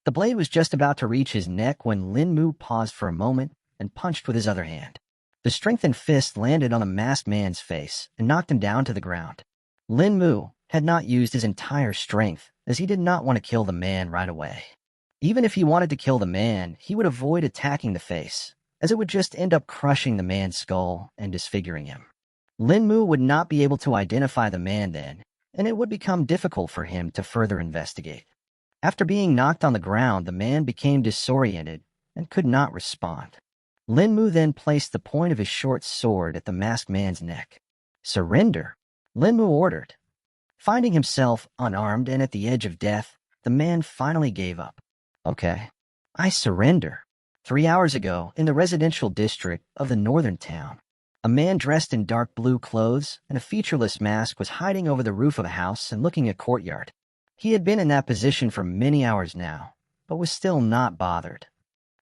The blade was just about to reach his neck when Lin Mu paused for a moment and punched with his other hand. The strengthened fist landed on the masked man's face and knocked him down to the ground. Lin Mu had not used his entire strength, as he did not want to kill the man right away. Even if he wanted to kill the man, he would avoid attacking the face, as it would just end up crushing the man's skull and disfiguring him. Lin Mu would not be able to identify the man then, and it would become difficult for him to further investigate. After being knocked on the ground, the man became disoriented and could not respond. Linmu then placed the point of his short sword at the masked man's neck. "Surrender," Linmu ordered. Finding himself unarmed and at the edge of death, the man finally gave up. "Okay, I surrender." 3 hours ago, in the residential district of the northern town, a man dressed in dark blue clothes and a featureless mask was hiding over the roof of a house and looking at a courtyard. He had been in that position for many hours now, but was still not bothered.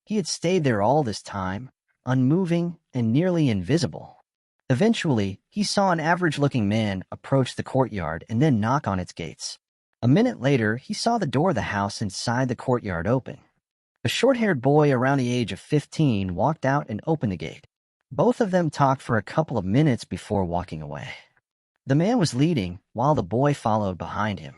He had stayed there all this time, unmoving and nearly invisible. Eventually, he saw an average-looking man approach the courtyard and then knock on its gates. A minute later, he saw the door of the house inside the courtyard open. A short-haired boy around the age of 15 walked out and opened the gate. Both of them talked for a couple of minutes before walking away. The man was leading, while the boy followed behind him.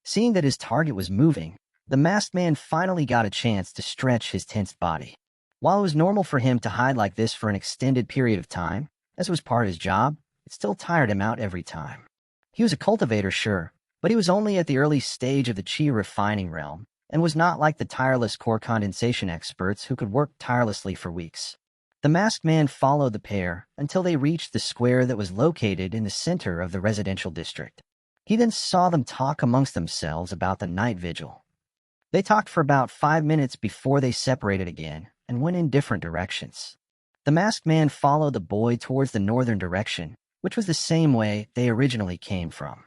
Seeing that his target was moving, the masked man finally got a chance to stretch his tensed body. While it was normal for him to hide like this for an extended period of time, as it was part of his job, it still tired him out every time. He was a cultivator, sure, but he was only at the early stage of the chi refining realm, and was not like the tireless core condensation experts who could work tirelessly for weeks. The masked man followed the pair until they reached the square that was located in the center of the residential district. He then saw them talk amongst themselves about the night vigil. They talked for about 5 minutes before they separated again and went in different directions. The masked man followed the boy towards the northern direction, which was the same way they originally came from.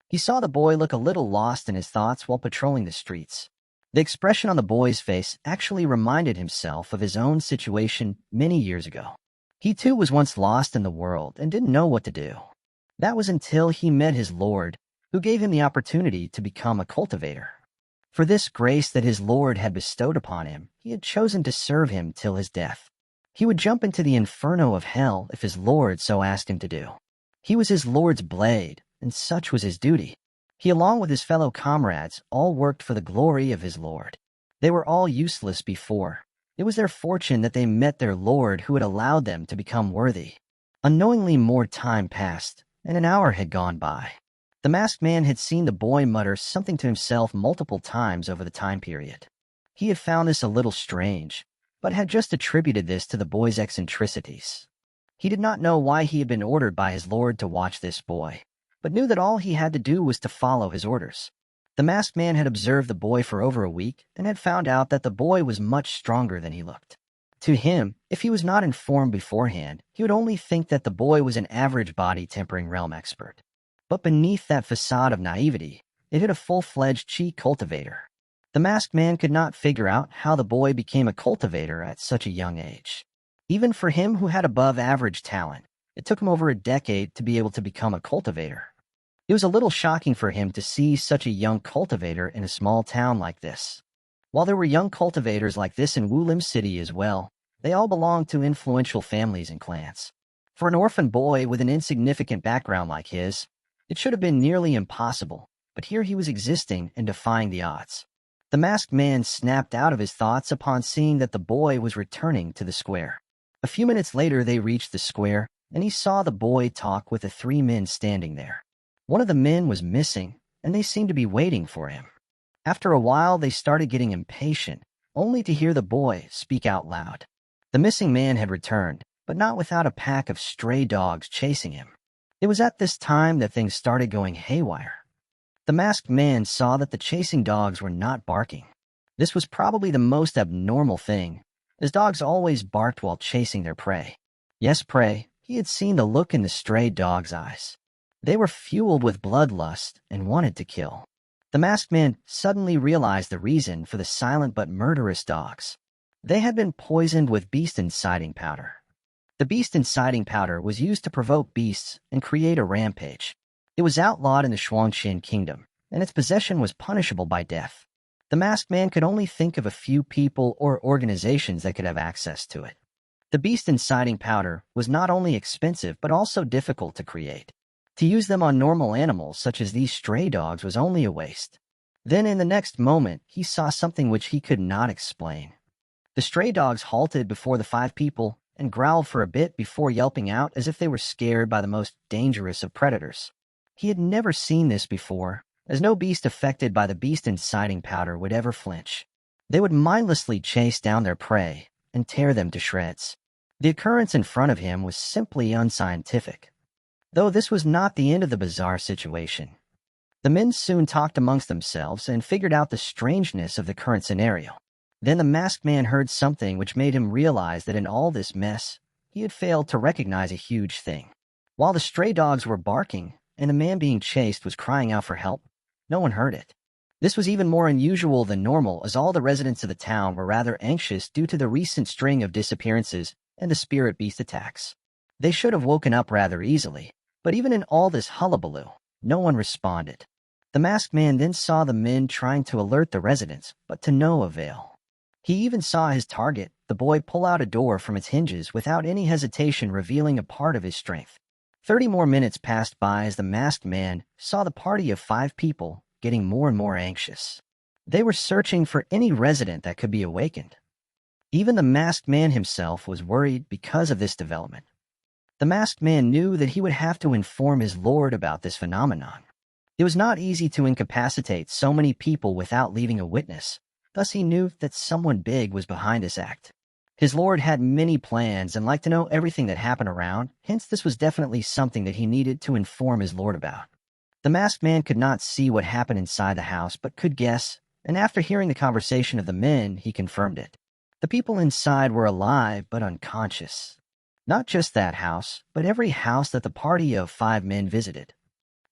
He saw the boy look a little lost in his thoughts while patrolling the streets. The expression on the boy's face actually reminded himself of his own situation many years ago. He too was once lost in the world and didn't know what to do. That was until he met his Lord, who gave him the opportunity to become a cultivator. For this grace that his Lord had bestowed upon him, he had chosen to serve him till his death. He would jump into the inferno of hell if his Lord so asked him to do. He was his Lord's blade, and such was his duty. He, along with his fellow comrades, all worked for the glory of his Lord. They were all useless before. It was their fortune that they met their Lord who had allowed them to become worthy. Unknowingly, more time passed, and an hour had gone by. The masked man had seen the boy mutter something to himself multiple times over the time period. He had found this a little strange, but had just attributed this to the boy's eccentricities. He did not know why he had been ordered by his Lord to watch this boy, but knew that all he had to do was to follow his orders. The masked man had observed the boy for over a week and had found out that the boy was much stronger than he looked. To him, if he was not informed beforehand, he would only think that the boy was an average body tempering realm expert. But beneath that facade of naivety, it hid a full-fledged chi cultivator. The masked man could not figure out how the boy became a cultivator at such a young age. Even for him who had above-average talent, it took him over a decade to be able to become a cultivator. It was a little shocking for him to see such a young cultivator in a small town like this. While there were young cultivators like this in Wulim City as well, they all belonged to influential families and clans. For an orphan boy with an insignificant background like his, it should have been nearly impossible, but here he was existing and defying the odds. The masked man snapped out of his thoughts upon seeing that the boy was returning to the square. A few minutes later they reached the square, and he saw the boy talk with the 3 men standing there. One of the men was missing, and they seemed to be waiting for him. After a while, they started getting impatient, only to hear the boy speak out loud. The missing man had returned, but not without a pack of stray dogs chasing him. It was at this time that things started going haywire. The masked man saw that the chasing dogs were not barking. This was probably the most abnormal thing, as dogs always barked while chasing their prey. Yes, prey. He had seen the look in the stray dog's eyes. They were fueled with bloodlust and wanted to kill. The masked man suddenly realized the reason for the silent but murderous dogs. They had been poisoned with beast inciting powder. The beast inciting powder was used to provoke beasts and create a rampage. It was outlawed in the Shuangqian kingdom, and its possession was punishable by death. The masked man could only think of a few people or organizations that could have access to it. The beast inciting powder was not only expensive but also difficult to create. To use them on normal animals such as these stray dogs was only a waste. Then in the next moment, he saw something which he could not explain. The stray dogs halted before the 5 people and growled for a bit before yelping out as if they were scared by the most dangerous of predators. He had never seen this before, as no beast affected by the beast inciting powder would ever flinch. They would mindlessly chase down their prey and tear them to shreds. The occurrence in front of him was simply unscientific. Though this was not the end of the bizarre situation. The men soon talked amongst themselves and figured out the strangeness of the current scenario. Then the masked man heard something which made him realize that in all this mess, he had failed to recognize a huge thing. While the stray dogs were barking and the man being chased was crying out for help, no one heard it. This was even more unusual than normal, as all the residents of the town were rather anxious due to the recent string of disappearances and the spirit beast attacks. They should have woken up rather easily, but even in all this hullabaloo, no one responded. The masked man then saw the men trying to alert the residents, but to no avail. He even saw his target, the boy, pull out a door from its hinges without any hesitation, revealing a part of his strength. 30 more minutes passed by as the masked man saw the party of 5 people getting more and more anxious. They were searching for any resident that could be awakened. Even the masked man himself was worried because of this development. The masked man knew that he would have to inform his lord about this phenomenon. It was not easy to incapacitate so many people without leaving a witness, thus he knew that someone big was behind this act. His lord had many plans and liked to know everything that happened around, hence this was definitely something that he needed to inform his lord about. The masked man could not see what happened inside the house, but could guess, and after hearing the conversation of the men, he confirmed it. The people inside were alive but unconscious. Not just that house, but every house that the party of 5 men visited.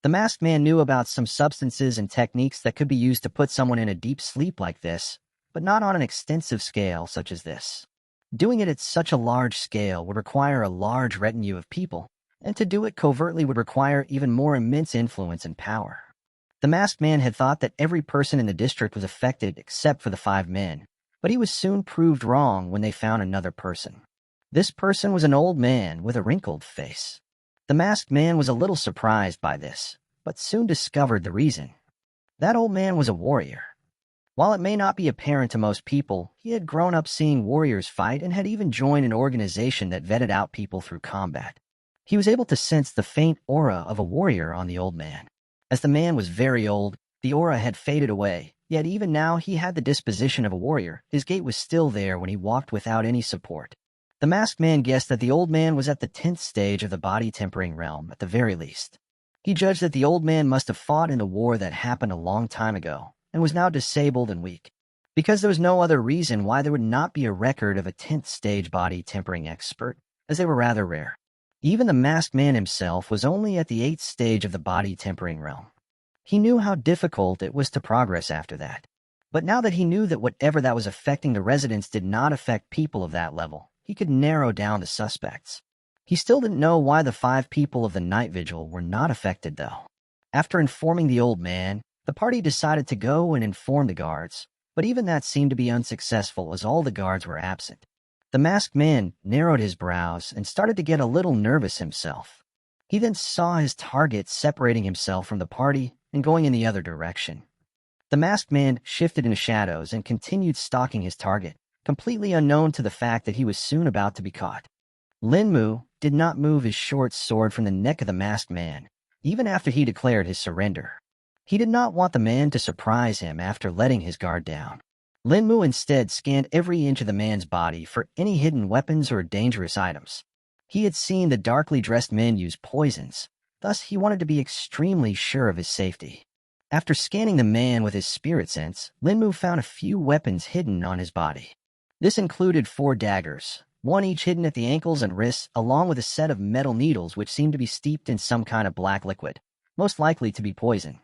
The masked man knew about some substances and techniques that could be used to put someone in a deep sleep like this, but not on an extensive scale such as this. Doing it at such a large scale would require a large retinue of people, and to do it covertly would require even more immense influence and power. The masked man had thought that every person in the district was affected except for the 5 men, but he was soon proved wrong when they found another person. This person was an old man with a wrinkled face. The masked man was a little surprised by this, but soon discovered the reason. That old man was a warrior. While it may not be apparent to most people, he had grown up seeing warriors fight and had even joined an organization that vetted out people through combat. He was able to sense the faint aura of a warrior on the old man. As the man was very old, the aura had faded away, yet even now he had the disposition of a warrior. His gait was still there when he walked without any support. The masked man guessed that the old man was at the 10th stage of the body-tempering realm, at the very least. He judged that the old man must have fought in a war that happened a long time ago, and was now disabled and weak. Because there was no other reason why there would not be a record of a 10th stage body-tempering expert, as they were rather rare. Even the masked man himself was only at the 8th stage of the body-tempering realm. He knew how difficult it was to progress after that. But now that he knew that whatever that was affecting the residents did not affect people of that level, he could narrow down the suspects. He still didn't know why the 5 people of the night vigil were not affected, though. After informing the old man, the party decided to go and inform the guards, but even that seemed to be unsuccessful as all the guards were absent. The masked man narrowed his brows and started to get a little nervous himself. He then saw his target separating himself from the party and going in the other direction. The masked man shifted into shadows and continued stalking his target, completely unknown to the fact that he was soon about to be caught. Linmu did not move his short sword from the neck of the masked man, even after he declared his surrender. He did not want the man to surprise him after letting his guard down. Linmu instead scanned every inch of the man's body for any hidden weapons or dangerous items. He had seen the darkly dressed men use poisons, thus he wanted to be extremely sure of his safety. After scanning the man with his spirit sense, Linmu found a few weapons hidden on his body. This included 4 daggers, 1 each hidden at the ankles and wrists, along with a set of metal needles which seemed to be steeped in some kind of black liquid, most likely to be poison.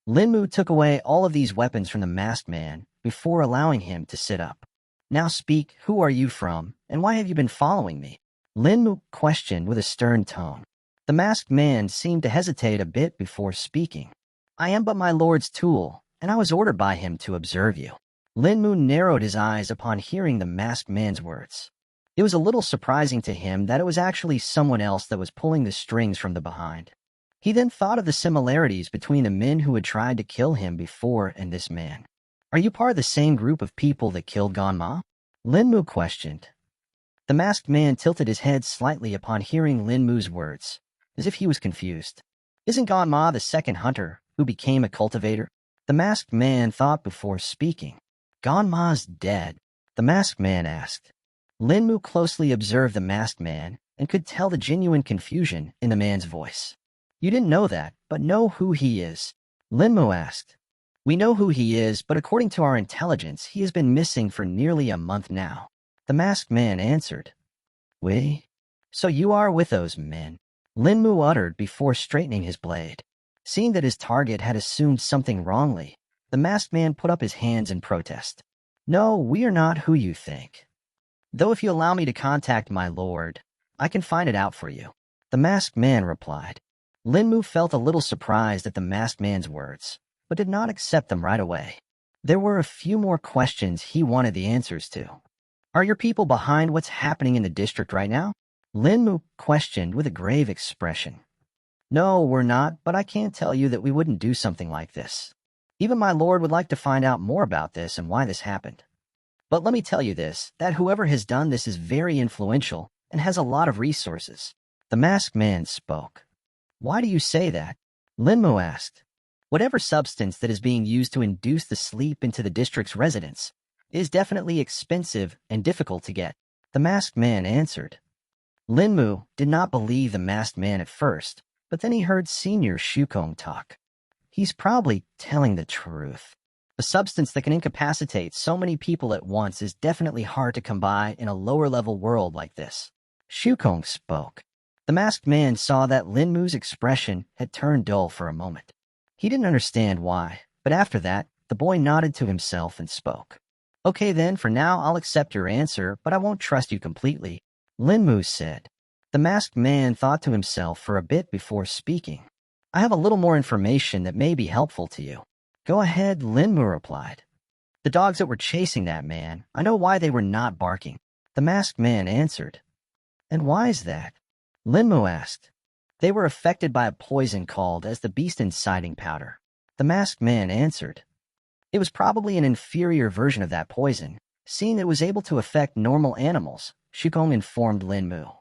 Linmu took away all of these weapons from the masked man before allowing him to sit up. "Now speak, who are you from, and why have you been following me?" Linmu questioned with a stern tone. The masked man seemed to hesitate a bit before speaking. "I am but my lord's tool, and I was ordered by him to observe you." Linmu narrowed his eyes upon hearing the masked man's words. It was a little surprising to him that it was actually someone else that was pulling the strings from the behind. He then thought of the similarities between the men who had tried to kill him before and this man. "Are you part of the same group of people that killed Ganma?" Linmu questioned. The masked man tilted his head slightly upon hearing Linmu's words, as if he was confused. Isn't Ganma the second hunter who became a cultivator? The masked man thought before speaking. Ganma's dead, the masked man asked. Linmu closely observed the masked man and could tell the genuine confusion in the man's voice. You didn't know that, but know who he is? Linmu asked. We know who he is, but according to our intelligence, he has been missing for nearly a month now. The masked man answered. We? So you are with those men? Linmu uttered before straightening his blade. Seeing that his target had assumed something wrongly, the masked man put up his hands in protest. No, we are not who you think. Though if you allow me to contact my lord, I can find it out for you. The masked man replied. Linmu felt a little surprised at the masked man's words, but did not accept them right away. There were a few more questions he wanted the answers to. Are your people behind what's happening in the district right now? Linmu questioned with a grave expression. No, we're not, but I can't tell you that we wouldn't do something like this. Even my lord would like to find out more about this and why this happened. But let me tell you this, that whoever has done this is very influential and has a lot of resources. The masked man spoke. Why do you say that? Linmu asked. Whatever substance that is being used to induce the sleep into the district's residents is definitely expensive and difficult to get. The masked man answered. Linmu did not believe the masked man at first, but then he heard Senior Shukong talk. He's probably telling the truth. A substance that can incapacitate so many people at once is definitely hard to come by in a lower-level world like this. Shukong spoke. The masked man saw that Linmu's expression had turned dull for a moment. He didn't understand why, but after that, the boy nodded to himself and spoke. Okay then, for now I'll accept your answer, but I won't trust you completely, Linmu said. The masked man thought to himself for a bit before speaking. I have a little more information that may be helpful to you. Go ahead, Linmu replied. The dogs that were chasing that man, I know why they were not barking. The masked man answered. And why is that? Linmu asked. They were affected by a poison called as the beast inciting powder. The masked man answered. It was probably an inferior version of that poison, seeing that it was able to affect normal animals, Shukong informed Linmu.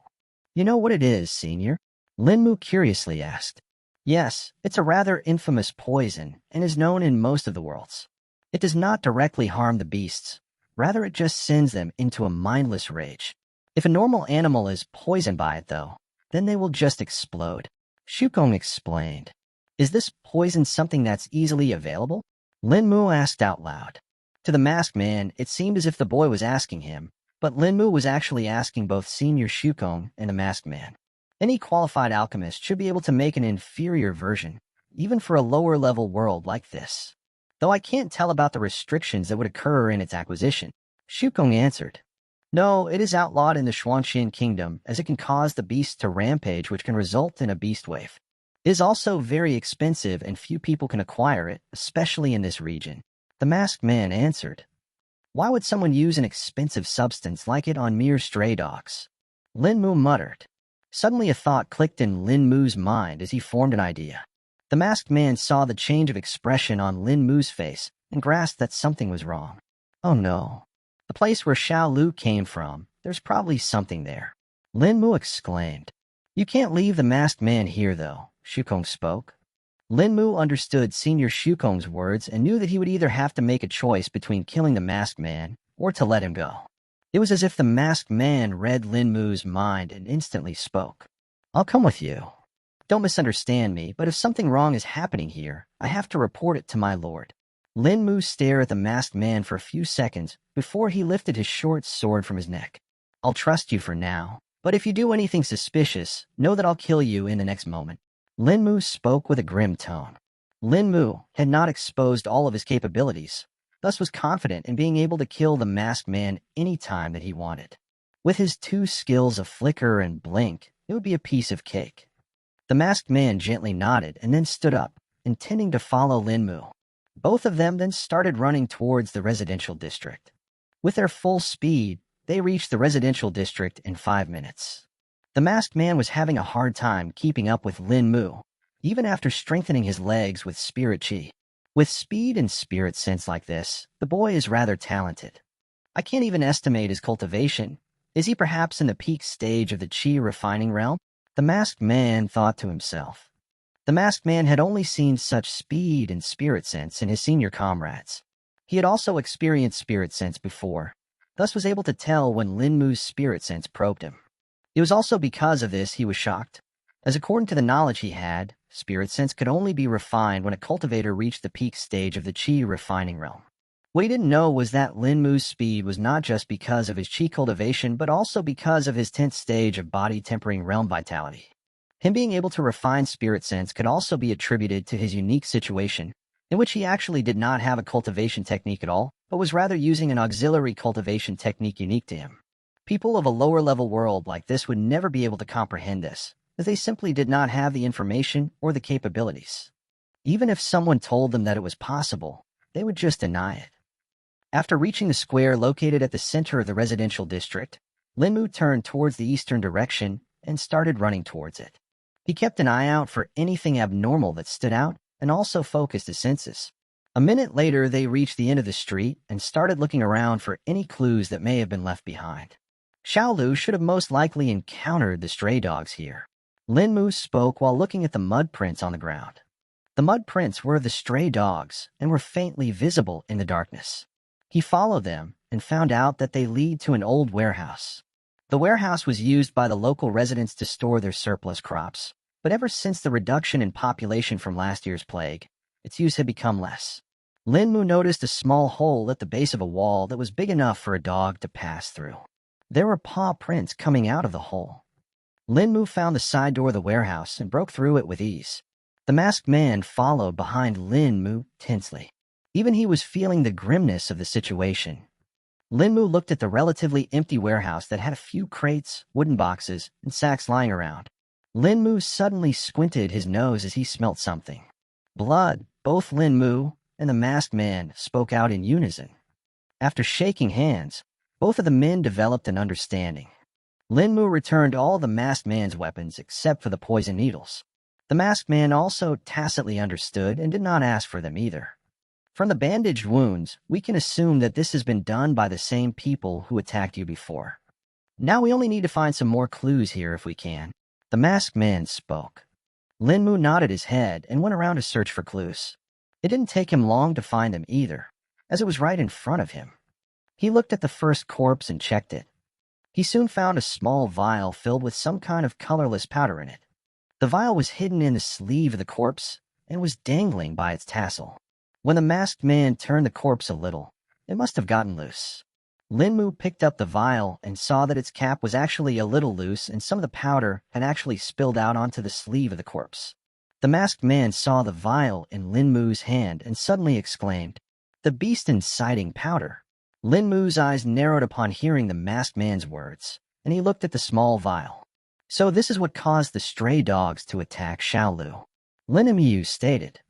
You know what it is, Senior? Linmu curiously asked. Yes, it's a rather infamous poison and is known in most of the worlds. It does not directly harm the beasts. Rather, it just sends them into a mindless rage. If a normal animal is poisoned by it, though, then they will just explode. Shukong explained. Is this poison something that's easily available? Linmu asked out loud. To the masked man, it seemed as if the boy was asking him, but Linmu was actually asking both Senior Shukong and the masked man. Any qualified alchemist should be able to make an inferior version, even for a lower-level world like this. Though I can't tell about the restrictions that would occur in its acquisition, Shukong answered. No, it is outlawed in the Xuanxin Kingdom, as it can cause the beast to rampage, which can result in a beast wave. It is also very expensive and few people can acquire it, especially in this region. The masked man answered. Why would someone use an expensive substance like it on mere stray dogs? Linmu muttered. Suddenly a thought clicked in Linmu's mind as he formed an idea. The masked man saw the change of expression on Linmu's face and grasped that something was wrong. Oh no. The place where Xiao Lu came from, there's probably something there. Linmu exclaimed. You can't leave the masked man here, though, Shukong spoke. Linmu understood Senior Shukong's words and knew that he would either have to make a choice between killing the masked man or to let him go. It was as if the masked man read Linmu's mind and instantly spoke. I'll come with you. Don't misunderstand me, but if something wrong is happening here, I have to report it to my lord. Linmu stared at the masked man for a few seconds before he lifted his short sword from his neck. I'll trust you for now, but if you do anything suspicious, know that I'll kill you in the next moment. Linmu spoke with a grim tone. Linmu had not exposed all of his capabilities, thus was confident in being able to kill the masked man any time that he wanted. With his two skills of flicker and blink, it would be a piece of cake. The masked man gently nodded and then stood up, intending to follow Linmu. Both of them then started running towards the residential district. With their full speed, they reached the residential district in 5 minutes. The masked man was having a hard time keeping up with Linmu, even after strengthening his legs with spirit chi. With speed and spirit sense like this, the boy is rather talented. I can't even estimate his cultivation. Is he perhaps in the peak stage of the chi refining realm? The masked man thought to himself. The masked man had only seen such speed and spirit sense in his senior comrades. He had also experienced spirit sense before, thus was able to tell when Lin Mu's spirit sense probed him. It was also because of this he was shocked, as according to the knowledge he had, spirit sense could only be refined when a cultivator reached the peak stage of the Qi refining realm. What he didn't know was that Lin Mu's speed was not just because of his Qi cultivation, but also because of his 10th stage of body tempering realm vitality. Him being able to refine spirit sense could also be attributed to his unique situation, in which he actually did not have a cultivation technique at all, but was rather using an auxiliary cultivation technique unique to him. People of a lower-level world like this would never be able to comprehend this, as they simply did not have the information or the capabilities. Even if someone told them that it was possible, they would just deny it. After reaching the square located at the center of the residential district, Lin Mu turned towards the eastern direction and started running towards it. He kept an eye out for anything abnormal that stood out and also focused his senses. A minute later, they reached the end of the street and started looking around for any clues that may have been left behind. Xiaolu should have most likely encountered the stray dogs here. Lin Mu spoke while looking at the mud prints on the ground. The mud prints were of the stray dogs and were faintly visible in the darkness. He followed them and found out that they lead to an old warehouse. The warehouse was used by the local residents to store their surplus crops, but ever since the reduction in population from last year's plague, its use had become less. Lin Mu noticed a small hole at the base of a wall that was big enough for a dog to pass through. There were paw prints coming out of the hole. Lin Mu found the side door of the warehouse and broke through it with ease. The masked man followed behind Lin Mu tensely. Even he was feeling the grimness of the situation. Lin Mu looked at the relatively empty warehouse that had a few crates, wooden boxes, and sacks lying around. Lin Mu suddenly squinted his nose as he smelt something. Blood. Both Lin Mu and the masked man spoke out in unison. After shaking hands, both of the men developed an understanding. Lin Mu returned all the masked man's weapons except for the poison needles. The masked man also tacitly understood and did not ask for them either. From the bandaged wounds, we can assume that this has been done by the same people who attacked you before. Now we only need to find some more clues here if we can. The masked man spoke. Lin Mu nodded his head and went around to search for clues. It didn't take him long to find them either, as it was right in front of him. He looked at the first corpse and checked it. He soon found a small vial filled with some kind of colorless powder in it. The vial was hidden in the sleeve of the corpse and was dangling by its tassel. When the masked man turned the corpse a little, it must have gotten loose. Lin Mu picked up the vial and saw that its cap was actually a little loose and some of the powder had actually spilled out onto the sleeve of the corpse. The masked man saw the vial in Lin Mu's hand and suddenly exclaimed, "The beast inciting powder." Lin Mu's eyes narrowed upon hearing the masked man's words, and he looked at the small vial. So this is what caused the stray dogs to attack Xiaolu. Lin Mu stated.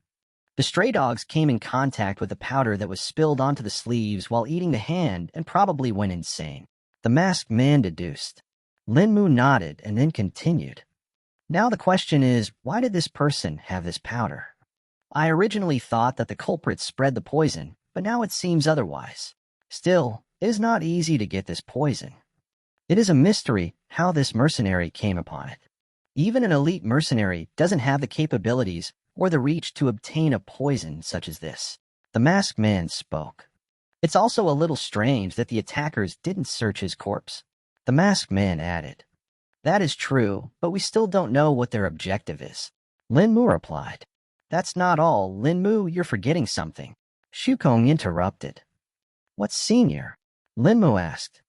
The stray dogs came in contact with the powder that was spilled onto the sleeves while eating the hand and probably went insane. The masked man deduced. Lin Mu nodded and then continued. Now the question is, why did this person have this powder? I originally thought that the culprit spread the poison, but now it seems otherwise. Still, it is not easy to get this poison. It is a mystery how this mercenary came upon it. Even an elite mercenary doesn't have the capabilities or the reach to obtain a poison such as this. The masked man spoke. It's also a little strange that the attackers didn't search his corpse. The masked man added. That is true, but we still don't know what their objective is. Lin Mu replied. That's not all. Lin Mu, you're forgetting something. Shukong interrupted. What's senior? Lin Mu asked.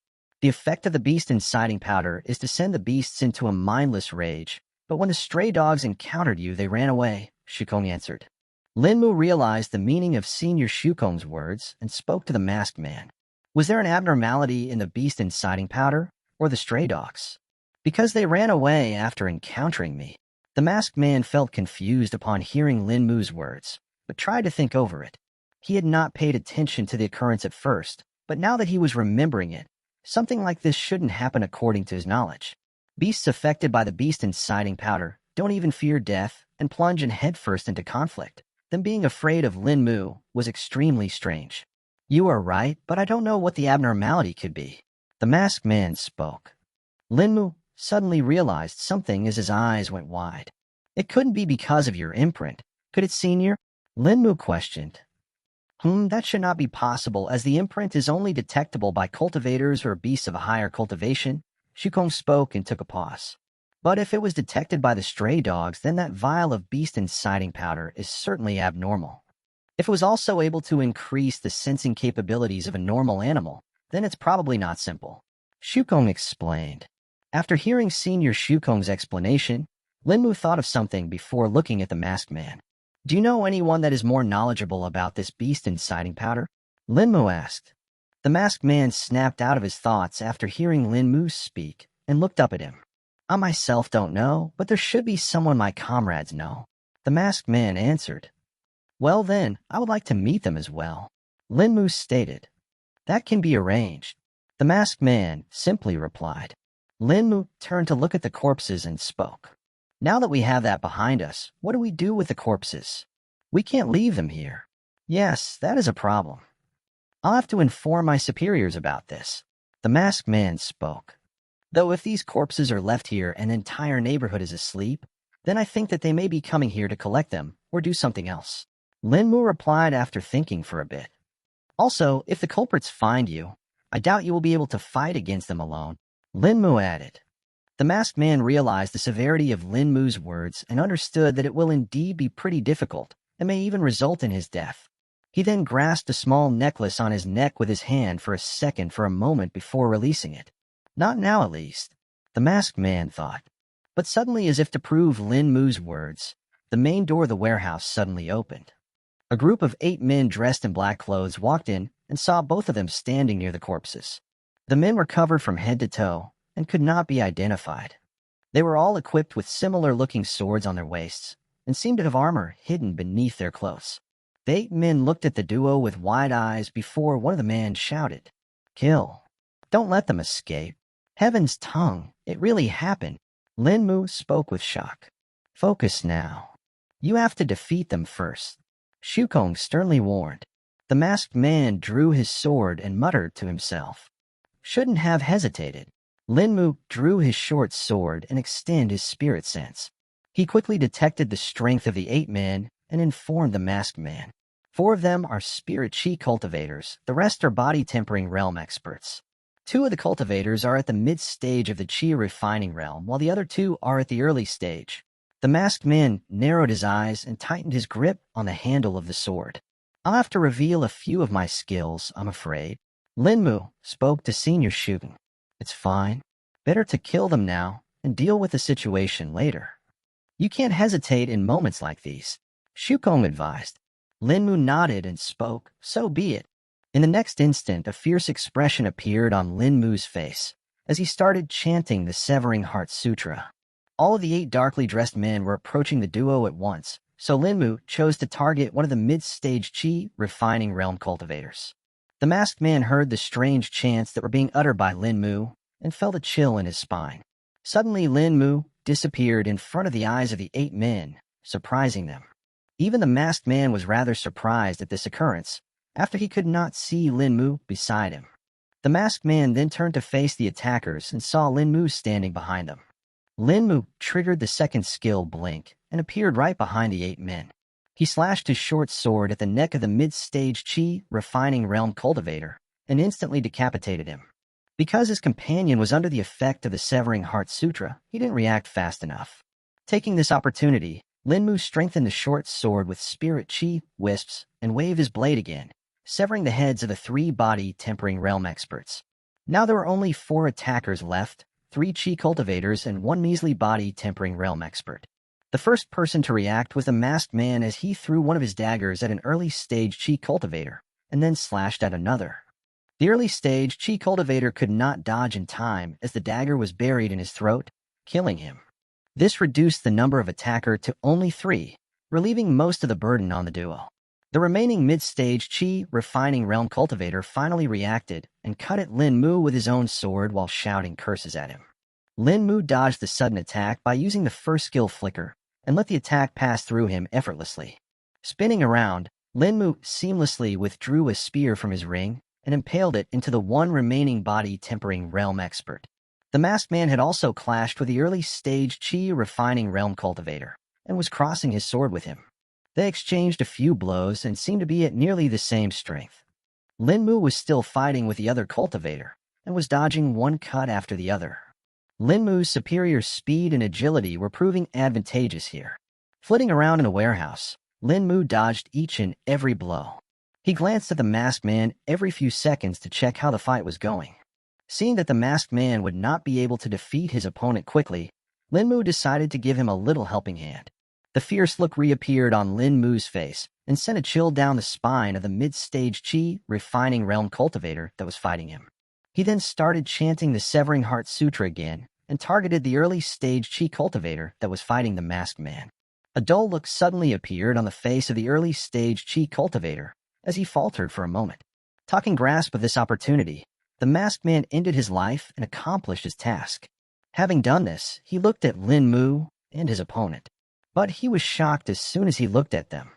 The effect of the beast inciting powder is to send the beasts into a mindless rage, but when the stray dogs encountered you, they ran away, Shukong answered. Lin Mu realized the meaning of Senior Shukong's words and spoke to the masked man. Was there an abnormality in the beast inciting powder, or the stray dogs? Because they ran away after encountering me. The masked man felt confused upon hearing Lin Mu's words, but tried to think over it. He had not paid attention to the occurrence at first, but now that he was remembering it, something like this shouldn't happen according to his knowledge. Beasts affected by the beast inciting powder don't even fear death and plunge in headfirst into conflict. Them being afraid of Lin Mu was extremely strange. You are right, but I don't know what the abnormality could be. The masked man spoke. Lin Mu suddenly realized something as his eyes went wide. It couldn't be because of your imprint. Could it, Senior? Linmu questioned. That should not be possible, as the imprint is only detectable by cultivators or beasts of a higher cultivation. Shukong spoke and took a pause. But if it was detected by the stray dogs, then that vial of beast inciting powder is certainly abnormal. If it was also able to increase the sensing capabilities of a normal animal, then it's probably not simple. Shukong explained. After hearing Senior Shukong's explanation, Linmu thought of something before looking at the masked man. Do you know anyone that is more knowledgeable about this beast inciting powder? Linmu asked. The masked man snapped out of his thoughts after hearing Linmu speak and looked up at him. I myself don't know, but there should be someone my comrades know. The masked man answered. Well then, I would like to meet them as well. Linmu stated. That can be arranged. The masked man simply replied. Linmu turned to look at the corpses and spoke. Now that we have that behind us, what do we do with the corpses? We can't leave them here. Yes, that is a problem. I'll have to inform my superiors about this. The masked man spoke. Though if these corpses are left here and the entire neighborhood is asleep, then I think that they may be coming here to collect them or do something else. Linmu replied after thinking for a bit. Also, if the culprits find you, I doubt you will be able to fight against them alone. Linmu added. The masked man realized the severity of Linmu's words and understood that it will indeed be pretty difficult and may even result in his death. He then grasped a small necklace on his neck with his hand for a moment before releasing it. Not now, at least, the masked man thought. But suddenly, as if to prove Linmu's words, the main door of the warehouse suddenly opened. A group of 8 men dressed in black clothes walked in and saw both of them standing near the corpses. The men were covered from head to toe and could not be identified. They were all equipped with similar-looking swords on their waists and seemed to have armor hidden beneath their clothes. The 8 men looked at the duo with wide eyes before one of the men shouted, Kill. Don't let them escape. Heaven's tongue, it really happened. Linmu spoke with shock. Focus now. You have to defeat them first. Shukong sternly warned. The masked man drew his sword and muttered to himself. Shouldn't have hesitated. Linmu drew his short sword and extended his spirit sense. He quickly detected the strength of the 8 men and informed the masked man. 4 of them are spirit chi cultivators, the rest are body-tempering realm experts. 2 of the cultivators are at the mid-stage of the chi refining realm, while the other 2 are at the early stage. The masked man narrowed his eyes and tightened his grip on the handle of the sword. I'll have to reveal a few of my skills, I'm afraid. Linmu spoke to Senior Shukong. It's fine. Better to kill them now and deal with the situation later. You can't hesitate in moments like these, Shukong advised. Linmu nodded and spoke, so be it. In the next instant, a fierce expression appeared on Linmu's face as he started chanting the Severing Heart Sutra. All of the 8 darkly dressed men were approaching the duo at once, so Linmu chose to target one of the mid-stage chi refining realm cultivators. The masked man heard the strange chants that were being uttered by Linmu and felt a chill in his spine. Suddenly, Linmu disappeared in front of the eyes of the 8 men, surprising them. Even the masked man was rather surprised at this occurrence, after he could not see Linmu beside him. The masked man then turned to face the attackers and saw Linmu standing behind them. Linmu triggered the second skill blink and appeared right behind the 8 men. He slashed his short sword at the neck of the mid-stage chi refining realm cultivator and instantly decapitated him. Because his companion was under the effect of the Severing Heart Sutra, he didn't react fast enough. Taking this opportunity, Linmu strengthened the short sword with spirit chi wisps and waved his blade again, severing the heads of the 3 body-tempering realm experts. Now there were only 4 attackers left, 3 chi cultivators and 1 measly body-tempering realm expert. The first person to react was the masked man as he threw one of his daggers at an early-stage chi cultivator and then slashed at another. The early-stage chi cultivator could not dodge in time as the dagger was buried in his throat, killing him. This reduced the number of attackers to only 3, relieving most of the burden on the duo. The remaining mid-stage chi refining realm cultivator finally reacted and cut at Linmu with his own sword while shouting curses at him. Linmu dodged the sudden attack by using the first skill flicker and let the attack pass through him effortlessly. Spinning around, Linmu seamlessly withdrew a spear from his ring and impaled it into the 1 remaining body-tempering realm expert. The masked man had also clashed with the early-stage chi refining realm cultivator, and was crossing his sword with him. They exchanged a few blows and seemed to be at nearly the same strength. Lin Mu was still fighting with the other cultivator and was dodging one cut after the other. Lin Mu's superior speed and agility were proving advantageous here. Flitting around in a warehouse, Lin Mu dodged each and every blow. He glanced at the masked man every few seconds to check how the fight was going. Seeing that the masked man would not be able to defeat his opponent quickly, Lin Mu decided to give him a little helping hand. The fierce look reappeared on Lin Mu's face and sent a chill down the spine of the mid-stage Qi refining realm cultivator that was fighting him. He then started chanting the Severing Heart Sutra again and targeted the early-stage Qi cultivator that was fighting the masked man. A dull look suddenly appeared on the face of the early-stage Qi cultivator as he faltered for a moment. Taking grasp of this opportunity, the masked man ended his life and accomplished his task. Having done this, he looked at Lin Mu and his opponent. But he was shocked as soon as he looked at them.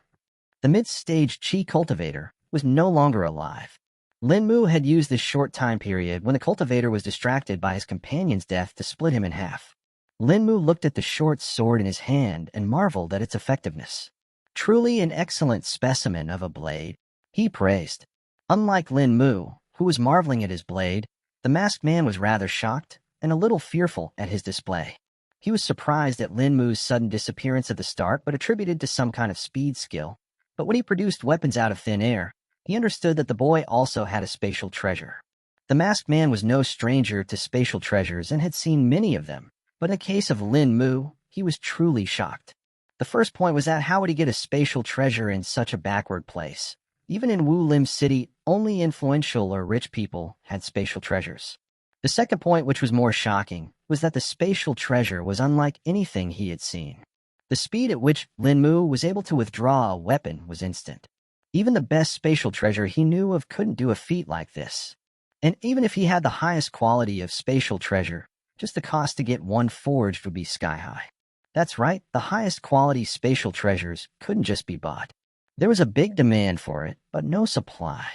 The mid-stage Qi cultivator was no longer alive. Lin Mu had used this short time period when the cultivator was distracted by his companion's death to split him in half. Lin Mu looked at the short sword in his hand and marveled at its effectiveness. Truly an excellent specimen of a blade, he praised. Unlike Lin Mu, who was marveling at his blade, the masked man was rather shocked and a little fearful at his display. He was surprised at Lin Mu's sudden disappearance at the start, but attributed to some kind of speed skill. But when he produced weapons out of thin air, he understood that the boy also had a spatial treasure. The masked man was no stranger to spatial treasures and had seen many of them, but in the case of Lin Mu, he was truly shocked. The first point was that how would he get a spatial treasure in such a backward place? Even in Wu Lim City, only influential or rich people had spatial treasures. The second point, which was more shocking, was that the spatial treasure was unlike anything he had seen. The speed at which Lin Mu was able to withdraw a weapon was instant. Even the best spatial treasure he knew of couldn't do a feat like this. And even if he had the highest quality of spatial treasure, just the cost to get one forged would be sky-high. That's right, the highest quality spatial treasures couldn't just be bought. There was a big demand for it, but no supply.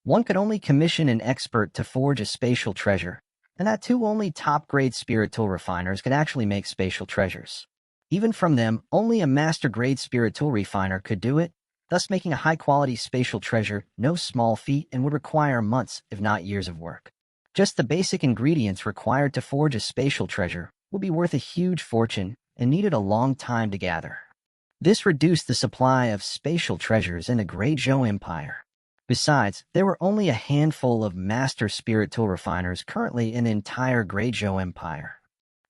One could only commission an expert to forge a spatial treasure, and that too only top-grade spirit tool refiners could actually make spatial treasures. Even from them, only a master-grade spirit tool refiner could do it, thus making a high-quality spatial treasure no small feat and would require months, if not years of work. Just the basic ingredients required to forge a spatial treasure would be worth a huge fortune and needed a long time to gather. This reduced the supply of spatial treasures in the Great Zhou Empire. Besides, there were only a handful of master spirit tool refiners currently in the entire Great Zhou Empire.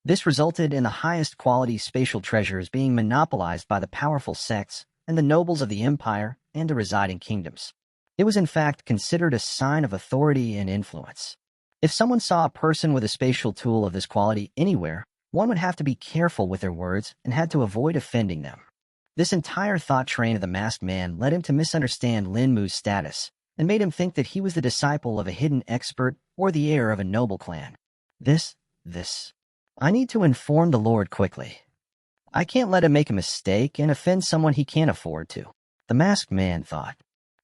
This resulted in the highest quality spatial treasures being monopolized by the powerful sects and the nobles of the empire and the residing kingdoms. It was in fact considered a sign of authority and influence. If someone saw a person with a spatial tool of this quality anywhere, one would have to be careful with their words and had to avoid offending them. This entire thought train of the masked man led him to misunderstand Lin Mu's status and made him think that he was the disciple of a hidden expert or the heir of a noble clan. I need to inform the Lord quickly. I can't let him make a mistake and offend someone he can't afford to, the masked man thought.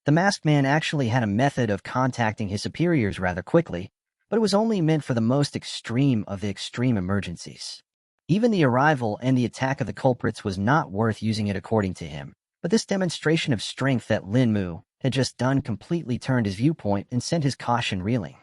The masked man actually had a method of contacting his superiors rather quickly, but it was only meant for the most extreme of the extreme emergencies. Even the arrival and the attack of the culprits was not worth using it according to him, but this demonstration of strength that Lin Mu had just done completely turned his viewpoint and sent his caution reeling.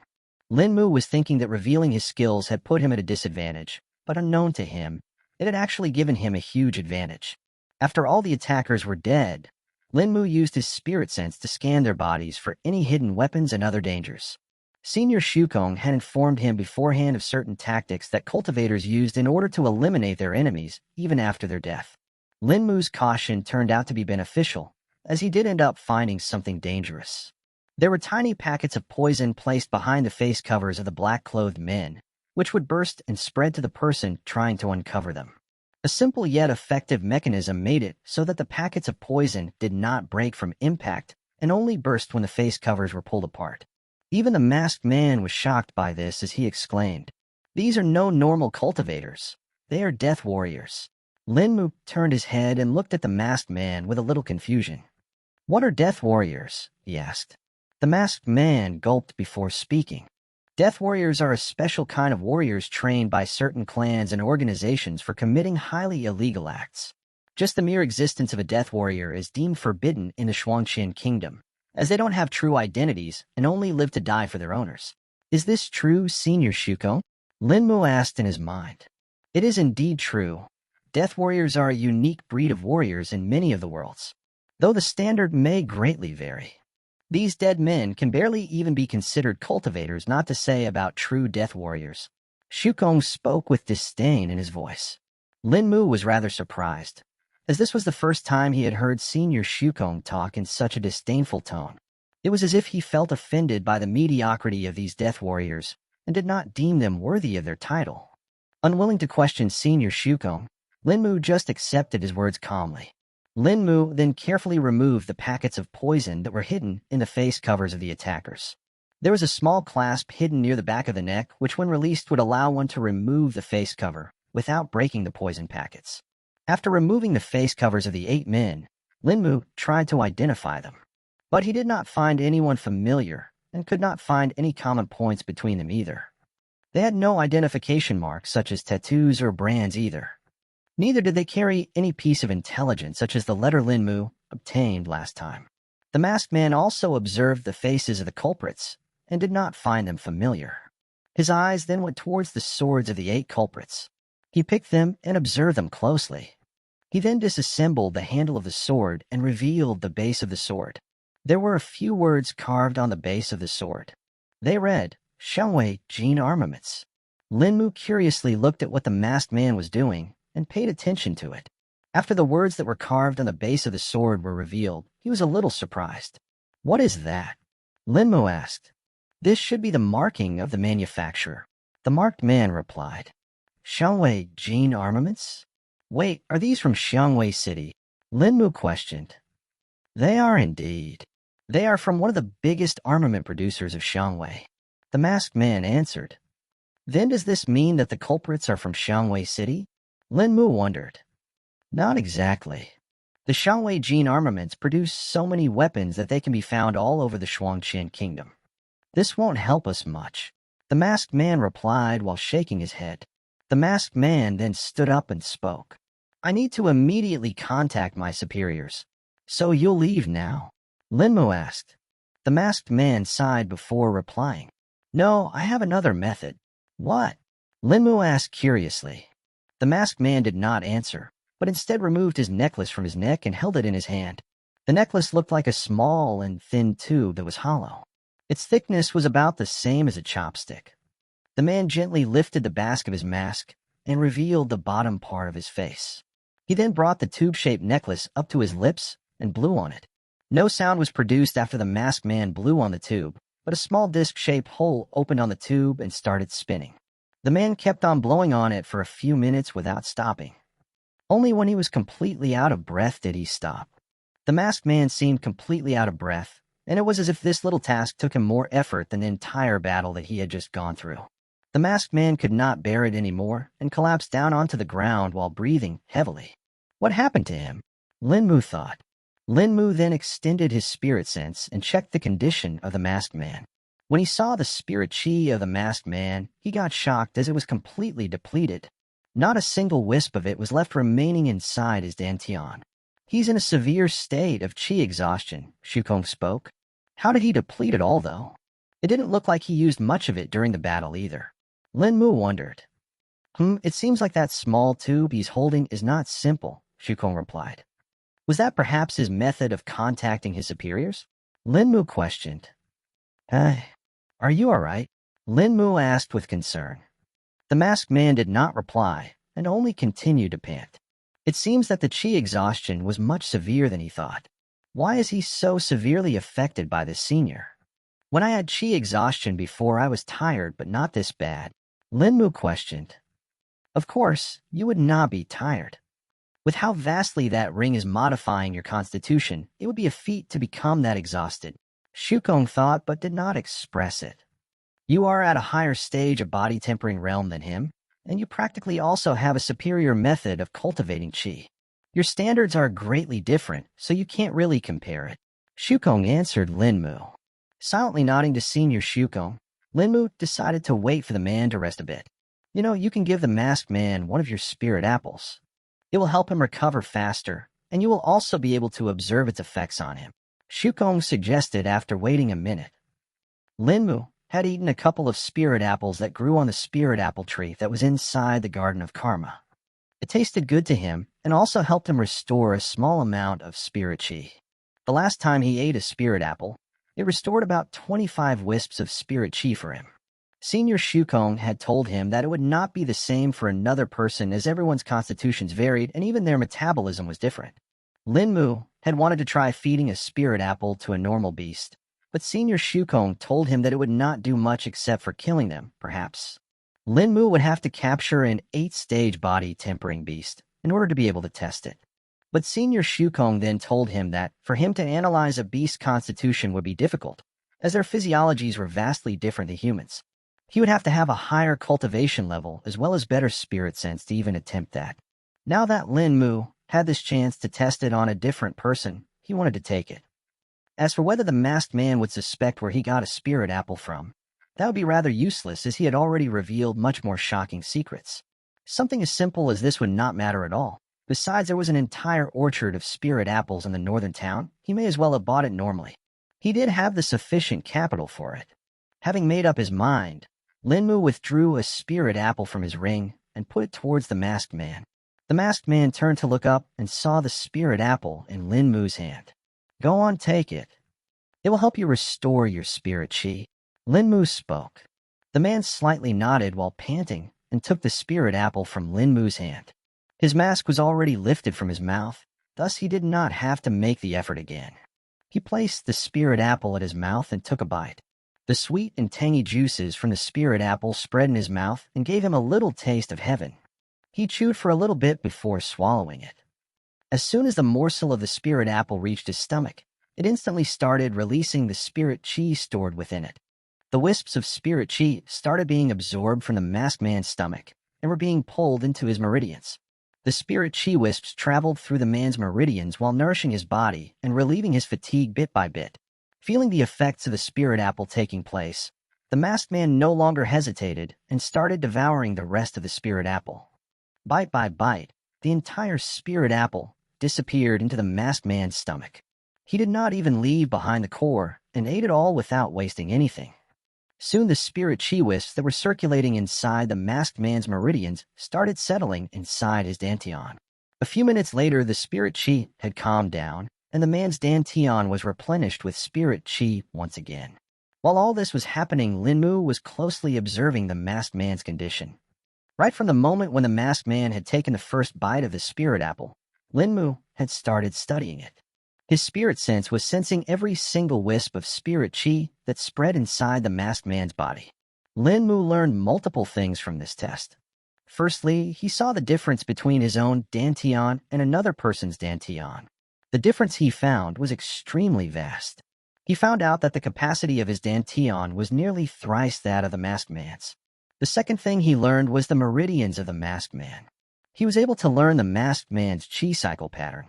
Lin Mu was thinking that revealing his skills had put him at a disadvantage, but unknown to him, it had actually given him a huge advantage. After all the attackers were dead, Lin Mu used his spirit sense to scan their bodies for any hidden weapons and other dangers. Senior Shukong had informed him beforehand of certain tactics that cultivators used in order to eliminate their enemies, even after their death. Lin Mu's caution turned out to be beneficial, as he did end up finding something dangerous. There were tiny packets of poison placed behind the face covers of the black-clothed men, which would burst and spread to the person trying to uncover them. A simple yet effective mechanism made it so that the packets of poison did not break from impact and only burst when the face covers were pulled apart. Even the masked man was shocked by this as he exclaimed, "These are no normal cultivators. They are death warriors." Lin Mu turned his head and looked at the masked man with a little confusion. "What are death warriors?" he asked. The masked man gulped before speaking. Death warriors are a special kind of warriors trained by certain clans and organizations for committing highly illegal acts. Just the mere existence of a death warrior is deemed forbidden in the Shuangqian kingdom, as they don't have true identities and only live to die for their owners. Is this true, Senior Shuko? Linmu asked in his mind. It is indeed true. Death warriors are a unique breed of warriors in many of the worlds, though the standard may greatly vary. These dead men can barely even be considered cultivators, not to say about true death warriors. Shukong spoke with disdain in his voice. Linmu was rather surprised, as this was the first time he had heard Senior Shukong talk in such a disdainful tone. It was as if he felt offended by the mediocrity of these death warriors and did not deem them worthy of their title. Unwilling to question Senior Shukong, Linmu just accepted his words calmly. Linmu then carefully removed the packets of poison that were hidden in the face covers of the attackers. There was a small clasp hidden near the back of the neck, which when released would allow one to remove the face cover without breaking the poison packets. After removing the face covers of the 8 men, Linmu tried to identify them. But he did not find anyone familiar and could not find any common points between them either. They had no identification marks such as tattoos or brands either. Neither did they carry any piece of intelligence such as the letter Linmu obtained last time. The masked man also observed the faces of the culprits and did not find them familiar. His eyes then went towards the swords of the 8 culprits. He picked them and observed them closely. He then disassembled the handle of the sword and revealed the base of the sword. There were a few words carved on the base of the sword. They read, Xiangwei Jin Armaments. Linmu curiously looked at what the masked man was doing and paid attention to it. After the words that were carved on the base of the sword were revealed, he was a little surprised. What is that? Linmu asked. This should be the marking of the manufacturer. The marked man replied. Xiangwei Jin Armaments? Wait, are these from Xiangwei City? Linmu questioned. They are indeed. They are from one of the biggest armament producers of Xiangwei. The masked man answered. Then does this mean that the culprits are from Xiangwei City? Linmu wondered. Not exactly. The Xiangwei Jin Armaments produce so many weapons that they can be found all over the Shuangqian kingdom. This won't help us much, the masked man replied while shaking his head. The masked man then stood up and spoke. I need to immediately contact my superiors. So you'll leave now? Linmu asked. The masked man sighed before replying. No, I have another method. What? Linmu asked curiously. The masked man did not answer, but instead removed his necklace from his neck and held it in his hand. The necklace looked like a small and thin tube that was hollow. Its thickness was about the same as a chopstick. The man gently lifted the bask of his mask and revealed the bottom part of his face. He then brought the tube-shaped necklace up to his lips and blew on it. No sound was produced after the masked man blew on the tube, but a small disc-shaped hole opened on the tube and started spinning. The man kept on blowing on it for a few minutes without stopping. Only when he was completely out of breath did he stop. The masked man seemed completely out of breath, and it was as if this little task took him more effort than the entire battle that he had just gone through. The masked man could not bear it anymore and collapsed down onto the ground while breathing heavily. What happened to him? Linmu thought. Linmu then extended his spirit sense and checked the condition of the masked man. When he saw the spirit chi of the masked man, he got shocked as it was completely depleted. Not a single wisp of it was left remaining inside his dantian. He's in a severe state of chi exhaustion, Shukong spoke. How did he deplete it all, though? It didn't look like he used much of it during the battle either. Linmu wondered. It seems like that small tube he's holding is not simple, Shukong replied. Was that perhaps his method of contacting his superiors? Linmu questioned. Hey, are you all right? Linmu asked with concern. The masked man did not reply and only continued to pant. It seems that the chi exhaustion was much severe than he thought. Why is he so severely affected by this senior? When I had chi exhaustion before, I was tired, but not this bad. Linmu questioned. Of course, you would not be tired. With how vastly that ring is modifying your constitution, it would be a feat to become that exhausted. Shukong thought, but did not express it. You are at a higher stage of body tempering realm than him, and you practically also have a superior method of cultivating chi. Your standards are greatly different, so you can't really compare it. Shukong answered Linmu. Silently nodding to Senior Shukong, Linmu decided to wait for the man to rest a bit. You can give the masked man one of your spirit apples. It will help him recover faster, and you will also be able to observe its effects on him. Shukong suggested after waiting a minute. Linmu had eaten a couple of spirit apples that grew on the spirit apple tree that was inside the Garden of Karma. It tasted good to him and also helped him restore a small amount of spirit chi. The last time he ate a spirit apple, it restored about 25 wisps of spirit chi for him. Senior Shukong had told him that it would not be the same for another person as everyone's constitutions varied and even their metabolism was different. Linmu had wanted to try feeding a spirit apple to a normal beast, but Senior Shukong told him that it would not do much except for killing them, perhaps. Linmu would have to capture an 8-stage body tempering beast in order to be able to test it. But Senior Shukong then told him that for him to analyze a beast's constitution would be difficult, as their physiologies were vastly different than humans. He would have to have a higher cultivation level as well as better spirit sense to even attempt that. Now that Linmu had this chance to test it on a different person, he wanted to take it. As for whether the masked man would suspect where he got a spirit apple from, that would be rather useless as he had already revealed much more shocking secrets. Something as simple as this would not matter at all. Besides, there was an entire orchard of spirit apples in the northern town. He may as well have bought it normally. He did have the sufficient capital for it. Having made up his mind, Linmu withdrew a spirit apple from his ring and put it towards the masked man. The masked man turned to look up and saw the spirit apple in Linmu's hand. Go on, take it. It will help you restore your spirit chi. Linmu spoke. The man slightly nodded while panting and took the spirit apple from Linmu's hand. His mask was already lifted from his mouth, thus he did not have to make the effort again. He placed the spirit apple at his mouth and took a bite. The sweet and tangy juices from the spirit apple spread in his mouth and gave him a little taste of heaven. He chewed for a little bit before swallowing it. As soon as the morsel of the spirit apple reached his stomach, it instantly started releasing the spirit chi stored within it. The wisps of spirit chi started being absorbed from the masked man's stomach and were being pulled into his meridians. The spirit chi wisps traveled through the man's meridians while nourishing his body and relieving his fatigue bit by bit. Feeling the effects of the spirit apple taking place, the masked man no longer hesitated and started devouring the rest of the spirit apple. Bite by bite, the entire spirit apple disappeared into the masked man's stomach. He did not even leave behind the core and ate it all without wasting anything. Soon the spirit chi wisps that were circulating inside the masked man's meridians started settling inside his dantian. A few minutes later, the spirit chi had calmed down, and the man's dantian was replenished with spirit chi once again. While all this was happening, Linmu was closely observing the masked man's condition. Right from the moment when the masked man had taken the first bite of the spirit apple, Linmu had started studying it. His spirit sense was sensing every single wisp of spirit chi that spread inside the masked man's body. Linmu learned multiple things from this test. Firstly, he saw the difference between his own dantian and another person's dantian. The difference he found was extremely vast. He found out that the capacity of his dantian was nearly thrice that of the masked man's. The second thing he learned was the meridians of the masked man. He was able to learn the masked man's chi cycle pattern.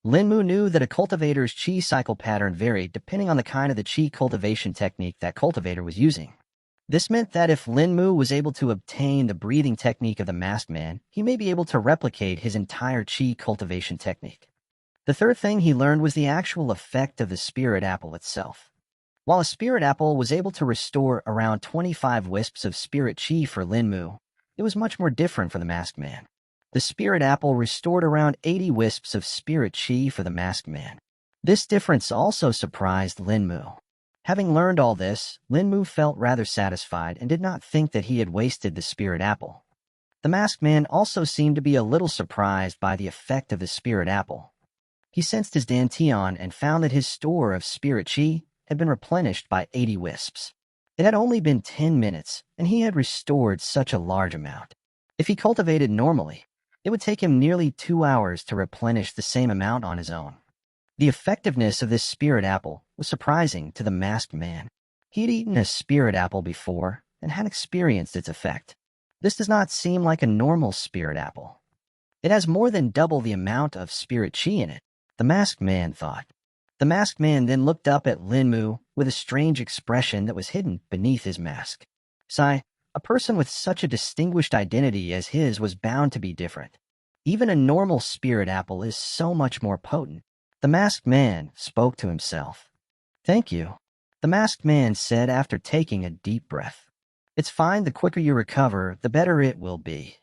Linmu knew that a cultivator's chi cycle pattern varied depending on the kind of the chi cultivation technique that cultivator was using. This meant that if Linmu was able to obtain the breathing technique of the masked man, he may be able to replicate his entire chi cultivation technique. The third thing he learned was the actual effect of the spirit apple itself. While a spirit apple was able to restore around 25 wisps of spirit chi for Linmu, it was much more different for the masked man. The spirit apple restored around 80 wisps of spirit chi for the masked man. This difference also surprised Linmu. Having learned all this, Linmu felt rather satisfied and did not think that he had wasted the spirit apple. The masked man also seemed to be a little surprised by the effect of the spirit apple. He sensed his dantian and found that his store of spirit chi had been replenished by 80 wisps. It had only been 10 minutes, and he had restored such a large amount. If he cultivated normally, it would take him nearly 2 hours to replenish the same amount on his own. The effectiveness of this spirit apple was surprising to the masked man. He had eaten a spirit apple before and had experienced its effect. This does not seem like a normal spirit apple. It has more than double the amount of spirit chi in it, the masked man thought. The masked man then looked up at Linmu with a strange expression that was hidden beneath his mask. Sigh. A person with such a distinguished identity as his was bound to be different. Even a normal spirit apple is so much more potent. The masked man spoke to himself. Thank you, the masked man said after taking a deep breath. It's fine, the quicker you recover, the better it will be.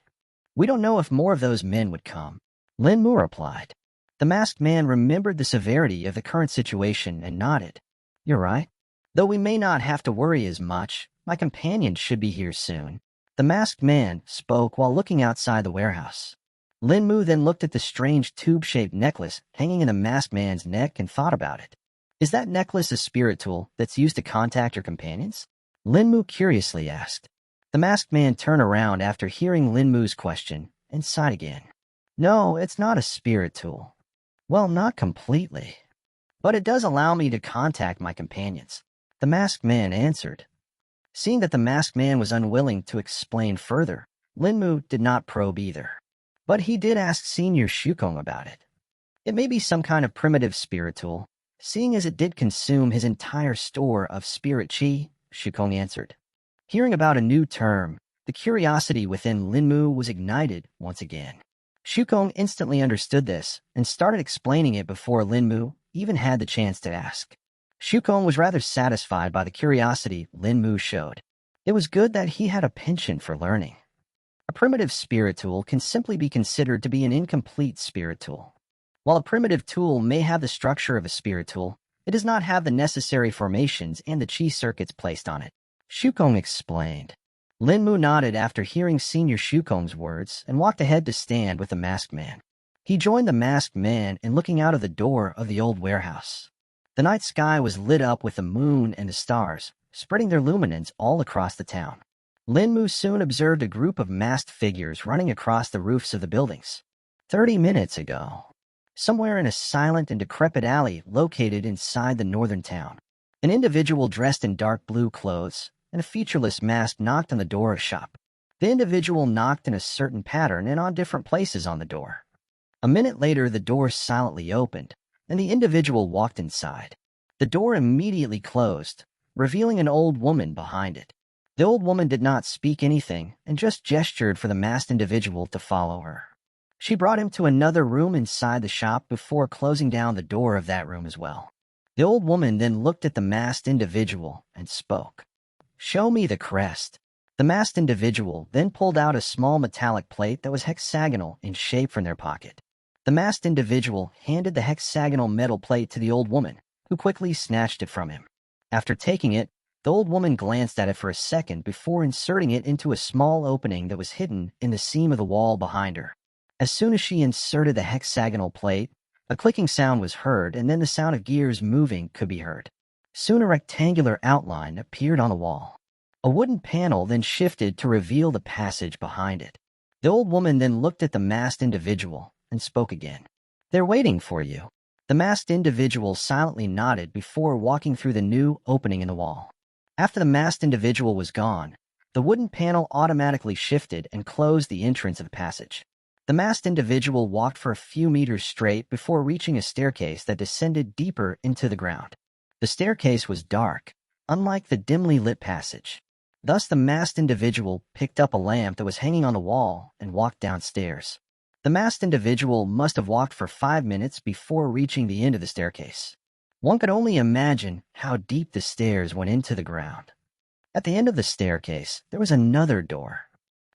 We don't know if more of those men would come, Lin Mu replied. The masked man remembered the severity of the current situation and nodded. You're right. Though we may not have to worry as much, my companions should be here soon. The masked man spoke while looking outside the warehouse. Lin Mu then looked at the strange tube-shaped necklace hanging in the masked man's neck and thought about it. Is that necklace a spirit tool that's used to contact your companions? Lin Mu curiously asked. The masked man turned around after hearing Lin Mu's question and sighed again. No, it's not a spirit tool. Well, not completely. But it does allow me to contact my companions, the masked man answered. Seeing that the masked man was unwilling to explain further, Lin Mu did not probe either. But he did ask Senior Shukong about it. It may be some kind of primitive spirit tool, seeing as it did consume his entire store of spirit chi, Shukong answered. Hearing about a new term, the curiosity within Lin Mu was ignited once again. Shukong instantly understood this and started explaining it before Lin Mu even had the chance to ask. Shukong was rather satisfied by the curiosity Lin Mu showed. It was good that he had a penchant for learning. A primitive spirit tool can simply be considered to be an incomplete spirit tool. While a primitive tool may have the structure of a spirit tool, it does not have the necessary formations and the chi circuits placed on it, Shukong explained. Lin Mu nodded after hearing Senior Shukong's words and walked ahead to stand with the masked man. He joined the masked man in looking out of the door of the old warehouse. The night sky was lit up with the moon and the stars, spreading their luminance all across the town. Lin Mu soon observed a group of masked figures running across the roofs of the buildings. 30 minutes ago, somewhere in a silent and decrepit alley located inside the northern town, an individual dressed in dark blue clothes and a featureless mask knocked on the door of a shop. The individual knocked in a certain pattern and on different places on the door. A minute later, the door silently opened, and the individual walked inside. The door immediately closed, revealing an old woman behind it. The old woman did not speak anything and just gestured for the masked individual to follow her. She brought him to another room inside the shop before closing down the door of that room as well. The old woman then looked at the masked individual and spoke. Show me the crest. The masked individual then pulled out a small metallic plate that was hexagonal in shape from their pocket. The masked individual handed the hexagonal metal plate to the old woman, who quickly snatched it from him. After taking it, the old woman glanced at it for a second before inserting it into a small opening that was hidden in the seam of the wall behind her. As soon as she inserted the hexagonal plate, a clicking sound was heard, and then the sound of gears moving could be heard. Soon a rectangular outline appeared on the wall. A wooden panel then shifted to reveal the passage behind it. The old woman then looked at the masked individual and spoke again. They're waiting for you. The masked individual silently nodded before walking through the new opening in the wall. After the masked individual was gone, the wooden panel automatically shifted and closed the entrance of the passage. The masked individual walked for a few meters straight before reaching a staircase that descended deeper into the ground. The staircase was dark, unlike the dimly lit passage. Thus, the masked individual picked up a lamp that was hanging on the wall and walked downstairs. The masked individual must have walked for 5 minutes before reaching the end of the staircase. One could only imagine how deep the stairs went into the ground. At the end of the staircase, there was another door.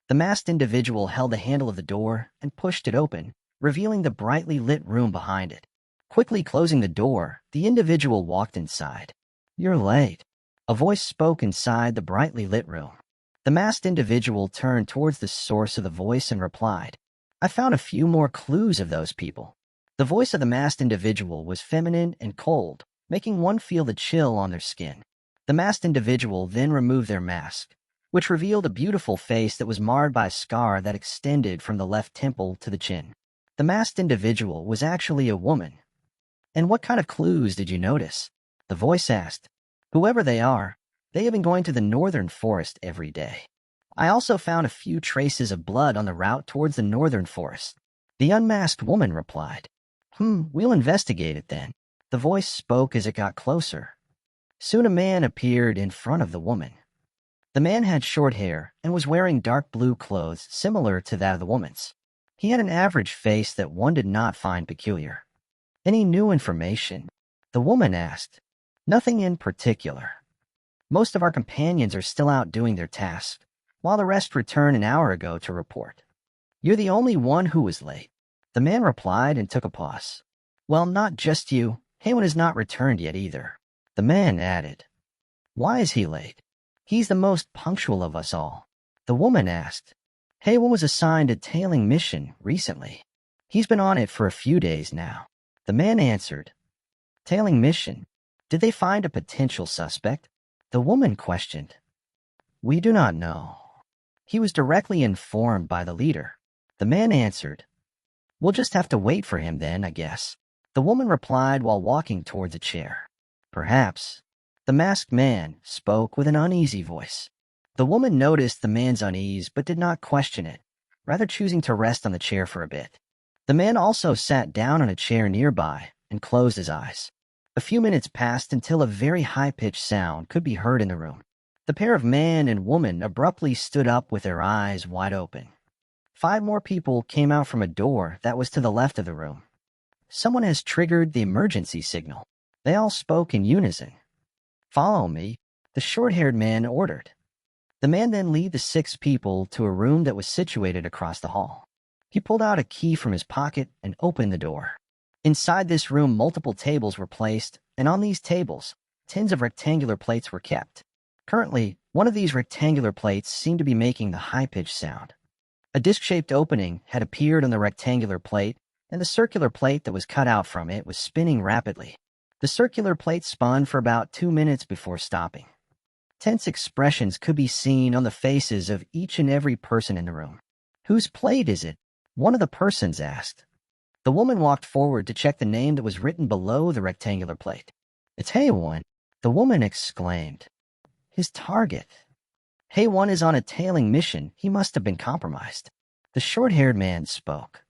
The masked individual held the handle of the door and pushed it open, revealing the brightly lit room behind it. Quickly closing the door, the individual walked inside. You're late. A voice spoke inside the brightly lit room. The masked individual turned towards the source of the voice and replied, I found a few more clues of those people. The voice of the masked individual was feminine and cold, making one feel the chill on their skin. The masked individual then removed their mask, which revealed a beautiful face that was marred by a scar that extended from the left temple to the chin. The masked individual was actually a woman. And what kind of clues did you notice? The voice asked. Whoever they are, they have been going to the northern forest every day. I also found a few traces of blood on the route towards the northern forest. The unmasked woman replied. We'll investigate it then. The voice spoke as it got closer. Soon a man appeared in front of the woman. The man had short hair and was wearing dark blue clothes similar to that of the woman's. He had an average face that one did not find peculiar. Any new information? The woman asked. Nothing in particular. Most of our companions are still out doing their tasks, while the rest returned an hour ago to report. You're the only one who was late. The man replied and took a pause. Well, not just you. Haywan has not returned yet either. The man added. Why is he late? He's the most punctual of us all. The woman asked. Haywan was assigned a tailing mission recently. He's been on it for a few days now. The man answered. Tailing mission? Did they find a potential suspect? The woman questioned. We do not know. He was directly informed by the leader. The man answered. We'll just have to wait for him then, I guess. The woman replied while walking towards a chair. Perhaps. The masked man spoke with an uneasy voice. The woman noticed the man's unease but did not question it, rather choosing to rest on the chair for a bit. The man also sat down on a chair nearby and closed his eyes. A few minutes passed until a very high-pitched sound could be heard in the room. The pair of man and woman abruptly stood up with their eyes wide open. 5 more people came out from a door that was to the left of the room. Someone has triggered the emergency signal. They all spoke in unison. Follow me, the short-haired man ordered. The man then led the 6 people to a room that was situated across the hall. He pulled out a key from his pocket and opened the door. Inside this room, multiple tables were placed, and on these tables, tins of rectangular plates were kept. Currently, one of these rectangular plates seemed to be making the high-pitched sound. A disc-shaped opening had appeared on the rectangular plate, and the circular plate that was cut out from it was spinning rapidly. The circular plate spun for about 2 minutes before stopping. Tense expressions could be seen on the faces of each and every person in the room. Whose plate is it? One of the persons asked. The woman walked forward to check the name that was written below the rectangular plate. It's Haywan, the woman exclaimed. His target. Haywan is on a tailing mission. He must have been compromised. The short-haired man spoke.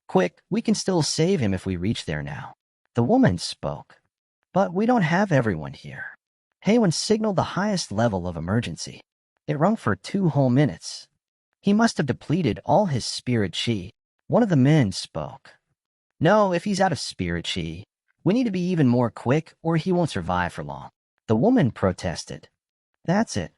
Quick, we can still save him if we reach there now. The woman spoke. But we don't have everyone here. Haywan signaled the highest level of emergency. It rung for 2 whole minutes. He must have depleted all his spirit chi. One of the men spoke. No, if he's out of spirit chi, we need to be even more quick or he won't survive for long. The woman protested. That's it.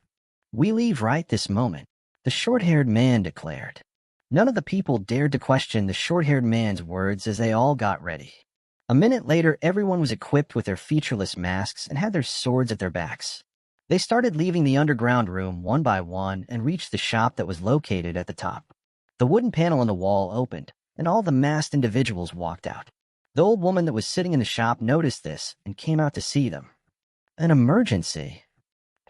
We leave right this moment, the short-haired man declared. None of the people dared to question the short-haired man's words as they all got ready. A minute later, everyone was equipped with their featureless masks and had their swords at their backs. They started leaving the underground room one by one and reached the shop that was located at the top. The wooden panel on the wall opened, and all the masked individuals walked out. The old woman that was sitting in the shop noticed this and came out to see them. An emergency?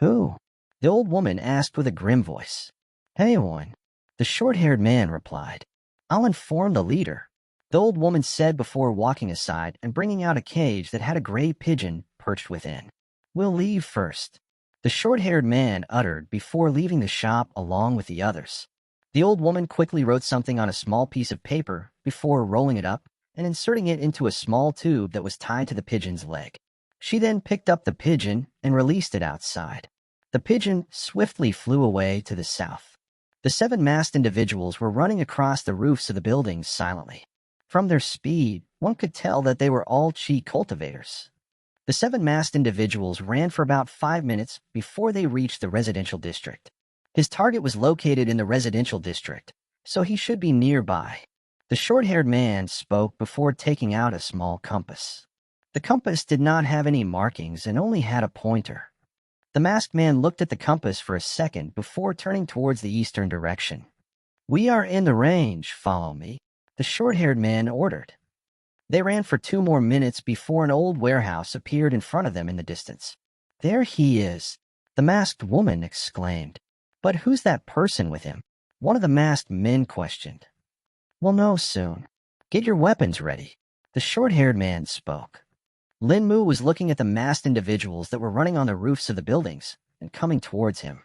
Who? The old woman asked with a grim voice. Haywan. The short-haired man replied. I'll inform the leader. The old woman said before walking aside and bringing out a cage that had a gray pigeon perched within. We'll leave first. The short-haired man uttered before leaving the shop along with the others. The old woman quickly wrote something on a small piece of paper before rolling it up and inserting it into a small tube that was tied to the pigeon's leg. She then picked up the pigeon and released it outside. The pigeon swiftly flew away to the south. The 7 masked individuals were running across the roofs of the buildings silently. From their speed, one could tell that they were all chi cultivators. The 7 masked individuals ran for about 5 minutes before they reached the residential district. His target was located in the residential district, so he should be nearby. The short-haired man spoke before taking out a small compass. The compass did not have any markings and only had a pointer. The masked man looked at the compass for a second before turning towards the eastern direction. We are in the range, follow me, the short-haired man ordered. They ran for 2 more minutes before an old warehouse appeared in front of them in the distance. There he is, the masked woman exclaimed. But who's that person with him? One of the masked men questioned. We'll know soon. Get your weapons ready. The short-haired man spoke. Lin Mu was looking at the masked individuals that were running on the roofs of the buildings and coming towards him.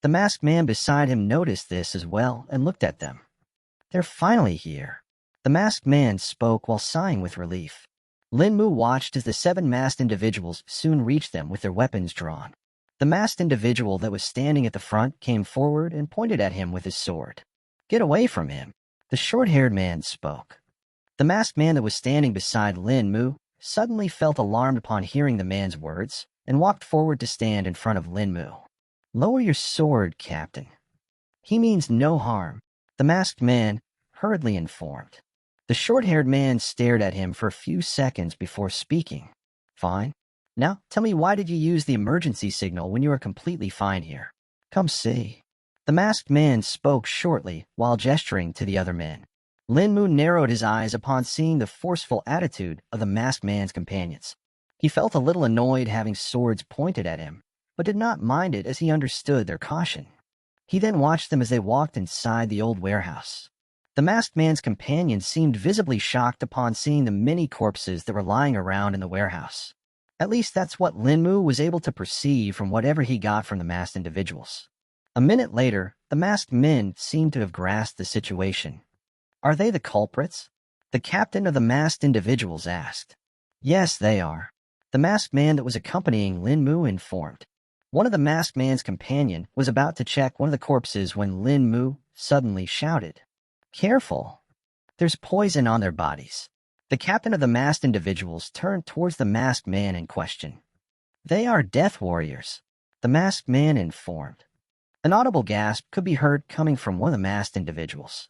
The masked man beside him noticed this as well and looked at them. They're finally here. The masked man spoke while sighing with relief. Lin Mu watched as the 7 masked individuals soon reached them with their weapons drawn. The masked individual that was standing at the front came forward and pointed at him with his sword. Get away from him. The short-haired man spoke. The masked man that was standing beside Lin Mu suddenly felt alarmed upon hearing the man's words and walked forward to stand in front of Lin Mu. Lower your sword, Captain. He means no harm, the masked man hurriedly informed. The short-haired man stared at him for a few seconds before speaking. Fine. Now, tell me, why did you use the emergency signal when you were completely fine here? Come see. The masked man spoke shortly while gesturing to the other men. Lin Mu narrowed his eyes upon seeing the forceful attitude of the masked man's companions. He felt a little annoyed having swords pointed at him, but did not mind it as he understood their caution. He then watched them as they walked inside the old warehouse. The masked man's companions seemed visibly shocked upon seeing the many corpses that were lying around in the warehouse. At least that's what Lin Mu was able to perceive from whatever he got from the masked individuals. A minute later, the masked men seemed to have grasped the situation. Are they the culprits? The captain of the masked individuals asked. Yes, they are. The masked man that was accompanying Lin Mu informed. One of the masked man's companion was about to check one of the corpses when Lin Mu suddenly shouted, Careful! There's poison on their bodies. The captain of the masked individuals turned towards the masked man in question. They are death warriors, the masked man informed. An audible gasp could be heard coming from one of the masked individuals.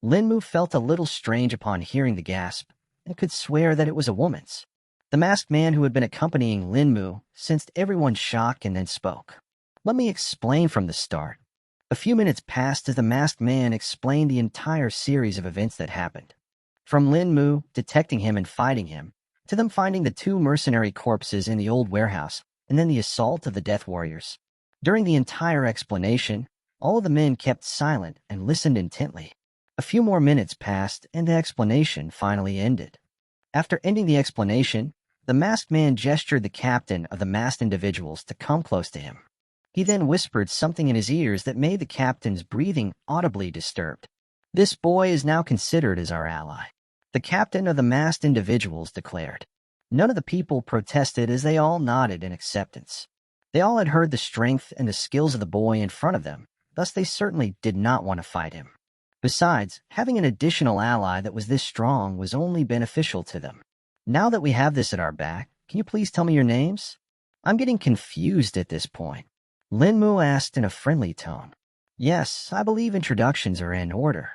Lin Mu felt a little strange upon hearing the gasp and could swear that it was a woman's. The masked man who had been accompanying Lin Mu sensed everyone's shock and then spoke. Let me explain from the start. A few minutes passed as the masked man explained the entire series of events that happened. From Lin Mu detecting him and fighting him, to them finding the two mercenary corpses in the old warehouse, and then the assault of the death warriors. During the entire explanation, all of the men kept silent and listened intently. A few more minutes passed and the explanation finally ended. After ending the explanation, the masked man gestured the captain of the masked individuals to come close to him. He then whispered something in his ears that made the captain's breathing audibly disturbed. This boy is now considered as our ally, the captain of the masked individuals declared. None of the people protested as they all nodded in acceptance. They all had heard the strength and the skills of the boy in front of them, thus they certainly did not want to fight him. Besides, having an additional ally that was this strong was only beneficial to them. Now that we have this at our back, can you please tell me your names? I'm getting confused at this point. Lin Mu asked in a friendly tone. Yes, I believe introductions are in order.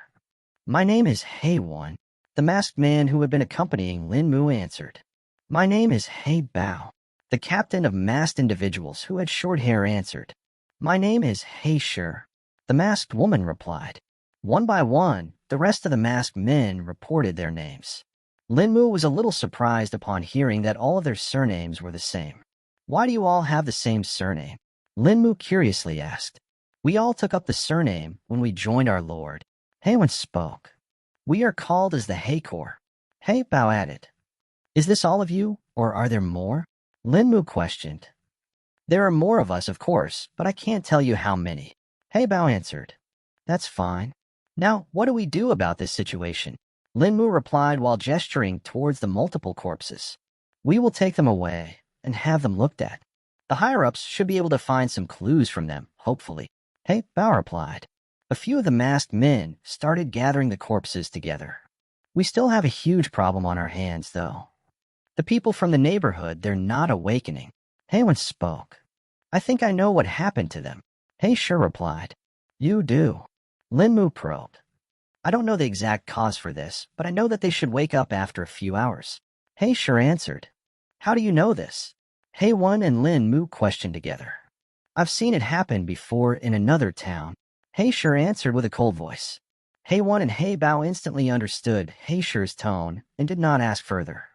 My name is One. The masked man who had been accompanying Lin Mu answered. My name is Bao. The captain of masked individuals who had short hair answered. My name is Shi. The masked woman replied. One by one, the rest of the masked men reported their names. Lin Mu was a little surprised upon hearing that all of their surnames were the same. Why do you all have the same surname? Lin Mu curiously asked. We all took up the surname when we joined our lord. One spoke. We are called as the Corps. Bao added. Is this all of you, or are there more? Lin Mu questioned. There are more of us, of course, but I can't tell you how many. Bao answered. That's fine. Now, what do we do about this situation? Lin Mu replied while gesturing towards the multiple corpses. We will take them away and have them looked at. The higher-ups should be able to find some clues from them, hopefully. Bao replied. A few of the masked men started gathering the corpses together. We still have a huge problem on our hands, though. The people from the neighborhood, they're not awakening. One spoke. I think I know what happened to them. Sure replied. You do. Lin Mu probed. I don't know the exact cause for this, but I know that they should wake up after a few hours. Sure answered. How do you know this? One and Lin Mu questioned together. I've seen it happen before in another town. Sure answered with a cold voice. One and Bao instantly understood Sure's tone and did not ask further.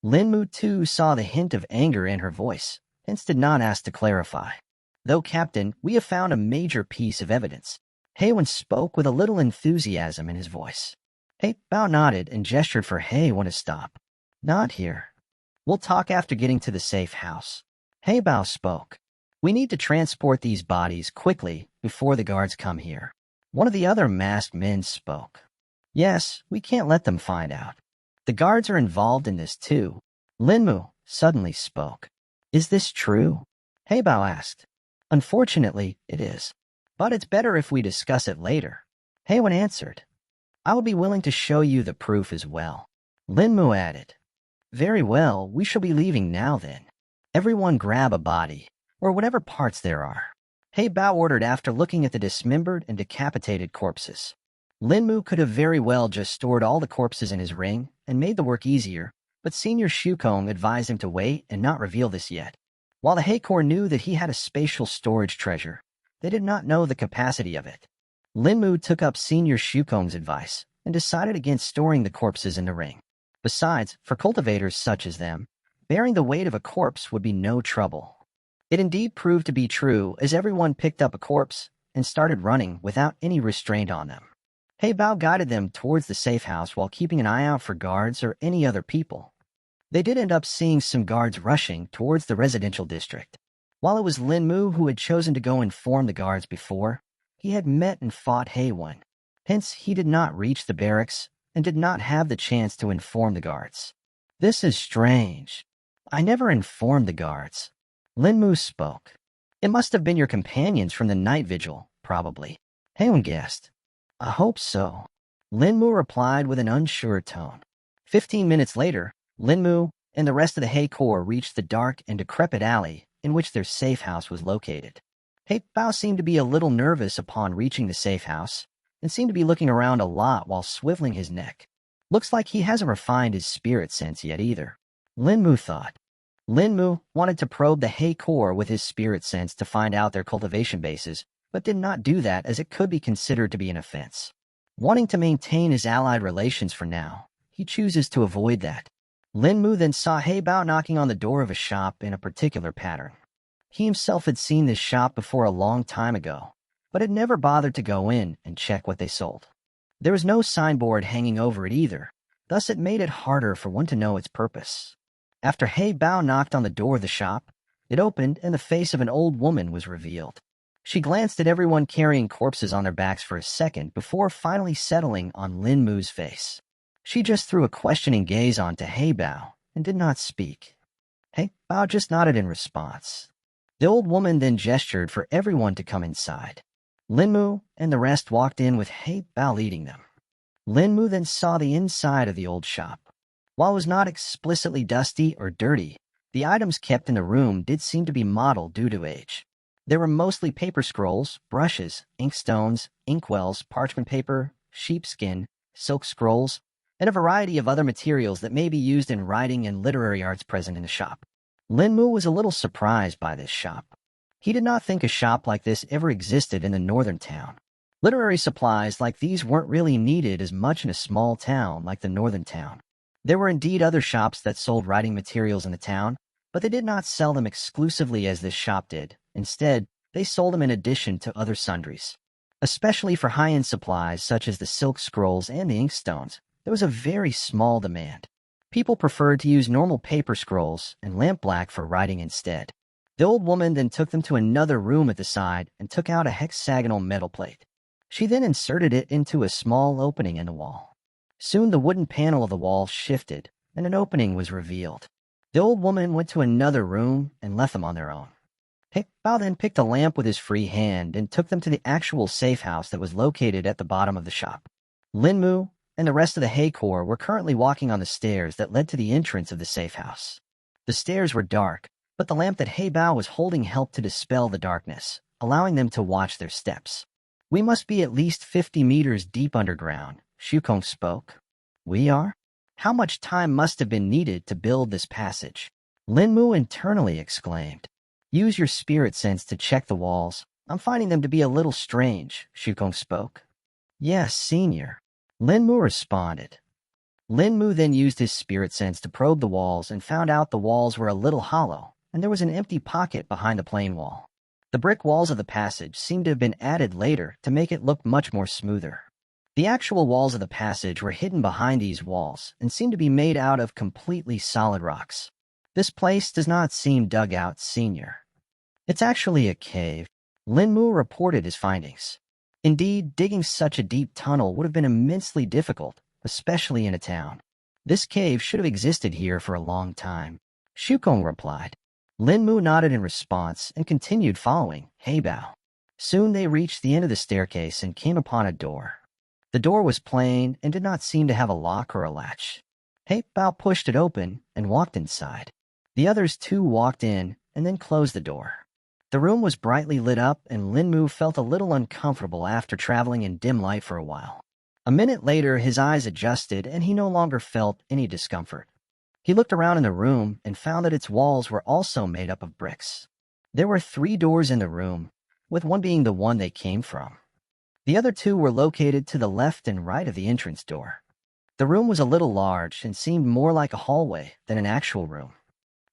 Lin Mu too saw the hint of anger in her voice, hence did not ask to clarify. Though, Captain, we have found a major piece of evidence. One spoke with a little enthusiasm in his voice. Bao nodded and gestured for One to stop. Not here. We'll talk after getting to the safe house. Bao spoke. We need to transport these bodies quickly before the guards come here. One of the other masked men spoke. Yes, we can't let them find out. The guards are involved in this too. Lin Mu suddenly spoke. Is this true? Bao asked. Unfortunately, it is. But it's better if we discuss it later. One answered. I would be willing to show you the proof as well. Lin Mu added. Very well, we shall be leaving now then. Everyone grab a body, or whatever parts there are. He Bao ordered after looking at the dismembered and decapitated corpses. Lin Mu could have very well just stored all the corpses in his ring and made the work easier, but Senior Shukong advised him to wait and not reveal this yet. While the Heikor knew that he had a spatial storage treasure, they did not know the capacity of it. Lin Mu took up Senior Shukong's advice and decided against storing the corpses in the ring. Besides, for cultivators such as them, bearing the weight of a corpse would be no trouble. It indeed proved to be true, as everyone picked up a corpse and started running without any restraint on them. He Bao guided them towards the safe house while keeping an eye out for guards or any other people. They did end up seeing some guards rushing towards the residential district. While it was Lin Mu who had chosen to go inform the guards before, he had met and fought Heiwen. Hence, he did not reach the barracks and did not have the chance to inform the guards. This is strange. I never informed the guards. Lin Mu spoke. It must have been your companions from the night vigil, probably. Heiwen guessed. I hope so. Lin Mu replied with an unsure tone. 15 minutes later, Lin Mu and the rest of the Heikor reached the dark and decrepit alley in which their safe house was located. He Bao seemed to be a little nervous upon reaching the safe house and seemed to be looking around a lot while swiveling his neck. Looks like he hasn't refined his spirit sense yet either. Lin Mu thought. Lin Mu wanted to probe the Heikor with his spirit sense to find out their cultivation bases, but did not do that as it could be considered to be an offense. Wanting to maintain his allied relations for now, he chooses to avoid that. Lin Mu then saw He Bao knocking on the door of a shop in a particular pattern. He himself had seen this shop before a long time ago, but had never bothered to go in and check what they sold. There was no signboard hanging over it either, thus it made it harder for one to know its purpose. After He Bao knocked on the door of the shop, it opened and the face of an old woman was revealed. She glanced at everyone carrying corpses on their backs for a second before finally settling on Lin Mu's face. She just threw a questioning gaze onto He Bao and did not speak. He Bao just nodded in response. The old woman then gestured for everyone to come inside. Lin Mu and the rest walked in with He Bao leading them. Lin Mu then saw the inside of the old shop. While it was not explicitly dusty or dirty, the items kept in the room did seem to be modeled due to age. There were mostly paper scrolls, brushes, inkstones, inkwells, parchment paper, sheepskin, silk scrolls, and a variety of other materials that may be used in writing and literary arts present in the shop. Lin Mu was a little surprised by this shop. He did not think a shop like this ever existed in the northern town. Literary supplies like these weren't really needed as much in a small town like the northern town. There were indeed other shops that sold writing materials in the town, but they did not sell them exclusively as this shop did. Instead, they sold them in addition to other sundries. Especially for high-end supplies such as the silk scrolls and the inkstones, there was a very small demand. People preferred to use normal paper scrolls and lampblack for writing instead. The old woman then took them to another room at the side and took out a hexagonal metal plate. She then inserted it into a small opening in the wall. Soon the wooden panel of the wall shifted, and an opening was revealed. The old woman went to another room and left them on their own. He Bao then picked a lamp with his free hand and took them to the actual safe house that was located at the bottom of the shop. Lin Mu and the rest of the Heikor were currently walking on the stairs that led to the entrance of the safe house. The stairs were dark, but the lamp that He Bao was holding helped to dispel the darkness, allowing them to watch their steps. We must be at least 50 meters deep underground, Shukong spoke. We are? How much time must have been needed to build this passage? Lin Mu internally exclaimed. Use your spirit sense to check the walls. I'm finding them to be a little strange, Shukong spoke. Yes, Senior. Lin Mu responded. Lin Mu then used his spirit sense to probe the walls and found out the walls were a little hollow, and there was an empty pocket behind the plain wall. The brick walls of the passage seemed to have been added later to make it look much more smoother. The actual walls of the passage were hidden behind these walls and seemed to be made out of completely solid rocks. This place does not seem dug out, Senior. It's actually a cave. Lin Mu reported his findings. Indeed, digging such a deep tunnel would have been immensely difficult, especially in a town. This cave should have existed here for a long time. Shukong replied. Lin Mu nodded in response and continued following He Bao. Soon they reached the end of the staircase and came upon a door. The door was plain and did not seem to have a lock or a latch. He Bao pushed it open and walked inside. The others too walked in and then closed the door. The room was brightly lit up, and Linmu felt a little uncomfortable after traveling in dim light for a while. A minute later, his eyes adjusted and he no longer felt any discomfort. He looked around in the room and found that its walls were also made up of bricks. There were 3 doors in the room, with one being the one they came from. The other 2 were located to the left and right of the entrance door. The room was a little large and seemed more like a hallway than an actual room.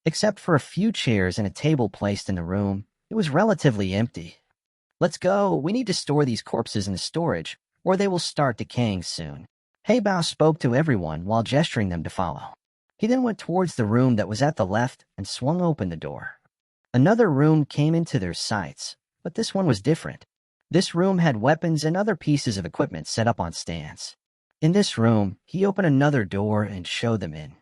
Except for a few chairs and a table placed in the room, it was relatively empty. "Let's go, we need to store these corpses in the storage, or they will start decaying soon." He Bao spoke to everyone while gesturing them to follow. He then went towards the room that was at the left and swung open the door. Another room came into their sights, but this one was different. This room had weapons and other pieces of equipment set up on stands. In this room, he opened another door and showed them in.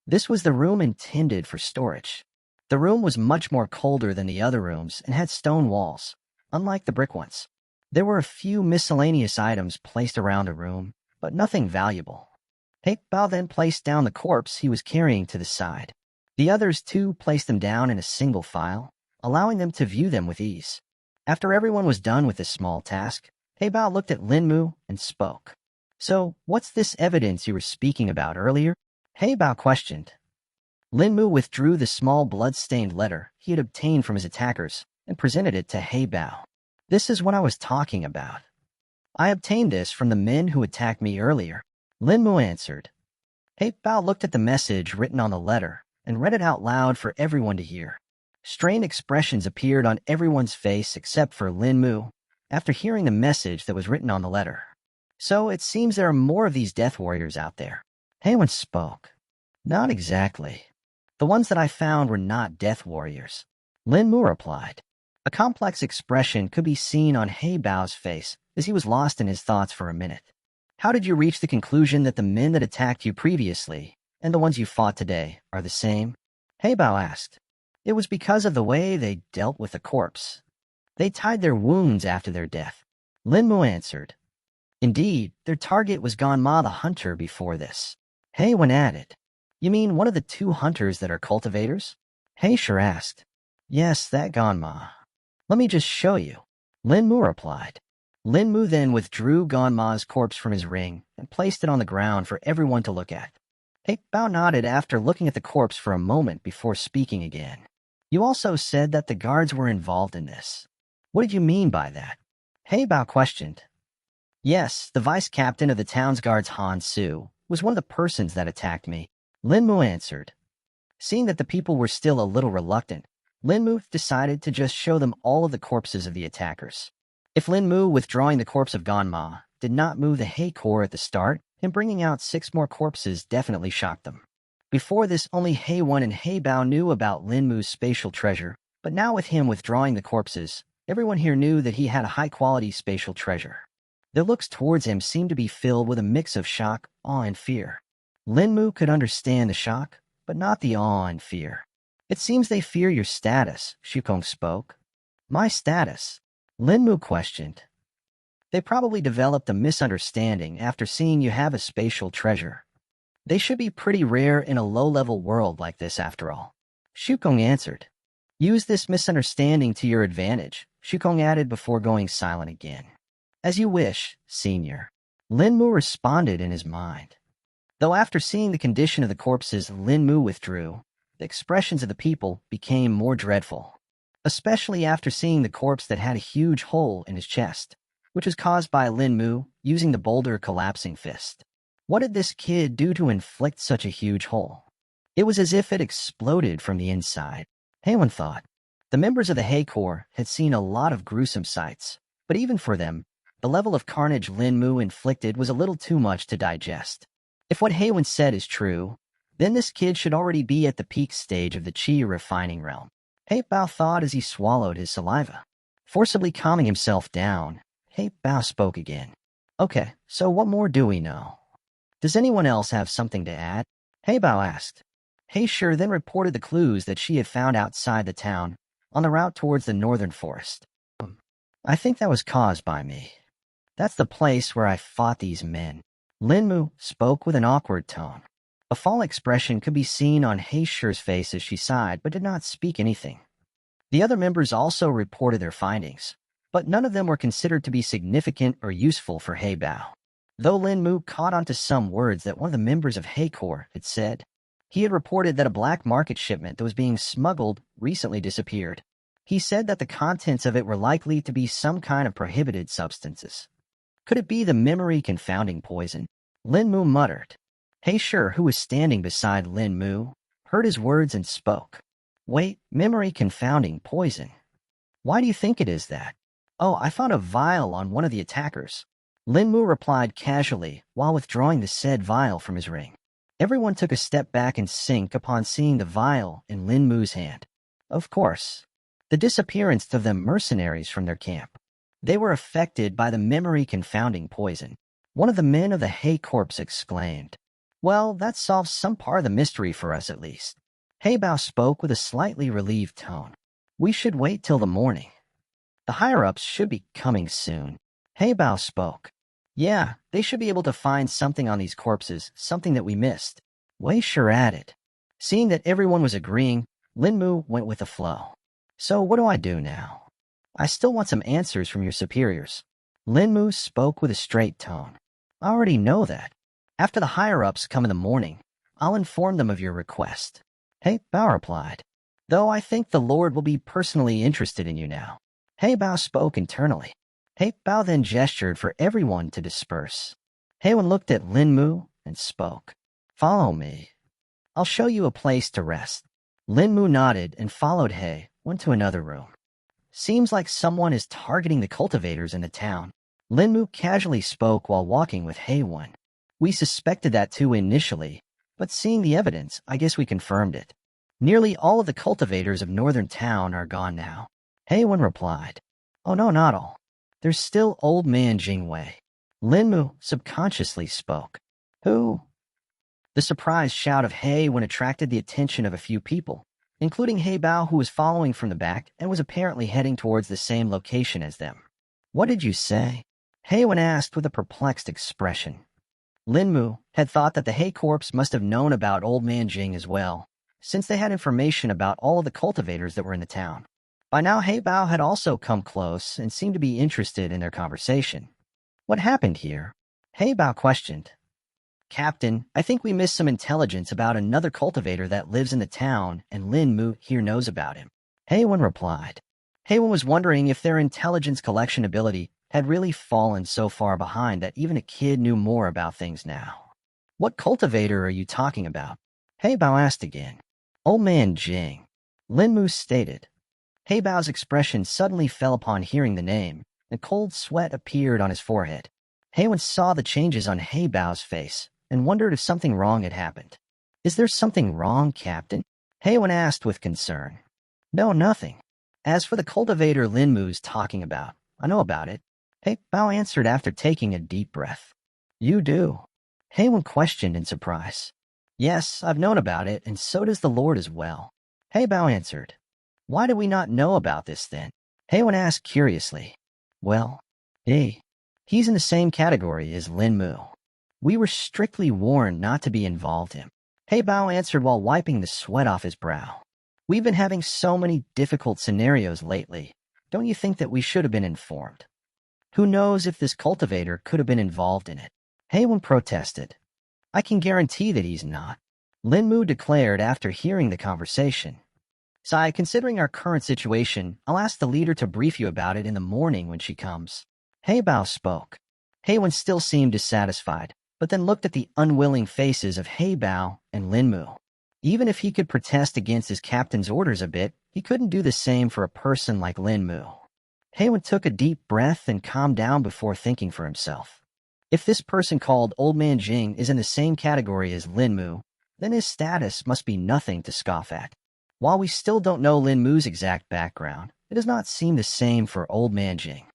This was the room intended for storage. The room was much more colder than the other rooms and had stone walls, unlike the brick ones. There were a few miscellaneous items placed around the room, but nothing valuable. He Bao then placed down the corpse he was carrying to the side. The others too placed them down in a single file, allowing them to view them with ease. After everyone was done with this small task, He Bao looked at Linmu and spoke. "So, what's this evidence you were speaking about earlier?" He Bao questioned. Linmu withdrew the small blood-stained letter he had obtained from his attackers and presented it to He Bao. "This is what I was talking about. I obtained this from the men who attacked me earlier," Linmu answered. He Bao looked at the message written on the letter and read it out loud for everyone to hear. Strained expressions appeared on everyone's face except for Linmu after hearing the message that was written on the letter. "So it seems there are more of these death warriors out there." Hewen spoke. "Not exactly. The ones that I found were not death warriors," Linmu replied. A complex expression could be seen on He Bao's face as he was lost in his thoughts for a minute. "How did you reach the conclusion that the men that attacked you previously and the ones you fought today are the same?" He Bao asked. "It was because of the way they dealt with the corpse. They tied their wounds after their death," Linmu answered. "Indeed, their target was Ganma the hunter before this." Hewen added, "You mean one of the 2 hunters that are cultivators?" He sure asked. "Yes, that Ganma. Let me just show you," Linmu replied. Linmu then withdrew Ganma's corpse from his ring and placed it on the ground for everyone to look at. He Bao nodded after looking at the corpse for a moment before speaking again. "You also said that the guards were involved in this. What did you mean by that?" He Bao questioned. "Yes, the vice captain of the town's guards, Han Su, was one of the persons that attacked me," Linmu answered. Seeing that the people were still a little reluctant, Linmu decided to just show them all of the corpses of the attackers. If Linmu withdrawing the corpse of Ganma did not move the He Core at the start, him bringing out 6 more corpses definitely shocked them. Before this, only He Wen and He Bao knew about Linmu's spatial treasure, but now with him withdrawing the corpses, everyone here knew that he had a high-quality spatial treasure. Their looks towards him seemed to be filled with a mix of shock, awe, and fear. Linmu could understand the shock, but not the awe and fear. "It seems they fear your status," Shukong spoke. "My status?" Linmu questioned. "They probably developed a misunderstanding after seeing you have a spatial treasure. They should be pretty rare in a low-level world like this after all," Shukong answered. "Use this misunderstanding to your advantage," Shukong added before going silent again. "As you wish, senior," Linmu responded in his mind. Though after seeing the condition of the corpses Linmu withdrew, the expressions of the people became more dreadful, especially after seeing the corpse that had a huge hole in his chest, which was caused by Linmu using the boulder collapsing fist. What did this kid do to inflict such a huge hole? It was as if it exploded from the inside. Hewen thought. The members of the He Corps had seen a lot of gruesome sights, but even for them, the level of carnage Linmu inflicted was a little too much to digest. If what Hewen said is true, then this kid should already be at the peak stage of the Qi refining realm. He Bao thought as he swallowed his saliva. Forcibly calming himself down, He Bao spoke again. "Okay, so what more do we know? Does anyone else have something to add?" He Bao asked. He Sure then reported the clues that she had found outside the town on the route towards the northern forest. "I think that was caused by me. That's the place where I fought these men. Linmu spoke with an awkward tone. A fall expression could be seen on Heisher's face as she sighed, but did not speak anything. The other members also reported their findings, but none of them were considered to be significant or useful for Heibao. Though Linmu caught onto some words that one of the members of Heikor had said, he had reported that a black market shipment that was being smuggled recently disappeared. He said that the contents of it were likely to be some kind of prohibited substances. Could it be the memory-confounding poison? Linmu muttered. Heisher, who was standing beside Linmu, heard his words and spoke. Wait, memory-confounding poison. Why do you think it is that? Oh, I found a vial on one of the attackers. Linmu replied casually while withdrawing the said vial from his ring. Everyone took a step back in sync upon seeing the vial in Linmu's hand. Of course, the disappearance of the mercenaries from their camp. They were affected by the memory-confounding poison. One of the men of the Hay Corps exclaimed. Well, that solves some part of the mystery for us at least. Heibao spoke with a slightly relieved tone. We should wait till the morning. The higher-ups should be coming soon. Heibao spoke. Yeah, they should be able to find something on these corpses, something that we missed. Wei sure added. Seeing that everyone was agreeing, Linmu went with the flow. So what do I do now? I still want some answers from your superiors. Linmu spoke with a straight tone. I already know that. After the higher-ups come in the morning, I'll inform them of your request. Heibao replied. Though I think the Lord will be personally interested in you now. Heibao spoke internally. Heibao then gestured for everyone to disperse. Heiwen looked at Linmu and spoke. Follow me. I'll show you a place to rest. Linmu nodded and followed Hei, went to another room. Seems like someone is targeting the cultivators in the town. Linmu casually spoke while walking with Heiwen. We suspected that too initially, but seeing the evidence, I guess we confirmed it. Nearly all of the cultivators of northern town are gone now. Heiwen replied. Oh no, not all. There's still old man Jingwei. Linmu subconsciously spoke. Who? The surprised shout of Heiwen attracted the attention of a few people, including Heibao, who was following from the back and was apparently heading towards the same location as them. What did you say? Heiwen asked with a perplexed expression. Linmu had thought that the Hay Corps must have known about Old Man Jing as well, since they had information about all of the cultivators that were in the town. By now, Heibao had also come close and seemed to be interested in their conversation. What happened here? Heibao questioned. Captain, I think we missed some intelligence about another cultivator that lives in the town, and Linmu here knows about him. Heiwen replied. Heiwen was wondering if their intelligence collection ability had really fallen so far behind that even a kid knew more about things now. What cultivator are you talking about? Heibao asked again. Old Man Jing. Linmu stated. Heibao's expression suddenly fell upon hearing the name, and cold sweat appeared on his forehead. Heiwen saw the changes on Heibao's face and wondered if something wrong had happened. Is there something wrong, Captain? Heiwen asked with concern. No, nothing. As for the cultivator Linmu's talking about, I know about it. Heibao answered after taking a deep breath. You do? Heiwen questioned in surprise. Yes, I've known about it, and so does the Lord as well. Heibao answered. Why do we not know about this then? Heiwen asked curiously. Well, he's in the same category as Linmu. We were strictly warned not to be involved in. Heibao answered while wiping the sweat off his brow. We've been having so many difficult scenarios lately. Don't you think that we should have been informed? Who knows if this cultivator could have been involved in it? Heiwen protested. I can guarantee that he's not. Linmu declared after hearing the conversation. Sai, considering our current situation, I'll ask the leader to brief you about it in the morning when she comes. Heibao spoke. Heiwen still seemed dissatisfied, but then looked at the unwilling faces of Heibao and Linmu. Even if he could protest against his captain's orders a bit, he couldn't do the same for a person like Linmu. Heiwen took a deep breath and calmed down before thinking for himself. If this person called Old Man Jing is in the same category as Linmu, then his status must be nothing to scoff at. While we still don't know Linmu's exact background, it does not seem the same for Old Man Jing.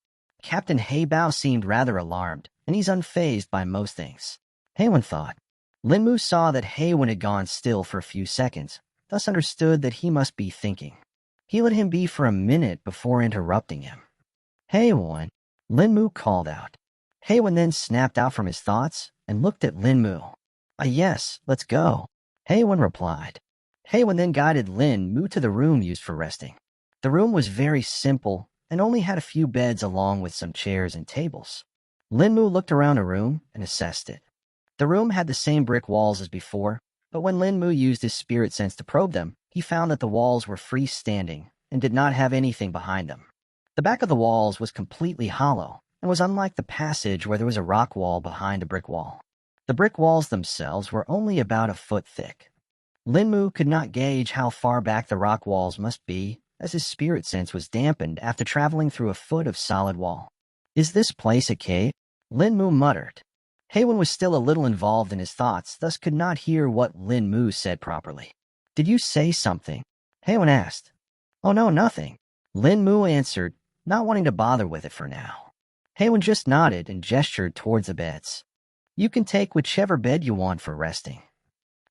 Captain Heibao seemed rather alarmed, and he's unfazed by most things. Heiwen thought. Linmu saw that Heiwen had gone still for a few seconds, thus understood that he must be thinking. He let him be for a minute before interrupting him. Heiwen, Linmu called out. Haywin then snapped out from his thoughts and looked at Lin Mu. Yes, let's go," Haywin replied. Haywin then guided Lin Mu to the room used for resting. The room was very simple and only had a few beds along with some chairs and tables. Lin Mu looked around the room and assessed it. The room had the same brick walls as before, but when Lin Mu used his spirit sense to probe them, he found that the walls were freestanding and did not have anything behind them. The back of the walls was completely hollow and was unlike the passage where there was a rock wall behind a brick wall. The brick walls themselves were only about a foot thick. Lin Mu could not gauge how far back the rock walls must be, as his spirit sense was dampened after traveling through a foot of solid wall. "Is this place a cave?" Lin Mu muttered. Haywin was still a little involved in his thoughts, thus could not hear what Lin Mu said properly. "Did you say something?" Haywin asked. "Oh no, nothing," Lin Mu answered, not wanting to bother with it for now. Haywin just nodded and gestured towards the beds. "You can take whichever bed you want for resting.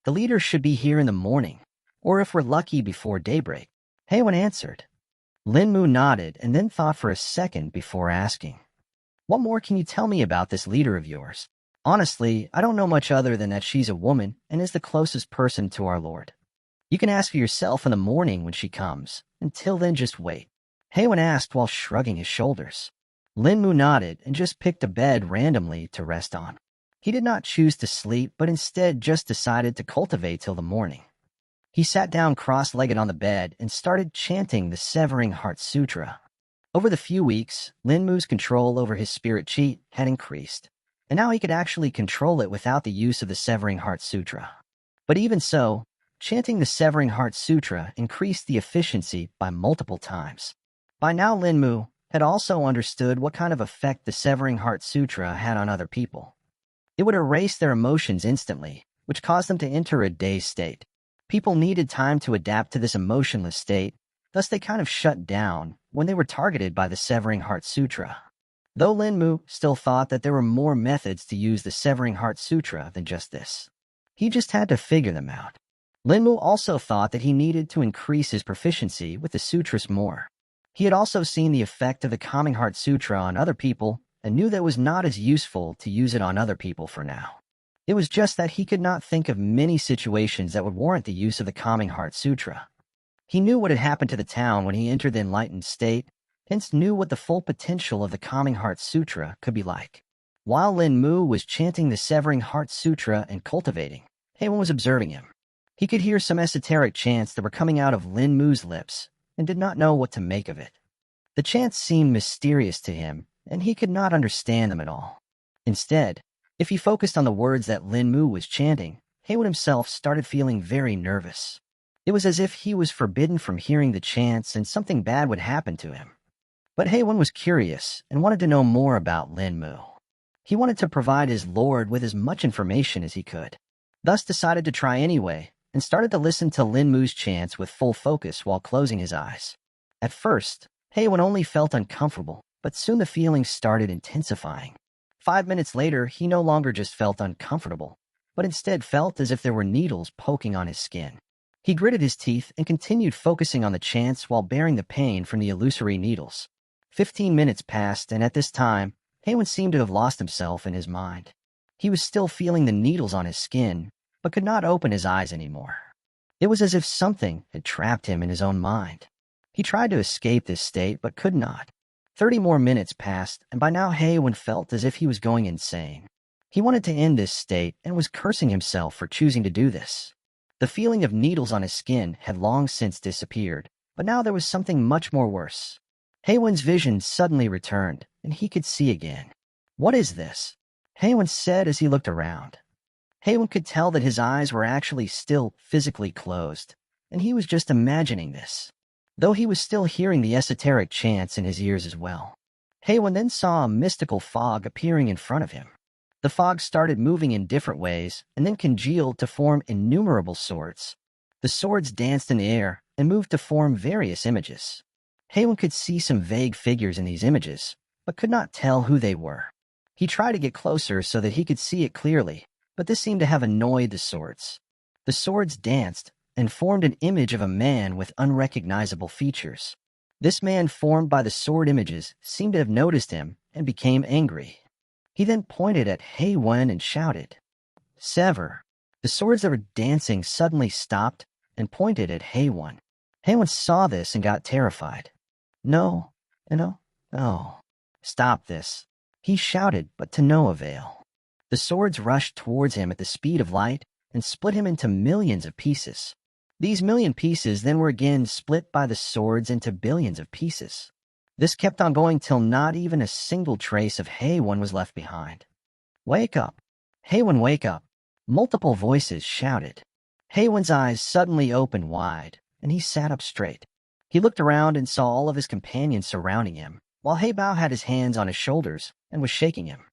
The leader should be here in the morning, or if we're lucky before daybreak," Haywin answered. Lin Mu nodded and then thought for a second before asking, "What more can you tell me about this leader of yours? Honestly, I don't know much other than that she's a woman and is the closest person to our Lord. You can ask her yourself in the morning when she comes. Until then, just wait," Haywin asked while shrugging his shoulders. Lin Mu nodded and just picked a bed randomly to rest on. He did not choose to sleep, but instead just decided to cultivate till the morning. He sat down cross-legged on the bed and started chanting the Severing Heart Sutra. Over the few weeks, Lin Mu's control over his spirit chi had increased, and now he could actually control it without the use of the Severing Heart Sutra. But even so, chanting the Severing Heart Sutra increased the efficiency by multiple times. By now, Lin Mu had also understood what kind of effect the Severing Heart Sutra had on other people. It would erase their emotions instantly, which caused them to enter a dazed state. People needed time to adapt to this emotionless state, thus they kind of shut down when they were targeted by the Severing Heart Sutra. Though Lin Mu still thought that there were more methods to use the Severing Heart Sutra than just this. He just had to figure them out. Lin Mu also thought that he needed to increase his proficiency with the sutras more. He had also seen the effect of the Calming Heart Sutra on other people and knew that it was not as useful to use it on other people for now. It was just that he could not think of many situations that would warrant the use of the Calming Heart Sutra. He knew what had happened to the town when he entered the enlightened state, hence knew what the full potential of the Calming Heart Sutra could be like. While Lin Mu was chanting the Severing Heart Sutra and cultivating, Haywin was observing him. He could hear some esoteric chants that were coming out of Lin Mu's lips and did not know what to make of it. The chants seemed mysterious to him, and he could not understand them at all. Instead, if he focused on the words that Lin Mu was chanting, Haywin himself started feeling very nervous. It was as if he was forbidden from hearing the chants and something bad would happen to him. But Haywin was curious and wanted to know more about Lin Mu. He wanted to provide his lord with as much information as he could, thus decided to try anyway and started to listen to Lin Mu's chants with full focus while closing his eyes. At first, Haywin only felt uncomfortable, but soon the feelings started intensifying. 5 minutes later, he no longer just felt uncomfortable, but instead felt as if there were needles poking on his skin. He gritted his teeth and continued focusing on the chants while bearing the pain from the illusory needles. 15 minutes passed, and at this time, Haywin seemed to have lost himself in his mind. He was still feeling the needles on his skin, but could not open his eyes anymore. It was as if something had trapped him in his own mind. He tried to escape this state, but could not. 30 more minutes passed, and by now Haywin felt as if he was going insane. He wanted to end this state and was cursing himself for choosing to do this. The feeling of needles on his skin had long since disappeared, but now there was something much more worse. Haywin's vision suddenly returned, and he could see again. "What is this?" Haywin said as he looked around. Haywin could tell that his eyes were actually still physically closed, and he was just imagining this, though he was still hearing the esoteric chants in his ears as well. Haywin then saw a mystical fog appearing in front of him. The fog started moving in different ways and then congealed to form innumerable swords. The swords danced in the air and moved to form various images. Haywin could see some vague figures in these images, but could not tell who they were. He tried to get closer so that he could see it clearly, but this seemed to have annoyed the swords. The swords danced and formed an image of a man with unrecognizable features. This man formed by the sword images seemed to have noticed him and became angry. He then pointed at Wen and shouted, "Sever." The swords that were dancing suddenly stopped and pointed at Wen. Wen saw this and got terrified. "No, no, no. Stop this," he shouted, but to no avail. The swords rushed towards him at the speed of light and split him into millions of pieces. These million pieces then were again split by the swords into billions of pieces. This kept on going till not even a single trace of Wen was left behind. "Wake up! Wen, wake up!" Multiple voices shouted. Wen's eyes suddenly opened wide, and he sat up straight. He looked around and saw all of his companions surrounding him, while Bao had his hands on his shoulders and was shaking him.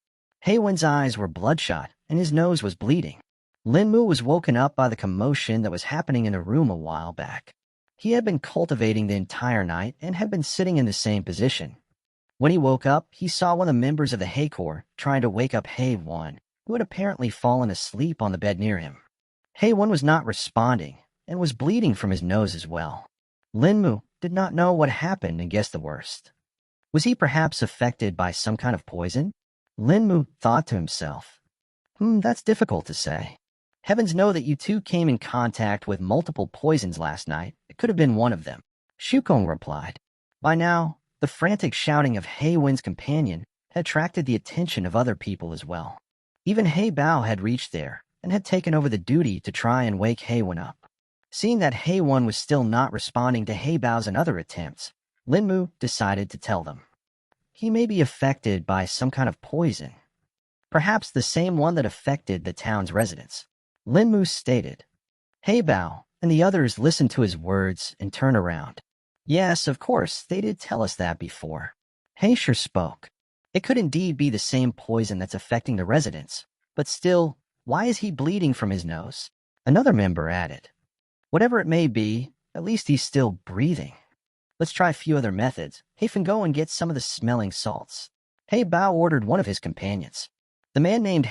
Wen's eyes were bloodshot, and his nose was bleeding. Mu was woken up by the commotion that was happening in the room a while back. He had been cultivating the entire night and had been sitting in the same position. When he woke up, he saw one of the members of the Corps trying to wake up Wen, who had apparently fallen asleep on the bed near him. Wen was not responding and was bleeding from his nose as well. Mu did not know what happened and guessed the worst. Was he perhaps affected by some kind of poison? Mu thought to himself, that's difficult to say. Heavens know that you two came in contact with multiple poisons last night. It could have been one of them. Shukong replied. By now, the frantic shouting of Wen's companion had attracted the attention of other people as well. Even Bao had reached there and had taken over the duty to try and wake Wen up. Seeing that Wen was still not responding to Bao's and other attempts, Mu decided to tell them. He may be affected by some kind of poison, perhaps the same one that affected the town's residents. Mu stated. Bao and the others listened to his words and turned around. Yes, of course, they did tell us that before. Sure spoke. It could indeed be the same poison that's affecting the residents, but still, why is he bleeding from his nose? Another member added. Whatever it may be, at least he's still breathing. Let's try a few other methods. Go and get some of the smelling salts. Bao ordered one of his companions. The man named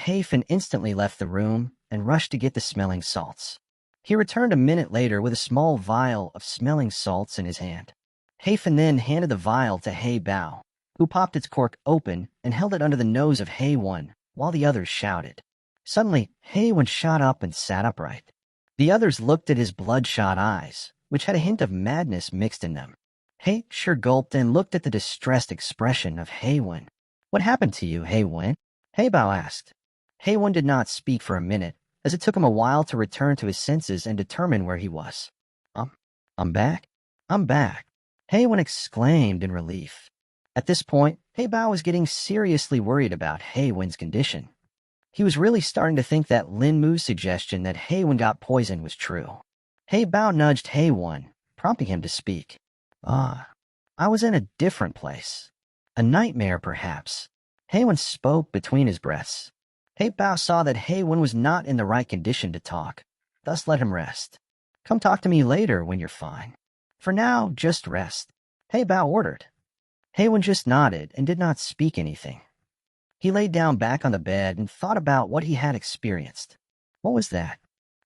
instantly left the room and rushed to get the smelling salts. He returned a minute later with a small vial of smelling salts in his hand. Then handed the vial to Bao, who popped its cork open and held it under the nose of Wen, while the others shouted. Suddenly, Wen shot up and sat upright. The others looked at his bloodshot eyes, which had a hint of madness mixed in them. Sure gulped and looked at the distressed expression of Wen. What happened to you, Wen? Bao asked. Wen did not speak for a minute, as it took him a while to return to his senses and determine where he was. I'm back? I'm back. Wen exclaimed in relief. At this point, Bao was getting seriously worried about Wen's condition. He was really starting to think that Mu's suggestion that Wen got poisoned was true. Bao nudged Wen, prompting him to speak. I was in a different place. A nightmare, perhaps. Wen spoke between his breaths. Bao saw that Wen was not in the right condition to talk, thus let him rest. Come talk to me later when you're fine. For now, just rest. Bao ordered. Wen just nodded and did not speak anything. He laid down back on the bed and thought about what he had experienced. What was that?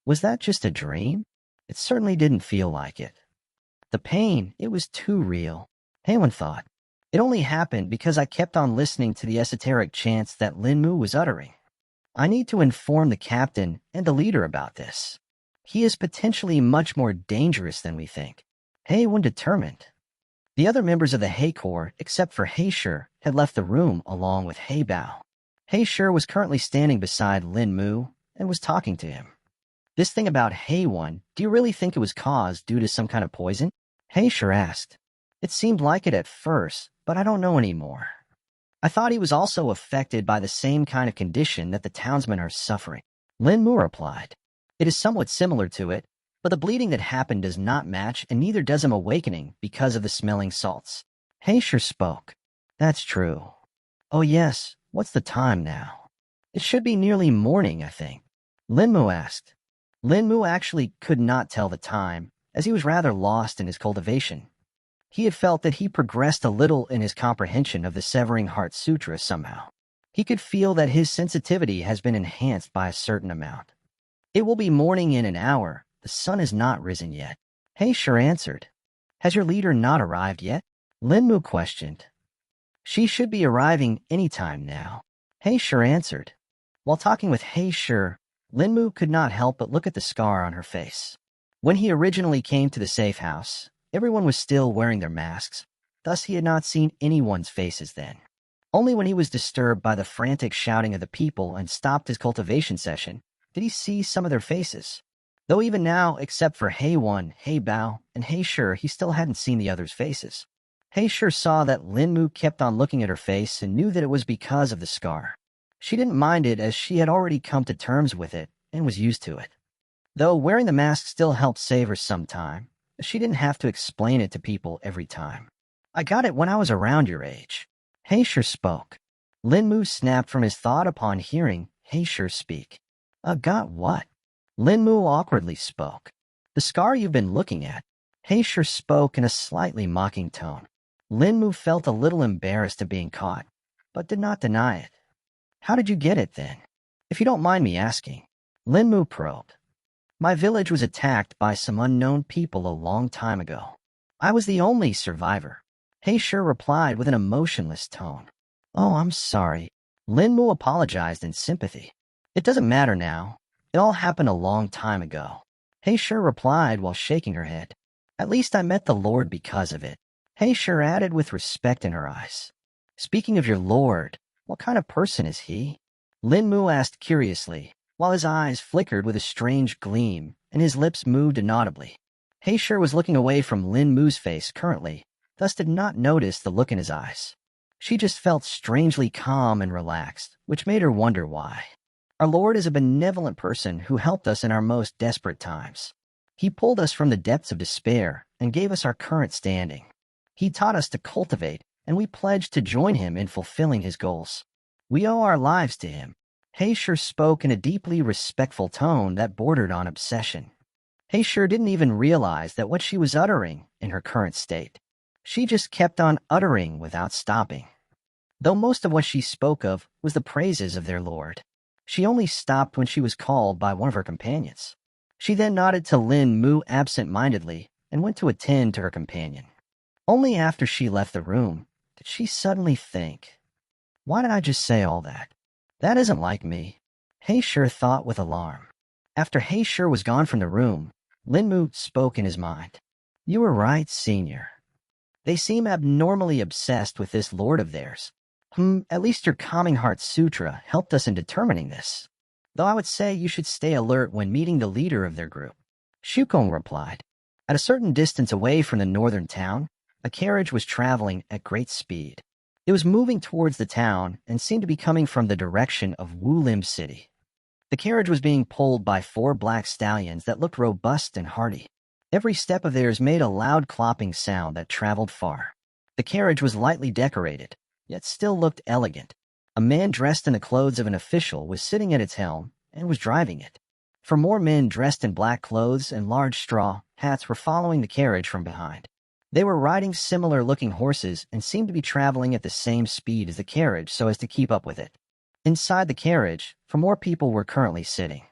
Was that just a dream? It certainly didn't feel like it. The pain, it was too real. Wen thought. It only happened because I kept on listening to the esoteric chants that Mu was uttering. I need to inform the captain and the leader about this. He is potentially much more dangerous than we think. Wen determined. The other members of the Corps, except for Sure, had left the room along with Bao. Sure was currently standing beside Mu and was talking to him. This thing about Wen, do you really think it was caused due to some kind of poison? Sure asked. It seemed like it at first, but I don't know anymore. I thought he was also affected by the same kind of condition that the townsmen are suffering. Mu replied. It is somewhat similar to it, but the bleeding that happened does not match, and neither does him awakening because of the smelling salts. Sure spoke. That's true. Oh yes, what's the time now? It should be nearly morning, I think. Mu asked. Mu actually could not tell the time, as he was rather lost in his cultivation. He had felt that he progressed a little in his comprehension of the Severing Heart Sutra somehow. He could feel that his sensitivity has been enhanced by a certain amount. It will be morning in an hour. The sun has not risen yet. Sure answered. Has your leader not arrived yet? Mu questioned. She should be arriving any time now. He Sure answered. While talking with He Sure, Linmu could not help but look at the scar on her face. When he originally came to the safe house, everyone was still wearing their masks, thus he had not seen anyone's faces then. Only when he was disturbed by the frantic shouting of the people and stopped his cultivation session did he see some of their faces. Though even now, except for Hey One, Hey Bao, and Hey Sure, he still hadn't seen the others' faces. Hey Sure saw that Linmu kept on looking at her face and knew that it was because of the scar. She didn't mind it as she had already come to terms with it and was used to it. Though wearing the mask still helped save her some time, she didn't have to explain it to people every time. I got it when I was around your age. Hey Sure spoke. Linmu snapped from his thought upon hearing Hey Sure speak. Got what? Linmu awkwardly spoke. The scar you've been looking at. Hey Sure spoke in a slightly mocking tone. Linmu felt a little embarrassed at being caught, but did not deny it. How did you get it then? If you don't mind me asking. Linmu probed. My village was attacked by some unknown people a long time ago. I was the only survivor. Hey Sure replied with an emotionless tone. Oh, I'm sorry. Linmu apologized in sympathy. It doesn't matter now. It all happened a long time ago. Hey Sure replied while shaking her head. At least I met the Lord because of it. Hey Sure added with respect in her eyes. Speaking of your Lord, what kind of person is he? Linmu asked curiously, while his eyes flickered with a strange gleam and his lips moved inaudibly. Hey Sure was looking away from Linmu's face currently, thus did not notice the look in his eyes. She just felt strangely calm and relaxed, which made her wonder why. Our Lord is a benevolent person who helped us in our most desperate times. He pulled us from the depths of despair and gave us our current standing. He taught us to cultivate, and we pledged to join him in fulfilling his goals. We owe our lives to him. Hey Sure spoke in a deeply respectful tone that bordered on obsession. Hey Sure didn't even realize that what she was uttering in her current state. She just kept on uttering without stopping. Though most of what she spoke of was the praises of their Lord. She only stopped when she was called by one of her companions. She then nodded to Linmu absent-mindedly and went to attend to her companion. Only after she left the room did she suddenly think, why did I just say all that? That isn't like me. Hey Sure thought with alarm. After Hey Sure was gone from the room, Linmu spoke in his mind. You were right, Senior. They seem abnormally obsessed with this Lord of theirs. At least your Calming Heart Sutra helped us in determining this. Though I would say you should stay alert when meeting the leader of their group. Shukong replied. At a certain distance away from the northern town, a carriage was traveling at great speed. It was moving towards the town and seemed to be coming from the direction of Wulim City. The carriage was being pulled by 4 black stallions that looked robust and hardy. Every step of theirs made a loud clopping sound that traveled far. The carriage was lightly decorated, yet still looked elegant. A man dressed in the clothes of an official was sitting at its helm and was driving it. 4 more men dressed in black clothes and large straw hats were following the carriage from behind. They were riding similar-looking horses and seemed to be traveling at the same speed as the carriage so as to keep up with it. Inside the carriage, 4 more people were currently sitting.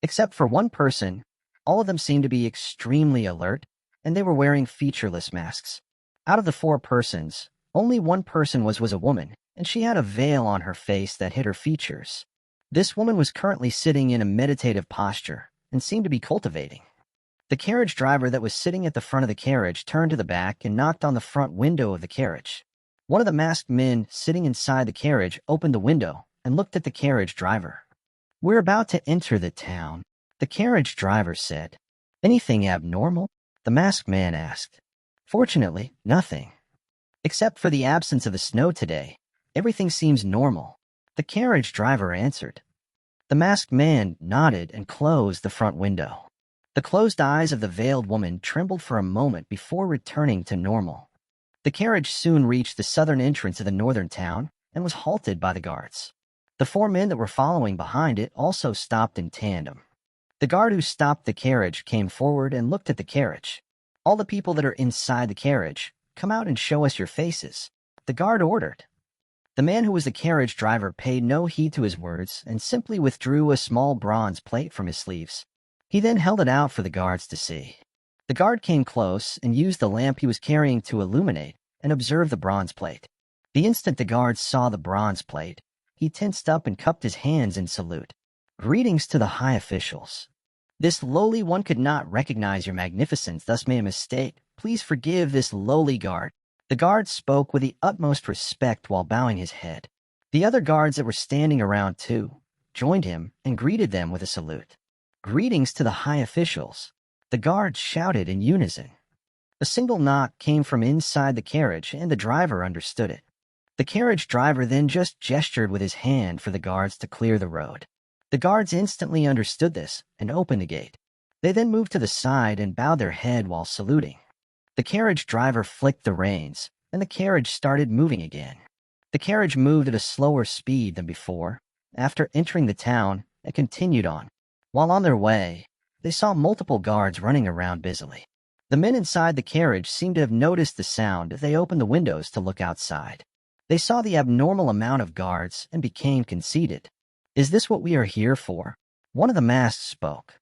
Except for one person, all of them seemed to be extremely alert, and they were wearing featureless masks. Out of the 4 persons, only one person was a woman, and she had a veil on her face that hid her features. This woman was currently sitting in a meditative posture and seemed to be cultivating. The carriage driver that was sitting at the front of the carriage turned to the back and knocked on the front window of the carriage. One of the masked men sitting inside the carriage opened the window and looked at the carriage driver. We're about to enter the town, the carriage driver said. Anything abnormal? The masked man asked. Fortunately, nothing. Except for the absence of the snow today, everything seems normal, the carriage driver answered. The masked man nodded and closed the front window. The closed eyes of the veiled woman trembled for a moment before returning to normal. The carriage soon reached the southern entrance of the northern town and was halted by the guards. The 4 men that were following behind it also stopped in tandem. The guard who stopped the carriage came forward and looked at the carriage. All the people that are inside the carriage, come out and show us your faces, the guard ordered. The man who was the carriage driver paid no heed to his words and simply withdrew a small bronze plate from his sleeves. He then held it out for the guards to see. The guard came close and used the lamp he was carrying to illuminate and observe the bronze plate. The instant the guard saw the bronze plate, he He tensed up and cupped his hands in salute. Greetings to the high officials. This lowly one could not recognize your magnificence, thus made a mistake. Please forgive this lowly guard. The guard spoke with the utmost respect while bowing his head. The other guards that were standing around, too, joined him and greeted them with a salute. Greetings to the high officials. The guards shouted in unison. A single knock came from inside the carriage, and the driver understood it. The carriage driver then just gestured with his hand for the guards to clear the road. The guards instantly understood this and opened the gate. They then moved to the side and bowed their head while saluting. The carriage driver flicked the reins, and the carriage started moving again. The carriage moved at a slower speed than before. After entering the town, it continued on. While on their way, they saw multiple guards running around busily. The men inside the carriage seemed to have noticed the sound as they opened the windows to look outside. They saw the abnormal amount of guards and became conceited. Is this what we are here for? One of the masks spoke.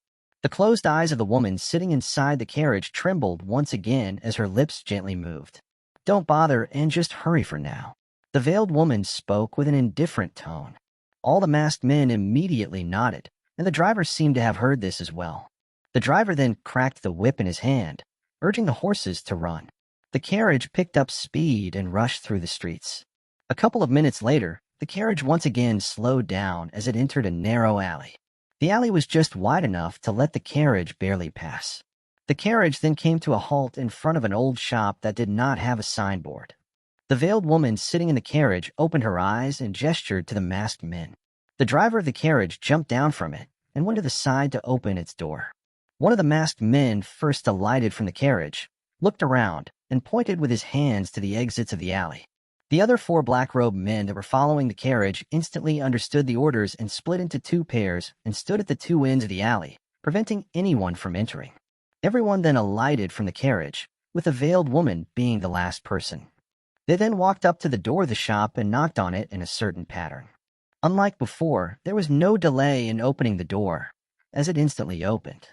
The closed eyes of the woman sitting inside the carriage trembled once again as her lips gently moved. Don't bother and just hurry for now. The veiled woman spoke with an indifferent tone. All the masked men immediately nodded, and the driver seemed to have heard this as well. The driver then cracked the whip in his hand, urging the horses to run. The carriage picked up speed and rushed through the streets. A couple of minutes later, the carriage once again slowed down as it entered a narrow alley. The alley was just wide enough to let the carriage barely pass. The carriage then came to a halt in front of an old shop that did not have a signboard. The veiled woman sitting in the carriage opened her eyes and gestured to the masked men. The driver of the carriage jumped down from it and went to the side to open its door. One of the masked men first alighted from the carriage, looked around, and pointed with his hands to the exits of the alley. The other 4 black-robed men that were following the carriage instantly understood the orders and split into 2 pairs and stood at the 2 ends of the alley, preventing anyone from entering. Everyone then alighted from the carriage, with the veiled woman being the last person. They then walked up to the door of the shop and knocked on it in a certain pattern. Unlike before, there was no delay in opening the door, as it instantly opened.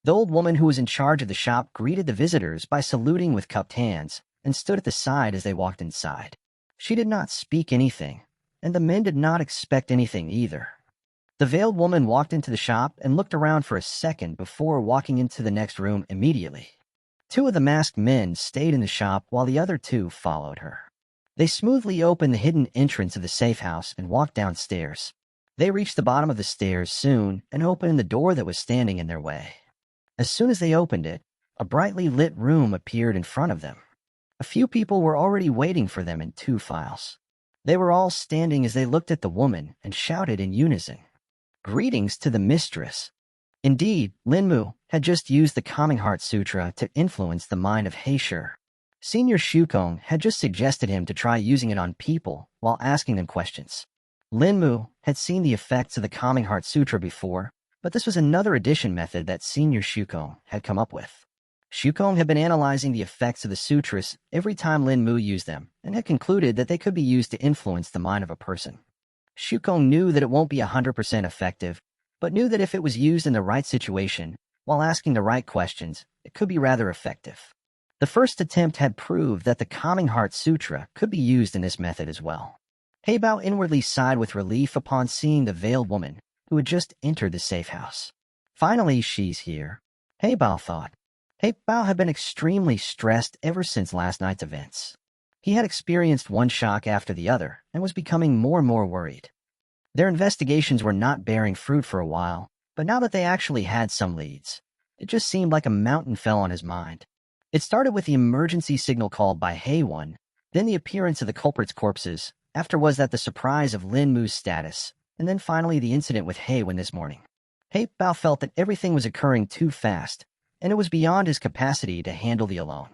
The old woman who was in charge of the shop greeted the visitors by saluting with cupped hands and stood at the side as they walked inside. She did not speak anything, and the men did not expect anything either. The veiled woman walked into the shop and looked around for a second before walking into the next room immediately. 2 of the masked men stayed in the shop while the other 2 followed her. They smoothly opened the hidden entrance of the safe house and walked downstairs. They reached the bottom of the stairs soon and opened the door that was standing in their way. As soon as they opened it, a brightly lit room appeared in front of them. A few people were already waiting for them in 2 files. They were all standing as they looked at the woman and shouted in unison. Greetings to the mistress. Indeed, Linmu had just used the Calming Heart Sutra to influence the mind of Heisher. Senior Shukong had just suggested him to try using it on people while asking them questions. Linmu had seen the effects of the Calming Heart Sutra before, but this was another addition method that Senior Shukong had come up with. Shukong had been analyzing the effects of the sutras every time Linmu used them and had concluded that they could be used to influence the mind of a person. Shukong knew that it won't be 100% effective, but knew that if it was used in the right situation, while asking the right questions, it could be rather effective. The first attempt had proved that the Calming Heart Sutra could be used in this method as well. Heibao inwardly sighed with relief upon seeing the veiled woman who had just entered the safe house. Finally, she's here, Heibao thought. Heibao had been extremely stressed ever since last night's events. He had experienced one shock after the other and was becoming more and more worried. Their investigations were not bearing fruit for a while, but now that they actually had some leads, it just seemed like a mountain fell on his mind. It started with the emergency signal called by Hei-Wan, then the appearance of the culprits' corpses, after was that the surprise of Lin Mu's status, and then finally the incident with Hei-Wan this morning. Heibao felt that everything was occurring too fast, and it was beyond his capacity to handle the alone.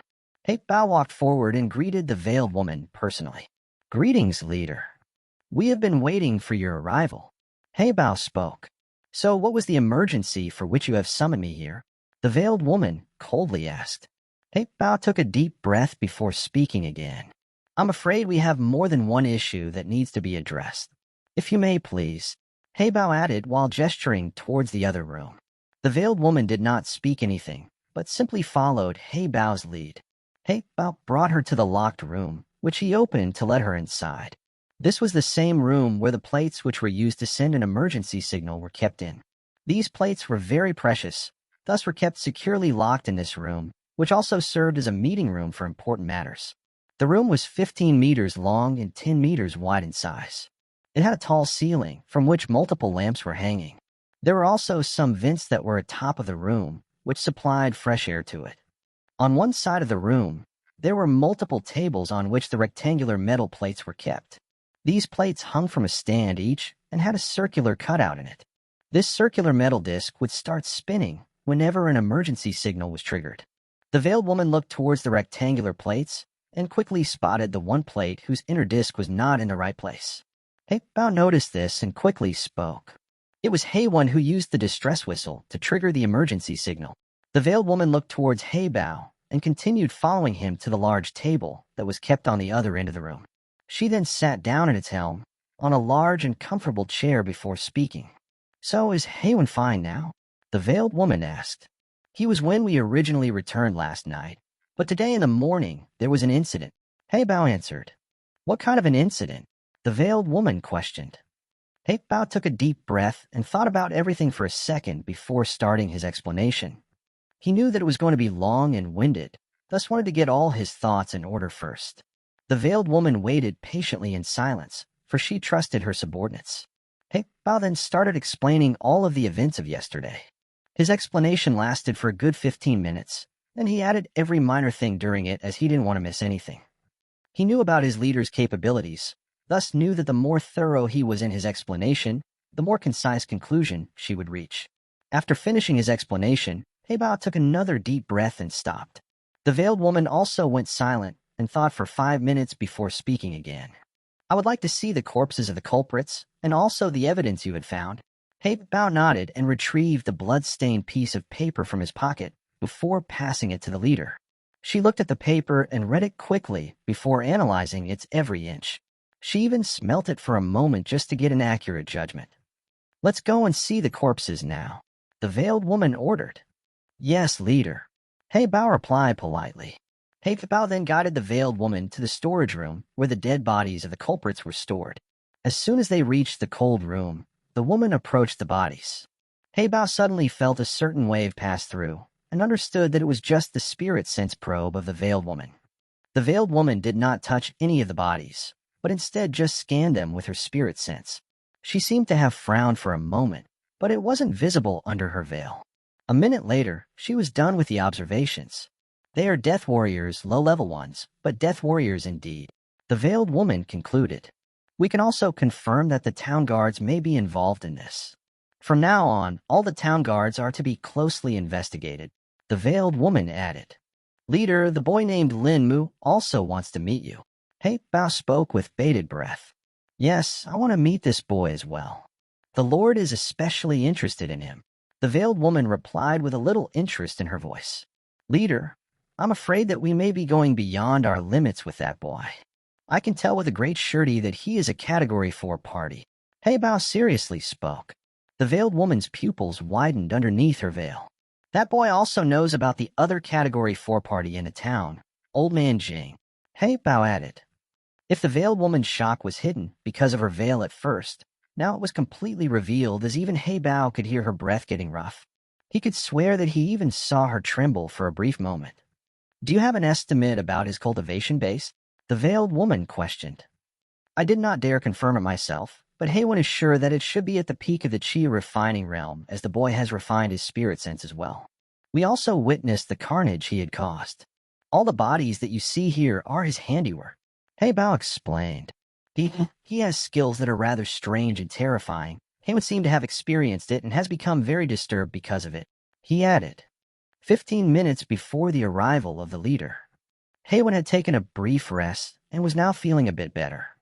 Heibao walked forward and greeted the veiled woman personally. Greetings, leader. We have been waiting for your arrival. Heibao spoke. So what was the emergency for which you have summoned me here? The veiled woman coldly asked. Heibao took a deep breath before speaking again. I'm afraid we have more than one issue that needs to be addressed. If you may, please. Heibao added while gesturing towards the other room. The veiled woman did not speak anything, but simply followed Heibao's lead. Heibao brought her to the locked room, which he opened to let her inside. This was the same room where the plates which were used to send an emergency signal were kept in. These plates were very precious, thus were kept securely locked in this room, which also served as a meeting room for important matters. The room was 15 meters long and 10 meters wide in size. It had a tall ceiling, from which multiple lamps were hanging. There were also some vents that were atop of the room, which supplied fresh air to it. On one side of the room, there were multiple tables on which the rectangular metal plates were kept. These plates hung from a stand each and had a circular cutout in it. This circular metal disc would start spinning whenever an emergency signal was triggered. The veiled woman looked towards the rectangular plates and quickly spotted the one plate whose inner disc was not in the right place. Hey Bao noticed this and quickly spoke. It was Hei-Wen who used the distress whistle to trigger the emergency signal. The veiled woman looked towards Hei-Bao and continued following him to the large table that was kept on the other end of the room. She then sat down at its helm on a large and comfortable chair before speaking. "So is Hei-Wen fine now?" the veiled woman asked. "He was when we originally returned last night, but today in the morning there was an incident," Hei-Bao answered. "What kind of an incident?" the veiled woman questioned. Hei-Bao took a deep breath and thought about everything for a second before starting his explanation. He knew that it was going to be long and winded, thus wanted to get all his thoughts in order first. The veiled woman waited patiently in silence, for she trusted her subordinates. Hei-Bao then started explaining all of the events of yesterday. His explanation lasted for a good 15 minutes, and he added every minor thing during it as he didn't want to miss anything. He knew about his leader's capabilities, thus knew that the more thorough he was in his explanation, the more concise conclusion she would reach. After finishing his explanation, Hei-Bao took another deep breath and stopped. The veiled woman also went silent and thought for 5 minutes before speaking again. "I would like to see the corpses of the culprits and also the evidence you had found." Hei-Bao nodded and retrieved the blood-stained piece of paper from his pocket before passing it to the leader. She looked at the paper and read it quickly before analyzing its every inch. She even smelt it for a moment just to get an accurate judgment. "Let's go and see the corpses now," the veiled woman ordered. "Yes, leader," Hei-Bao replied politely. Hei-Bao then guided the veiled woman to the storage room where the dead bodies of the culprits were stored. As soon as they reached the cold room, the woman approached the bodies. Hei-Bao suddenly felt a certain wave pass through and understood that it was just the spirit sense probe of the veiled woman. The veiled woman did not touch any of the bodies, but instead just scanned them with her spirit sense. She seemed to have frowned for a moment, but it wasn't visible under her veil. A minute later, she was done with the observations. "They are death warriors, low-level ones, but death warriors indeed," the veiled woman concluded. "We can also confirm that the town guards may be involved in this. From now on, all the town guards are to be closely investigated," the veiled woman added. "Leader, the boy named Lin Mu also wants to meet you." Hei-Bao spoke with bated breath. "Yes, I want to meet this boy as well. The Lord is especially interested in him," the veiled woman replied with a little interest in her voice. "Leader, I'm afraid that we may be going beyond our limits with that boy. I can tell with a great surety that he is a Category 4 party." Hei-Bao seriously spoke. The veiled woman's pupils widened underneath her veil. "That boy also knows about the other Category 4 party in the town, Old Man Jing," Hei-Bao added. If the veiled woman's shock was hidden because of her veil at first, now it was completely revealed as even Hei-Bao could hear her breath getting rough. He could swear that he even saw her tremble for a brief moment. "Do you have an estimate about his cultivation base?" the veiled woman questioned. "I did not dare confirm it myself, but Hei-Wen is sure that it should be at the peak of the Qi refining realm, as the boy has refined his spirit sense as well. We also witnessed the carnage he had caused. All the bodies that you see here are his handiwork," Hei-Bao explained. He has skills that are rather strange and terrifying. Hei-Wen seemed to have experienced it and has become very disturbed because of it," he added. 15 minutes before the arrival of the leader, Hei-Wen had taken a brief rest and was now feeling a bit better.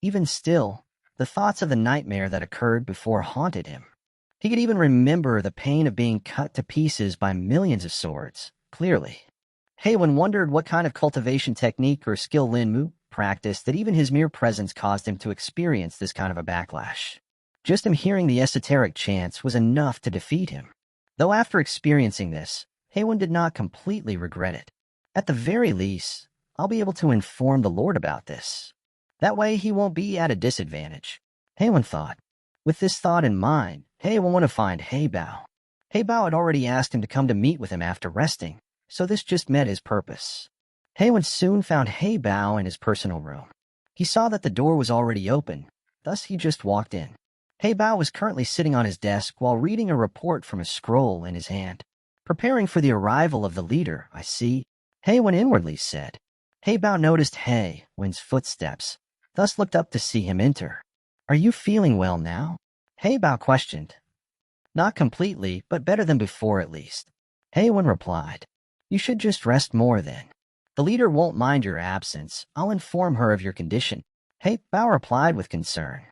Even still, the thoughts of the nightmare that occurred before haunted him. He could even remember the pain of being cut to pieces by millions of swords, clearly. Hei-Wen wondered what kind of cultivation technique or skill Lin Mu practiced that even his mere presence caused him to experience this kind of a backlash. Just him hearing the esoteric chants was enough to defeat him. Though after experiencing this, Hei-Wen did not completely regret it. "At the very least, I'll be able to inform the Lord about this." That way he won't be at a disadvantage. Haywin thought. With this thought in mind, Haywin wanted to find Heibao. Heibao had already asked him to come to meet with him after resting, so this just met his purpose. Haywin soon found Heibao in his personal room. He saw that the door was already open, thus he just walked in. Heibao was currently sitting on his desk while reading a report from a scroll in his hand. Preparing for the arrival of the leader, I see, Haywin inwardly said. Heibao noticed Haywin's footsteps, thus looked up to see him enter. Are you feeling well now? Heibao questioned. Not completely, but better than before at least. Haywin replied. You should just rest more then. The leader won't mind your absence. I'll inform her of your condition. Heibao replied with concern.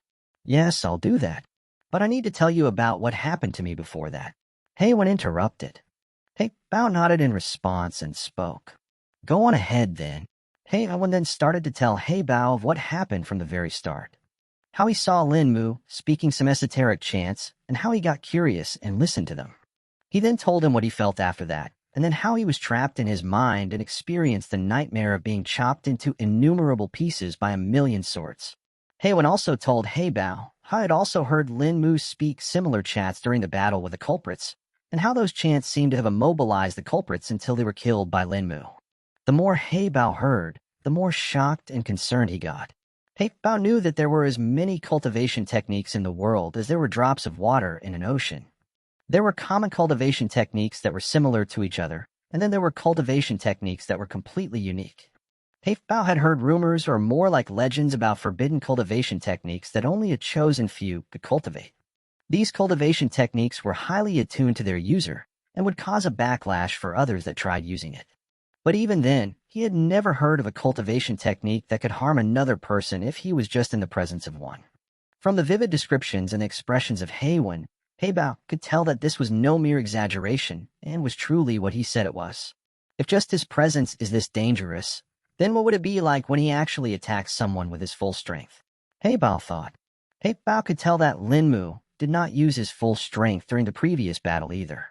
Yes, I'll do that. But I need to tell you about what happened to me before that. Haywin interrupted. Heibao nodded in response and spoke. Go on ahead then. Haywin then started to tell Heibao of what happened from the very start. How he saw Linmu speaking some esoteric chants, and how he got curious and listened to them. He then told him what he felt after that, and then how he was trapped in his mind and experienced the nightmare of being chopped into innumerable pieces by a million swords. Haywin also told Heibao how he had also heard Linmu speak similar chants during the battle with the culprits, and how those chants seemed to have immobilized the culprits until they were killed by Linmu. The more Heibao heard, the more shocked and concerned he got. Heibao knew that there were as many cultivation techniques in the world as there were drops of water in an ocean. There were common cultivation techniques that were similar to each other, and then there were cultivation techniques that were completely unique. Heibao had heard rumors or more like legends about forbidden cultivation techniques that only a chosen few could cultivate. These cultivation techniques were highly attuned to their user and would cause a backlash for others that tried using it. But even then, he had never heard of a cultivation technique that could harm another person if he was just in the presence of one. From the vivid descriptions and expressions of Haywin, Heibao could tell that this was no mere exaggeration and was truly what he said it was. If just his presence is this dangerous, then what would it be like when he actually attacks someone with his full strength? Heibao thought. Heibao could tell that Linmu did not use his full strength during the previous battle either.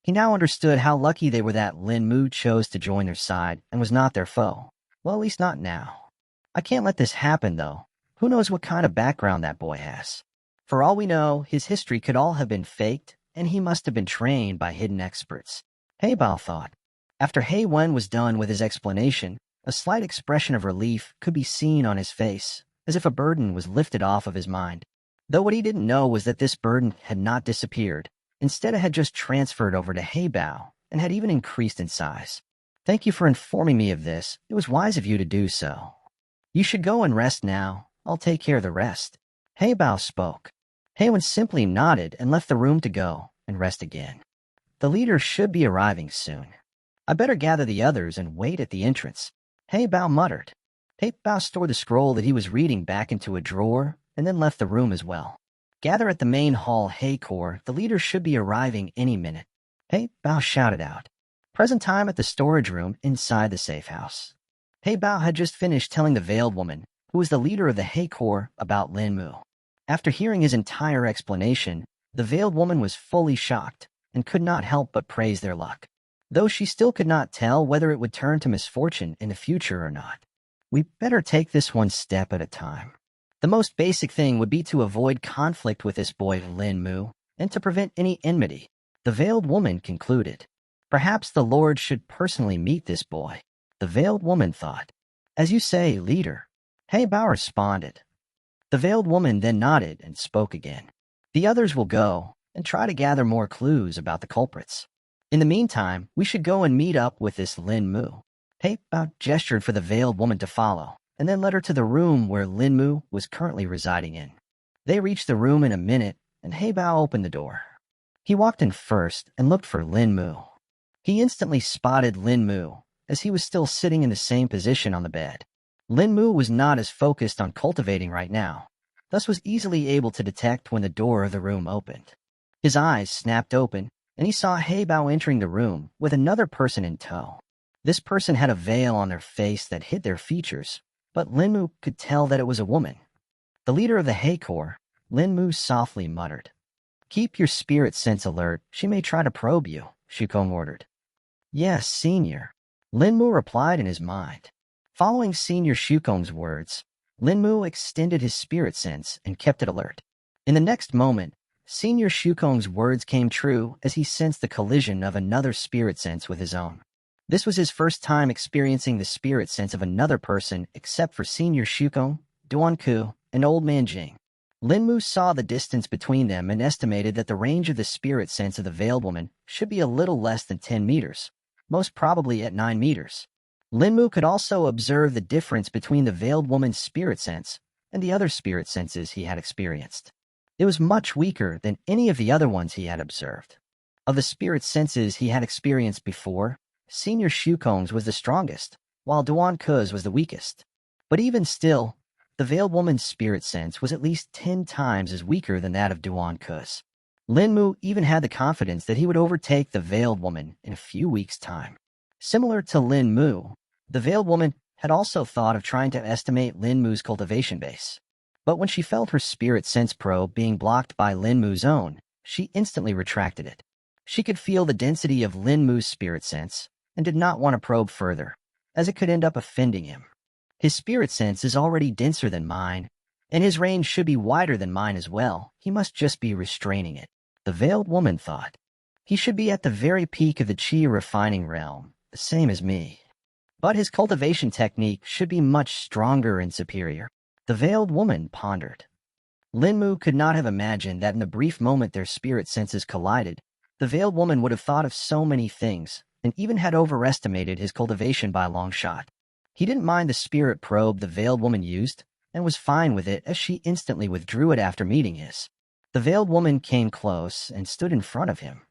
He now understood how lucky they were that Linmu chose to join their side and was not their foe. Well, at least not now. I can't let this happen, though. Who knows what kind of background that boy has? For all we know, his history could all have been faked, and he must have been trained by hidden experts. Heibao thought. After Haywin was done with his explanation, a slight expression of relief could be seen on his face, as if a burden was lifted off of his mind. Though what he didn't know was that this burden had not disappeared. Instead, it had just transferred over to Heibao and had even increased in size. Thank you for informing me of this. It was wise of you to do so. You should go and rest now. I'll take care of the rest. Heibao spoke. Haywin simply nodded and left the room to go and rest again. The leader should be arriving soon. I better gather the others and wait at the entrance. Heibao muttered. Heibao stored the scroll that he was reading back into a drawer and then left the room as well. Gather at the main hall, Heikor. The leader should be arriving any minute. Heibao shouted out. Present time at the storage room inside the safe house. Heibao had just finished telling the veiled woman, who was the leader of the Heikor, about Linmu. After hearing his entire explanation, the veiled woman was fully shocked and could not help but praise their luck, though she still could not tell whether it would turn to misfortune in the future or not. We better take this one step at a time. The most basic thing would be to avoid conflict with this boy Linmu and to prevent any enmity, the veiled woman concluded. Perhaps the Lord should personally meet this boy, the veiled woman thought. As you say, leader. Heibao responded. The veiled woman then nodded and spoke again. The others will go and try to gather more clues about the culprits. In the meantime, we should go and meet up with this Linmu. Heibao gestured for the veiled woman to follow, and then led her to the room where Linmu was currently residing in. They reached the room in a minute, and Heibao opened the door. He walked in first and looked for Linmu. He instantly spotted Linmu, as he was still sitting in the same position on the bed. Linmu was not as focused on cultivating right now, thus was easily able to detect when the door of the room opened. His eyes snapped open, and he saw Heibao entering the room with another person in tow. This person had a veil on their face that hid their features, but Linmu could tell that it was a woman. The leader of the Heikor, Linmu softly muttered. Keep your spirit sense alert. She may try to probe you, Shukong ordered. Yes, Senior. Linmu replied in his mind. Following Senior Shukong's words, Linmu extended his spirit sense and kept it alert. In the next moment, Senior Shukong's words came true as he sensed the collision of another spirit sense with his own. This was his first time experiencing the spirit sense of another person except for Senior Shukong, Duanku, and Old Man Jing. Linmu saw the distance between them and estimated that the range of the spirit sense of the veiled woman should be a little less than 10 meters, most probably at 9 meters. Linmu could also observe the difference between the veiled woman's spirit sense and the other spirit senses he had experienced. It was much weaker than any of the other ones he had observed. Of the spirit senses he had experienced before, Senior Shukong's was the strongest, while Duan Ku's was the weakest. But even still, the veiled woman's spirit sense was at least 10 times as weaker than that of Duan Ku's. Linmu even had the confidence that he would overtake the veiled woman in a few weeks' time. Similar to Linmu, the veiled woman had also thought of trying to estimate Linmu's cultivation base. But when she felt her spirit sense probe being blocked by Linmu's own, she instantly retracted it. She could feel the density of Linmu's spirit sense and did not want to probe further, as it could end up offending him. His spirit sense is already denser than mine, and his range should be wider than mine as well. He must just be restraining it, the veiled woman thought. He should be at the very peak of the qi refining realm, the same as me. But his cultivation technique should be much stronger and superior, the veiled woman pondered. Linmu could not have imagined that in the brief moment their spirit senses collided, the veiled woman would have thought of so many things, and even had overestimated his cultivation by a long shot. He didn't mind the spirit probe the veiled woman used, and was fine with it as she instantly withdrew it after meeting his. The veiled woman came close and stood in front of him.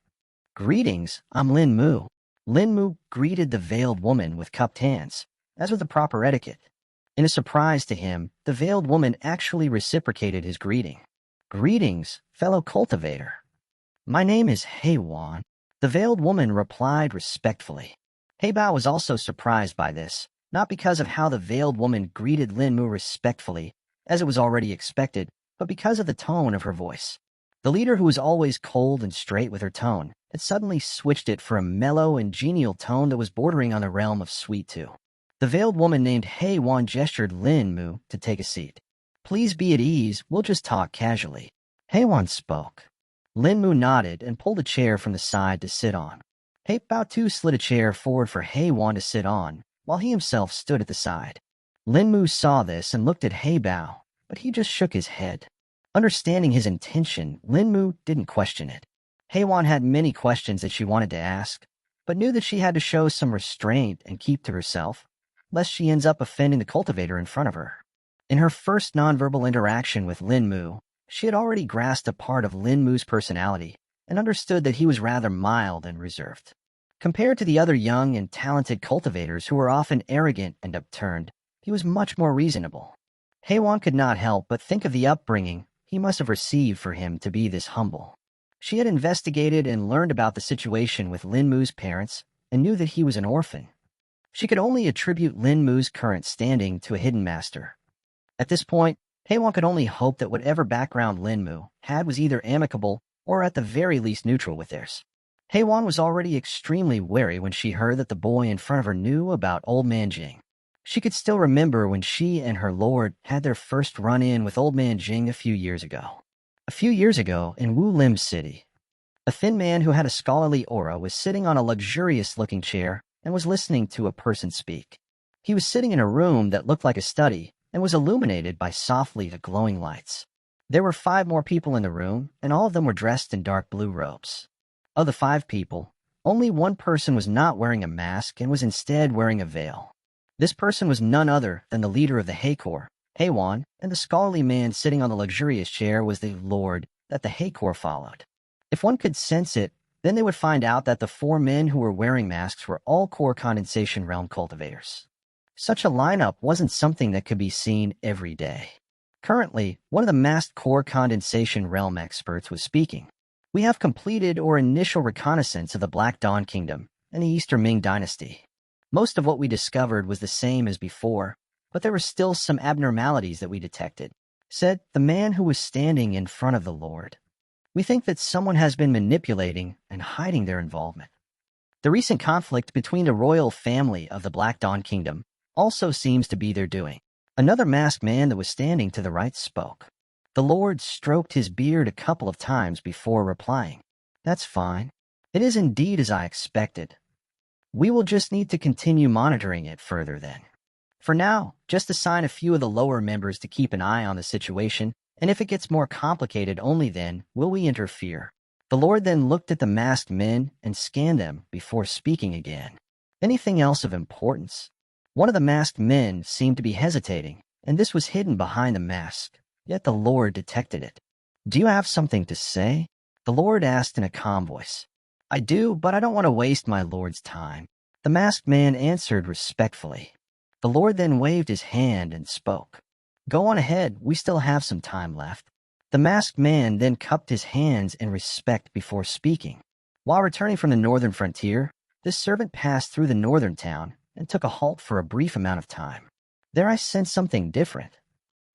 "Greetings, I'm Linmu." Linmu greeted the veiled woman with cupped hands, as was the proper etiquette. In a surprise to him, the veiled woman actually reciprocated his greeting. "Greetings, fellow cultivator. My name is Heiwan." The veiled woman replied respectfully. Heibao was also surprised by this, not because of how the veiled woman greeted Linmu respectfully, as it was already expected, but because of the tone of her voice. The leader, who was always cold and straight with her tone, had suddenly switched it for a mellow and genial tone that was bordering on the realm of sweet too. The veiled woman named Heiwan gestured Linmu to take a seat. "Please be at ease, we'll just talk casually." Heiwan spoke. Linmu nodded and pulled a chair from the side to sit on. Heibao too slid a chair forward for Heiwan to sit on, while he himself stood at the side. Linmu saw this and looked at Heibao, but he just shook his head. Understanding his intention, Linmu didn't question it. Heiwan had many questions that she wanted to ask, but knew that she had to show some restraint and keep to herself, lest she ends up offending the cultivator in front of her. In her first nonverbal interaction with Linmu, she had already grasped a part of Linmu's personality and understood that he was rather mild and reserved. Compared to the other young and talented cultivators who were often arrogant and upturned, he was much more reasonable. Heiwan could not help but think of the upbringing he must have received for him to be this humble. She had investigated and learned about the situation with Linmu's parents and knew that he was an orphan. She could only attribute Linmu's current standing to a hidden master. At this point, Heiwan could only hope that whatever background Linmu had was either amicable or at the very least neutral with theirs. Heiwan was already extremely wary when she heard that the boy in front of her knew about Old Man Jing. She could still remember when she and her lord had their first run-in with Old Man Jing a few years ago. A few years ago in Wu Lim City, a thin man who had a scholarly aura was sitting on a luxurious-looking chair and was listening to a person speak. He was sitting in a room that looked like a study and was illuminated by softly glowing lights. There were 5 more people in the room, and all of them were dressed in dark blue robes. Of the 5 people, only one person was not wearing a mask and was instead wearing a veil. This person was none other than the leader of the Heikor, Heiwan, and the scholarly man sitting on the luxurious chair was the lord that the Heikor followed. If one could sense it, then they would find out that the 4 men who were wearing masks were all core condensation realm cultivators. Such a lineup wasn't something that could be seen every day. Currently, one of the masked core condensation realm experts was speaking. "We have completed our initial reconnaissance of the Black Dawn Kingdom and the Eastern Ming Dynasty. Most of what we discovered was the same as before, but there were still some abnormalities that we detected," said the man who was standing in front of the Lord. "We think that someone has been manipulating and hiding their involvement. The recent conflict between the royal family of the Black Dawn Kingdom also seems to be their doing. Another masked man that was standing to the right spoke. The Lord stroked his beard a couple of times before replying. That's fine. It is indeed as I expected. We will just need to continue monitoring it further then. For now, just assign a few of the lower members to keep an eye on the situation, and if it gets more complicated, only then will we interfere. The Lord then looked at the masked men and scanned them before speaking again. Anything else of importance? One of the masked men seemed to be hesitating, and this was hidden behind the mask, yet the Lord detected it. Do you have something to say? The Lord asked in a calm voice. I do, but I don't want to waste my Lord's time. The masked man answered respectfully. The Lord then waved his hand and spoke. Go on ahead, we still have some time left. The masked man then cupped his hands in respect before speaking. While returning from the northern frontier, this servant passed through the northern town and took a halt for a brief amount of time. There I sensed something different.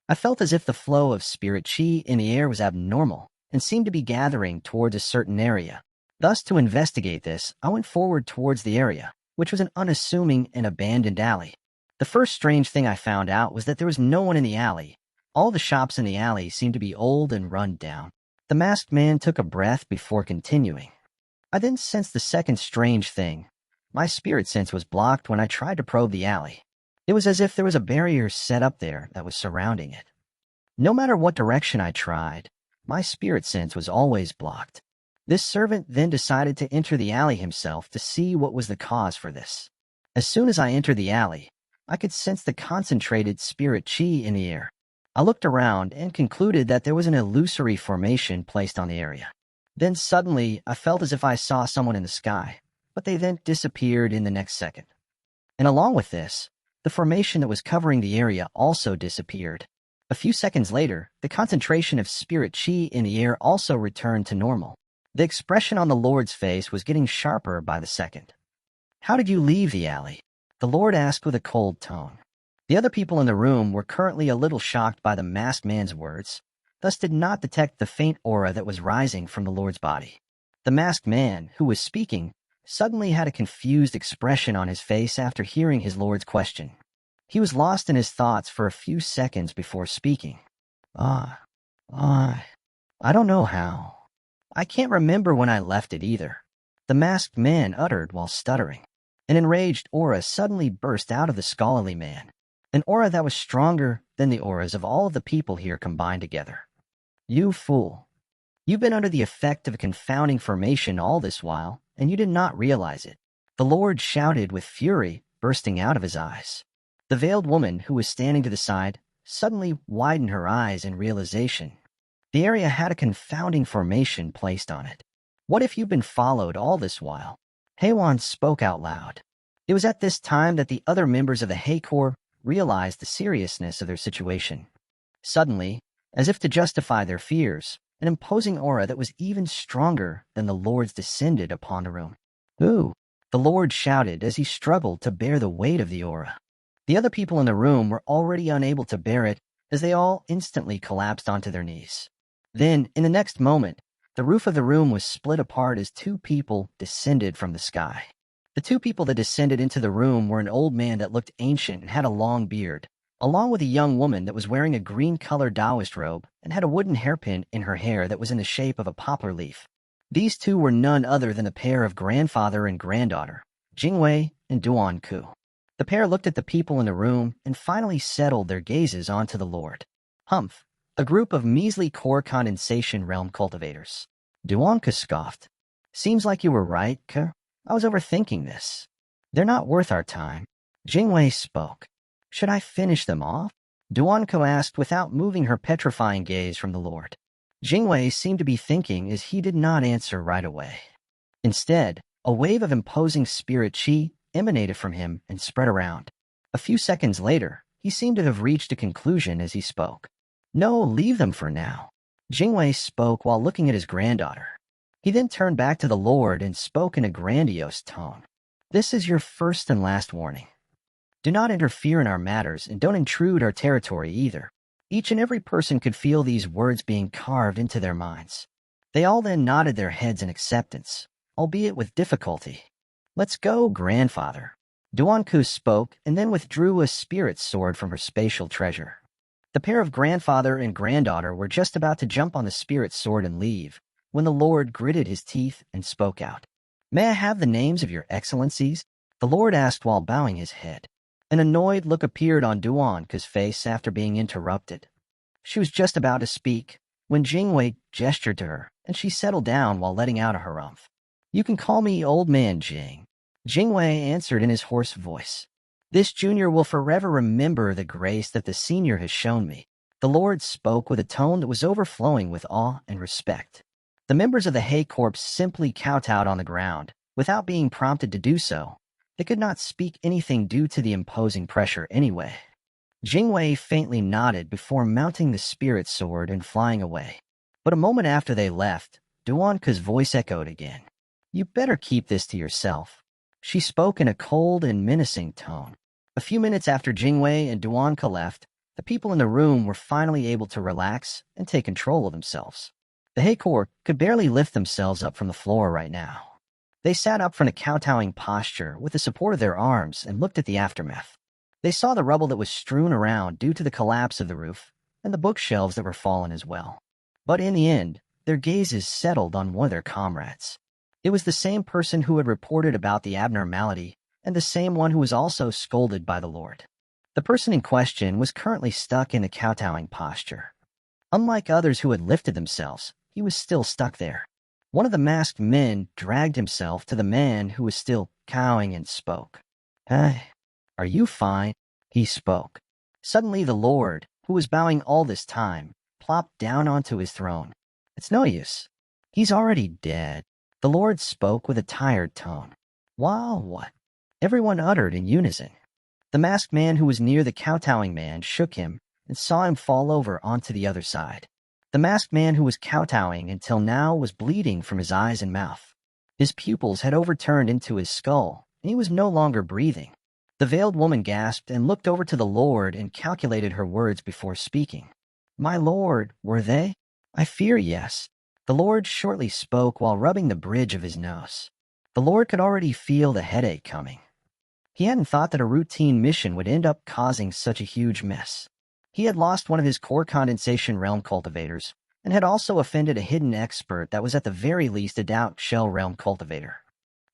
I felt as if the flow of spirit chi in the air was abnormal and seemed to be gathering towards a certain area. Thus, to investigate this, I went forward towards the area, which was an unassuming and abandoned alley. The first strange thing I found out was that there was no one in the alley. All the shops in the alley seemed to be old and run down. The masked man took a breath before continuing. I then sensed the second strange thing. My spirit sense was blocked when I tried to probe the alley. It was as if there was a barrier set up there that was surrounding it. No matter what direction I tried, my spirit sense was always blocked. This servant then decided to enter the alley himself to see what was the cause for this. As soon as I entered the alley, I could sense the concentrated spirit chi in the air. I looked around and concluded that there was an illusory formation placed on the area. Then suddenly, I felt as if I saw someone in the sky, but they then disappeared in the next second. And along with this, the formation that was covering the area also disappeared. A few seconds later, the concentration of spirit chi in the air also returned to normal. The expression on the Lord's face was getting sharper by the second. How did you leave the alley? The Lord asked with a cold tone. The other people in the room were currently a little shocked by the masked man's words, thus did not detect the faint aura that was rising from the Lord's body. The masked man, who was speaking, suddenly had a confused expression on his face after hearing his Lord's question. He was lost in his thoughts for a few seconds before speaking. I don't know how. I can't remember when I left it either. The masked man uttered while stuttering. An enraged aura suddenly burst out of the scholarly man, an aura that was stronger than the auras of all of the people here combined together. You fool. You've been under the effect of a confounding formation all this while, and you did not realize it. The Lord shouted with fury bursting out of his eyes. The veiled woman, who was standing to the side, suddenly widened her eyes in realization. The area had a confounding formation placed on it. What if you've been followed all this while? Heiwan spoke out loud. It was at this time that the other members of the Hei Corps realized the seriousness of their situation. Suddenly, as if to justify their fears, an imposing aura that was even stronger than the Lord's descended upon the room. Ooh! The Lord shouted as he struggled to bear the weight of the aura. The other people in the room were already unable to bear it as they all instantly collapsed onto their knees. Then, in the next moment, the roof of the room was split apart as two people descended from the sky. The two people that descended into the room were an old man that looked ancient and had a long beard, along with a young woman that was wearing a green-colored Taoist robe and had a wooden hairpin in her hair that was in the shape of a poplar leaf. These two were none other than a pair of grandfather and granddaughter, Jingwei and Duan Ku. The pair looked at the people in the room and finally settled their gazes onto the Lord. Humph! A group of measly core condensation realm cultivators. Duan Ku scoffed. Seems like you were right, Ke. I was overthinking this. They're not worth our time. Jingwei spoke. Should I finish them off? Duan Ku asked without moving her petrifying gaze from the Lord. Jingwei seemed to be thinking as he did not answer right away. Instead, a wave of imposing spirit chi emanated from him and spread around. A few seconds later, he seemed to have reached a conclusion as he spoke. No, leave them for now. Jingwei spoke while looking at his granddaughter. He then turned back to the Lord and spoke in a grandiose tone. This is your first and last warning. Do not interfere in our matters and don't intrude our territory either. Each and every person could feel these words being carved into their minds. They all then nodded their heads in acceptance, albeit with difficulty. Let's go, grandfather. Duanku spoke and then withdrew a spirit sword from her spatial treasure. The pair of grandfather and granddaughter were just about to jump on the spirit sword and leave, when the Lord gritted his teeth and spoke out. "May I have the names of your excellencies?" the Lord asked while bowing his head. An annoyed look appeared on Duanku's face after being interrupted. She was just about to speak when Jingwei gestured to her, and she settled down while letting out a harumph. "You can call me Old Man Jing," Jingwei answered in his hoarse voice. "This junior will forever remember the grace that the senior has shown me." The Lord spoke with a tone that was overflowing with awe and respect. The members of the Hay Corps simply kowtowed on the ground, without being prompted to do so. They could not speak anything due to the imposing pressure anyway. Jingwei faintly nodded before mounting the spirit sword and flying away. But a moment after they left, Duanka's voice echoed again. "You better keep this to yourself." She spoke in a cold and menacing tone. A few minutes after Jingwei and Duanka left, the people in the room were finally able to relax and take control of themselves. The Hay Corps could barely lift themselves up from the floor right now. They sat up from a kowtowing posture with the support of their arms and looked at the aftermath. They saw the rubble that was strewn around due to the collapse of the roof, and the bookshelves that were fallen as well. But in the end, their gazes settled on one of their comrades. It was the same person who had reported about the abnormality, and the same one who was also scolded by the Lord. The person in question was currently stuck in a kowtowing posture. Unlike others who had lifted themselves, he was still stuck there. One of the masked men dragged himself to the man who was still cowing and spoke. "Hey, are you fine?" he spoke. Suddenly the Lord, who was bowing all this time, plopped down onto his throne. "It's no use. He's already dead." The Lord spoke with a tired tone. "Wow, what?" everyone uttered in unison. The masked man who was near the kowtowing man shook him and saw him fall over onto the other side. The masked man who was kowtowing until now was bleeding from his eyes and mouth. His pupils had overturned into his skull, and he was no longer breathing. The veiled woman gasped and looked over to the Lord and calculated her words before speaking. "My Lord, were they?" "I fear yes." The Lord shortly spoke while rubbing the bridge of his nose. The Lord could already feel the headache coming. He hadn't thought that a routine mission would end up causing such a huge mess. He had lost one of his core condensation realm cultivators, and had also offended a hidden expert that was at the very least a doubt shell realm cultivator.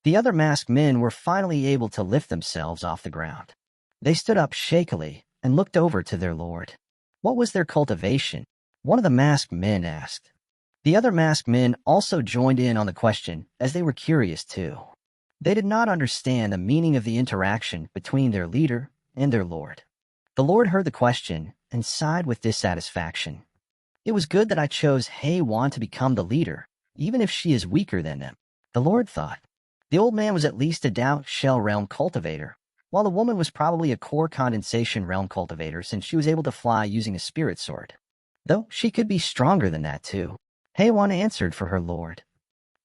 The other masked men were finally able to lift themselves off the ground. They stood up shakily and looked over to their Lord. "What was their cultivation?" one of the masked men asked. The other masked men also joined in on the question, as they were curious too. They did not understand the meaning of the interaction between their leader and their Lord. The Lord heard the question and sighed with dissatisfaction. "It was good that I chose Hei Wan to become the leader, even if she is weaker than them," the Lord thought. The old man was at least a doubt shell realm cultivator, while the woman was probably a core condensation realm cultivator since she was able to fly using a spirit sword. Though she could be stronger than that too. Hei Wan answered for her Lord.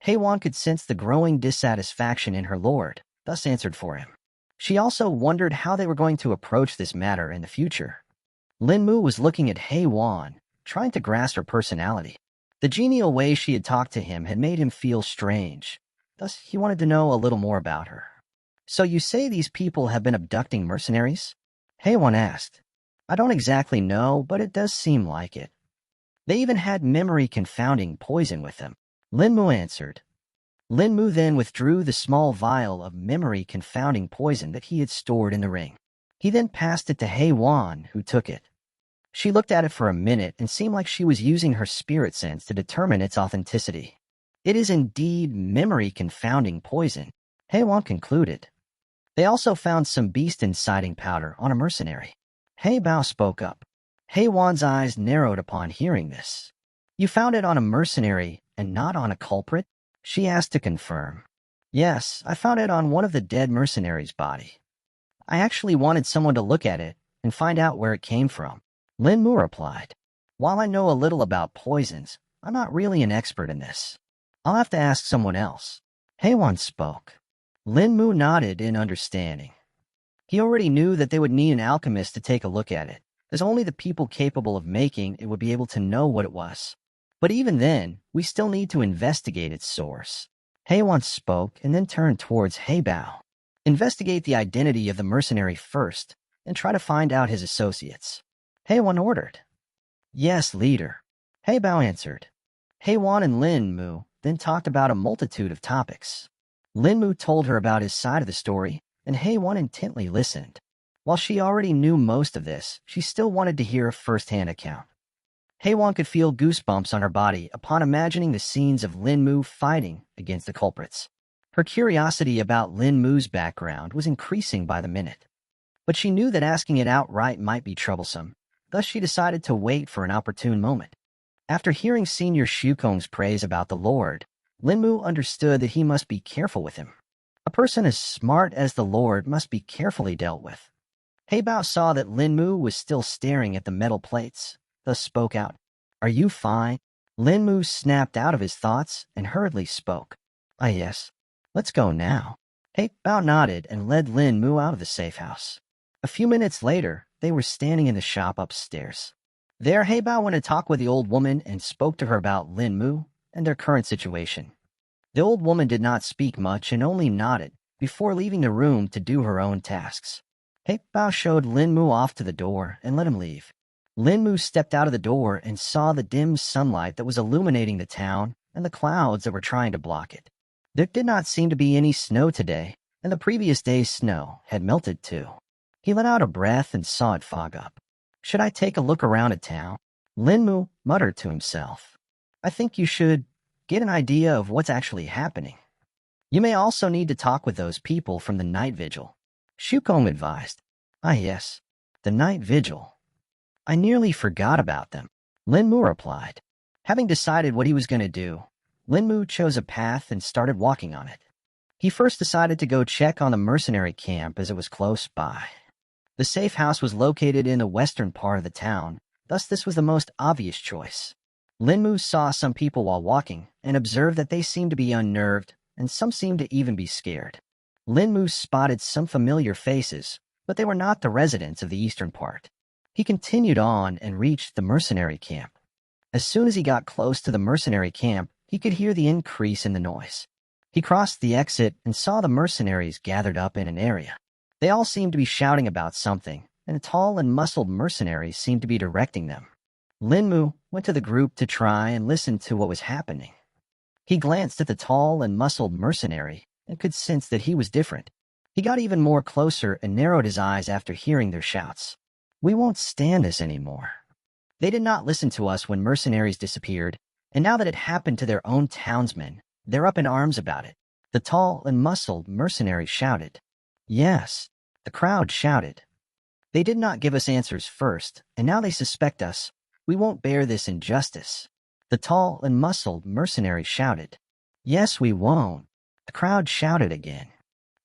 Hei Wan could sense the growing dissatisfaction in her Lord, thus answered for him. She also wondered how they were going to approach this matter in the future. Lin Mu was looking at Hei Wan, trying to grasp her personality. The genial way she had talked to him had made him feel strange. Thus, he wanted to know a little more about her. "So you say these people have been abducting mercenaries?" Hei Wan asked. "I don't exactly know, but it does seem like it. They even had memory-confounding poison with them," Lin Mu answered. Lin Mu then withdrew the small vial of memory-confounding poison that he had stored in the ring. He then passed it to Hei Wan, who took it. She looked at it for a minute and seemed like she was using her spirit sense to determine its authenticity. "It is indeed memory-confounding poison," Hei Wan concluded. They also found some beast-inciting powder on a mercenary. Hei Bao spoke up. Hei Wan's eyes narrowed upon hearing this. "You found it on a mercenary and not on a culprit?" she asked to confirm. "Yes, I found it on one of the dead mercenaries' body. I actually wanted someone to look at it and find out where it came from," Lin Mu replied. "While I know a little about poisons, I'm not really an expert in this. I'll have to ask someone else." Hei Wan spoke. Lin Mu nodded in understanding. He already knew that they would need an alchemist to take a look at it, as only the people capable of making it would be able to know what it was. But even then, we still need to investigate its source. Hei Wan spoke and then turned towards Hei Bao. Investigate the identity of the mercenary first, and try to find out his associates. Heiwan ordered. Yes, leader. Heibao answered. Heiwan and Lin Mu then talked about a multitude of topics. Lin Mu told her about his side of the story, and Heiwan intently listened. While she already knew most of this, she still wanted to hear a first-hand account. Heiwan could feel goosebumps on her body upon imagining the scenes of Lin Mu fighting against the culprits. Her curiosity about Lin Mu's background was increasing by the minute. But she knew that asking it outright might be troublesome, thus she decided to wait for an opportune moment. After hearing Senior Shukong's praise about the Lord, Lin Mu understood that he must be careful with him. A person as smart as the Lord must be carefully dealt with. Heibao saw that Lin Mu was still staring at the metal plates, thus spoke out. Are you fine? Lin Mu snapped out of his thoughts and hurriedly spoke. Ah, yes. Let's go now. Heibao nodded and led Lin Mu out of the safe house. A few minutes later, they were standing in the shop upstairs. There, Heibao went to talk with the old woman and spoke to her about Lin Mu and their current situation. The old woman did not speak much and only nodded before leaving the room to do her own tasks. Heibao showed Lin Mu off to the door and let him leave. Lin Mu stepped out of the door and saw the dim sunlight that was illuminating the town and the clouds that were trying to block it. There did not seem to be any snow today, and the previous day's snow had melted too. He let out a breath and saw it fog up. Should I take a look around at town? Lin Mu muttered to himself. I think you should get an idea of what's actually happening. You may also need to talk with those people from the night vigil. Shukong advised. Ah, yes, the night vigil. I nearly forgot about them. Lin Mu replied. Having decided what he was going to do, Lin Mu chose a path and started walking on it. He first decided to go check on the mercenary camp as it was close by. The safe house was located in the western part of the town, thus this was the most obvious choice. Lin Mu saw some people while walking and observed that they seemed to be unnerved, and some seemed to even be scared. Lin Mu spotted some familiar faces, but they were not the residents of the eastern part. He continued on and reached the mercenary camp. As soon as he got close to the mercenary camp, he could hear the increase in the noise. He crossed the exit and saw the mercenaries gathered up in an area. They all seemed to be shouting about something, and tall and muscled mercenaries seemed to be directing them. Lin Mu went to the group to try and listen to what was happening. He glanced at the tall and muscled mercenary and could sense that he was different. He got even more closer and narrowed his eyes after hearing their shouts. We won't stand this anymore. They did not listen to us when mercenaries disappeared, and now that it happened to their own townsmen, they're up in arms about it. The tall and muscled mercenary shouted. Yes, the crowd shouted. They did not give us answers first, and now they suspect us. We won't bear this injustice. The tall and muscled mercenary shouted. Yes, we won't. The crowd shouted again.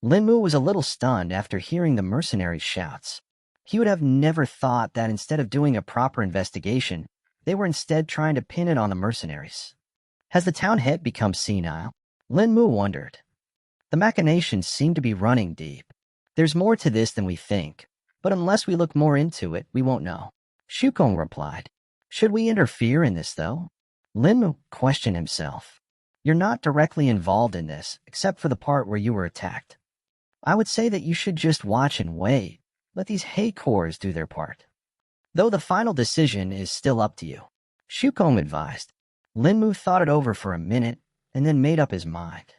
Lin Mu was a little stunned after hearing the mercenaries' shouts. He would have never thought that instead of doing a proper investigation, they were instead trying to pin it on the mercenaries. Has the town head become senile? Lin Mu wondered. The machinations seem to be running deep. There's more to this than we think, but unless we look more into it, we won't know. Shukong replied. Should we interfere in this, though? Lin Mu questioned himself. You're not directly involved in this, except for the part where you were attacked. I would say that you should just watch and wait. Let these Heikors do their part. Though the final decision is still up to you. Shukong advised. Lin Mu thought it over for a minute and then made up his mind.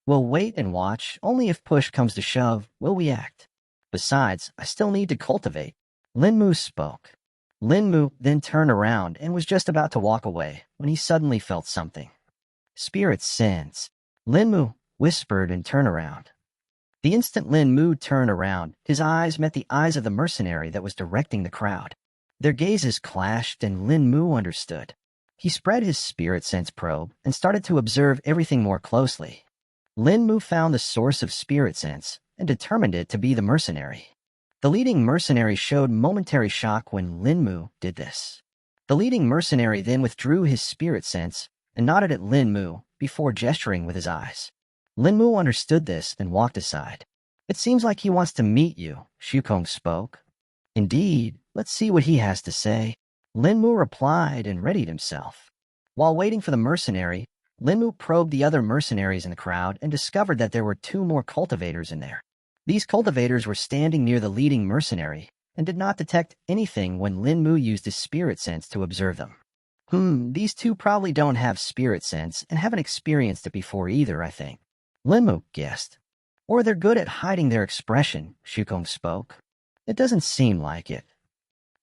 We'll wait and watch. Only if push comes to shove will we act. Besides, I still need to cultivate. Lin Mu spoke. Lin Mu then turned around and was just about to walk away when he suddenly felt something. Spirit sense. Lin Mu whispered and turned around. The instant Lin Mu turned around, his eyes met the eyes of the mercenary that was directing the crowd. Their gazes clashed and Lin Mu understood. He spread his spirit sense probe and started to observe everything more closely. Lin Mu found the source of spirit sense and determined it to be the mercenary. The leading mercenary showed momentary shock when Lin Mu did this. The leading mercenary then withdrew his spirit sense and nodded at Lin Mu before gesturing with his eyes. Lin Mu understood this and walked aside. It seems like he wants to meet you, Shukong spoke. Indeed, let's see what he has to say. Lin Mu replied and readied himself. While waiting for the mercenary, Lin Mu probed the other mercenaries in the crowd and discovered that there were 2 more cultivators in there. These cultivators were standing near the leading mercenary and did not detect anything when Lin Mu used his spirit sense to observe them. These two probably don't have spirit sense and haven't experienced it before either, I think. Lin Mu guessed. Or they're good at hiding their expression, Shukong spoke. It doesn't seem like it.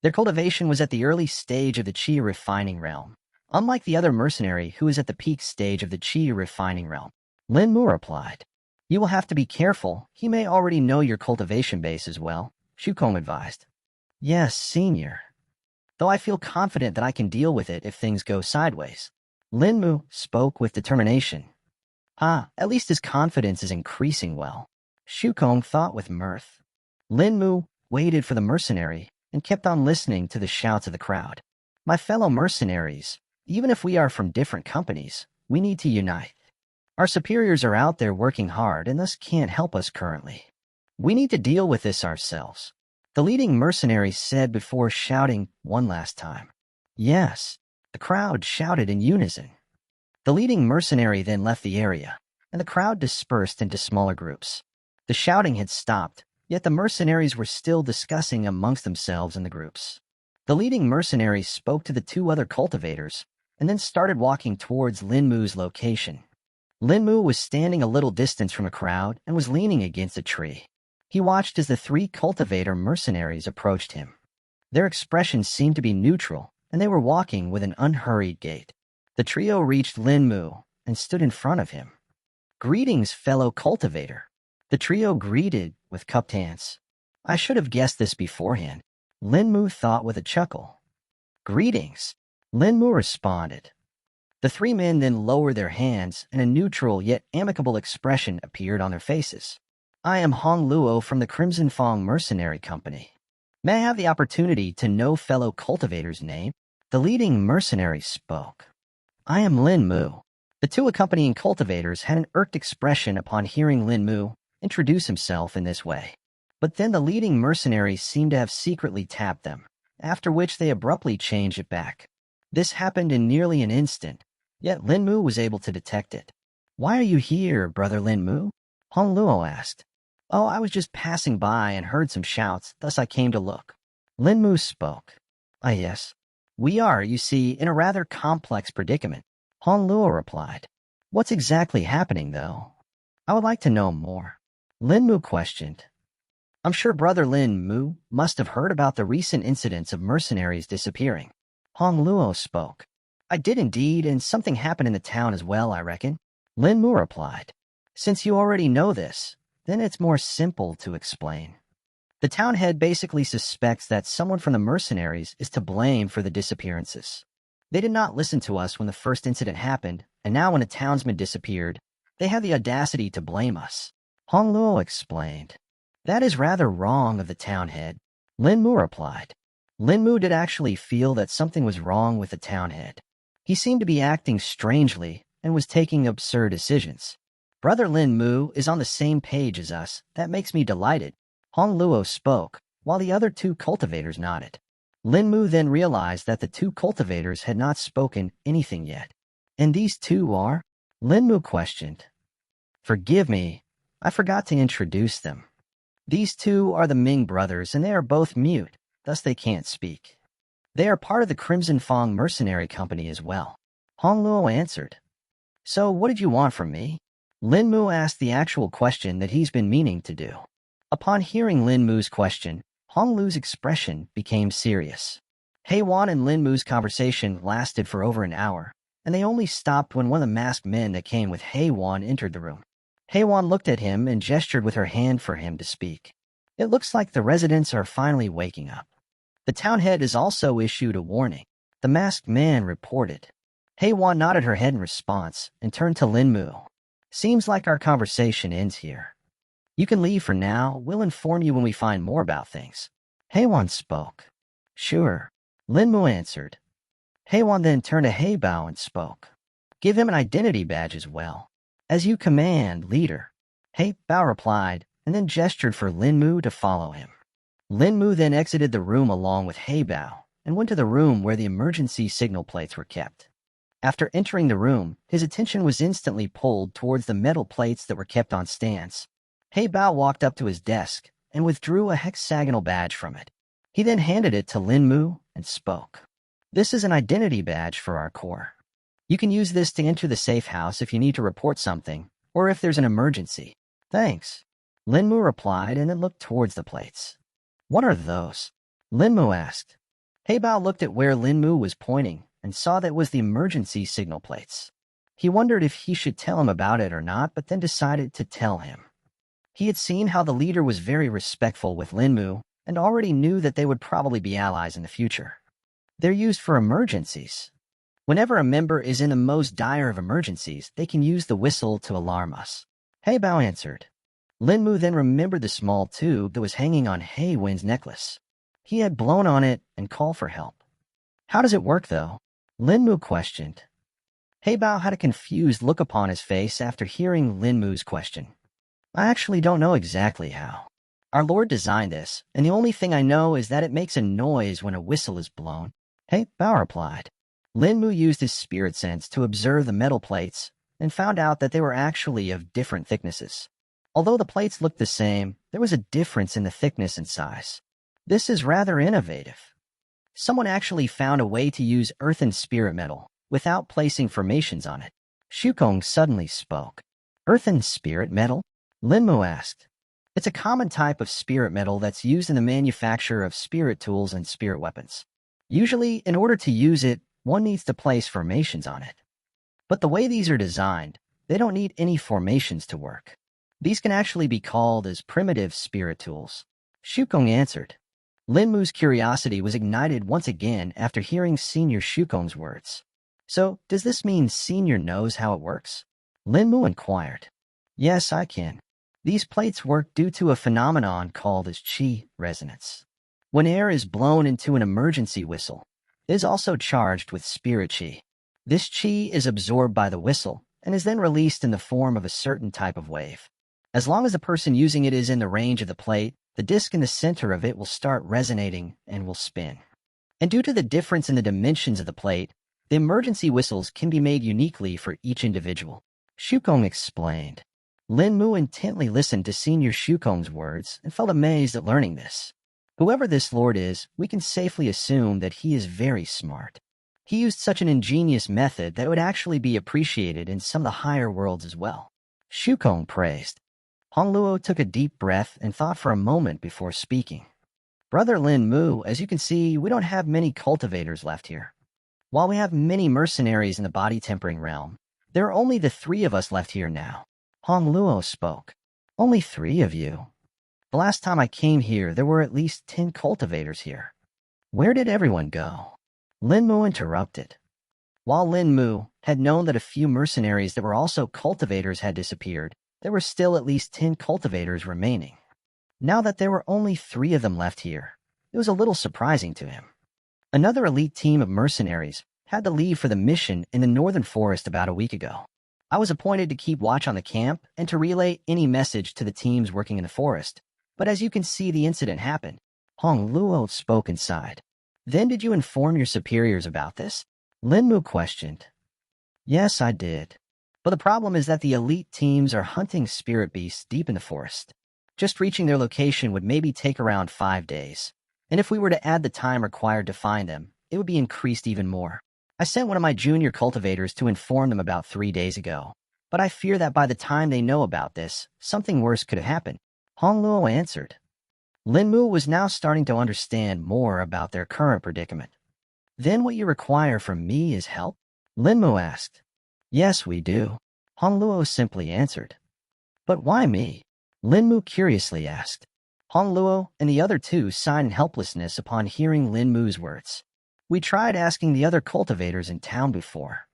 Their cultivation was at the early stage of the Qi refining realm, unlike the other mercenary who is at the peak stage of the Qi refining realm. Lin Mu replied. You will have to be careful. He may already know your cultivation base as well, Shukong advised. Yes, senior. Though I feel confident that I can deal with it if things go sideways. Lin Mu spoke with determination. At least his confidence is increasing well. Shukong thought with mirth. Lin Mu waited for the mercenary and kept on listening to the shouts of the crowd. My fellow mercenaries, even if we are from different companies, we need to unite. Our superiors are out there working hard and thus can't help us currently. We need to deal with this ourselves. The leading mercenary said before shouting one last time. Yes, the crowd shouted in unison. The leading mercenary then left the area, and the crowd dispersed into smaller groups. The shouting had stopped, yet the mercenaries were still discussing amongst themselves in the groups. The leading mercenary spoke to the two other cultivators, and then started walking towards Lin Mu's location. Lin Mu was standing a little distance from the crowd and was leaning against a tree. He watched as the three cultivator mercenaries approached him. Their expressions seemed to be neutral, and they were walking with an unhurried gait. The trio reached Lin Mu and stood in front of him. Greetings, fellow cultivator. The trio greeted with cupped hands. I should have guessed this beforehand, Lin Mu thought with a chuckle. Greetings, Lin Mu responded. The three men then lowered their hands, and a neutral yet amicable expression appeared on their faces. I am Hong Luo from the Crimson Fong Mercenary Company. May I have the opportunity to know fellow cultivator's name? The leading mercenary spoke. I am Lin Mu. The two accompanying cultivators had an irked expression upon hearing Lin Mu introduce himself in this way. But then the leading mercenary seemed to have secretly tapped them, after which they abruptly changed it back. This happened in nearly an instant, yet Lin Mu was able to detect it. Why are you here, brother Lin Mu? Hong Luo asked. Oh, I was just passing by and heard some shouts, thus I came to look. Lin Mu spoke. Yes. We are, you see, in a rather complex predicament, Hong Luo replied. What's exactly happening, though? I would like to know more. Lin Mu questioned. I'm sure brother Lin Mu must have heard about the recent incidents of mercenaries disappearing. Hong Luo spoke. I did indeed, and something happened in the town as well, I reckon. Lin Mu replied. Since you already know this, then it's more simple to explain. The town head basically suspects that someone from the mercenaries is to blame for the disappearances. They did not listen to us when the first incident happened, and now when a townsman disappeared, they have the audacity to blame us. Hong Luo explained. That is rather wrong of the town head, Lin Mu replied. Lin Mu did actually feel that something was wrong with the town head. He seemed to be acting strangely and was taking absurd decisions. Brother Lin Mu is on the same page as us. That makes me delighted. Hong Luo spoke, while the other two cultivators nodded. Lin Mu then realized that the two cultivators had not spoken anything yet. And these two are? Lin Mu questioned. Forgive me, I forgot to introduce them. These two are the Ming brothers, and they are both mute, thus they can't speak. They are part of the Crimson Fong Mercenary Company as well. Hong Luo answered. So what did you want from me? Lin Mu asked the actual question that he's been meaning to do. Upon hearing Lin Mu's question, Hong Lu's expression became serious. Hei Wan and Lin Mu's conversation lasted for over an hour, and they only stopped when one of the masked men that came with Hei Wan entered the room. Hei Wan looked at him and gestured with her hand for him to speak. It looks like the residents are finally waking up. The town head has also issued a warning, the masked man reported. Hei Wan nodded her head in response and turned to Lin Mu. Seems like our conversation ends here. You can leave for now. We'll inform you when we find more about things. Hei Wan spoke. Sure, Lin Mu answered. Hei Wan then turned to Hei Bao and spoke. Give him an identity badge as well. As you command, leader. Hei Bao replied, and then gestured for Lin Mu to follow him. Lin Mu then exited the room along with Hei Bao and went to the room where the emergency signal plates were kept. After entering the room, his attention was instantly pulled towards the metal plates that were kept on stands. Hey Bao walked up to his desk and withdrew a hexagonal badge from it. He then handed it to Lin Mu and spoke. This is an identity badge for our core. You can use this to enter the safe house if you need to report something, or if there's an emergency. Thanks. Lin Mu replied and then looked towards the plates. What are those? Lin Mu asked. Hey Bao looked at where Lin Mu was pointing and saw that it was the emergency signal plates. He wondered if he should tell him about it or not, but then decided to tell him. He had seen how the leader was very respectful with Lin Mu and already knew that they would probably be allies in the future. They're used for emergencies. Whenever a member is in the most dire of emergencies, they can use the whistle to alarm us. Hey Bao answered. Lin Mu then remembered the small tube that was hanging on Hey Win's necklace. He had blown on it and called for help. How does it work, though? Lin Mu questioned. Hey Bao had a confused look upon his face after hearing Lin Mu's question. I actually don't know exactly how. Our Lord designed this, and the only thing I know is that it makes a noise when a whistle is blown. Hey Bao replied. Lin Mu used his spirit sense to observe the metal plates and found out that they were actually of different thicknesses. Although the plates looked the same, there was a difference in the thickness and size. This is rather innovative. Someone actually found a way to use earth and spirit metal without placing formations on it. Shukong suddenly spoke. Earth and spirit metal? Lin Mu asked. It's a common type of spirit metal that's used in the manufacture of spirit tools and spirit weapons. Usually, in order to use it, one needs to place formations on it. But the way these are designed, they don't need any formations to work. These can actually be called as primitive spirit tools. Shukong answered. Lin Mu's curiosity was ignited once again after hearing Senior Shukong's words. So, does this mean Senior knows how it works? Lin Mu inquired. Yes, I can. These plates work due to a phenomenon called as qi resonance. When air is blown into an emergency whistle, it is also charged with spirit qi. This qi is absorbed by the whistle and is then released in the form of a certain type of wave. As long as the person using it is in the range of the plate, the disc in the center of it will start resonating and will spin. And due to the difference in the dimensions of the plate, the emergency whistles can be made uniquely for each individual. Shukong explained. Lin Mu intently listened to Senior Shukong's words and felt amazed at learning this. Whoever this lord is, we can safely assume that he is very smart. He used such an ingenious method that it would actually be appreciated in some of the higher worlds as well. Shukong praised. Hong Luo took a deep breath and thought for a moment before speaking. Brother Lin Mu, as you can see, we don't have many cultivators left here. While we have many mercenaries in the body tempering realm, there are only the 3 of us left here now. Hong Luo spoke. Only 3 of you. The last time I came here, there were at least 10 cultivators here. Where did everyone go? Lin Mu interrupted. While Lin Mu had known that a few mercenaries that were also cultivators had disappeared, there were still at least 10 cultivators remaining. Now that there were only 3 of them left here, it was a little surprising to him. Another elite team of mercenaries had to leave for the mission in the northern forest about a week ago. I was appointed to keep watch on the camp and to relay any message to the teams working in the forest, but as you can see, the incident happened. Hong Luo spoke inside. Then did you inform your superiors about this? Lin Mu questioned. Yes, I did. But the problem is that the elite teams are hunting spirit beasts deep in the forest. Just reaching their location would maybe take around 5 days. And if we were to add the time required to find them, it would be increased even more. I sent one of my junior cultivators to inform them about 3 days ago. But I fear that by the time they know about this, something worse could have happened. Hong Luo answered. Lin Mu was now starting to understand more about their current predicament. Then what you require from me is help? Lin Mu asked. Yes, we do. Hong Luo simply answered. But why me? Lin Mu curiously asked. Hong Luo and the other 2 sighed in helplessness upon hearing Lin Mu's words. We tried asking the other cultivators in town before.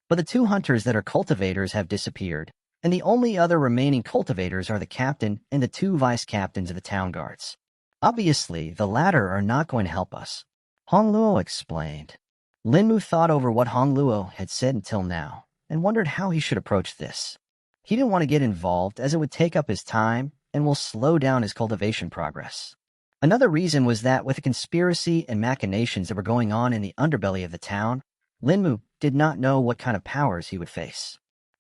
But the 2 hunters that are cultivators have disappeared, and the only other remaining cultivators are the captain and the 2 vice captains of the town guards. Obviously, the latter are not going to help us. Hong Luo explained. Lin Mu thought over what Hong Luo had said until now, and wondered how he should approach this. He didn't want to get involved as it would take up his time and will slow down his cultivation progress. Another reason was that with the conspiracy and machinations that were going on in the underbelly of the town, Lin Mu did not know what kind of powers he would face.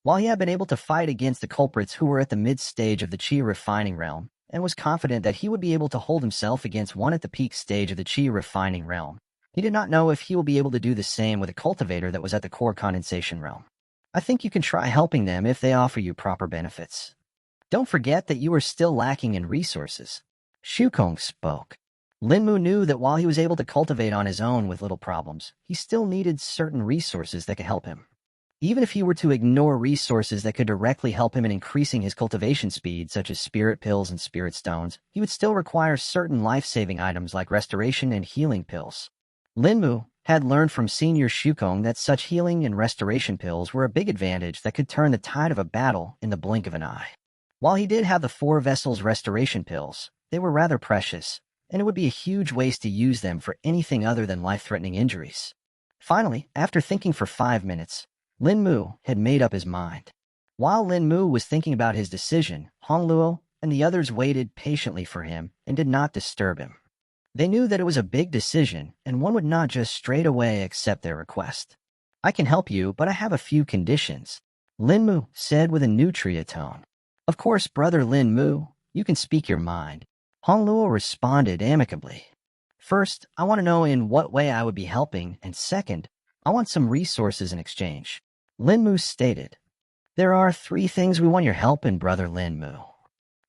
While he had been able to fight against the culprits who were at the mid-stage of the Qi refining realm, and was confident that he would be able to hold himself against one at the peak stage of the Qi refining realm, he did not know if he will be able to do the same with a cultivator that was at the core condensation realm. I think you can try helping them if they offer you proper benefits. Don't forget that you are still lacking in resources. Shukong spoke. Linmu knew that while he was able to cultivate on his own with little problems, he still needed certain resources that could help him. Even if he were to ignore resources that could directly help him in increasing his cultivation speed, such as spirit pills and spirit stones, he would still require certain life-saving items like restoration and healing pills. Linmu had learned from Senior Shukong that such healing and restoration pills were a big advantage that could turn the tide of a battle in the blink of an eye. While he did have the 4 vessels restoration pills, they were rather precious, and it would be a huge waste to use them for anything other than life-threatening injuries. Finally, after thinking for 5 minutes, Linmu had made up his mind. While Linmu was thinking about his decision, Hongluo and the others waited patiently for him and did not disturb him. They knew that it was a big decision, and one would not just straight away accept their request. I can help you, but I have a few conditions, Linmu said with a nutria tone. Of course, brother Linmu, you can speak your mind, Hongluo responded amicably. First, I want to know in what way I would be helping, and second, I want some resources in exchange. Linmu stated. There are 3 things we want your help in, brother Linmu.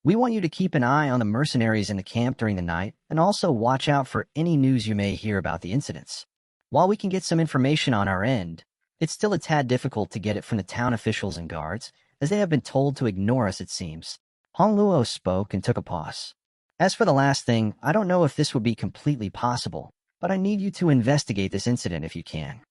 We want you to keep an eye on the mercenaries in the camp during the night, and also watch out for any news you may hear about the incidents. While we can get some information on our end, it's still a tad difficult to get it from the town officials and guards, as they have been told to ignore us, it seems. Hongluo spoke and took a pause. As for the last thing, I don't know if this would be completely possible, but I need you to investigate this incident if you can.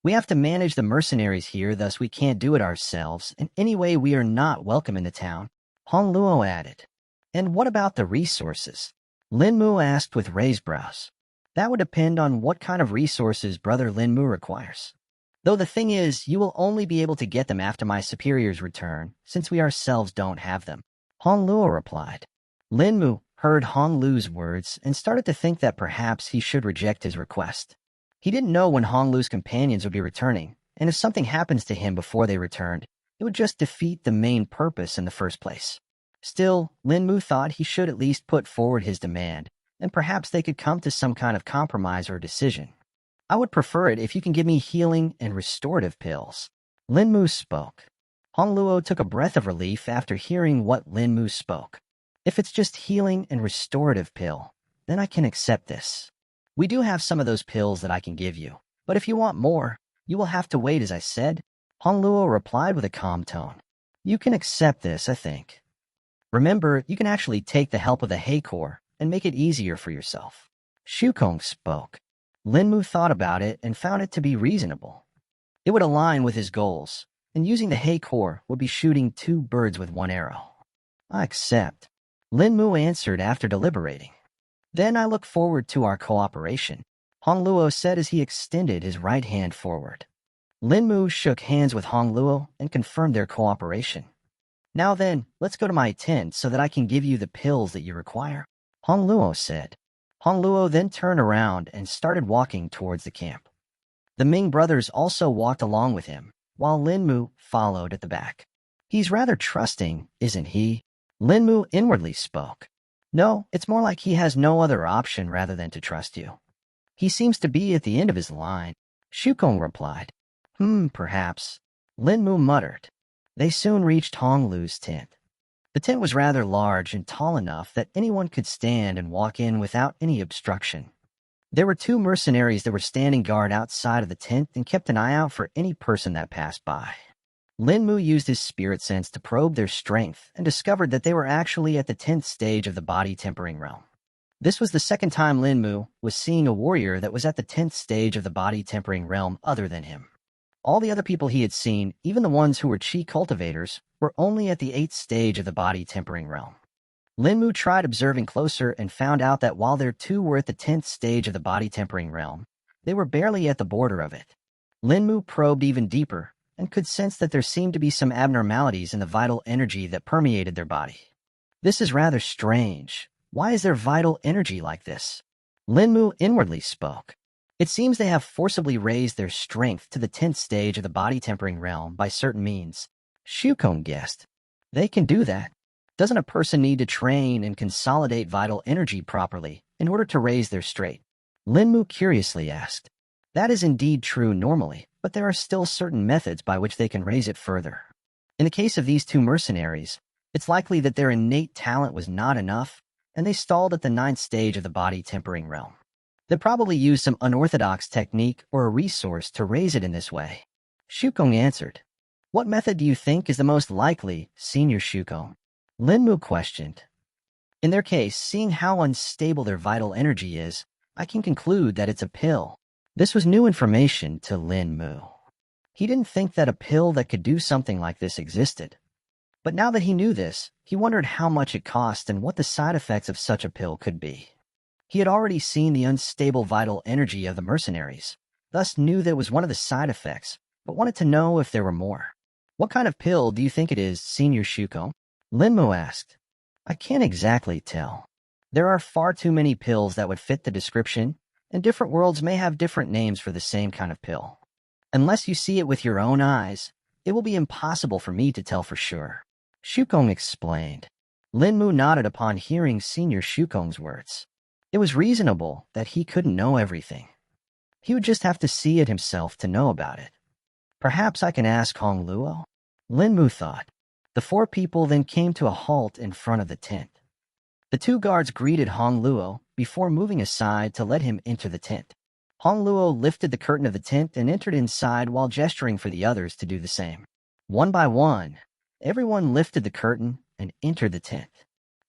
We have to manage the mercenaries here, thus we can't do it ourselves, and anyway we are not welcome in the town, Hongluo added. And what about the resources? Linmu asked with raised brows. That would depend on what kind of resources brother Linmu requires. Though the thing is, you will only be able to get them after my superiors return, since we ourselves don't have them, Hongluo replied. Linmu heard Honglu's words and started to think that perhaps he should reject his request. He didn't know when Honglu's companions would be returning, and if something happens to him before they returned, it would just defeat the main purpose in the first place. Still, Linmu thought he should at least put forward his demand, and perhaps they could come to some kind of compromise or decision. I would prefer it if you can give me healing and restorative pills. Linmu spoke. Hongluo took a breath of relief after hearing what Linmu spoke. If it's just healing and restorative pill, then I can accept this. We do have some of those pills that I can give you, but if you want more, you will have to wait, as I said, Hongluo replied with a calm tone. You can accept this, I think. Remember, you can actually take the help of the Heikor and make it easier for yourself. Shukong spoke. Linmu thought about it and found it to be reasonable. It would align with his goals, and using the Heikor would be shooting 2 birds with 1 arrow. I accept, Linmu answered after deliberating. Then I look forward to our cooperation, Hongluo said as he extended his right hand forward. Linmu shook hands with Hongluo and confirmed their cooperation. Now then, let's go to my tent so that I can give you the pills that you require, Hongluo said. Hongluo then turned around and started walking towards the camp. The Ming brothers also walked along with him, while Linmu followed at the back. He's rather trusting, isn't he? Linmu inwardly spoke. No, it's more like he has no other option rather than to trust you. He seems to be at the end of his line, Shukong replied. Perhaps, Linmu muttered. They soon reached Honglu's tent. The tent was rather large and tall enough that anyone could stand and walk in without any obstruction. There were 2 mercenaries that were standing guard outside of the tent and kept an eye out for any person that passed by. Linmu used his spirit sense to probe their strength and discovered that they were actually at the 10th stage of the body tempering realm. This was the second time Linmu was seeing a warrior that was at the 10th stage of the body tempering realm other than him. All the other people he had seen, even the ones who were Qi cultivators, were only at the 8th stage of the body tempering realm. Linmu tried observing closer and found out that while their 2 were at the 10th stage of the body tempering realm, they were barely at the border of it. Linmu probed even deeper and could sense that there seemed to be some abnormalities in the vital energy that permeated their body. This is rather strange. Why is there vital energy like this? Linmu inwardly spoke. It seems they have forcibly raised their strength to the 10th stage of the body tempering realm by certain means, Shukong guessed. They can do that. Doesn't a person need to train and consolidate vital energy properly in order to raise their strength? Linmu curiously asked. That is indeed true normally, but there are still certain methods by which they can raise it further. In the case of these two mercenaries, it's likely that their innate talent was not enough, and they stalled at the 9th stage of the body tempering realm. They probably used some unorthodox technique or a resource to raise it in this way. Shukong answered. What method do you think is the most likely, Senior Shukong? Linmu questioned. In their case, seeing how unstable their vital energy is, I can conclude that it's a pill. This was new information to Linmu. He didn't think that a pill that could do something like this existed. But now that he knew this, he wondered how much it cost and what the side effects of such a pill could be. He had already seen the unstable vital energy of the mercenaries, thus knew that was one of the side effects, but wanted to know if there were more. What kind of pill do you think it is, Senior Shuko? Linmu asked. I can't exactly tell. There are far too many pills that would fit the description, and different worlds may have different names for the same kind of pill. Unless you see it with your own eyes, it will be impossible for me to tell for sure. Shukong explained. Linmu nodded upon hearing Senior Shukong's words. It was reasonable that he couldn't know everything. He would just have to see it himself to know about it. Perhaps I can ask Hong Luo? Linmu thought. The four people then came to a halt in front of the tent. The two guards greeted Hong Luo before moving aside to let him enter the tent. Hong Luo lifted the curtain of the tent and entered inside while gesturing for the others to do the same. One by one, everyone lifted the curtain and entered the tent.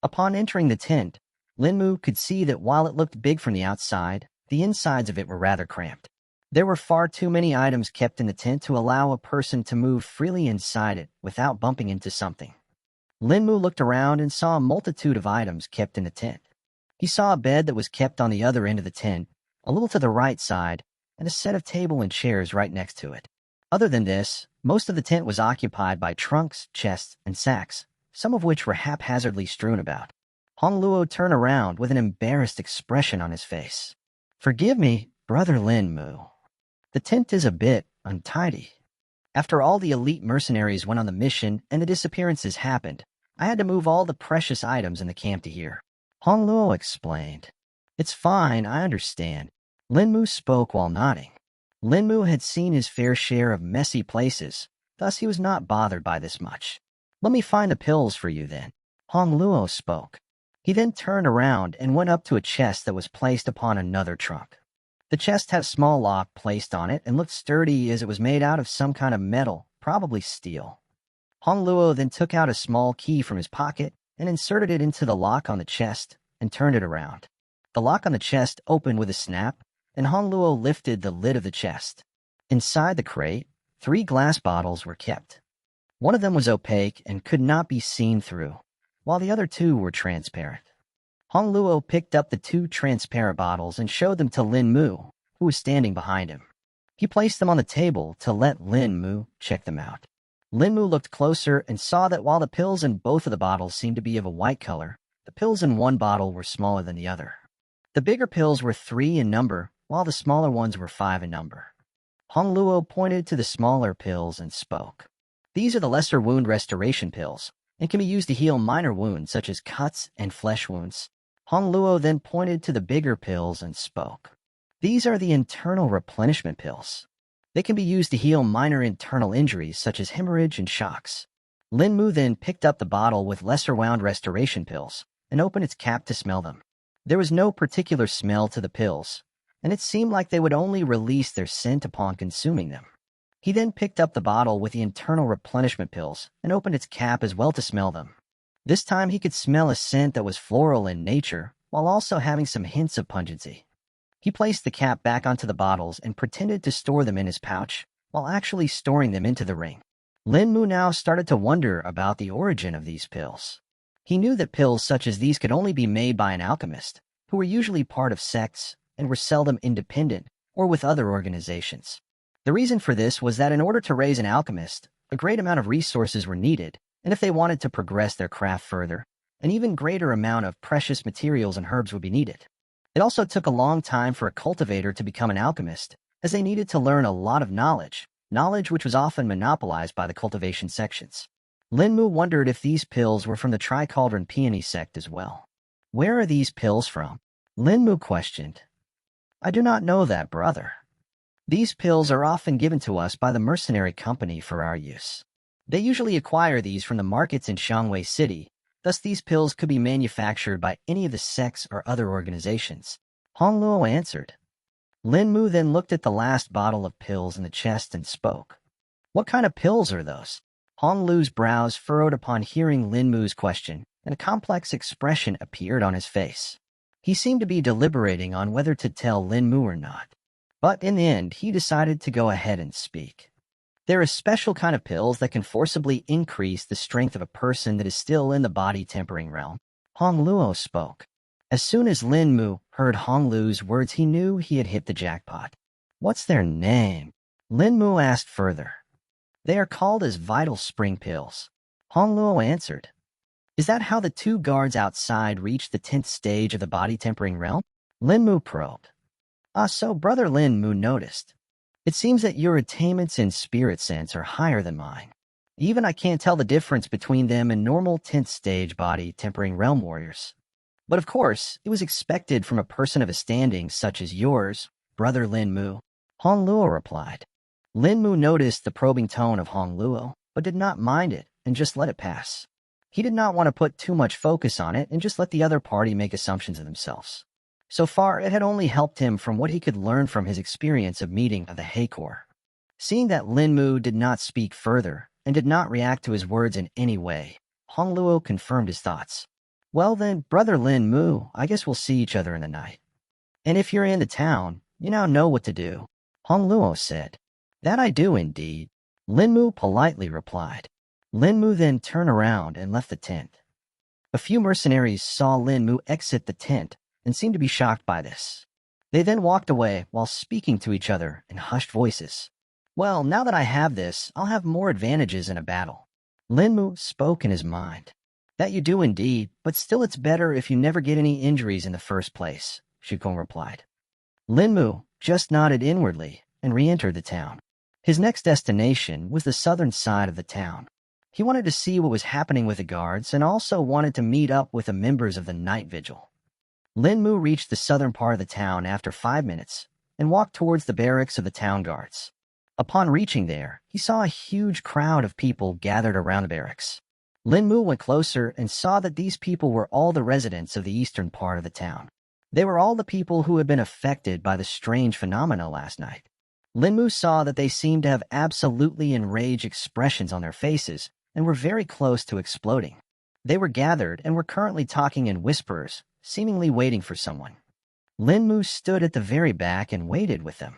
Upon entering the tent, Linmu could see that while it looked big from the outside, the insides of it were rather cramped. There were far too many items kept in the tent to allow a person to move freely inside it without bumping into something. Linmu looked around and saw a multitude of items kept in the tent. He saw a bed that was kept on the other end of the tent, a little to the right side, and a set of table and chairs right next to it. Other than this, most of the tent was occupied by trunks, chests, and sacks, some of which were haphazardly strewn about. Hong Luo turned around with an embarrassed expression on his face. Forgive me, Brother Linmu. The tent is a bit untidy. After all the elite mercenaries went on the mission and the disappearances happened, I had to move all the precious items in the camp to here. Hong Luo explained. It's fine, I understand. Linmu spoke while nodding. Linmu had seen his fair share of messy places, thus he was not bothered by this much. Let me find the pills for you then. Hong Luo spoke. He then turned around and went up to a chest that was placed upon another trunk. The chest had a small lock placed on it and looked sturdy as it was made out of some kind of metal, probably steel. Hong Luo then took out a small key from his pocket and inserted it into the lock on the chest and turned it around. The lock on the chest opened with a snap, and Hong Luo lifted the lid of the chest. Inside the crate, 3 glass bottles were kept. One of them was opaque and could not be seen through, while the other 2 were transparent. Hong Luo picked up the 2 transparent bottles and showed them to Linmu, who was standing behind him. He placed them on the table to let Linmu check them out. Linmu looked closer and saw that while the pills in both of the bottles seemed to be of a white color, the pills in one bottle were smaller than the other. The bigger pills were 3 in number, while the smaller ones were 5 in number. Hong Luo pointed to the smaller pills and spoke. These are the lesser wound restoration pills, and can be used to heal minor wounds such as cuts and flesh wounds. Hong Luo then pointed to the bigger pills and spoke. These are the internal replenishment pills. They can be used to heal minor internal injuries such as hemorrhage and shocks. Linmu then picked up the bottle with lesser wound restoration pills and opened its cap to smell them. There was no particular smell to the pills, and it seemed like they would only release their scent upon consuming them. He then picked up the bottle with the internal replenishment pills and opened its cap as well to smell them. This time he could smell a scent that was floral in nature, while also having some hints of pungency. He placed the cap back onto the bottles and pretended to store them in his pouch, while actually storing them into the ring. Linmu now started to wonder about the origin of these pills. He knew that pills such as these could only be made by an alchemist, who were usually part of sects and were seldom independent or with other organizations. The reason for this was that in order to raise an alchemist, a great amount of resources were needed, and if they wanted to progress their craft further, an even greater amount of precious materials and herbs would be needed. It also took a long time for a cultivator to become an alchemist, as they needed to learn a lot of knowledge, knowledge which was often monopolized by the cultivation sections. Linmu wondered if these pills were from the Tricauldron Peony sect as well. Where are these pills from? Linmu questioned. I do not know that, brother. These pills are often given to us by the mercenary company for our use. They usually acquire these from the markets in Xiangwei City, thus these pills could be manufactured by any of the sects or other organizations. Hongluo answered. Linmu then looked at the last bottle of pills in the chest and spoke. What kind of pills are those? Honglu's brows furrowed upon hearing Linmu's question, and a complex expression appeared on his face. He seemed to be deliberating on whether to tell Linmu or not. But in the end, he decided to go ahead and speak. There is a special kind of pills that can forcibly increase the strength of a person that is still in the body-tempering realm. Hongluo spoke. As soon as Linmu heard Honglu's words, he knew he had hit the jackpot. What's their name? Linmu asked further. They are called as vital spring pills. Hongluo answered. Is that how the two guards outside reached the 10th stage of the body-tempering realm? Linmu probed. So Brother Linmu noticed. It seems that your attainments in spirit sense are higher than mine. Even I can't tell the difference between them and normal 10th stage body-tempering realm warriors. But of course, it was expected from a person of a standing such as yours, Brother Linmu. Hongluo replied. Linmu noticed the probing tone of Hongluo, but did not mind it and just let it pass. He did not want to put too much focus on it and just let the other party make assumptions of themselves. So far, it had only helped him from what he could learn from his experience of meeting the Heikor. Seeing that Linmu did not speak further and did not react to his words in any way, Hongluo confirmed his thoughts. Well then, Brother Linmu, I guess we'll see each other in the night. And if you're in the town, you now know what to do, Hongluo said. That I do indeed, Linmu politely replied. Linmu then turned around and left the tent. A few mercenaries saw Linmu exit the tent and seemed to be shocked by this. They then walked away while speaking to each other in hushed voices. Well, now that I have this, I'll have more advantages in a battle. Linmu spoke in his mind. That you do indeed, but still it's better if you never get any injuries in the first place, Shukong replied. Linmu just nodded inwardly and re-entered the town. His next destination was the southern side of the town. He wanted to see what was happening with the guards and also wanted to meet up with the members of the night vigil. Linmu reached the southern part of the town after 5 minutes and walked towards the barracks of the town guards. Upon reaching there, he saw a huge crowd of people gathered around the barracks. Linmu went closer and saw that these people were all the residents of the eastern part of the town. They were all the people who had been affected by the strange phenomena last night. Linmu saw that they seemed to have absolutely enraged expressions on their faces and were very close to exploding. They were gathered and were currently talking in whispers, seemingly waiting for someone. Linmu stood at the very back and waited with them.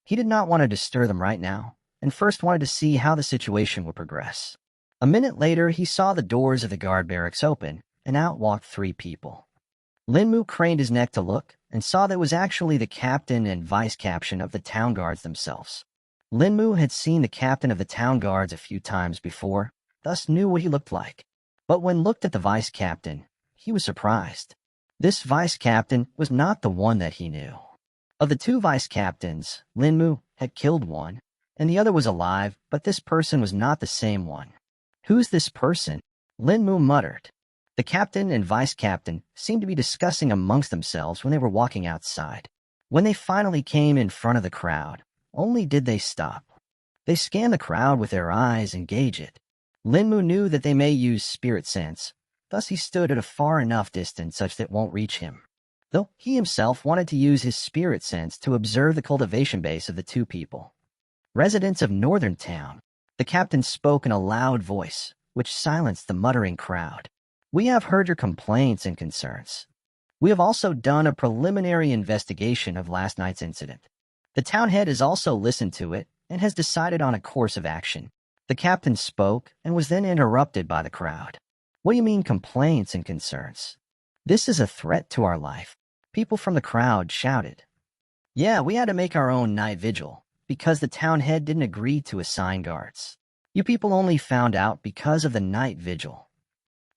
He did not want to disturb them right now, and first wanted to see how the situation would progress. A minute later, he saw the doors of the guard barracks open, and out walked 3 people. Linmu craned his neck to look, and saw that it was actually the captain and vice-captain of the town guards themselves. Linmu had seen the captain of the town guards a few times before, thus knew what he looked like. But when looked at the vice-captain, he was surprised. This vice-captain was not the one that he knew. Of the 2 vice-captains, Linmu had killed one, and the other was alive, but this person was not the same one. Who's this person? Linmu muttered. The captain and vice-captain seemed to be discussing amongst themselves when they were walking outside. When they finally came in front of the crowd, only did they stop. They scanned the crowd with their eyes and gauge it. Linmu knew that they may use spirit sense, thus he stood at a far enough distance such that it won't reach him. Though he himself wanted to use his spirit sense to observe the cultivation base of the 2 people. Residents of Northern Town, the captain spoke in a loud voice, which silenced the muttering crowd. We have heard your complaints and concerns. We have also done a preliminary investigation of last night's incident. The town head has also listened to it and has decided on a course of action. The captain spoke and was then interrupted by the crowd. What do you mean complaints and concerns? This is a threat to our life. People from the crowd shouted. Yeah, we had to make our own night vigil because the town head didn't agree to assign guards. You people only found out because of the night vigil.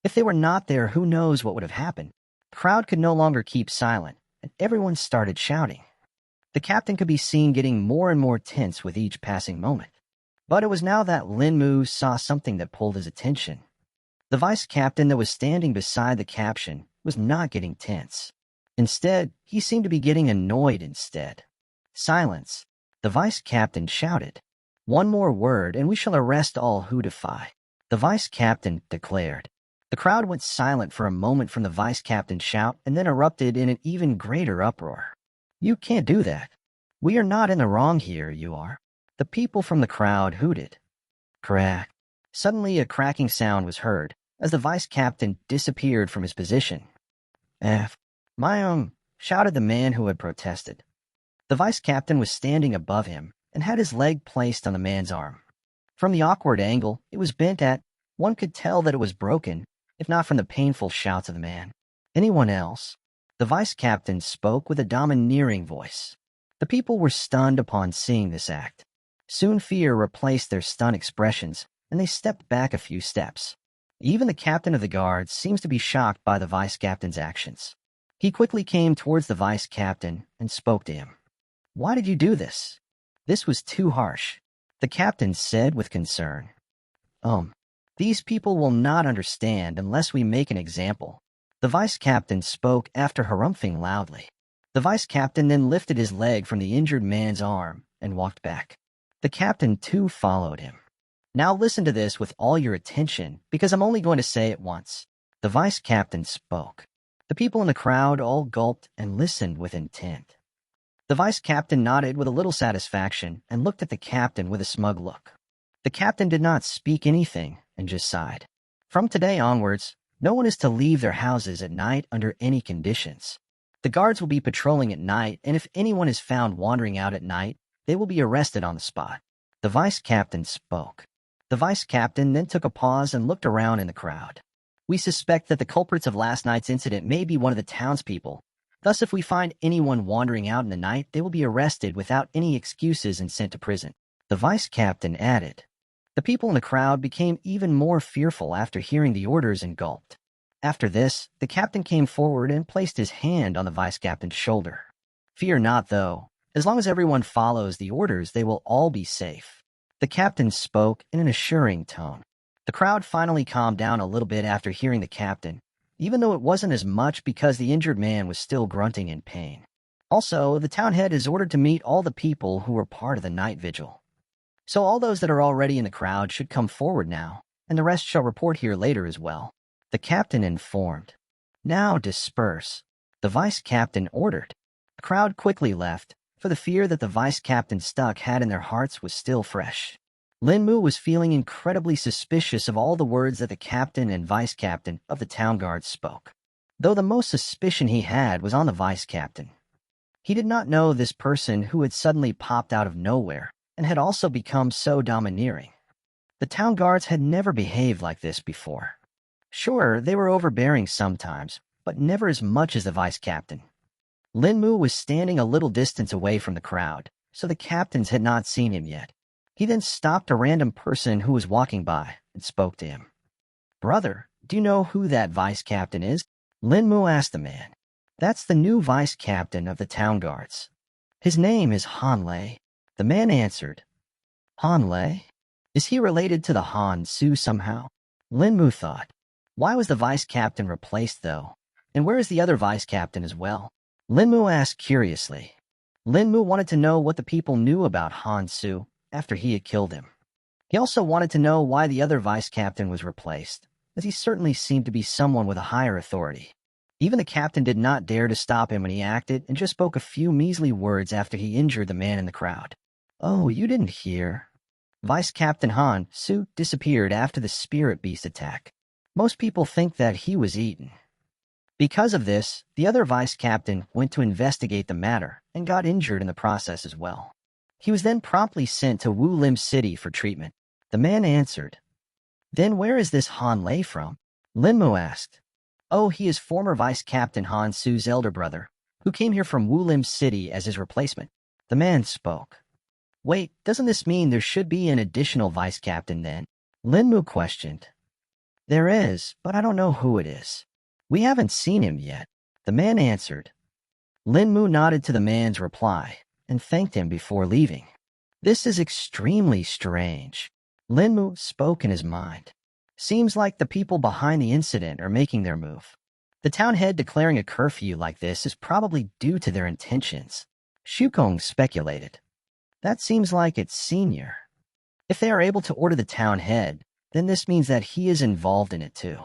If they were not there, who knows what would have happened? The crowd could no longer keep silent, and everyone started shouting. The captain could be seen getting more and more tense with each passing moment. But it was now that Lin Mu saw something that pulled his attention. The vice captain that was standing beside the caption was not getting tense. Instead, he seemed to be getting annoyed instead. Silence. The vice captain shouted. One more word and we shall arrest all who defy. The vice captain declared. The crowd went silent for a moment from the vice captain's shout and then erupted in an even greater uproar. You can't do that. We are not in the wrong here, you are. The people from the crowd hooted. Crack. Suddenly a cracking sound was heard as the vice captain disappeared from his position. My shouted the man who had protested. The vice captain was standing above him and had his leg placed on the man's arm. From the awkward angle it was bent at, one could tell that it was broken, if not from the painful shouts of the man. Anyone else? The vice captain spoke with a domineering voice. The people were stunned upon seeing this act. Soon fear replaced their stunned expressions, and they stepped back a few steps. Even the captain of the guards seems to be shocked by the vice captain's actions. He quickly came towards the vice captain and spoke to him. Why did you do this? This was too harsh, the captain said with concern. These people will not understand unless we make an example. The vice captain spoke after harumphing loudly. The vice captain then lifted his leg from the injured man's arm and walked back. The captain too followed him. Now listen to this with all your attention, because I'm only going to say it once. The vice captain spoke. The people in the crowd all gulped and listened with intent. The vice captain nodded with a little satisfaction and looked at the captain with a smug look. The captain did not speak anything and just sighed. From today onwards, no one is to leave their houses at night under any conditions. The guards will be patrolling at night, and if anyone is found wandering out at night, they will be arrested on the spot. The vice captain spoke. The vice captain then took a pause and looked around in the crowd. We suspect that the culprits of last night's incident may be one of the townspeople. Thus, if we find anyone wandering out in the night, they will be arrested without any excuses and sent to prison. The vice captain added. The people in the crowd became even more fearful after hearing the orders and gulped. After this, the captain came forward and placed his hand on the vice captain's shoulder. Fear not, though. As long as everyone follows the orders, they will all be safe. The captain spoke in an assuring tone. The crowd finally calmed down a little bit after hearing the captain, even though it wasn't as much because the injured man was still grunting in pain. Also, the town head is ordered to meet all the people who were part of the night vigil. So all those that are already in the crowd should come forward now, and the rest shall report here later as well. The captain informed. Now disperse. The vice captain ordered. The crowd quickly left, for the fear that the vice captain stuck had in their hearts was still fresh. Lin Mu was feeling incredibly suspicious of all the words that the captain and vice captain of the town guard spoke, though the most suspicion he had was on the vice captain. He did not know this person who had suddenly popped out of nowhere and had also become so domineering. The town guards had never behaved like this before. Sure, they were overbearing sometimes, but never as much as the vice captain. Lin Mu was standing a little distance away from the crowd, so the captains had not seen him yet. He then stopped a random person who was walking by and spoke to him. Brother, do you know who that vice captain is? Lin Mu asked the man. That's the new vice captain of the town guards. His name is Han Lei. The man answered. Han Lei? Is he related to the Han Su somehow? Lin Mu thought. Why was the vice captain replaced, though? And where is the other vice captain as well? Lin Mu asked curiously. Lin Mu wanted to know what the people knew about Han Su after he had killed him. He also wanted to know why the other vice captain was replaced, as he certainly seemed to be someone with a higher authority. Even the captain did not dare to stop him when he acted and just spoke a few measly words after he injured the man in the crowd. Oh, you didn't hear. Vice Captain Han Su disappeared after the spirit beast attack. Most people think that he was eaten. Because of this, the other vice captain went to investigate the matter and got injured in the process as well. He was then promptly sent to Wu Lim City for treatment. The man answered. Then where is this Han Lei from? Lin Mu asked. Oh, he is former Vice Captain Han Su's elder brother, who came here from Wu Lim City as his replacement. The man spoke. Wait, doesn't this mean there should be an additional vice captain then? Lin Mu questioned. There is, but I don't know who it is. We haven't seen him yet. The man answered. Lin Mu nodded to the man's reply and thanked him before leaving. This is extremely strange. Lin Mu spoke in his mind. Seems like the people behind the incident are making their move. The town head declaring a curfew like this is probably due to their intentions. Shukong speculated. That seems like it's senior. If they are able to order the town head, then this means that he is involved in it too.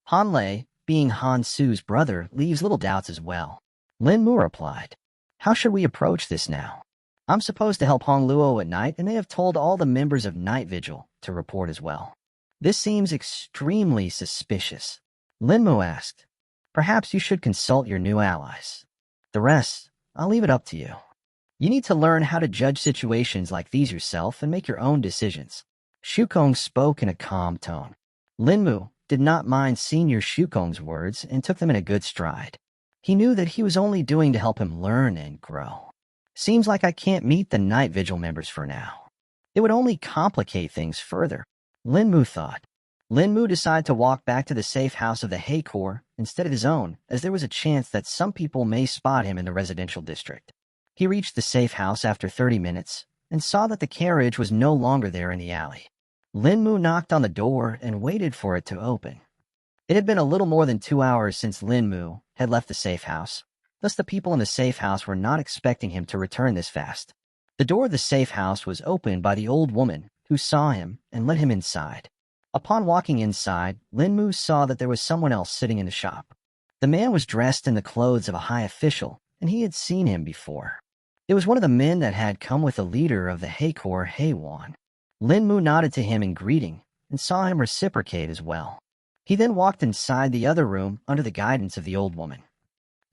Han Lei, being Han Su's brother, leaves little doubts as well. Lin Mu replied, "How should we approach this now? I'm supposed to help Hong Luo at night, and they have told all the members of Night Vigil to report as well. This seems extremely suspicious." Lin Mu asked, "Perhaps you should consult your new allies. The rest, I'll leave it up to you. You need to learn how to judge situations like these yourself and make your own decisions." Shukong spoke in a calm tone. Lin Mu did not mind Senior Shukong's words and took them in a good stride. He knew that he was only doing to help him learn and grow. Seems like I can't meet the Night Vigil members for now. It would only complicate things further, Lin Mu thought. Lin Mu decided to walk back to the safe house of the Hay Corps instead of his own, as there was a chance that some people may spot him in the residential district. He reached the safe house after 30 minutes and saw that the carriage was no longer there in the alley. Lin Mu knocked on the door and waited for it to open. It had been a little more than 2 hours since Lin Mu had left the safe house, thus the people in the safe house were not expecting him to return this fast. The door of the safe house was opened by the old woman, who saw him and let him inside. Upon walking inside, Lin Mu saw that there was someone else sitting in the shop. The man was dressed in the clothes of a high official, and he had seen him before. It was one of the men that had come with the leader of the Hay Corps, Wan. Lin Mu nodded to him in greeting and saw him reciprocate as well. He then walked inside the other room under the guidance of the old woman.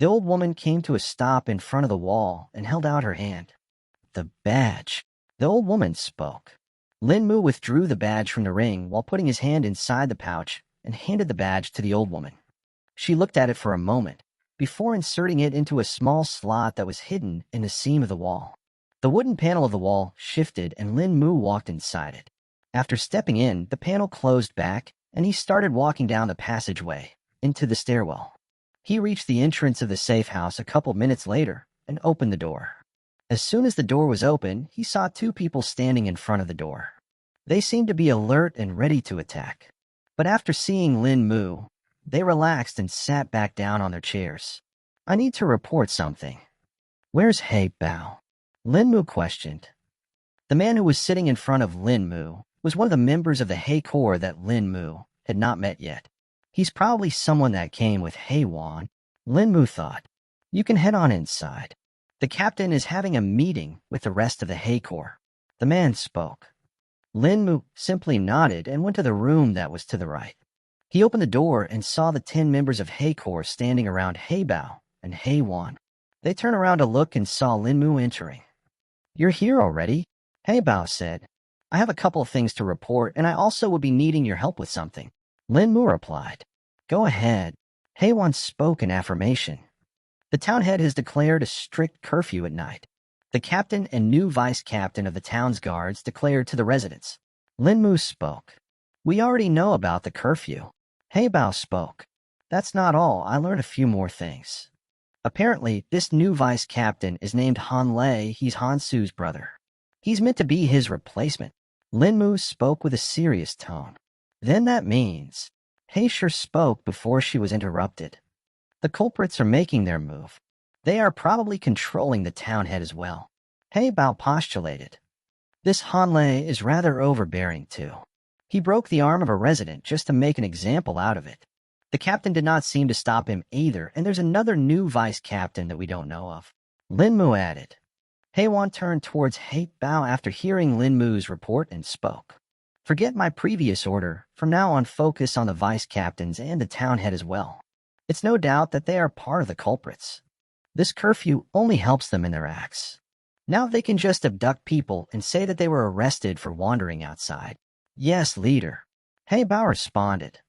The old woman came to a stop in front of the wall and held out her hand. "The badge." The old woman spoke. Lin Mu withdrew the badge from the ring while putting his hand inside the pouch and handed the badge to the old woman. She looked at it for a moment before inserting it into a small slot that was hidden in the seam of the wall. The wooden panel of the wall shifted and Lin Mu walked inside it. After stepping in, the panel closed back and he started walking down the passageway into the stairwell. He reached the entrance of the safe house a couple minutes later and opened the door. As soon as the door was open, he saw 2 people standing in front of the door. They seemed to be alert and ready to attack. But after seeing Lin Mu, they relaxed and sat back down on their chairs. "I need to report something." "Where's He Bao?" Lin Mu questioned. The man who was sitting in front of Lin Mu was one of the members of the Hay Corps that Lin Mu had not met yet. He's probably someone that came with Wan, Lin Mu thought. "You can head on inside. The captain is having a meeting with the rest of the Hay Corps." The man spoke. Lin Mu simply nodded and went to the room that was to the right. He opened the door and saw the 10 members of Hay Corps standing around He Bao and Wan. They turned around to look and saw Lin Mu entering. "You're here already?" He Bao said. "I have a couple of things to report, and I also would be needing your help with something." Lin Mu replied. "Go ahead." Wan spoke in affirmation. "The town head has declared a strict curfew at night. The captain and new vice captain of the town's guards declared to the residents." Lin Mu spoke. "We already know about the curfew." He Bao spoke. "That's not all. I learned a few more things. Apparently, this new vice captain is named Han Lei. He's Han Su's brother. He's meant to be his replacement." Lin Mu spoke with a serious tone. "Then that means..." He sure spoke before she was interrupted. "The culprits are making their move. They are probably controlling the town head as well." He Bao postulated. "This Han Lei is rather overbearing too. He broke the arm of a resident just to make an example out of it. The captain did not seem to stop him either, and there's another new vice captain that we don't know of." Lin Mu added. Wan turned towards He Bao after hearing Lin Mu's report and spoke. "Forget my previous order. From now on, focus on the vice captains and the town head as well. It's no doubt that they are part of the culprits. This curfew only helps them in their acts. Now they can just abduct people and say that they were arrested for wandering outside." "Yes, leader." He Bao responded.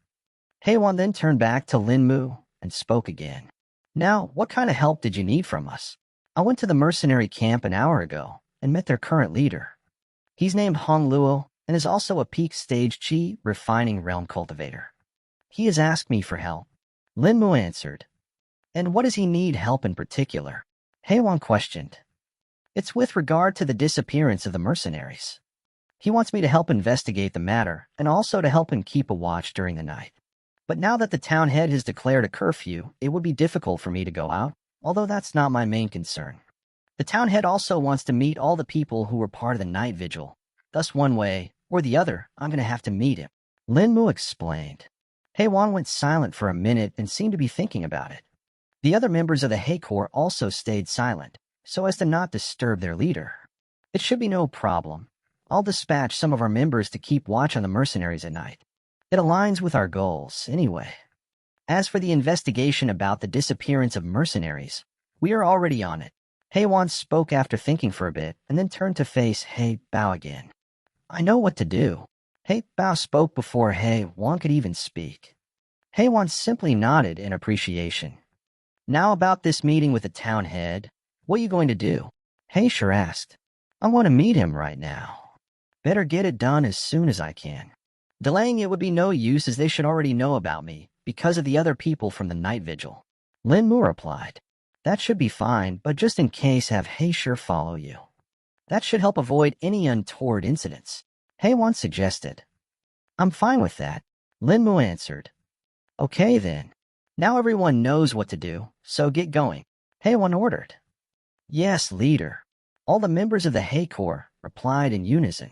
Wan then turned back to Lin Mu and spoke again. "Now, what kind of help did you need from us? I went to the mercenary camp an hour ago and met their current leader. He's named Hong Luo and is also a peak stage chi refining realm cultivator. He has asked me for help." Lin Mu answered. "And what does he need help in particular?" Wan questioned. It's with regard to the disappearance of the mercenaries. He wants me to help investigate the matter and also to help him keep a watch during the night. But now that the town head has declared a curfew, it would be difficult for me to go out, although that's not my main concern. The town head also wants to meet all the people who were part of the night vigil. Thus, one way or the other, I'm going to have to meet him. Lin Mu explained. Heiwan went silent for a minute and seemed to be thinking about it. The other members of the Hei Corps also stayed silent, so as to not disturb their leader. It should be no problem. I'll dispatch some of our members to keep watch on the mercenaries at night. It aligns with our goals, anyway. As for the investigation about the disappearance of mercenaries, we are already on it. Heiwan spoke after thinking for a bit, and then turned to face Hei Bao again. I know what to do. Hei Bao spoke before Heiwan could even speak. Heiwan simply nodded in appreciation. Now about this meeting with the town head, what are you going to do? Heisher asked. I want to meet him right now. Better get it done as soon as I can. Delaying it would be no use, as they should already know about me because of the other people from the night vigil. Lin Mu replied. That should be fine, but just in case, have Heisher follow you. That should help avoid any untoward incidents. Heiwan suggested. I'm fine with that, Lin Mu answered. Okay then. Now everyone knows what to do, so get going, Heiwan ordered. Yes, leader. All the members of the Hei Corps replied in unison.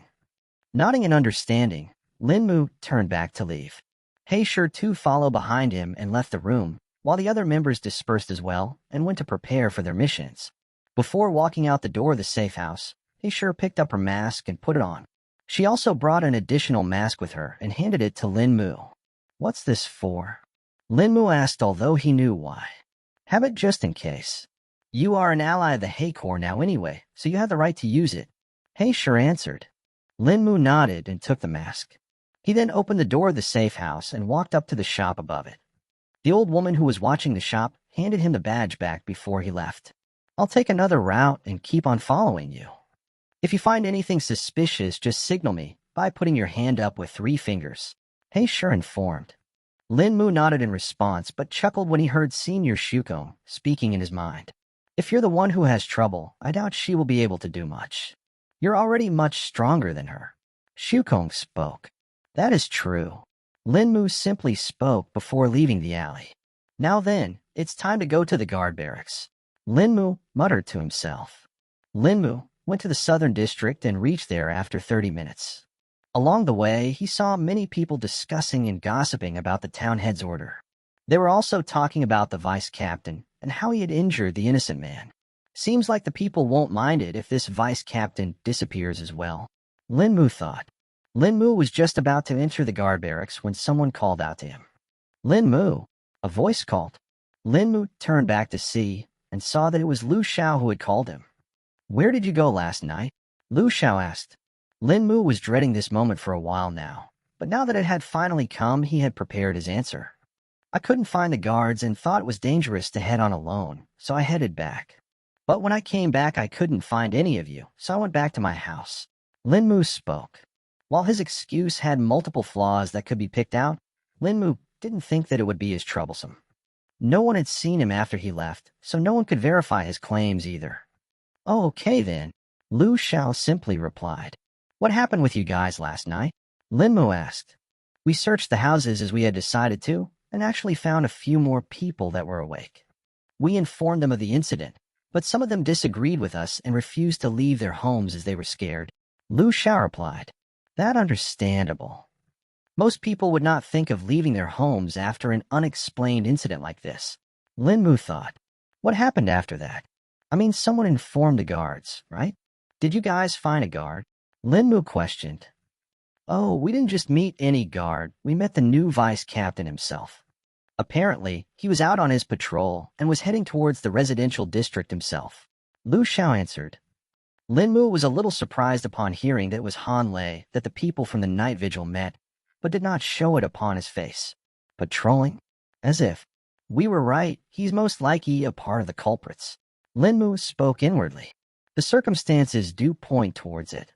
Nodding in understanding, Lin Mu turned back to leave. Heisher too followed behind him and left the room, while the other members dispersed as well and went to prepare for their missions. Before walking out the door of the safe house, Heisher picked up her mask and put it on. She also brought an additional mask with her and handed it to Lin Mu. What's this for? Lin Mu asked, although he knew why. Have it just in case. You are an ally of the Hei Corps now anyway, so you have the right to use it. Heisher answered. Lin Mu nodded and took the mask. He then opened the door of the safe house and walked up to the shop above it. The old woman who was watching the shop handed him the badge back before he left. I'll take another route and keep on following you. If you find anything suspicious, just signal me by putting your hand up with 3 fingers. Heisher informed. Lin Mu nodded in response, but chuckled when he heard Senior Shukong speaking in his mind. If you're the one who has trouble, I doubt she will be able to do much. You're already much stronger than her. Shukong spoke. That is true. Lin Mu simply spoke before leaving the alley. Now then, it's time to go to the guard barracks. Lin Mu muttered to himself. Lin Mu went to the southern district and reached there after 30 minutes. Along the way, he saw many people discussing and gossiping about the town head's order. They were also talking about the vice captain and how he had injured the innocent man. Seems like the people won't mind it if this vice captain disappears as well, Lin Mu thought. Lin Mu was just about to enter the guard barracks when someone called out to him. Lin Mu, a voice called. Lin Mu turned back to see and saw that it was Lu Xiao who had called him. Where did you go last night? Lu Xiao asked. Lin Mu was dreading this moment for a while now, but now that it had finally come, he had prepared his answer. I couldn't find the guards and thought it was dangerous to head on alone, so I headed back. But when I came back, I couldn't find any of you, so I went back to my house. Lin Mu spoke. While his excuse had multiple flaws that could be picked out, Lin Mu didn't think that it would be as troublesome. No one had seen him after he left, so no one could verify his claims either. Oh, okay then, Lu Xiao simply replied. What happened with you guys last night? Lin Mu asked. We searched the houses as we had decided to, and actually found a few more people that were awake. We informed them of the incident, but some of them disagreed with us and refused to leave their homes as they were scared. Lu Xiao replied. That understandable. Most people would not think of leaving their homes after an unexplained incident like this. Lin Mu thought. What happened after that? I mean, someone informed the guards, right? Did you guys find a guard? Lin Mu questioned. Oh, we didn't just meet any guard. We met the new vice captain himself. Apparently, he was out on his patrol and was heading towards the residential district himself. Lu Xiao answered. Lin Mu was a little surprised upon hearing that it was Han Lei that the people from the night vigil met, but did not show it upon his face. Patrolling? As if. We were right. He's most likely a part of the culprits. Lin Mu spoke inwardly. The circumstances do point towards it.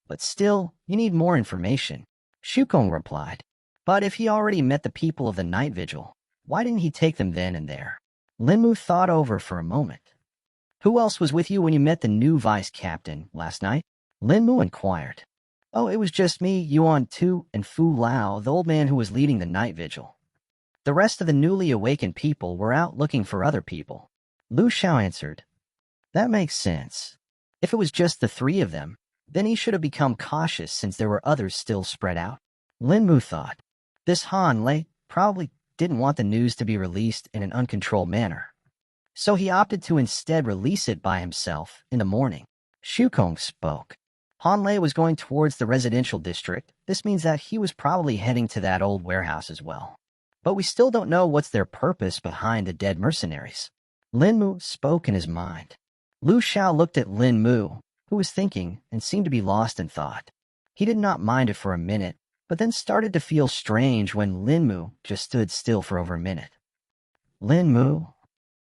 But still, you need more information, Shukong replied. But if he already met the people of the night vigil, why didn't he take them then and there? Lin Mu thought over for a moment. Who else was with you when you met the new vice captain last night? Lin Mu inquired. Oh, it was just me, Yuan Tu, and Fu Lao, the old man who was leading the night vigil. The rest of the newly awakened people were out looking for other people. Lu Xiao answered. That makes sense. If it was just the three of them, then he should have become cautious since there were others still spread out. Lin Mu thought. This Han Lei probably didn't want the news to be released in an uncontrolled manner. So he opted to instead release it by himself in the morning. Xu Kong spoke. Han Lei was going towards the residential district. This means that he was probably heading to that old warehouse as well. But we still don't know what's their purpose behind the dead mercenaries. Lin Mu spoke in his mind. Lu Xiao looked at Lin Mu, who was thinking and seemed to be lost in thought. He did not mind it for a minute, but then started to feel strange when Lin Mu just stood still for over a minute. Lin Mu,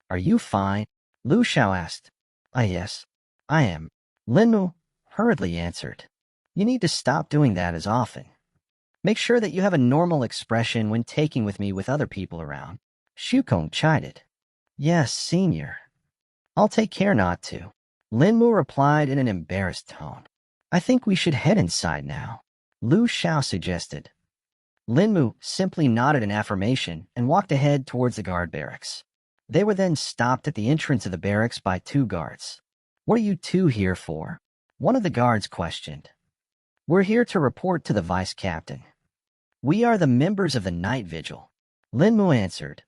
are you fine? Lu Xiao asked. Yes, I am. Lin Mu hurriedly answered. You need to stop doing that as often. Make sure that you have a normal expression when taking with me with other people around. Xu Kong chided. Yes, senior. I'll take care not to. Lin Mu replied in an embarrassed tone. I think we should head inside now. Lu Xiao suggested. Lin Mu simply nodded in affirmation and walked ahead towards the guard barracks. They were then stopped at the entrance of the barracks by two guards. What are you two here for? One of the guards questioned. We're here to report to the vice captain. We are the members of the night vigil. Lin Mu answered.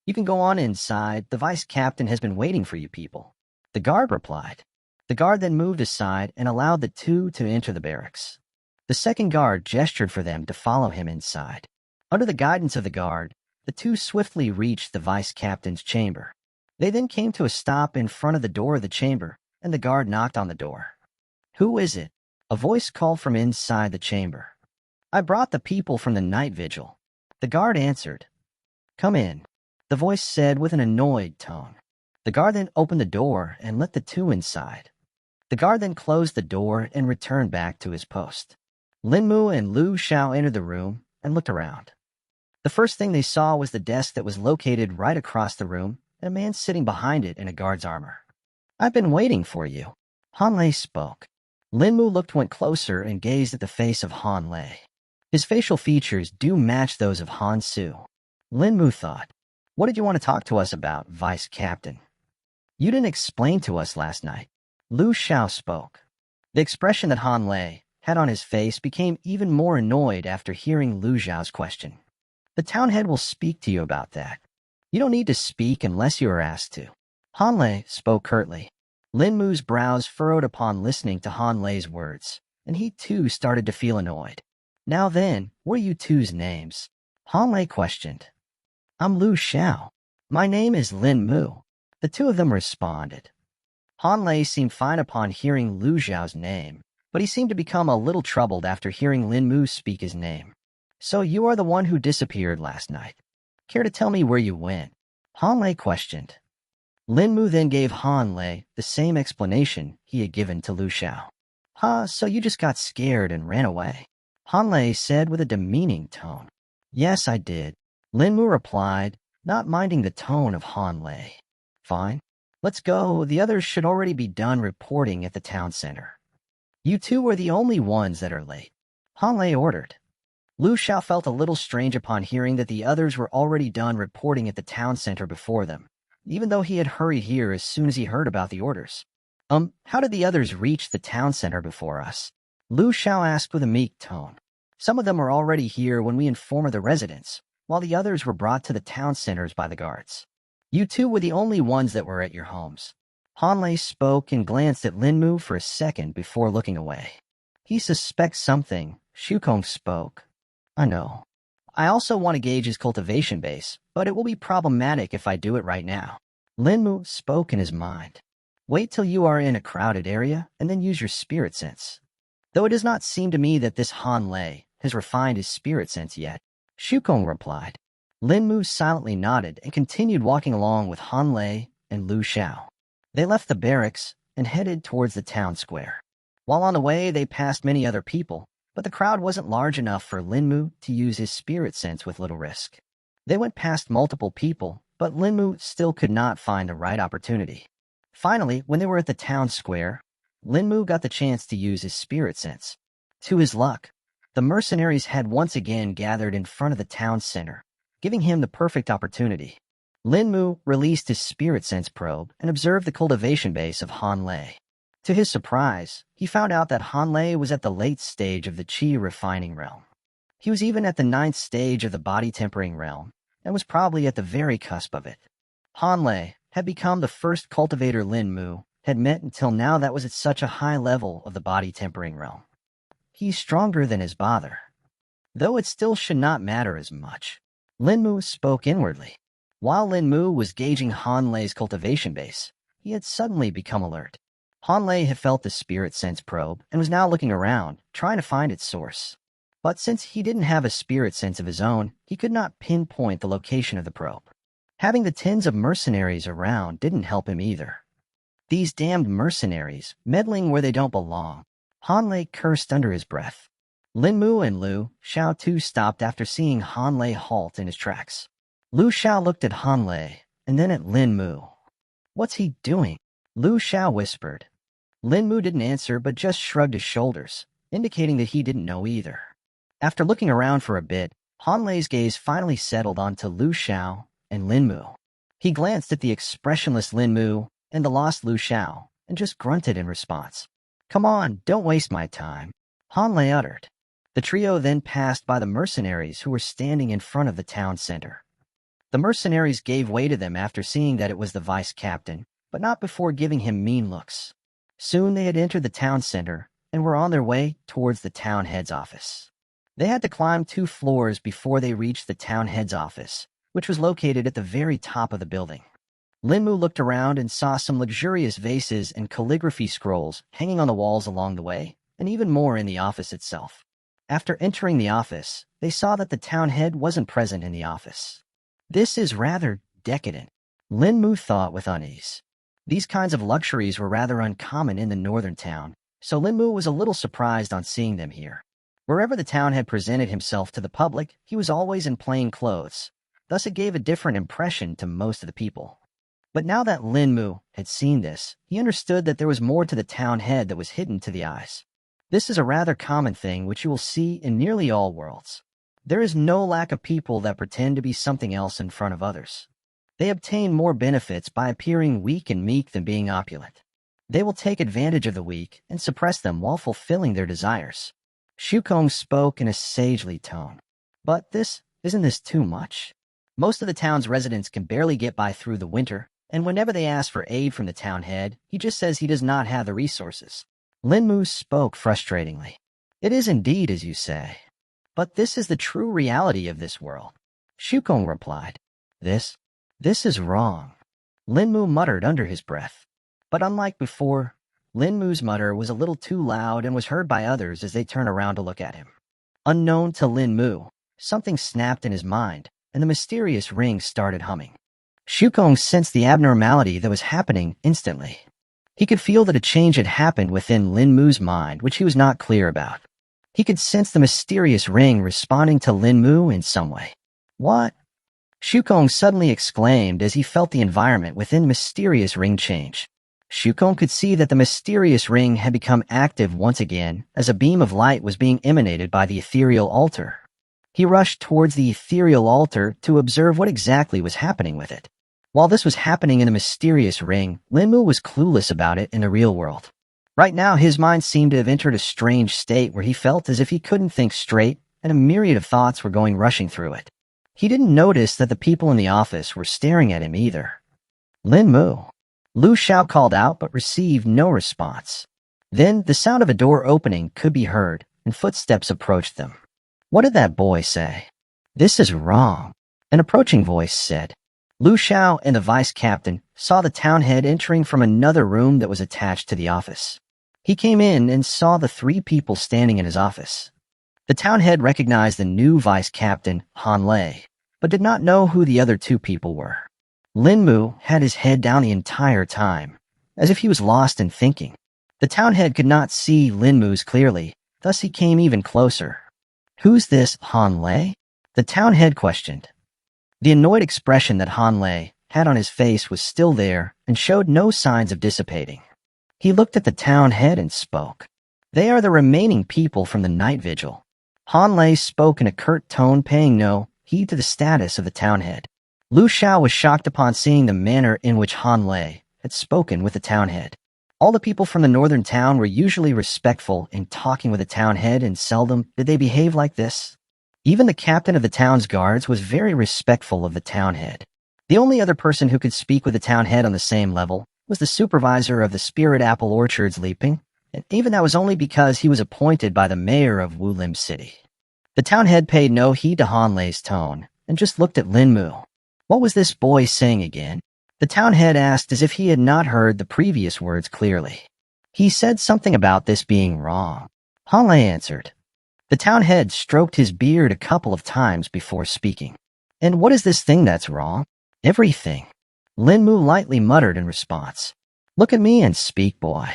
You can go on inside. The vice captain has been waiting for you people. The guard replied. The guard then moved aside and allowed the two to enter the barracks. The second guard gestured for them to follow him inside. Under the guidance of the guard, the two swiftly reached the vice captain's chamber. They then came to a stop in front of the door of the chamber, and the guard knocked on the door. Who is it? A voice called from inside the chamber. I brought the people from the night vigil. The guard answered. Come in, the voice said with an annoyed tone. The guard then opened the door and let the two inside. The guard then closed the door and returned back to his post. Lin Mu and Lu Xiao entered the room and looked around. The first thing they saw was the desk that was located right across the room and a man sitting behind it in a guard's armor. I've been waiting for you. Han Lei spoke. Lin Mu went closer and gazed at the face of Han Lei. His facial features do match those of Han Su. Lin Mu thought, what did you want to talk to us about, Vice Captain? You didn't explain to us last night. Lu Xiao spoke. The expression that Han Lei had on his face became even more annoyed after hearing Lu Xiao's question. The town head will speak to you about that. You don't need to speak unless you are asked to. Han Lei spoke curtly. Lin Mu's brows furrowed upon listening to Han Lei's words, and he too started to feel annoyed. Now then, what are you two's names? Han Lei questioned. I'm Lu Xiao. My name is Lin Mu. The two of them responded. Han Lei seemed fine upon hearing Lu Xiao's name, but he seemed to become a little troubled after hearing Lin Mu speak his name. So you are the one who disappeared last night. Care to tell me where you went? Han Lei questioned. Lin Mu then gave Han Lei the same explanation he had given to Lu Xiao. So you just got scared and ran away? Han Lei said with a demeaning tone. Yes, I did. Lin Mu replied, not minding the tone of Han Lei. Fine. Let's go. The others should already be done reporting at the town center. You two are the only ones that are late. Han Lei ordered. Lu Xiao felt a little strange upon hearing that the others were already done reporting at the town center before them, even though he had hurried here as soon as he heard about the orders. How did the others reach the town center before us? Lu Xiao asked with a meek tone. Some of them were already here when we informed the residents, while the others were brought to the town centers by the guards. You two were the only ones that were at your homes. Han Lei spoke and glanced at Lin Mu for a second before looking away. He suspects something. Xu Kong spoke. I know. I also want to gauge his cultivation base, but it will be problematic if I do it right now. Lin Mu spoke in his mind. Wait till you are in a crowded area and then use your spirit sense. Though it does not seem to me that this Han Lei has refined his spirit sense yet, Xu Kong replied. Lin Mu silently nodded and continued walking along with Han Lei and Lu Xiao. They left the barracks and headed towards the town square. While on the way, they passed many other people, but the crowd wasn't large enough for Lin Mu to use his spirit sense with little risk. They went past multiple people, but Lin Mu still could not find the right opportunity. Finally, when they were at the town square, Lin Mu got the chance to use his spirit sense. To his luck, the mercenaries had once again gathered in front of the town center, giving him the perfect opportunity. Lin Mu released his spirit sense probe and observed the cultivation base of Han Lei. To his surprise, he found out that Han Lei was at the late stage of the Qi refining realm. He was even at the 9th stage of the body tempering realm, and was probably at the very cusp of it. Han Lei had become the first cultivator Lin Mu had met until now that was at such a high level of the body tempering realm. He's stronger than his father, though it still should not matter as much. Lin Mu spoke inwardly. While Lin Mu was gauging Han Lei's cultivation base, he had suddenly become alert. Han Lei had felt the spirit sense probe and was now looking around, trying to find its source. But since he didn't have a spirit sense of his own, he could not pinpoint the location of the probe. Having the tens of mercenaries around didn't help him either. These damned mercenaries, meddling where they don't belong. Han Lei cursed under his breath. Lin Mu and Lu Xiao too stopped after seeing Han Lei halt in his tracks. Lu Xiao looked at Han Lei, and then at Lin Mu. "What's he doing?" Lu Xiao whispered. Lin Mu didn't answer but just shrugged his shoulders, indicating that he didn't know either. After looking around for a bit, Han Lei's gaze finally settled onto Lu Xiao and Lin Mu. He glanced at the expressionless Lin Mu and the lost Lu Xiao, and just grunted in response. "Come on, don't waste my time," Han Lei uttered. The trio then passed by the mercenaries who were standing in front of the town center. The mercenaries gave way to them after seeing that it was the vice captain, but not before giving him mean looks. Soon they had entered the town center and were on their way towards the town head's office. They had to climb 2 floors before they reached the town head's office, which was located at the very top of the building. Lin Mu looked around and saw some luxurious vases and calligraphy scrolls hanging on the walls along the way, and even more in the office itself. After entering the office, they saw that the town head wasn't present in the office. This is rather decadent, Lin Mu thought with unease. These kinds of luxuries were rather uncommon in the northern town, so Lin Mu was a little surprised on seeing them here. Wherever the town had presented himself to the public, he was always in plain clothes, thus it gave a different impression to most of the people. But now that Lin Mu had seen this, he understood that there was more to the town head that was hidden to the eyes. This is a rather common thing which you will see in nearly all worlds. There is no lack of people that pretend to be something else in front of others. They obtain more benefits by appearing weak and meek than being opulent. They will take advantage of the weak and suppress them while fulfilling their desires. Shukong spoke in a sagely tone. But isn't this too much? Most of the town's residents can barely get by through the winter, and whenever they ask for aid from the town head, he just says he does not have the resources. Lin Mu spoke frustratingly. "It is indeed as you say. But this is the true reality of this world," Shukong replied. This is wrong," Lin Mu muttered under his breath. But unlike before, Lin Mu's mutter was a little too loud and was heard by others as they turned around to look at him. Unknown to Lin Mu, something snapped in his mind, and the mysterious ring started humming. Shukong sensed the abnormality that was happening instantly. He could feel that a change had happened within Lin Mu's mind, which he was not clear about. He could sense the mysterious ring responding to Lin Mu in some way. "What?" Shukong suddenly exclaimed as he felt the environment within the mysterious ring change. Shukong could see that the mysterious ring had become active once again as a beam of light was being emanated by the ethereal altar. He rushed towards the ethereal altar to observe what exactly was happening with it. While this was happening in the mysterious ring, Lin Mu was clueless about it in the real world. Right now, his mind seemed to have entered a strange state where he felt as if he couldn't think straight, and a myriad of thoughts were going rushing through it. He didn't notice that the people in the office were staring at him either. "Lin Mu." Lu Xiao called out but received no response. Then the sound of a door opening could be heard, and footsteps approached them. "What did that boy say?" "This is wrong," an approaching voice said. Lu Xiao and the vice captain saw the town head entering from another room that was attached to the office. He came in and saw the 3 people standing in his office. The town head recognized the new vice captain, Han Lei, but did not know who the other 2 people were. Lin Mu had his head down the entire time, as if he was lost in thinking. The town head could not see Lin Mu's clearly, thus he came even closer. "Who's this Han Lei?" the town head questioned. The annoyed expression that Han Lei had on his face was still there and showed no signs of dissipating. He looked at the town head and spoke. "They are the remaining people from the night vigil." Han Lei spoke in a curt tone, paying no heed to the status of the town head. Lu Xiao was shocked upon seeing the manner in which Han Lei had spoken with the town head. All the people from the northern town were usually respectful in talking with the town head, and seldom did they behave like this. Even the captain of the town's guards was very respectful of the town head. The only other person who could speak with the town head on the same level was the supervisor of the Spirit Apple Orchards, Li Ping, and even that was only because he was appointed by the mayor of Wulim City. The town head paid no heed to Han Lei's tone and just looked at Lin Mu. What was this boy saying again? The town head asked as if he had not heard the previous words clearly. He said something about this being wrong. Han Lei answered. The town head stroked his beard a couple of times before speaking. And what is this thing that's wrong? Everything. Lin Mu lightly muttered in response. Look at me and speak, boy.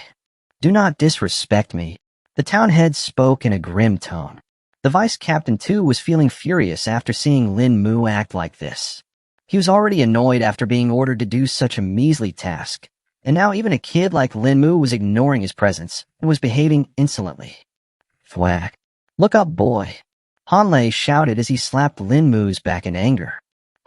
Do not disrespect me. The town head spoke in a grim tone. The vice captain, too, was feeling furious after seeing Lin Mu act like this. He was already annoyed after being ordered to do such a measly task, and now even a kid like Lin Mu was ignoring his presence and was behaving insolently. Thwack. Look up, boy. Han Lei shouted as he slapped Lin Mu's back in anger.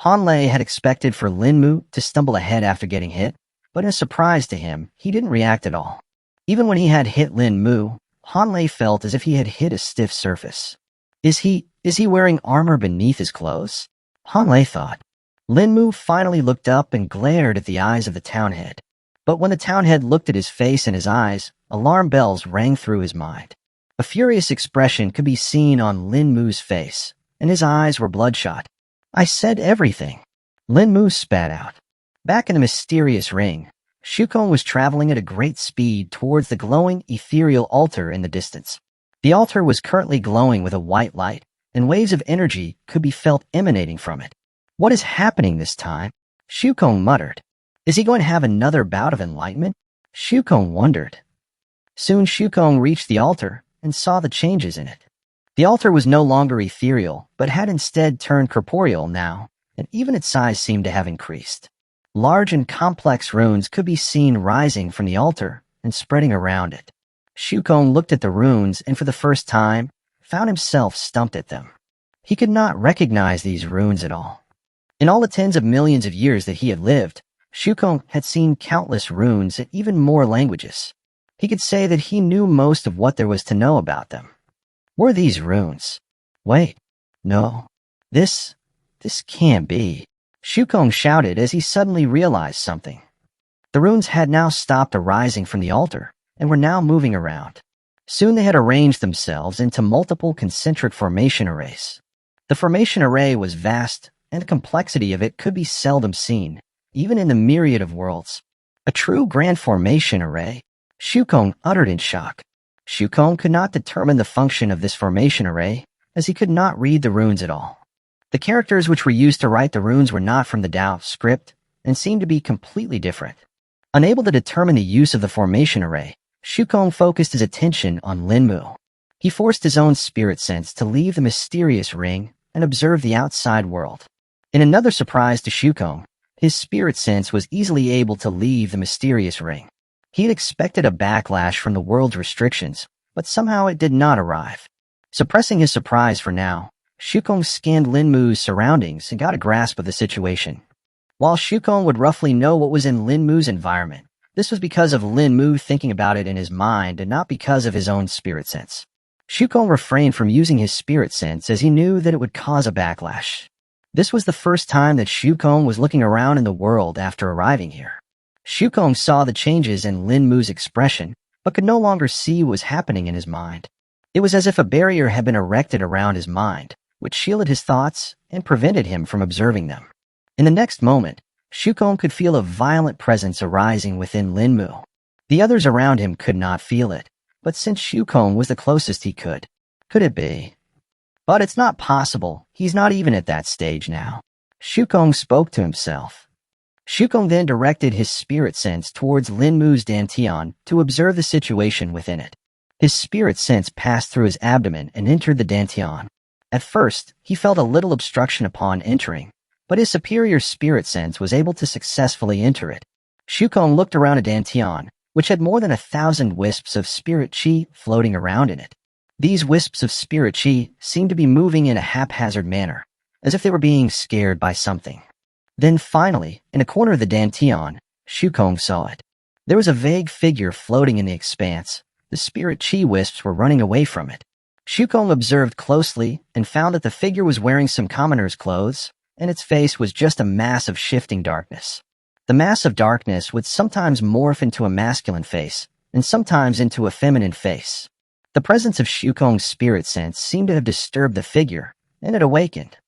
Han Lei had expected for Lin Mu to stumble ahead after getting hit, but in a surprise to him, he didn't react at all. Even when he had hit Lin Mu, Han Lei felt as if he had hit a stiff surface. Is he wearing armor beneath his clothes? Han Lei thought. Lin Mu finally looked up and glared at the eyes of the town head. But when the town head looked at his face and his eyes, alarm bells rang through his mind. A furious expression could be seen on Lin Mu's face, and his eyes were bloodshot. I said everything. Lin Mu spat out. Back in the mysterious ring, Shukong was traveling at a great speed towards the glowing ethereal altar in the distance. The altar was currently glowing with a white light, and waves of energy could be felt emanating from it. What is happening this time? Shukong muttered. Is he going to have another bout of enlightenment? Shukong wondered. Soon Shukong reached the altar and saw the changes in it. The altar was no longer ethereal, but had instead turned corporeal now, and even its size seemed to have increased. Large and complex runes could be seen rising from the altar and spreading around it. Shukong looked at the runes and for the first time found himself stumped at them. He could not recognize these runes at all. In all the tens of millions of years that he had lived, Shukong had seen countless runes and even more languages. He could say that he knew most of what there was to know about them. Were these runes? Wait, no, this can't be. Shukong shouted as he suddenly realized something. The runes had now stopped arising from the altar and were now moving around. Soon they had arranged themselves into multiple concentric formation arrays. The formation array was vast, and the complexity of it could be seldom seen, even in the myriad of worlds. A true grand formation array? Shukong uttered in shock. Shukong could not determine the function of this formation array, as he could not read the runes at all. The characters which were used to write the runes were not from the Tao script, and seemed to be completely different. Unable to determine the use of the formation array, Shukong focused his attention on Lin Mu. He forced his own spirit sense to leave the mysterious ring and observe the outside world. In another surprise to Shukong, his spirit sense was easily able to leave the mysterious ring. He had expected a backlash from the world's restrictions, but somehow it did not arrive. Suppressing his surprise for now, Shukong scanned Lin Mu's surroundings and got a grasp of the situation. While Shukong would roughly know what was in Lin Mu's environment, this was because of Lin Mu thinking about it in his mind and not because of his own spirit sense. Shukong refrained from using his spirit sense as he knew that it would cause a backlash. This was the first time that Shukong was looking around in the world after arriving here. Shukong saw the changes in Lin Mu's expression, but could no longer see what was happening in his mind. It was as if a barrier had been erected around his mind, which shielded his thoughts and prevented him from observing them. In the next moment, Shukong could feel a violent presence arising within Lin Mu. The others around him could not feel it, but since Shukong was the closest he could it be? But it's not possible. He's not even at that stage now. Shukong spoke to himself. Shukong then directed his spirit sense towards Lin Mu's dantian to observe the situation within it. His spirit sense passed through his abdomen and entered the dantian. At first, he felt a little obstruction upon entering, but his superior spirit sense was able to successfully enter it. Shukong looked around at Dantian, which had more than 1,000 wisps of spirit chi floating around in it. These wisps of spirit chi seemed to be moving in a haphazard manner, as if they were being scared by something. Then finally, in a corner of the Dantian, Shukong saw it. There was a vague figure floating in the expanse. The spirit chi wisps were running away from it. Shukong observed closely and found that the figure was wearing some commoner's clothes, and its face was just a mass of shifting darkness. The mass of darkness would sometimes morph into a masculine face, and sometimes into a feminine face. The presence of Shukong's spirit sense seemed to have disturbed the figure, and it awakened.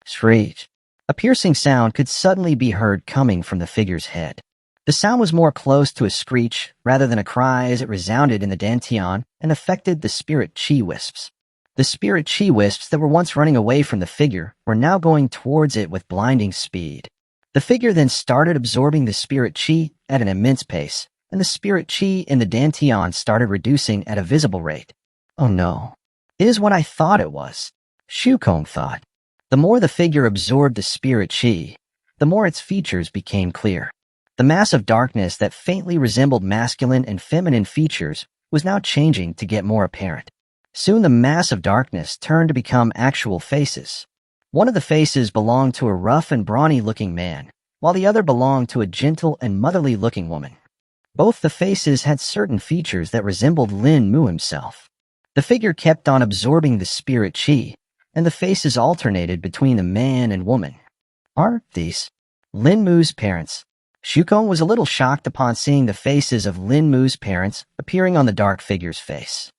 Shriek. A piercing sound could suddenly be heard coming from the figure's head. The sound was more close to a screech rather than a cry as it resounded in the Dantian and affected the spirit chi wisps. The spirit chi wisps that were once running away from the figure were now going towards it with blinding speed. The figure then started absorbing the spirit chi at an immense pace, and the spirit chi in the Dantian started reducing at a visible rate. Oh no. It is what I thought it was, Shukong thought. The more the figure absorbed the spirit chi, the more its features became clear. The mass of darkness that faintly resembled masculine and feminine features was now changing to get more apparent. Soon the mass of darkness turned to become actual faces. One of the faces belonged to a rough and brawny-looking man, while the other belonged to a gentle and motherly-looking woman. Both the faces had certain features that resembled Lin Mu himself. The figure kept on absorbing the spirit chi, and the faces alternated between the man and woman. Are these Lin Mu's parents? Shukong was a little shocked upon seeing the faces of Lin Mu's parents appearing on the dark figure's face.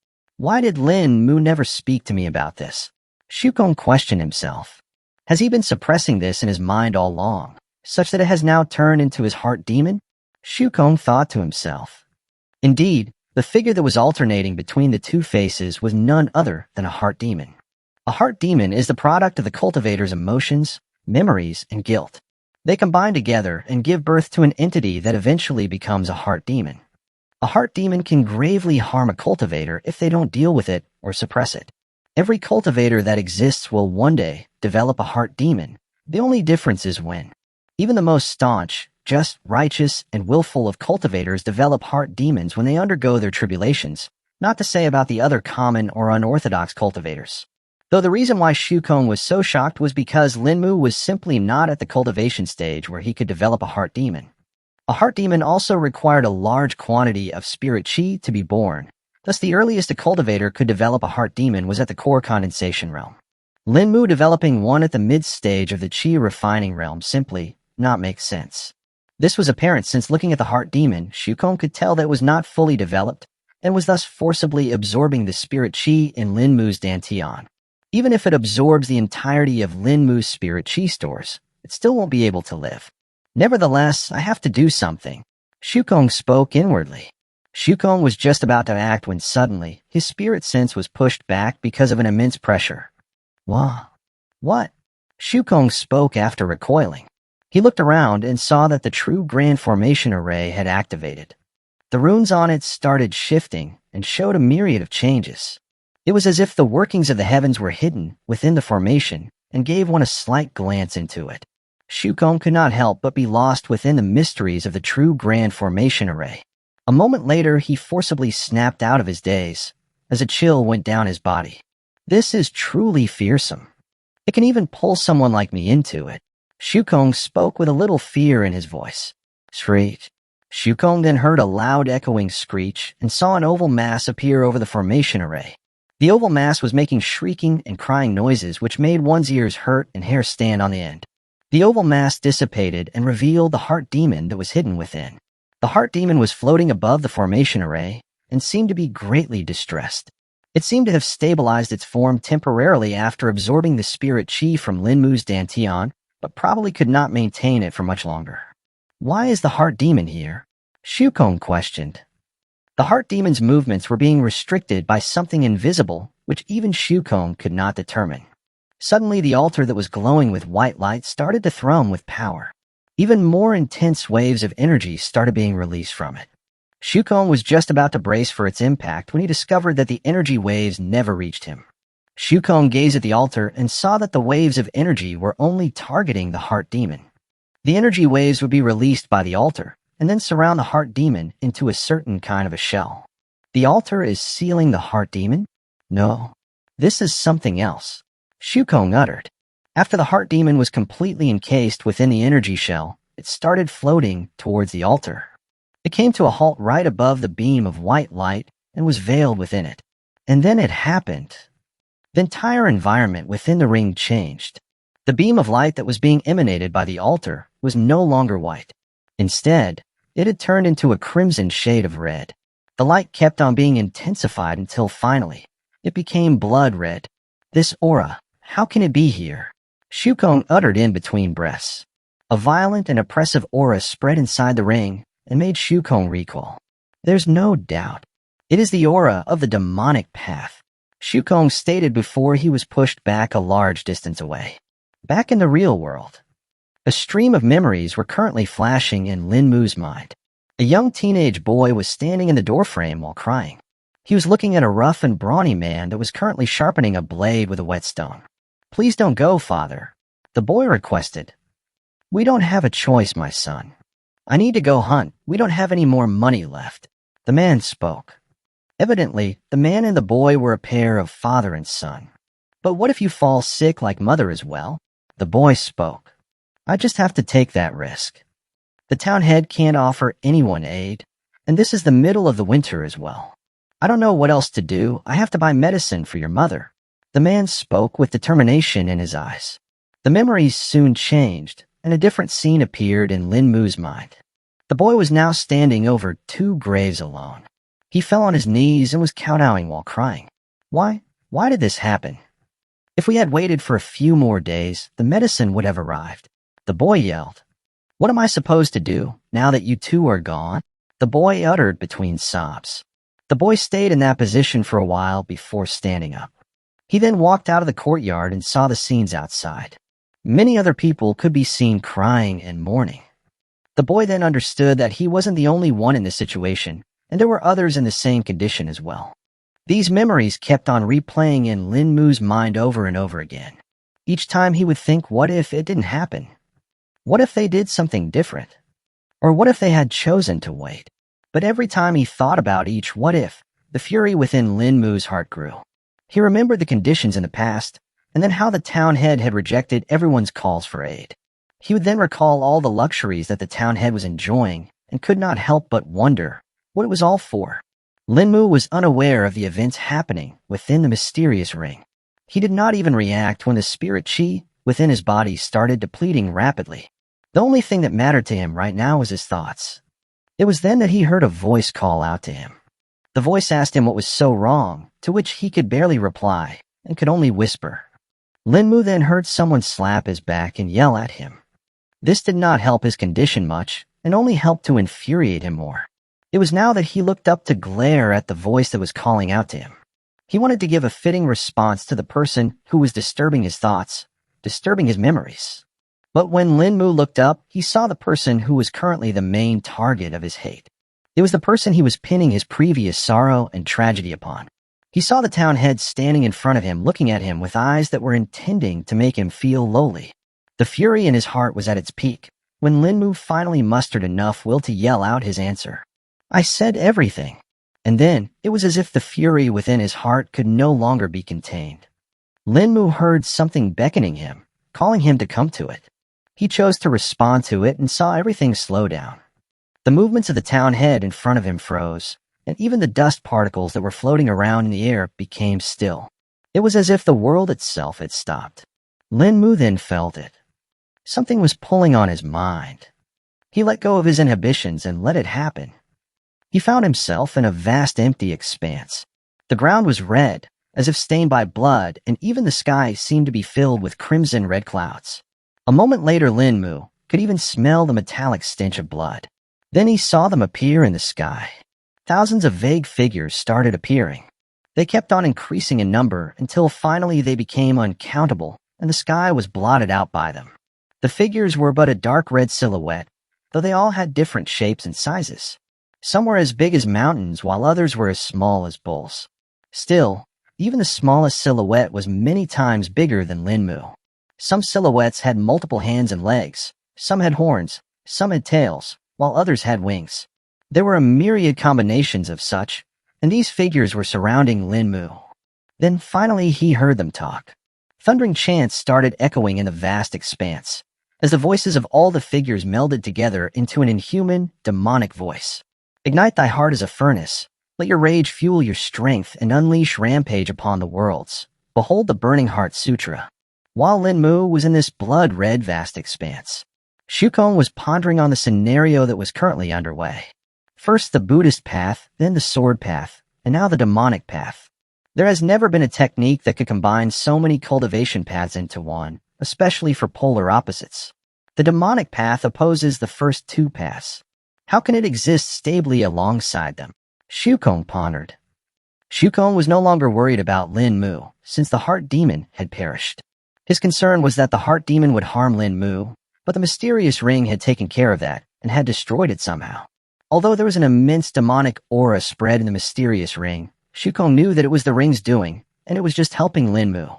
Why did Lin Mu never speak to me about this? Shukong questioned himself. Has he been suppressing this in his mind all along, such that it has now turned into his heart demon? Shukong thought to himself. Indeed, the figure that was alternating between the two faces was none other than a heart demon. A heart demon is the product of the cultivator's emotions, memories, and guilt. They combine together and give birth to an entity that eventually becomes a heart demon. A heart demon can gravely harm a cultivator if they don't deal with it or suppress it. Every cultivator that exists will one day develop a heart demon. The only difference is when. Even the most staunch, just, righteous, and willful of cultivators develop heart demons when they undergo their tribulations, not to say about the other common or unorthodox cultivators. Though the reason why Shukong was so shocked was because Lin Mu was simply not at the cultivation stage where he could develop a heart demon. A heart demon also required a large quantity of spirit chi to be born. Thus, the earliest a cultivator could develop a heart demon was at the core condensation realm. Lin Mu developing one at the mid-stage of the chi refining realm simply not makes sense. This was apparent since looking at the heart demon, Shukong could tell that it was not fully developed and was thus forcibly absorbing the spirit chi in Lin Mu's Dantian. Even if it absorbs the entirety of Lin Mu's spirit chi stores, it still won't be able to live. Nevertheless, I have to do something. Shukong spoke inwardly. Shukong was just about to act when suddenly his spirit sense was pushed back because of an immense pressure. What? Shukong spoke after recoiling. He looked around and saw that the true Grand Formation Array had activated. The runes on it started shifting and showed a myriad of changes. It was as if the workings of the heavens were hidden within the formation and gave one a slight glance into it. Shukong could not help but be lost within the mysteries of the true Grand Formation Array. A moment later, he forcibly snapped out of his daze as a chill went down his body. This is truly fearsome. It can even pull someone like me into it. Shukong spoke with a little fear in his voice. Screech. Shukong then heard a loud echoing screech and saw an oval mass appear over the formation array. The oval mass was making shrieking and crying noises which made one's ears hurt and hair stand on the end. The oval mass dissipated and revealed the heart demon that was hidden within. The heart demon was floating above the formation array and seemed to be greatly distressed. It seemed to have stabilized its form temporarily after absorbing the spirit chi from Lin Mu's Dantian, but probably could not maintain it for much longer. Why is the heart demon here? Shukong questioned. The heart demon's movements were being restricted by something invisible, which even Shukong could not determine. Suddenly, the altar that was glowing with white light started to thrum with power. Even more intense waves of energy started being released from it. Shukong was just about to brace for its impact when he discovered that the energy waves never reached him. Shukong gazed at the altar and saw that the waves of energy were only targeting the heart demon. The energy waves would be released by the altar and then surround the heart demon into a certain kind of a shell. The altar is sealing the heart demon? No, this is something else, Shukong uttered. After the heart demon was completely encased within the energy shell, it started floating towards the altar. It came to a halt right above the beam of white light and was veiled within it. And then it happened. The entire environment within the ring changed. The beam of light that was being emanated by the altar was no longer white. Instead, it had turned into a crimson shade of red. The light kept on being intensified until finally, it became blood red. This aura, how can it be here? Shukong uttered in between breaths. A violent and oppressive aura spread inside the ring and made Shukong recoil. There's no doubt. It is the aura of the demonic path, Shukong stated before he was pushed back a large distance away. Back in the real world, a stream of memories were currently flashing in Lin Mu's mind. A young teenage boy was standing in the doorframe while crying. He was looking at a rough and brawny man that was currently sharpening a blade with a whetstone. "Please don't go, father," the boy requested. "We don't have a choice, my son. I need to go hunt. We don't have any more money left," the man spoke. Evidently, the man and the boy were a pair of father and son. "But what if you fall sick like mother as well?" the boy spoke. "I just have to take that risk. The town head can't offer anyone aid, and this is the middle of the winter as well. I don't know what else to do. I have to buy medicine for your mother." The man spoke with determination in his eyes. The memories soon changed, and a different scene appeared in Lin Mu's mind. The boy was now standing over 2 graves alone. He fell on his knees and was kowtowing while crying. Why did this happen? If we had waited for a few more days, the medicine would have arrived. The boy yelled. "What am I supposed to do, now that you two are gone?" the boy uttered between sobs. The boy stayed in that position for a while before standing up. He then walked out of the courtyard and saw the scenes outside. Many other people could be seen crying and mourning. The boy then understood that he wasn't the only one in this situation, and there were others in the same condition as well. These memories kept on replaying in Lin Mu's mind over and over again. Each time he would think, what if it didn't happen? What if they did something different? Or what if they had chosen to wait? But every time he thought about each what if, the fury within Lin Mu's heart grew. He remembered the conditions in the past, and then how the town head had rejected everyone's calls for aid. He would then recall all the luxuries that the town head was enjoying and could not help but wonder what it was all for. Lin Mu was unaware of the events happening within the mysterious ring. He did not even react when the spirit chi within his body started depleting rapidly. The only thing that mattered to him right now was his thoughts. It was then that he heard a voice call out to him. The voice asked him what was so wrong, to which he could barely reply and could only whisper. Lin Mu then heard someone slap his back and yell at him. This did not help his condition much and only helped to infuriate him more. It was now that he looked up to glare at the voice that was calling out to him. He wanted to give a fitting response to the person who was disturbing his thoughts, disturbing his memories. But when Lin Mu looked up, he saw the person who was currently the main target of his hate. It was the person he was pinning his previous sorrow and tragedy upon. He saw the town head standing in front of him, looking at him with eyes that were intending to make him feel lowly. The fury in his heart was at its peak when Lin Mu finally mustered enough will to yell out his answer. "I said everything." And then it was as if the fury within his heart could no longer be contained. Lin Mu heard something beckoning him, calling him to come to it. He chose to respond to it and saw everything slow down. The movements of the town head in front of him froze, and even the dust particles that were floating around in the air became still. It was as if the world itself had stopped. Lin Mu then felt it. Something was pulling on his mind. He let go of his inhibitions and let it happen. He found himself in a vast empty expanse. The ground was red, as if stained by blood, and even the sky seemed to be filled with crimson red clouds. A moment later, Lin Mu could even smell the metallic stench of blood. Then he saw them appear in the sky. Thousands of vague figures started appearing. They kept on increasing in number until finally they became uncountable, and the sky was blotted out by them. The figures were but a dark red silhouette, though they all had different shapes and sizes. Some were as big as mountains, while others were as small as bulls. Still, Even the smallest silhouette was many times bigger than Linmu. Some silhouettes had multiple hands and legs, some had horns, some had tails, while others had wings. There were a myriad combinations of such, and these figures were surrounding Linmu. Then finally he heard them talk. Thundering chants started echoing in the vast expanse, as the voices of all the figures melded together into an inhuman, demonic voice. Ignite thy heart as a furnace. Let your rage fuel your strength and unleash rampage upon the worlds. Behold the Burning Heart Sutra. While Linmu was in this blood-red vast expanse, Shukong was pondering on the scenario that was currently underway. First the Buddhist path, then the sword path, and now the demonic path. There has never been a technique that could combine so many cultivation paths into one, especially for polar opposites. The demonic path opposes the first two paths. How can it exist stably alongside them? Shukong pondered. Shukong was no longer worried about Linmu, since the heart demon had perished. His concern was that the heart demon would harm Linmu, but the mysterious ring had taken care of that and had destroyed it somehow. Although there was an immense demonic aura spread in the mysterious ring, Shukong knew that it was the ring's doing, and it was just helping Linmu.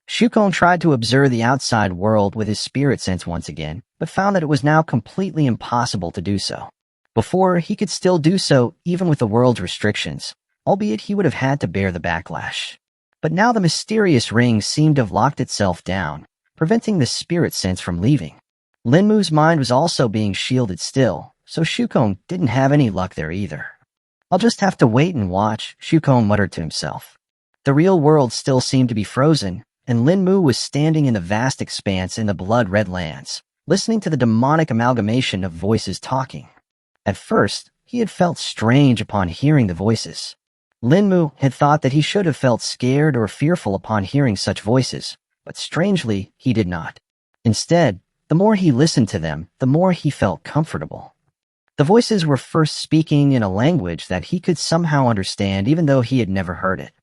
Shukong tried to observe the outside world with his spirit sense once again, but found that it was now completely impossible to do so. Before, he could still do so even with the world's restrictions, albeit he would have had to bear the backlash. But now the mysterious ring seemed to have locked itself down, preventing the spirit sense from leaving. Linmu's mind was also being shielded still, so Shukong didn't have any luck there either. I'll just have to wait and watch, Shukong muttered to himself. The real world still seemed to be frozen, and Linmu was standing in the vast expanse in the blood-red lands, listening to the demonic amalgamation of voices talking. At first, he had felt strange upon hearing the voices. Linmu had thought that he should have felt scared or fearful upon hearing such voices, but strangely, he did not. Instead, the more he listened to them, the more he felt comfortable. The voices were first speaking in a language that he could somehow understand even though he had never heard it.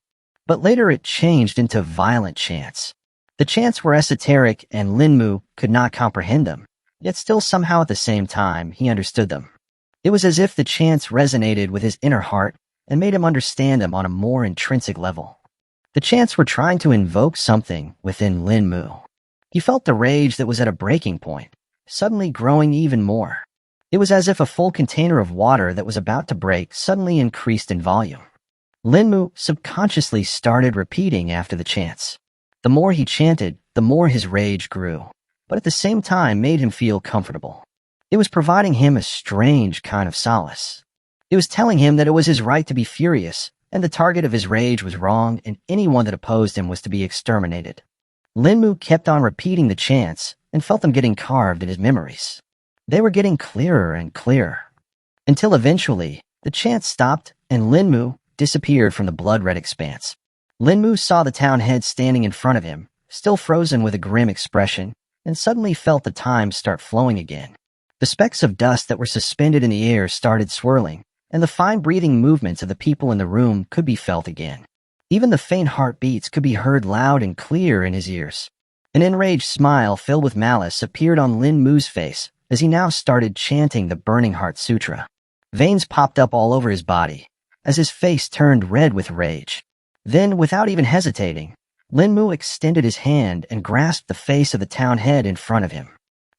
But later it changed into violent chants. The chants were esoteric and Linmu could not comprehend them, yet still somehow at the same time he understood them. It was as if the chants resonated with his inner heart and made him understand them on a more intrinsic level. The chants were trying to invoke something within Linmu. He felt the rage that was at a breaking point, suddenly growing even more. It was as if a full container of water that was about to break suddenly increased in volume. Linmu subconsciously started repeating after the chants. The more he chanted, the more his rage grew, but at the same time made him feel comfortable. It was providing him a strange kind of solace. It was telling him that it was his right to be furious, and the target of his rage was wrong, and anyone that opposed him was to be exterminated. Linmu kept on repeating the chants and felt them getting carved in his memories. They were getting clearer and clearer, until eventually the chants stopped and Linmu disappeared from the blood-red expanse. Linmu saw the town head standing in front of him, still frozen with a grim expression, and suddenly felt the time start flowing again. The specks of dust that were suspended in the air started swirling, and the fine breathing movements of the people in the room could be felt again. Even the faint heartbeats could be heard loud and clear in his ears. An enraged smile filled with malice appeared on Linmu's face as he now started chanting the Burning Heart Sutra. Veins popped up all over his body, as his face turned red with rage. Then, without even hesitating, Linmu extended his hand and grasped the face of the town head in front of him.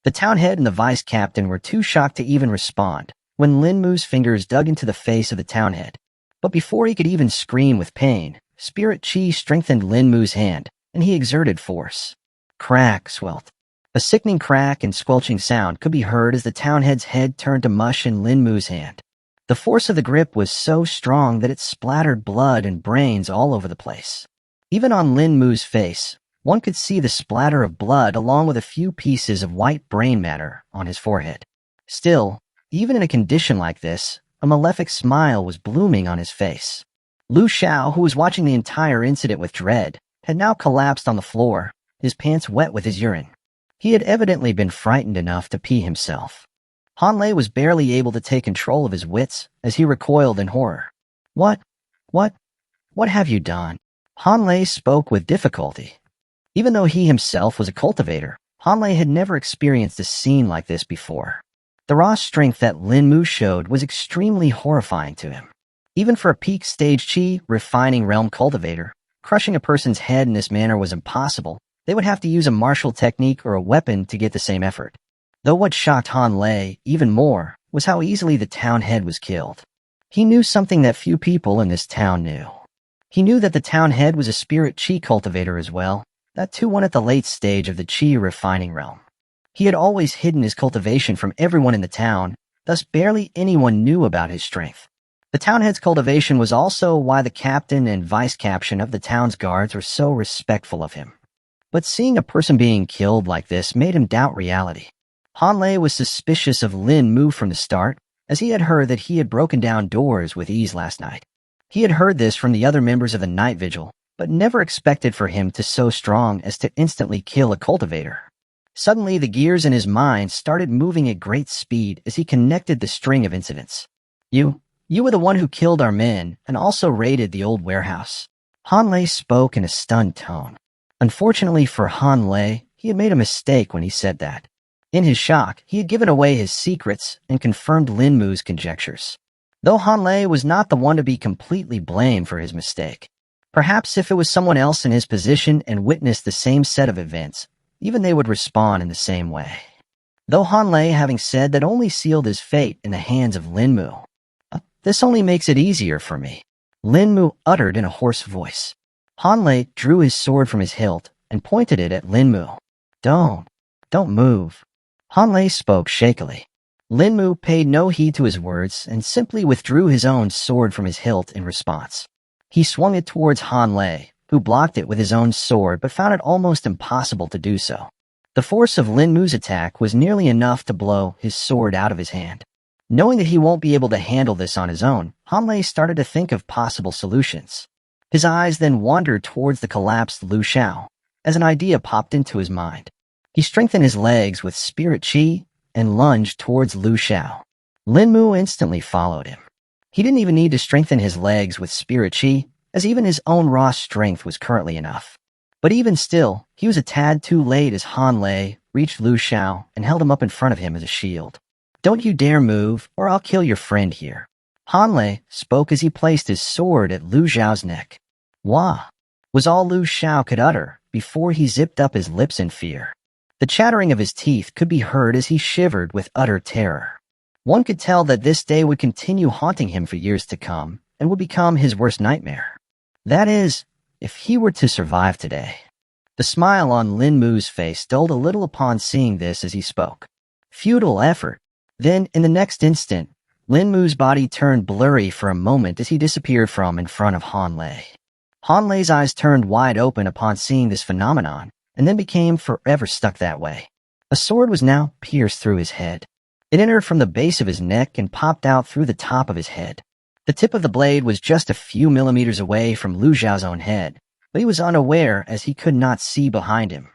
The town head and the vice captain were too shocked to even respond when Linmu's fingers dug into the face of the town head. But before he could even scream with pain, Spirit Chi strengthened Linmu's hand, and he exerted force. Crack, swelt. A sickening crack and squelching sound could be heard as the town head's head turned to mush in Linmu's hand. The force of the grip was so strong that it splattered blood and brains all over the place. Even on Linmu's face, one could see the splatter of blood along with a few pieces of white brain matter on his forehead. Still, even in a condition like this, a malefic smile was blooming on his face. Lu Xiao, who was watching the entire incident with dread, had now collapsed on the floor, his pants wet with his urine. He had evidently been frightened enough to pee himself. Han Lei was barely able to take control of his wits as he recoiled in horror. What have you done? Han Lei spoke with difficulty. Even though he himself was a cultivator, Han Lei had never experienced a scene like this before. The raw strength that Linmu showed was extremely horrifying to him. Even for a peak stage Qi refining realm cultivator, Crushing a person's head in this manner was impossible. They would have to use a martial technique or a weapon to get the same effort. Though what shocked Han Lei even more was how easily the town head was killed. He knew something that few people in this town knew. He knew that the town head was a spirit chi cultivator as well, that too one at the late stage of the chi refining realm. He had always hidden his cultivation from everyone in the town, thus barely anyone knew about his strength. The town head's cultivation was also why the captain and vice-captain of the town's guards were so respectful of him. But seeing a person being killed like this made him doubt reality. Han Lei was suspicious of Lin Mu from the start, as he had heard that he had broken down doors with ease last night. He had heard this from the other members of the night vigil, but never expected for him to so strong as to instantly kill a cultivator. Suddenly, the gears in his mind started moving at great speed as he connected the string of incidents. You were the one who killed our men and also raided the old warehouse. Han Lei spoke in a stunned tone. Unfortunately for Han Lei, he had made a mistake when he said that. In his shock, he had given away his secrets and confirmed Lin Mu's conjectures. Though Han Lei was not the one to be completely blamed for his mistake. Perhaps if it was someone else in his position and witnessed the same set of events, even they would respond in the same way. Though Han Lei having said that only sealed his fate in the hands of Lin Mu. This only makes it easier for me, Lin Mu uttered in a hoarse voice. Han Lei drew his sword from his hilt and pointed it at Lin Mu. Don't move. Han Lei spoke shakily. Lin Mu paid no heed to his words and simply withdrew his own sword from his hilt in response. He swung it towards Han Lei, who blocked it with his own sword but found it almost impossible to do so. The force of Lin Mu's attack was nearly enough to blow his sword out of his hand. Knowing that he won't be able to handle this on his own, Han Lei started to think of possible solutions. His eyes then wandered towards the collapsed Lu Xiao, as an idea popped into his mind. He strengthened his legs with spirit chi and lunged towards Lu Xiao. Lin Mu instantly followed him. He didn't even need to strengthen his legs with spirit chi, as even his own raw strength was currently enough. But even still, he was a tad too late as Han Lei reached Lu Xiao and held him up in front of him as a shield. Don't you dare move, or I'll kill your friend here. Han Lei spoke as he placed his sword at Lu Xiao's neck. Wah! Was all Lu Xiao could utter before he zipped up his lips in fear. The chattering of his teeth could be heard as he shivered with utter terror. One could tell that this day would continue haunting him for years to come and would become his worst nightmare. That is, if he were to survive today. The smile on Lin Mu's face dulled a little upon seeing this as he spoke. Futile effort. Then, in the next instant, Lin Mu's body turned blurry for a moment as he disappeared from in front of Han Lei. Han Lei's eyes turned wide open upon seeing this phenomenon, and then became forever stuck that way. A sword was now pierced through his head. It entered from the base of his neck and popped out through the top of his head. The tip of the blade was just a few millimeters away from Lu Xiao's own head, but he was unaware as he could not see behind him.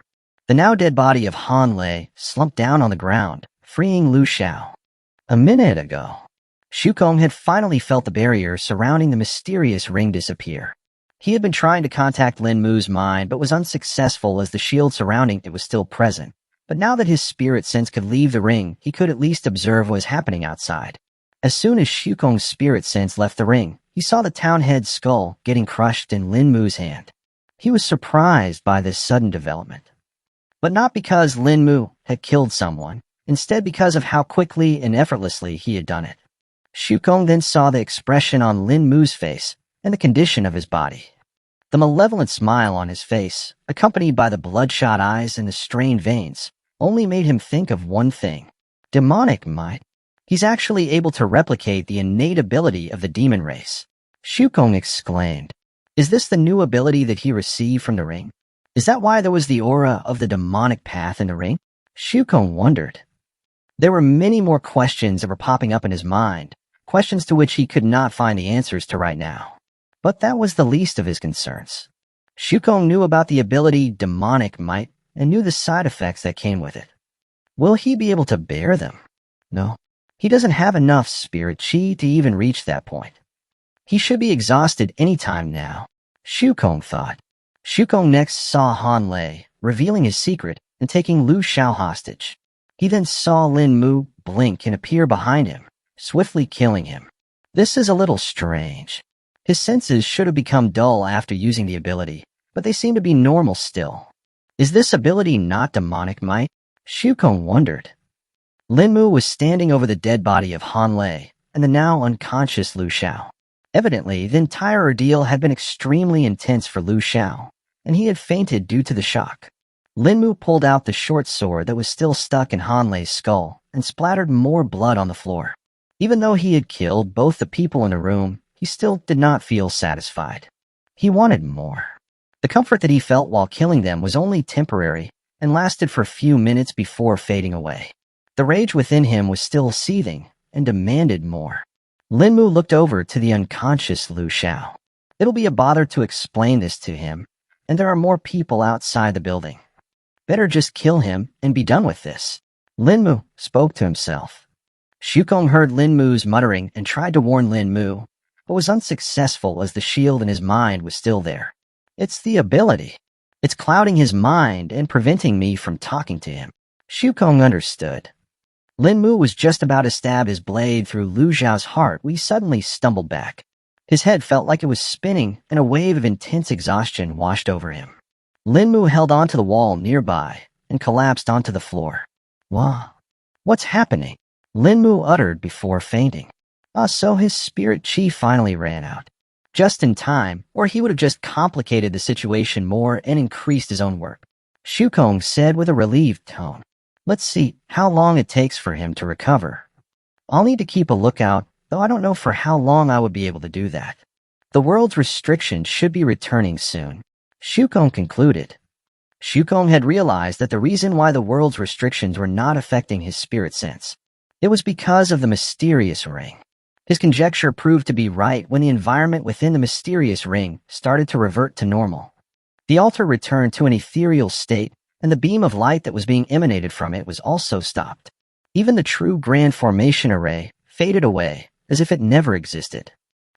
The now dead body of Han Lei slumped down on the ground, freeing Lu Xiao. A minute ago, Shukong had finally felt the barrier surrounding the mysterious ring disappear. He had been trying to contact Lin Mu's mind but was unsuccessful as the shield surrounding it was still present. But now that his spirit sense could leave the ring, he could at least observe what was happening outside. As soon as Shukong's spirit sense left the ring, he saw the town head's skull getting crushed in Lin Mu's hand. He was surprised by this sudden development. But not because Lin Mu had killed someone, instead because of how quickly and effortlessly he had done it. Shukong then saw the expression on Lin Mu's face and the condition of his body. The malevolent smile on his face, accompanied by the bloodshot eyes and the strained veins, only made him think of one thing. Demonic might. He's actually able to replicate the innate ability of the demon race. Shukong exclaimed. Is this the new ability that he received from the ring? Is that why there was the aura of the demonic path in the ring? Shukong wondered. There were many more questions that were popping up in his mind, questions to which he could not find the answers to right now. But that was the least of his concerns. Shukong knew about the ability demonic might and knew the side effects that came with it. Will he be able to bear them? No. He doesn't have enough spirit chi to even reach that point. He should be exhausted any time now, Shukong thought. Shukong next saw Han Lei, revealing his secret and taking Lu Xiao hostage. He then saw Lin Mu blink and appear behind him, swiftly killing him. This is a little strange. His senses should have become dull after using the ability, but they seem to be normal still. Is this ability not demonic might? Shukong wondered. Linmu was standing over the dead body of Han Lei and the now unconscious Lu Xiao. Evidently, the entire ordeal had been extremely intense for Lu Xiao, and he had fainted due to the shock. Linmu pulled out the short sword that was still stuck in Han Lei's skull and splattered more blood on the floor. Even though he had killed both the people in the room, he still did not feel satisfied. He wanted more. The comfort that he felt while killing them was only temporary and lasted for a few minutes before fading away. The rage within him was still seething and demanded more. Linmu looked over to the unconscious Lu Xiao. It'll be a bother to explain this to him, and there are more people outside the building. Better just kill him and be done with this. Linmu spoke to himself. Shukong heard Linmu's muttering and tried to warn Linmu, but was unsuccessful as the shield in his mind was still there. It's the ability. It's clouding his mind and preventing me from talking to him. Shukong understood. Linmu was just about to stab his blade through Lu Xiao's heart when he suddenly stumbled back. His head felt like it was spinning, and a wave of intense exhaustion washed over him. Linmu held onto the wall nearby and collapsed onto the floor. Wow. What's happening? Linmu uttered before fainting. So his spirit chi finally ran out. Just in time, or he would have just complicated the situation more and increased his own work. Shukong said with a relieved tone. Let's see how long it takes for him to recover. I'll need to keep a lookout, though I don't know for how long I would be able to do that. The world's restrictions should be returning soon, Shukong concluded. Shukong had realized that the reason why the world's restrictions were not affecting his spirit sense, it was because of the mysterious ring. His conjecture proved to be right when the environment within the mysterious ring started to revert to normal. The altar returned to an ethereal state, and the beam of light that was being emanated from it was also stopped. Even the true grand formation array faded away, as if it never existed.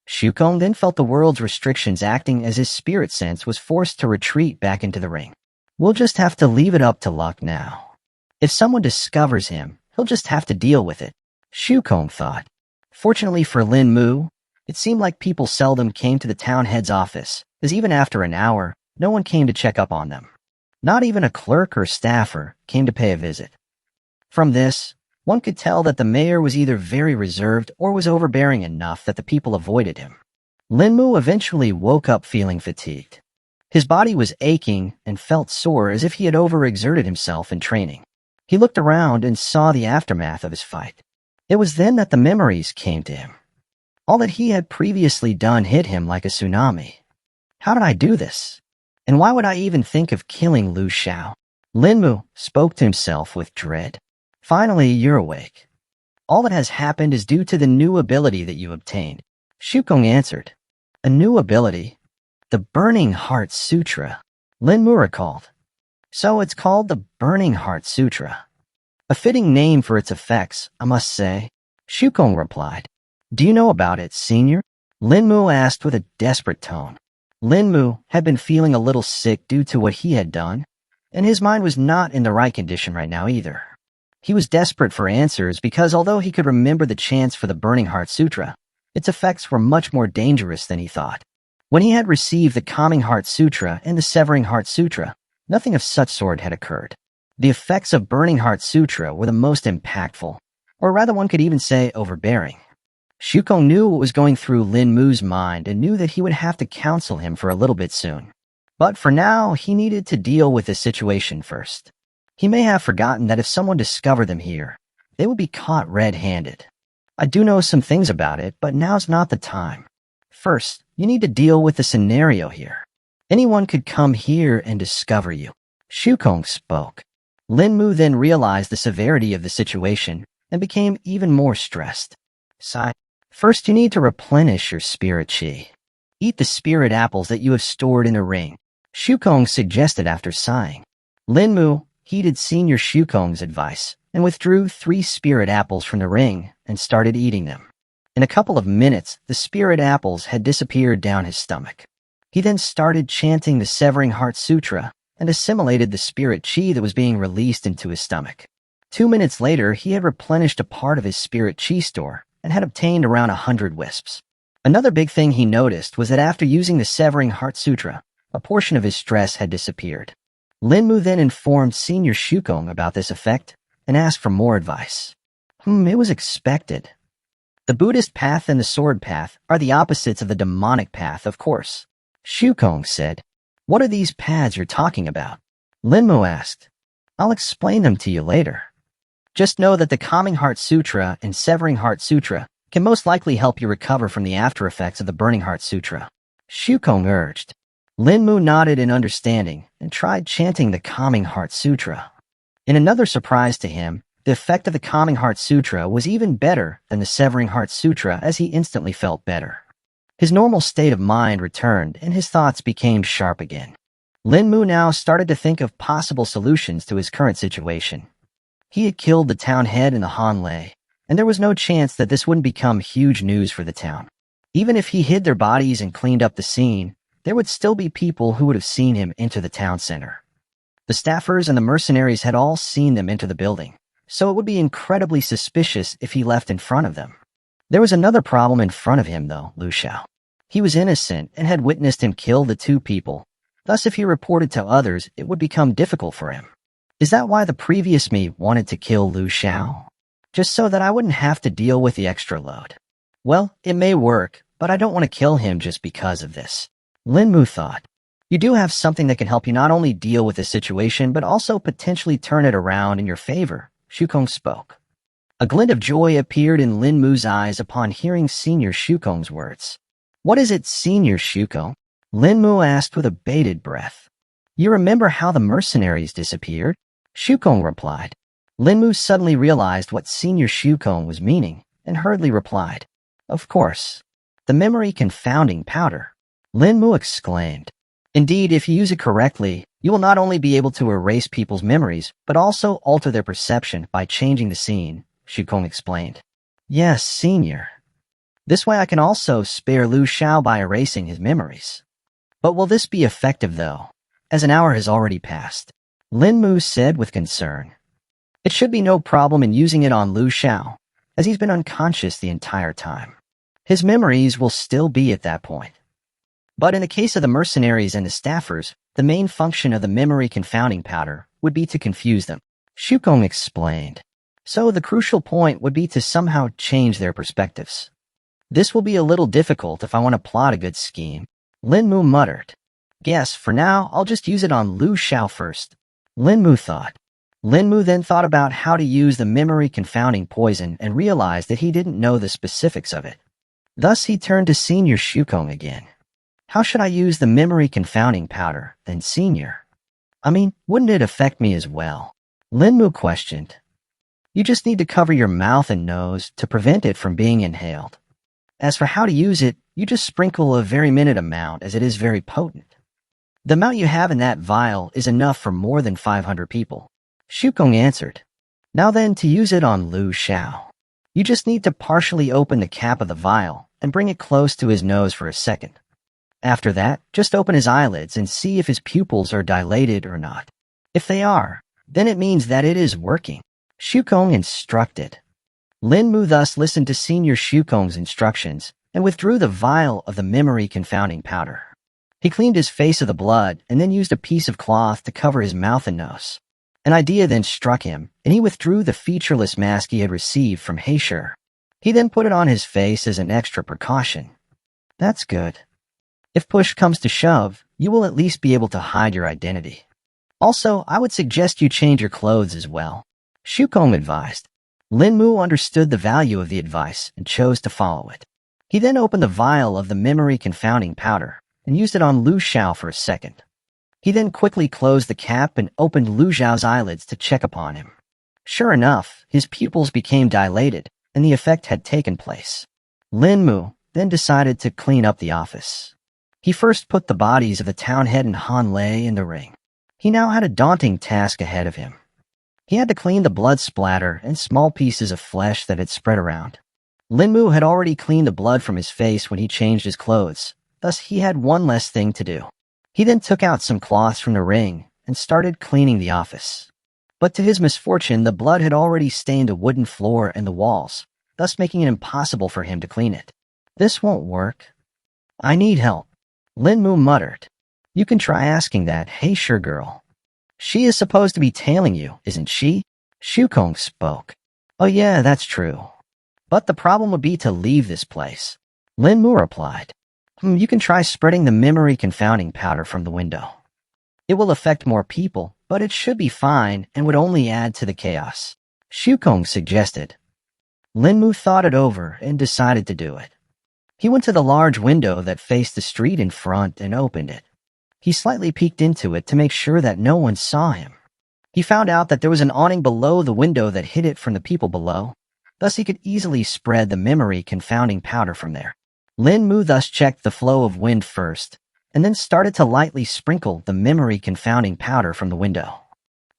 Shukong then felt the world's restrictions acting as his spirit sense was forced to retreat back into the ring. We'll just have to leave it up to luck now. If someone discovers him, he'll just have to deal with it, Shukong thought. Fortunately for Linmu, it seemed like people seldom came to the town head's office, as even after an hour, no one came to check up on them. Not even a clerk or staffer came to pay a visit. From this, one could tell that the mayor was either very reserved or was overbearing enough that the people avoided him. Linmu eventually woke up feeling fatigued. His body was aching and felt sore as if he had overexerted himself in training. He looked around and saw the aftermath of his fight. It was then that the memories came to him. All that he had previously done hit him like a tsunami. How did I do this? And why would I even think of killing Lu Xiao? Linmu spoke to himself with dread. Finally, you're awake. All that has happened is due to the new ability that you obtained. Shukong answered. A new ability? The Burning Heart Sutra. Linmu recalled. So it's called the Burning Heart Sutra. A fitting name for its effects, I must say. Shukong replied. Do you know about it, senior? Linmu asked with a desperate tone. Linmu had been feeling a little sick due to what he had done, and his mind was not in the right condition right now either. He was desperate for answers because although he could remember the chants for the Burning Heart Sutra, its effects were much more dangerous than he thought. When he had received the Calming Heart Sutra and the Severing Heart Sutra, nothing of such sort had occurred. The effects of Burning Heart Sutra were the most impactful, or rather one could even say overbearing. Shukong knew what was going through Linmu's mind and knew that he would have to counsel him for a little bit soon. But for now, he needed to deal with the situation first. He may have forgotten that if someone discovered them here, they would be caught red-handed. I do know some things about it, but now's not the time. First, you need to deal with the scenario here. Anyone could come here and discover you. Shukong spoke. Linmu then realized the severity of the situation and became even more stressed. Sigh. First, you need to replenish your spirit chi. Eat the spirit apples that you have stored in a ring, Shukong suggested after sighing. Linmu heeded Senior Shukong's advice and withdrew 3 spirit apples from the ring and started eating them. In a couple of minutes, the spirit apples had disappeared down his stomach. He then started chanting the Severing Heart Sutra and assimilated the spirit chi that was being released into his stomach. 2 minutes later, he had replenished a part of his spirit chi store and had obtained around 100 wisps. Another big thing he noticed was that after using the Severing Heart Sutra, a portion of his stress had disappeared. Linmu then informed Senior Shukong about this effect and asked for more advice. It was expected. The Buddhist path and the sword path are the opposites of the demonic path, of course. Shukong said. What are these paths you're talking about? Linmu asked. I'll explain them to you later. Just know that the Calming Heart Sutra and Severing Heart Sutra can most likely help you recover from the after effects of the Burning Heart Sutra. Shukong urged. Linmu nodded in understanding and tried chanting the Calming Heart Sutra. In another surprise to him, the effect of the Calming Heart Sutra was even better than the Severing Heart Sutra, as he instantly felt better. His normal state of mind returned and his thoughts became sharp again. Linmu now started to think of possible solutions to his current situation. He had killed the town head in the Hanlei, and there was no chance that this wouldn't become huge news for the town. Even if he hid their bodies and cleaned up the scene, there would still be people who would have seen him enter the town center. The staffers and the mercenaries had all seen them enter the building, so it would be incredibly suspicious if he left in front of them. There was another problem in front of him, though, Lu Xiao. He was innocent and had witnessed him kill the two people. Thus, if he reported to others, it would become difficult for him. Is that why the previous me wanted to kill Lu Xiao? Just so that I wouldn't have to deal with the extra load. Well, it may work, but I don't want to kill him just because of this. Linmu thought. You do have something that can help you not only deal with the situation, but also potentially turn it around in your favor, Shukong spoke. A glint of joy appeared in Linmu's eyes upon hearing Senior Shukong's words. What is it, Senior Shukong? Linmu asked with a bated breath. You remember how the mercenaries disappeared? Shukong replied. Linmu suddenly realized what Senior Shukong was meaning and hurriedly replied. Of course. The memory confounding powder. Linmu exclaimed. Indeed, if you use it correctly, you will not only be able to erase people's memories, but also alter their perception by changing the scene, Shukong explained. Yes, Senior. This way I can also spare Lu Xiao by erasing his memories. But will this be effective, though, as an hour has already passed? Linmu said with concern. It should be no problem in using it on Lu Xiao, as he's been unconscious the entire time. His memories will still be at that point. But in the case of the mercenaries and the staffers, the main function of the memory confounding powder would be to confuse them, Shukong explained. So the crucial point would be to somehow change their perspectives. This will be a little difficult if I want to plot a good scheme, Linmu muttered. Guess, for now, I'll just use it on Lu Xiao first, Linmu thought. Linmu then thought about how to use the memory confounding poison and realized that he didn't know the specifics of it. Thus he turned to Senior Shukong again. How should I use the memory confounding powder, then, Senior? I mean, wouldn't it affect me as well? Linmu questioned. You just need to cover your mouth and nose to prevent it from being inhaled. As for how to use it, you just sprinkle a very minute amount, as it is very potent. The amount you have in that vial is enough for more than 500 people, Shukong answered. Now then, to use it on Lu Xiao, you just need to partially open the cap of the vial and bring it close to his nose for a second. After that, just open his eyelids and see if his pupils are dilated or not. If they are, then it means that it is working, Shukong instructed. Linmu thus listened to Senior Shukong's instructions and withdrew the vial of the memory confounding powder. He cleaned his face of the blood and then used a piece of cloth to cover his mouth and nose. An idea then struck him, and he withdrew the featureless mask he had received from Heisher. He then put it on his face as an extra precaution. That's good. If push comes to shove, you will at least be able to hide your identity. Also, I would suggest you change your clothes as well, Shukong advised. Linmu understood the value of the advice and chose to follow it. He then opened the vial of the memory confounding powder and used it on Lu Xiao for a second. He then quickly closed the cap and opened Lu Xiao's eyelids to check upon him. Sure enough, his pupils became dilated, and the effect had taken place. Linmu then decided to clean up the office. He first put the bodies of the town head and Han Lei in the ring. He now had a daunting task ahead of him. He had to clean the blood splatter and small pieces of flesh that had spread around. Linmu had already cleaned the blood from his face when he changed his clothes, thus he had one less thing to do. He then took out some cloths from the ring and started cleaning the office. But to his misfortune, the blood had already stained the wooden floor and the walls, thus making it impossible for him to clean it. This won't work. I need help. Lin Mu muttered. You can try asking that, hey sure girl. She is supposed to be tailing you, isn't she? Shukong spoke. Oh yeah, that's true. But the problem would be to leave this place. Lin Mu replied. You can try spreading the memory confounding powder from the window. It will affect more people, but it should be fine and would only add to the chaos. Shukong suggested. Lin Mu thought it over and decided to do it. He went to the large window that faced the street in front and opened it. He slightly peeked into it to make sure that no one saw him. He found out that there was an awning below the window that hid it from the people below. Thus he could easily spread the memory confounding powder from there. Lin Mu thus checked the flow of wind first, and then started to lightly sprinkle the memory confounding powder from the window.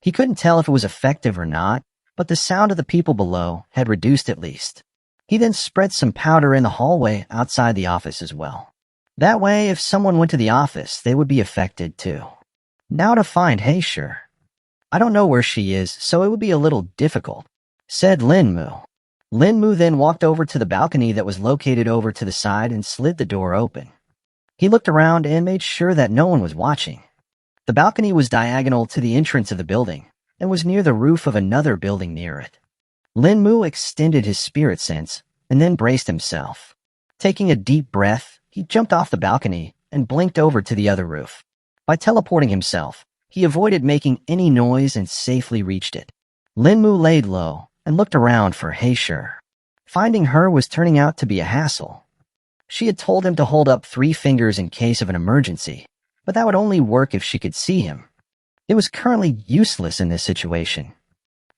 He couldn't tell if it was effective or not, but the sound of the people below had reduced at least. He then spread some powder in the hallway outside the office as well. That way, if someone went to the office, they would be affected too. Now to find Heisher. I don't know where she is, so it would be a little difficult, said Lin Mu. Lin Mu then walked over to the balcony that was located over to the side and slid the door open. He looked around and made sure that no one was watching. The balcony was diagonal to the entrance of the building and was near the roof of another building near it. Lin Mu extended his spirit sense and then braced himself. Taking a deep breath, he jumped off the balcony and blinked over to the other roof. By teleporting himself, he avoided making any noise and safely reached it. Lin Mu laid low and looked around for Heisher. Finding her was turning out to be a hassle. She had told him to hold up 3 fingers in case of an emergency, but that would only work if she could see him. It was currently useless in this situation.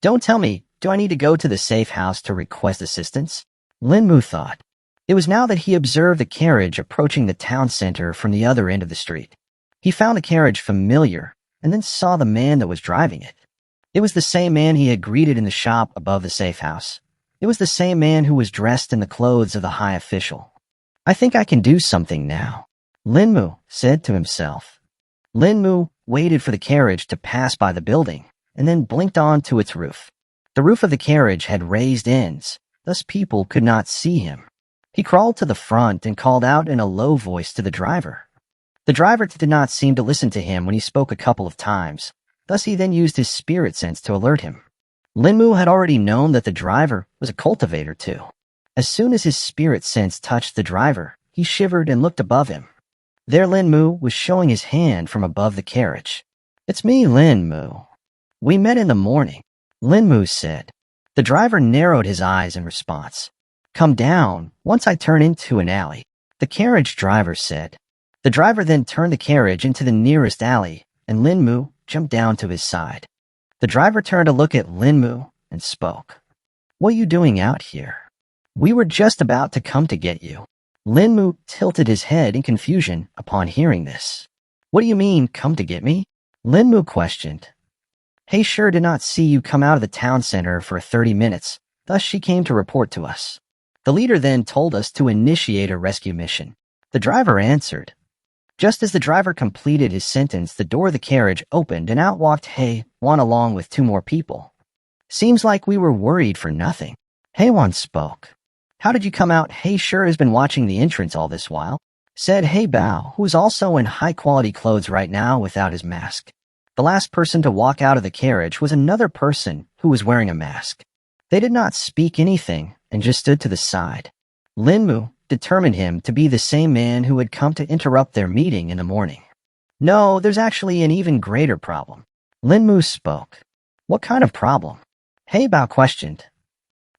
Don't tell me, do I need to go to the safe house to request assistance? Lin Mu thought. It was now that he observed a carriage approaching the town center from the other end of the street. He found the carriage familiar and then saw the man that was driving it. It was the same man he had greeted in the shop above the safe house. It was the same man who was dressed in the clothes of the high official. I think I can do something now, Lin Mu said to himself. Lin Mu waited for the carriage to pass by the building and then blinked onto its roof. The roof of the carriage had raised ends, thus people could not see him. He crawled to the front and called out in a low voice to the driver. The driver did not seem to listen to him when he spoke a couple of times, thus he then used his spirit sense to alert him. Lin Mu had already known that the driver was a cultivator too. As soon as his spirit sense touched the driver, he shivered and looked above him. There Lin Mu was showing his hand from above the carriage. It's me, Lin Mu. We met in the morning, Lin Mu said. The driver narrowed his eyes in response. Come down, once I turn into an alley, the carriage driver said. The driver then turned the carriage into the nearest alley, and Lin Mu jumped down to his side. The driver turned to look at Lin Mu and spoke. What are you doing out here? We were just about to come to get you. Lin Mu tilted his head in confusion upon hearing this. What do you mean, come to get me? Lin Mu questioned. Heisher did not see you come out of the town center for 30 minutes, thus she came to report to us. The leader then told us to initiate a rescue mission. The driver answered. Just as the driver completed his sentence, the door of the carriage opened and out walked Hei-wan along with 2 more people. Seems like we were worried for nothing. Hei-wan spoke. How did you come out? Heisher has been watching the entrance all this while, said Hei-bao, who is also in high-quality clothes right now without his mask. The last person to walk out of the carriage was another person who was wearing a mask. They did not speak anything and just stood to the side. Lin Mu determined him to be the same man who had come to interrupt their meeting in the morning. No, there's actually an even greater problem. Lin Mu spoke. What kind of problem? Hei-bao questioned.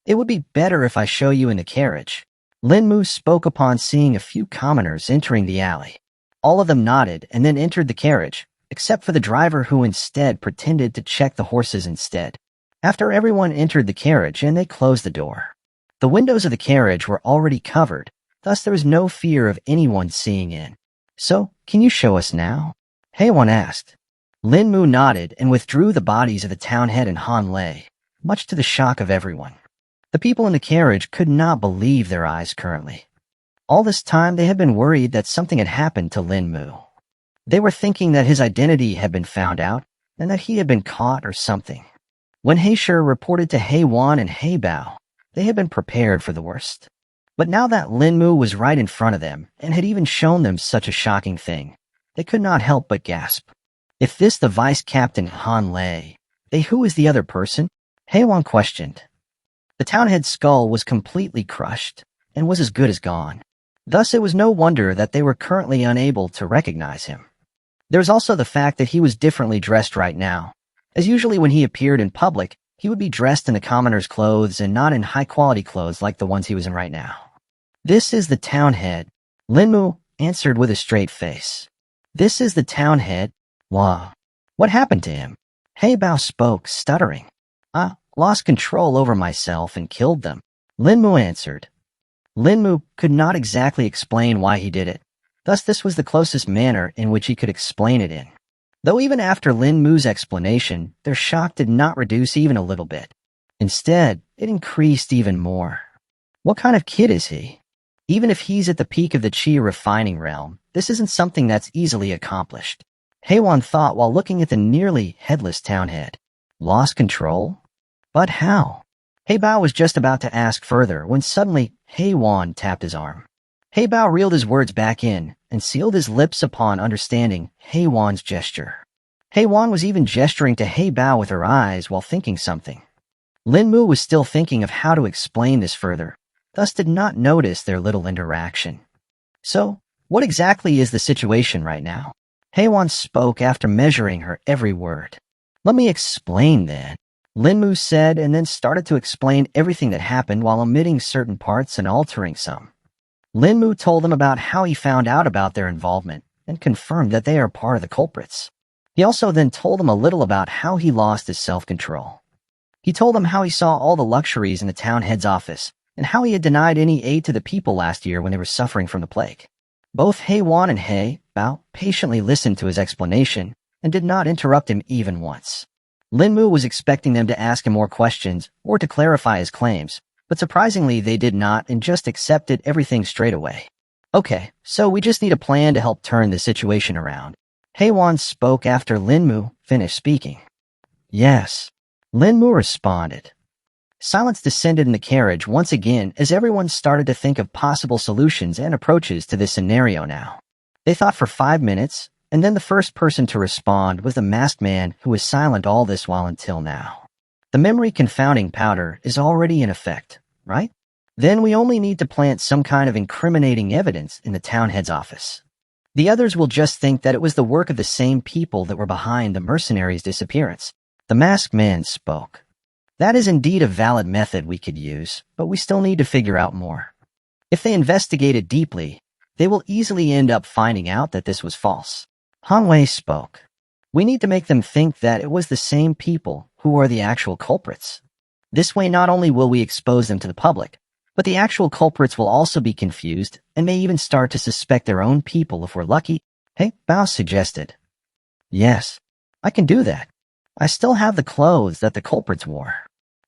It would be better if I show you in the carriage. Lin Mu spoke upon seeing a few commoners entering the alley. All of them nodded and then entered the carriage, except for the driver who instead pretended to check the horses instead. After everyone entered the carriage and they closed the door. The windows of the carriage were already covered, thus there was no fear of anyone seeing in. So, can you show us now? Hei-wan asked. Lin Mu nodded and withdrew the bodies of the town head and Han Lei, much to the shock of everyone. The people in the carriage could not believe their eyes currently. All this time they had been worried that something had happened to Lin Mu. They were thinking that his identity had been found out and that he had been caught or something. When Heisher reported to Hei-wan and Hei-bao, they had been prepared for the worst. But now that Linmu was right in front of them and had even shown them such a shocking thing, they could not help but gasp. If this the vice captain Han Lei, they who is the other person? Haewon questioned. The townhead's skull was completely crushed and was as good as gone. Thus it was no wonder that they were currently unable to recognize him. There was also the fact that he was differently dressed right now, as usually when he appeared in public, he would be dressed in the commoner's clothes and not in high-quality clothes like the ones he was in right now. This is the townhead, Linmu answered with a straight face. This is the townhead. Wow. What happened to him? Haebao spoke, stuttering. I lost control over myself and killed them, Linmu answered. Linmu could not exactly explain why he did it. Thus this was the closest manner in which he could explain it in. Though even after Linmu's explanation, their shock did not reduce even a little bit. Instead, it increased even more. What kind of kid is he? Even if he's at the peak of the chi refining realm, this isn't something that's easily accomplished. Haewon thought while looking at the nearly headless townhead. Lost control? But how? Haebao was just about to ask further when suddenly Haewon tapped his arm. Haebao reeled his words back in and sealed his lips upon understanding Haewon's gesture. Haewon was even gesturing to Haebao with her eyes while thinking something. Linmu was still thinking of how to explain this further, thus did not notice their little interaction. So, what exactly is the situation right now? Haewon spoke after measuring her every word. Let me explain then, Linmu said, and then started to explain everything that happened while omitting certain parts and altering some. Linmu told them about how he found out about their involvement and confirmed that they are part of the culprits. He also then told them a little about how he lost his self-control. He told them how he saw all the luxuries in the town head's office and how he had denied any aid to the people last year when they were suffering from the plague. Both Haewon and Haebao patiently listened to his explanation and did not interrupt him even once. Linmu was expecting them to ask him more questions or to clarify his claims, but surprisingly they did not and just accepted everything straight away. Okay, so we just need a plan to help turn the situation around. Haewon spoke after Linmu finished speaking. Yes, Linmu responded. Silence descended in the carriage once again as everyone started to think of possible solutions and approaches to this scenario now. They thought for 5 minutes, and then the first person to respond was the masked man who was silent all this while until now. The memory confounding powder is already in effect, right? Then we only need to plant some kind of incriminating evidence in the townhead's office. The others will just think that it was the work of the same people that were behind the mercenaries' disappearance. The masked man spoke. That is indeed a valid method we could use, but we still need to figure out more. If they investigate it deeply, they will easily end up finding out that this was false. Hanwei spoke. We need to make them think that it was the same people who are the actual culprits. This way not only will we expose them to the public, but the actual culprits will also be confused and may even start to suspect their own people if we're lucky. Bao suggested. Yes, I can do that. I still have the clothes that the culprits wore.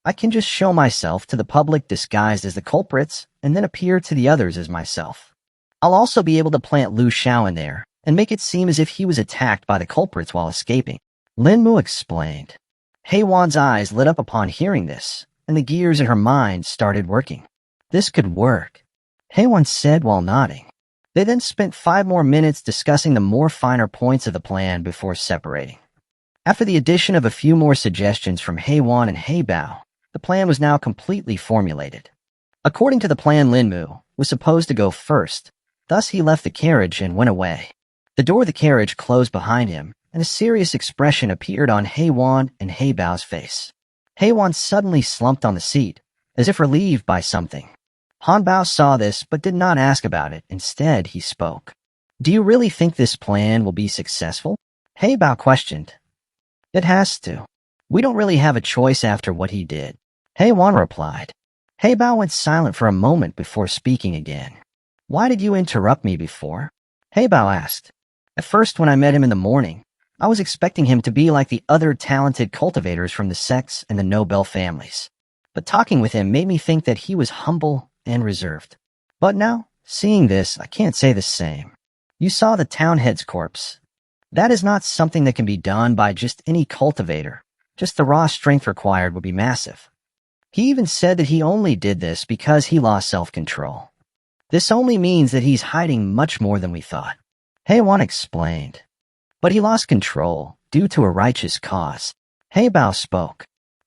I can just show myself to the public disguised as the culprits and then appear to the others as myself. I'll also be able to plant Lu Xiao in there and make it seem as if he was attacked by the culprits while escaping. Linmu explained. Haewon's eyes lit up upon hearing this, and the gears in her mind started working. This could work, Haewon said while nodding. They then spent 5 more minutes discussing the more finer points of the plan before separating. After the addition of a few more suggestions from Haewon and Haebao, the plan was now completely formulated. According to the plan, Linmu was supposed to go first, thus he left the carriage and went away. The door of the carriage closed behind him, and a serious expression appeared on Haewon and Haebao's face. Haewon suddenly slumped on the seat, as if relieved by something. Hanbao saw this but did not ask about it. Instead, he spoke. Do you really think this plan will be successful? Haebao questioned. It has to. We don't really have a choice after what he did, Haewon replied. Haebao went silent for a moment before speaking again. Why did you interrupt me before? Haebao asked. At first, when I met him in the morning, I was expecting him to be like the other talented cultivators from the sects and the Nobel families. But talking with him made me think that he was humble and reserved. But now, seeing this, I can't say the same. You saw the townhead's corpse. That is not something that can be done by just any cultivator. Just the raw strength required would be massive. He even said that he only did this because he lost self-control. This only means that he's hiding much more than we thought. Heiwan explained. But he lost control due to a righteous cause. Heibao spoke.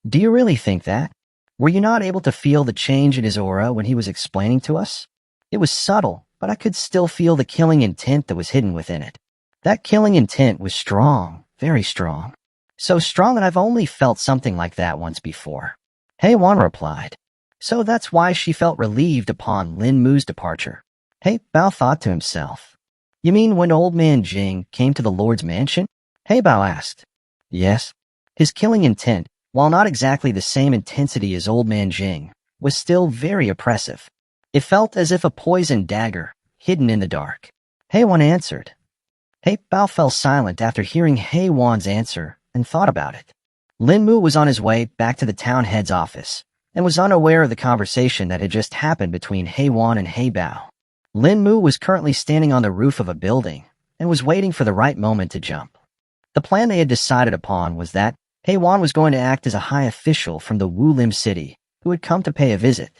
Do you really think that? Were you not able to feel the change in his aura when he was explaining to us? It was subtle, but I could still feel the killing intent that was hidden within it. That killing intent was strong, very strong. So strong that I've only felt something like that once before. Heiwan replied. So that's why she felt relieved upon Lin Mu's departure. Heibao thought to himself. You mean when old man Jing came to the Lord's mansion? Heibao asked. Yes. His killing intent, while not exactly the same intensity as old man Jing, was still very oppressive. It felt as if a poisoned dagger, hidden in the dark. Heiwan answered. Heibao fell silent after hearing Heiwan's answer and thought about it. Lin Mu was on his way back to the town head's office and was unaware of the conversation that had just happened between Heiwan and Heibao. Lin Mu was currently standing on the roof of a building and was waiting for the right moment to jump. The plan they had decided upon was that Heiwan was going to act as a high official from the Wu Lim city who had come to pay a visit.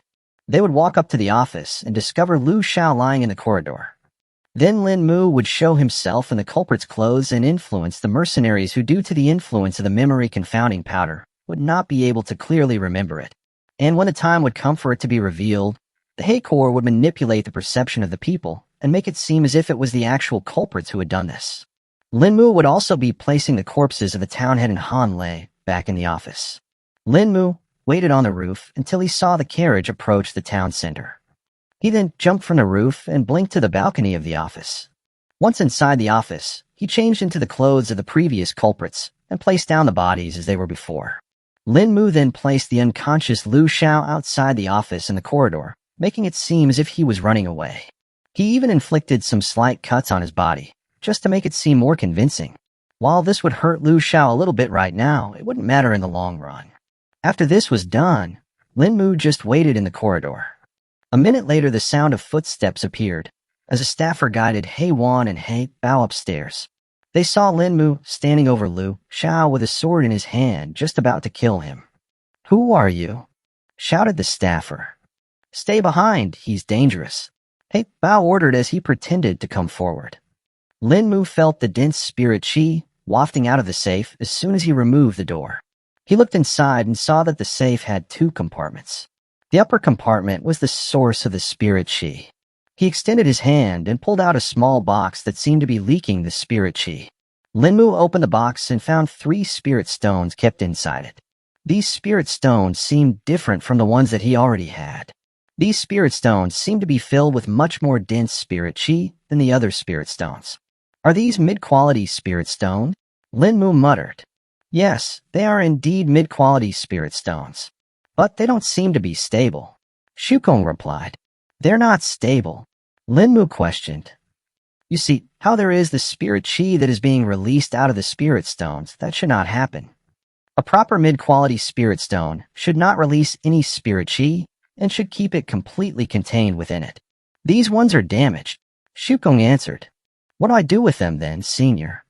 They would walk up to the office and discover Lu Xiao lying in the corridor. Then Lin Mu would show himself in the culprit's clothes and influence the mercenaries who, due to the influence of the memory confounding powder, would not be able to clearly remember it. And when the time would come for it to be revealed, the Hei Corps would manipulate the perception of the people and make it seem as if it was the actual culprits who had done this. Lin Mu would also be placing the corpses of the town head and Han Lei back in the office. Lin Mu waited on the roof until he saw the carriage approach the town center. He then jumped from the roof and blinked to the balcony of the office. Once inside the office, he changed into the clothes of the previous culprits and placed down the bodies as they were before. Lin Mu then placed the unconscious Lu Xiao outside the office in the corridor, making it seem as if he was running away. He even inflicted some slight cuts on his body, just to make it seem more convincing. While this would hurt Lu Xiao a little bit right now, it wouldn't matter in the long run. After this was done, Lin Mu just waited in the corridor. A minute later, the sound of footsteps appeared, as a staffer guided Heiwan and Heibao upstairs. They saw Lin Mu standing over Lu Xiao with a sword in his hand, just about to kill him. "Who are you?" shouted the staffer. "Stay behind, he's dangerous," Heibao ordered as he pretended to come forward. Lin Mu felt the dense spirit qi wafting out of the safe as soon as he removed the door. He looked inside and saw that the safe had two compartments. The upper compartment was the source of the spirit qi. He extended his hand and pulled out a small box that seemed to be leaking the spirit qi. Lin Mu opened the box and found 3 spirit stones kept inside it. These spirit stones seemed different from the ones that he already had. These spirit stones seemed to be filled with much more dense spirit qi than the other spirit stones. "Are these mid-quality spirit stones?" Lin Mu muttered. "Yes, they are indeed mid-quality spirit stones. But they don't seem to be stable." Shukong replied. "They're not stable." Lin Mu questioned. "You see, how there is the spirit qi that is being released out of the spirit stones, that should not happen. A proper mid-quality spirit stone should not release any spirit qi and should keep it completely contained within it. These ones are damaged." Shukong answered. "What do I do with them then, senior?"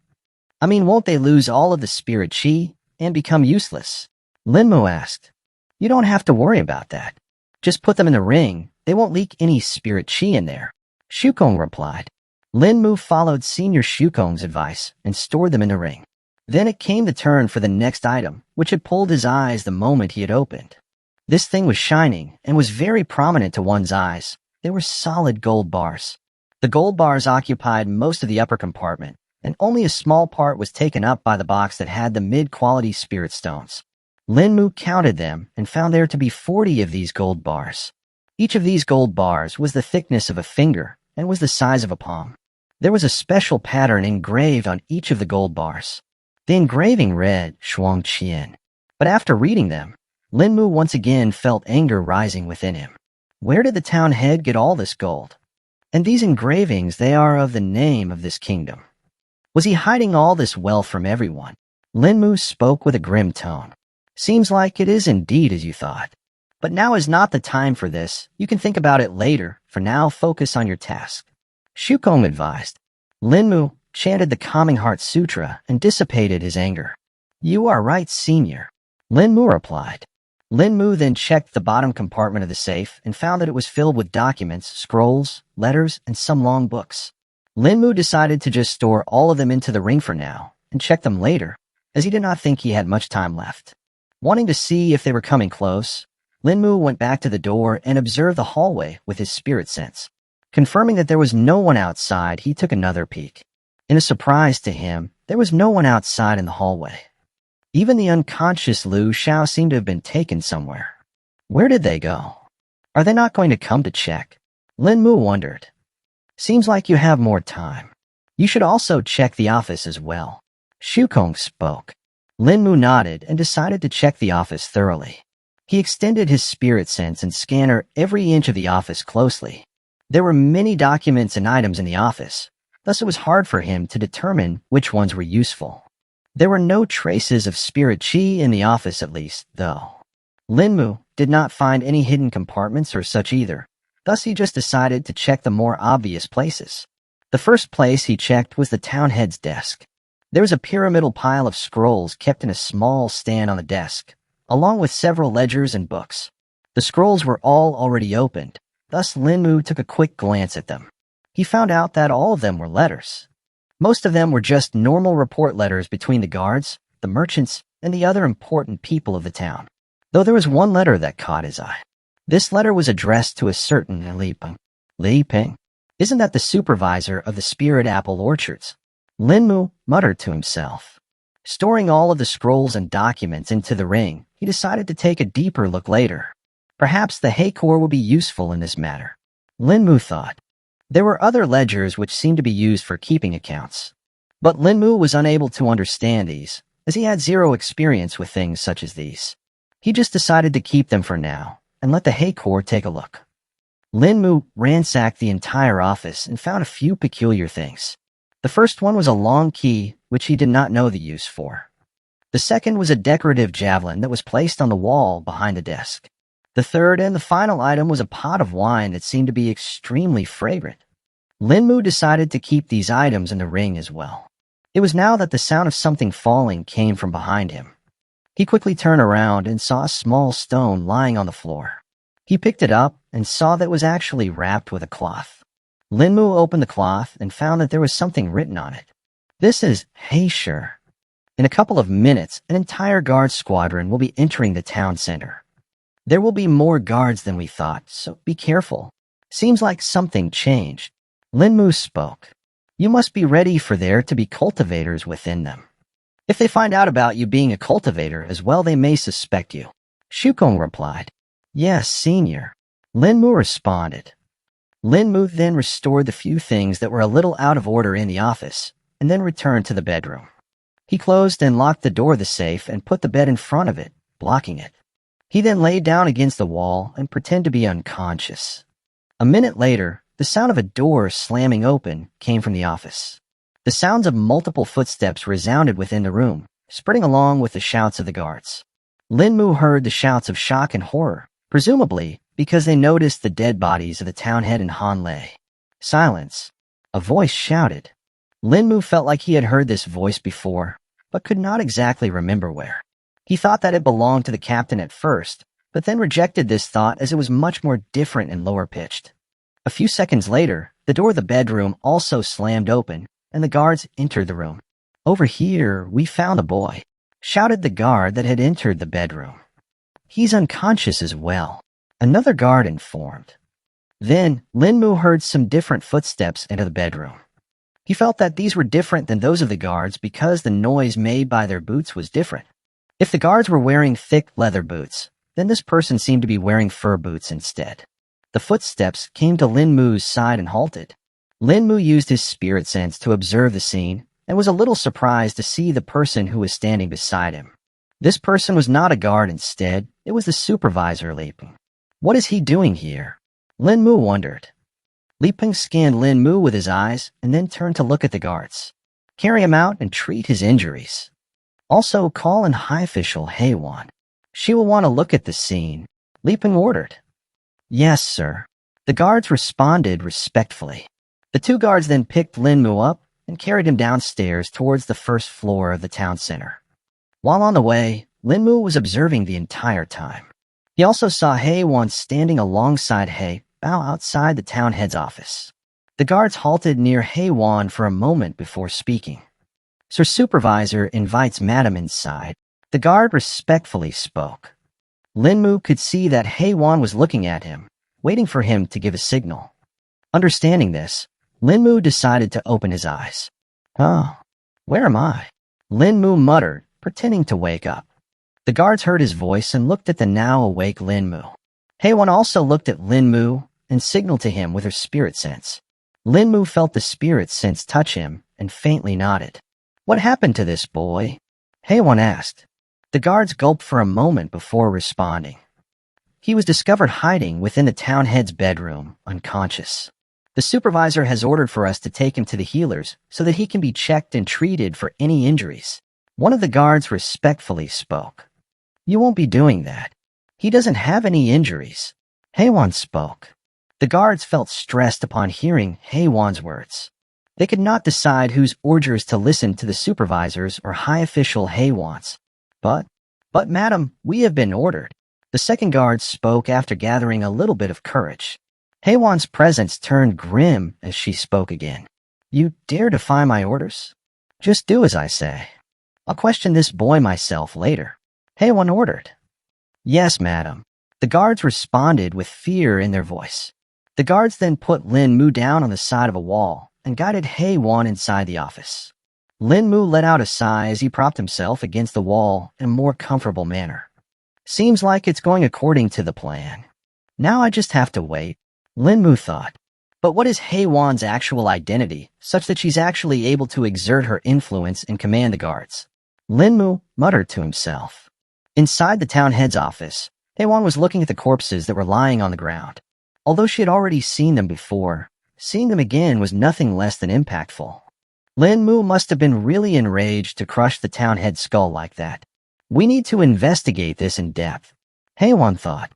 "I mean, won't they lose all of the spirit qi and become useless?" Lin Mu asked. "You don't have to worry about that. Just put them in the ring. They won't leak any spirit qi in there," Shukong replied. Lin Mu followed Senior Shukong's advice and stored them in the ring. Then it came the turn for the next item, which had pulled his eyes the moment he had opened. This thing was shining and was very prominent to one's eyes. They were solid gold bars. The gold bars occupied most of the upper compartment, and only a small part was taken up by the box that had the mid-quality spirit stones. Lin Mu counted them and found there to be 40 of these gold bars. Each of these gold bars was the thickness of a finger and was the size of a palm. There was a special pattern engraved on each of the gold bars. The engraving read Shuang Qian. But after reading them, Lin Mu once again felt anger rising within him. Where did the town head get all this gold? And these engravings, they are of the name of this kingdom. Was he hiding all this wealth from everyone? Lin Mu spoke with a grim tone. "Seems like it is indeed as you thought. But now is not the time for this. You can think about it later. For now, focus on your task," Shukong advised. Lin Mu chanted the Calming Heart Sutra and dissipated his anger. "You are right, senior," Lin Mu replied. Lin Mu then checked the bottom compartment of the safe and found that it was filled with documents, scrolls, letters, and some long books. Lin Mu decided to just store all of them into the ring for now and check them later, as he did not think he had much time left. Wanting to see if they were coming close, Lin Mu went back to the door and observed the hallway with his spirit sense. Confirming that there was no one outside, he took another peek. In a surprise to him, there was no one outside in the hallway. Even the unconscious Liu Xiao seemed to have been taken somewhere. Where did they go? Are they not going to come to check? Lin Mu wondered. Seems like you have more time. You should also check the office as well. Xu Kong spoke. Lin Mu nodded and decided to check the office thoroughly. He extended his spirit sense and scanned every inch of the office closely. There were many documents and items in the office, thus it was hard for him to determine which ones were useful. There were no traces of spirit qi in the office at least, though. Lin Mu did not find any hidden compartments or such either, thus he just decided to check the more obvious places. The first place he checked was the town head's desk. There was a pyramidal pile of scrolls kept in a small stand on the desk, along with several ledgers and books. The scrolls were all already opened, thus Lin Mu took a quick glance at them. He found out that all of them were letters. Most of them were just normal report letters between the guards, the merchants, and the other important people of the town. Though there was one letter that caught his eye. This letter was addressed to a certain Li Peng. Li Peng? Isn't that the supervisor of the Spirit Apple Orchards? Lin Mu muttered to himself. Storing all of the scrolls and documents into the ring, he decided to take a deeper look later. Perhaps the Hakor will be useful in this matter. Lin Mu thought. There were other ledgers which seemed to be used for keeping accounts. But Lin Mu was unable to understand these, as he had zero experience with things such as these. He just decided to keep them for now, and let the Hakor take a look. Lin Mu ransacked the entire office and found a few peculiar things. The first one was a long key, which he did not know the use for. The second was a decorative javelin that was placed on the wall behind the desk. The third and the final item was a pot of wine that seemed to be extremely fragrant. Lin Mu decided to keep these items in the ring as well. It was now that the sound of something falling came from behind him. He quickly turned around and saw a small stone lying on the floor. He picked it up and saw that it was actually wrapped with a cloth. Lin Mu opened the cloth and found that there was something written on it. This is Heisher. In a couple of minutes, an entire guard squadron will be entering the town center. There will be more guards than we thought, so be careful. Seems like something changed. Lin Mu spoke. You must be ready for there to be cultivators within them. If they find out about you being a cultivator as well, they may suspect you. Xu Kong replied. Yes, senior. Lin Mu responded. Lin Mu then restored the few things that were a little out of order in the office, and then returned to the bedroom. He closed and locked the door of the safe and put the bed in front of it, blocking it. He then lay down against the wall and pretended to be unconscious. A minute later, the sound of a door slamming open came from the office. The sounds of multiple footsteps resounded within the room, spreading along with the shouts of the guards. Lin Mu heard the shouts of shock and horror, presumably because they noticed the dead bodies of the town head and Han Lei. Silence. A voice shouted. Lin Mu felt like he had heard this voice before, but could not exactly remember where. He thought that it belonged to the captain at first, but then rejected this thought as it was much more different and lower pitched. A few seconds later, the door of the bedroom also slammed open, and the guards entered the room. Over here, we found a boy, shouted the guard that had entered the bedroom. He's unconscious as well, another guard informed. Then, Lin Mu heard some different footsteps enter the bedroom. He felt that these were different than those of the guards because the noise made by their boots was different. If the guards were wearing thick leather boots, then this person seemed to be wearing fur boots instead. The footsteps came to Lin Mu's side and halted. Lin Mu used his spirit sense to observe the scene and was a little surprised to see the person who was standing beside him. This person was not a guard instead, it was the supervisor Li Peng. What is he doing here? Lin Mu wondered. Li Peng scanned Lin Mu with his eyes and then turned to look at the guards. Carry him out and treat his injuries. Also call in High Official Heiwan. She will want to look at the scene, Li Peng ordered. Yes, sir. The guards responded respectfully. The two guards then picked Lin Mu up and carried him downstairs towards the first floor of the town center. While on the way, Lin Mu was observing the entire time. He also saw Hay-Wan standing alongside Hay-Bao outside the town head's office. The guards halted near Hay-Wan for a moment before speaking. Sir Supervisor invites Madam inside. The guard respectfully spoke. Linmu could see that Hay-Wan was looking at him, waiting for him to give a signal. Understanding this, Linmu decided to open his eyes. Oh, where am I? Linmu muttered, pretending to wake up. The guards heard his voice and looked at the now awake Linmu. Hay-Wan also looked at Linmu and signaled to him with her spirit sense. Linmu felt the spirit sense touch him and faintly nodded. What happened to this boy? Hay-Wan asked. The guards gulped for a moment before responding. He was discovered hiding within the town head's bedroom, unconscious. The supervisor has ordered for us to take him to the healers so that he can be checked and treated for any injuries. One of the guards respectfully spoke. You won't be doing that. He doesn't have any injuries. Hay-Wan spoke. The guards felt stressed upon hearing Hay-Wan's words. They could not decide whose orders to listen to, the supervisors or high official Hay-Wan's. But madam, we have been ordered. The second guard spoke after gathering a little bit of courage. Hay-Wan's presence turned grim as she spoke again. You dare defy my orders? Just do as I say. I'll question this boy myself later. Hay-Wan ordered. Yes, madam. The guards responded with fear in their voice. The guards then put Linmu down on the side of a wall and guided Hay-Wan inside the office. Linmu let out a sigh as he propped himself against the wall in a more comfortable manner. Seems like it's going according to the plan. Now I just have to wait, Linmu thought. But what is Hay-Wan's actual identity, such that she's actually able to exert her influence and command the guards? Linmu muttered to himself. Inside the town head's office, Hay-Wan was looking at the corpses that were lying on the ground. Although she had already seen them before, seeing them again was nothing less than impactful. Linmu must have been really enraged to crush the town head's skull like that. We need to investigate this in depth, Hay-Wan thought.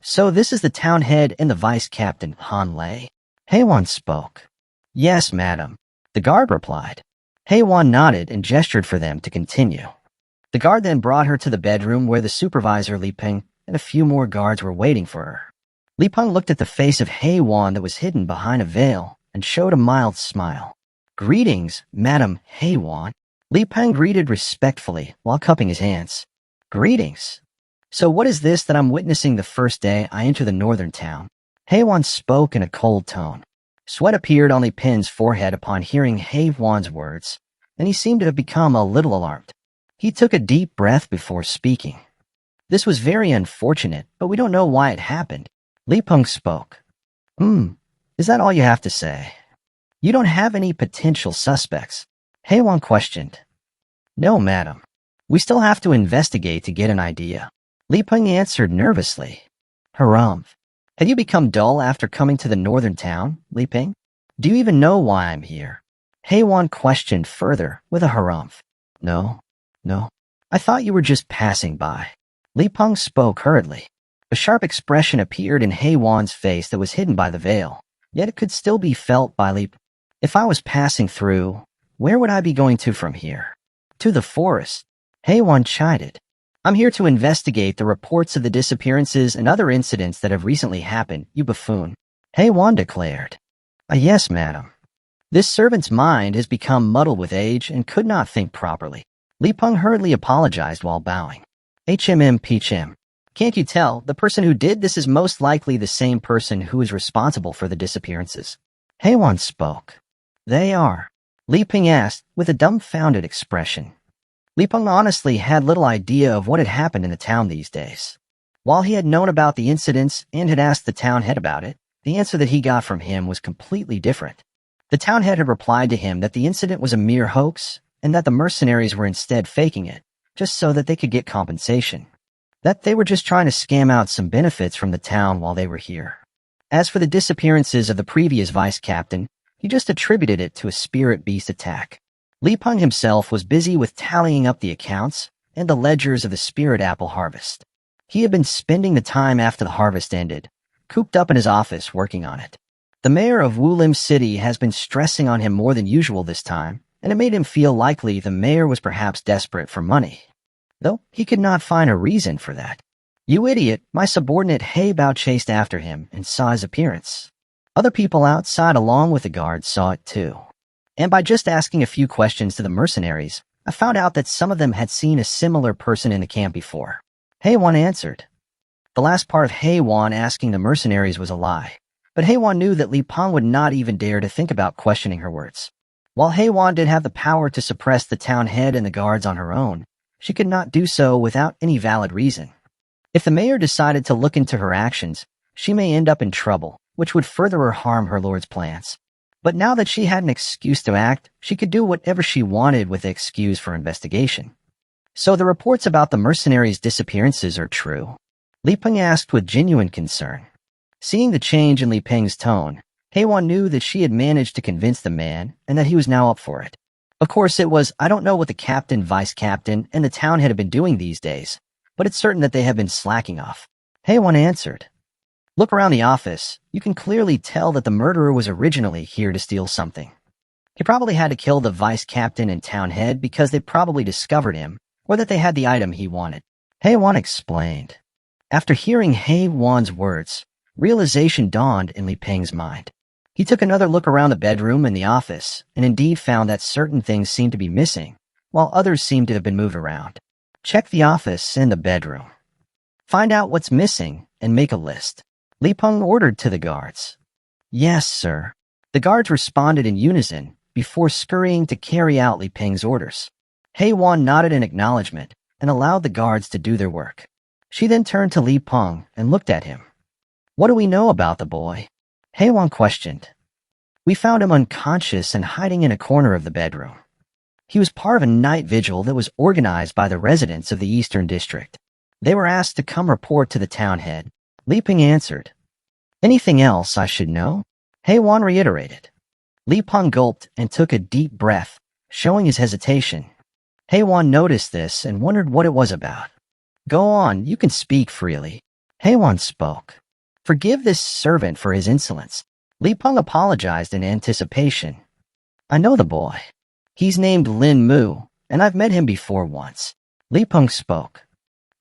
So this is the town head and the vice captain, Han Lei? Hay-Wan spoke. Yes, madam, the guard replied. Hay-Wan nodded and gestured for them to continue. The guard then brought her to the bedroom where the supervisor Li Peng and a few more guards were waiting for her. Li Peng looked at the face of Hay-Wan that was hidden behind a veil and showed a mild smile. Greetings, Madam Hay-Wan. Li Peng greeted respectfully while cupping his hands. Greetings. So what is this that I'm witnessing the first day I enter the northern town? Hay-Wan spoke in a cold tone. Sweat appeared on Li Peng's forehead upon hearing Hay-Wan's words, and he seemed to have become a little alarmed. He took a deep breath before speaking. This was very unfortunate, but we don't know why it happened. Li Peng spoke. Is that all you have to say? You don't have any potential suspects? Hay-Wan questioned. No, madam. We still have to investigate to get an idea. Li Peng answered nervously. Harumph. Have you become dull after coming to the northern town, Li Peng? Do you even know why I'm here? Hay-Wan questioned further with a harumph. No. I thought you were just passing by. Li Peng spoke hurriedly. A sharp expression appeared in Hay-Wan's face that was hidden by the veil, yet it could still be felt by Li Peng. If I was passing through, where would I be going to from here? To the forest. Hay-Wan chided. I'm here to investigate the reports of the disappearances and other incidents that have recently happened, you buffoon. Hay-Wan declared. Yes, madam. This servant's mind has become muddled with age and could not think properly. Li Peng hurriedly apologized while bowing. Peachim. Can't you tell, the person who did this is most likely the same person who is responsible for the disappearances? Hay-Wan spoke. They are. Li Peng asked, with a dumbfounded expression. Li Peng honestly had little idea of what had happened in the town these days. While he had known about the incidents and had asked the town head about it, the answer that he got from him was completely different. The town head had replied to him that the incident was a mere hoax and that the mercenaries were instead faking it, just so that they could get compensation. That they were just trying to scam out some benefits from the town while they were here. As for the disappearances of the previous vice captain, he just attributed it to a spirit beast attack. Li Peng himself was busy with tallying up the accounts and the ledgers of the spirit apple harvest. He had been spending the time after the harvest ended, cooped up in his office working on it. The mayor of Wulim City has been stressing on him more than usual this time, and it made him feel likely the mayor was perhaps desperate for money. Though he could not find a reason for that. You idiot, my subordinate Hei Bao chased after him and saw his appearance. Other people outside along with the guards saw it too. And by just asking a few questions to the mercenaries, I found out that some of them had seen a similar person in the camp before. Hei-wan answered. The last part of Hei-wan asking the mercenaries was a lie, but Hei-wan knew that Li Peng would not even dare to think about questioning her words. While Hei-wan did have the power to suppress the town head and the guards on her own, she could not do so without any valid reason. If the mayor decided to look into her actions, she may end up in trouble, which would further harm her lord's plans. But now that she had an excuse to act, she could do whatever she wanted with the excuse for investigation. So the reports about the mercenaries' disappearances are true? Li Peng asked with genuine concern. Seeing the change in Li Peng's tone, Hei-wan knew that she had managed to convince the man and that he was now up for it. Of course it was, I don't know what the captain, vice captain, and the town head have been doing these days, but it's certain that they have been slacking off. Hei-wan answered. Look around the office. You can clearly tell that the murderer was originally here to steal something. He probably had to kill the vice captain and town head because they probably discovered him, or that they had the item he wanted. Hei-wan explained. After hearing Hei-wan's words, realization dawned in Li Peng's mind. He took another look around the bedroom and the office, and indeed found that certain things seemed to be missing, while others seemed to have been moved around. Check the office and the bedroom. Find out what's missing and make a list. Li Peng ordered to the guards. Yes, sir. The guards responded in unison before scurrying to carry out Li Peng's orders. Hei-wan nodded in acknowledgement and allowed the guards to do their work. She then turned to Li Peng and looked at him. What do we know about the boy? Hei-wan questioned. We found him unconscious and hiding in a corner of the bedroom. He was part of a night vigil that was organized by the residents of the Eastern District. They were asked to come report to the town head. Li Peng answered. Anything else I should know? Hei-wan reiterated. Li Peng gulped and took a deep breath, showing his hesitation. Hei-wan noticed this and wondered what it was about. Go on, you can speak freely. Hei-wan spoke. Forgive this servant for his insolence. Li Peng apologized in anticipation. I know the boy. He's named Lin Mu, and I've met him before once. Li Peng spoke.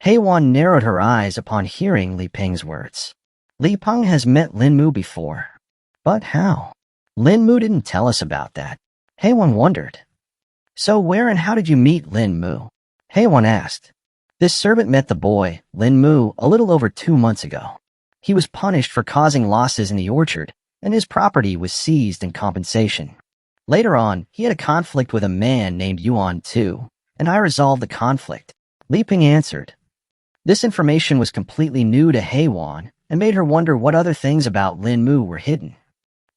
Hei-wan narrowed her eyes upon hearing Li Peng's words. Li Peng has met Lin Mu before. But how? Lin Mu didn't tell us about that. Hei-wan wondered. So where and how did you meet Lin Mu? Hei-wan asked. This servant met the boy, Lin Mu, a little over 2 months ago. He was punished for causing losses in the orchard, and his property was seized in compensation. Later on, he had a conflict with a man named Yuan Tu, and I resolved the conflict. Li Peng answered. This information was completely new to Hei-wan and made her wonder what other things about Lin Mu were hidden.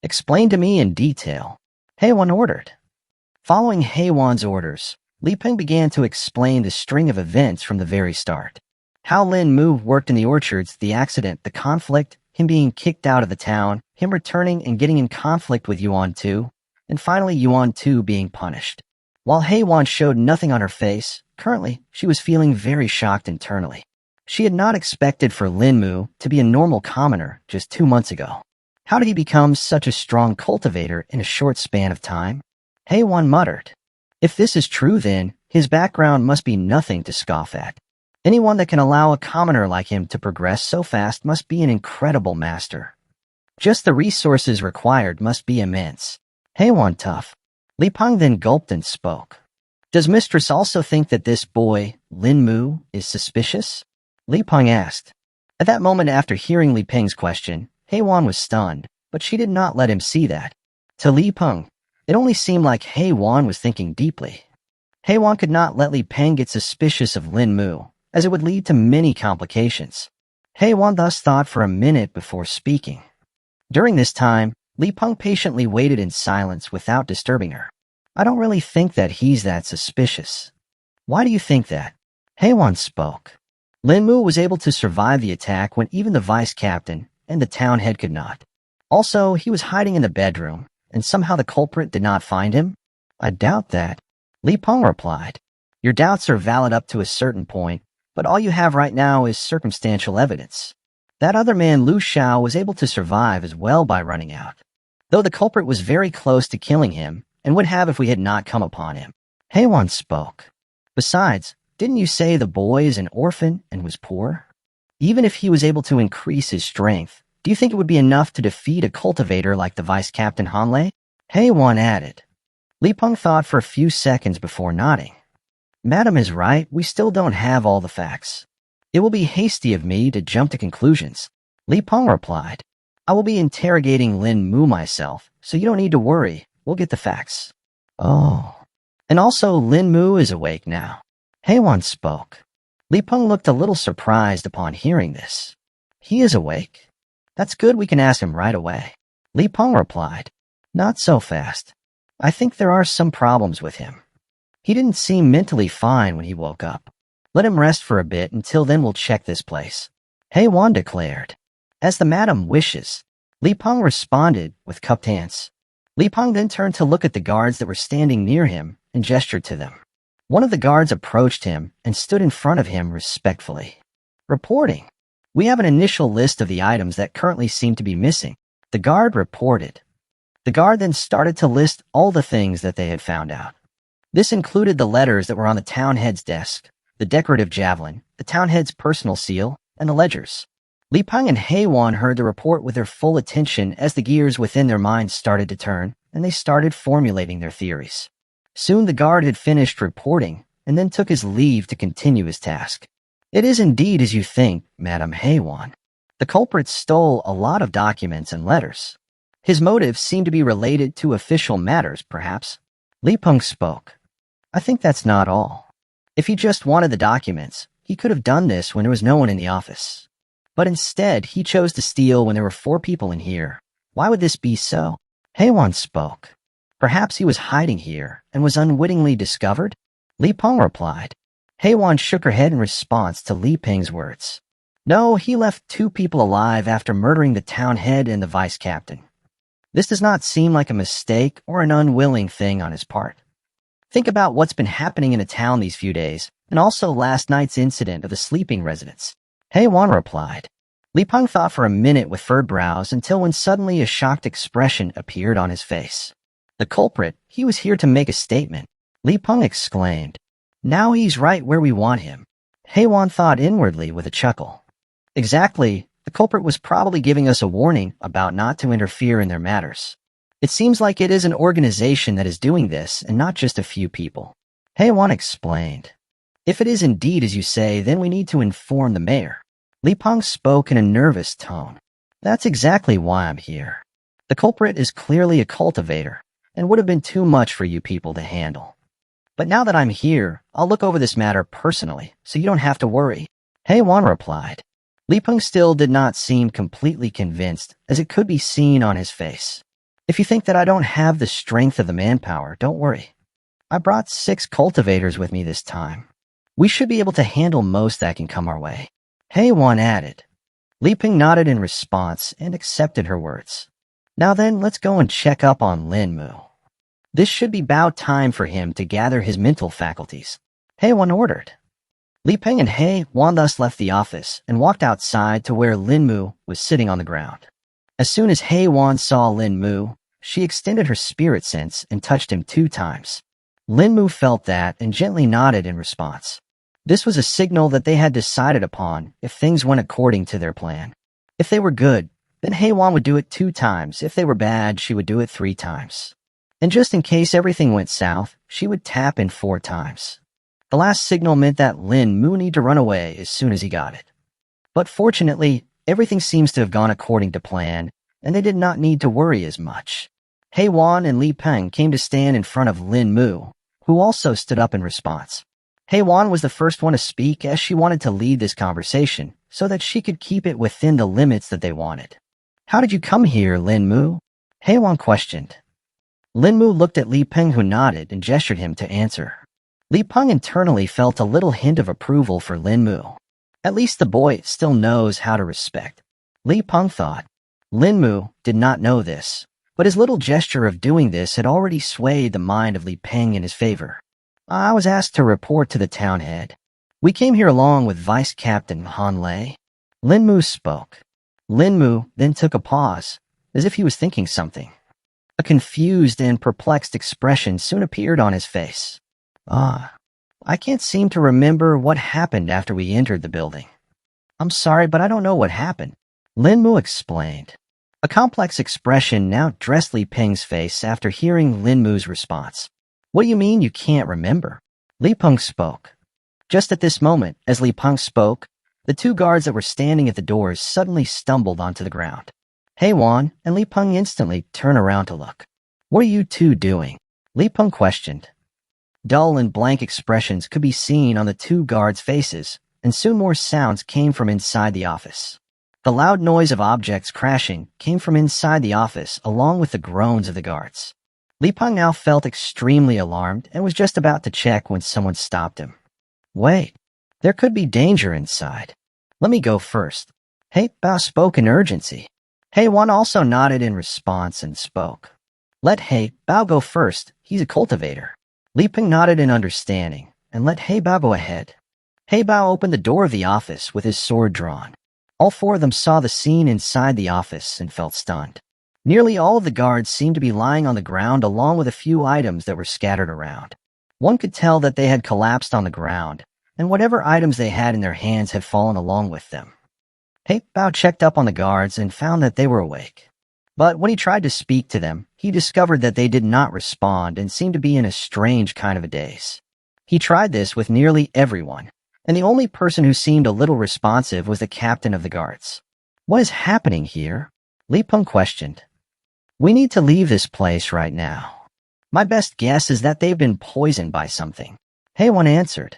Explain to me in detail. Hei-wan ordered. Following Hei-wan's orders, Li Peng began to explain the string of events from the very start. How Lin Mu worked in the orchards, the accident, the conflict, him being kicked out of the town, him returning and getting in conflict with Yuan Tu, and finally Yuan Tu being punished. While Hei-wan showed nothing on her face, currently she was feeling very shocked internally. She had not expected for Lin Mu to be a normal commoner just 2 months ago. How did he become such a strong cultivator in a short span of time? Hei-wan muttered. If this is true then, his background must be nothing to scoff at. Anyone that can allow a commoner like him to progress so fast must be an incredible master. Just the resources required must be immense. Hei-wan tough. Li Peng then gulped and spoke. Does Mistress also think that this boy, Lin Mu, is suspicious? Li Peng asked. At that moment after hearing Li Peng's question, Hei-wan was stunned, but she did not let him see that. To Li Peng, it only seemed like Hei-wan was thinking deeply. Hei-wan could not let Li Peng get suspicious of Lin Mu, as it would lead to many complications. Hei-wan thus thought for a minute before speaking. During this time, Li Peng patiently waited in silence without disturbing her. I don't really think that he's that suspicious. Why do you think that? Hei-wan spoke. Lin Mu was able to survive the attack when even the vice captain and the town head could not. Also, he was hiding in the bedroom, and somehow the culprit did not find him? I doubt that. Li Peng replied. Your doubts are valid up to a certain point, but all you have right now is circumstantial evidence. That other man, Lu Xiao, was able to survive as well by running out, though the culprit was very close to killing him and would have if we had not come upon him. Hei-wan spoke. Besides, didn't you say the boy is an orphan and was poor? Even if he was able to increase his strength, do you think it would be enough to defeat a cultivator like the Vice Captain Hanlei? Hei-Wan added. Li Peng thought for a few seconds before nodding. Madam is right, we still don't have all the facts. It will be hasty of me to jump to conclusions. Li Peng replied. I will be interrogating Lin Mu myself, so you don't need to worry. We'll get the facts. Oh. And also, Lin Mu is awake now. Hei-Wan spoke. Li Peng looked a little surprised upon hearing this. He is awake? That's good, we can ask him right away. Li Peng replied. Not so fast. I think there are some problems with him. He didn't seem mentally fine when he woke up. Let him rest for a bit, until then we'll check this place. Hei-Wan declared. As the madam wishes. Li Peng responded with cupped hands. Li Peng then turned to look at the guards that were standing near him and gestured to them. One of the guards approached him and stood in front of him respectfully. Reporting. We have an initial list of the items that currently seem to be missing. The guard reported. The guard then started to list all the things that they had found out. This included the letters that were on the town head's desk, the decorative javelin, the town head's personal seal, and the ledgers. Li Peng and Hei-Wan heard the report with their full attention as the gears within their minds started to turn, and they started formulating their theories. Soon the guard had finished reporting, and then took his leave to continue his task. It is indeed as you think, Madam Hei-Wan. The culprit stole a lot of documents and letters. His motives seem to be related to official matters, perhaps. Li Peng spoke. I think that's not all. If he just wanted the documents, he could have done this when there was no one in the office. But instead, he chose to steal when there were 4 people in here. Why would this be so? Hei-Wan spoke. Perhaps he was hiding here and was unwittingly discovered? Li Peng replied. Hei-Wan shook her head in response to Li Peng's words. No, he left 2 people alive after murdering the town head and the vice captain. This does not seem like a mistake or an unwilling thing on his part. Think about what's been happening in the town these few days, and also last night's incident of the sleeping residents. Hei-Wan replied. Li Peng thought for a minute with furrowed brows until when suddenly a shocked expression appeared on his face. The culprit, he was here to make a statement. Li Peng exclaimed. Now he's right where we want him. Hei-Wan thought inwardly with a chuckle. Exactly, the culprit was probably giving us a warning about not to interfere in their matters. It seems like it is an organization that is doing this and not just a few people. Hei-Wan explained. If it is indeed as you say, then we need to inform the mayor. Li Peng spoke in a nervous tone. That's exactly why I'm here. The culprit is clearly a cultivator and would have been too much for you people to handle. But now that I'm here, I'll look over this matter personally, so you don't have to worry. Hei-Wan replied. Li Peng still did not seem completely convinced, as it could be seen on his face. If you think that I don't have the strength of the manpower, don't worry. I brought 6 cultivators with me this time. We should be able to handle most that can come our way. Hei-Wan added. Li Peng nodded in response and accepted her words. Now then, let's go and check up on Lin Mu. This should be about time for him to gather his mental faculties. Hei-Wan ordered. Li Peng and Hei-Wan thus left the office and walked outside to where Lin Mu was sitting on the ground. As soon as Hei-Wan saw Lin Mu, she extended her spirit sense and touched him 2 times. Lin Mu felt that and gently nodded in response. This was a signal that they had decided upon if things went according to their plan. If they were good, then Hei-Wan would do it 2 times. If they were bad, she would do it 3 times. And just in case everything went south, she would tap in 4 times. The last signal meant that Lin Mu needed to run away as soon as he got it. But fortunately, everything seems to have gone according to plan, and they did not need to worry as much. Hei-Wan and Li Peng came to stand in front of Lin Mu, who also stood up in response. Hei-Wan was the first one to speak as she wanted to lead this conversation so that she could keep it within the limits that they wanted. How did you come here, Lin Mu? Hei-Wan questioned. Lin Mu looked at Li Peng, who nodded and gestured him to answer. Li Peng internally felt a little hint of approval for Lin Mu. At least the boy still knows how to respect. Li Peng thought. Lin Mu did not know this, but his little gesture of doing this had already swayed the mind of Li Peng in his favor. I was asked to report to the town head. We came here along with Vice Captain Hanlei. Lin Mu spoke. Lin Mu then took a pause, as if he was thinking something. A confused and perplexed expression soon appeared on his face. I can't seem to remember what happened after we entered the building. I'm sorry, but I don't know what happened. Lin Mu explained. A complex expression now dressed Li Peng's face after hearing Lin Mu's response. What do you mean you can't remember? Li Peng spoke. Just at this moment, as Li Peng spoke, the two guards that were standing at the doors suddenly stumbled onto the ground. Hey Wan and Li Peng instantly turned around to look. What are you two doing? Li Peng questioned. Dull and blank expressions could be seen on the two guards' faces, and soon more sounds came from inside the office. The loud noise of objects crashing came from inside the office along with the groans of the guards. Li Peng now felt extremely alarmed and was just about to check when someone stopped him. Wait, there could be danger inside. Let me go first. Hey Bao spoke in urgency. Hey Wan also nodded in response and spoke. Let Hey Bao go first, he's a cultivator. Li Peng nodded in understanding and let Hey Bao go ahead. Hey Bao opened the door of the office with his sword drawn. All four of them saw the scene inside the office and felt stunned. Nearly all of the guards seemed to be lying on the ground along with a few items that were scattered around. One could tell that they had collapsed on the ground, and whatever items they had in their hands had fallen along with them. Hey Bao checked up on the guards and found that they were awake. But when he tried to speak to them, he discovered that they did not respond and seemed to be in a strange kind of a daze. He tried this with nearly everyone, and the only person who seemed a little responsive was the captain of the guards. What is happening here? Li Peng questioned. We need to leave this place right now. My best guess is that they've been poisoned by something. Hey Wan answered.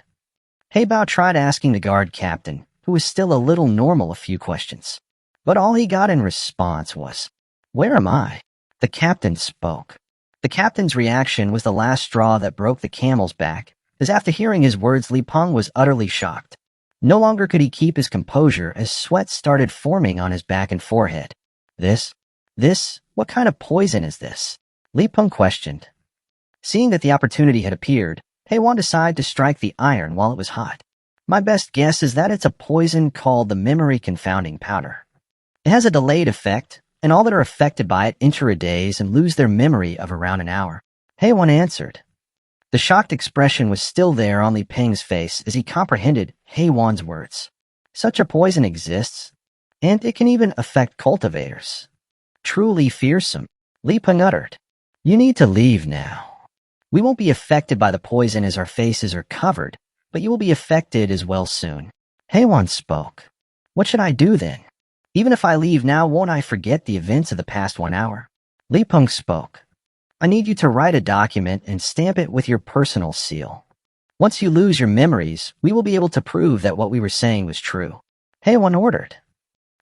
Hey Bao tried asking the guard captain, who was still a little normal, a few questions. But all he got in response was, Where am I? The captain spoke. The captain's reaction was the last straw that broke the camel's back, as after hearing his words, Li Peng was utterly shocked. No longer could he keep his composure as sweat started forming on his back and forehead. What kind of poison is this? Li Peng questioned. Seeing that the opportunity had appeared, Hey Wan decided to strike the iron while it was hot. My best guess is that it's a poison called the memory confounding powder. It has a delayed effect, and all that are affected by it enter a daze and lose their memory of around an hour. Hey Wan answered. The shocked expression was still there on Li Peng's face as he comprehended Hey Wan's words. Such a poison exists, and it can even affect cultivators. Truly fearsome, Li Peng uttered. You need to leave now. We won't be affected by the poison as our faces are covered, but you will be affected as well soon. Hey Wan spoke. What should I do then? Even if I leave now, won't I forget the events of the past 1 hour? Li Peng spoke. I need you to write a document and stamp it with your personal seal. Once you lose your memories, we will be able to prove that what we were saying was true. Hey Wan ordered.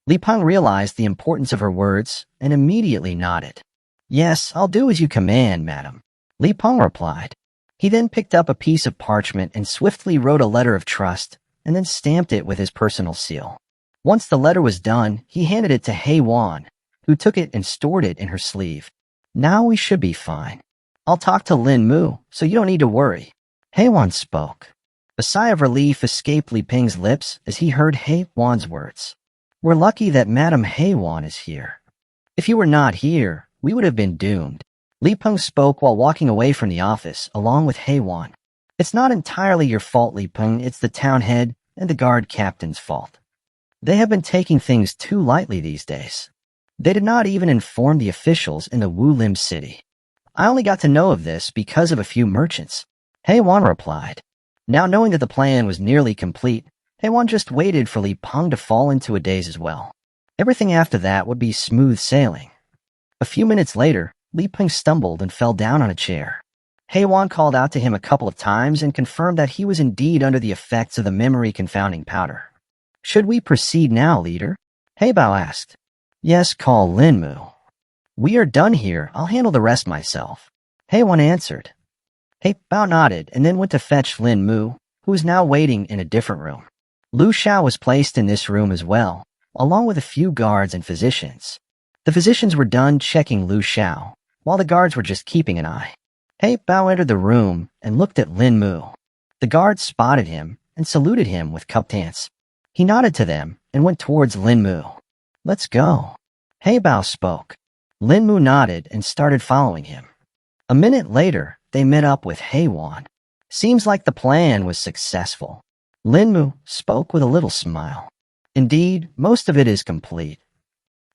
Li Peng realized the importance of her words and immediately nodded. Yes, I'll do as you command, madam. Li Peng replied. He then picked up a piece of parchment and swiftly wrote a letter of trust and then stamped it with his personal seal. Once the letter was done, he handed it to Hey Wan, who took it and stored it in her sleeve. Now we should be fine. I'll talk to Lin Mu, so you don't need to worry. Hey Wan spoke. A sigh of relief escaped Li Peng's lips as he heard Hey Wan's words. We're lucky that Madam Hey Wan is here. If you were not here, we would have been doomed. Li Peng spoke while walking away from the office, along with Hey Wan. It's not entirely your fault, Li Peng. It's the town head and the guard captain's fault. They have been taking things too lightly these days. They did not even inform the officials in the Wu Lim city. I only got to know of this because of a few merchants. Hey Wan replied. Now knowing that the plan was nearly complete, Hey Wan just waited for Li Peng to fall into a daze as well. Everything after that would be smooth sailing. A few minutes later, Li Peng stumbled and fell down on a chair. Hey Wan called out to him a couple of times and confirmed that he was indeed under the effects of the memory confounding powder. Should we proceed now, leader? Hey Bao asked. Yes, call Lin Mu. We are done here. I'll handle the rest myself. Hey Wan answered. Hey Bao nodded and then went to fetch Lin Mu, who was now waiting in a different room. Lu Xiao was placed in this room as well, along with a few guards and physicians. The physicians were done checking Lu Xiao, while the guards were just keeping an eye. Hey Bao entered the room and looked at Lin Mu. The guards spotted him and saluted him with cupped hands. He nodded to them and went towards Lin Mu. Let's go. Hey Bao spoke. Lin Mu nodded and started following him. A minute later, they met up with Hey Wan. Seems like the plan was successful. Lin Mu spoke with a little smile. Indeed, most of it is complete.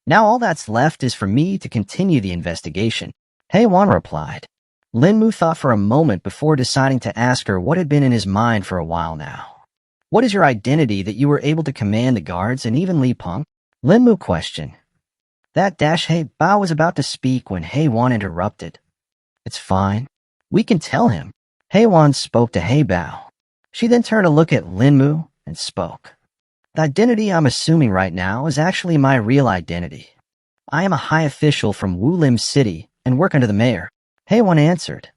Now all that's left is for me to continue the investigation. Hei-wan replied. Linmu thought for a moment before deciding to ask her what had been in his mind for a while now. What is your identity that you were able to command the guards and even Li Peng? Linmu questioned. That Hei Bao was about to speak when Hei-wan interrupted. It's fine. We can tell him. Hei-wan spoke to Hei Bao. She then turned to look at Linmu and spoke. The identity I'm assuming right now is actually my real identity. I am a high official from Wulim City and work under the mayor. Hei-wan answered.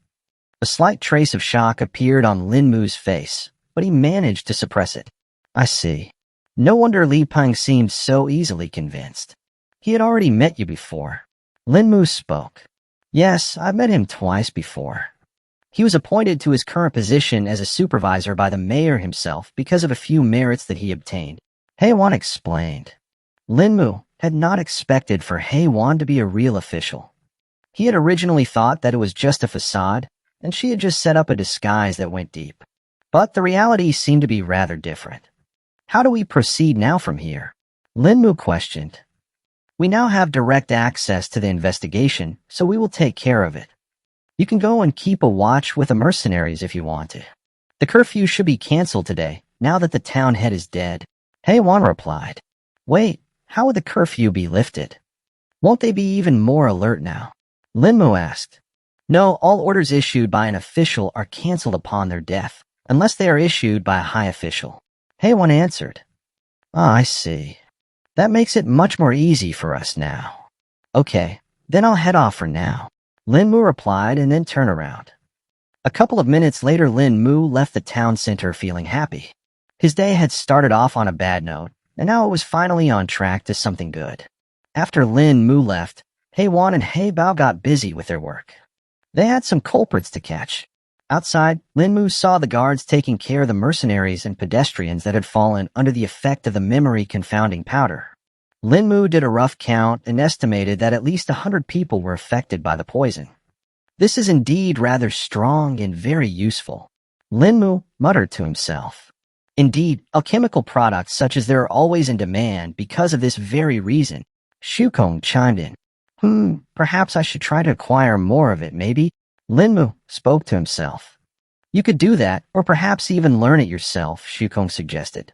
A slight trace of shock appeared on Linmu's face, but he managed to suppress it. I see. No wonder Li Peng seemed so easily convinced. He had already met you before. Linmu spoke. Yes, I've met him twice before. He was appointed to his current position as a supervisor by the mayor himself because of a few merits that he obtained. Hei-wan explained. Linmu had not expected for Hei-wan to be a real official. He had originally thought that it was just a facade, and she had just set up a disguise that went deep. But the reality seemed to be rather different. How do we proceed now from here? Linmu questioned. We now have direct access to the investigation, so we will take care of it. You can go and keep a watch with the mercenaries if you want to. The curfew should be canceled today, now that the town head is dead. Hei-wan replied. Wait, how would the curfew be lifted? Won't they be even more alert now? Linmu asked. No, all orders issued by an official are canceled upon their death, unless they are issued by a high official. Hei-wan answered. Ah, I see. That makes it much more easy for us now. Okay, then I'll head off for now. Linmu replied and then turned around. A couple of minutes later, Linmu left the town center feeling happy. His day had started off on a bad note, and now it was finally on track to something good. After Linmu left, Hei-wan and Hei Bao got busy with their work. They had some culprits to catch. Outside, Linmu saw the guards taking care of the mercenaries and pedestrians that had fallen under the effect of the memory-confounding powder. Linmu did a rough count and estimated that at least 100 people were affected by the poison. This is indeed rather strong and very useful. Linmu muttered to himself. Indeed, alchemical products such as there are always in demand because of this very reason. Shukong chimed in. Perhaps I should try to acquire more of it, maybe? Linmu spoke to himself. You could do that, or perhaps even learn it yourself, Shukong suggested.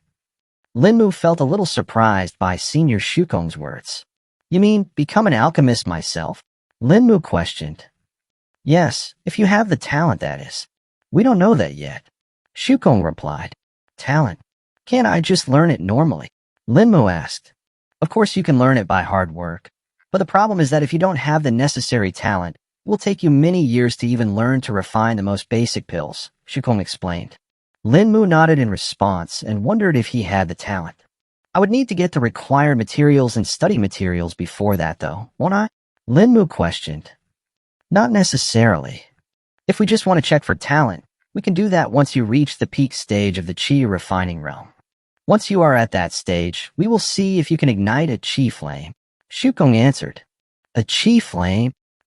Linmu felt a little surprised by Senior Shukong's words. You mean become an alchemist myself? Linmu questioned. Yes, if you have the talent, that is. We don't know that yet. Shukong replied. Talent? Can't I just learn it normally? Linmu asked. Of course you can learn it by hard work, but the problem is that if you don't have the necessary talent, it will take you many years to even learn to refine the most basic pills, Shukong explained. Linmu nodded in response and wondered if he had the talent. I would need to get the required materials and study materials before that, though, won't I? Linmu questioned. Not necessarily. If we just want to check for talent, we can do that once you reach the peak stage of the Qi refining realm. Once you are at that stage, we will see if you can ignite a Qi flame. Shukong answered. A Qi flame?